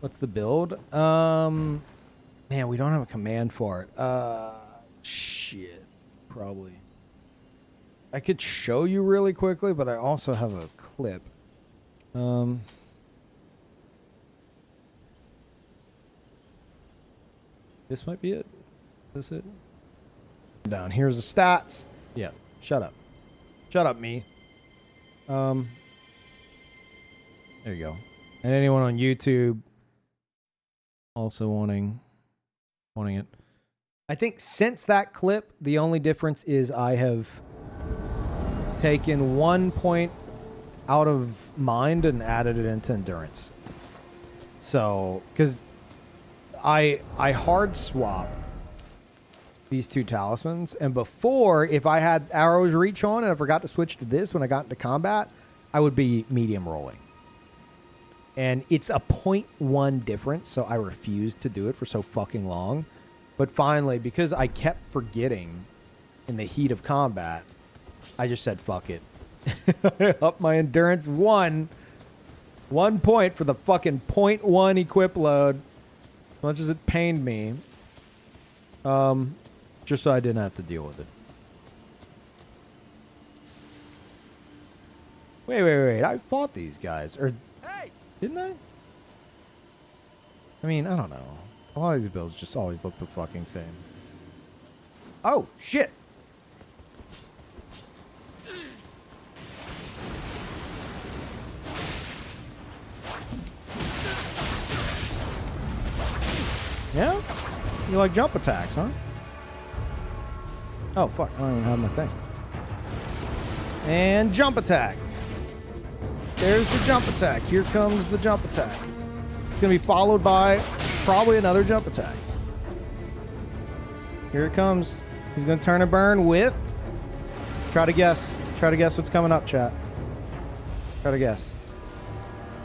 What's the build? Man, we don't have a command for it. Shit. Probably. I could show you really quickly, but I also have a clip. This might be it. Is this it? Down. Here's the stats. Yeah. Shut up. Shut up, me. There you go. And anyone on YouTube also wanting it. I think since that clip, the only difference is I have taken 1 point out of mind and added it into endurance. So, because I hard swap these 2 talismans, and before, if I had arrows reach on and I forgot to switch to this when I got into combat, I would be medium rolling. And it's a 0.1 difference, so I refused to do it for so fucking long. But finally, because I kept forgetting in the heat of combat, I just said fuck it. Up my endurance 1 point for the fucking 0.1 equip load. As much as it pained me. Just so I didn't have to deal with it. Wait. I fought these guys. Or didn't I? I mean, I don't know. A lot of these builds just always look the fucking same. Oh, shit. Yeah? You like jump attacks, huh? Oh, fuck. I don't even have my thing. And jump attack. There's the jump attack. Here comes the jump attack. It's going to be followed by probably another jump attack. Here it comes. He's going to turn and burn with... Try to guess. Try to guess what's coming up, chat. Try to guess.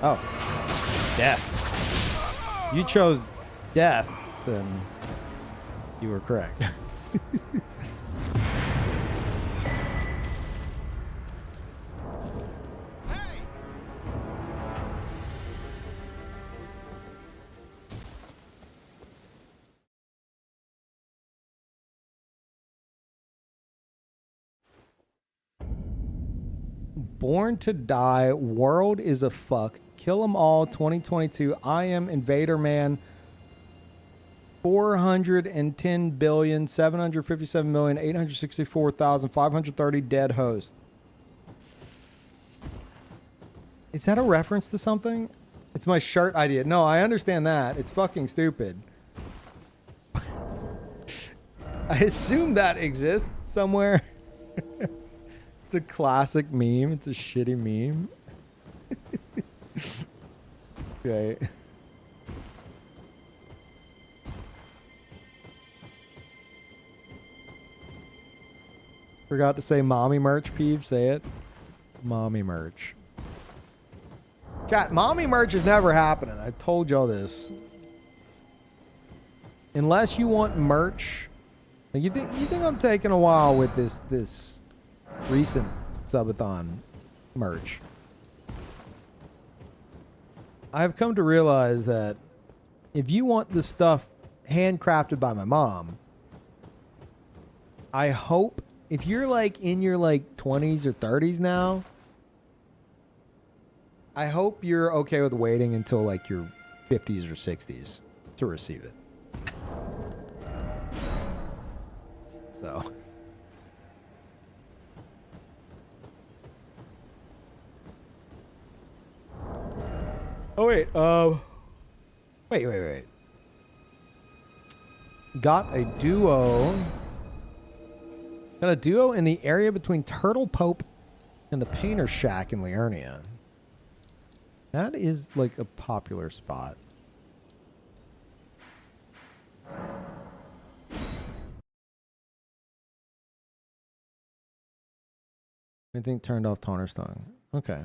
Oh. Death. You chose death, then you were correct. Born to Die, World is a Fuck, Kill 'Em All 2022, I Am Invader Man, 410,757,864,530 dead host. Is that a reference to something? It's my shirt idea. No, I understand that. It's fucking stupid. I assume that exists somewhere. It's a classic meme. It's a shitty meme. Okay. Forgot to say mommy merch, Peeve. Say it. Mommy merch. Chat, mommy merch is never happening. I told y'all this. Unless you want merch. Like, you think I'm taking a while with this recent subathon merch. I've come to realize that if you want the stuff handcrafted by my mom, I hope if you're like in your like 20s or 30s now, I hope you're okay with waiting until like your 50s or 60s to receive it. So. Oh wait, wait. Got a duo in the area between Turtle Pope and the Painter Shack in Liurnia. That is like a popular spot. I think turned off Taunter's Tongue. Okay.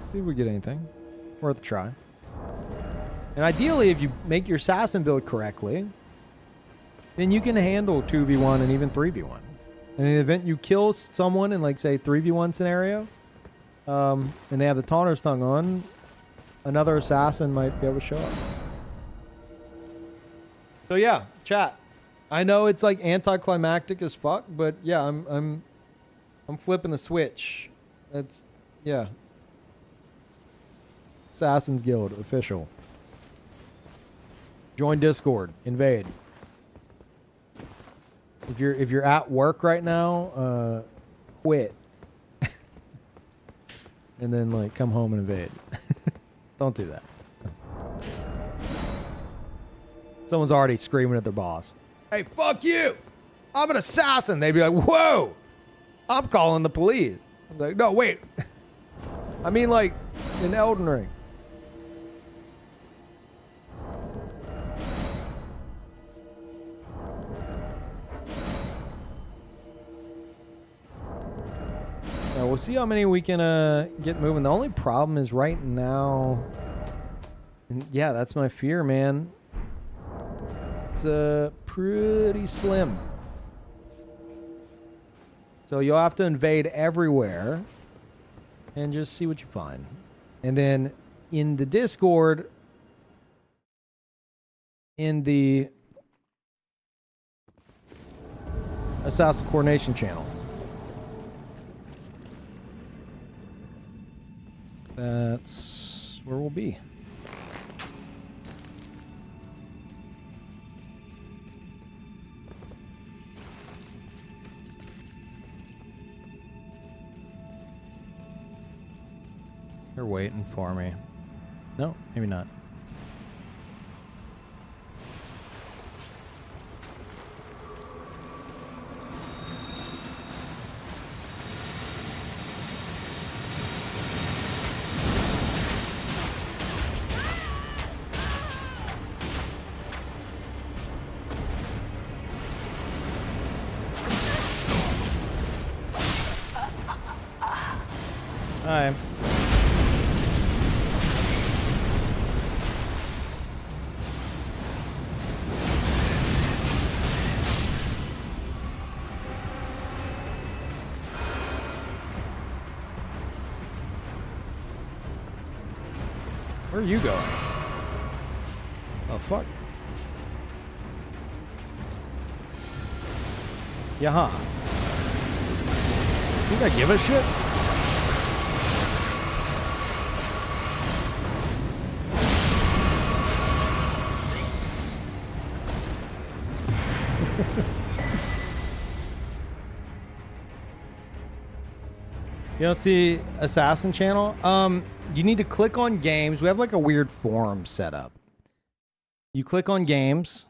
See if we get anything. Worth a try. And ideally, if you make your assassin build correctly, then you can handle 2v1 and even 3v1. In the event you kill someone in, like, say, 3v1 scenario, and they have the Taunter's Tongue on, another assassin might be able to show up. So yeah, chat. I know it's like anticlimactic as fuck, but yeah, I'm flipping the switch. That's yeah. Assassin's Guild official. Join Discord. Invade. If you're at work right now, quit. And then like come home and invade. Don't do that. Someone's already screaming at their boss. Hey, fuck you! I'm an assassin. They'd be like, whoa! I'm calling the police. I'm like, no, wait. I mean, like, in Elden Ring. Yeah, we'll see how many we can get moving. The only problem is right now... And yeah, that's my fear, man. It's pretty slim. So you'll have to invade everywhere and just see what you find. And then in the Discord, in the Assassin Coordination channel, that's where we'll be. They're waiting for me. No, maybe not. Hi. Where are you going? Oh, fuck. Yeah, huh? Think I give a shit? You don't see Assassin channel? You need to click on games. We have like a weird forum set up. You click on games,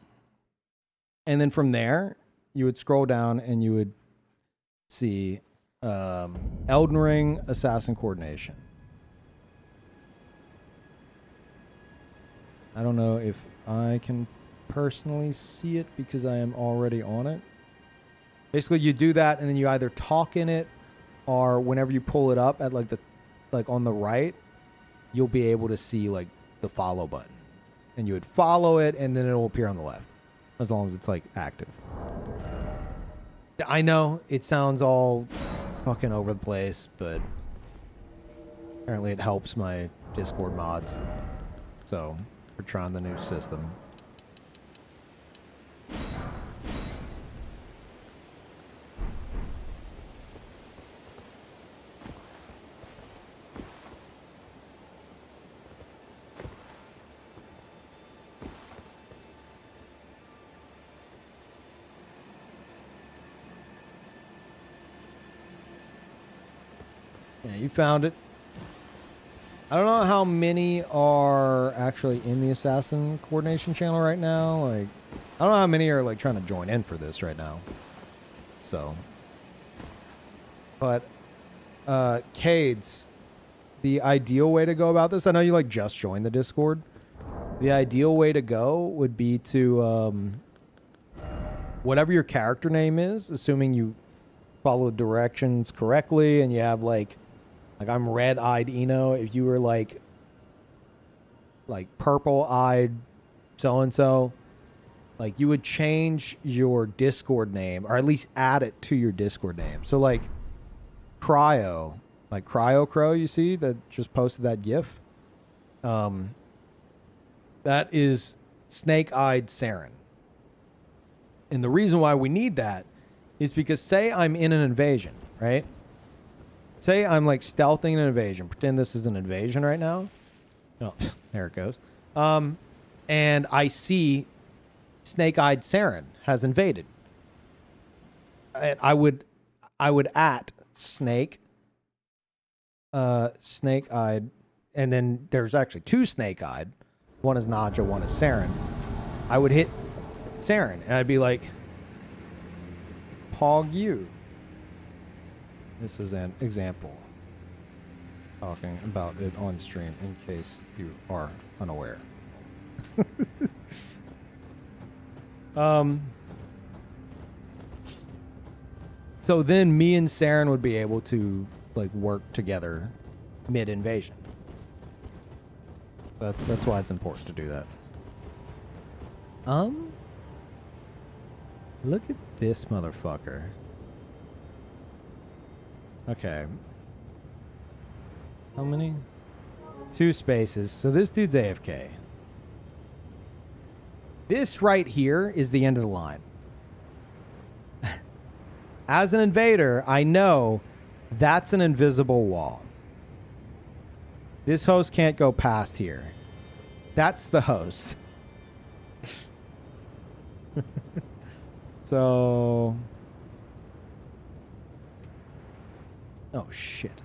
And then from there, you would scroll down and you would see Elden Ring Assassin Coordination. I don't know if I can personally see it because I am already on it. Basically, you do that and then you either talk in it, or whenever you pull it up at like on the right, you'll be able to see like the follow button. And you would follow it and then it'll appear on the left. As long as it's like active. I know it sounds all fucking over the place, but apparently it helps my Discord mods. So we're trying the new system. Yeah, you found it. I don't know how many are actually in the Assassin Coordination channel right now. Like, I don't know how many are like trying to join in for this right now. So, but Cades, the ideal way to go about this, I know you like just joined the Discord. The ideal way to go would be to whatever your character name is, assuming you follow the directions correctly and you have like I'm red-eyed Eno. If you were like purple-eyed so-and-so, like you would change your Discord name, or at least add it to your Discord name. So like Cryo Crow, you see that just posted that GIF. That is Snake-Eyed Saren. And the reason why we need that is because say I'm in an invasion, right? Say I'm like stealthing an invasion. Pretend this is an invasion right now. Oh, there it goes. And I see Snake-Eyed Saren has invaded. And I would at Snake, Snake-Eyed, and then there's actually two Snake-Eyed. One is Naja, one is Saren. I would hit Saren, and I'd be like, Pog you. This is an example. Talking about it on stream in case you are unaware. So then me and Saren would be able to like work together mid-invasion. That's why it's important to do that. Look at this motherfucker. Okay. How many? 2 spaces. So this dude's AFK. This right here is the end of the line. As an invader, I know that's an invisible wall. This host can't go past here. That's the host. So... Oh, shit.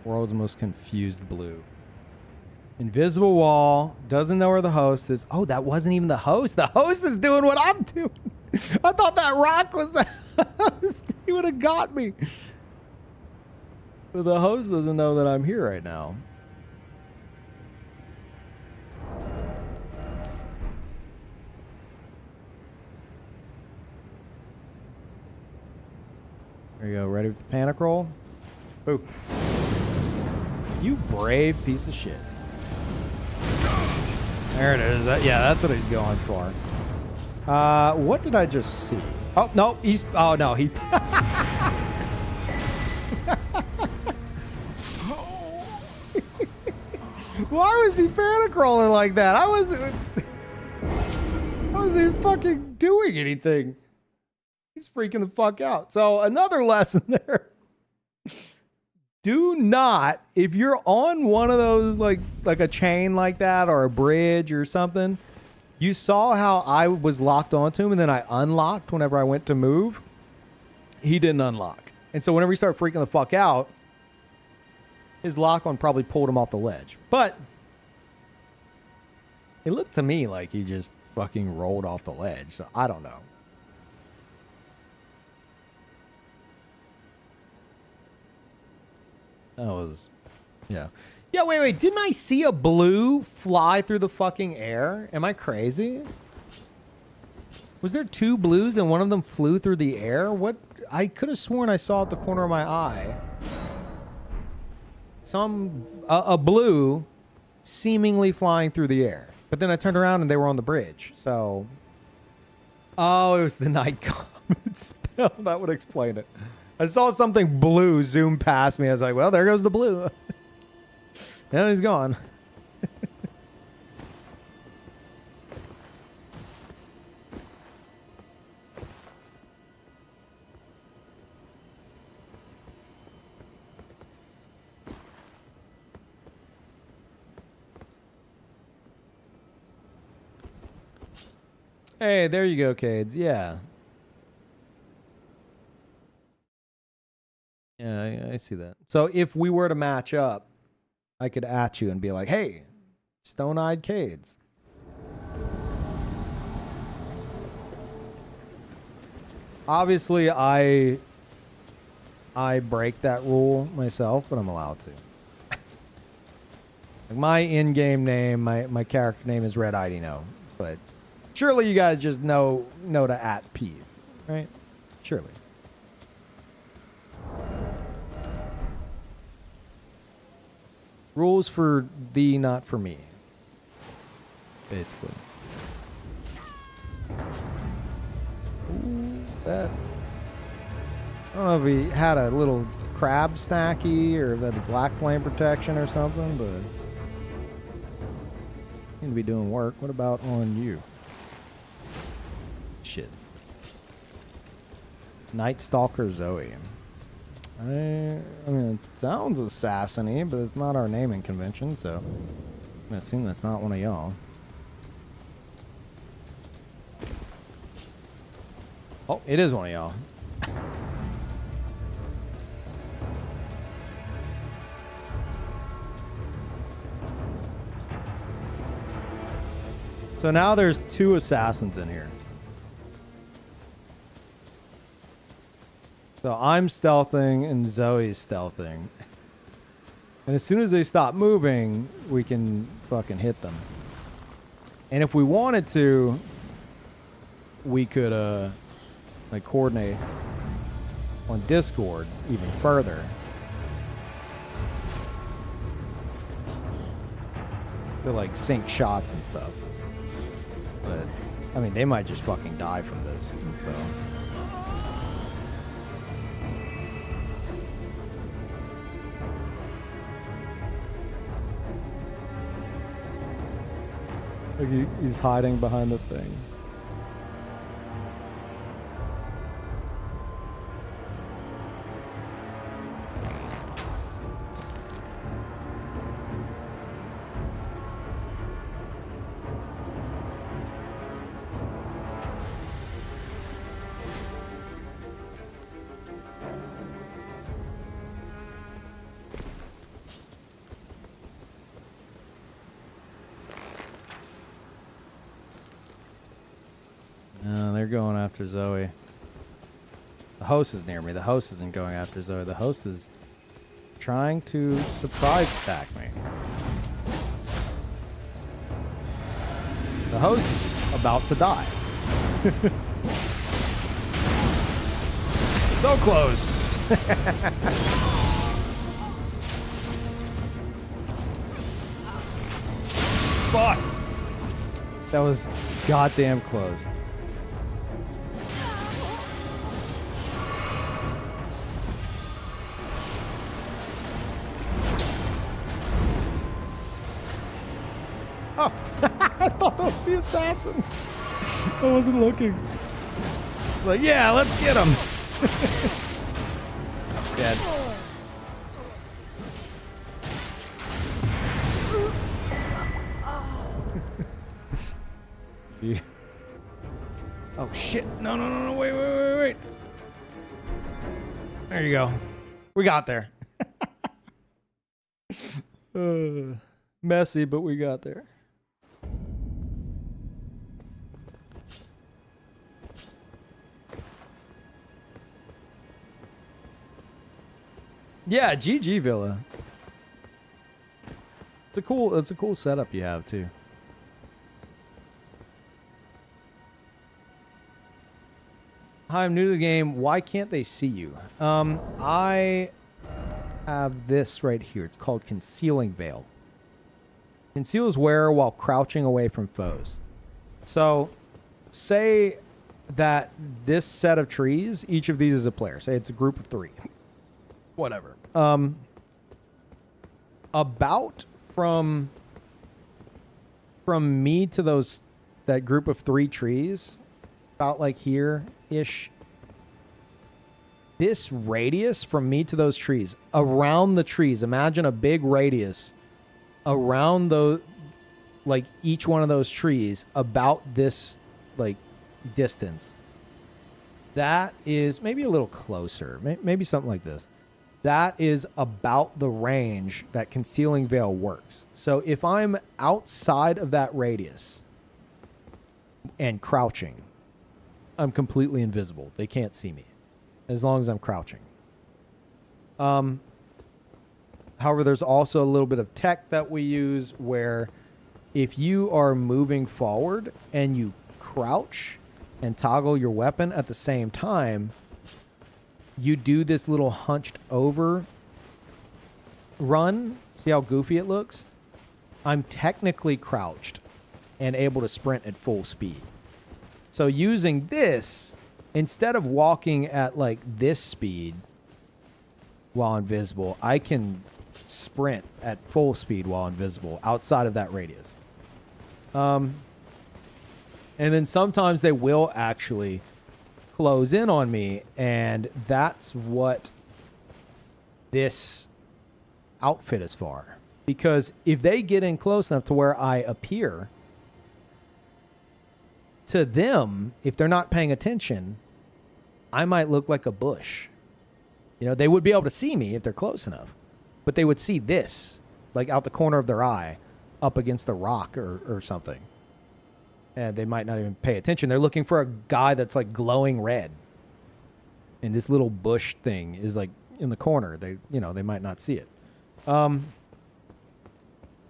World's most confused blue. Invisible wall. Doesn't know where the host is. Oh, that wasn't even the host. The host is doing what I'm doing. I thought that rock was the host. He would have got me. But the host doesn't know that I'm here right now. There you go. Ready for the panic roll? Ooh. You brave piece of shit. There it is. Yeah, that's what he's going for. What did I just see? Oh, no. Oh, no. He... Why was he panic rolling like that? I wasn't even fucking doing anything. He's freaking the fuck out. So, another lesson there. Do not, if you're on one of those like a chain like that or a bridge or something, you saw how I was locked onto him and then I unlocked whenever I went to move. He didn't unlock. And so whenever he started freaking the fuck out, his lock on probably pulled him off the ledge. But it looked to me like he just fucking rolled off the ledge. So I don't know. That was, yeah. Yeah, wait. Didn't I see a blue fly through the fucking air? Am I crazy? Was there 2 blues and one of them flew through the air? What? I could have sworn I saw at the corner of my eye. A blue seemingly flying through the air. But then I turned around and they were on the bridge. So, oh, it was the night comet spell. That would explain it. I saw something blue zoom past me. I was like, well, there goes the blue. And he's gone. Hey, there you go, Cades. Yeah. Yeah, I see that. So if we were to match up, I could at you and be like, hey, Stone-Eyed Cades. Obviously, I break that rule myself, but I'm allowed to. Like my in-game name, my character name is Red IDno, but surely you guys just know to at Peeve, right? Surely. Rules for thee, not for me. Basically. Ooh, that. I don't know if he had a little crab snacky or if that's black flame protection or something, but need to be doing work. What about on you? Shit. Night Stalker Zoe. I mean, it sounds assassin-y, but it's not our naming convention, so I'm gonna assume that's not one of y'all. Oh, it is one of y'all. So now there's 2 assassins in here. So I'm stealthing and Zoe's stealthing. And as soon as they stop moving, we can fucking hit them. And if we wanted to, we could like coordinate on Discord even further. To like sync shots and stuff. But I mean, they might just fucking die from this. So like he's hiding behind the thing. They're going after Zoe. The host is near me. The host isn't going after Zoe. The host is trying to surprise attack me. The host is about to die. So close. Fuck. That was goddamn close. Oh, I thought that was the assassin. I wasn't looking. Like, yeah, let's get him. Dead. Yeah. Oh shit! No, no, no, no! Wait, wait, wait, wait! There you go. We got there. Messy, but we got there. Yeah, GG Villa. It's a cool setup you have too. Hi, I'm new to the game. Why can't they see you? I have this right here. It's called Concealing Veil. Conceals wearer while crouching away from foes. So, say that this set of trees, each of these is a player. Say it's a group of 3. Whatever. About from me to that group of 3 trees, about like here-ish. This radius from me to those trees, around the trees, imagine a big radius around like each one of those trees about this like distance. That is maybe a little closer, maybe something like this. That is about the range that Concealing Veil works. So if I'm outside of that radius and crouching, I'm completely invisible. They can't see me as long as I'm crouching. However, there's also a little bit of tech that we use where if you are moving forward and you crouch and toggle your weapon at the same time, you do this little hunched over run. See how goofy it looks? I'm technically crouched and able to sprint at full speed. So using this, instead of walking at like this speed while invisible, I can sprint at full speed while invisible outside of that radius. And then sometimes they will actually close in on me, and that's what this outfit is for. Because if they get in close enough to where I appear, to them, if they're not paying attention, I might look like a bush. You know, they would be able to see me if they're close enough, but they would see this, like out the corner of their eye, up against a rock or something. And they might not even pay attention. They're looking for a guy that's like glowing red. And this little bush thing is like in the corner. They might not see it.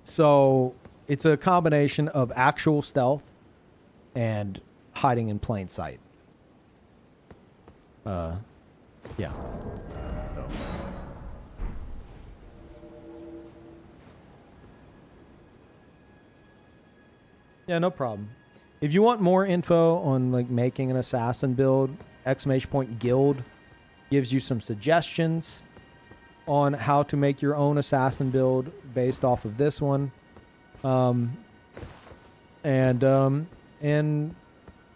So it's a combination of actual stealth and hiding in plain sight. Yeah. So. Yeah, no problem. If you want more info on like making an assassin build, !Guild gives you some suggestions on how to make your own assassin build based off of this one. And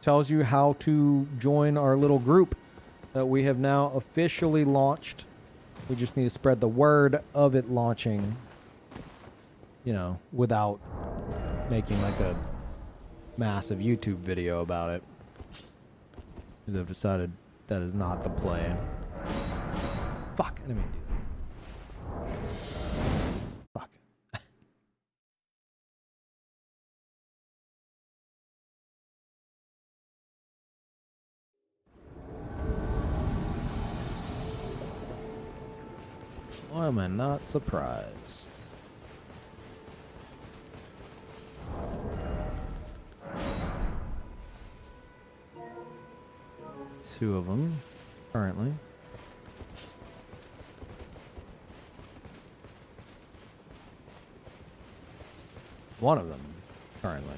tells you how to join our little group that we have now officially launched. We just need to spread the word of it launching, you know, without making like a massive YouTube video about it. Because I've decided that is not the play. Fuck, I didn't mean to do that. Fuck. Why am I not surprised? Two of them, currently. One of them, currently.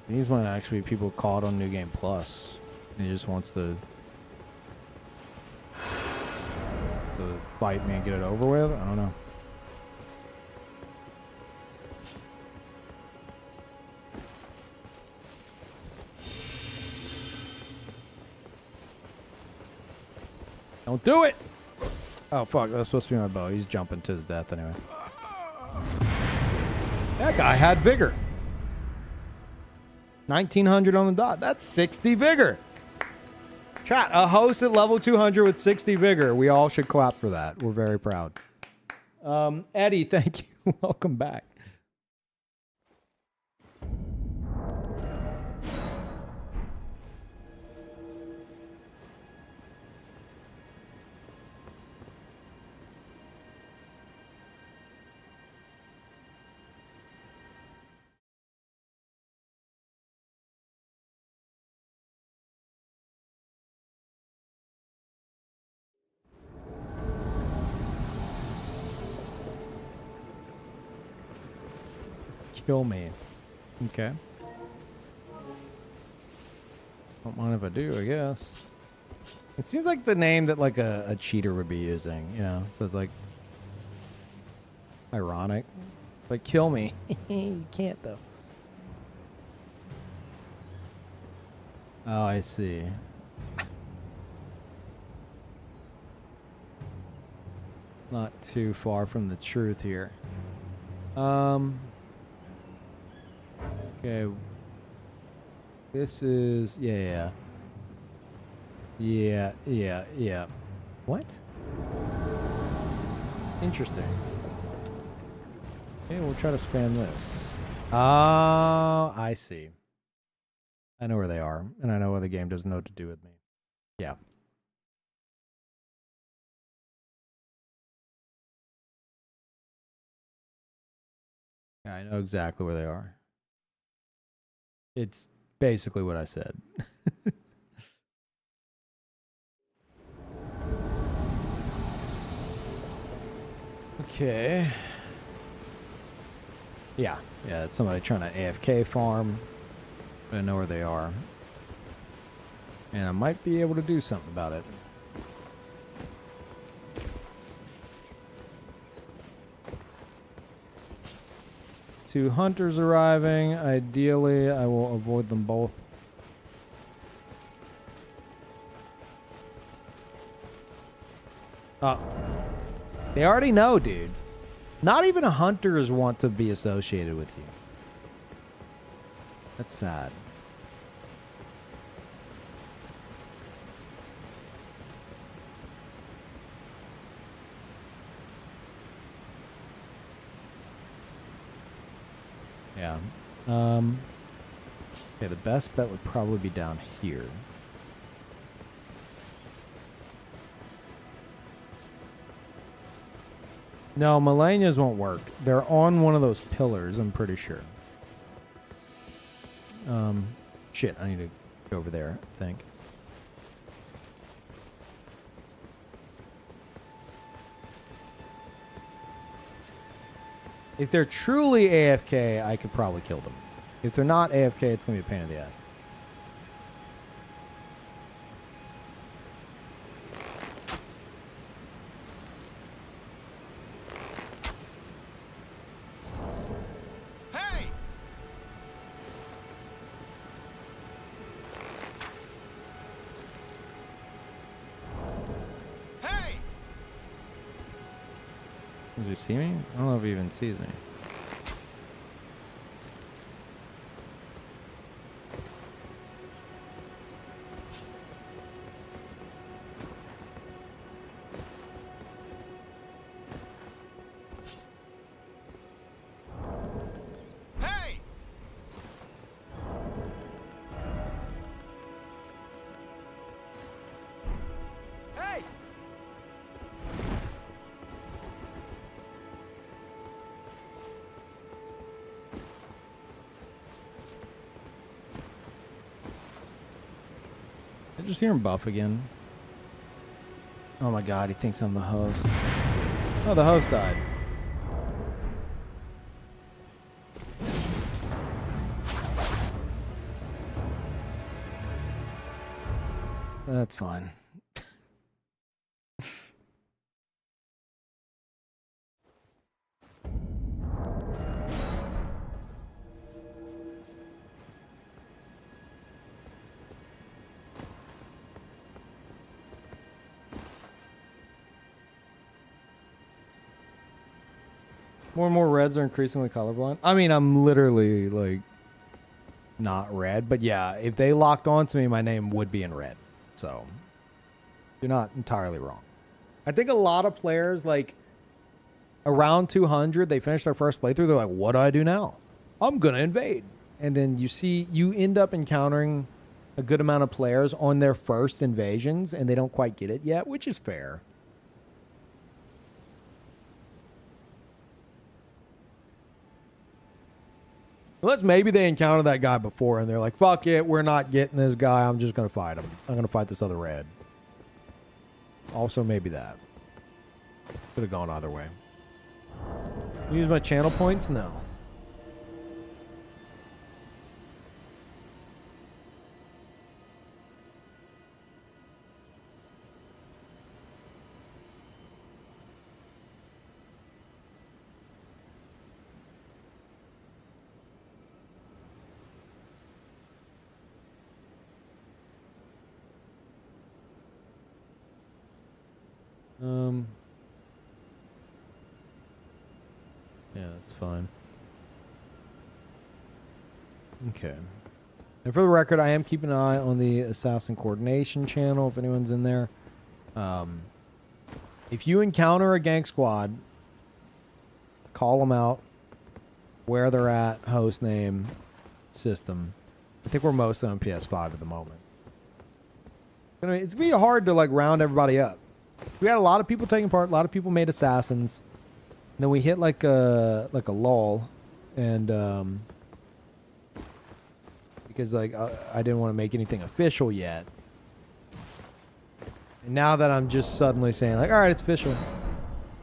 These might actually be people caught on New Game Plus. He just wants to fight me and get it over with? I don't know. Don't do it! Oh, fuck. That's supposed to be my bow. He's jumping to his death anyway. That guy had vigor. 1900 on the dot. That's 60 vigor. Chat, a host at level 200 with 60 vigor. We all should clap for that. We're very proud. Eddie, thank you. Welcome back. Kill me. Okay. Don't mind if I do, I guess. It seems like the name that like a cheater would be using, you know? So it's like ironic. Like kill me. You can't though. Oh, I see. Not too far from the truth here. Okay. This is yeah. What? Interesting. Okay, we'll try to spam this. Oh, I see. I know where they are, and I know where the game doesn't know what to do with me. Yeah. Yeah, I know exactly where they are. It's basically what I said. Okay. Yeah, it's somebody trying to AFK farm. I know where they are. And I might be able to do something about it. Two hunters arriving. Ideally, I will avoid them both. Oh. They already know, dude. Not even hunters want to be associated with you. That's sad. Yeah. Okay, the best bet would probably be down here. No, Melania's won't work. They're on one of those pillars, I'm pretty sure. Shit, I need to go over there, I think. If they're truly AFK, I could probably kill them. If they're not AFK, it's going to be a pain in the ass. Hey! Hey! Does he see me? I don't know if he even sees me. Hey! Hey! Did I just hear him buff again? Oh my god, he thinks I'm the host. Oh, the host died. That's fine. More and more reds are increasingly colorblind. I mean, I'm literally like not red, but yeah, if they locked onto me, my name would be in red. So you're not entirely wrong. I think a lot of players, like around 200, they finish their first playthrough. They're like, what do I do now? I'm going to invade. And then you end up encountering a good amount of players on their first invasions and they don't quite get it yet, which is fair. Unless maybe they encountered that guy before and they're like, fuck it, we're not getting this guy. I'm just going to fight him. I'm going to fight this other red. Also, maybe that. Could have gone either way. Use my channel points? No. Yeah, that's fine. Okay. And for the record, I am keeping an eye on the Assassin Coordination channel if anyone's in there. If you encounter a gank squad, call them out, where they're at, host name, system. I think we're mostly on PS5 at the moment. It's going to be hard to like round everybody up. We had a lot of people taking part. A lot of people made assassins. And then we hit like a lull, and because like I didn't want to make anything official yet. And now that I'm just suddenly saying like, all right, it's official.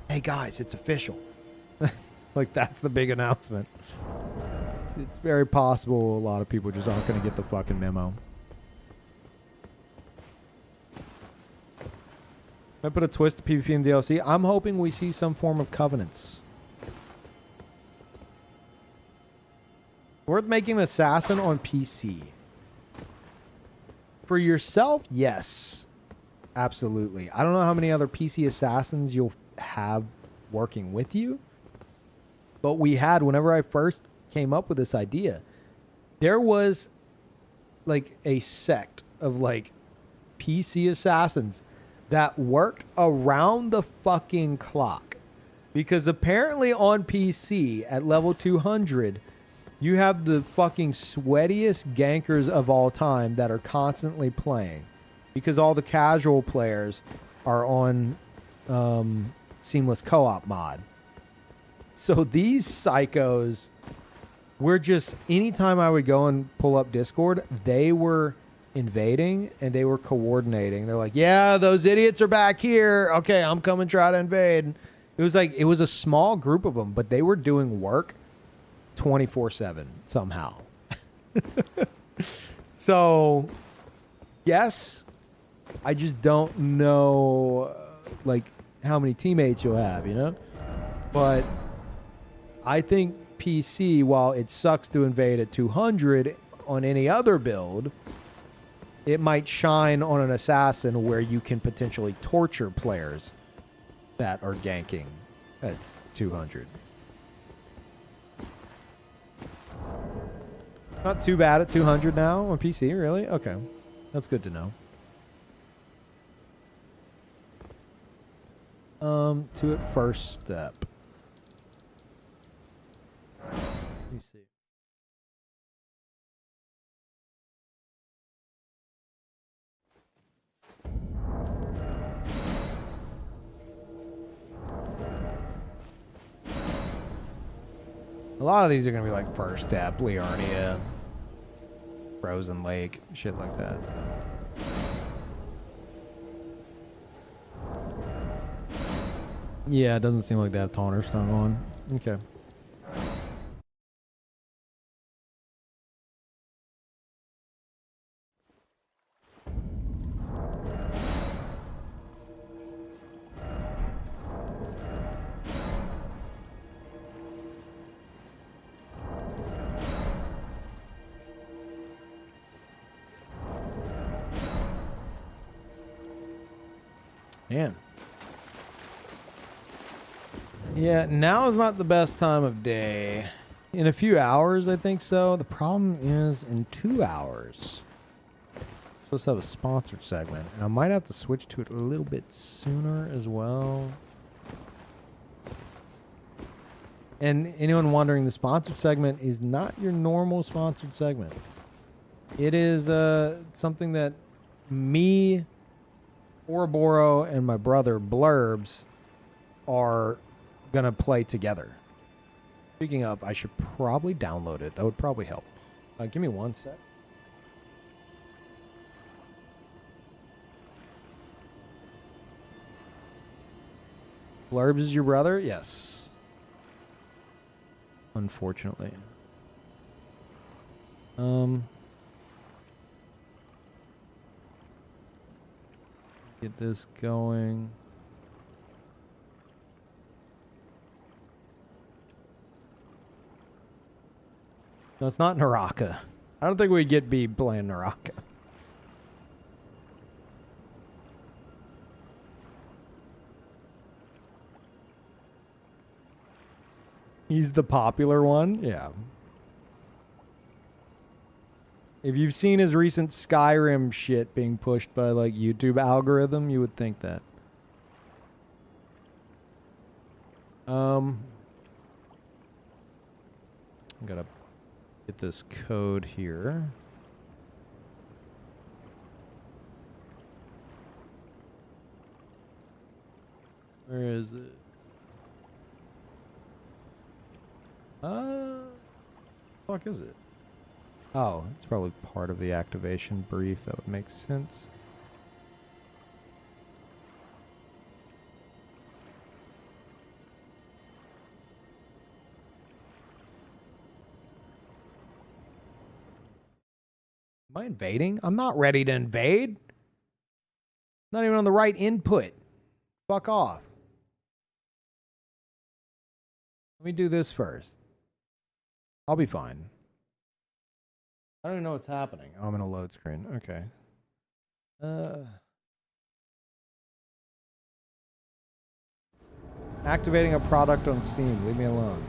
Hey guys, it's official. Like that's the big announcement. It's very possible a lot of people just aren't going to get the fucking memo. I put a twist to PvP and DLC. I'm hoping we see some form of covenants. Worth making an assassin on PC. For yourself, yes. Absolutely. I don't know how many other PC assassins you'll have working with you. But we had, whenever I first came up with this idea, there was like a sect of like PC assassins that worked around the fucking clock. Because apparently on PC at level 200, you have the fucking sweatiest gankers of all time that are constantly playing. Because all the casual players are on Seamless Co-op mod. So these psychos were just, anytime I would go and pull up Discord, they were invading and they were coordinating. They're like, yeah, those idiots are back here. Okay, I'm coming try to invade. It was like, it was a small group of them, but they were doing work 24/7 somehow. So, yes, I just don't know like how many teammates you'll have, you know? But I think PC, while it sucks to invade at 200 on any other build, it might shine on an assassin where you can potentially torture players that are ganking at 200. Not too bad at 200 now on PC, really? Okay. That's good to know. To it first step. Let me see. A lot of these are going to be like First Step, Liurnia, Frozen Lake, shit like that. Yeah, it doesn't seem like they have Taunter Stung on. Okay. Man. Yeah, now is not the best time of day. In a few hours, I think so. The problem is in 2 hours. I'm supposed to have a sponsored segment, and I might have to switch to it a little bit sooner as well. And anyone wondering, the sponsored segment is not your normal sponsored segment. It is something that me, Ouroboros, and my brother Blurbs are gonna play together. Speaking of, I should probably download it. That would probably help. Give me 1 sec. Blurbs is your brother? Yes. Unfortunately. Get this going. No, it's not Naraka. I don't think we get B playing Naraka. He's the popular one? Yeah. If you've seen his recent Skyrim shit being pushed by like YouTube algorithm, you would think that. I gotta get this code here. Where is it? Fuck is it? Oh, it's probably part of the activation brief. That would make sense. Am I invading? I'm not ready to invade. Not even on the right input. Fuck off. Let me do this first. I'll be fine. I don't even know what's happening. Oh, I'm in a load screen. Okay. Activating a product on Steam. Leave me alone.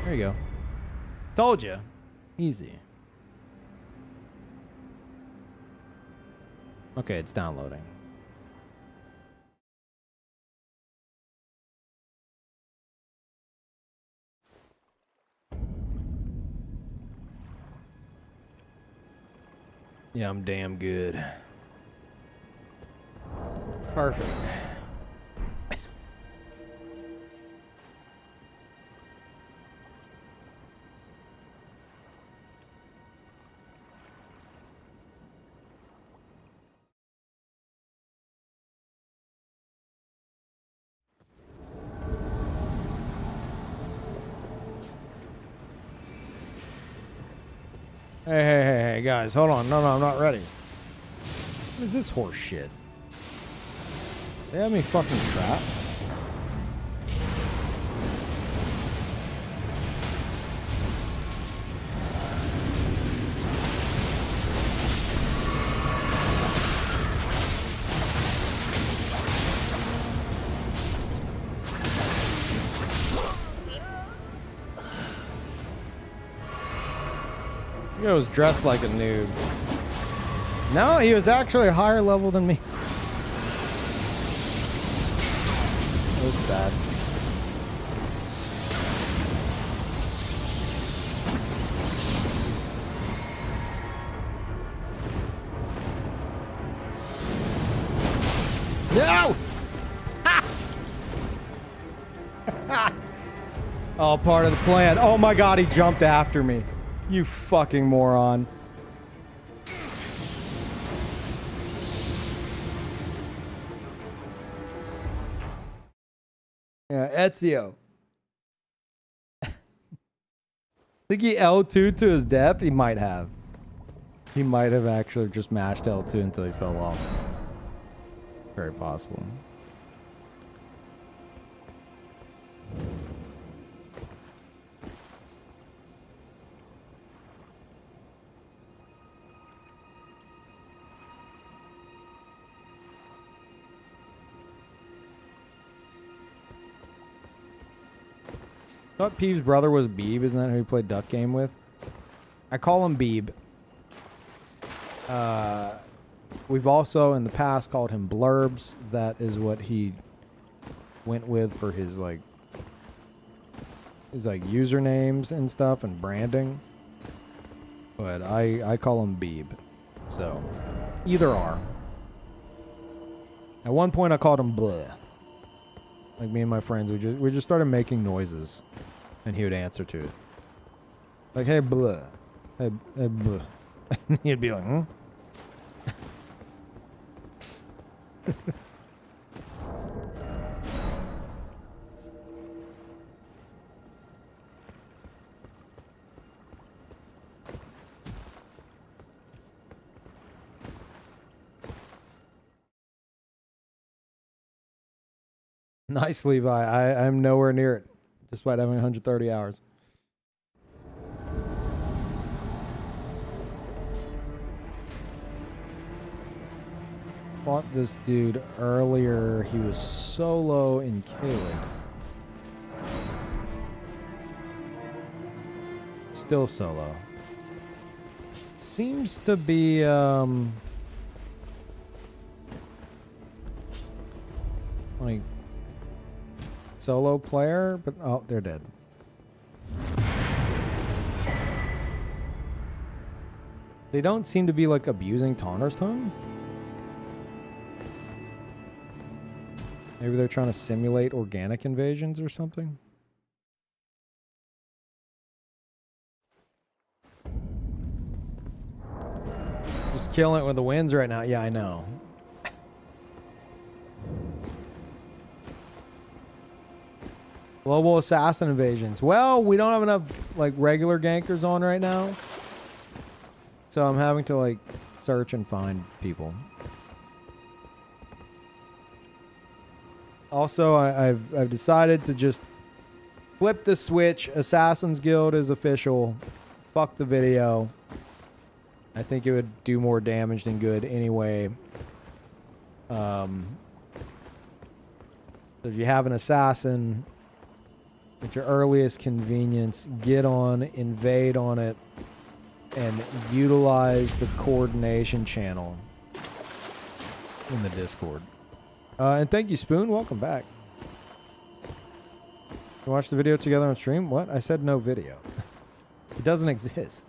There you go. Told you. Easy. Okay, it's downloading. Yeah, I'm damn good. Perfect. Hey, guys, hold on. No, I'm not ready. What is this horse shit? They have me fucking trapped. He was dressed like a noob. No, he was actually a higher level than me. That was bad. No! Oh, part of the plan. Oh my god, he jumped after me. You fucking moron. Yeah, Ezio. Think he L2 to his death? He might have. He might have actually just mashed L2 until he fell off. Very possible. Thought Peeves' brother was Beeb, isn't that who he played Duck Game with? I call him Beeb. We've also in the past called him Blurbs. That is what he went with for his usernames and stuff and branding. But I call him Beeb. So either are. At one point I called him Bleh. Like me and my friends, we just started making noises, and he would answer to it. Like, hey Bleh, hey Bleh. And he'd be like, hmm. Nice, Levi. I'm nowhere near it, despite having 130 hours. Fought this dude earlier. He was solo in Caelid. Still solo. Seems to be like solo player, but oh, they're dead. They don't seem to be like abusing Taunter's Tongue. Maybe they're trying to simulate organic invasions or something. Just killing it with the winds right now. Yeah, I know. Global assassin invasions. Well, we don't have enough like regular gankers on right now. So I'm having to like search and find people. Also, I've decided to just flip the switch. Assassin's Guild is official. Fuck the video. I think it would do more damage than good anyway. So if you have an assassin at your earliest convenience, get on, invade on it, and utilize the coordination channel in the Discord. And thank you, Spoon. Welcome back. You watch the video together on stream? What? I said no video. It doesn't exist.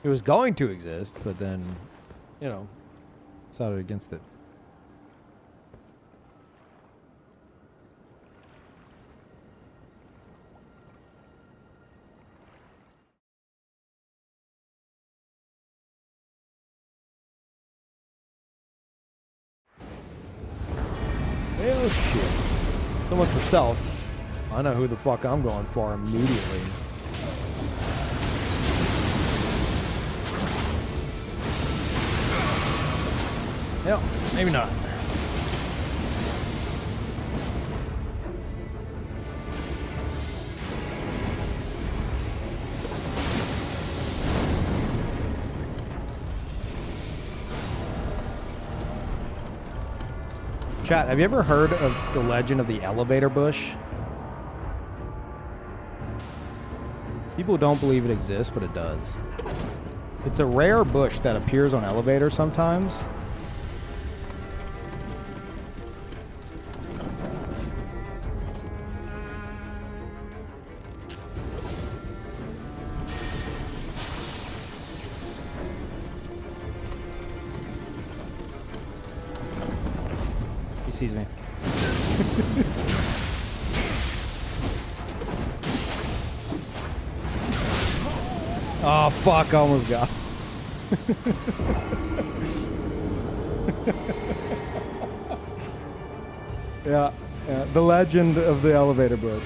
It was going to exist, but then, you know, decided against it. Oh shit. So much for stealth. I know who the fuck I'm going for immediately. Yep, maybe not. Chat, have you ever heard of the legend of the elevator bush? People don't believe it exists, but it does. It's a rare bush that appears on elevators sometimes. He sees me. Oh fuck, I almost got. Yeah, the legend of the elevator bush.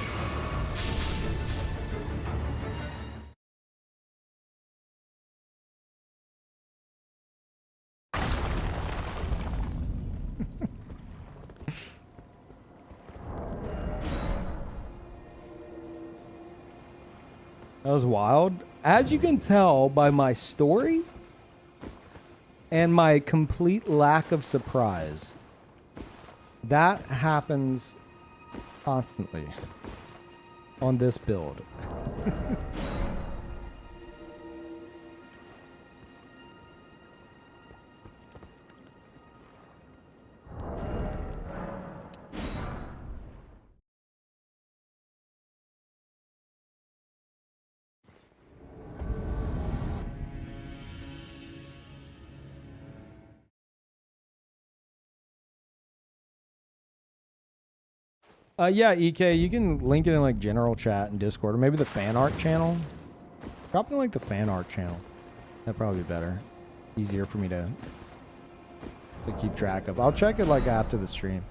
That was wild. As you can tell by my story and my complete lack of surprise, that happens constantly. on this build. Yeah, EK, you can link it in like general chat and Discord, or maybe the fan art channel. Drop it in like the fan art channel. That'd probably be better. Easier for me to keep track of. I'll check it like after the stream.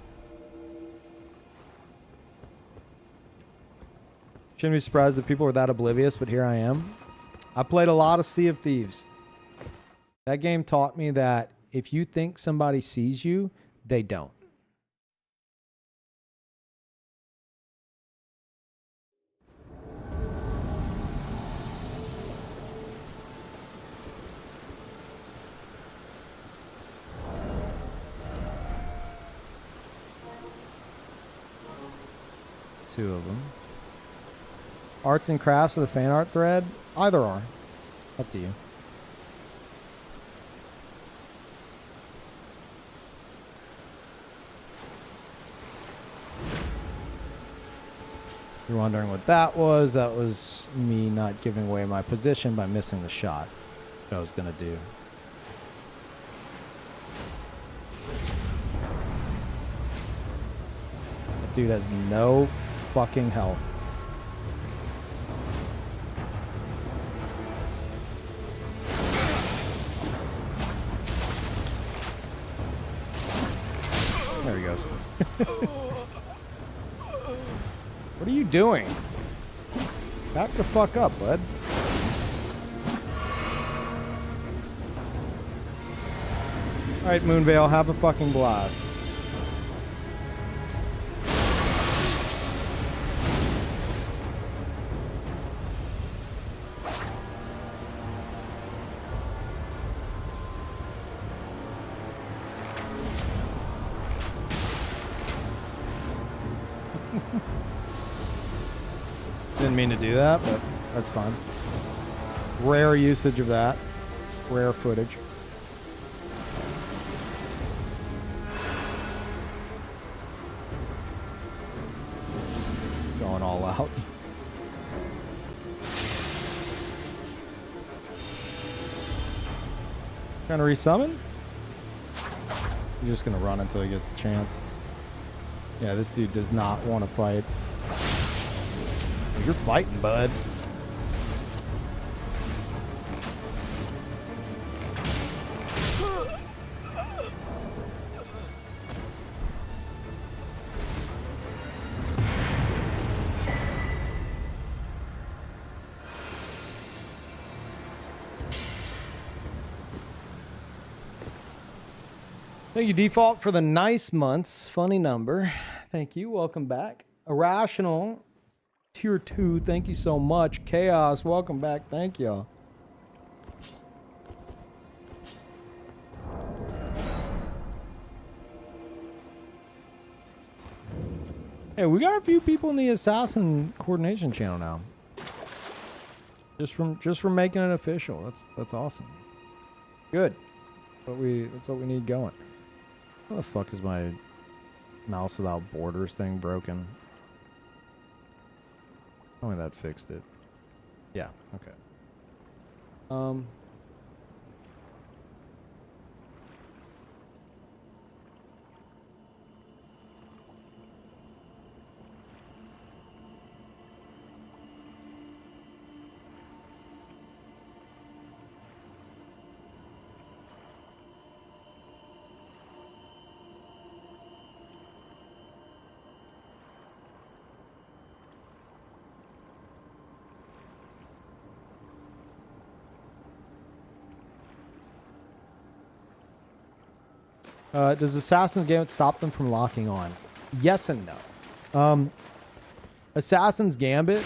Shouldn't be surprised that people were that oblivious, but here I am. I played a lot of Sea of Thieves. That game taught me that if you think somebody sees you, they don't. Two of them. Arts and crafts of the fan art thread? Either are. Up to you. You're wondering what that was? That was me not giving away my position by missing the shot that I was going to do. That dude has no fucking health. There he goes. What are you doing? Back the fuck up, bud. Alright, Moonvale, have a fucking blast. Didn't mean to do that, but that's fine. Rare usage of that. Rare footage. Going all out. Trying to resummon? You're just gonna run until he gets the chance. Yeah, this dude does not want to fight. You're fighting, bud. Thank you, Default, for the nice months. Funny number. Thank you. Welcome back. Irrational. Tier 2, thank you so much. Chaos, welcome back. Thank y'all. Hey, we got a few people in the Assassin Coordination channel now. Just from making it official. That's awesome. Good. That's what we need going. How the fuck is my mouse without borders thing broken? Tell me that fixed it. Yeah, okay. Does Assassin's Gambit stop them from locking on? Yes and no. Assassin's Gambit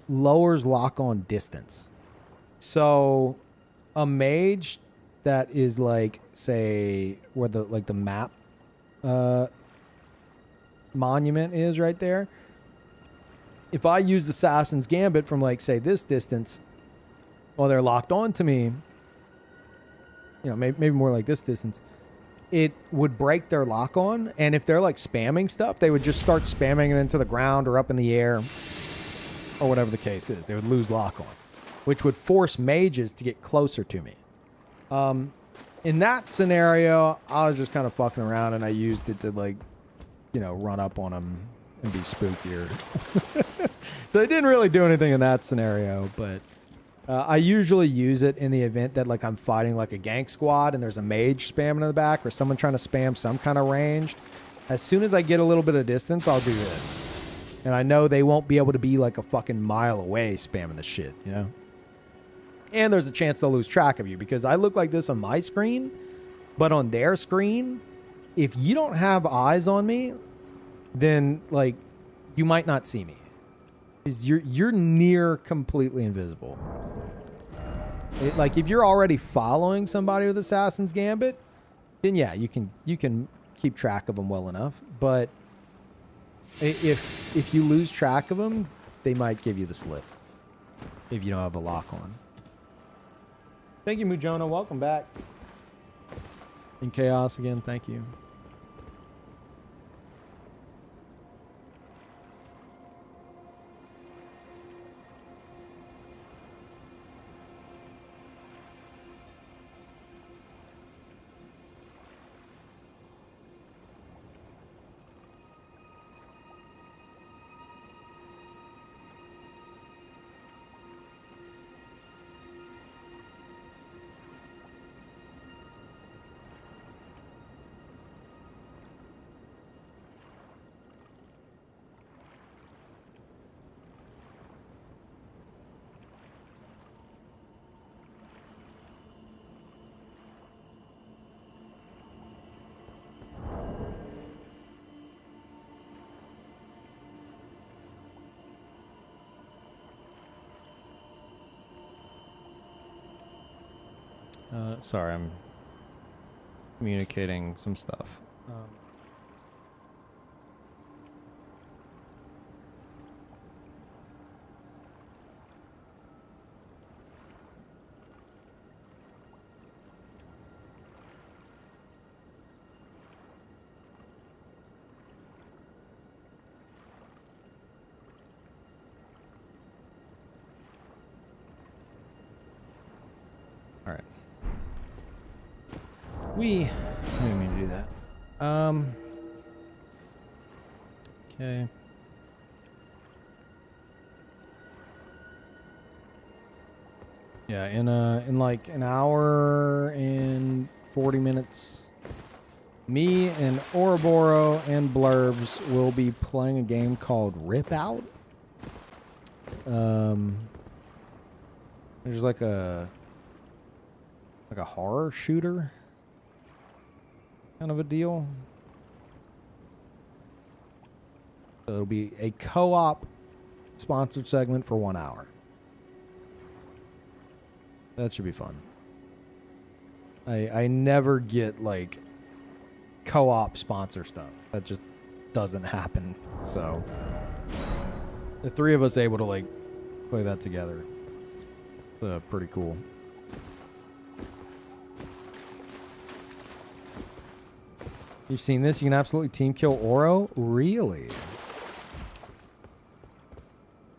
lowers lock on distance. So a mage that is like, say, where the map monument is right there, if I used Assassin's Gambit from, like, say, this distance while they're locked on to me, you know, maybe more like this distance, it would break their lock on. And if they're, like, spamming stuff, they would just start spamming it into the ground or up in the air or whatever the case is. They would lose lock on, which would force mages to get closer to me. In that scenario, I was just kind of fucking around, and I used it to, like, you know, run up on them and be spookier. So it didn't really do anything in that scenario, but I usually use it in the event that, like, I'm fighting like a gank squad and there's a mage spamming in the back or someone trying to spam some kind of ranged. As soon as I get a little bit of distance, I'll do this. And I know they won't be able to be like a fucking mile away spamming the shit, you know? And there's a chance they'll lose track of you because I look like this on my screen, but on their screen, if you don't have eyes on me, then, like, you might not see me. Because you're near completely invisible. Like, if you're already following somebody with Assassin's Gambit, then yeah, you can keep track of them well enough. But if you lose track of them, they might give you the slip if you don't have a lock on. Thank you, Mujona. Welcome back. In Chaos again, thank you. Sorry, I'm communicating some stuff. All right. I didn't mean to do that. Okay. Yeah, in like an hour and 40 minutes, me and Ouroboros and Blurbs will be playing a game called Rip Out. There's like a horror shooter kind of a deal. So it'll be a co-op sponsored segment for 1 hour. That should be fun. I never get like co-op sponsor stuff. That just doesn't happen. So the three of us able to like play that together. Pretty cool. You've seen this? You can absolutely team kill Oro? Really?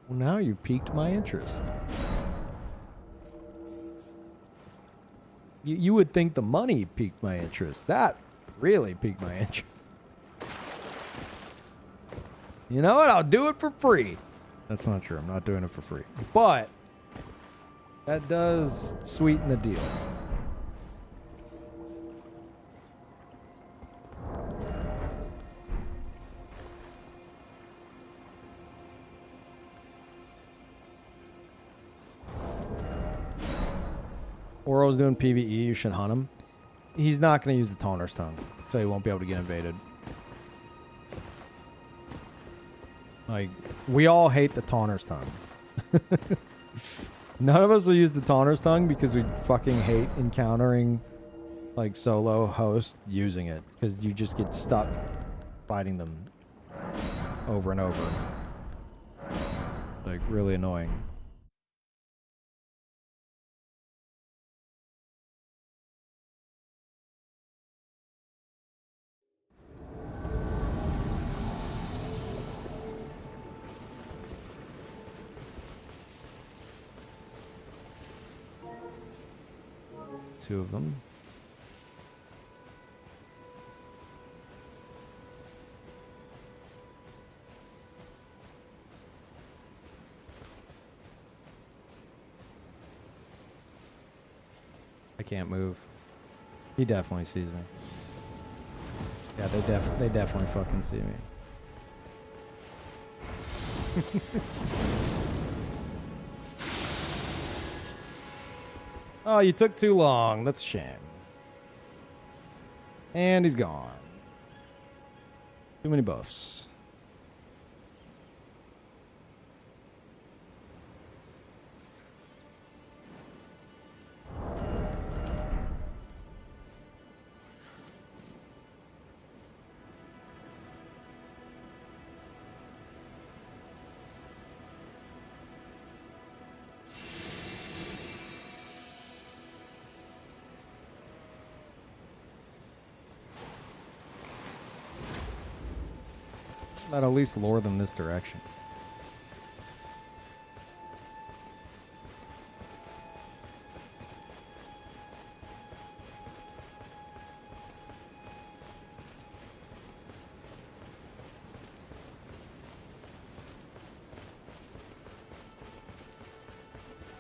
Well, now you piqued my interest. You would think the money piqued my interest. That really piqued my interest. You know what? I'll do it for free. That's not true. I'm not doing it for free. But that does sweeten the deal. Oro's doing PvE, you should hunt him. He's not going to use the Taunter's Tongue, so he won't be able to get invaded. Like, we all hate the Taunter's Tongue. None of us will use the Taunter's Tongue because we fucking hate encountering, like, solo hosts using it. Because you just get stuck fighting them over and over. like really annoying. Two of them. I can't move. He definitely sees me. Yeah, they definitely fucking see me. Oh, you took too long. That's a shame. And he's gone. Too many buffs. I'd at least lure them this direction.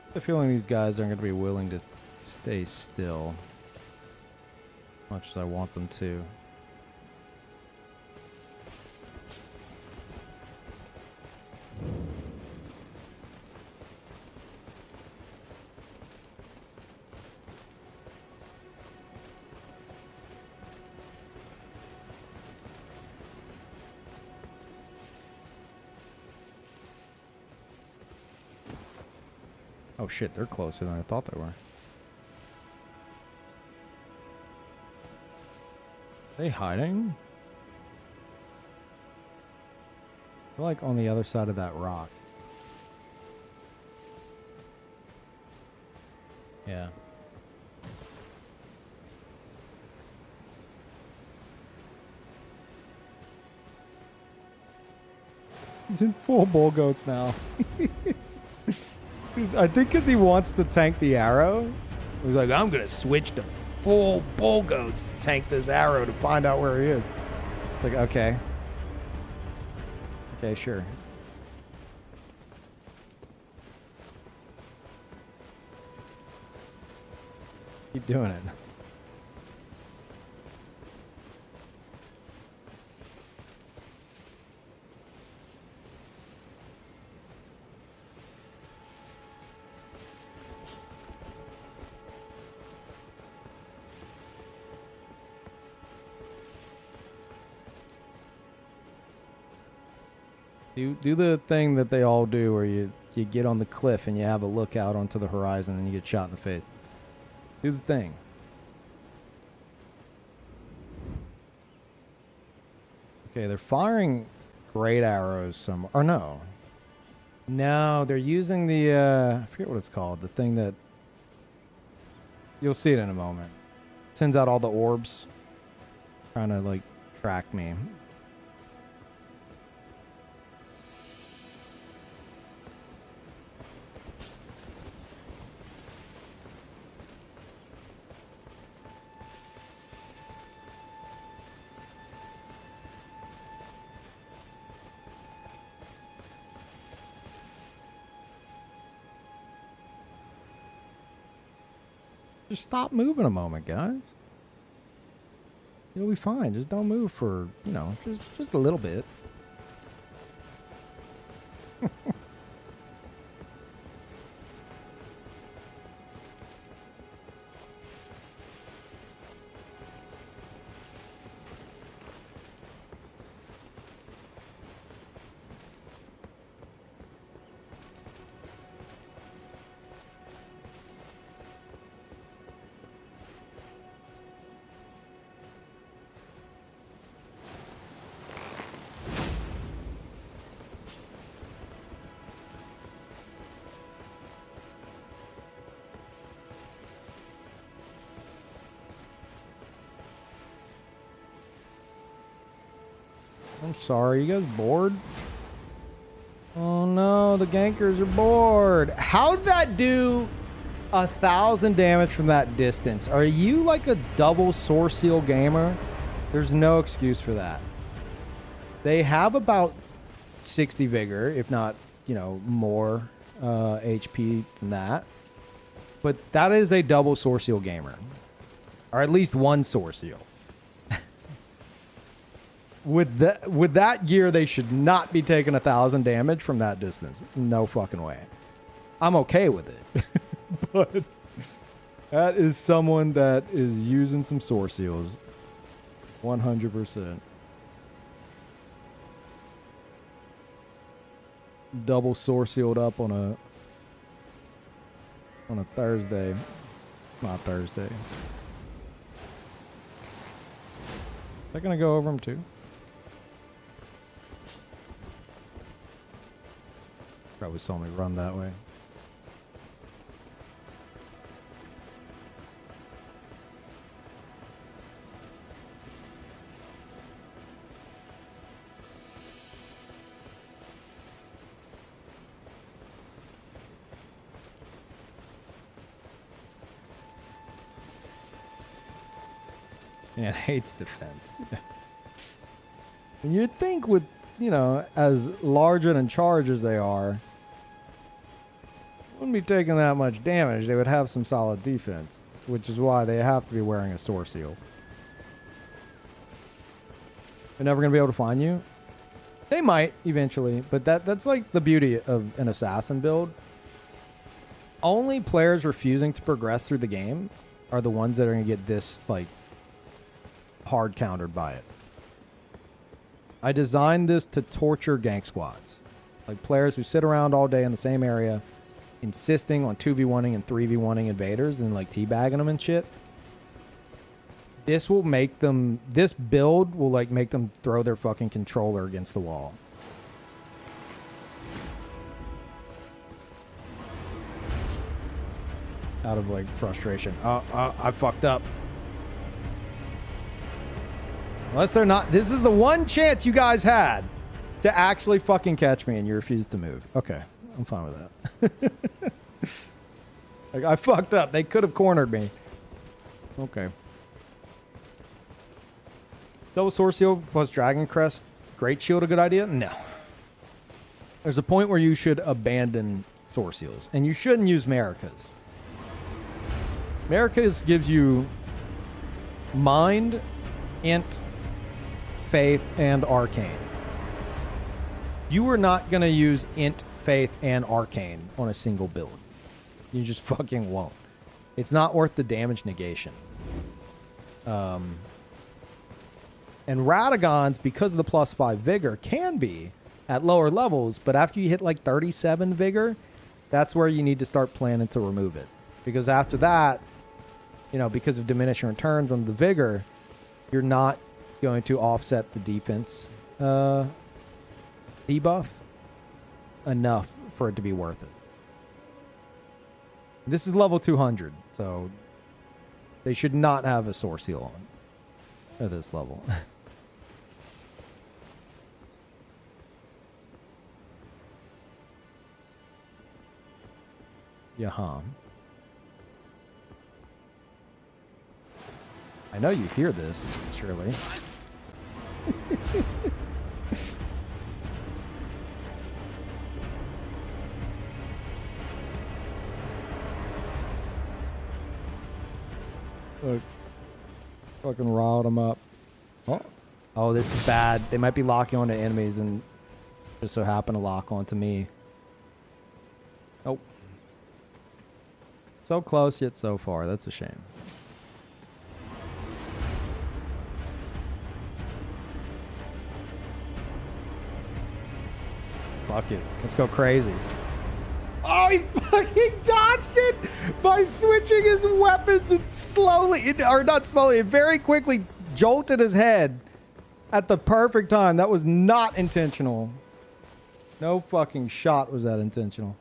I have the feeling these guys aren't going to be willing to stay still as much as I want them to. Oh shit, they're closer than I thought they were. Are they hiding? They're like on the other side of that rock. Yeah. He's in full bull goats now. I think because he wants to tank the arrow. He's like, I'm going to switch to full bull goats to tank this arrow to find out where he is. Like, okay. Okay, sure. Keep doing it. Do the thing that they all do where you get on the cliff and you have a look out onto the horizon and you get shot in the face. Do the thing. Okay, they're firing great arrows somewhere. Or no. No, they're using the, I forget what it's called. The thing that, you'll see it in a moment. Sends out all the orbs. Trying to, like, track me. Just stop moving a moment, guys. You'll be fine. Just don't move for, you know, just a little bit. I'm sorry, you guys bored? Oh no, the gankers are bored. How did that do 1,000 damage from that distance? Are you like a double source seal gamer? There's no excuse for that. They have about 60 vigor, if not, you know, more HP than that. But that is a double source seal gamer. Or at least one source seal. With that gear, they should not be taking 1,000 damage from that distance. No fucking way. I'm okay with it. But that is someone that is using some source seals. 100%. Double source sealed up on a Thursday. Not Thursday. They're gonna go over them too. Probably saw me run that way. Man hates defense. And you'd think with, you know, as large and in charge as they are, wouldn't be taking that much damage. They would have some solid defense, which is why they have to be wearing a source seal. They're never going to be able to find you. They might eventually, but that's like the beauty of an assassin build. Only players refusing to progress through the game are the ones that are going to get this, like, hard countered by it. I designed this to torture gank squads. Like players who sit around all day in the same area, insisting on 2v1ing and 3v1ing invaders and like teabagging them and shit. This will make them, this build will like make them throw their fucking controller against the wall. Out of like frustration. I fucked up. Unless they're not, this is the one chance you guys had to actually fucking catch me and you refused to move. Okay, I'm fine with that. Like, I fucked up. They could have cornered me. Okay. Double Source Seal plus Dragon Crest. Great Shield a good idea? No. There's a point where you should abandon Source Seals. And you shouldn't use Maricas. Maricas gives you Mind, Int, Faith, and Arcane. You are not going to use Int, Faith, and Arcane on a single build. You just fucking won't. It's not worth the damage negation. And Radagons, because of the +5 Vigor, can be at lower levels, but after you hit like 37 Vigor, that's where you need to start planning to remove it. Because after that, you know, because of diminishing returns on the Vigor, you're not going to offset the defense debuff enough for it to be worth it. This is level 200, so they should not have a Source Seal on at this level. Yahan. I know you hear this, surely. Look. Fucking riled them up. Oh, this is bad. They might be locking onto enemies and just so happen to lock onto me. Nope. So close yet so far. That's a shame. Fuck it. Let's go crazy. Oh, he fucking dodged it by switching his weapons and slowly, or not slowly, very quickly jolted his head at the perfect time. That was not intentional. No fucking shot was that intentional.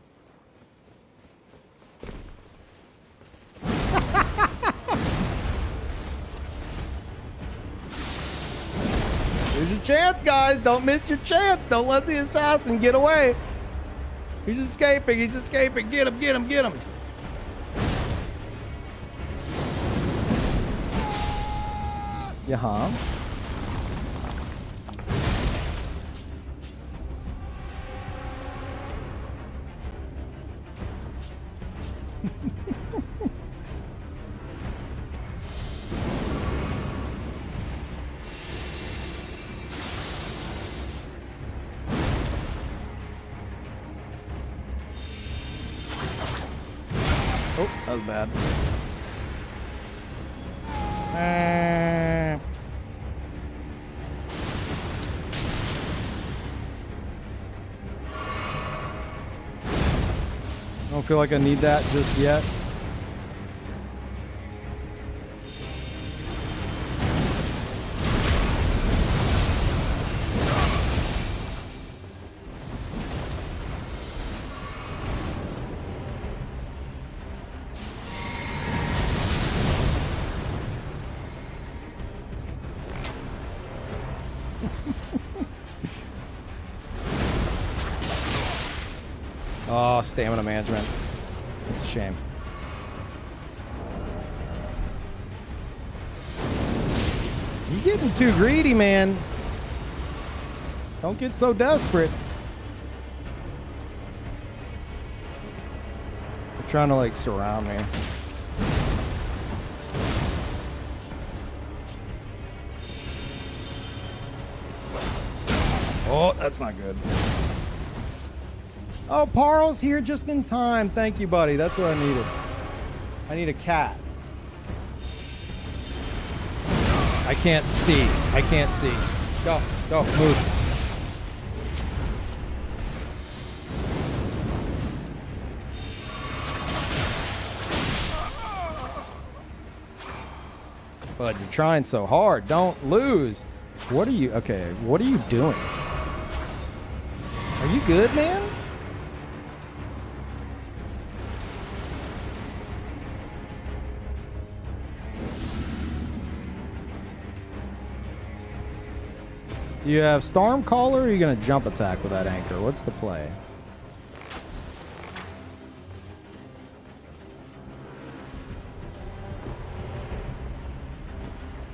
Here's your chance, guys. Don't miss your chance. Don't let the assassin get away. He's escaping. He's escaping. Get him, get him, get him. Yeah, huh? Oh, that was bad. I don't feel like I need that just yet. Oh, stamina management. It's a shame. You're getting too greedy, man. Don't get so desperate. They're trying to like surround me. Oh, that's not good. Oh, Parl's here just in time. Thank you, buddy. That's what I needed. I need a cat. I can't see. I can't see. Go, go, move. Bud, you're trying so hard. Don't lose. What are you? Okay, what are you doing? Are you good, man? You have Stormcaller, or are you going to jump attack with that anchor? What's the play?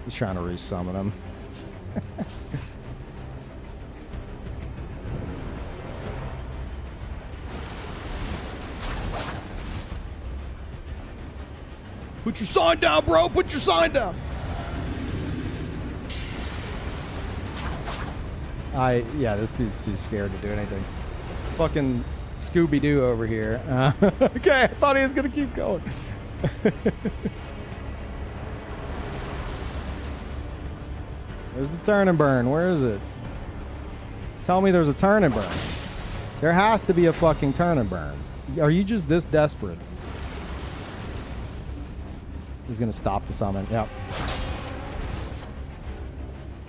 He's trying to resummon him. Put your sign down, bro! Put your sign down! Yeah, this dude's too scared to do anything. Fucking Scooby-Doo over here. Okay, I thought he was gonna keep going. There's the turn and burn. Where is it? Tell me there's a turn and burn. There has to be a fucking turn and burn. Are you just this desperate? He's gonna stop the summon. Yep.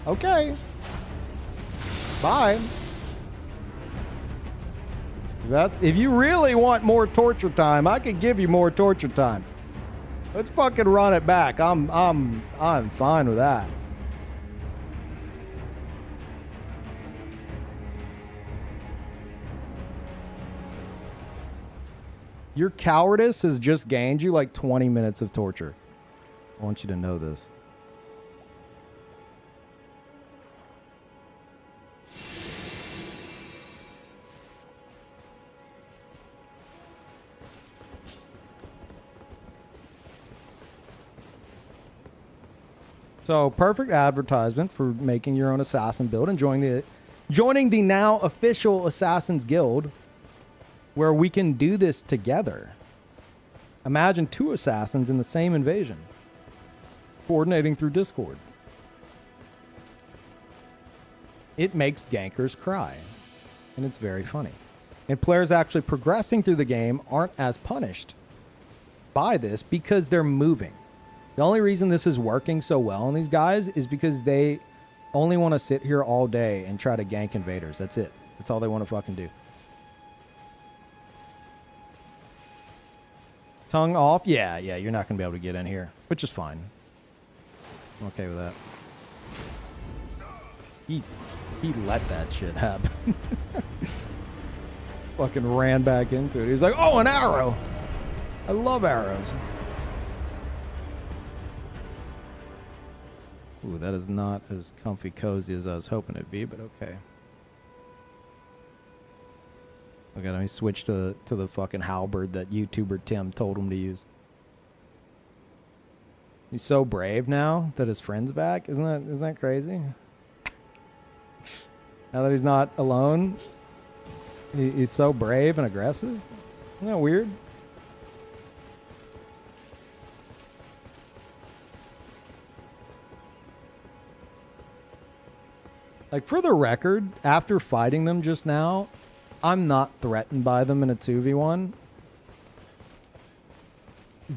Okay. Bye. That's if you really want more torture time, I could give you more torture time. Let's fucking run it back. I'm fine with that. Your cowardice has just gained you like 20 minutes of torture. I want you to know this. So perfect advertisement for making your own assassin build and joining the now official Assassin's Guild, where we can do this together. Imagine 2 assassins in the same invasion, coordinating through Discord. It makes gankers cry, and it's very funny. And players actually progressing through the game aren't as punished by this because they're moving. The only reason this is working so well on these guys is because they only want to sit here all day and try to gank invaders. That's it. That's all they want to fucking do. Tongue off? Yeah, you're not going to be able to get in here, which is fine. I'm okay with that. He let that shit happen. Fucking ran back into it. He's like, oh, an arrow. I love arrows. Ooh, that is not as comfy cozy as I was hoping it'd be, but okay. Okay, let me switch to the fucking halberd that YouTuber Tim told him to use. He's so brave now that his friend's back. Isn't that crazy? Now that he's not alone, he's so brave and aggressive. Isn't that weird? Like, for the record, after fighting them just now, I'm not threatened by them in a 2v1.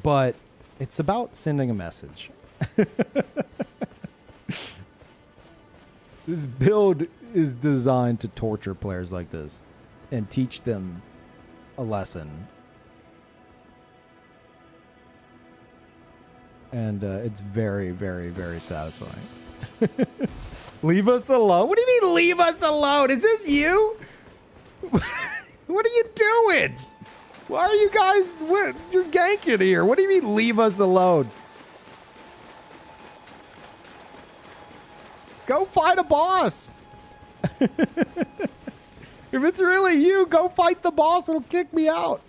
But it's about sending a message. This build is designed to torture players like this and teach them a lesson. And it's very, very, very satisfying. Leave us alone? What do you mean, leave us alone? Is this you? What are you doing? Why are you guys... You're ganking here. What do you mean, leave us alone? Go fight a boss. If it's really you, go fight the boss. It'll kick me out.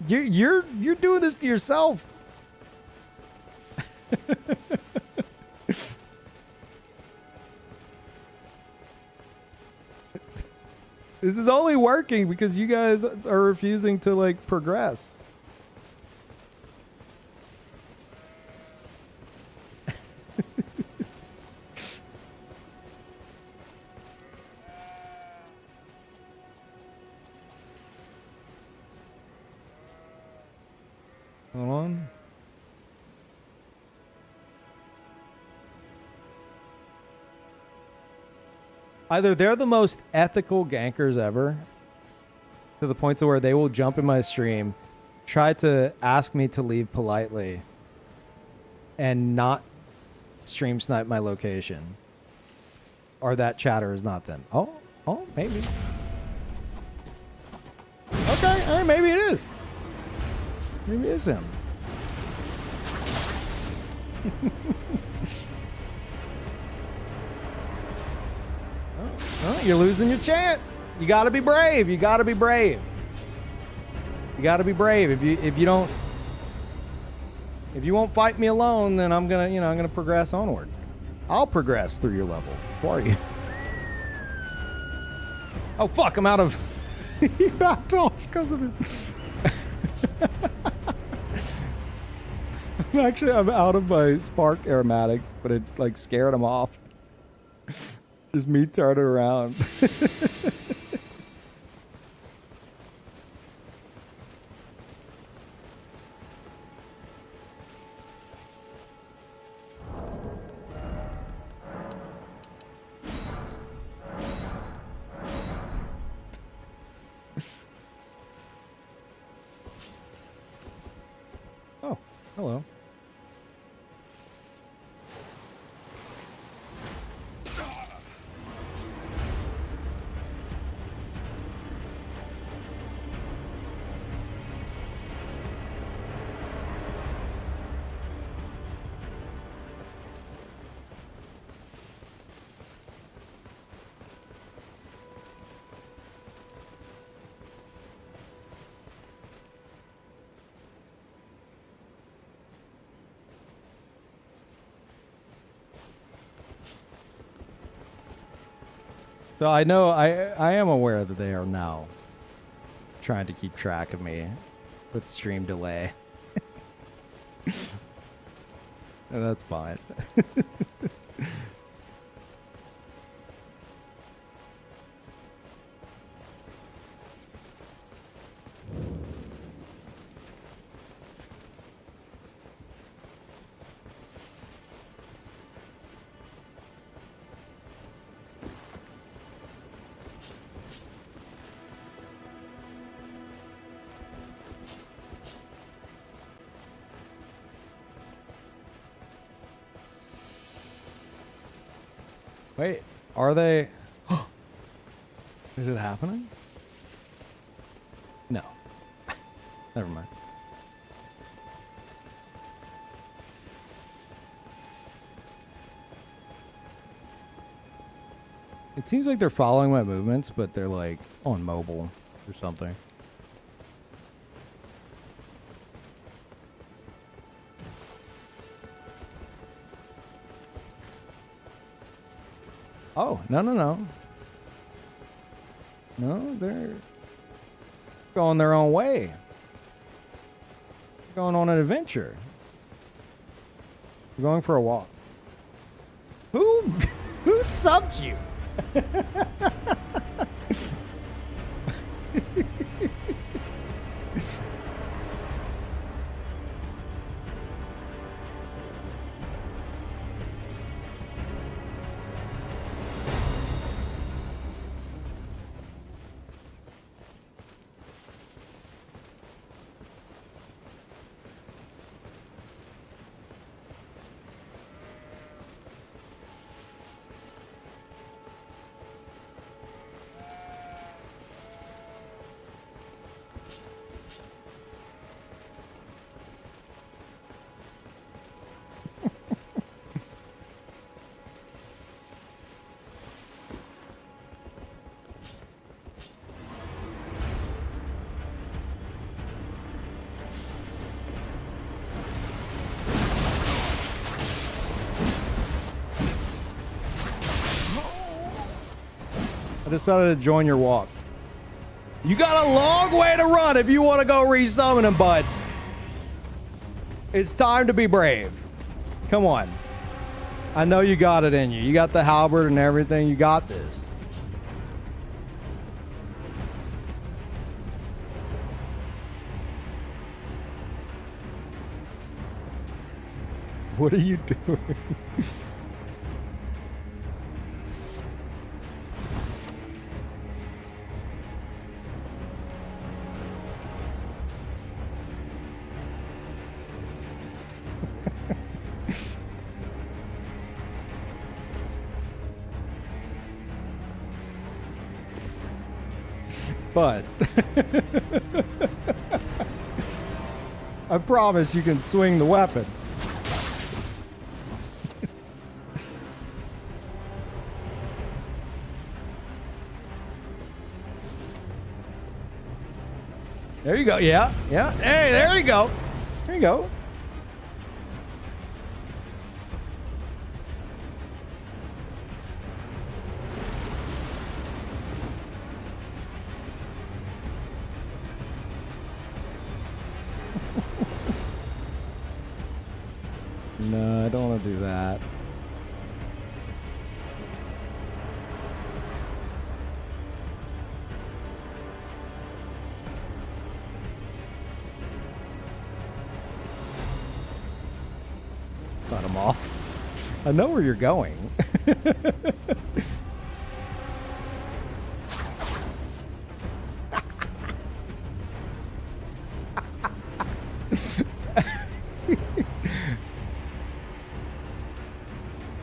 You're doing this to yourself. This is only working because you guys are refusing to, like, progress. Hold on. Either they're the most ethical gankers ever, to the point to where they will jump in my stream, try to ask me to leave politely, and not stream snipe my location. Or that chatter is not them. Oh, maybe. Okay, maybe it is. Maybe it is him. Oh, you're losing your chance. You gotta be brave. You gotta be brave. You gotta be brave. If you won't fight me alone, then I'm gonna progress onward. I'll progress through your level for you. Oh fuck! I'm out of. He backed off because of it. I'm out of my spark aromatics, but it like scared him off. Just me turning around. Oh, hello. So I know I am aware that they are now trying to keep track of me with stream delay. And that's fine. Wait, are they? Is it happening? No. Never mind. It seems like they're following my movements, but they're like on mobile or something. Oh, no, no, no. No, they're going their own way. Going on an adventure. We're going for a walk. Who subbed you? I decided to join your walk. You got a long way to run if you want to go resummon him, bud. It's time to be brave. Come on. I know you got it in you. You got the halberd and everything. You got this. What are you doing? But I promise you can swing the weapon. There you go. Yeah. Yeah. Hey, there you go. There you go. No, I don't want to do that. Cut him off. I know where you're going.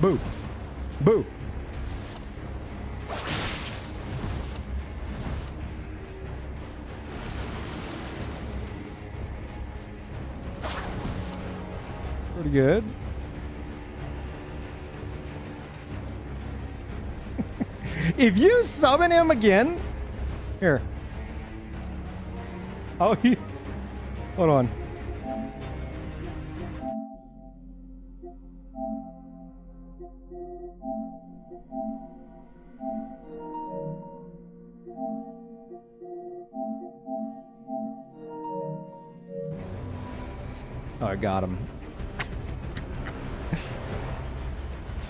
Boo. Boo. Pretty good. If you summon him again, here. Oh, hold on. Oh, I got him.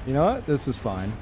You know what? This is fine.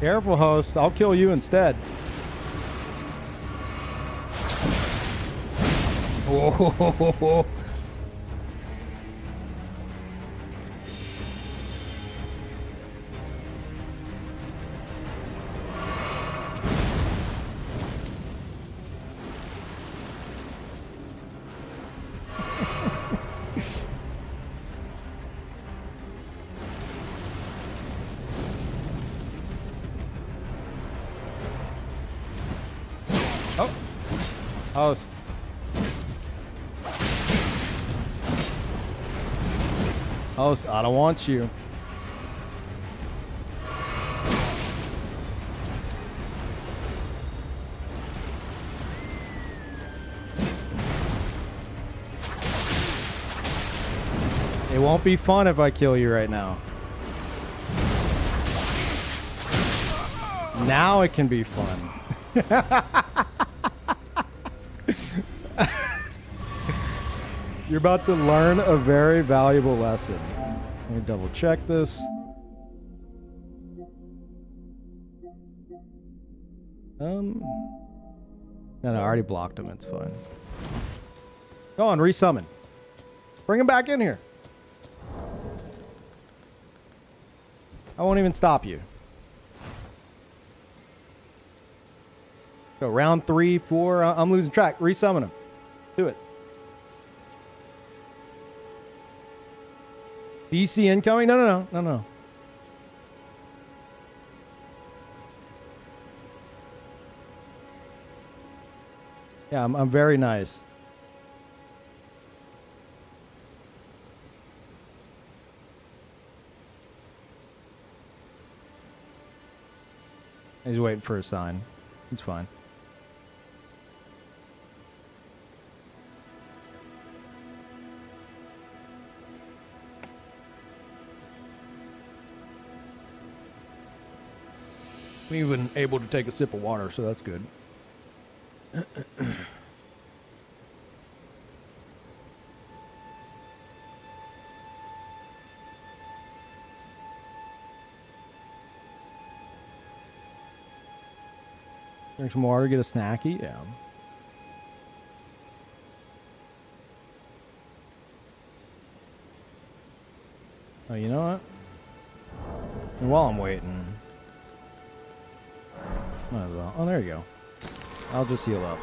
Careful, host. I'll kill you instead. Whoa. Oh. Host. Host, I don't want you. It won't be fun if I kill you right now. Now it can be fun. You're about to learn a very valuable lesson. Let me double check this. No, I already blocked him. It's fine. Go on, resummon. Bring him back in here. I won't even stop you. Go round 3, 4. I'm losing track. Resummon him. Do it. DC incoming? No. Yeah, I'm very nice. He's waiting for a sign. It's fine. I'm even able to take a sip of water, so that's good. Drink some water, get a snacky. Yeah. Oh, you know what? And while I'm waiting, might as well. Oh, there you go. I'll just heal up.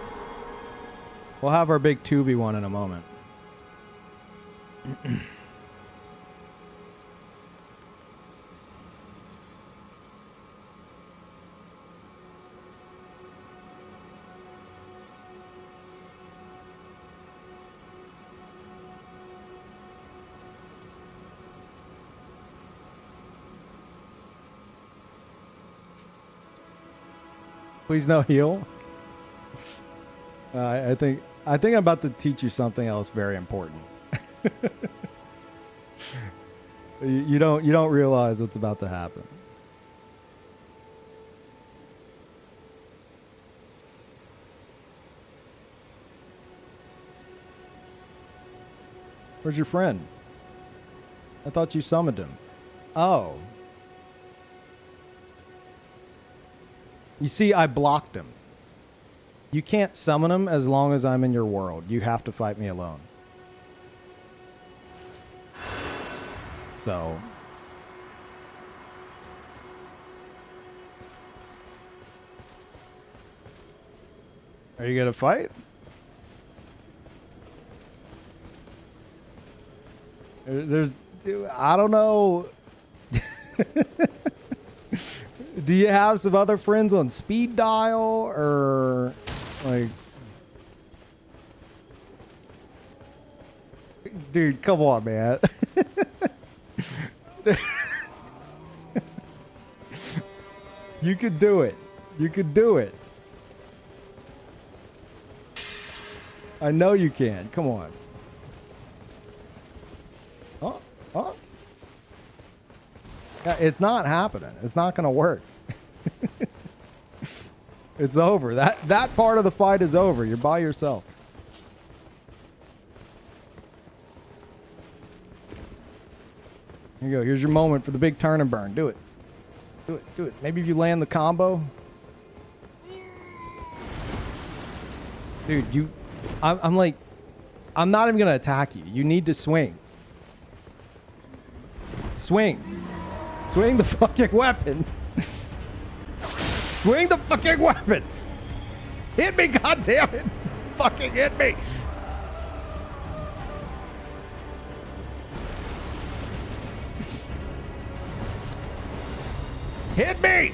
We'll have our big 2v1 in a moment. Please no heal. I think I'm about to teach you something else very important. you don't realize what's about to happen. Where's your friend? I thought you summoned him. Oh. You see, I blocked him. You can't summon him as long as I'm in your world. You have to fight me alone. So. Are you gonna fight? I don't know. Do you have some other friends on speed dial or like? Dude, come on, man. You could do it. You could do it. I know you can. Come on. Oh. Yeah, it's not happening. It's not going to work. It's over. That part of the fight is over. You're by yourself. Here you go. Here's your moment for the big turn and burn. Do it. Do it, do it. Maybe if you land the combo. Dude, I'm like, I'm not even gonna attack you. You need to swing. Swing. Swing the fucking weapon. Swing the fucking weapon. Hit me, goddammit. Fucking hit me. Hit me.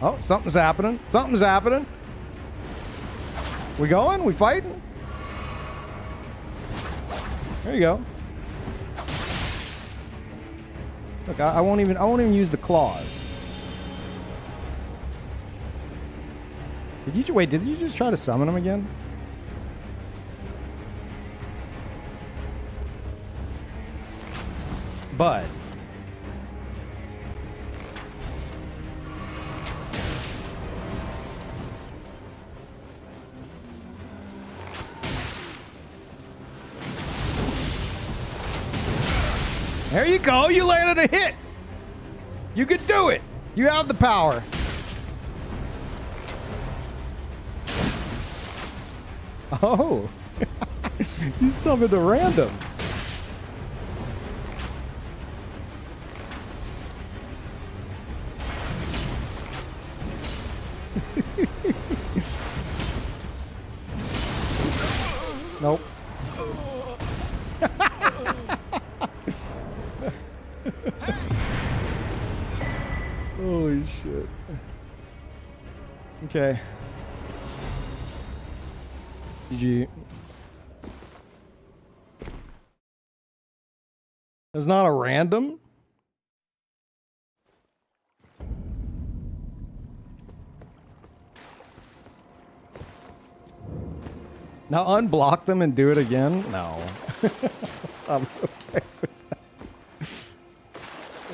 Oh, something's happening. Something's happening. We going? We fighting? There you go. Look, I won't even use the claws. Did you just try to summon him again? But there you go. You landed a hit. You can do it. You have the power. Oh. You summoned a random. Nope. Holy shit. Okay. GG. It's not a random? Now unblock them and do it again? No. I'm okay with that.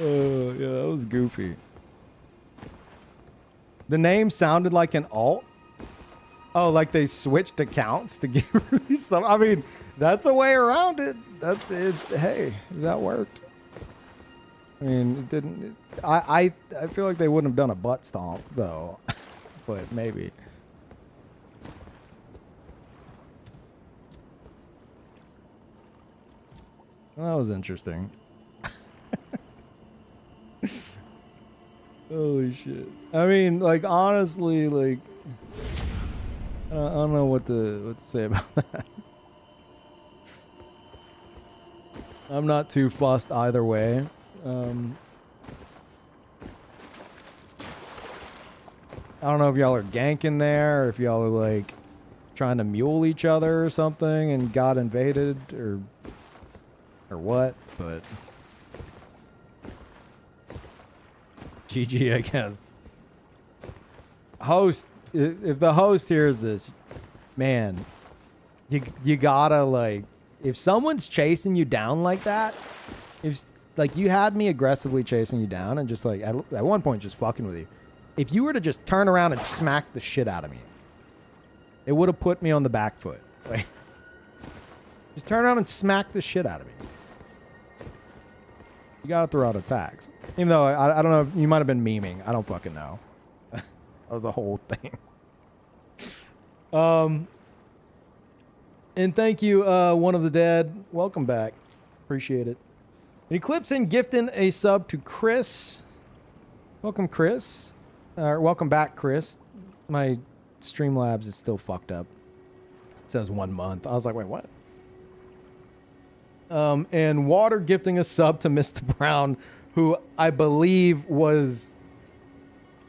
Oh, yeah, that was goofy. The name sounded like an alt? Oh, like they switched accounts to give you some. I mean, that's a way around it. Hey, that worked. I mean, it didn't. I feel like they wouldn't have done a butt stomp though, but maybe. Well, that was interesting. Holy shit! I mean, like honestly, like. I don't know what to say about that. I'm not too fussed either way. I don't know if y'all are ganking there, or if y'all are like trying to mule each other or something and got invaded or what, but GG, I guess. Host, if the host hears this, man, you gotta like, if someone's chasing you down like that, if like you had me aggressively chasing you down and just like at one point just fucking with you, if you were to just turn around and smack the shit out of me, it would have put me on the back foot. Like, just turn around and smack the shit out of me. You gotta throw out attacks. Even though I don't know, you might have been memeing. I don't fucking know. That was a whole thing. And thank you, One of the Dead. Welcome back. Appreciate it. And Eclipse in gifting a sub to Chris. Welcome, Chris. Welcome back, Chris. My Streamlabs is still fucked up. It says 1 month. I was like, wait, what? And Water gifting a sub to Mr. Brown, who I believe was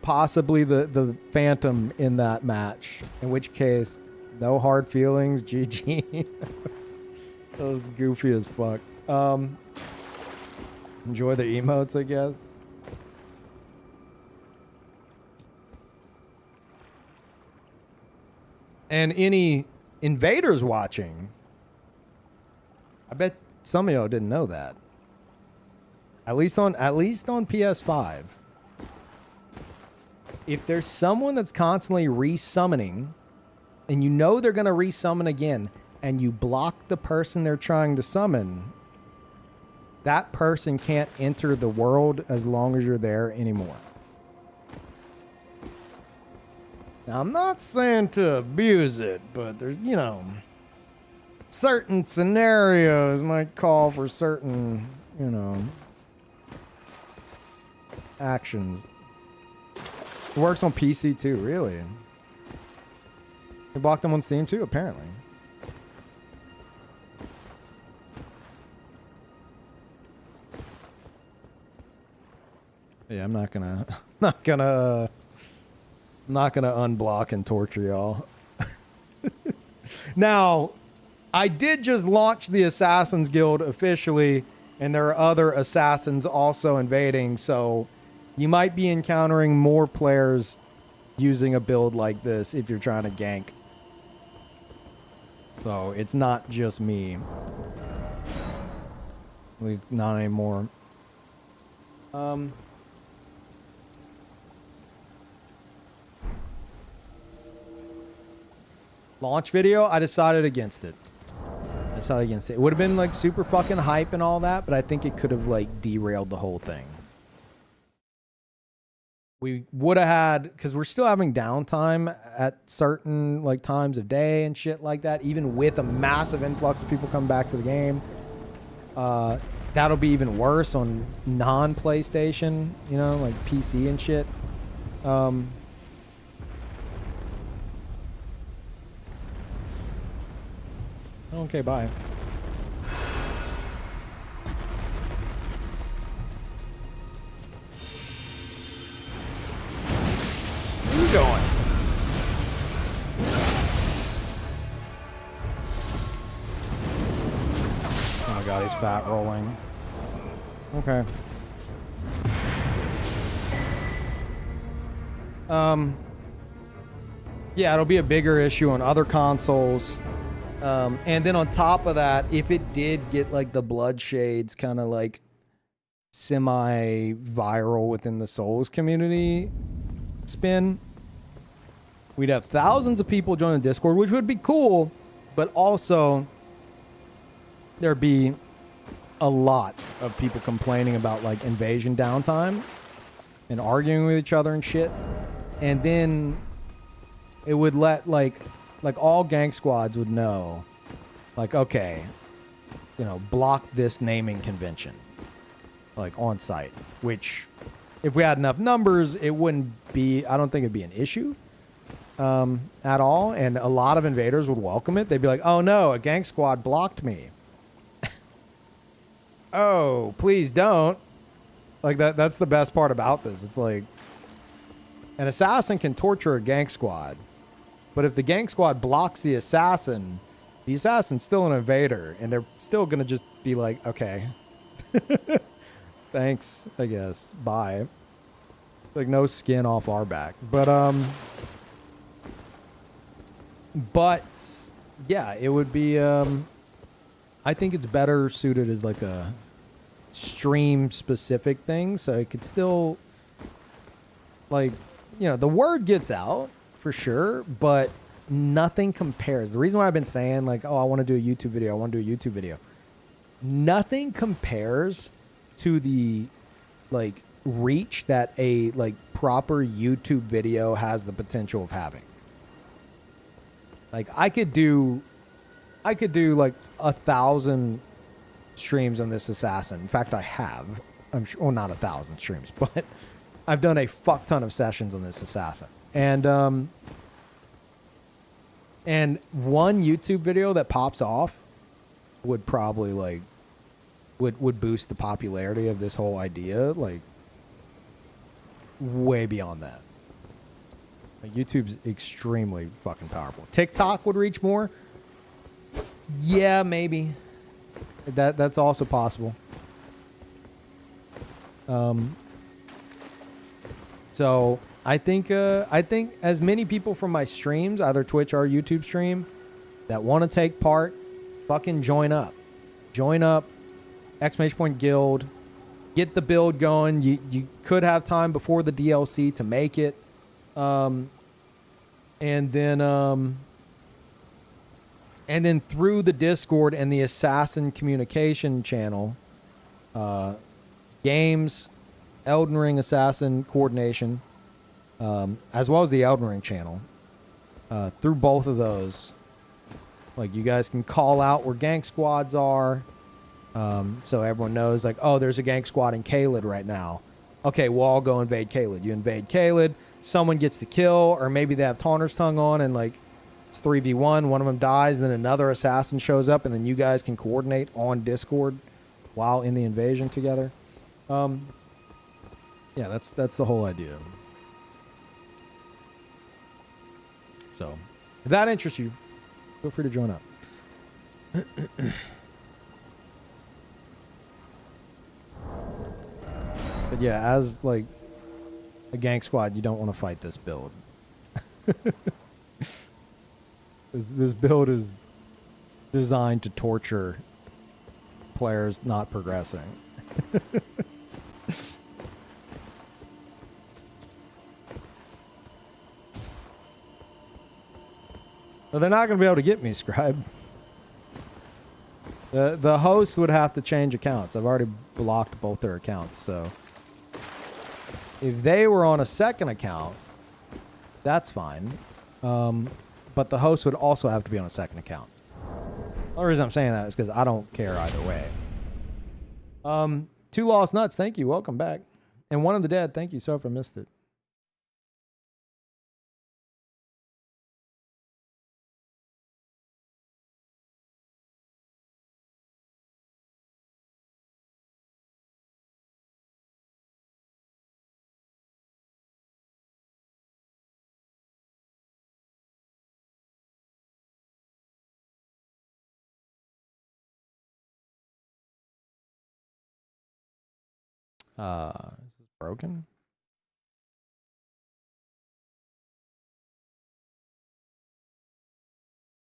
possibly the Phantom in that match. In which case, no hard feelings. GG. That was goofy as fuck. Enjoy the emotes, I guess. And any invaders watching, I bet some of y'all didn't know that. At least on PS5. if there's someone that's constantly resummoning, and you know they're gonna resummon again, and you block the person they're trying to summon, that person can't enter the world as long as you're there anymore. Now, I'm not saying to abuse it, but there's, you know, certain scenarios might call for certain, you know, actions. It works on PC too, really. You blocked them on Steam too, apparently. Yeah, I'm not gonna unblock and torture y'all. Now, I did just launch the Assassin's Guild officially, and there are other assassins also invading, so you might be encountering more players using a build like this if you're trying to gank. So it's not just me. At least not anymore. Launch video, I decided against it. It would have been like super fucking hype and all that, but I think it could have like derailed the whole thing. We would have had, because we're still having downtime at certain like times of day and shit like that, even with a massive influx of people coming back to the game. That'll be even worse on non-PlayStation, you know, like PC and shit. Okay, bye. Where are you going? Oh my god, he's fat rolling. Okay. Yeah, it'll be a bigger issue on other consoles. And then on top of that, if it did get like the Bloodshades kind of like semi-viral within the Souls community spin, we'd have thousands of people join the Discord, which would be cool, but also there'd be a lot of people complaining about like invasion downtime and arguing with each other and shit. And then it would let like all gang squads would know, like, okay, you know, block this naming convention, like on site, which if we had enough numbers, it wouldn't be, I don't think it'd be an issue at all. And a lot of invaders would welcome it. They'd be like, oh no, a gang squad blocked me. Oh, please don't. Like that's the best part about this. It's like an assassin can torture a gang squad, but if the gang squad blocks the assassin's still an invader, and they're still gonna just be like, okay, thanks, I guess, bye. Like no skin off our back, but yeah, it would be. I think it's better suited as like a stream specific thing, so it could still, like, you know, the word gets out for sure, but nothing compares. The reason why I've been saying like, oh, I want to do a YouTube video, nothing compares to the like reach that a like proper YouTube video has the potential of having. Like I could do like 1,000 streams on this assassin. In fact, I have. I'm sure, well, not 1,000 streams, but I've done a fuck ton of sessions on this assassin. And one YouTube video that pops off would probably like would boost the popularity of this whole idea like way beyond that. Like, YouTube's extremely fucking powerful. TikTok would reach more. Yeah, maybe. That's also possible. So I think as many people from my streams, either Twitch or YouTube stream, that want to take part, fucking join up. Join up. Exclamation point guild. Get the build going. You could have time before the DLC to make it. And then through the Discord and the Assassin communication channel, games, Elden Ring Assassin coordination, as well as the Elden Ring channel, through both of those, like you guys can call out where gank squads are, so everyone knows like, oh, there's a gank squad in Caelid right now. Okay, we'll all go invade Caelid. You invade Caelid, someone gets the kill, or maybe they have Taunter's Tongue on and like it's 3v1, one of them dies, then another assassin shows up, and then you guys can coordinate on Discord while in the invasion together. Yeah, that's the whole idea. So, if that interests you, feel free to join up. But yeah, as like a gank squad, you don't want to fight this build. This build is designed to torture players not progressing. Well, they're not going to be able to get me, Scribe. The host would have to change accounts. I've already blocked both their accounts, so if they were on a second account, that's fine. But the host would also have to be on a second account. The only reason I'm saying that is because I don't care either way. Two Lost Nuts, thank you. Welcome back. And One of the Dead, thank you. Sorry if I missed it. Is this broken?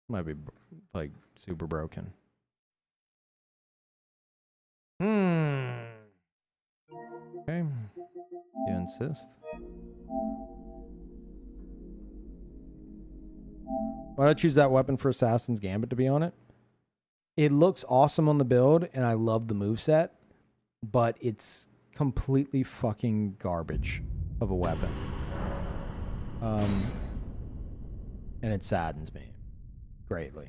Might be like super broken. Okay. You insist. Why don't I choose that weapon for Assassin's Gambit to be on it? It looks awesome on the build, and I love the moveset, but it's completely fucking garbage of a weapon. And it saddens me greatly.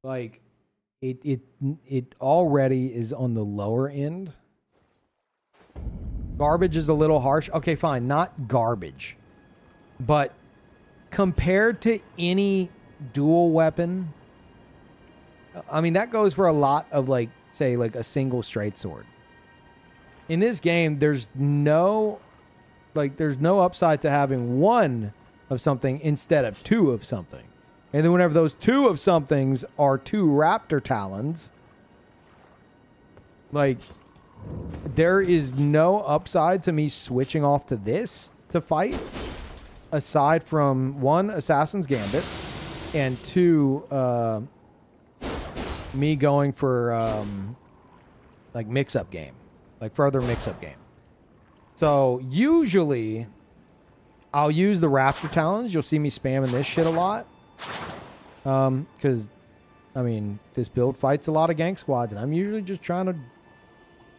Like it already is on the lower end. Garbage is a little harsh. Okay, fine, not garbage. But compared to any dual weapon, I mean, that goes for a lot of, like, say, like a single straight sword. In this game, there's no upside to having one of something instead of two of something. And then whenever those two of somethings are two raptor talons, like, there is no upside to me switching off to this to fight, aside from one, Assassin's Gambit, and two, me going for like mix-up game, like further mix-up game. So usually I'll use the Raptor Talons. You'll see me spamming this shit a lot, because I mean, this build fights a lot of gank squads, and I'm usually just trying to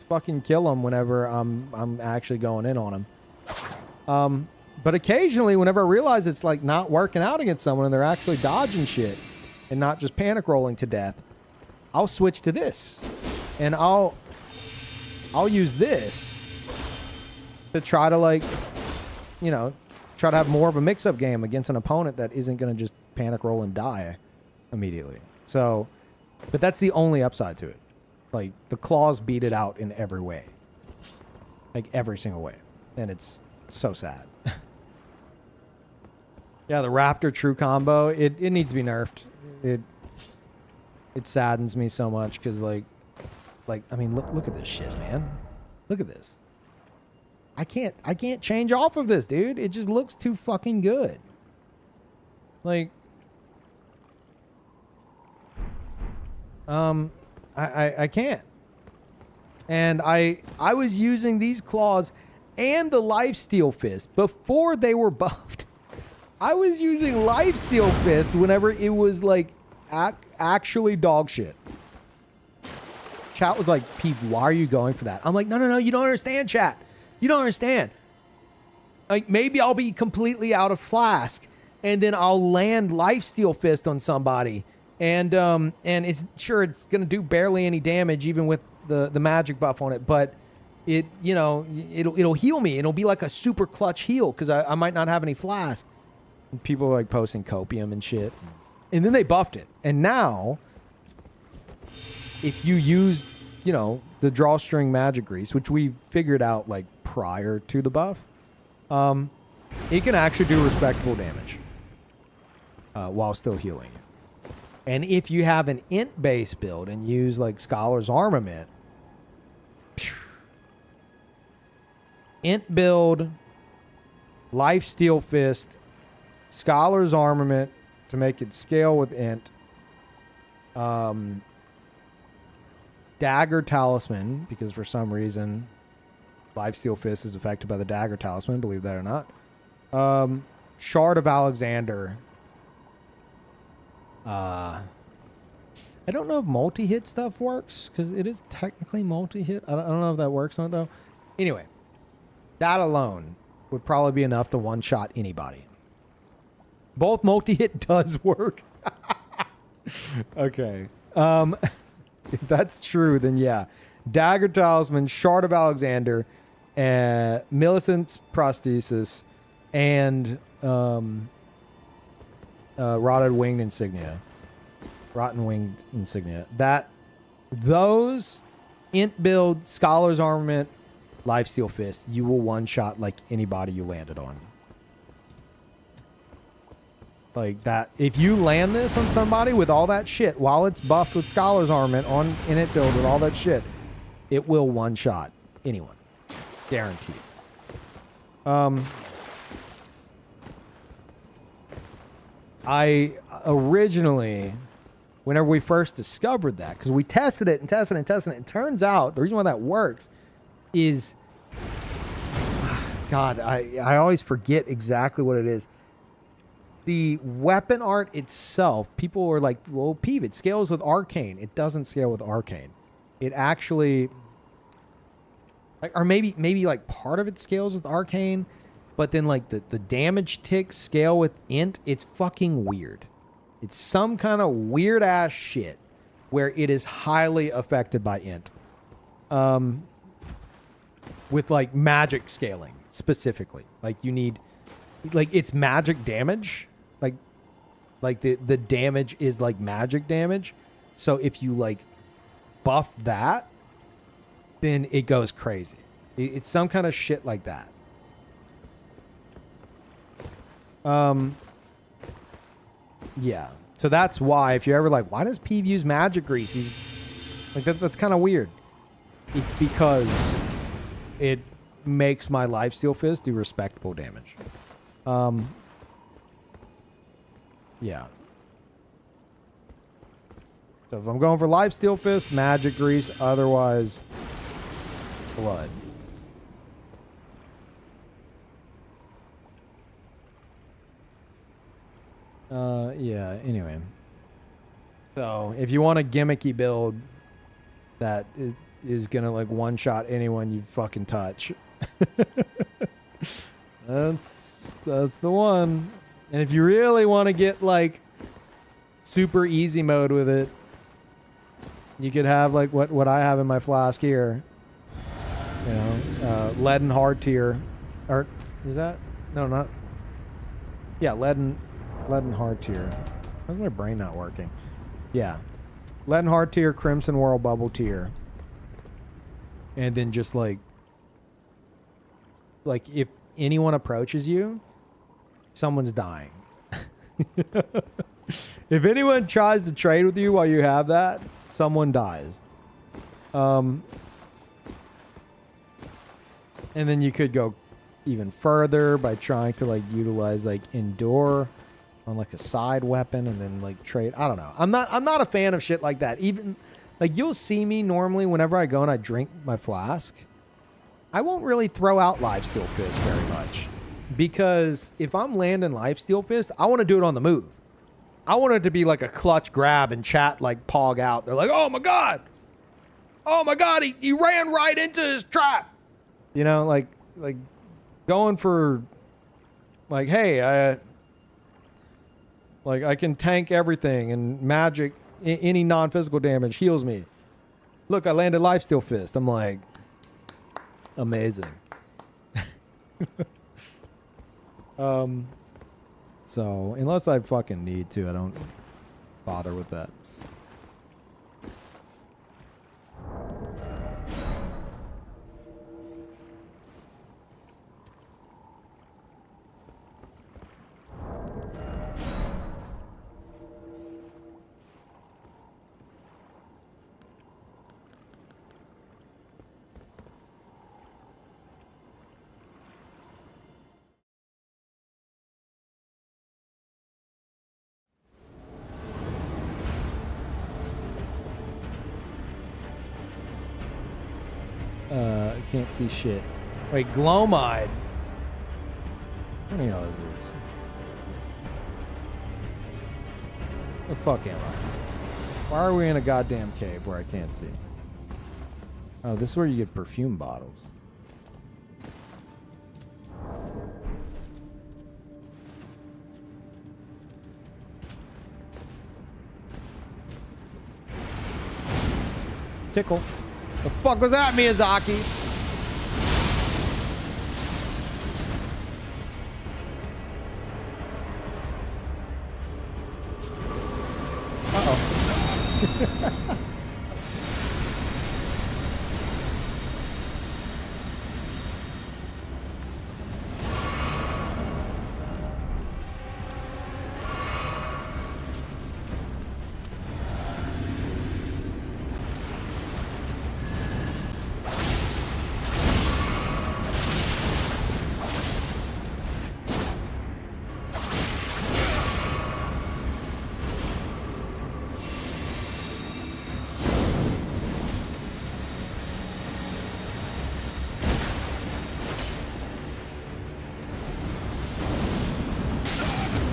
fucking kill them whenever I'm actually going in on them. But occasionally, whenever I realize it's like not working out against someone and they're actually dodging shit and not just panic rolling to death, I'll switch to this, and I'll use this to try to, like, you know, try to have more of a mix-up game against an opponent that isn't going to just panic roll and die immediately. So, but that's the only upside to it. Like, the claws beat it out in every way, like every single way, and it's so sad. Yeah, the Raptor True combo, it needs to be nerfed. It saddens me so much because, like I mean, look at this shit, man. Look at this. I can't change off of this, dude. It just looks too fucking good. Like, I can't. And I was using these claws and the lifesteal fist before they were buffed. I was using lifesteal fist whenever it was like actually dog shit. Chat was like, Pete, why are you going for that? I'm like, no, you don't understand, chat. You don't understand. Like, maybe I'll be completely out of flask, and then I'll land lifesteal fist on somebody, and it's gonna do barely any damage even with the magic buff on it, but it'll heal me. It'll be like a super clutch heal because I might not have any flask. And people are like posting copium and shit, and then they buffed it, and now if you use the drawstring magic grease, which we figured out like prior to the buff, it can actually do respectable damage while still healing. And if you have an int base build and use like Scholar's Armament, int build, lifesteal fist, Scholar's Armament to make it scale with int, Dagger Talisman, because for some reason lifesteal fist is affected by the Dagger Talisman, believe that or not. Shard of Alexander. I don't know if multi-hit stuff works, because it is technically multi-hit. I don't know if that works on it, though. Anyway, that alone would probably be enough to one-shot anybody. Both multi-hit does work. Okay. If that's true, then yeah. Dagger Talisman, Shard of Alexander, Millicent's Prosthesis, and Rotten Winged Insignia. Those int build, Scholar's Armament, lifesteal fist, you will one-shot like anybody you landed on. Like that, if you land this on somebody with all that shit while it's buffed with Scholar's Armament on in it build with all that shit, it will one-shot anyone. Guaranteed. I originally, whenever we first discovered that, because we tested it, it turns out the reason why that works is, God, I always forget exactly what it is. The weapon art itself, people were like, well, Peeve, it scales with Arcane. It doesn't scale with Arcane. It actually, or maybe like part of it scales with Arcane, but then like the damage ticks scale with int. It's fucking weird. It's some kind of weird ass shit where it is highly affected by int. With like magic scaling specifically. Like you need, like it's magic damage. Like the damage is like magic damage. So if you like buff that, then it goes crazy. It's some kind of shit like that. Yeah. So that's why if you're ever like, why does Peeve use magic grease? He's like, that's kind of weird. It's because it makes my lifesteal fist do respectable damage. Yeah. So if I'm going for lifesteal fist, magic grease, otherwise blood. Yeah, anyway. So if you want a gimmicky build that is gonna like one-shot anyone you fucking touch, that's the one. And if you really want to get like super easy mode with it, you could have like what I have in my flask here. You know, Leaden Hard Tier, or is that? No, not. Yeah, Leaden Hard Tier. Why is my brain not working? Yeah, Leaden Hard Tier, Crimson Whirl Bubble Tier, and then just like if anyone approaches you, someone's dying. If anyone tries to trade with you while you have that, someone dies. And then you could go even further by trying to like utilize like Endure on like a side weapon and then like trade. I don't know. I'm not a fan of shit like that. Even Like, you'll see me normally whenever I go and I drink my flask. I won't really throw out Lifesteal Fist very much. Because if I'm landing Lifesteal Fist, I want to do it on the move. I want it to be like a clutch grab and chat like Pog out. They're like, oh my God. Oh my God, he ran right into his trap. You know, like going for like, hey, like I can tank everything and magic, any non-physical damage heals me. Look, I landed Lifesteal Fist. I'm like, amazing. So unless I fucking need to, I don't bother with that. I can't see shit. Wait, Glomide. How many is this? The fuck am I? Why are we in a goddamn cave where I can't see? Oh, this is where you get perfume bottles. Tickle. The fuck was that, Miyazaki? Uh-oh.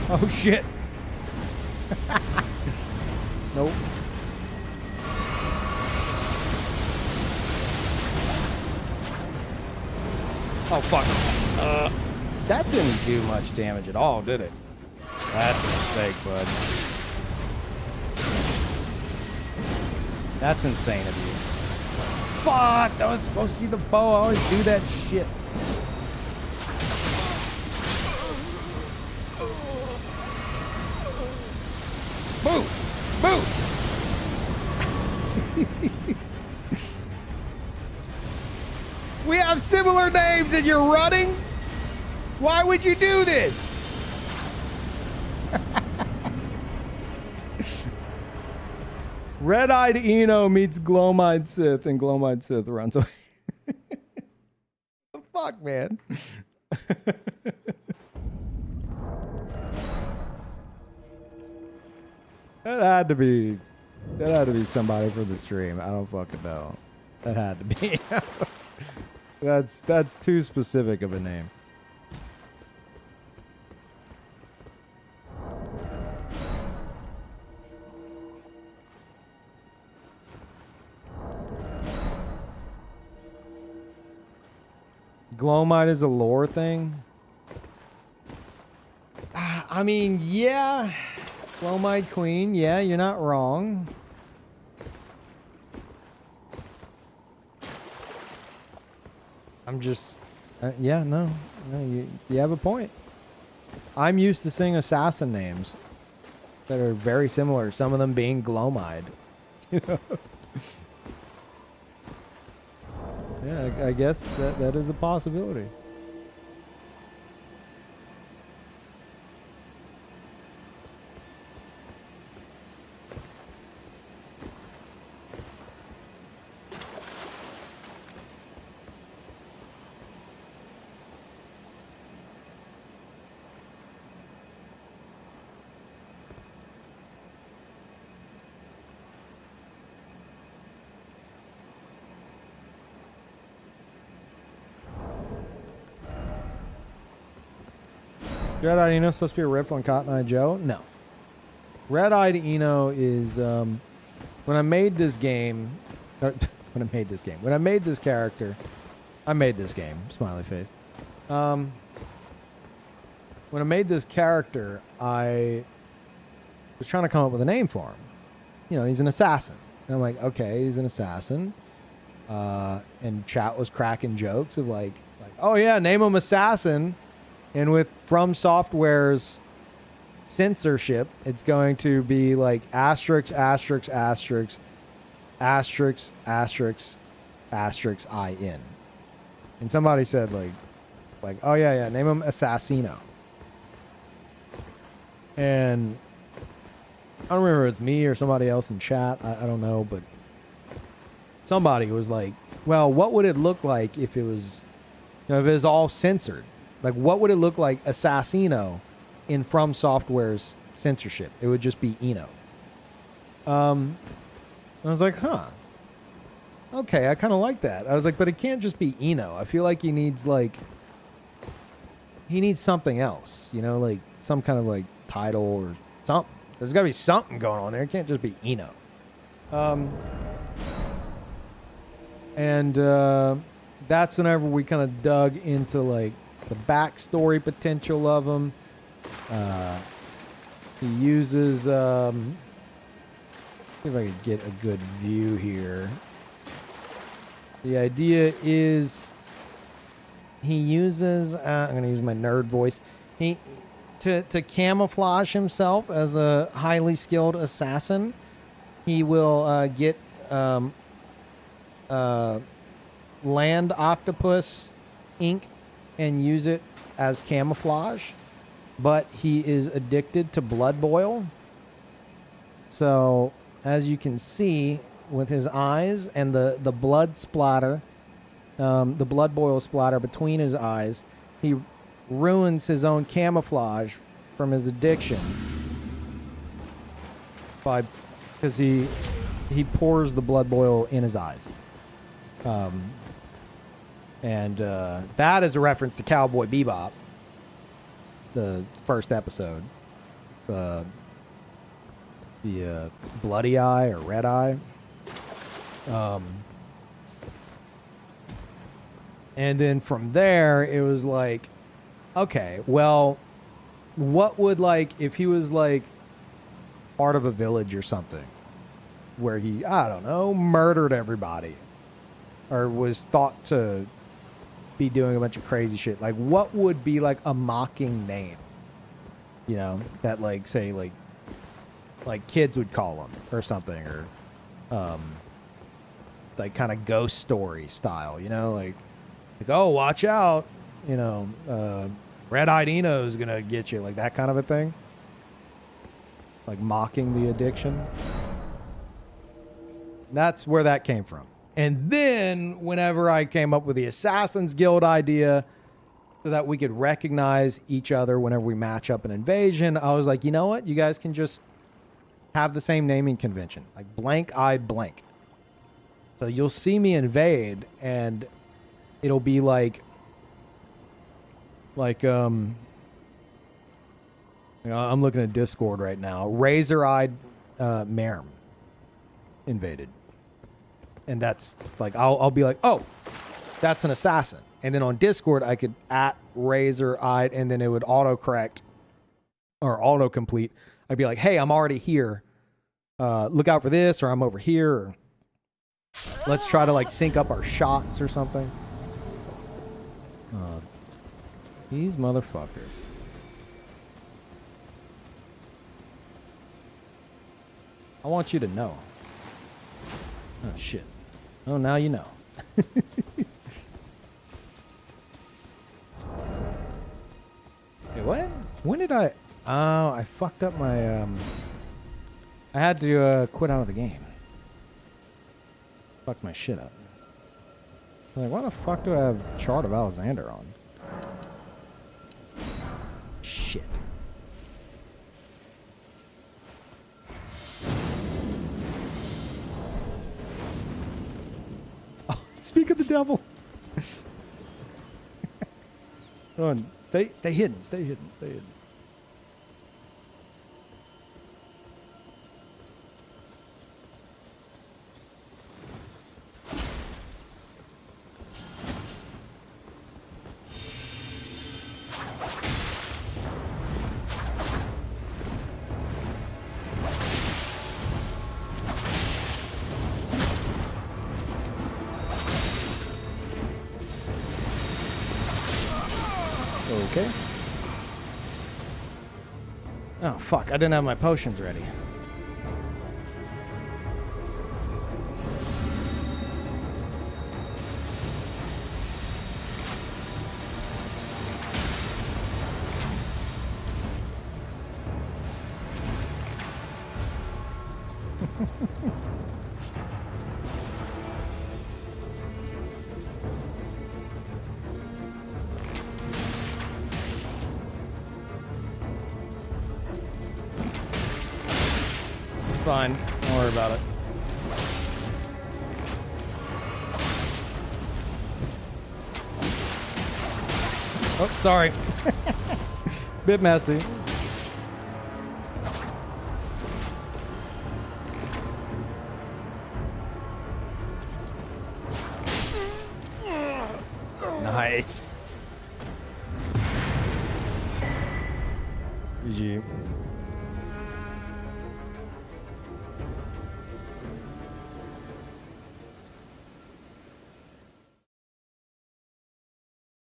Oh shit. Nope. Oh fuck. That didn't do much damage at all, did it? That's a mistake, bud. That's insane of you. Fuck, that was supposed to be the bow. I always do that shit. Move! Move! We have similar names and you're running? Why would you do this? Red-Eyed Eno meets Glomide Sith and Glomide Sith runs away. The fuck, man? That had to be somebody for the stream. I don't fucking know. That had to be. That's too specific of a name. Glomide is a lore thing? I mean, yeah. Glomide Queen, yeah, you're not wrong. I'm just, yeah, no, you have a point. I'm used to seeing assassin names that are very similar, some of them being Glomide. You know? Yeah, I guess that is a possibility. Red-Eyed Eno supposed to be a riff on Cotton Eye Joe? No. Red-Eyed Eno is when I made this game. When I made this character, I made this game. Smiley face. When I made this character, I was trying to come up with a name for him. You know, he's an assassin. And I'm like, okay, he's an assassin. And chat was cracking jokes of like, oh yeah, name him Assassin. And with From Software's censorship, it's going to be like asterisk, asterisk, asterisk, asterisk, asterisk, asterisk, IN. And somebody said like, oh yeah, name him Assassino. And I don't remember if it's me or somebody else in chat. I don't know, but somebody was like, well, what would it look like if it was, you know, if it was all censored? Like, what would it look like Assassino in From Software's censorship? It would just be Eno. I was like, huh. Okay, I kind of like that. I was like, but it can't just be Eno. I feel like he needs something else, you know, like some kind of like title or something. There's got to be something going on there. It can't just be Eno. That's whenever we kind of dug into like the backstory potential of him. He uses, see if I could get a good view here. The idea is he uses, I'm going to use my nerd voice. To camouflage himself as a highly skilled assassin, he will get land octopus ink and use it as camouflage, but he is addicted to blood boil. So as you can see with his eyes and the blood splatter, the blood boil splatter between his eyes, he ruins his own camouflage from his addiction because he pours the blood boil in his eyes. That is a reference to Cowboy Bebop, the first episode, the bloody eye or red eye. And then from there, it was like, okay, well, what would like if he was like part of a village or something where he, I don't know, murdered everybody or was thought to be doing a bunch of crazy shit. Like, what would be like a mocking name, you know, that like say like kids would call him or something, or like kind of ghost story style, you know, like oh, watch out, you know, Red-Eyed Eno's gonna get you, like that kind of a thing, like mocking the addiction. That's where that came from. And then whenever I came up with the Assassin's Guild idea so that we could recognize each other whenever we match up an invasion, I was like, you know what? You guys can just have the same naming convention, like Blank-Eyed Blank. So you'll see me invade and it'll be like you know, I'm looking at Discord right now. Razor-Eyed Merrim invaded. And that's like, I'll be like, oh, that's an assassin. And then on Discord, I could @Razor-Eyed, and then it would autocorrect or autocomplete. I'd be like, hey, I'm already here. Look out for this, or I'm over here. Or let's try to like sync up our shots or something. These motherfuckers. I want you to know. Oh, shit. Oh, now you know. Wait, what? When did I... Oh, I fucked up my... I had to quit out of the game. Fucked my shit up. I'm like, why the fuck do I have Chart of Alexander on? Shit. Oh, speak of the devil. Oh, Stay hidden. Stay hidden. Stay hidden. Okay. Oh, fuck. I didn't have my potions ready. Fine. Don't worry about it. Oh, sorry. Bit messy. Nice. GG.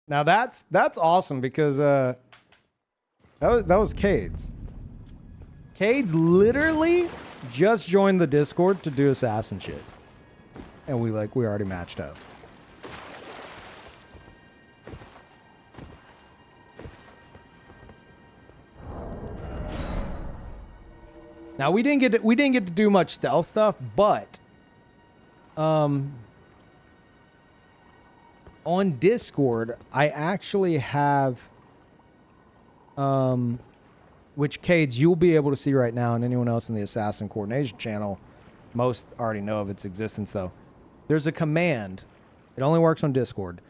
Now that's awesome because that was Cades. Cades literally just joined the Discord to do assassin shit. And we already matched up. Now we didn't get to do much stealth stuff, but on Discord, I actually have, which Cades you'll be able to see right now, and anyone else in the Assassin Coordination channel, most already know of its existence though. There's a command. It only works on Discord.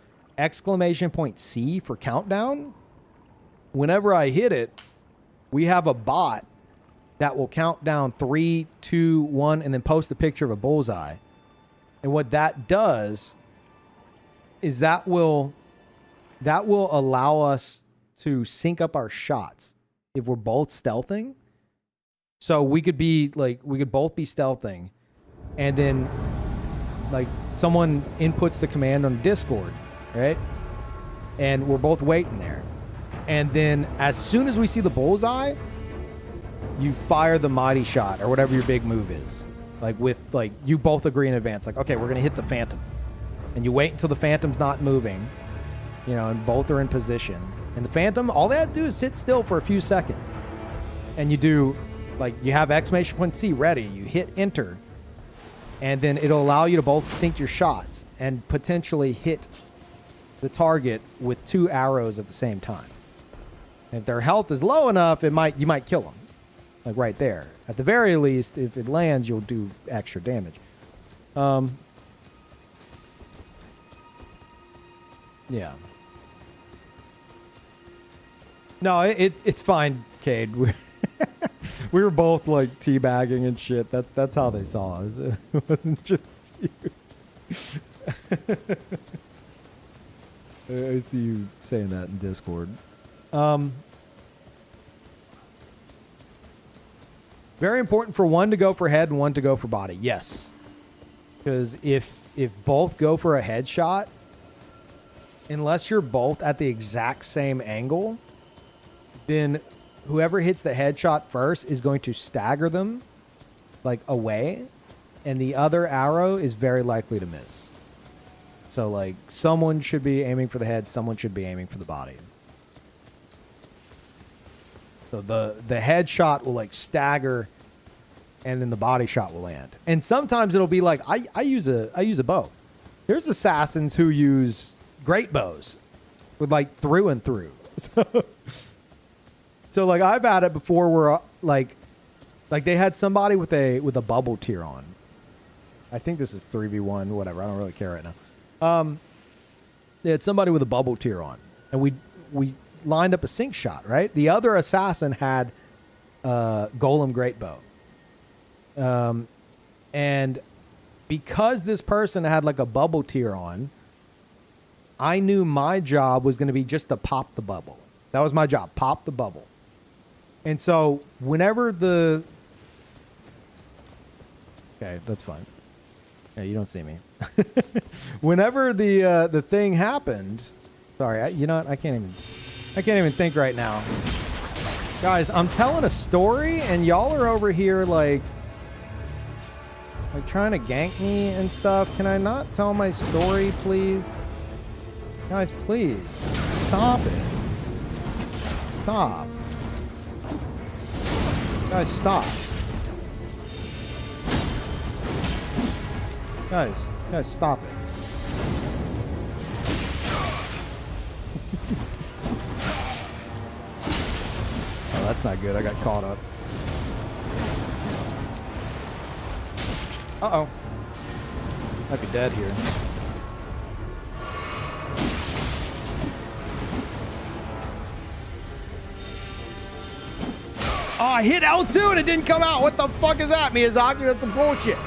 !C for countdown. Whenever I hit it, we have a bot that will count down 3, 2, 1, and then post a picture of a bullseye. And what that does is that will allow us to sync up our shots if we're both stealthing. So we could both be stealthing, and then like someone inputs the command on Discord, right? And we're both waiting there. And then as soon as we see the bullseye, you fire the mighty shot or whatever your big move is. You both agree in advance, like, okay, we're gonna hit the Phantom. And you wait until the Phantom's not moving, and both are in position. And the Phantom, all they have to do is sit still for a few seconds. And you do, you have !C ready, you hit enter, and then it'll allow you to both sync your shots and potentially hit the target with 2 arrows at the same time. And if their health is low enough, you might kill them, right there. At the very least, if it lands, you'll do extra damage. Yeah. No, it's fine, Cade. We were both teabagging and shit. That's how they saw us. It wasn't just you. I see you saying that in Discord. Very important for one to go for head and one to go for body. Yes. Because if both go for a headshot, unless you're both at the exact same angle, then whoever hits the headshot first is going to stagger them away, and the other arrow is very likely to miss. So someone should be aiming for the head, someone should be aiming for the body. So the headshot will stagger, and then the body shot will land. And sometimes it'll be I use a bow. There's assassins who use great bows with through and through. So I've had it before where they had somebody with a bubble tier on. I think this is 3v1, whatever. I don't really care right now. They had somebody with a bubble tier on, and we lined up a sync shot, right? The other assassin had Golem Greatbow. And because this person had like a bubble tier on, I knew my job was going to be just to pop the bubble. That was my job, pop the bubble. And so whenever the... Okay, that's fine. Yeah, you don't see me. Whenever the thing happened... Sorry, you know what? I can't even think right now. Guys, I'm telling a story and y'all are over here like trying to gank me and stuff. Can I not tell my story, please? Guys, please. Stop it. Stop. Guys, stop. Guys, stop it. Oh, that's not good. I got caught up. Uh-oh. Might be dead here. Oh, I hit L2 and it didn't come out. What the fuck is that, Miyazaki? That's some bullshit.